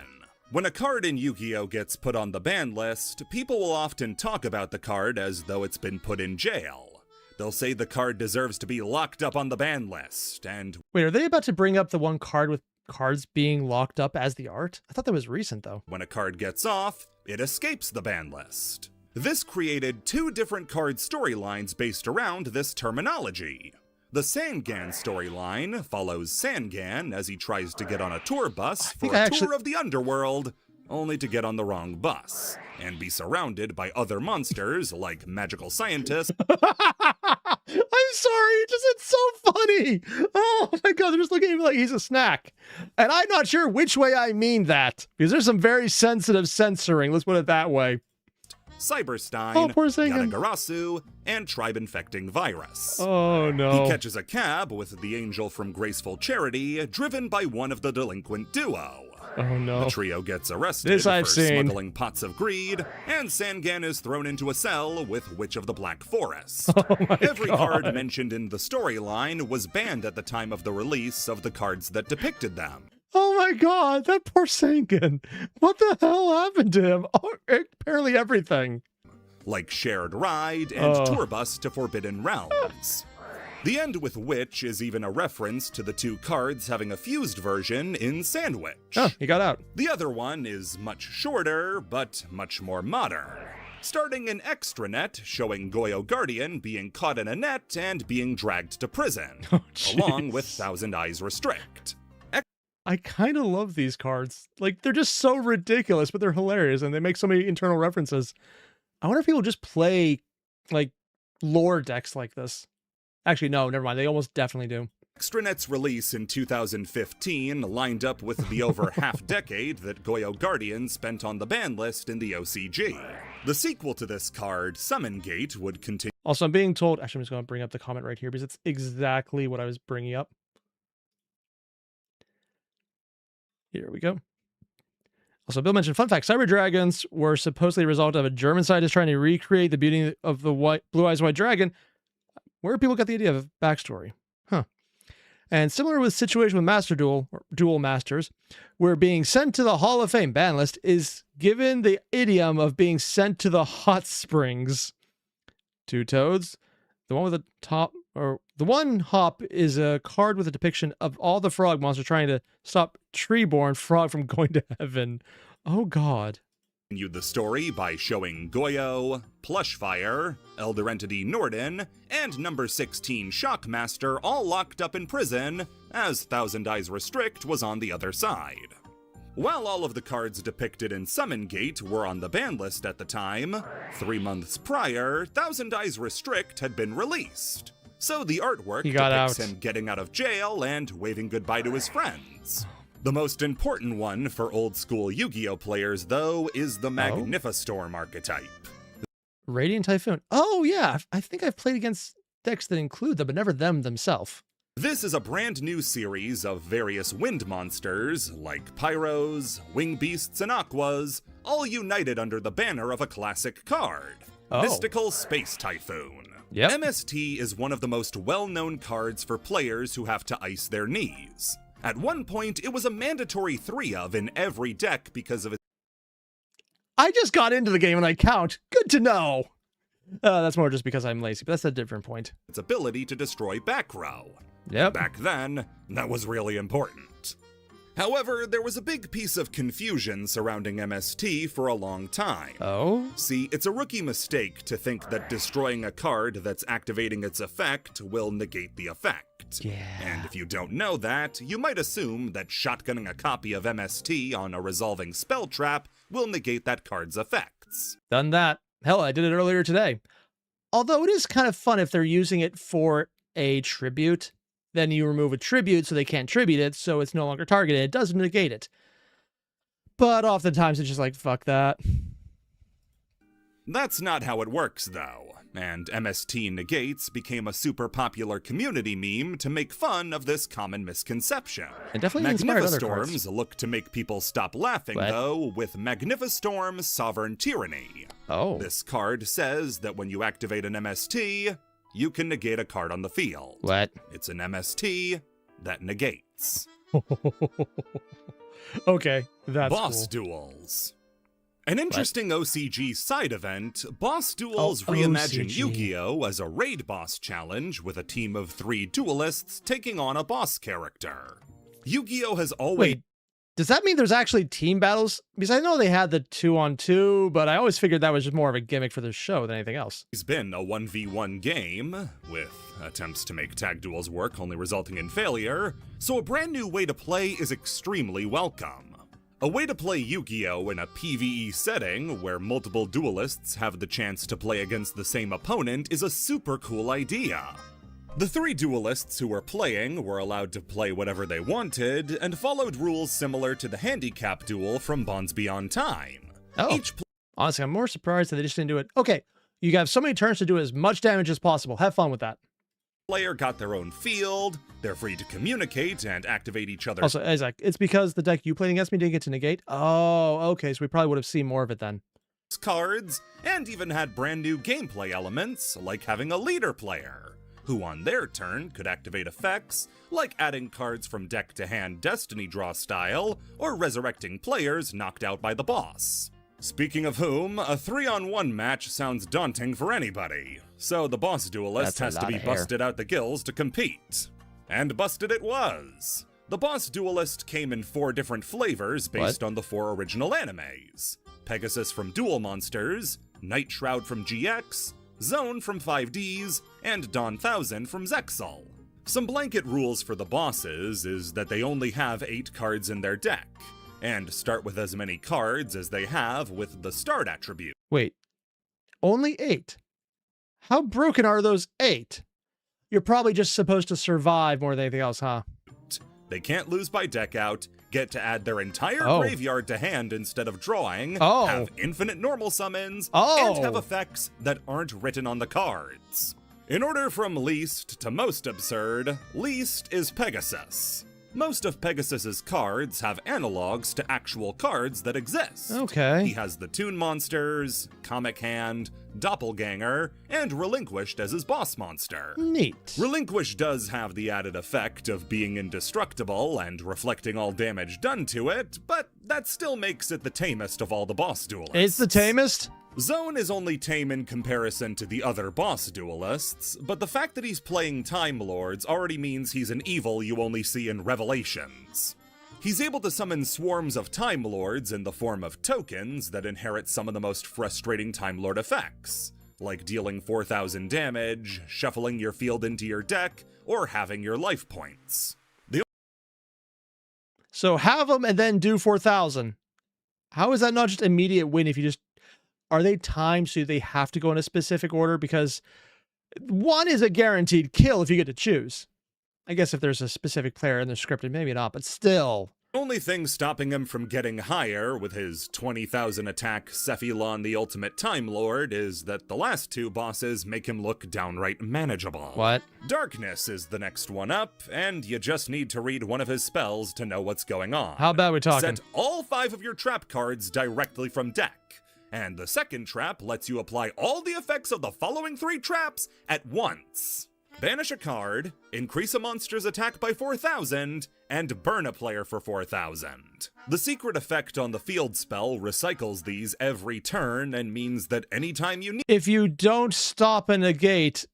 When a card in Yu-Gi-Oh! Gets put on the ban list, people will often talk about the card as though it's been put in jail. They'll say the card deserves to be locked up on the ban list, and... Wait, are they about to bring up the one card with cards being locked up as the art? I thought that was recent, though. when a card gets off, it escapes the ban list. This created two different card storylines based around this terminology. The Sangan storyline follows Sangan as he tries to get on a tour bus for a tour of the underworld, only to get on the wrong bus and be surrounded by other monsters like magical scientists. I'm sorry, it's so funny. Oh my God, they're just looking at me like he's a snack. And I'm not sure which way I mean that, because there's some very sensitive censoring, let's put it that way. Cyberstein, poor Sangan. Yanagarasu, and tribe-infecting virus. Oh no. He catches a cab with the angel from Graceful Charity, driven by one of the delinquent duo. Oh no. The trio gets arrested This for I've seen. smuggling pots of greed, and Sangan is thrown into a cell with Witch of the Black Forest. Oh my Every God. card mentioned in the storyline was banned at the time of the release of the cards that depicted them. Oh my God, that poor Sangan. What the hell happened to him? Oh, apparently everything. Like Shared Ride and Oh. Tour Bus to Forbidden Realms. The end with Witch is even a reference to the two cards having a fused version in Sandwich. Oh, he got out. The other one is much shorter, but much more modern. Starting in Extranet, showing Goyo Guardian being caught in a net and being dragged to prison, along with Thousand Eyes Restrict. I kind of love these cards. Like, they're just so ridiculous, but they're hilarious, and they make so many internal references. I wonder if people just play, like, lore decks like this. Actually, no, never mind. They almost definitely do. Extranet's release in 2015 lined up with the over half-decade that Goyo Guardian spent on the ban list in the OCG. The sequel to this card, Summon Gate, would continue... Also, I'm being told... Actually, I'm just going to bring up the comment right here, because it's exactly what I was bringing up. Here we go. Also, Bill mentioned, fun fact, cyber dragons were supposedly a result of a German scientist trying to recreate the beauty of the blue eyes white dragon. Where people got the idea of backstory. Huh. And similar with situation with Master Duel, or Duel Masters, where being sent to the Hall of Fame ban list is given the idiom of being sent to the hot springs. Two toads. The one with the top, or the one hop is a card with a depiction of all the frog monsters trying to stop Treeborn Frog from going to heaven. Oh, God. Continued the story by showing Goyo, Plushfire, Elder Entity Norden, and number 16 Shockmaster all locked up in prison, as Thousand Eyes Restrict was on the other side. While all of the cards depicted in Summon Gate were on the ban list at the time, 3 months prior, Thousand Eyes Restrict had been released. So the artwork depicts him getting out of jail and waving goodbye to his friends. The most important one for old-school Yu-Gi-Oh! Players, though, is the Magnificestorm archetype. Radiant Typhoon. Oh, yeah. I think I've played against decks that include them, but never them themselves. This is a brand new series of various wind monsters, like Pyros, Wing Beasts, and Aquas, all united under the banner of a classic card, Mystical Space Typhoon. Yep. MST is one of the most well-known cards for players who have to ice their knees. At one point, it was a mandatory 3 of in every deck because of its... I just got into the game and I count. Good to know. That's more just because I'm lazy, but that's a different point. Its ability to destroy back row. Yep. Back then, that was really important. However, there was a big piece of confusion surrounding MST for a long time. Oh? See, it's a rookie mistake to think that destroying a card that's activating its effect will negate the effect. Yeah. And if you don't know that, you might assume that shotgunning a copy of MST on a resolving spell trap will negate that card's effects. Done that. Hell, I did it earlier today. Although it is kind of fun if they're using it for a tribute. Then you remove a tribute so they can't tribute it, so it's no longer targeted. It doesn't negate it. But oftentimes it's just like, fuck that. That's not how it works, though. And MST Negates became a super popular community meme to make fun of this common misconception. And definitely inspired other cards. Magnificestorms look to make people stop laughing, though, with Magnificestorm Sovereign Tyranny. Oh. This card says that when you activate an MST, you can negate a card on the field. What? It's an MST that negates. Okay, that's Boss cool. Duels. An interesting OCG side event, Boss Duels reimagined Yu-Gi-Oh! As a raid boss challenge with a team of 3 duelists taking on a boss character. Yu-Gi-Oh! Has always... Wait, does that mean there's actually team battles? Because I know they had the 2-on-2, but I always figured that was just more of a gimmick for the show than anything else. It's been a 1v1 game, with attempts to make tag duels work only resulting in failure, so a brand new way to play is extremely welcome. A way to play Yu-Gi-Oh! In a PvE setting, where multiple duelists have the chance to play against the same opponent, is a super cool idea. The 3 duelists who were playing were allowed to play whatever they wanted, and followed rules similar to the handicap duel from Bonds Beyond Time. Oh, honestly, I'm more surprised that they just didn't do it. Okay, you have so many turns to do as much damage as possible. Have fun with that. Player got their own field, they're free to communicate and activate each other. Also, Isaac, it's because the deck you played against me didn't get to negate? Oh, okay, so we probably would have seen more of it then. Cards, and even had brand new gameplay elements, like having a leader player, who on their turn could activate effects, like adding cards from deck to hand Destiny Draw style, or resurrecting players knocked out by the boss. Speaking of whom, a 3-on-1 match sounds daunting for anybody, so the boss duelist has to be busted out the gills to compete. And busted it was! The boss duelist came in 4 different flavors based on the 4 original animes. Pegasus from Duel Monsters, Night Shroud from GX, Zone from 5Ds, and Dawn 1000 from Zexal. Some blanket rules for the bosses is that they only have 8 cards in their deck, and start with as many cards as they have with the start attribute. Wait, only 8? How broken are those 8? You're probably just supposed to survive more than anything else, huh? They can't lose by deck out, get to add their entire graveyard to hand instead of drawing, have infinite normal summons, and have effects that aren't written on the cards. In order from least to most absurd, least is Pegasus. Most of Pegasus's cards have analogs to actual cards that exist. Okay. He has the Toon Monsters, Comic Hand, Doppelganger, and Relinquished as his boss monster. Neat. Relinquished does have the added effect of being indestructible and reflecting all damage done to it, but that still makes it the tamest of all the boss duelists. It's the tamest? Zone is only tame in comparison to the other boss duelists, but the fact that he's playing Time Lords already means he's an evil you only see in Revelations. He's able to summon swarms of Time Lords in the form of tokens that inherit some of the most frustrating Time Lord effects, like dealing 4,000 damage, shuffling your field into your deck, or having your life points. So have them and then do 4,000. How is that not just immediate win if you just... Are they timed so they have to go in a specific order? Because one is a guaranteed kill if you get to choose. I guess if there's a specific player in the scripted, maybe not, but still. The only thing stopping him from getting higher with his 20,000 attack Cephalon the Ultimate Time Lord is that the last two bosses make him look downright manageable. What? Darkness is the next one up, and you just need to read one of his spells to know what's going on. How about we talking? Set all 5 of your trap cards directly from deck. And the second trap lets you apply all the effects of the following 3 traps at once. Banish a card, increase a monster's attack by 4,000, and burn a player for 4,000. The secret effect on the field spell recycles these every turn and means that anytime you need... If you don't stop and negate...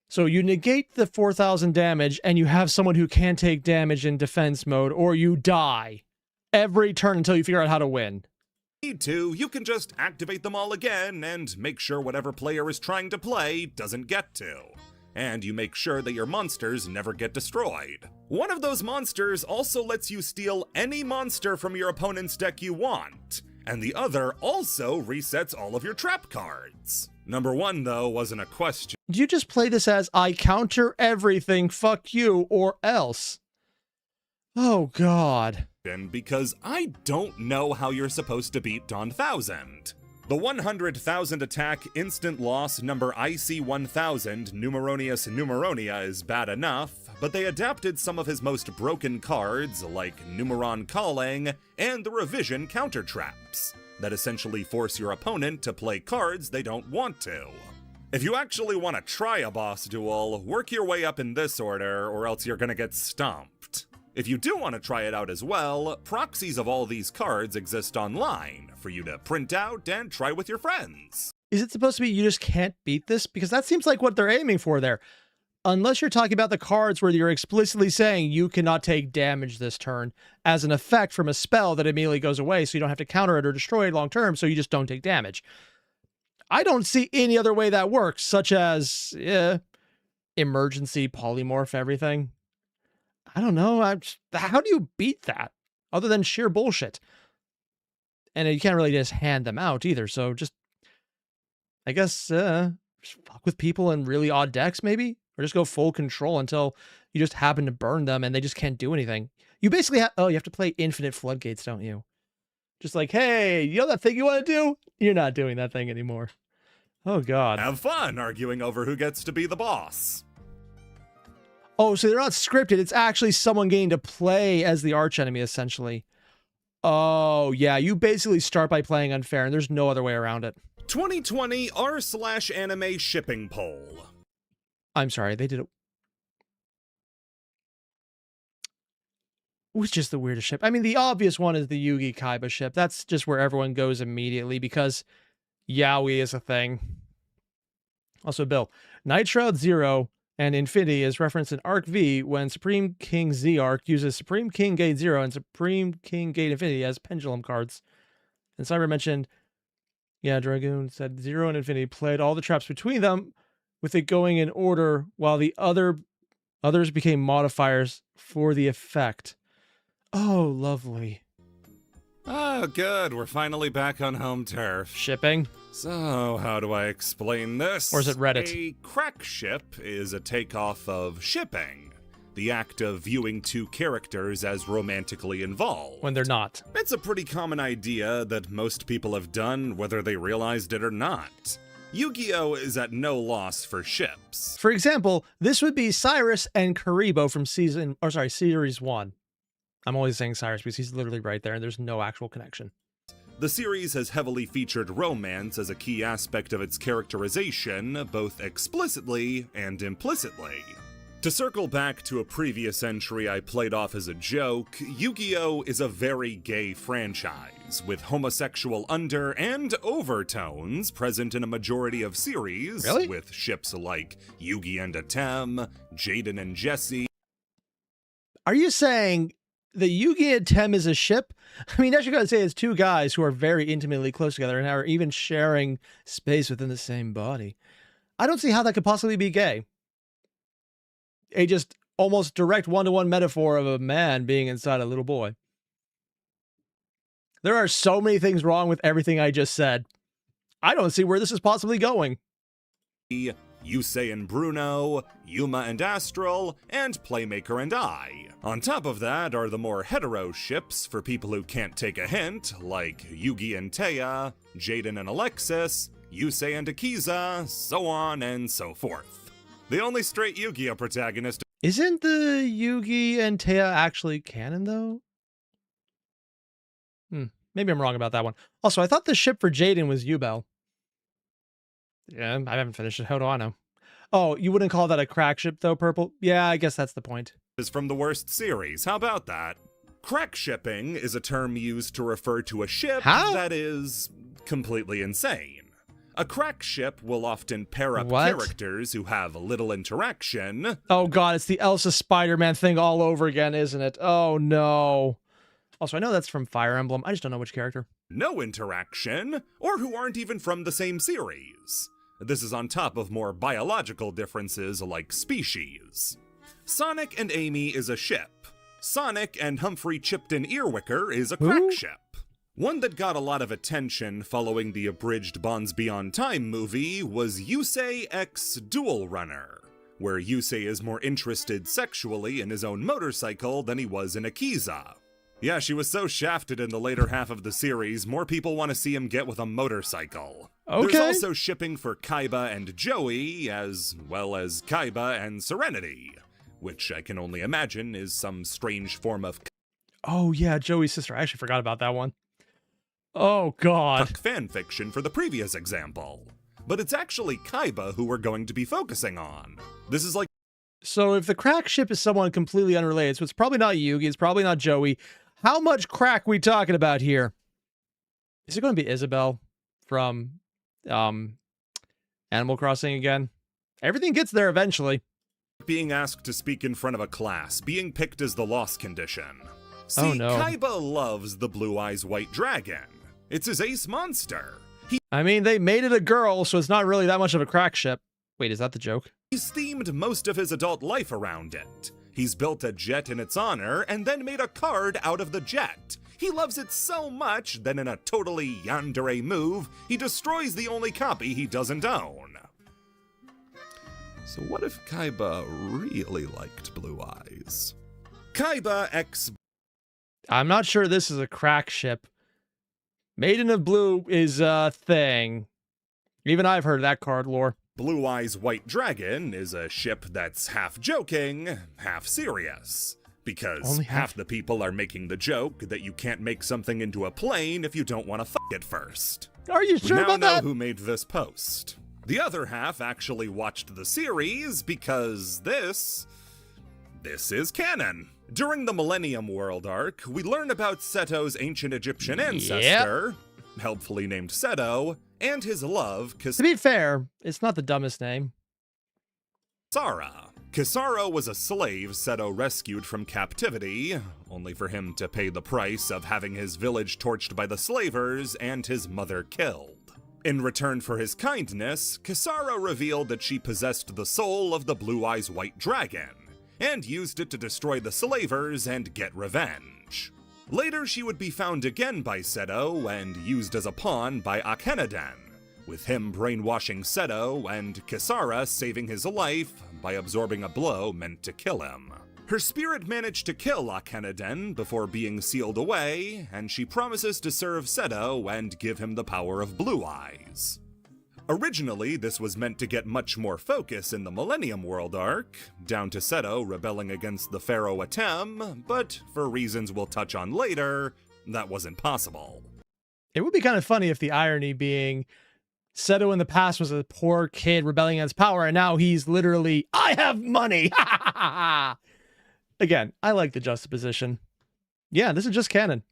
So you negate the 4,000 damage and you have someone who can take damage in defense mode, or you die every turn until you figure out how to win. Need to, you can just activate them all again and make sure whatever player is trying to play doesn't get to. And you make sure that your monsters never get destroyed. One of those monsters also lets you steal any monster from your opponent's deck you want, and the other also resets all of your trap cards. Number 1, though, wasn't a question. Do you just play this as, I counter everything, fuck you, or else? Oh, God. Because I don't know how you're supposed to beat Dawn 1000. The 100,000 attack instant loss number IC 1000 Numeronius Numeronia is bad enough, but they adapted some of his most broken cards, like Numeron Calling and the Revision counter traps, that essentially force your opponent to play cards they don't want to. If you actually want to try a boss duel, work your way up in this order, or else you're gonna get stomped. If you do want to try it out as well, proxies of all these cards exist online for you to print out and try with your friends. Is it supposed to be you just can't beat this? Because that seems like what they're aiming for there. Unless you're talking about the cards where you're explicitly saying you cannot take damage this turn as an effect from a spell that immediately goes away, so you don't have to counter it or destroy it long term, so you just don't take damage. I don't see any other way that works, such as emergency polymorph everything. I don't know. How do you beat that other than sheer bullshit? And you can't really just hand them out either. So just, I guess, just fuck with people in really odd decks maybe, or just go full control until you just happen to burn them and they just can't do anything. You basically have, you have to play infinite floodgates, don't you? Just like, hey, you know that thing you want to do? You're not doing that thing anymore. Oh, God. Have fun arguing over who gets to be the boss. Oh, so they're not scripted. It's actually someone getting to play as the archenemy, essentially. Oh, yeah. You basically start by playing unfair, and there's no other way around it. 2020 r/anime shipping poll. I'm sorry, they did it. Which is the weirdest ship? I mean, the obvious one is the Yugi Kaiba ship. That's just where everyone goes immediately, because yaoi is a thing. Also, Bill, Night Shroud 0 and Infinity is referenced in Arc V when Supreme King Z Arc uses Supreme King Gate 0 and Supreme King Gate Infinity as pendulum cards. And Cyber mentioned, yeah, Dragoon said 0 and Infinity played all the traps between them, with it going in order, while the others became modifiers for the effect. Oh, lovely. Oh, good. We're finally back on home turf. Shipping? So, how do I explain this? Or is it Reddit? A crack ship is a takeoff of shipping, the act of viewing 2 characters as romantically involved. When they're not. It's a pretty common idea that most people have done, whether they realized it or not. Yu-Gi-Oh! Is at no loss for ships. For example, this would be Cyrus and Karibo from Series 1. I'm always saying Cyrus because he's literally right there and there's no actual connection. The series has heavily featured romance as a key aspect of its characterization, both explicitly and implicitly. To circle back to a previous entry I played off as a joke, Yu-Gi-Oh! Is a very gay franchise, with homosexual under- and overtones present in a majority of series, Really? with ships like Yugi and Atem, Jaden and Jesse. Are you saying that Yugi and Tem is a ship? I mean, actually, gotta say it's two guys who are very intimately close together and are even sharing space within the same body. I don't see how that could possibly be gay. A just almost direct one-to-one metaphor of a man being inside a little boy. There are so many things wrong with everything I just said. I don't see where this is possibly going. Yusei and Bruno, Yuma and Astral, and Playmaker and I. On top of that are the more hetero ships for people who can't take a hint, like Yugi and Taya, Jaden and Alexis, Yusei and Akiza, so on and so forth. The only straight Yu-Gi-Oh! Protagonist. Isn't the Yugi and Taya actually canon, though? Maybe I'm wrong about that one. Also, I thought the ship for Jaden was Yubel. Yeah, I haven't finished it. How do I know? Oh, you wouldn't call that a crack ship, though, Purple? Yeah, I guess that's the point. Is from the worst series. How about that? Crack shipping is a term used to refer to a ship that is completely insane. A crack ship will often pair up characters who have little interaction. Oh god, it's the Elsa Spider-Man thing all over again, isn't it? Oh no. Also, I know that's from Fire Emblem. I just don't know which character. No interaction, or who aren't even from the same series. This is on top of more biological differences like species. Sonic and Amy is a ship. Sonic and Humphrey Chipton Earwicker is a crack ship. One that got a lot of attention following the abridged Bonds Beyond Time movie was Yusei x Dual Runner, where Yusei is more interested sexually in his own motorcycle than he was in Akiza. Yeah, she was so shafted in the later half of the series, more people want to see him get with a motorcycle. Okay. There's also shipping for Kaiba and Joey, as well as Kaiba and Serenity, which I can only imagine is some strange form of Oh yeah, Joey's sister. I actually forgot about that one. Oh god. fanfiction for the previous example. But it's actually Kaiba who we're going to be focusing on. This is like... So if the crack ship is someone completely unrelated, so it's probably not Yugi, it's probably not Joey, how much crack we talking about here? Is it going to be Isabel from Animal Crossing again? Everything gets there eventually. Being asked to speak in front of a class, being picked as the loss condition. See, Oh, no. Kaiba loves the Blue Eyes White Dragon. It's his ace monster. I mean, they made it a girl, so it's not really that much of a crack ship. Wait, is that the joke? He's themed most of his adult life around it. He's built a jet in its honor and then made a card out of the jet. He loves it so much that in a totally yandere move, he destroys the only copy he doesn't own. So what if Kaiba really liked Blue Eyes? Kaiba x... I'm not sure this is a crack ship. Maiden of Blue is a thing. Even I've heard of that card lore. Blue Eyes White Dragon is a ship that's half joking, half serious. Because Only half the people are making the joke that you can't make something into a plane if you don't want to f it first. Are you sure We now about know that? who made this post. The other half actually watched the series because this is canon. During the Millennium World arc, we learn about Seto's ancient Egyptian ancestor, helpfully named Seto, and his love, To be fair, it's not the dumbest name. Kisara. Kisara was a slave Seto rescued from captivity, only for him to pay the price of having his village torched by the slavers and his mother killed. In return for his kindness, Kisara revealed that she possessed the soul of the Blue Eyes White Dragon, and used it to destroy the slavers and get revenge. Later, she would be found again by Seto and used as a pawn by Akhenaten, with him brainwashing Seto and Kisara saving his life by absorbing a blow meant to kill him. Her spirit managed to kill Akhenaten before being sealed away, and she promises to serve Seto and give him the power of Blue Eyes. Originally, this was meant to get much more focus in the Millennium World arc, down to Seto rebelling against the Pharaoh Atem, but for reasons we'll touch on later, that wasn't possible. It would be kind of funny if the irony being Seto in the past was a poor kid rebelling against power, and now he's literally, I have money! Again, I like the juxtaposition. Yeah, this is just canon.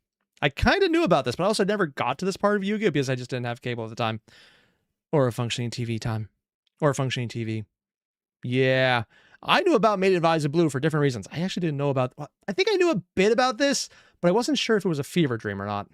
I kind of knew about this, but I also never got to this part of Yu-Gi-Oh! Because I just didn't have cable at the time. Or a functioning TV time. Or a functioning TV. Yeah. I knew about Maiden of Eyes of Blue for different reasons. I actually didn't know about... I think I knew a bit about this, but I wasn't sure if it was a fever dream or not.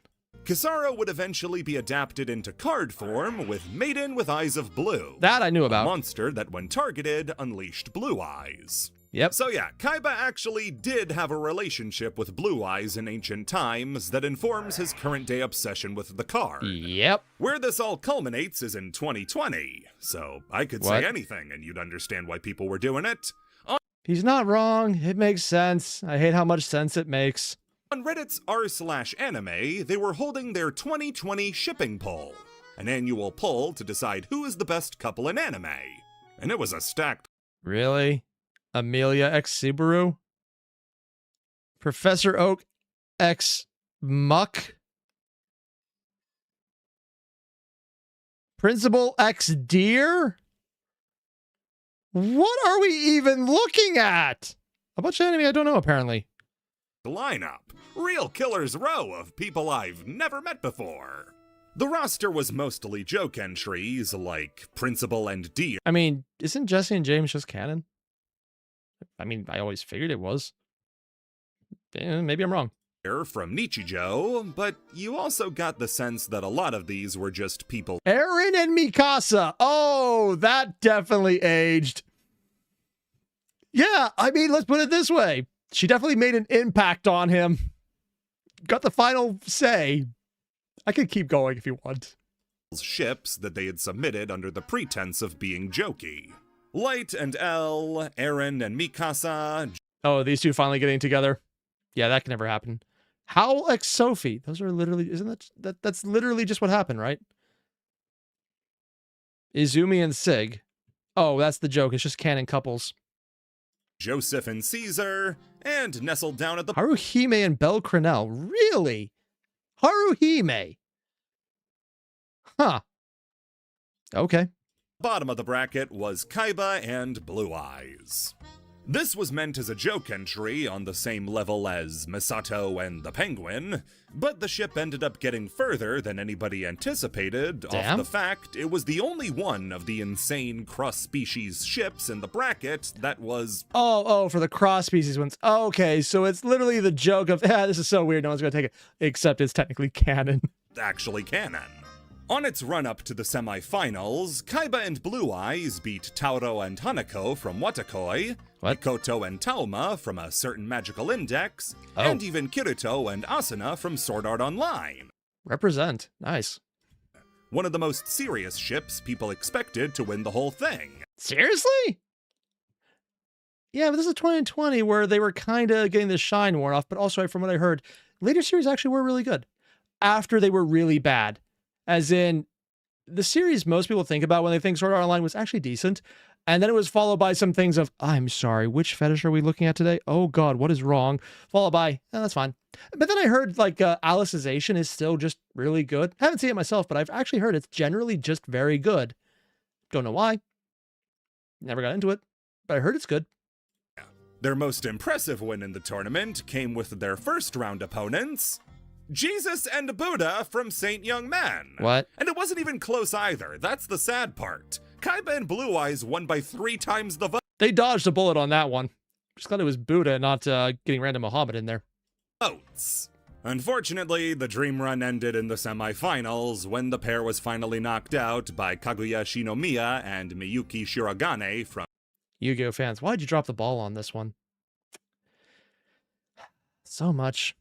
Kisara would eventually be adapted into card form with Maiden with Eyes of Blue. That I knew about. A monster that, when targeted, unleashed blue eyes. Yep. So yeah, Kaiba actually did have a relationship with Blue Eyes in ancient times that informs his current-day obsession with the card. Yep. Where this all culminates is in 2020, so I could say anything and you'd understand why people were doing it. He's not wrong. It makes sense. I hate how much sense it makes. On Reddit's r/anime, they were holding their 2020 shipping poll, an annual poll to decide who is the best couple in anime. And it was a stacked... Really? Amelia X Subaru? Professor Oak X Muck? Principal X Deer? What are we even looking at? A bunch of anime I don't know, apparently. Lineup. Real killer's row of people I've never met before. The roster was mostly joke entries like Principal and Deer. I mean, isn't Jesse and James just canon? I mean, I always figured it was. Maybe I'm wrong. From Nichijou, but you also got the sense that a lot of these were just people. Eren and Mikasa. Oh, that definitely aged. Yeah, I mean, let's put it this way. She definitely made an impact on him. Got the final say. I could keep going if you want. Ships that they had submitted under the pretense of being jokey. Light and L, Eren and Mikasa. Oh, these two finally getting together. Yeah, that can never happen. Howl X Sophie. Those are literally, isn't that's literally just what happened, right? Izumi and Sig. Oh, that's the joke. It's just canon couples. Joseph and Caesar, and nestled down at the... Haruhime and Belle Crenel. Really? Haruhime. Huh. Okay. Bottom of the bracket was Kaiba and Blue Eyes. This was meant as a joke entry on the same level as Misato and the Penguin, but the ship ended up getting further than anybody anticipated off the fact it was the only one of the insane cross-species ships in the bracket that was... Oh, for the cross-species ones. Okay, so it's literally the joke of, this is so weird, no one's gonna take it, except it's technically canon. Actually canon. On its run-up to the semi-finals, Kaiba and Blue Eyes beat Tauro and Hanako from Watakoi, Mikoto and Tauma from a certain magical index, and even Kirito and Asuna from Sword Art Online. Represent. Nice. One of the most serious ships people expected to win the whole thing. Seriously? Yeah, but this is 2020 where they were kind of getting the shine worn off, but also from what I heard, later series actually were really good. After they were really bad. As in, the series most people think about when they think Sword Art Online was actually decent, and then it was followed by some things of, I'm sorry, which fetish are we looking at today? Oh god, what is wrong? Followed by, that's fine. But then I heard, like, Alicization is still just really good. Haven't seen it myself, but I've actually heard it's generally just very good. Don't know why. Never got into it, but I heard it's good. Their most impressive win in the tournament came with their first round opponents, Jesus and Buddha from Saint Young Man. What? And it wasn't even close either. That's the sad part. Kaiba and Blue Eyes won by 3 times the vote. They dodged a bullet on that one. Just glad it was Buddha, not getting random Muhammad in there. Votes. Unfortunately, the dream run ended in the semifinals when the pair was finally knocked out by Kaguya Shinomiya and Miyuki Shirogane from... Yu-Gi-Oh fans, why'd you drop the ball on this one? So much.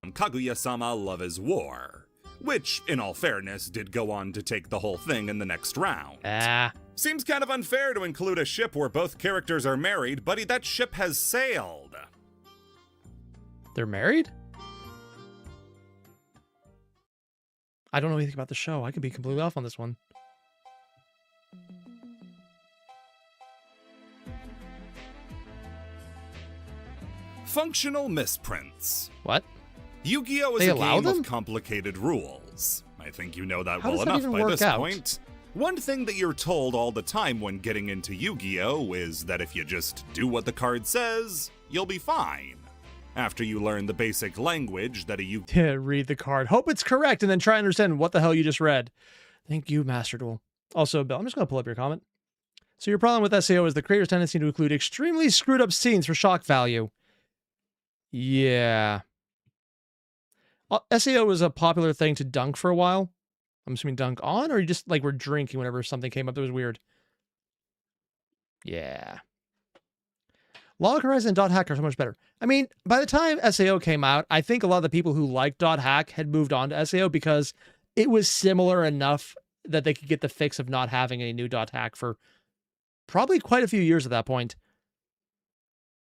Kaguya-sama Love is War, which, in all fairness, did go on to take the whole thing in the next round. Seems kind of unfair to include a ship where both characters are married, buddy. That ship has sailed. They're married? I don't know anything about the show. I could be completely off on this one. Functional misprints. What? Yu-Gi-Oh! Is a game of complicated rules. I think you know that How well does that enough even by work this out? point. One thing that you're told all the time when getting into Yu-Gi-Oh! Is that if you just do what the card says, you'll be fine. After you learn the basic language that a Yu-Gi-Oh! Read the card. Hope it's correct, and then try and understand what the hell you just read. Thank you, Master Duel. Also, Bill, I'm just going to pull up your comment. So your problem with SAO is the creator's tendency to include extremely screwed up scenes for shock value. Yeah. SAO was a popular thing to dunk for a while. I'm assuming dunk on, or you just like were drinking whenever something came up that was weird? Yeah. Log Horizon and .hack are so much better. I mean, by the time SAO came out, I think a lot of the people who liked .hack had moved on to SAO because it was similar enough that they could get the fix of not having a new .hack for probably quite a few years at that point.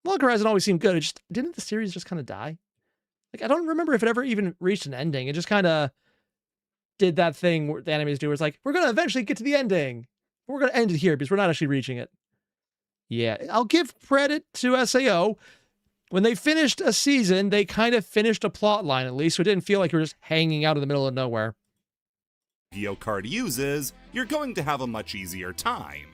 Log Horizon always seemed good. It just didn't the series just kind of die? Like, I don't remember if it ever even reached an ending. It just kind of did that thing where the animes do where it's like, we're going to eventually get to the ending. We're going to end it here because we're not actually reaching it. Yeah, I'll give credit to SAO. When they finished a season, they kind of finished a plot line at least, so it didn't feel like you were just hanging out in the middle of nowhere. Yu-Gi-Oh! Card uses, you're going to have a much easier time.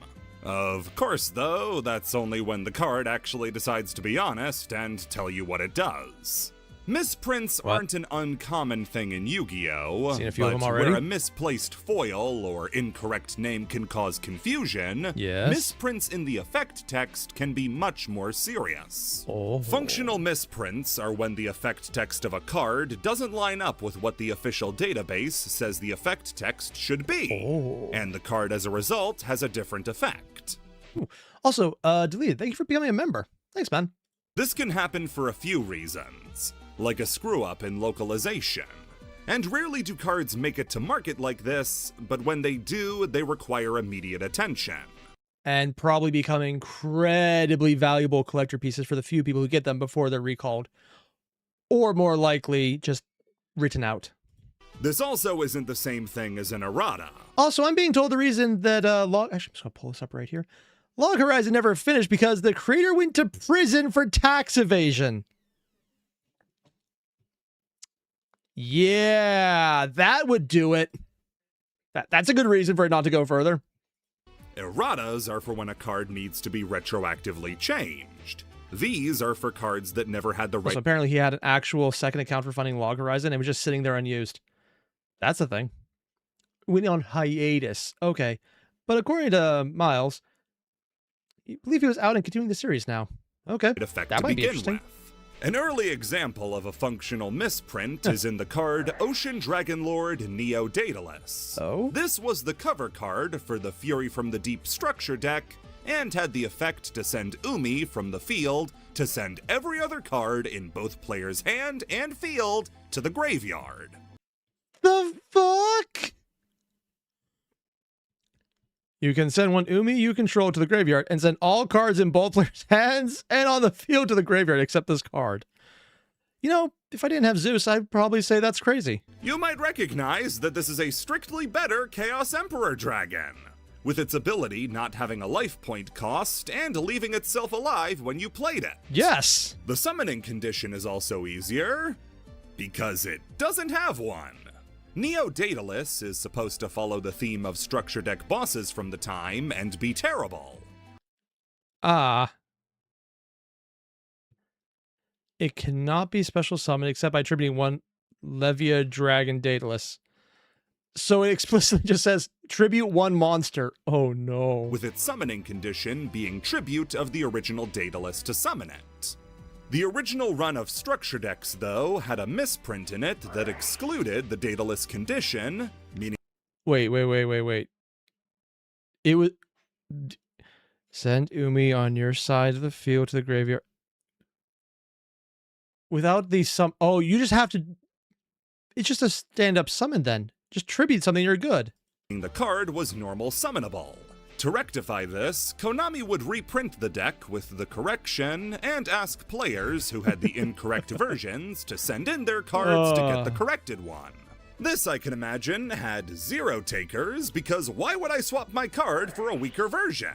Of course, though, that's only when the card actually decides to be honest and tell you what it does. Misprints aren't an uncommon thing in Yu-Gi-Oh! Seen a few of But them already. where a misplaced foil or incorrect name can cause confusion, Yes. misprints in the effect text can be much more serious. Oh. Functional misprints are when the effect text of a card doesn't line up with what the official database says the effect text should be, and the card as a result has a different effect. Ooh. Also, deleted. Thank you for becoming a member. Thanks, man. This can happen for a few reasons, like a screw-up in localization. And rarely do cards make it to market like this, but when they do, they require immediate attention. And probably become incredibly valuable collector pieces for the few people who get them before they're recalled. Or more likely, just written out. This also isn't the same thing as an errata. Also, I'm being told the reason that actually, I'm just going to pull this up right here. Log Horizon never finished because the creator went to prison for tax evasion. Yeah, that would do it. That's a good reason for it not to go further. Erratas are for when a card needs to be retroactively changed. These are for cards that never had the right... So apparently he had an actual second account for funding Log Horizon and it was just sitting there unused. That's the thing. Went on hiatus. Okay. But according to Miles, I believe he was out and continuing the series now. Okay. That might be interesting. An early example of a functional misprint is in the card Ocean Dragon Lord Neo Daedalus. Oh? This was the cover card for the Fury from the Deep structure deck, and had the effect to send Umi from the field to send every other card in both players' hand and field to the graveyard. The fuck? You can send one Umi you control to the graveyard and send all cards in both players' hands and on the field to the graveyard except this card. You know, if I didn't have Zeus, I'd probably say that's crazy. You might recognize that this is a strictly better Chaos Emperor Dragon, with its ability not having a life point cost and leaving itself alive when you played it. Yes! The summoning condition is also easier, because it doesn't have one. Neo Daedalus is supposed to follow the theme of structure deck bosses from the time and be terrible. It cannot be special summoned except by attributing one Levia Dragon Daedalus. So it explicitly just says, tribute one monster. Oh no. With its summoning condition being tribute of the original Daedalus to summon it. The original run of structure decks, though, had a misprint in it that excluded the Daedalus condition, meaning... Wait. It was... Send Umi on your side of the field to the graveyard. Without the Oh, you just have to... It's just a stand-up summon, then. Just tribute something, you're good. The card was normal summonable. To rectify this, Konami would reprint the deck with the correction and ask players who had the incorrect versions to send in their cards to get the corrected one. This, I can imagine, had 0 takers because why would I swap my card for a weaker version?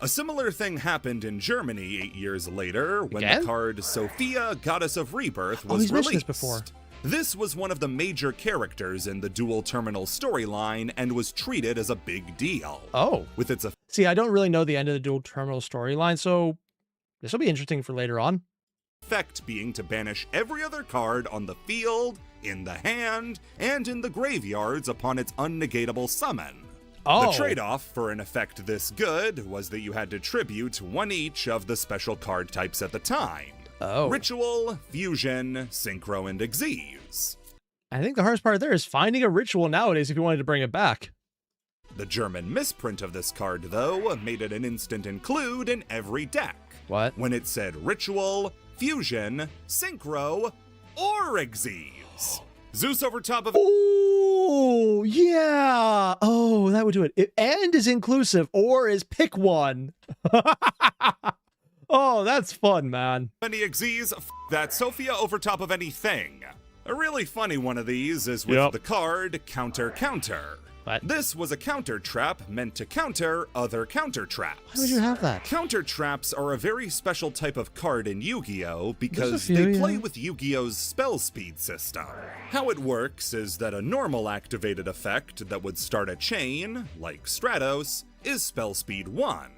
A similar thing happened in Germany 8 years later when Again? the card Sophia, Goddess of Rebirth was he's mentioned released. this before. This was one of the major characters in the dual terminal storyline and was treated as a big deal. Oh. With its See, I don't really know the end of the dual terminal storyline, so this will be interesting for later on. effect being to banish every other card on the field, in the hand, and in the graveyards upon its unnegatable summon. Oh. The trade-off for an effect this good was that you had to tribute one each of the special card types at the time. Oh. Ritual, Fusion, Synchro, and Xyz. I think the hardest part there is finding a ritual nowadays if you wanted to bring it back. The German misprint of this card, though, made it an instant include in every deck. What? When it said Ritual, Fusion, Synchro, or Xyz. Zeus over top of... Oh, yeah. Oh, that would do it. And is inclusive, or is pick one. Oh, that's fun, man. Any Xyz, that Sophia over top of anything. A really funny one of these is with the card Counter Counter. What? This was a counter trap meant to counter other counter traps. Why would you have that? Counter traps are a very special type of card in Yu-Gi-Oh! Because There's a few, they play yeah. with Yu-Gi-Oh!'s spell speed system. How it works is that a normal activated effect that would start a chain, like Stratos, is spell speed 1.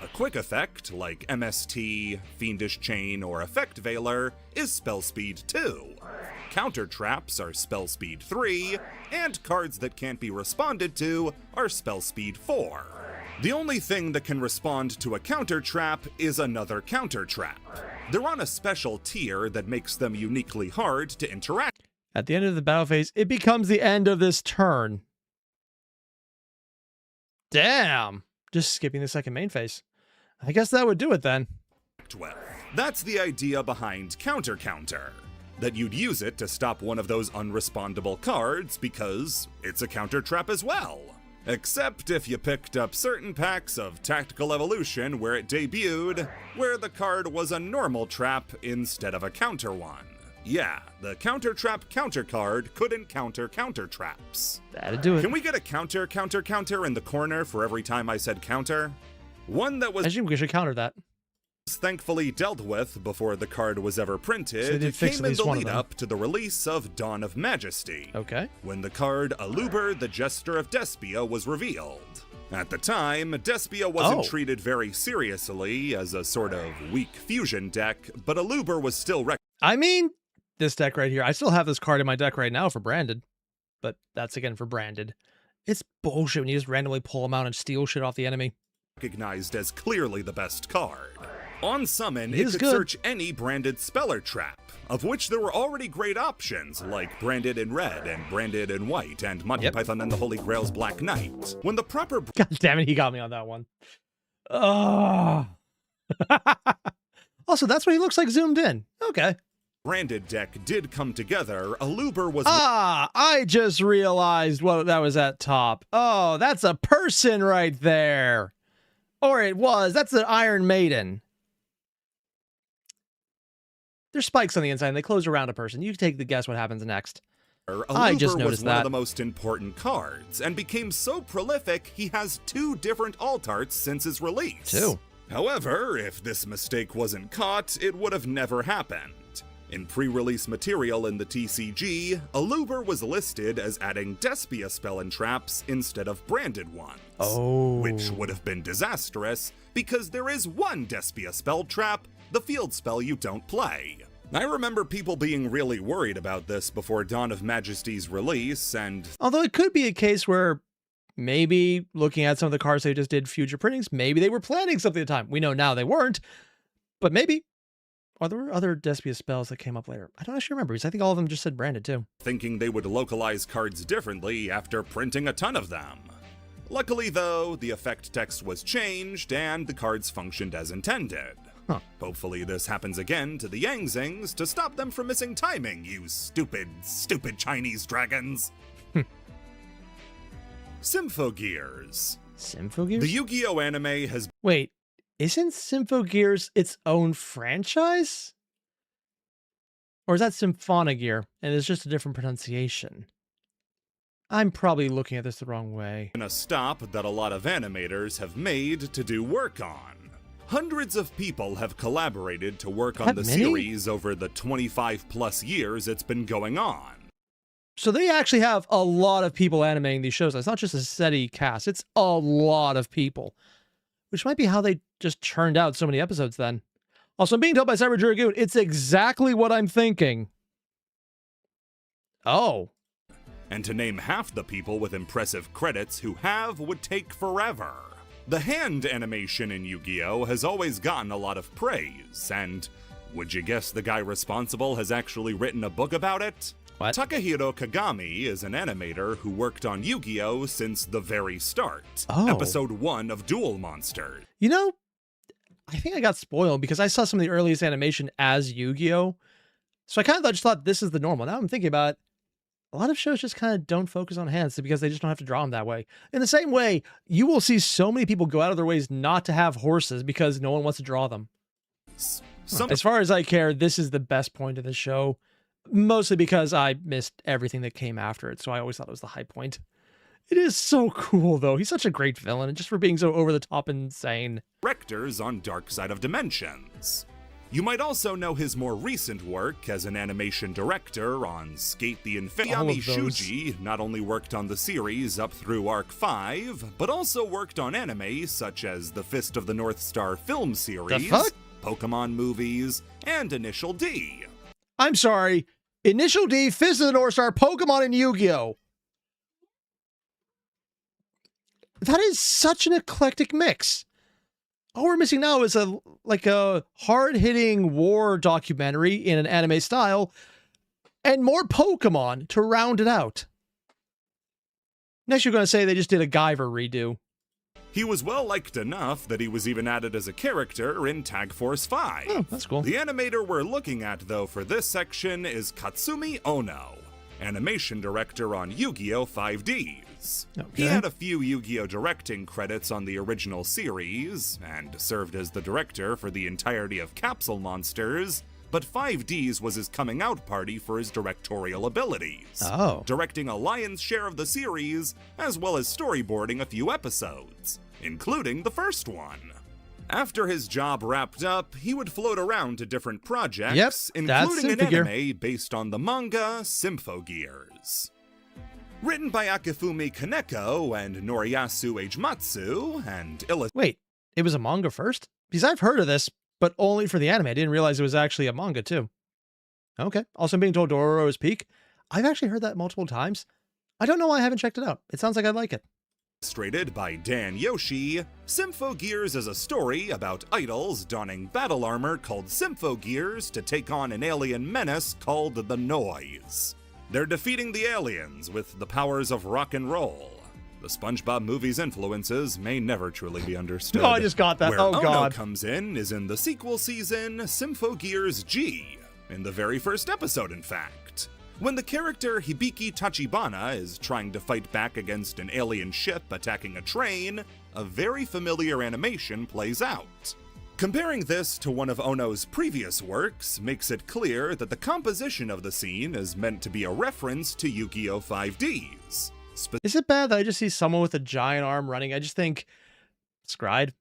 A quick effect, like MST, Fiendish Chain, or Effect Veiler, is spell speed 2. Counter traps are spell speed 3, and cards that can't be responded to are spell speed 4. The only thing that can respond to a counter trap is another counter trap. They're on a special tier that makes them uniquely hard to interact. At the end of the battle phase, it becomes the end of this turn. Damn. Just skipping the second main phase. I guess that would do it then. With. That's the idea behind Counter Counter. That you'd use it to stop one of those unrespondable cards because it's a counter trap as well. Except if you picked up certain packs of Tactical Evolution where it debuted, where the card was a normal trap instead of a counter one. Yeah, the counter trap counter card couldn't counter counter traps. That'd do it. Can we get a counter counter counter in the corner for every time I said counter? One that was... I think we should counter that. Thankfully dealt with before the card was ever printed, So they did fix came at in least the one of lead them. up to the release of Dawn of Majesty. Okay. When the card Aluber, the Jester of Despia was revealed. At the time, Despia wasn't treated very seriously as a sort of weak fusion deck, but Aluber was still I mean, this deck right here, I still have this card in my deck right now for Branded. But that's again for Branded. It's bullshit when you just randomly pull them out and steal shit off the enemy. recognized as clearly the best card. On summon, It it is could good. search any branded speller trap, of which there were already great options, like Branded in Red and Branded in White and Monty Python and the Holy Grail's Black Knight. When the proper God damn it, he got me on that one. Oh. Also, that's what he looks like zoomed in. Okay. branded deck did come together, Aluber was... I just realized what that was at top. Oh, that's a person right there. Or it was. That's an Iron Maiden. There's spikes on the inside and they close around a person. You can take the guess what happens next. I just Aluber noticed was one of that. the most important cards, and became so prolific he has 2 different alt arts since his release. 2. However, if this mistake wasn't caught, it would have never happened. In pre-release material in the TCG, Aluber was listed as adding Despia spell and traps instead of branded ones. Oh. Which would have been disastrous, because there is one Despia spell trap, the field spell you don't play. I remember people being really worried about this before Dawn of Majesty's release, and... Although it could be a case where maybe looking at some of the cards they just did future printings, maybe they were planning something at the time. We know now they weren't, but maybe. Or there were other Despia spells that came up later. I don't actually remember because I think all of them just said branded too. thinking they would localize cards differently after printing a ton of them. Luckily though, the effect text was changed and the cards functioned as intended. Huh. Hopefully this happens again to the Yangzings to stop them from missing timing, you stupid, stupid Chinese dragons. Symphogears. Symphogears? The Yu-Gi-Oh! Anime has... Wait, isn't Symphogears its own franchise? Or is that Symphonogear and it's just a different pronunciation? I'm probably looking at this the wrong way. A stop that a lot of animators have made to do work on. Hundreds of people have collaborated to work on the series over the 25 plus years it's been going on. So they actually have a lot of people animating these shows. It's not just a steady cast, it's a lot of people. Which might be how they just churned out so many episodes then. Also, I'm being told by Cyber Dragoon, it's exactly what I'm thinking. Oh. And to name half the people with impressive credits who have would take forever. The hand animation in Yu-Gi-Oh! Has always gotten a lot of praise, and would you guess the guy responsible has actually written a book about it? What? Takahiro Kagami is an animator who worked on Yu-Gi-Oh! Since the very start. Oh. Episode 1 of Duel Monsters. You know, I think I got spoiled because I saw some of the earliest animation as Yu-Gi-Oh! So I kind of just thought this is the normal. Now I'm thinking about it. A lot of shows just kind of don't focus on hands because they just don't have to draw them that way. In the same way, you will see so many people go out of their ways not to have horses because no one wants to draw them. As far as I care, this is the best point of the show. Mostly because I missed everything that came after it, so I always thought it was the high point. It is so cool, though. He's such a great villain, and just for being so over-the-top insane. Directors on Dark Side of Dimensions. You might also know his more recent work as an animation director on Skate the Infinity. Yami Shuji not only worked on the series up through Arc 5, but also worked on anime such as the Fist of the North Star film series, Pokemon movies, and Initial D. I'm sorry. Initial D, Fist of the North Star, Pokemon, and Yu-Gi-Oh! That is such an eclectic mix. All we're missing now is a hard-hitting war documentary in an anime style and more Pokemon to round it out. Next you're going to say they just did a Guyver redo. He was well-liked enough that he was even added as a character in Tag Force 5. Oh, that's cool. The animator we're looking at, though, for this section is Katsumi Ono, animation director on Yu-Gi-Oh! 5Ds. Okay. He had a few Yu-Gi-Oh! Directing credits on the original series, and served as the director for the entirety of Capsule Monsters, but 5Ds was his coming-out party for his directorial abilities. Oh. Directing a lion's share of the series, as well as storyboarding a few episodes, including the first one. After his job wrapped up, he would float around to different projects, including an anime based on the manga Symphogears. Written by Akifumi Kaneko and Noriyasu Agematsu, and illustrated. Wait, it was a manga first? Because I've heard of this, but only for the anime. I didn't realize it was actually a manga, too. Okay. Also, I'm being told Dororo is peak. I've actually heard that multiple times. I don't know why I haven't checked it out. It sounds like I'd like it. Illustrated by Dan Yoshi, Symphogears is a story about idols donning battle armor called Symphogears to take on an alien menace called the Noise. They're defeating the aliens with the powers of rock and roll. The SpongeBob movie's influences may never truly be understood. Oh, I just got that. Where Oh, Ono God. comes in is in the sequel season, Symphogears G, in the very first episode, in fact. When the character Hibiki Tachibana is trying to fight back against an alien ship attacking a train, a very familiar animation plays out. Comparing this to one of Ono's previous works makes it clear that the composition of the scene is meant to be a reference to Yu-Gi-Oh! 5Ds. Is it bad that I just see someone with a giant arm running? I just think, Scryed.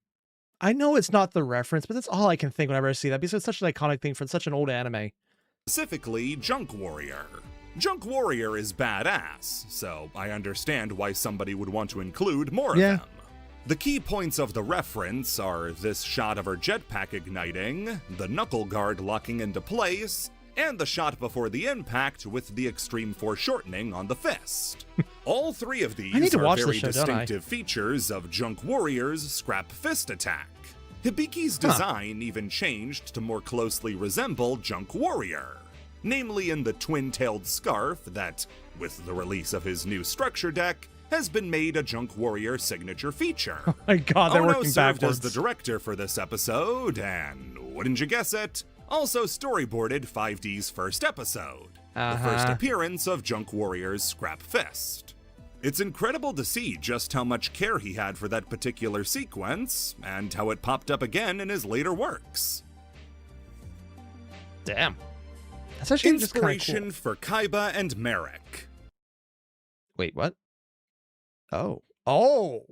I know it's not the reference, but that's all I can think whenever I see that because it's such an iconic thing for such an old anime. Specifically, Junk Warrior. Junk Warrior is badass, so I understand why somebody would want to include more of them. The key points of the reference are this shot of her jetpack igniting, the knuckle guard locking into place, and the shot before the impact with the extreme foreshortening on the fist. All three of these are very distinctive features of Junk Warrior's scrap fist attack. Hibiki's design even changed to more closely resemble Junk Warrior, namely in the twin-tailed scarf that, with the release of his new structure deck, has been made a Junk Warrior signature feature. Oh my God, they're working served backwards. as the director for this episode, and wouldn't you guess it, also storyboarded 5D's first episode, the first appearance of Junk Warrior's Scrap Fist. It's incredible to see just how much care he had for that particular sequence, and how it popped up again in his later works. Damn. That's actually just kinda Inspiration cool. for Kaiba and Merrick. Wait, what? Oh.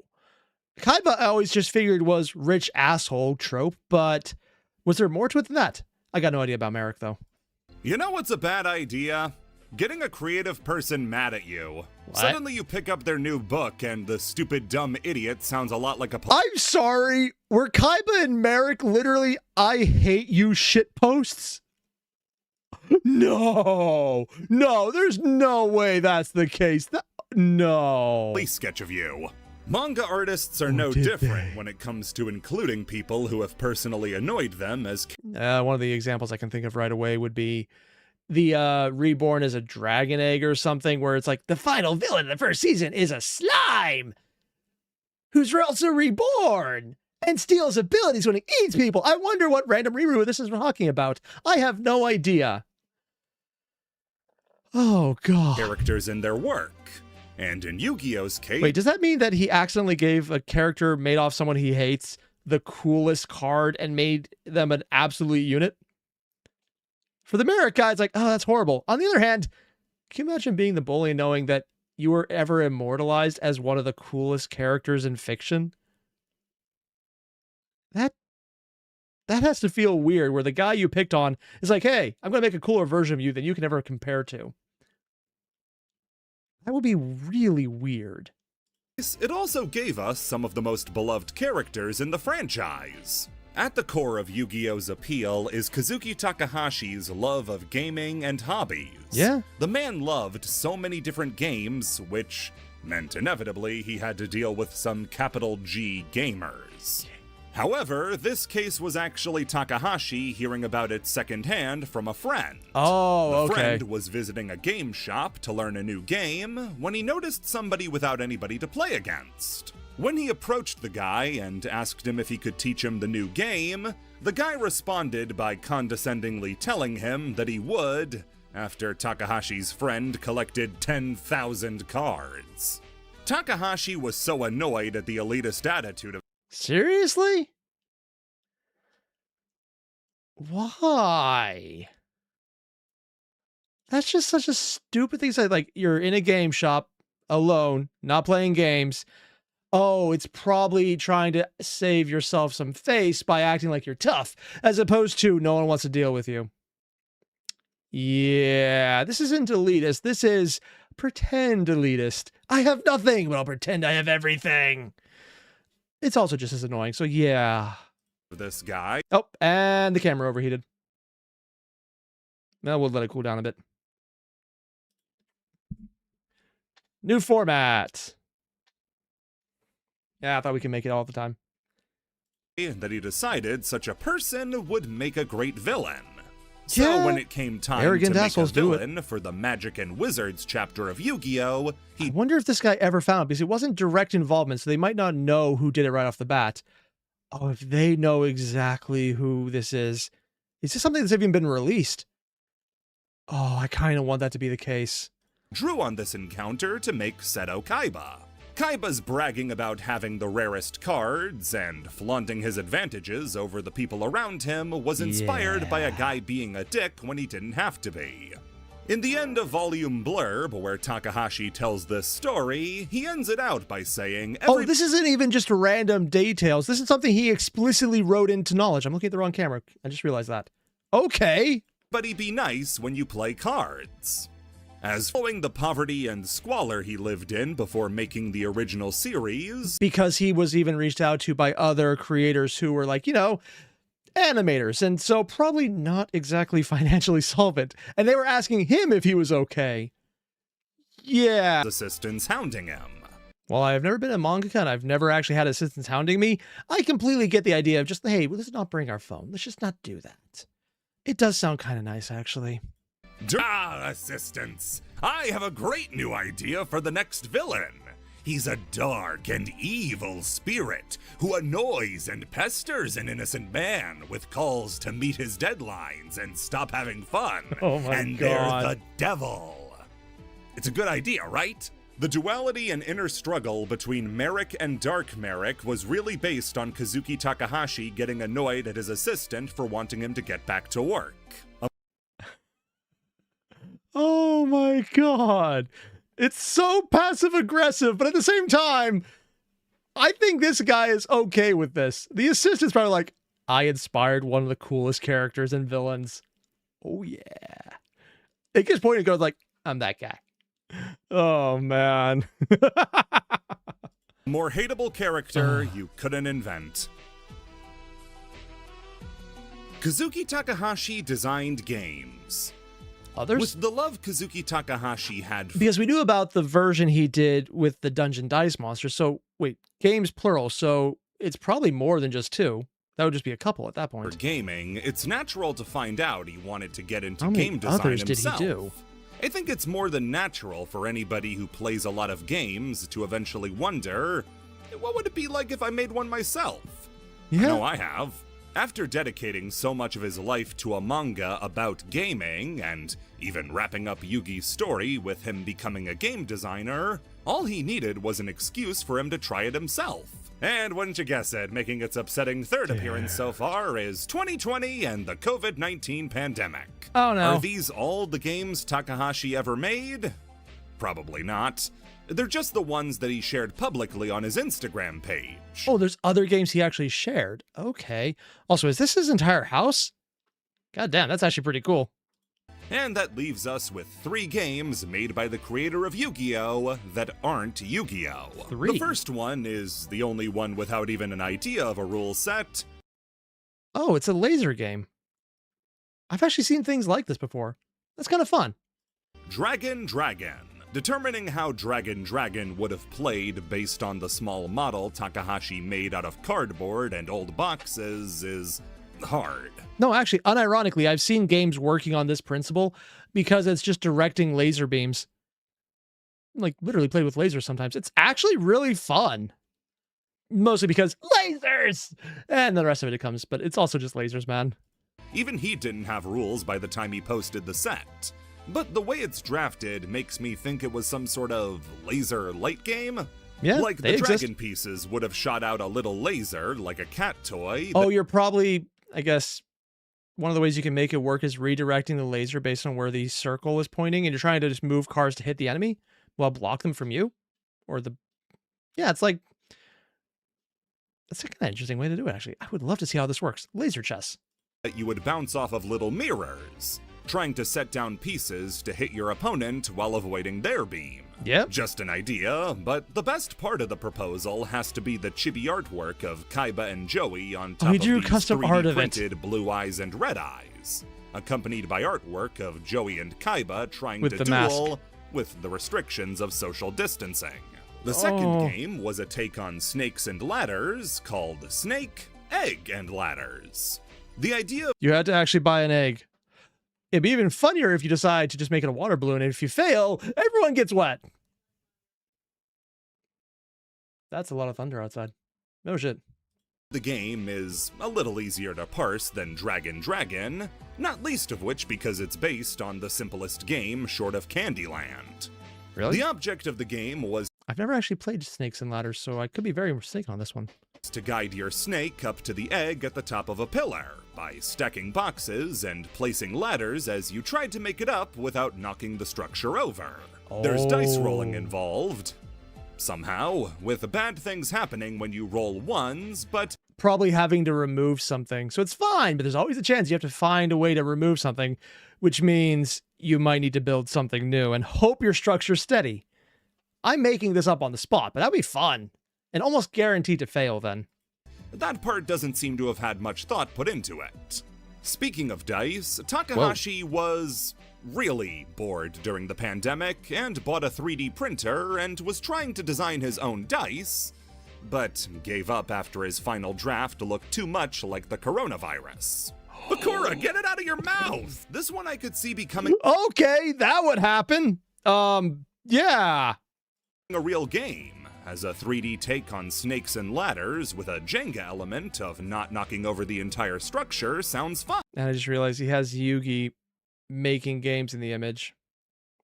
Kaiba I always just figured was rich asshole trope, but was there more to it than that? I got no idea about Merrick, though. You know what's a bad idea? Getting a creative person mad at you. What? Suddenly you pick up their new book and the stupid dumb idiot sounds a lot like a... I'm sorry, were Kaiba and Merrick literally I hate you shit posts? No, there's no way that's the case. No. Police sketch of you. Manga artists are no different when it comes to including people who have personally annoyed them as... One of the examples I can think of right away would be the Reborn as a Dragon Egg or something, where it's like the final villain of the first season is a slime who's also reborn and steals abilities when he eats people. I wonder what random Riru this is talking about. I have no idea. Oh, God. Characters in their work. And in Yu-Gi-Oh's case... Wait, does that mean that he accidentally gave a character made off someone he hates the coolest card and made them an absolute unit? For the Merrick guy, it's like, oh, that's horrible. On the other hand, can you imagine being the bully and knowing that you were ever immortalized as one of the coolest characters in fiction? That has to feel weird, where the guy you picked on is like, hey, I'm going to make a cooler version of you than you can ever compare to. That would be really weird. It also gave us some of the most beloved characters in the franchise. At the core of Yu-Gi-Oh's appeal is Kazuki Takahashi's love of gaming and hobbies. Yeah. The man loved so many different games, which meant inevitably he had to deal with some capital G gamers. However, this case was actually Takahashi hearing about it secondhand from a friend. Oh, The okay. friend was visiting a game shop to learn a new game when he noticed somebody without anybody to play against. When he approached the guy and asked him if he could teach him the new game, the guy responded by condescendingly telling him that he would, after Takahashi's friend collected 10,000 cards. Takahashi was so annoyed at the elitist attitude of... Seriously? Why? That's just such a stupid thing to say. Like, you're in a game shop alone, not playing games. Oh, it's probably trying to save yourself some face by acting like you're tough, as opposed to no one wants to deal with you. Yeah, this isn't elitist. This is pretend elitist. I have nothing, but I'll pretend I have everything. It's also just as annoying, so yeah. This guy. Oh, and the camera overheated. Well, we'll let it cool down a bit. New format. Yeah, I thought we could make it all the time. That he decided such a person would make a great villain. So Yeah. when it came time Arrogant to make a assholes do it. villain for the Magic and Wizards chapter of Yu-Gi-Oh, I wonder if this guy ever found, because it wasn't direct involvement, so they might not know who did it right off the bat. Oh, if they know exactly who this is this something that's even been released? Oh, I kind of want that to be the case. drew on this encounter to make Seto Kaiba. Kaiba's bragging about having the rarest cards and flaunting his advantages over the people around him was inspired by a guy being a dick when he didn't have to be. In the end of volume blurb, where Takahashi tells this story, he ends it out by saying, Oh, this isn't even just random details. This is something he explicitly wrote into knowledge. I'm looking at the wrong camera. I just realized that. Okay. Everybody be nice when you play cards. As showing the poverty and squalor he lived in before making the original series. Because he was even reached out to by other creators who were like, you know, animators, and so probably not exactly financially solvent. And they were asking him if he was okay. Yeah. Assistants hounding him. While I've never been a mangaka and I've never actually had assistants hounding me, I completely get the idea of just, hey, let's not bring our phone. Let's just not do that. It does sound kind of nice, actually. Assistants! I have a great new idea for the next villain. He's a dark and evil spirit who annoys and pesters an innocent man with calls to meet his deadlines and stop having fun. Oh my and God. they're the devil. It's a good idea, right? The duality and inner struggle between Merrick and Dark Merrick was really based on Kazuki Takahashi getting annoyed at his assistant for wanting him to get back to work. Oh my God. It's so passive aggressive, but at the same time, I think this guy is okay with this. The assistant's probably like, I inspired one of the coolest characters and villains. Oh yeah. It gets pointed and goes like, I'm that guy. Oh man. More hateable character you couldn't invent. Kazuki Takahashi designed games. Others? With the love Kazuki Takahashi had... Because we knew about the version he did with the Dungeon Dice Monster. So, wait, games plural. So it's probably more than just 2. That would just be a couple at that point. For gaming, it's natural to find out he wanted to get into How many game design others himself. did he do? I think it's more than natural for anybody who plays a lot of games to eventually wonder, what would it be like if I made one myself? Yeah. No, I have. After dedicating so much of his life to a manga about gaming, and even wrapping up Yugi's story with him becoming a game designer, all he needed was an excuse for him to try it himself. And wouldn't you guess it, making its upsetting third appearance so far is 2020 and the COVID-19 pandemic. Oh no. Are these all the games Takahashi ever made? Probably not. They're just the ones that he shared publicly on his Instagram page. Oh, there's other games he actually shared. Okay. Also, is this his entire house? God damn, that's actually pretty cool. And that leaves us with 3 games made by the creator of Yu-Gi-Oh! That aren't Yu-Gi-Oh! 3? The first one is the only one without even an idea of a rule set. Oh, it's a laser game. I've actually seen things like this before. That's kind of fun. Dragon. Determining how Dragon would have played based on the small model Takahashi made out of cardboard and old boxes is hard. No, actually, unironically, I've seen games working on this principle because it's just directing laser beams. Like, literally play with lasers sometimes. It's actually really fun. Mostly because lasers! And the rest of it comes, but it's also just lasers, man. Even he didn't have rules by the time he posted the set. But the way it's drafted makes me think it was some sort of laser light game. Yeah, like they the exist. dragon pieces would have shot out a little laser, like a cat toy. Oh, you're probably, I guess, one of the ways you can make it work is redirecting the laser based on where the circle is pointing, and you're trying to just move cars to hit the enemy while block them from you. Or the... Yeah, it's like... That's a kind of interesting way to do it, actually. I would love to see how this works. Laser chess. That you would bounce off of little mirrors, trying to set down pieces to hit your opponent while avoiding their beam. Yep. Just an idea, but the best part of the proposal has to be the chibi artwork of Kaiba and Joey on top of these custom 3D art of it. printed blue eyes and red eyes, accompanied by artwork of Joey and Kaiba trying With to the duel mask. with the restrictions of social distancing. The second game was a take on Snakes and Ladders called Snake, Egg, and Ladders. The idea... You had to actually buy an egg. It'd be even funnier if you decide to just make it a water balloon, and if you fail, everyone gets wet. That's a lot of thunder outside. No shit. The game is a little easier to parse than Dragon, not least of which because it's based on the simplest game short of Candyland. Really? The object of the game was I've never actually played Snakes and Ladders, so I could be very mistaken on this one. to guide your snake up to the egg at the top of a pillar by stacking boxes and placing ladders as you tried to make it up without knocking the structure over. There's dice rolling involved. Somehow, with bad things happening when you roll ones, but Probably having to remove something, so it's fine, but there's always a chance you have to find a way to remove something, which means you might need to build something new and hope your structure's steady. I'm making this up on the spot, but that'd be fun. And almost guaranteed to fail then. that part doesn't seem to have had much thought put into it. Speaking of dice, Takahashi was really bored during the pandemic and bought a 3D printer and was trying to design his own dice, but gave up after his final draft looked too much like the coronavirus. Bakura, get it out of your mouth! This one I could see becoming Okay, that would happen. Yeah. a real game, as a 3D take on Snakes and Ladders with a Jenga element of not knocking over the entire structure sounds fun. And I just realized he has Yugi making games in the image,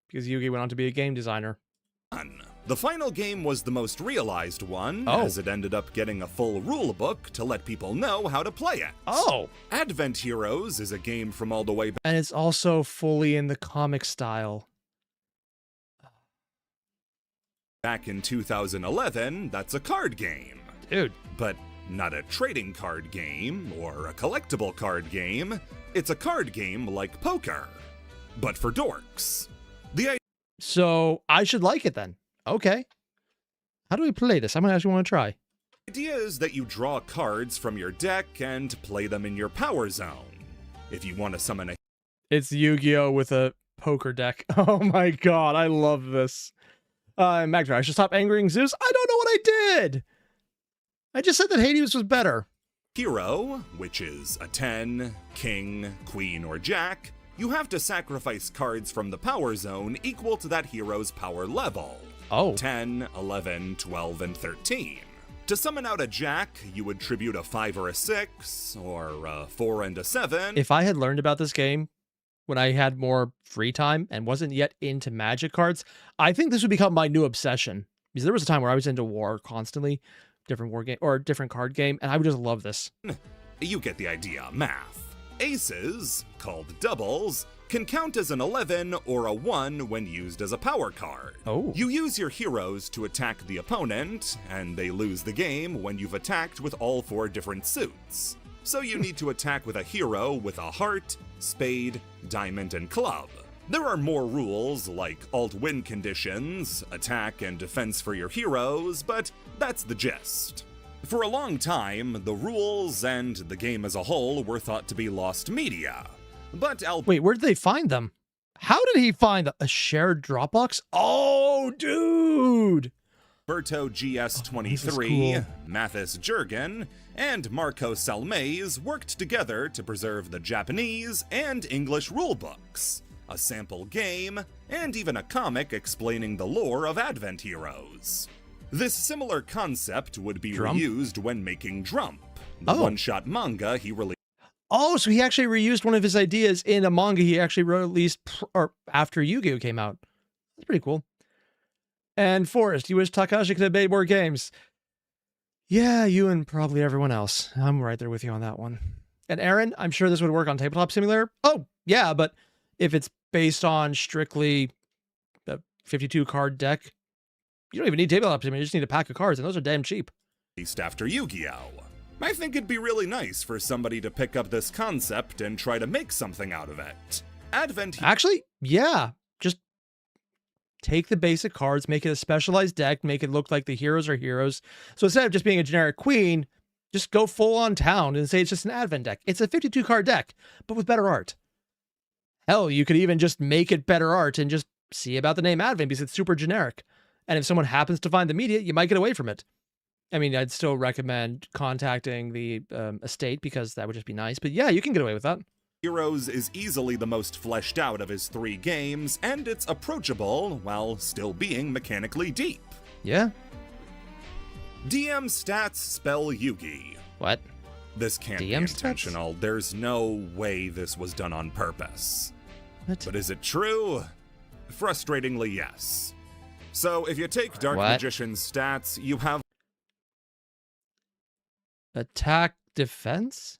because Yugi went on to be a game designer. The final game was the most realized one, Oh. as it ended up getting a full rule book to let people know how to play it. Oh. Advent Heroes is a game from all the way back And it's also fully in the comic style. Back in 2011, that's a card game. Dude. But not a trading card game or a collectible card game. It's a card game like poker, but for dorks. So I should like it then. Okay. How do we play this? I might actually want to try. The idea is that you draw cards from your deck and play them in your power zone. If you want to summon a... It's Yu-Gi-Oh! With a poker deck. Oh my god, I love this. Magdra, I should stop angering Zeus? I don't know what I did! I just said that Hades was better. Hero, which is a 10, king, queen, or jack, you have to sacrifice cards from the power zone equal to that hero's power level. Oh. 10, 11, 12, and 13. To summon out a jack, you would tribute a 5 or a 6, or a 4 and a 7. If I had learned about this game when I had more free time and wasn't yet into Magic cards, I think this would become my new obsession. Because there was a time where I was into War constantly, different war game or different card game, and I would just love this. You get the idea. Math. Aces, called doubles, can count as an 11 or a 1 when used as a power card. Oh. You use your heroes to attack the opponent, and they lose the game when you've attacked with all 4 different suits. So you need to attack with a hero with a heart, spade, diamond, and club. There are more rules like alt-win conditions, attack and defense for your heroes, but that's the gist. For a long time, the rules and the game as a whole were thought to be lost media. But wait, where did they find them? How did he find a shared Dropbox? Oh, dude! Berto GS23, cool. Mathis Jurgen, and Marco Salmaze worked together to preserve the Japanese and English rulebooks, a sample game, and even a comic explaining the lore of Advent heroes. This similar concept would be reused when making Drump, the one-shot manga he released. Oh, so he actually reused one of his ideas in a manga he actually released after Yu-Gi-Oh! Came out. That's pretty cool. And Forrest, you wish Takashi could have made more games. Yeah, you and probably everyone else. I'm right there with you on that one. And Aaron, I'm sure this would work on Tabletop Simulator. Oh, yeah, but if it's based on strictly a 52 card deck, you don't even need Tabletop Simulator, you just need a pack of cards, and those are damn cheap. After Yu-Gi-Oh! I think it'd be really nice for somebody to pick up this concept and try to make something out of it. Actually, yeah. Just take the basic cards, make it a specialized deck, make it look like the heroes are heroes. So instead of just being a generic queen, just go full on town and say it's just an Advent deck. It's a 52 card deck, but with better art. Hell, you could even just make it better art and just see about the name Advent because it's super generic. And if someone happens to find the media, you might get away from it. I mean, I'd still recommend contacting the estate because that would just be nice. But yeah, you can get away with that. Heroes is easily the most fleshed out of his 3 games, and it's approachable while still being mechanically deep. Yeah. DM stats spell Yugi. What? This can't DM be intentional. stats? There's no way this was done on purpose. What? But is it true? Frustratingly, yes. So if you take Dark Magician's stats, you have attack defense?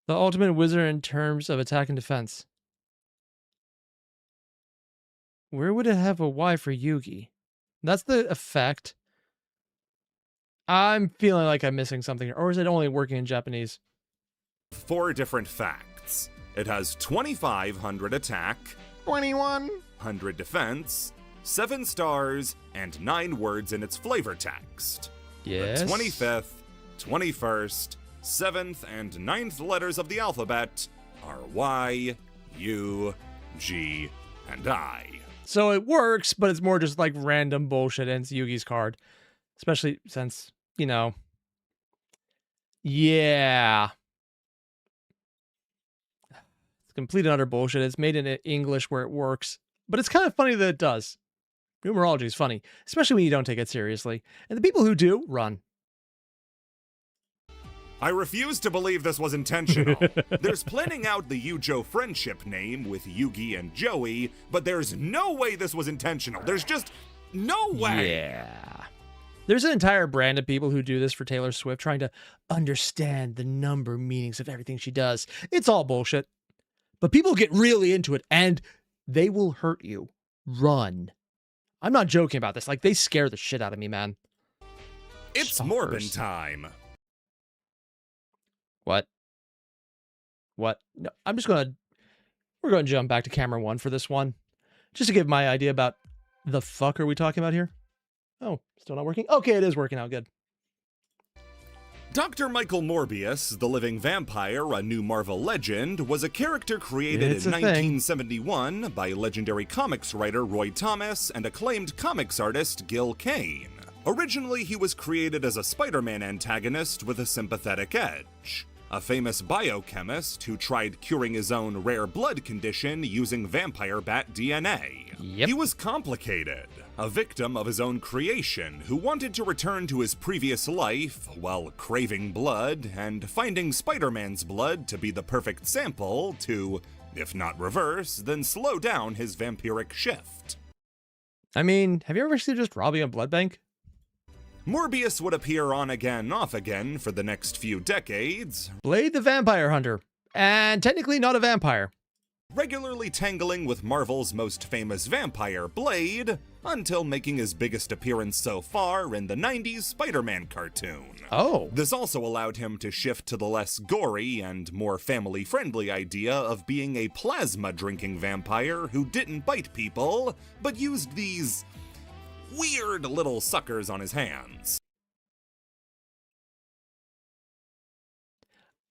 The ultimate wizard in terms of attack and defense. Where would it have a Y for Yugi? That's the effect. I'm feeling like I'm missing something here. Or is it only working in Japanese? 4 different facts. It has 2,500 attack, 2,100 defense, 7 stars, and 9 words in its flavor text. Yes. The 25th, 21st, 7th, and 9th letters of the alphabet are Y, U, G, and I. So it works, but it's more just like random bullshit and it's Yugi's card. Especially since, you know. Yeah. It's complete and utter bullshit. It's made in English where it works. But it's kind of funny that it does. Numerology is funny, especially when you don't take it seriously. And the people who do, run. I refuse to believe this was intentional. There's planning out the Yugioh friendship name with Yugi and Joey, but there's no way this was intentional. There's just no way. Yeah. There's an entire brand of people who do this for Taylor Swift, trying to understand the number meanings of everything she does. It's all bullshit. But people get really into it, and they will hurt you. Run. I'm not joking about this. Like, they scare the shit out of me, man. It's Stalkers. Morbin time. What? No, we're going to jump back to camera 1 for this one. Just to give my idea about the fuck are we talking about here? Oh, still not working? Okay, it is working out good. Dr. Michael Morbius, the living vampire, a new Marvel legend, was a character created It's in a thing. 1971 by legendary comics writer Roy Thomas and acclaimed comics artist Gil Kane. Originally, he was created as a Spider-Man antagonist with a sympathetic edge. A famous biochemist who tried curing his own rare blood condition using vampire bat DNA. Yep. He was complicated, a victim of his own creation who wanted to return to his previous life while craving blood and finding Spider-Man's blood to be the perfect sample to, if not reverse, then slow down his vampiric shift. I mean, have you ever seen just robbing a blood bank? Morbius would appear on again, off again for the next few decades, Blade the Vampire Hunter. And technically not a vampire. regularly tangling with Marvel's most famous vampire, Blade, until making his biggest appearance so far in the 90s Spider-Man cartoon. Oh. This also allowed him to shift to the less gory and more family-friendly idea of being a plasma-drinking vampire who didn't bite people, but used these weird little suckers on his hands.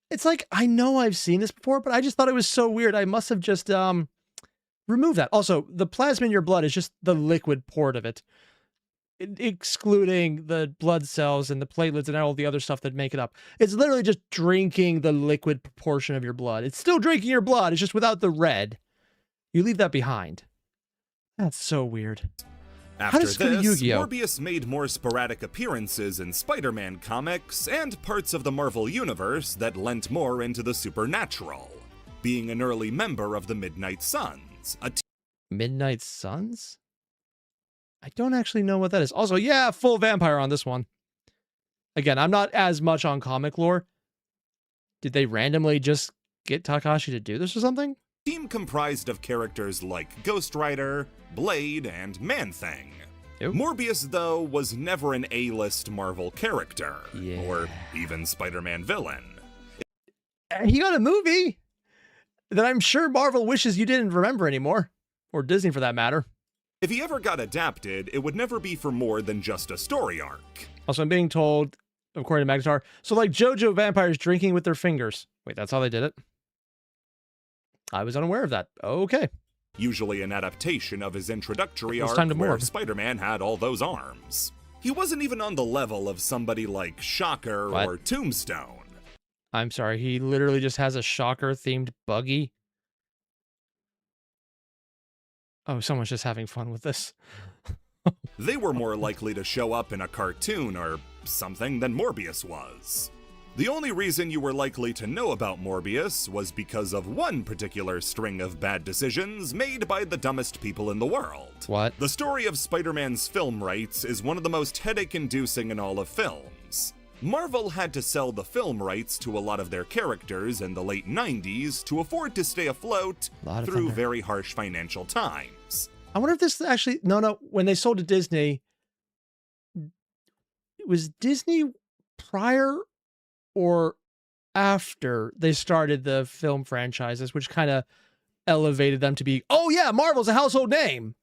It's like, I know I've seen this before, but I just thought it was so weird. I must have just removed that. Also, the plasma in your blood is just the liquid port of it, excluding the blood cells and the platelets and all the other stuff that make it up. It's literally just drinking the liquid proportion of your blood. It's still drinking your blood. It's just without the red. You leave that behind. That's so weird. After does this go to this, Yu-Gi-Oh? Morbius made more sporadic appearances in Spider-Man comics and parts of the Marvel Universe that lent more into the supernatural, being an early member of the Midnight Suns, a Midnight Suns? I don't actually know what that is. Also, yeah, full vampire on this one. Again, I'm not as much on comic lore. Did they randomly just get Takahashi to do this or something? team comprised of characters like Ghost Rider, Blade, and Man-Thing. Yep. Morbius, though, was never an A-list Marvel character, or even Spider-Man villain. He got a movie that I'm sure Marvel wishes you didn't remember anymore. Or Disney, for that matter. If he ever got adapted, it would never be for more than just a story arc. Also, I'm being told, according to Magnetar, so like JoJo vampires drinking with their fingers. Wait, that's how they did it? I was unaware of that. Okay. Usually an adaptation of his introductory It's arc time to where morph. Spider-Man had all those arms. He wasn't even on the level of somebody like Shocker What? or Tombstone. I'm sorry, he literally just has a Shocker-themed buggy. Oh, someone's just having fun with this. They were more likely to show up in a cartoon or something than Morbius was. The only reason you were likely to know about Morbius was because of one particular string of bad decisions made by the dumbest people in the world. What? The story of Spider-Man's film rights is one of the most headache-inducing in all of films. Marvel had to sell the film rights to a lot of their characters in the late 90s to afford to stay afloat through very harsh financial times. I wonder if this actually... No, when they sold to Disney, was Disney prior or after they started the film franchises, which kind of elevated them to be, oh yeah, Marvel's a household name?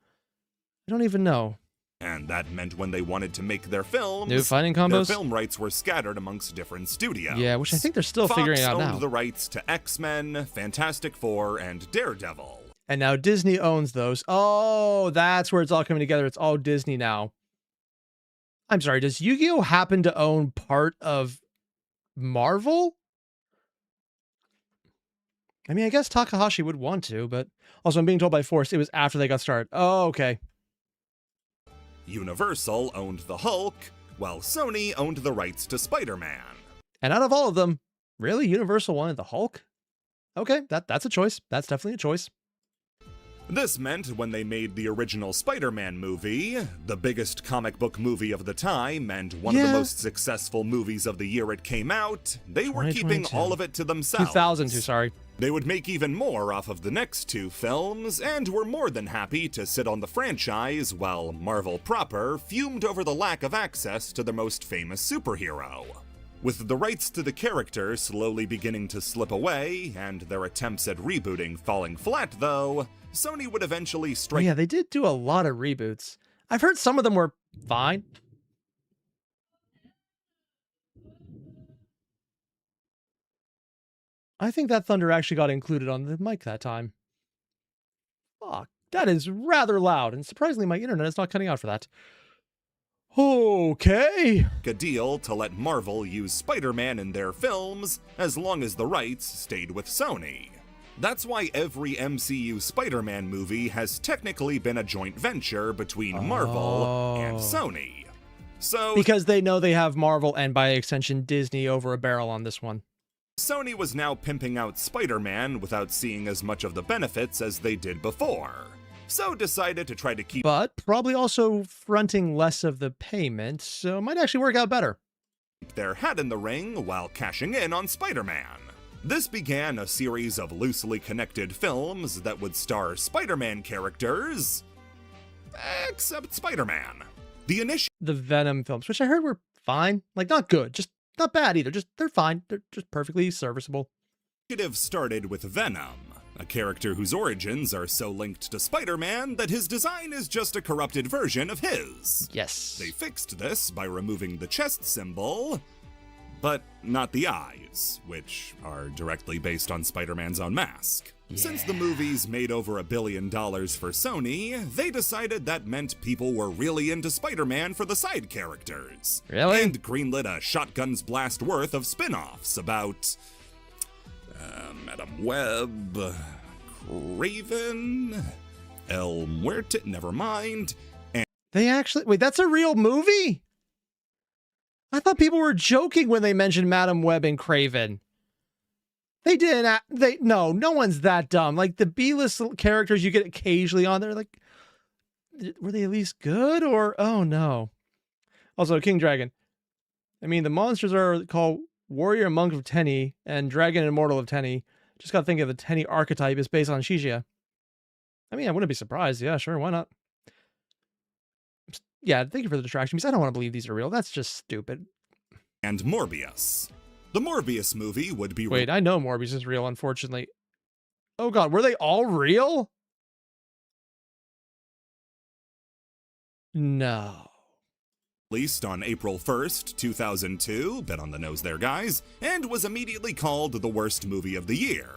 I don't even know. And that meant when they wanted to make their films, New fighting their combos? film rights were scattered amongst different studios. Yeah, which I think they're still Fox figuring out owned now. the rights to X-Men, Fantastic Four, and Daredevil. And now Disney owns those. Oh, that's where it's all coming together. It's all Disney now. I'm sorry, does Yu-Gi-Oh happen to own part of Marvel? I mean, I guess Takahashi would want to, but also I'm being told by Force it was after they got started. Oh, okay. Universal owned the Hulk, while Sony owned the rights to Spider-Man. And out of all of them, really, Universal wanted the Hulk? Okay, that's a choice. That's definitely a choice. This meant when they made the original Spider-Man movie, the biggest comic book movie of the time and one of the most successful movies of the year it came out, they were keeping all of it to themselves. 2002, sorry. They would make even more off of the next two films, and were more than happy to sit on the franchise while Marvel proper fumed over the lack of access to their most famous superhero. With the rights to the character slowly beginning to slip away, and their attempts at rebooting falling flat though, Sony would eventually strike— Yeah, they did do a lot of reboots. I've heard some of them were fine. I think that thunder actually got included on the mic that time. Fuck, that is rather loud, and surprisingly my internet is not cutting out for that. Okay. a deal to let Marvel use Spider-Man in their films as long as the rights stayed with Sony. That's why every MCU Spider-Man movie has technically been a joint venture between Marvel and Sony. So because they know they have Marvel and by extension Disney over a barrel on this one. Sony was now pimping out Spider-Man without seeing as much of the benefits as they did before, so decided to try to keep— but probably also fronting less of the payment, so it might actually work out better— their hat in the ring while cashing in on Spider-Man. This began a series of loosely connected films that would star Spider-Man characters, except Spider-Man. The Venom films, which I heard were fine, like not good, just not bad either, just they're fine, they're just perfectly serviceable. Initiative started with Venom, a character whose origins are so linked to Spider-Man that his design is just a corrupted version of his. Yes. They fixed this by removing the chest symbol, but not the eyes, which are directly based on Spider-Man's own mask. Yeah. Since the movies made over $1 billion for Sony, they decided that meant people were really into Spider-Man for the side characters. Really? And greenlit a shotgun's blast worth of spin-offs about Madam Web, Craven, El Muerte, never mind, and— They actually— wait, that's a real movie? I thought people were joking when they mentioned Madam Web and Craven. They didn't— no one's that dumb. Like, the B-list characters you get occasionally on there, like, were they at least good or— oh no. Also, King Dragon. I mean, the monsters are called Warrior Monk of Tenny and Dragon Immortal of Tenny. Just gotta think of the Tenny archetype is based on Shishia. I mean, I wouldn't be surprised. Yeah, sure, why not? Yeah, thank you for the distraction, because I don't want to believe these are real. That's just stupid. And Morbius. The Morbius movie would be— wait, I know Morbius is real, unfortunately. Oh god, were they all real? No. Released on April 1st, 2002, bet on the nose there, guys, and was immediately called the worst movie of the year.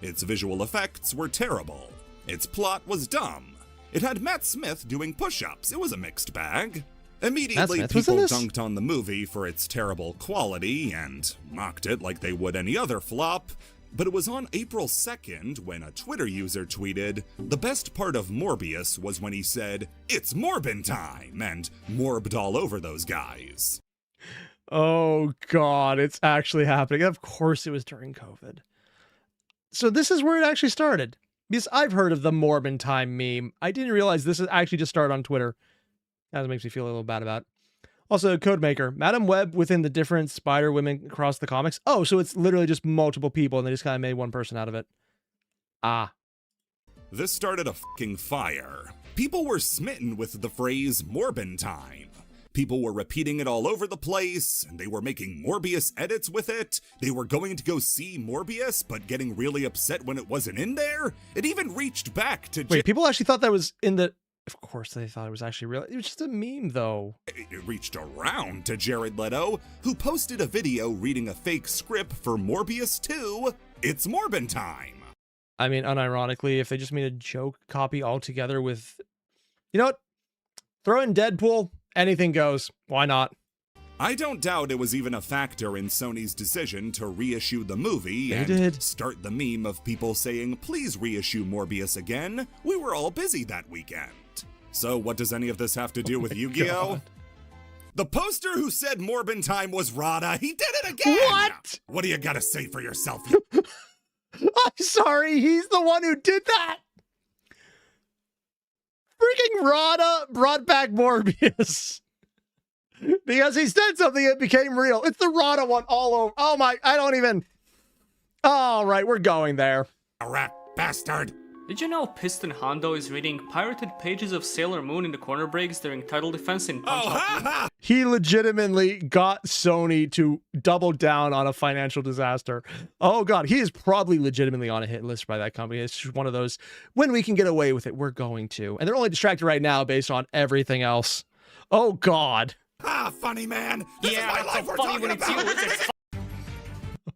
Its visual effects were terrible. Its plot was dumb. It had Matt Smith doing push-ups. It was a mixed bag. Immediately, people dunked on the movie for its terrible quality and mocked it like they would any other flop. But it was on April 2nd when a Twitter user tweeted, "The best part of Morbius was when he said, 'It's Morbin time,' and morbed all over those guys." Oh god, it's actually happening. Of course it was during COVID. So this is where it actually started. Because I've heard of the Morbin time meme. I didn't realize this is actually just started on Twitter. That makes me feel a little bad about it. Also, Codemaker. Madam Web within the different Spider-Women across the comics. Oh, so it's literally just multiple people and they just kind of made one person out of it. Ah. This started a fucking fire. People were smitten with the phrase Morbin time. People were repeating it all over the place, and they were making Morbius edits with it. They were going to go see Morbius, but getting really upset when it wasn't in there. It even reached back to— wait, people actually thought that was in the— of course they thought it was actually real. It was just a meme, though. It reached around to Jared Leto, who posted a video reading a fake script for Morbius 2, It's Morbin time. I mean, unironically, if they just made a joke copy altogether with— you know what? Throw in Deadpool, anything goes. Why not? I don't doubt it was even a factor in Sony's decision to reissue the movie start the meme of people saying, "Please reissue Morbius again. We were all busy that weekend." So what does any of this have to do with Yu-Gi-Oh? God. The poster who said Morbin time was Rada. He did it again! What? What do you gotta say for yourself? I'm sorry, he's the one who did that! Freaking Rada brought back Morbius. Because he said something that became real. It's the Rada one all over. Oh my, I don't even... All right, we're going there. A rat bastard. Did you know Piston Hondo is reading pirated pages of Sailor Moon in the corner breaks during title defense in Punch Out? He legitimately got Sony to double down on a financial disaster. Oh God, he is probably legitimately on a hit list by that company. It's just one of those, when we can get away with it, we're going to. And they're only distracted right now based on everything else. Oh God. Ah, funny man. This is my it's life so we're funny when talking it's about. you, isn't it?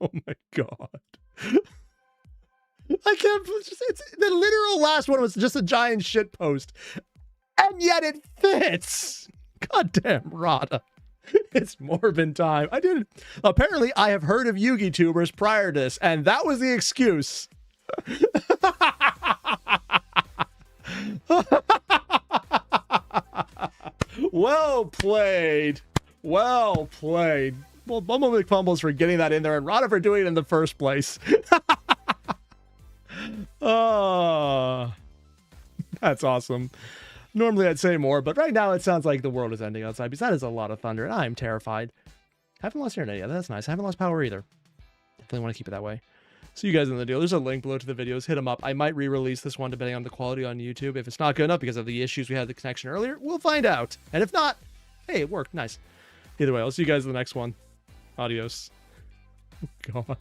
Oh my God. I can't. It's, the literal last one was just a giant shit post, and yet it fits. Goddamn Rada. It's Morbin time. I didn't. Apparently, I have heard of Yugi tubers prior to this, and that was the excuse. Well played. Well played. Well, Bumbles McFumbles for getting that in there, and Rada for doing it in the first place. Oh, that's awesome. Normally I'd say more, but right now it sounds like the world is ending outside, because that is a lot of thunder, and I'm terrified. Haven't lost internet yet. That's nice. I haven't lost power either. Definitely want to keep it that way. So you guys in the deal. There's a link below to the videos. Hit them up. I might re-release this one depending on the quality on YouTube. If it's not good enough because of the issues we had with the connection earlier, we'll find out. And if not, hey, it worked. Nice. Either way, I'll see you guys in the next one. Adios. God.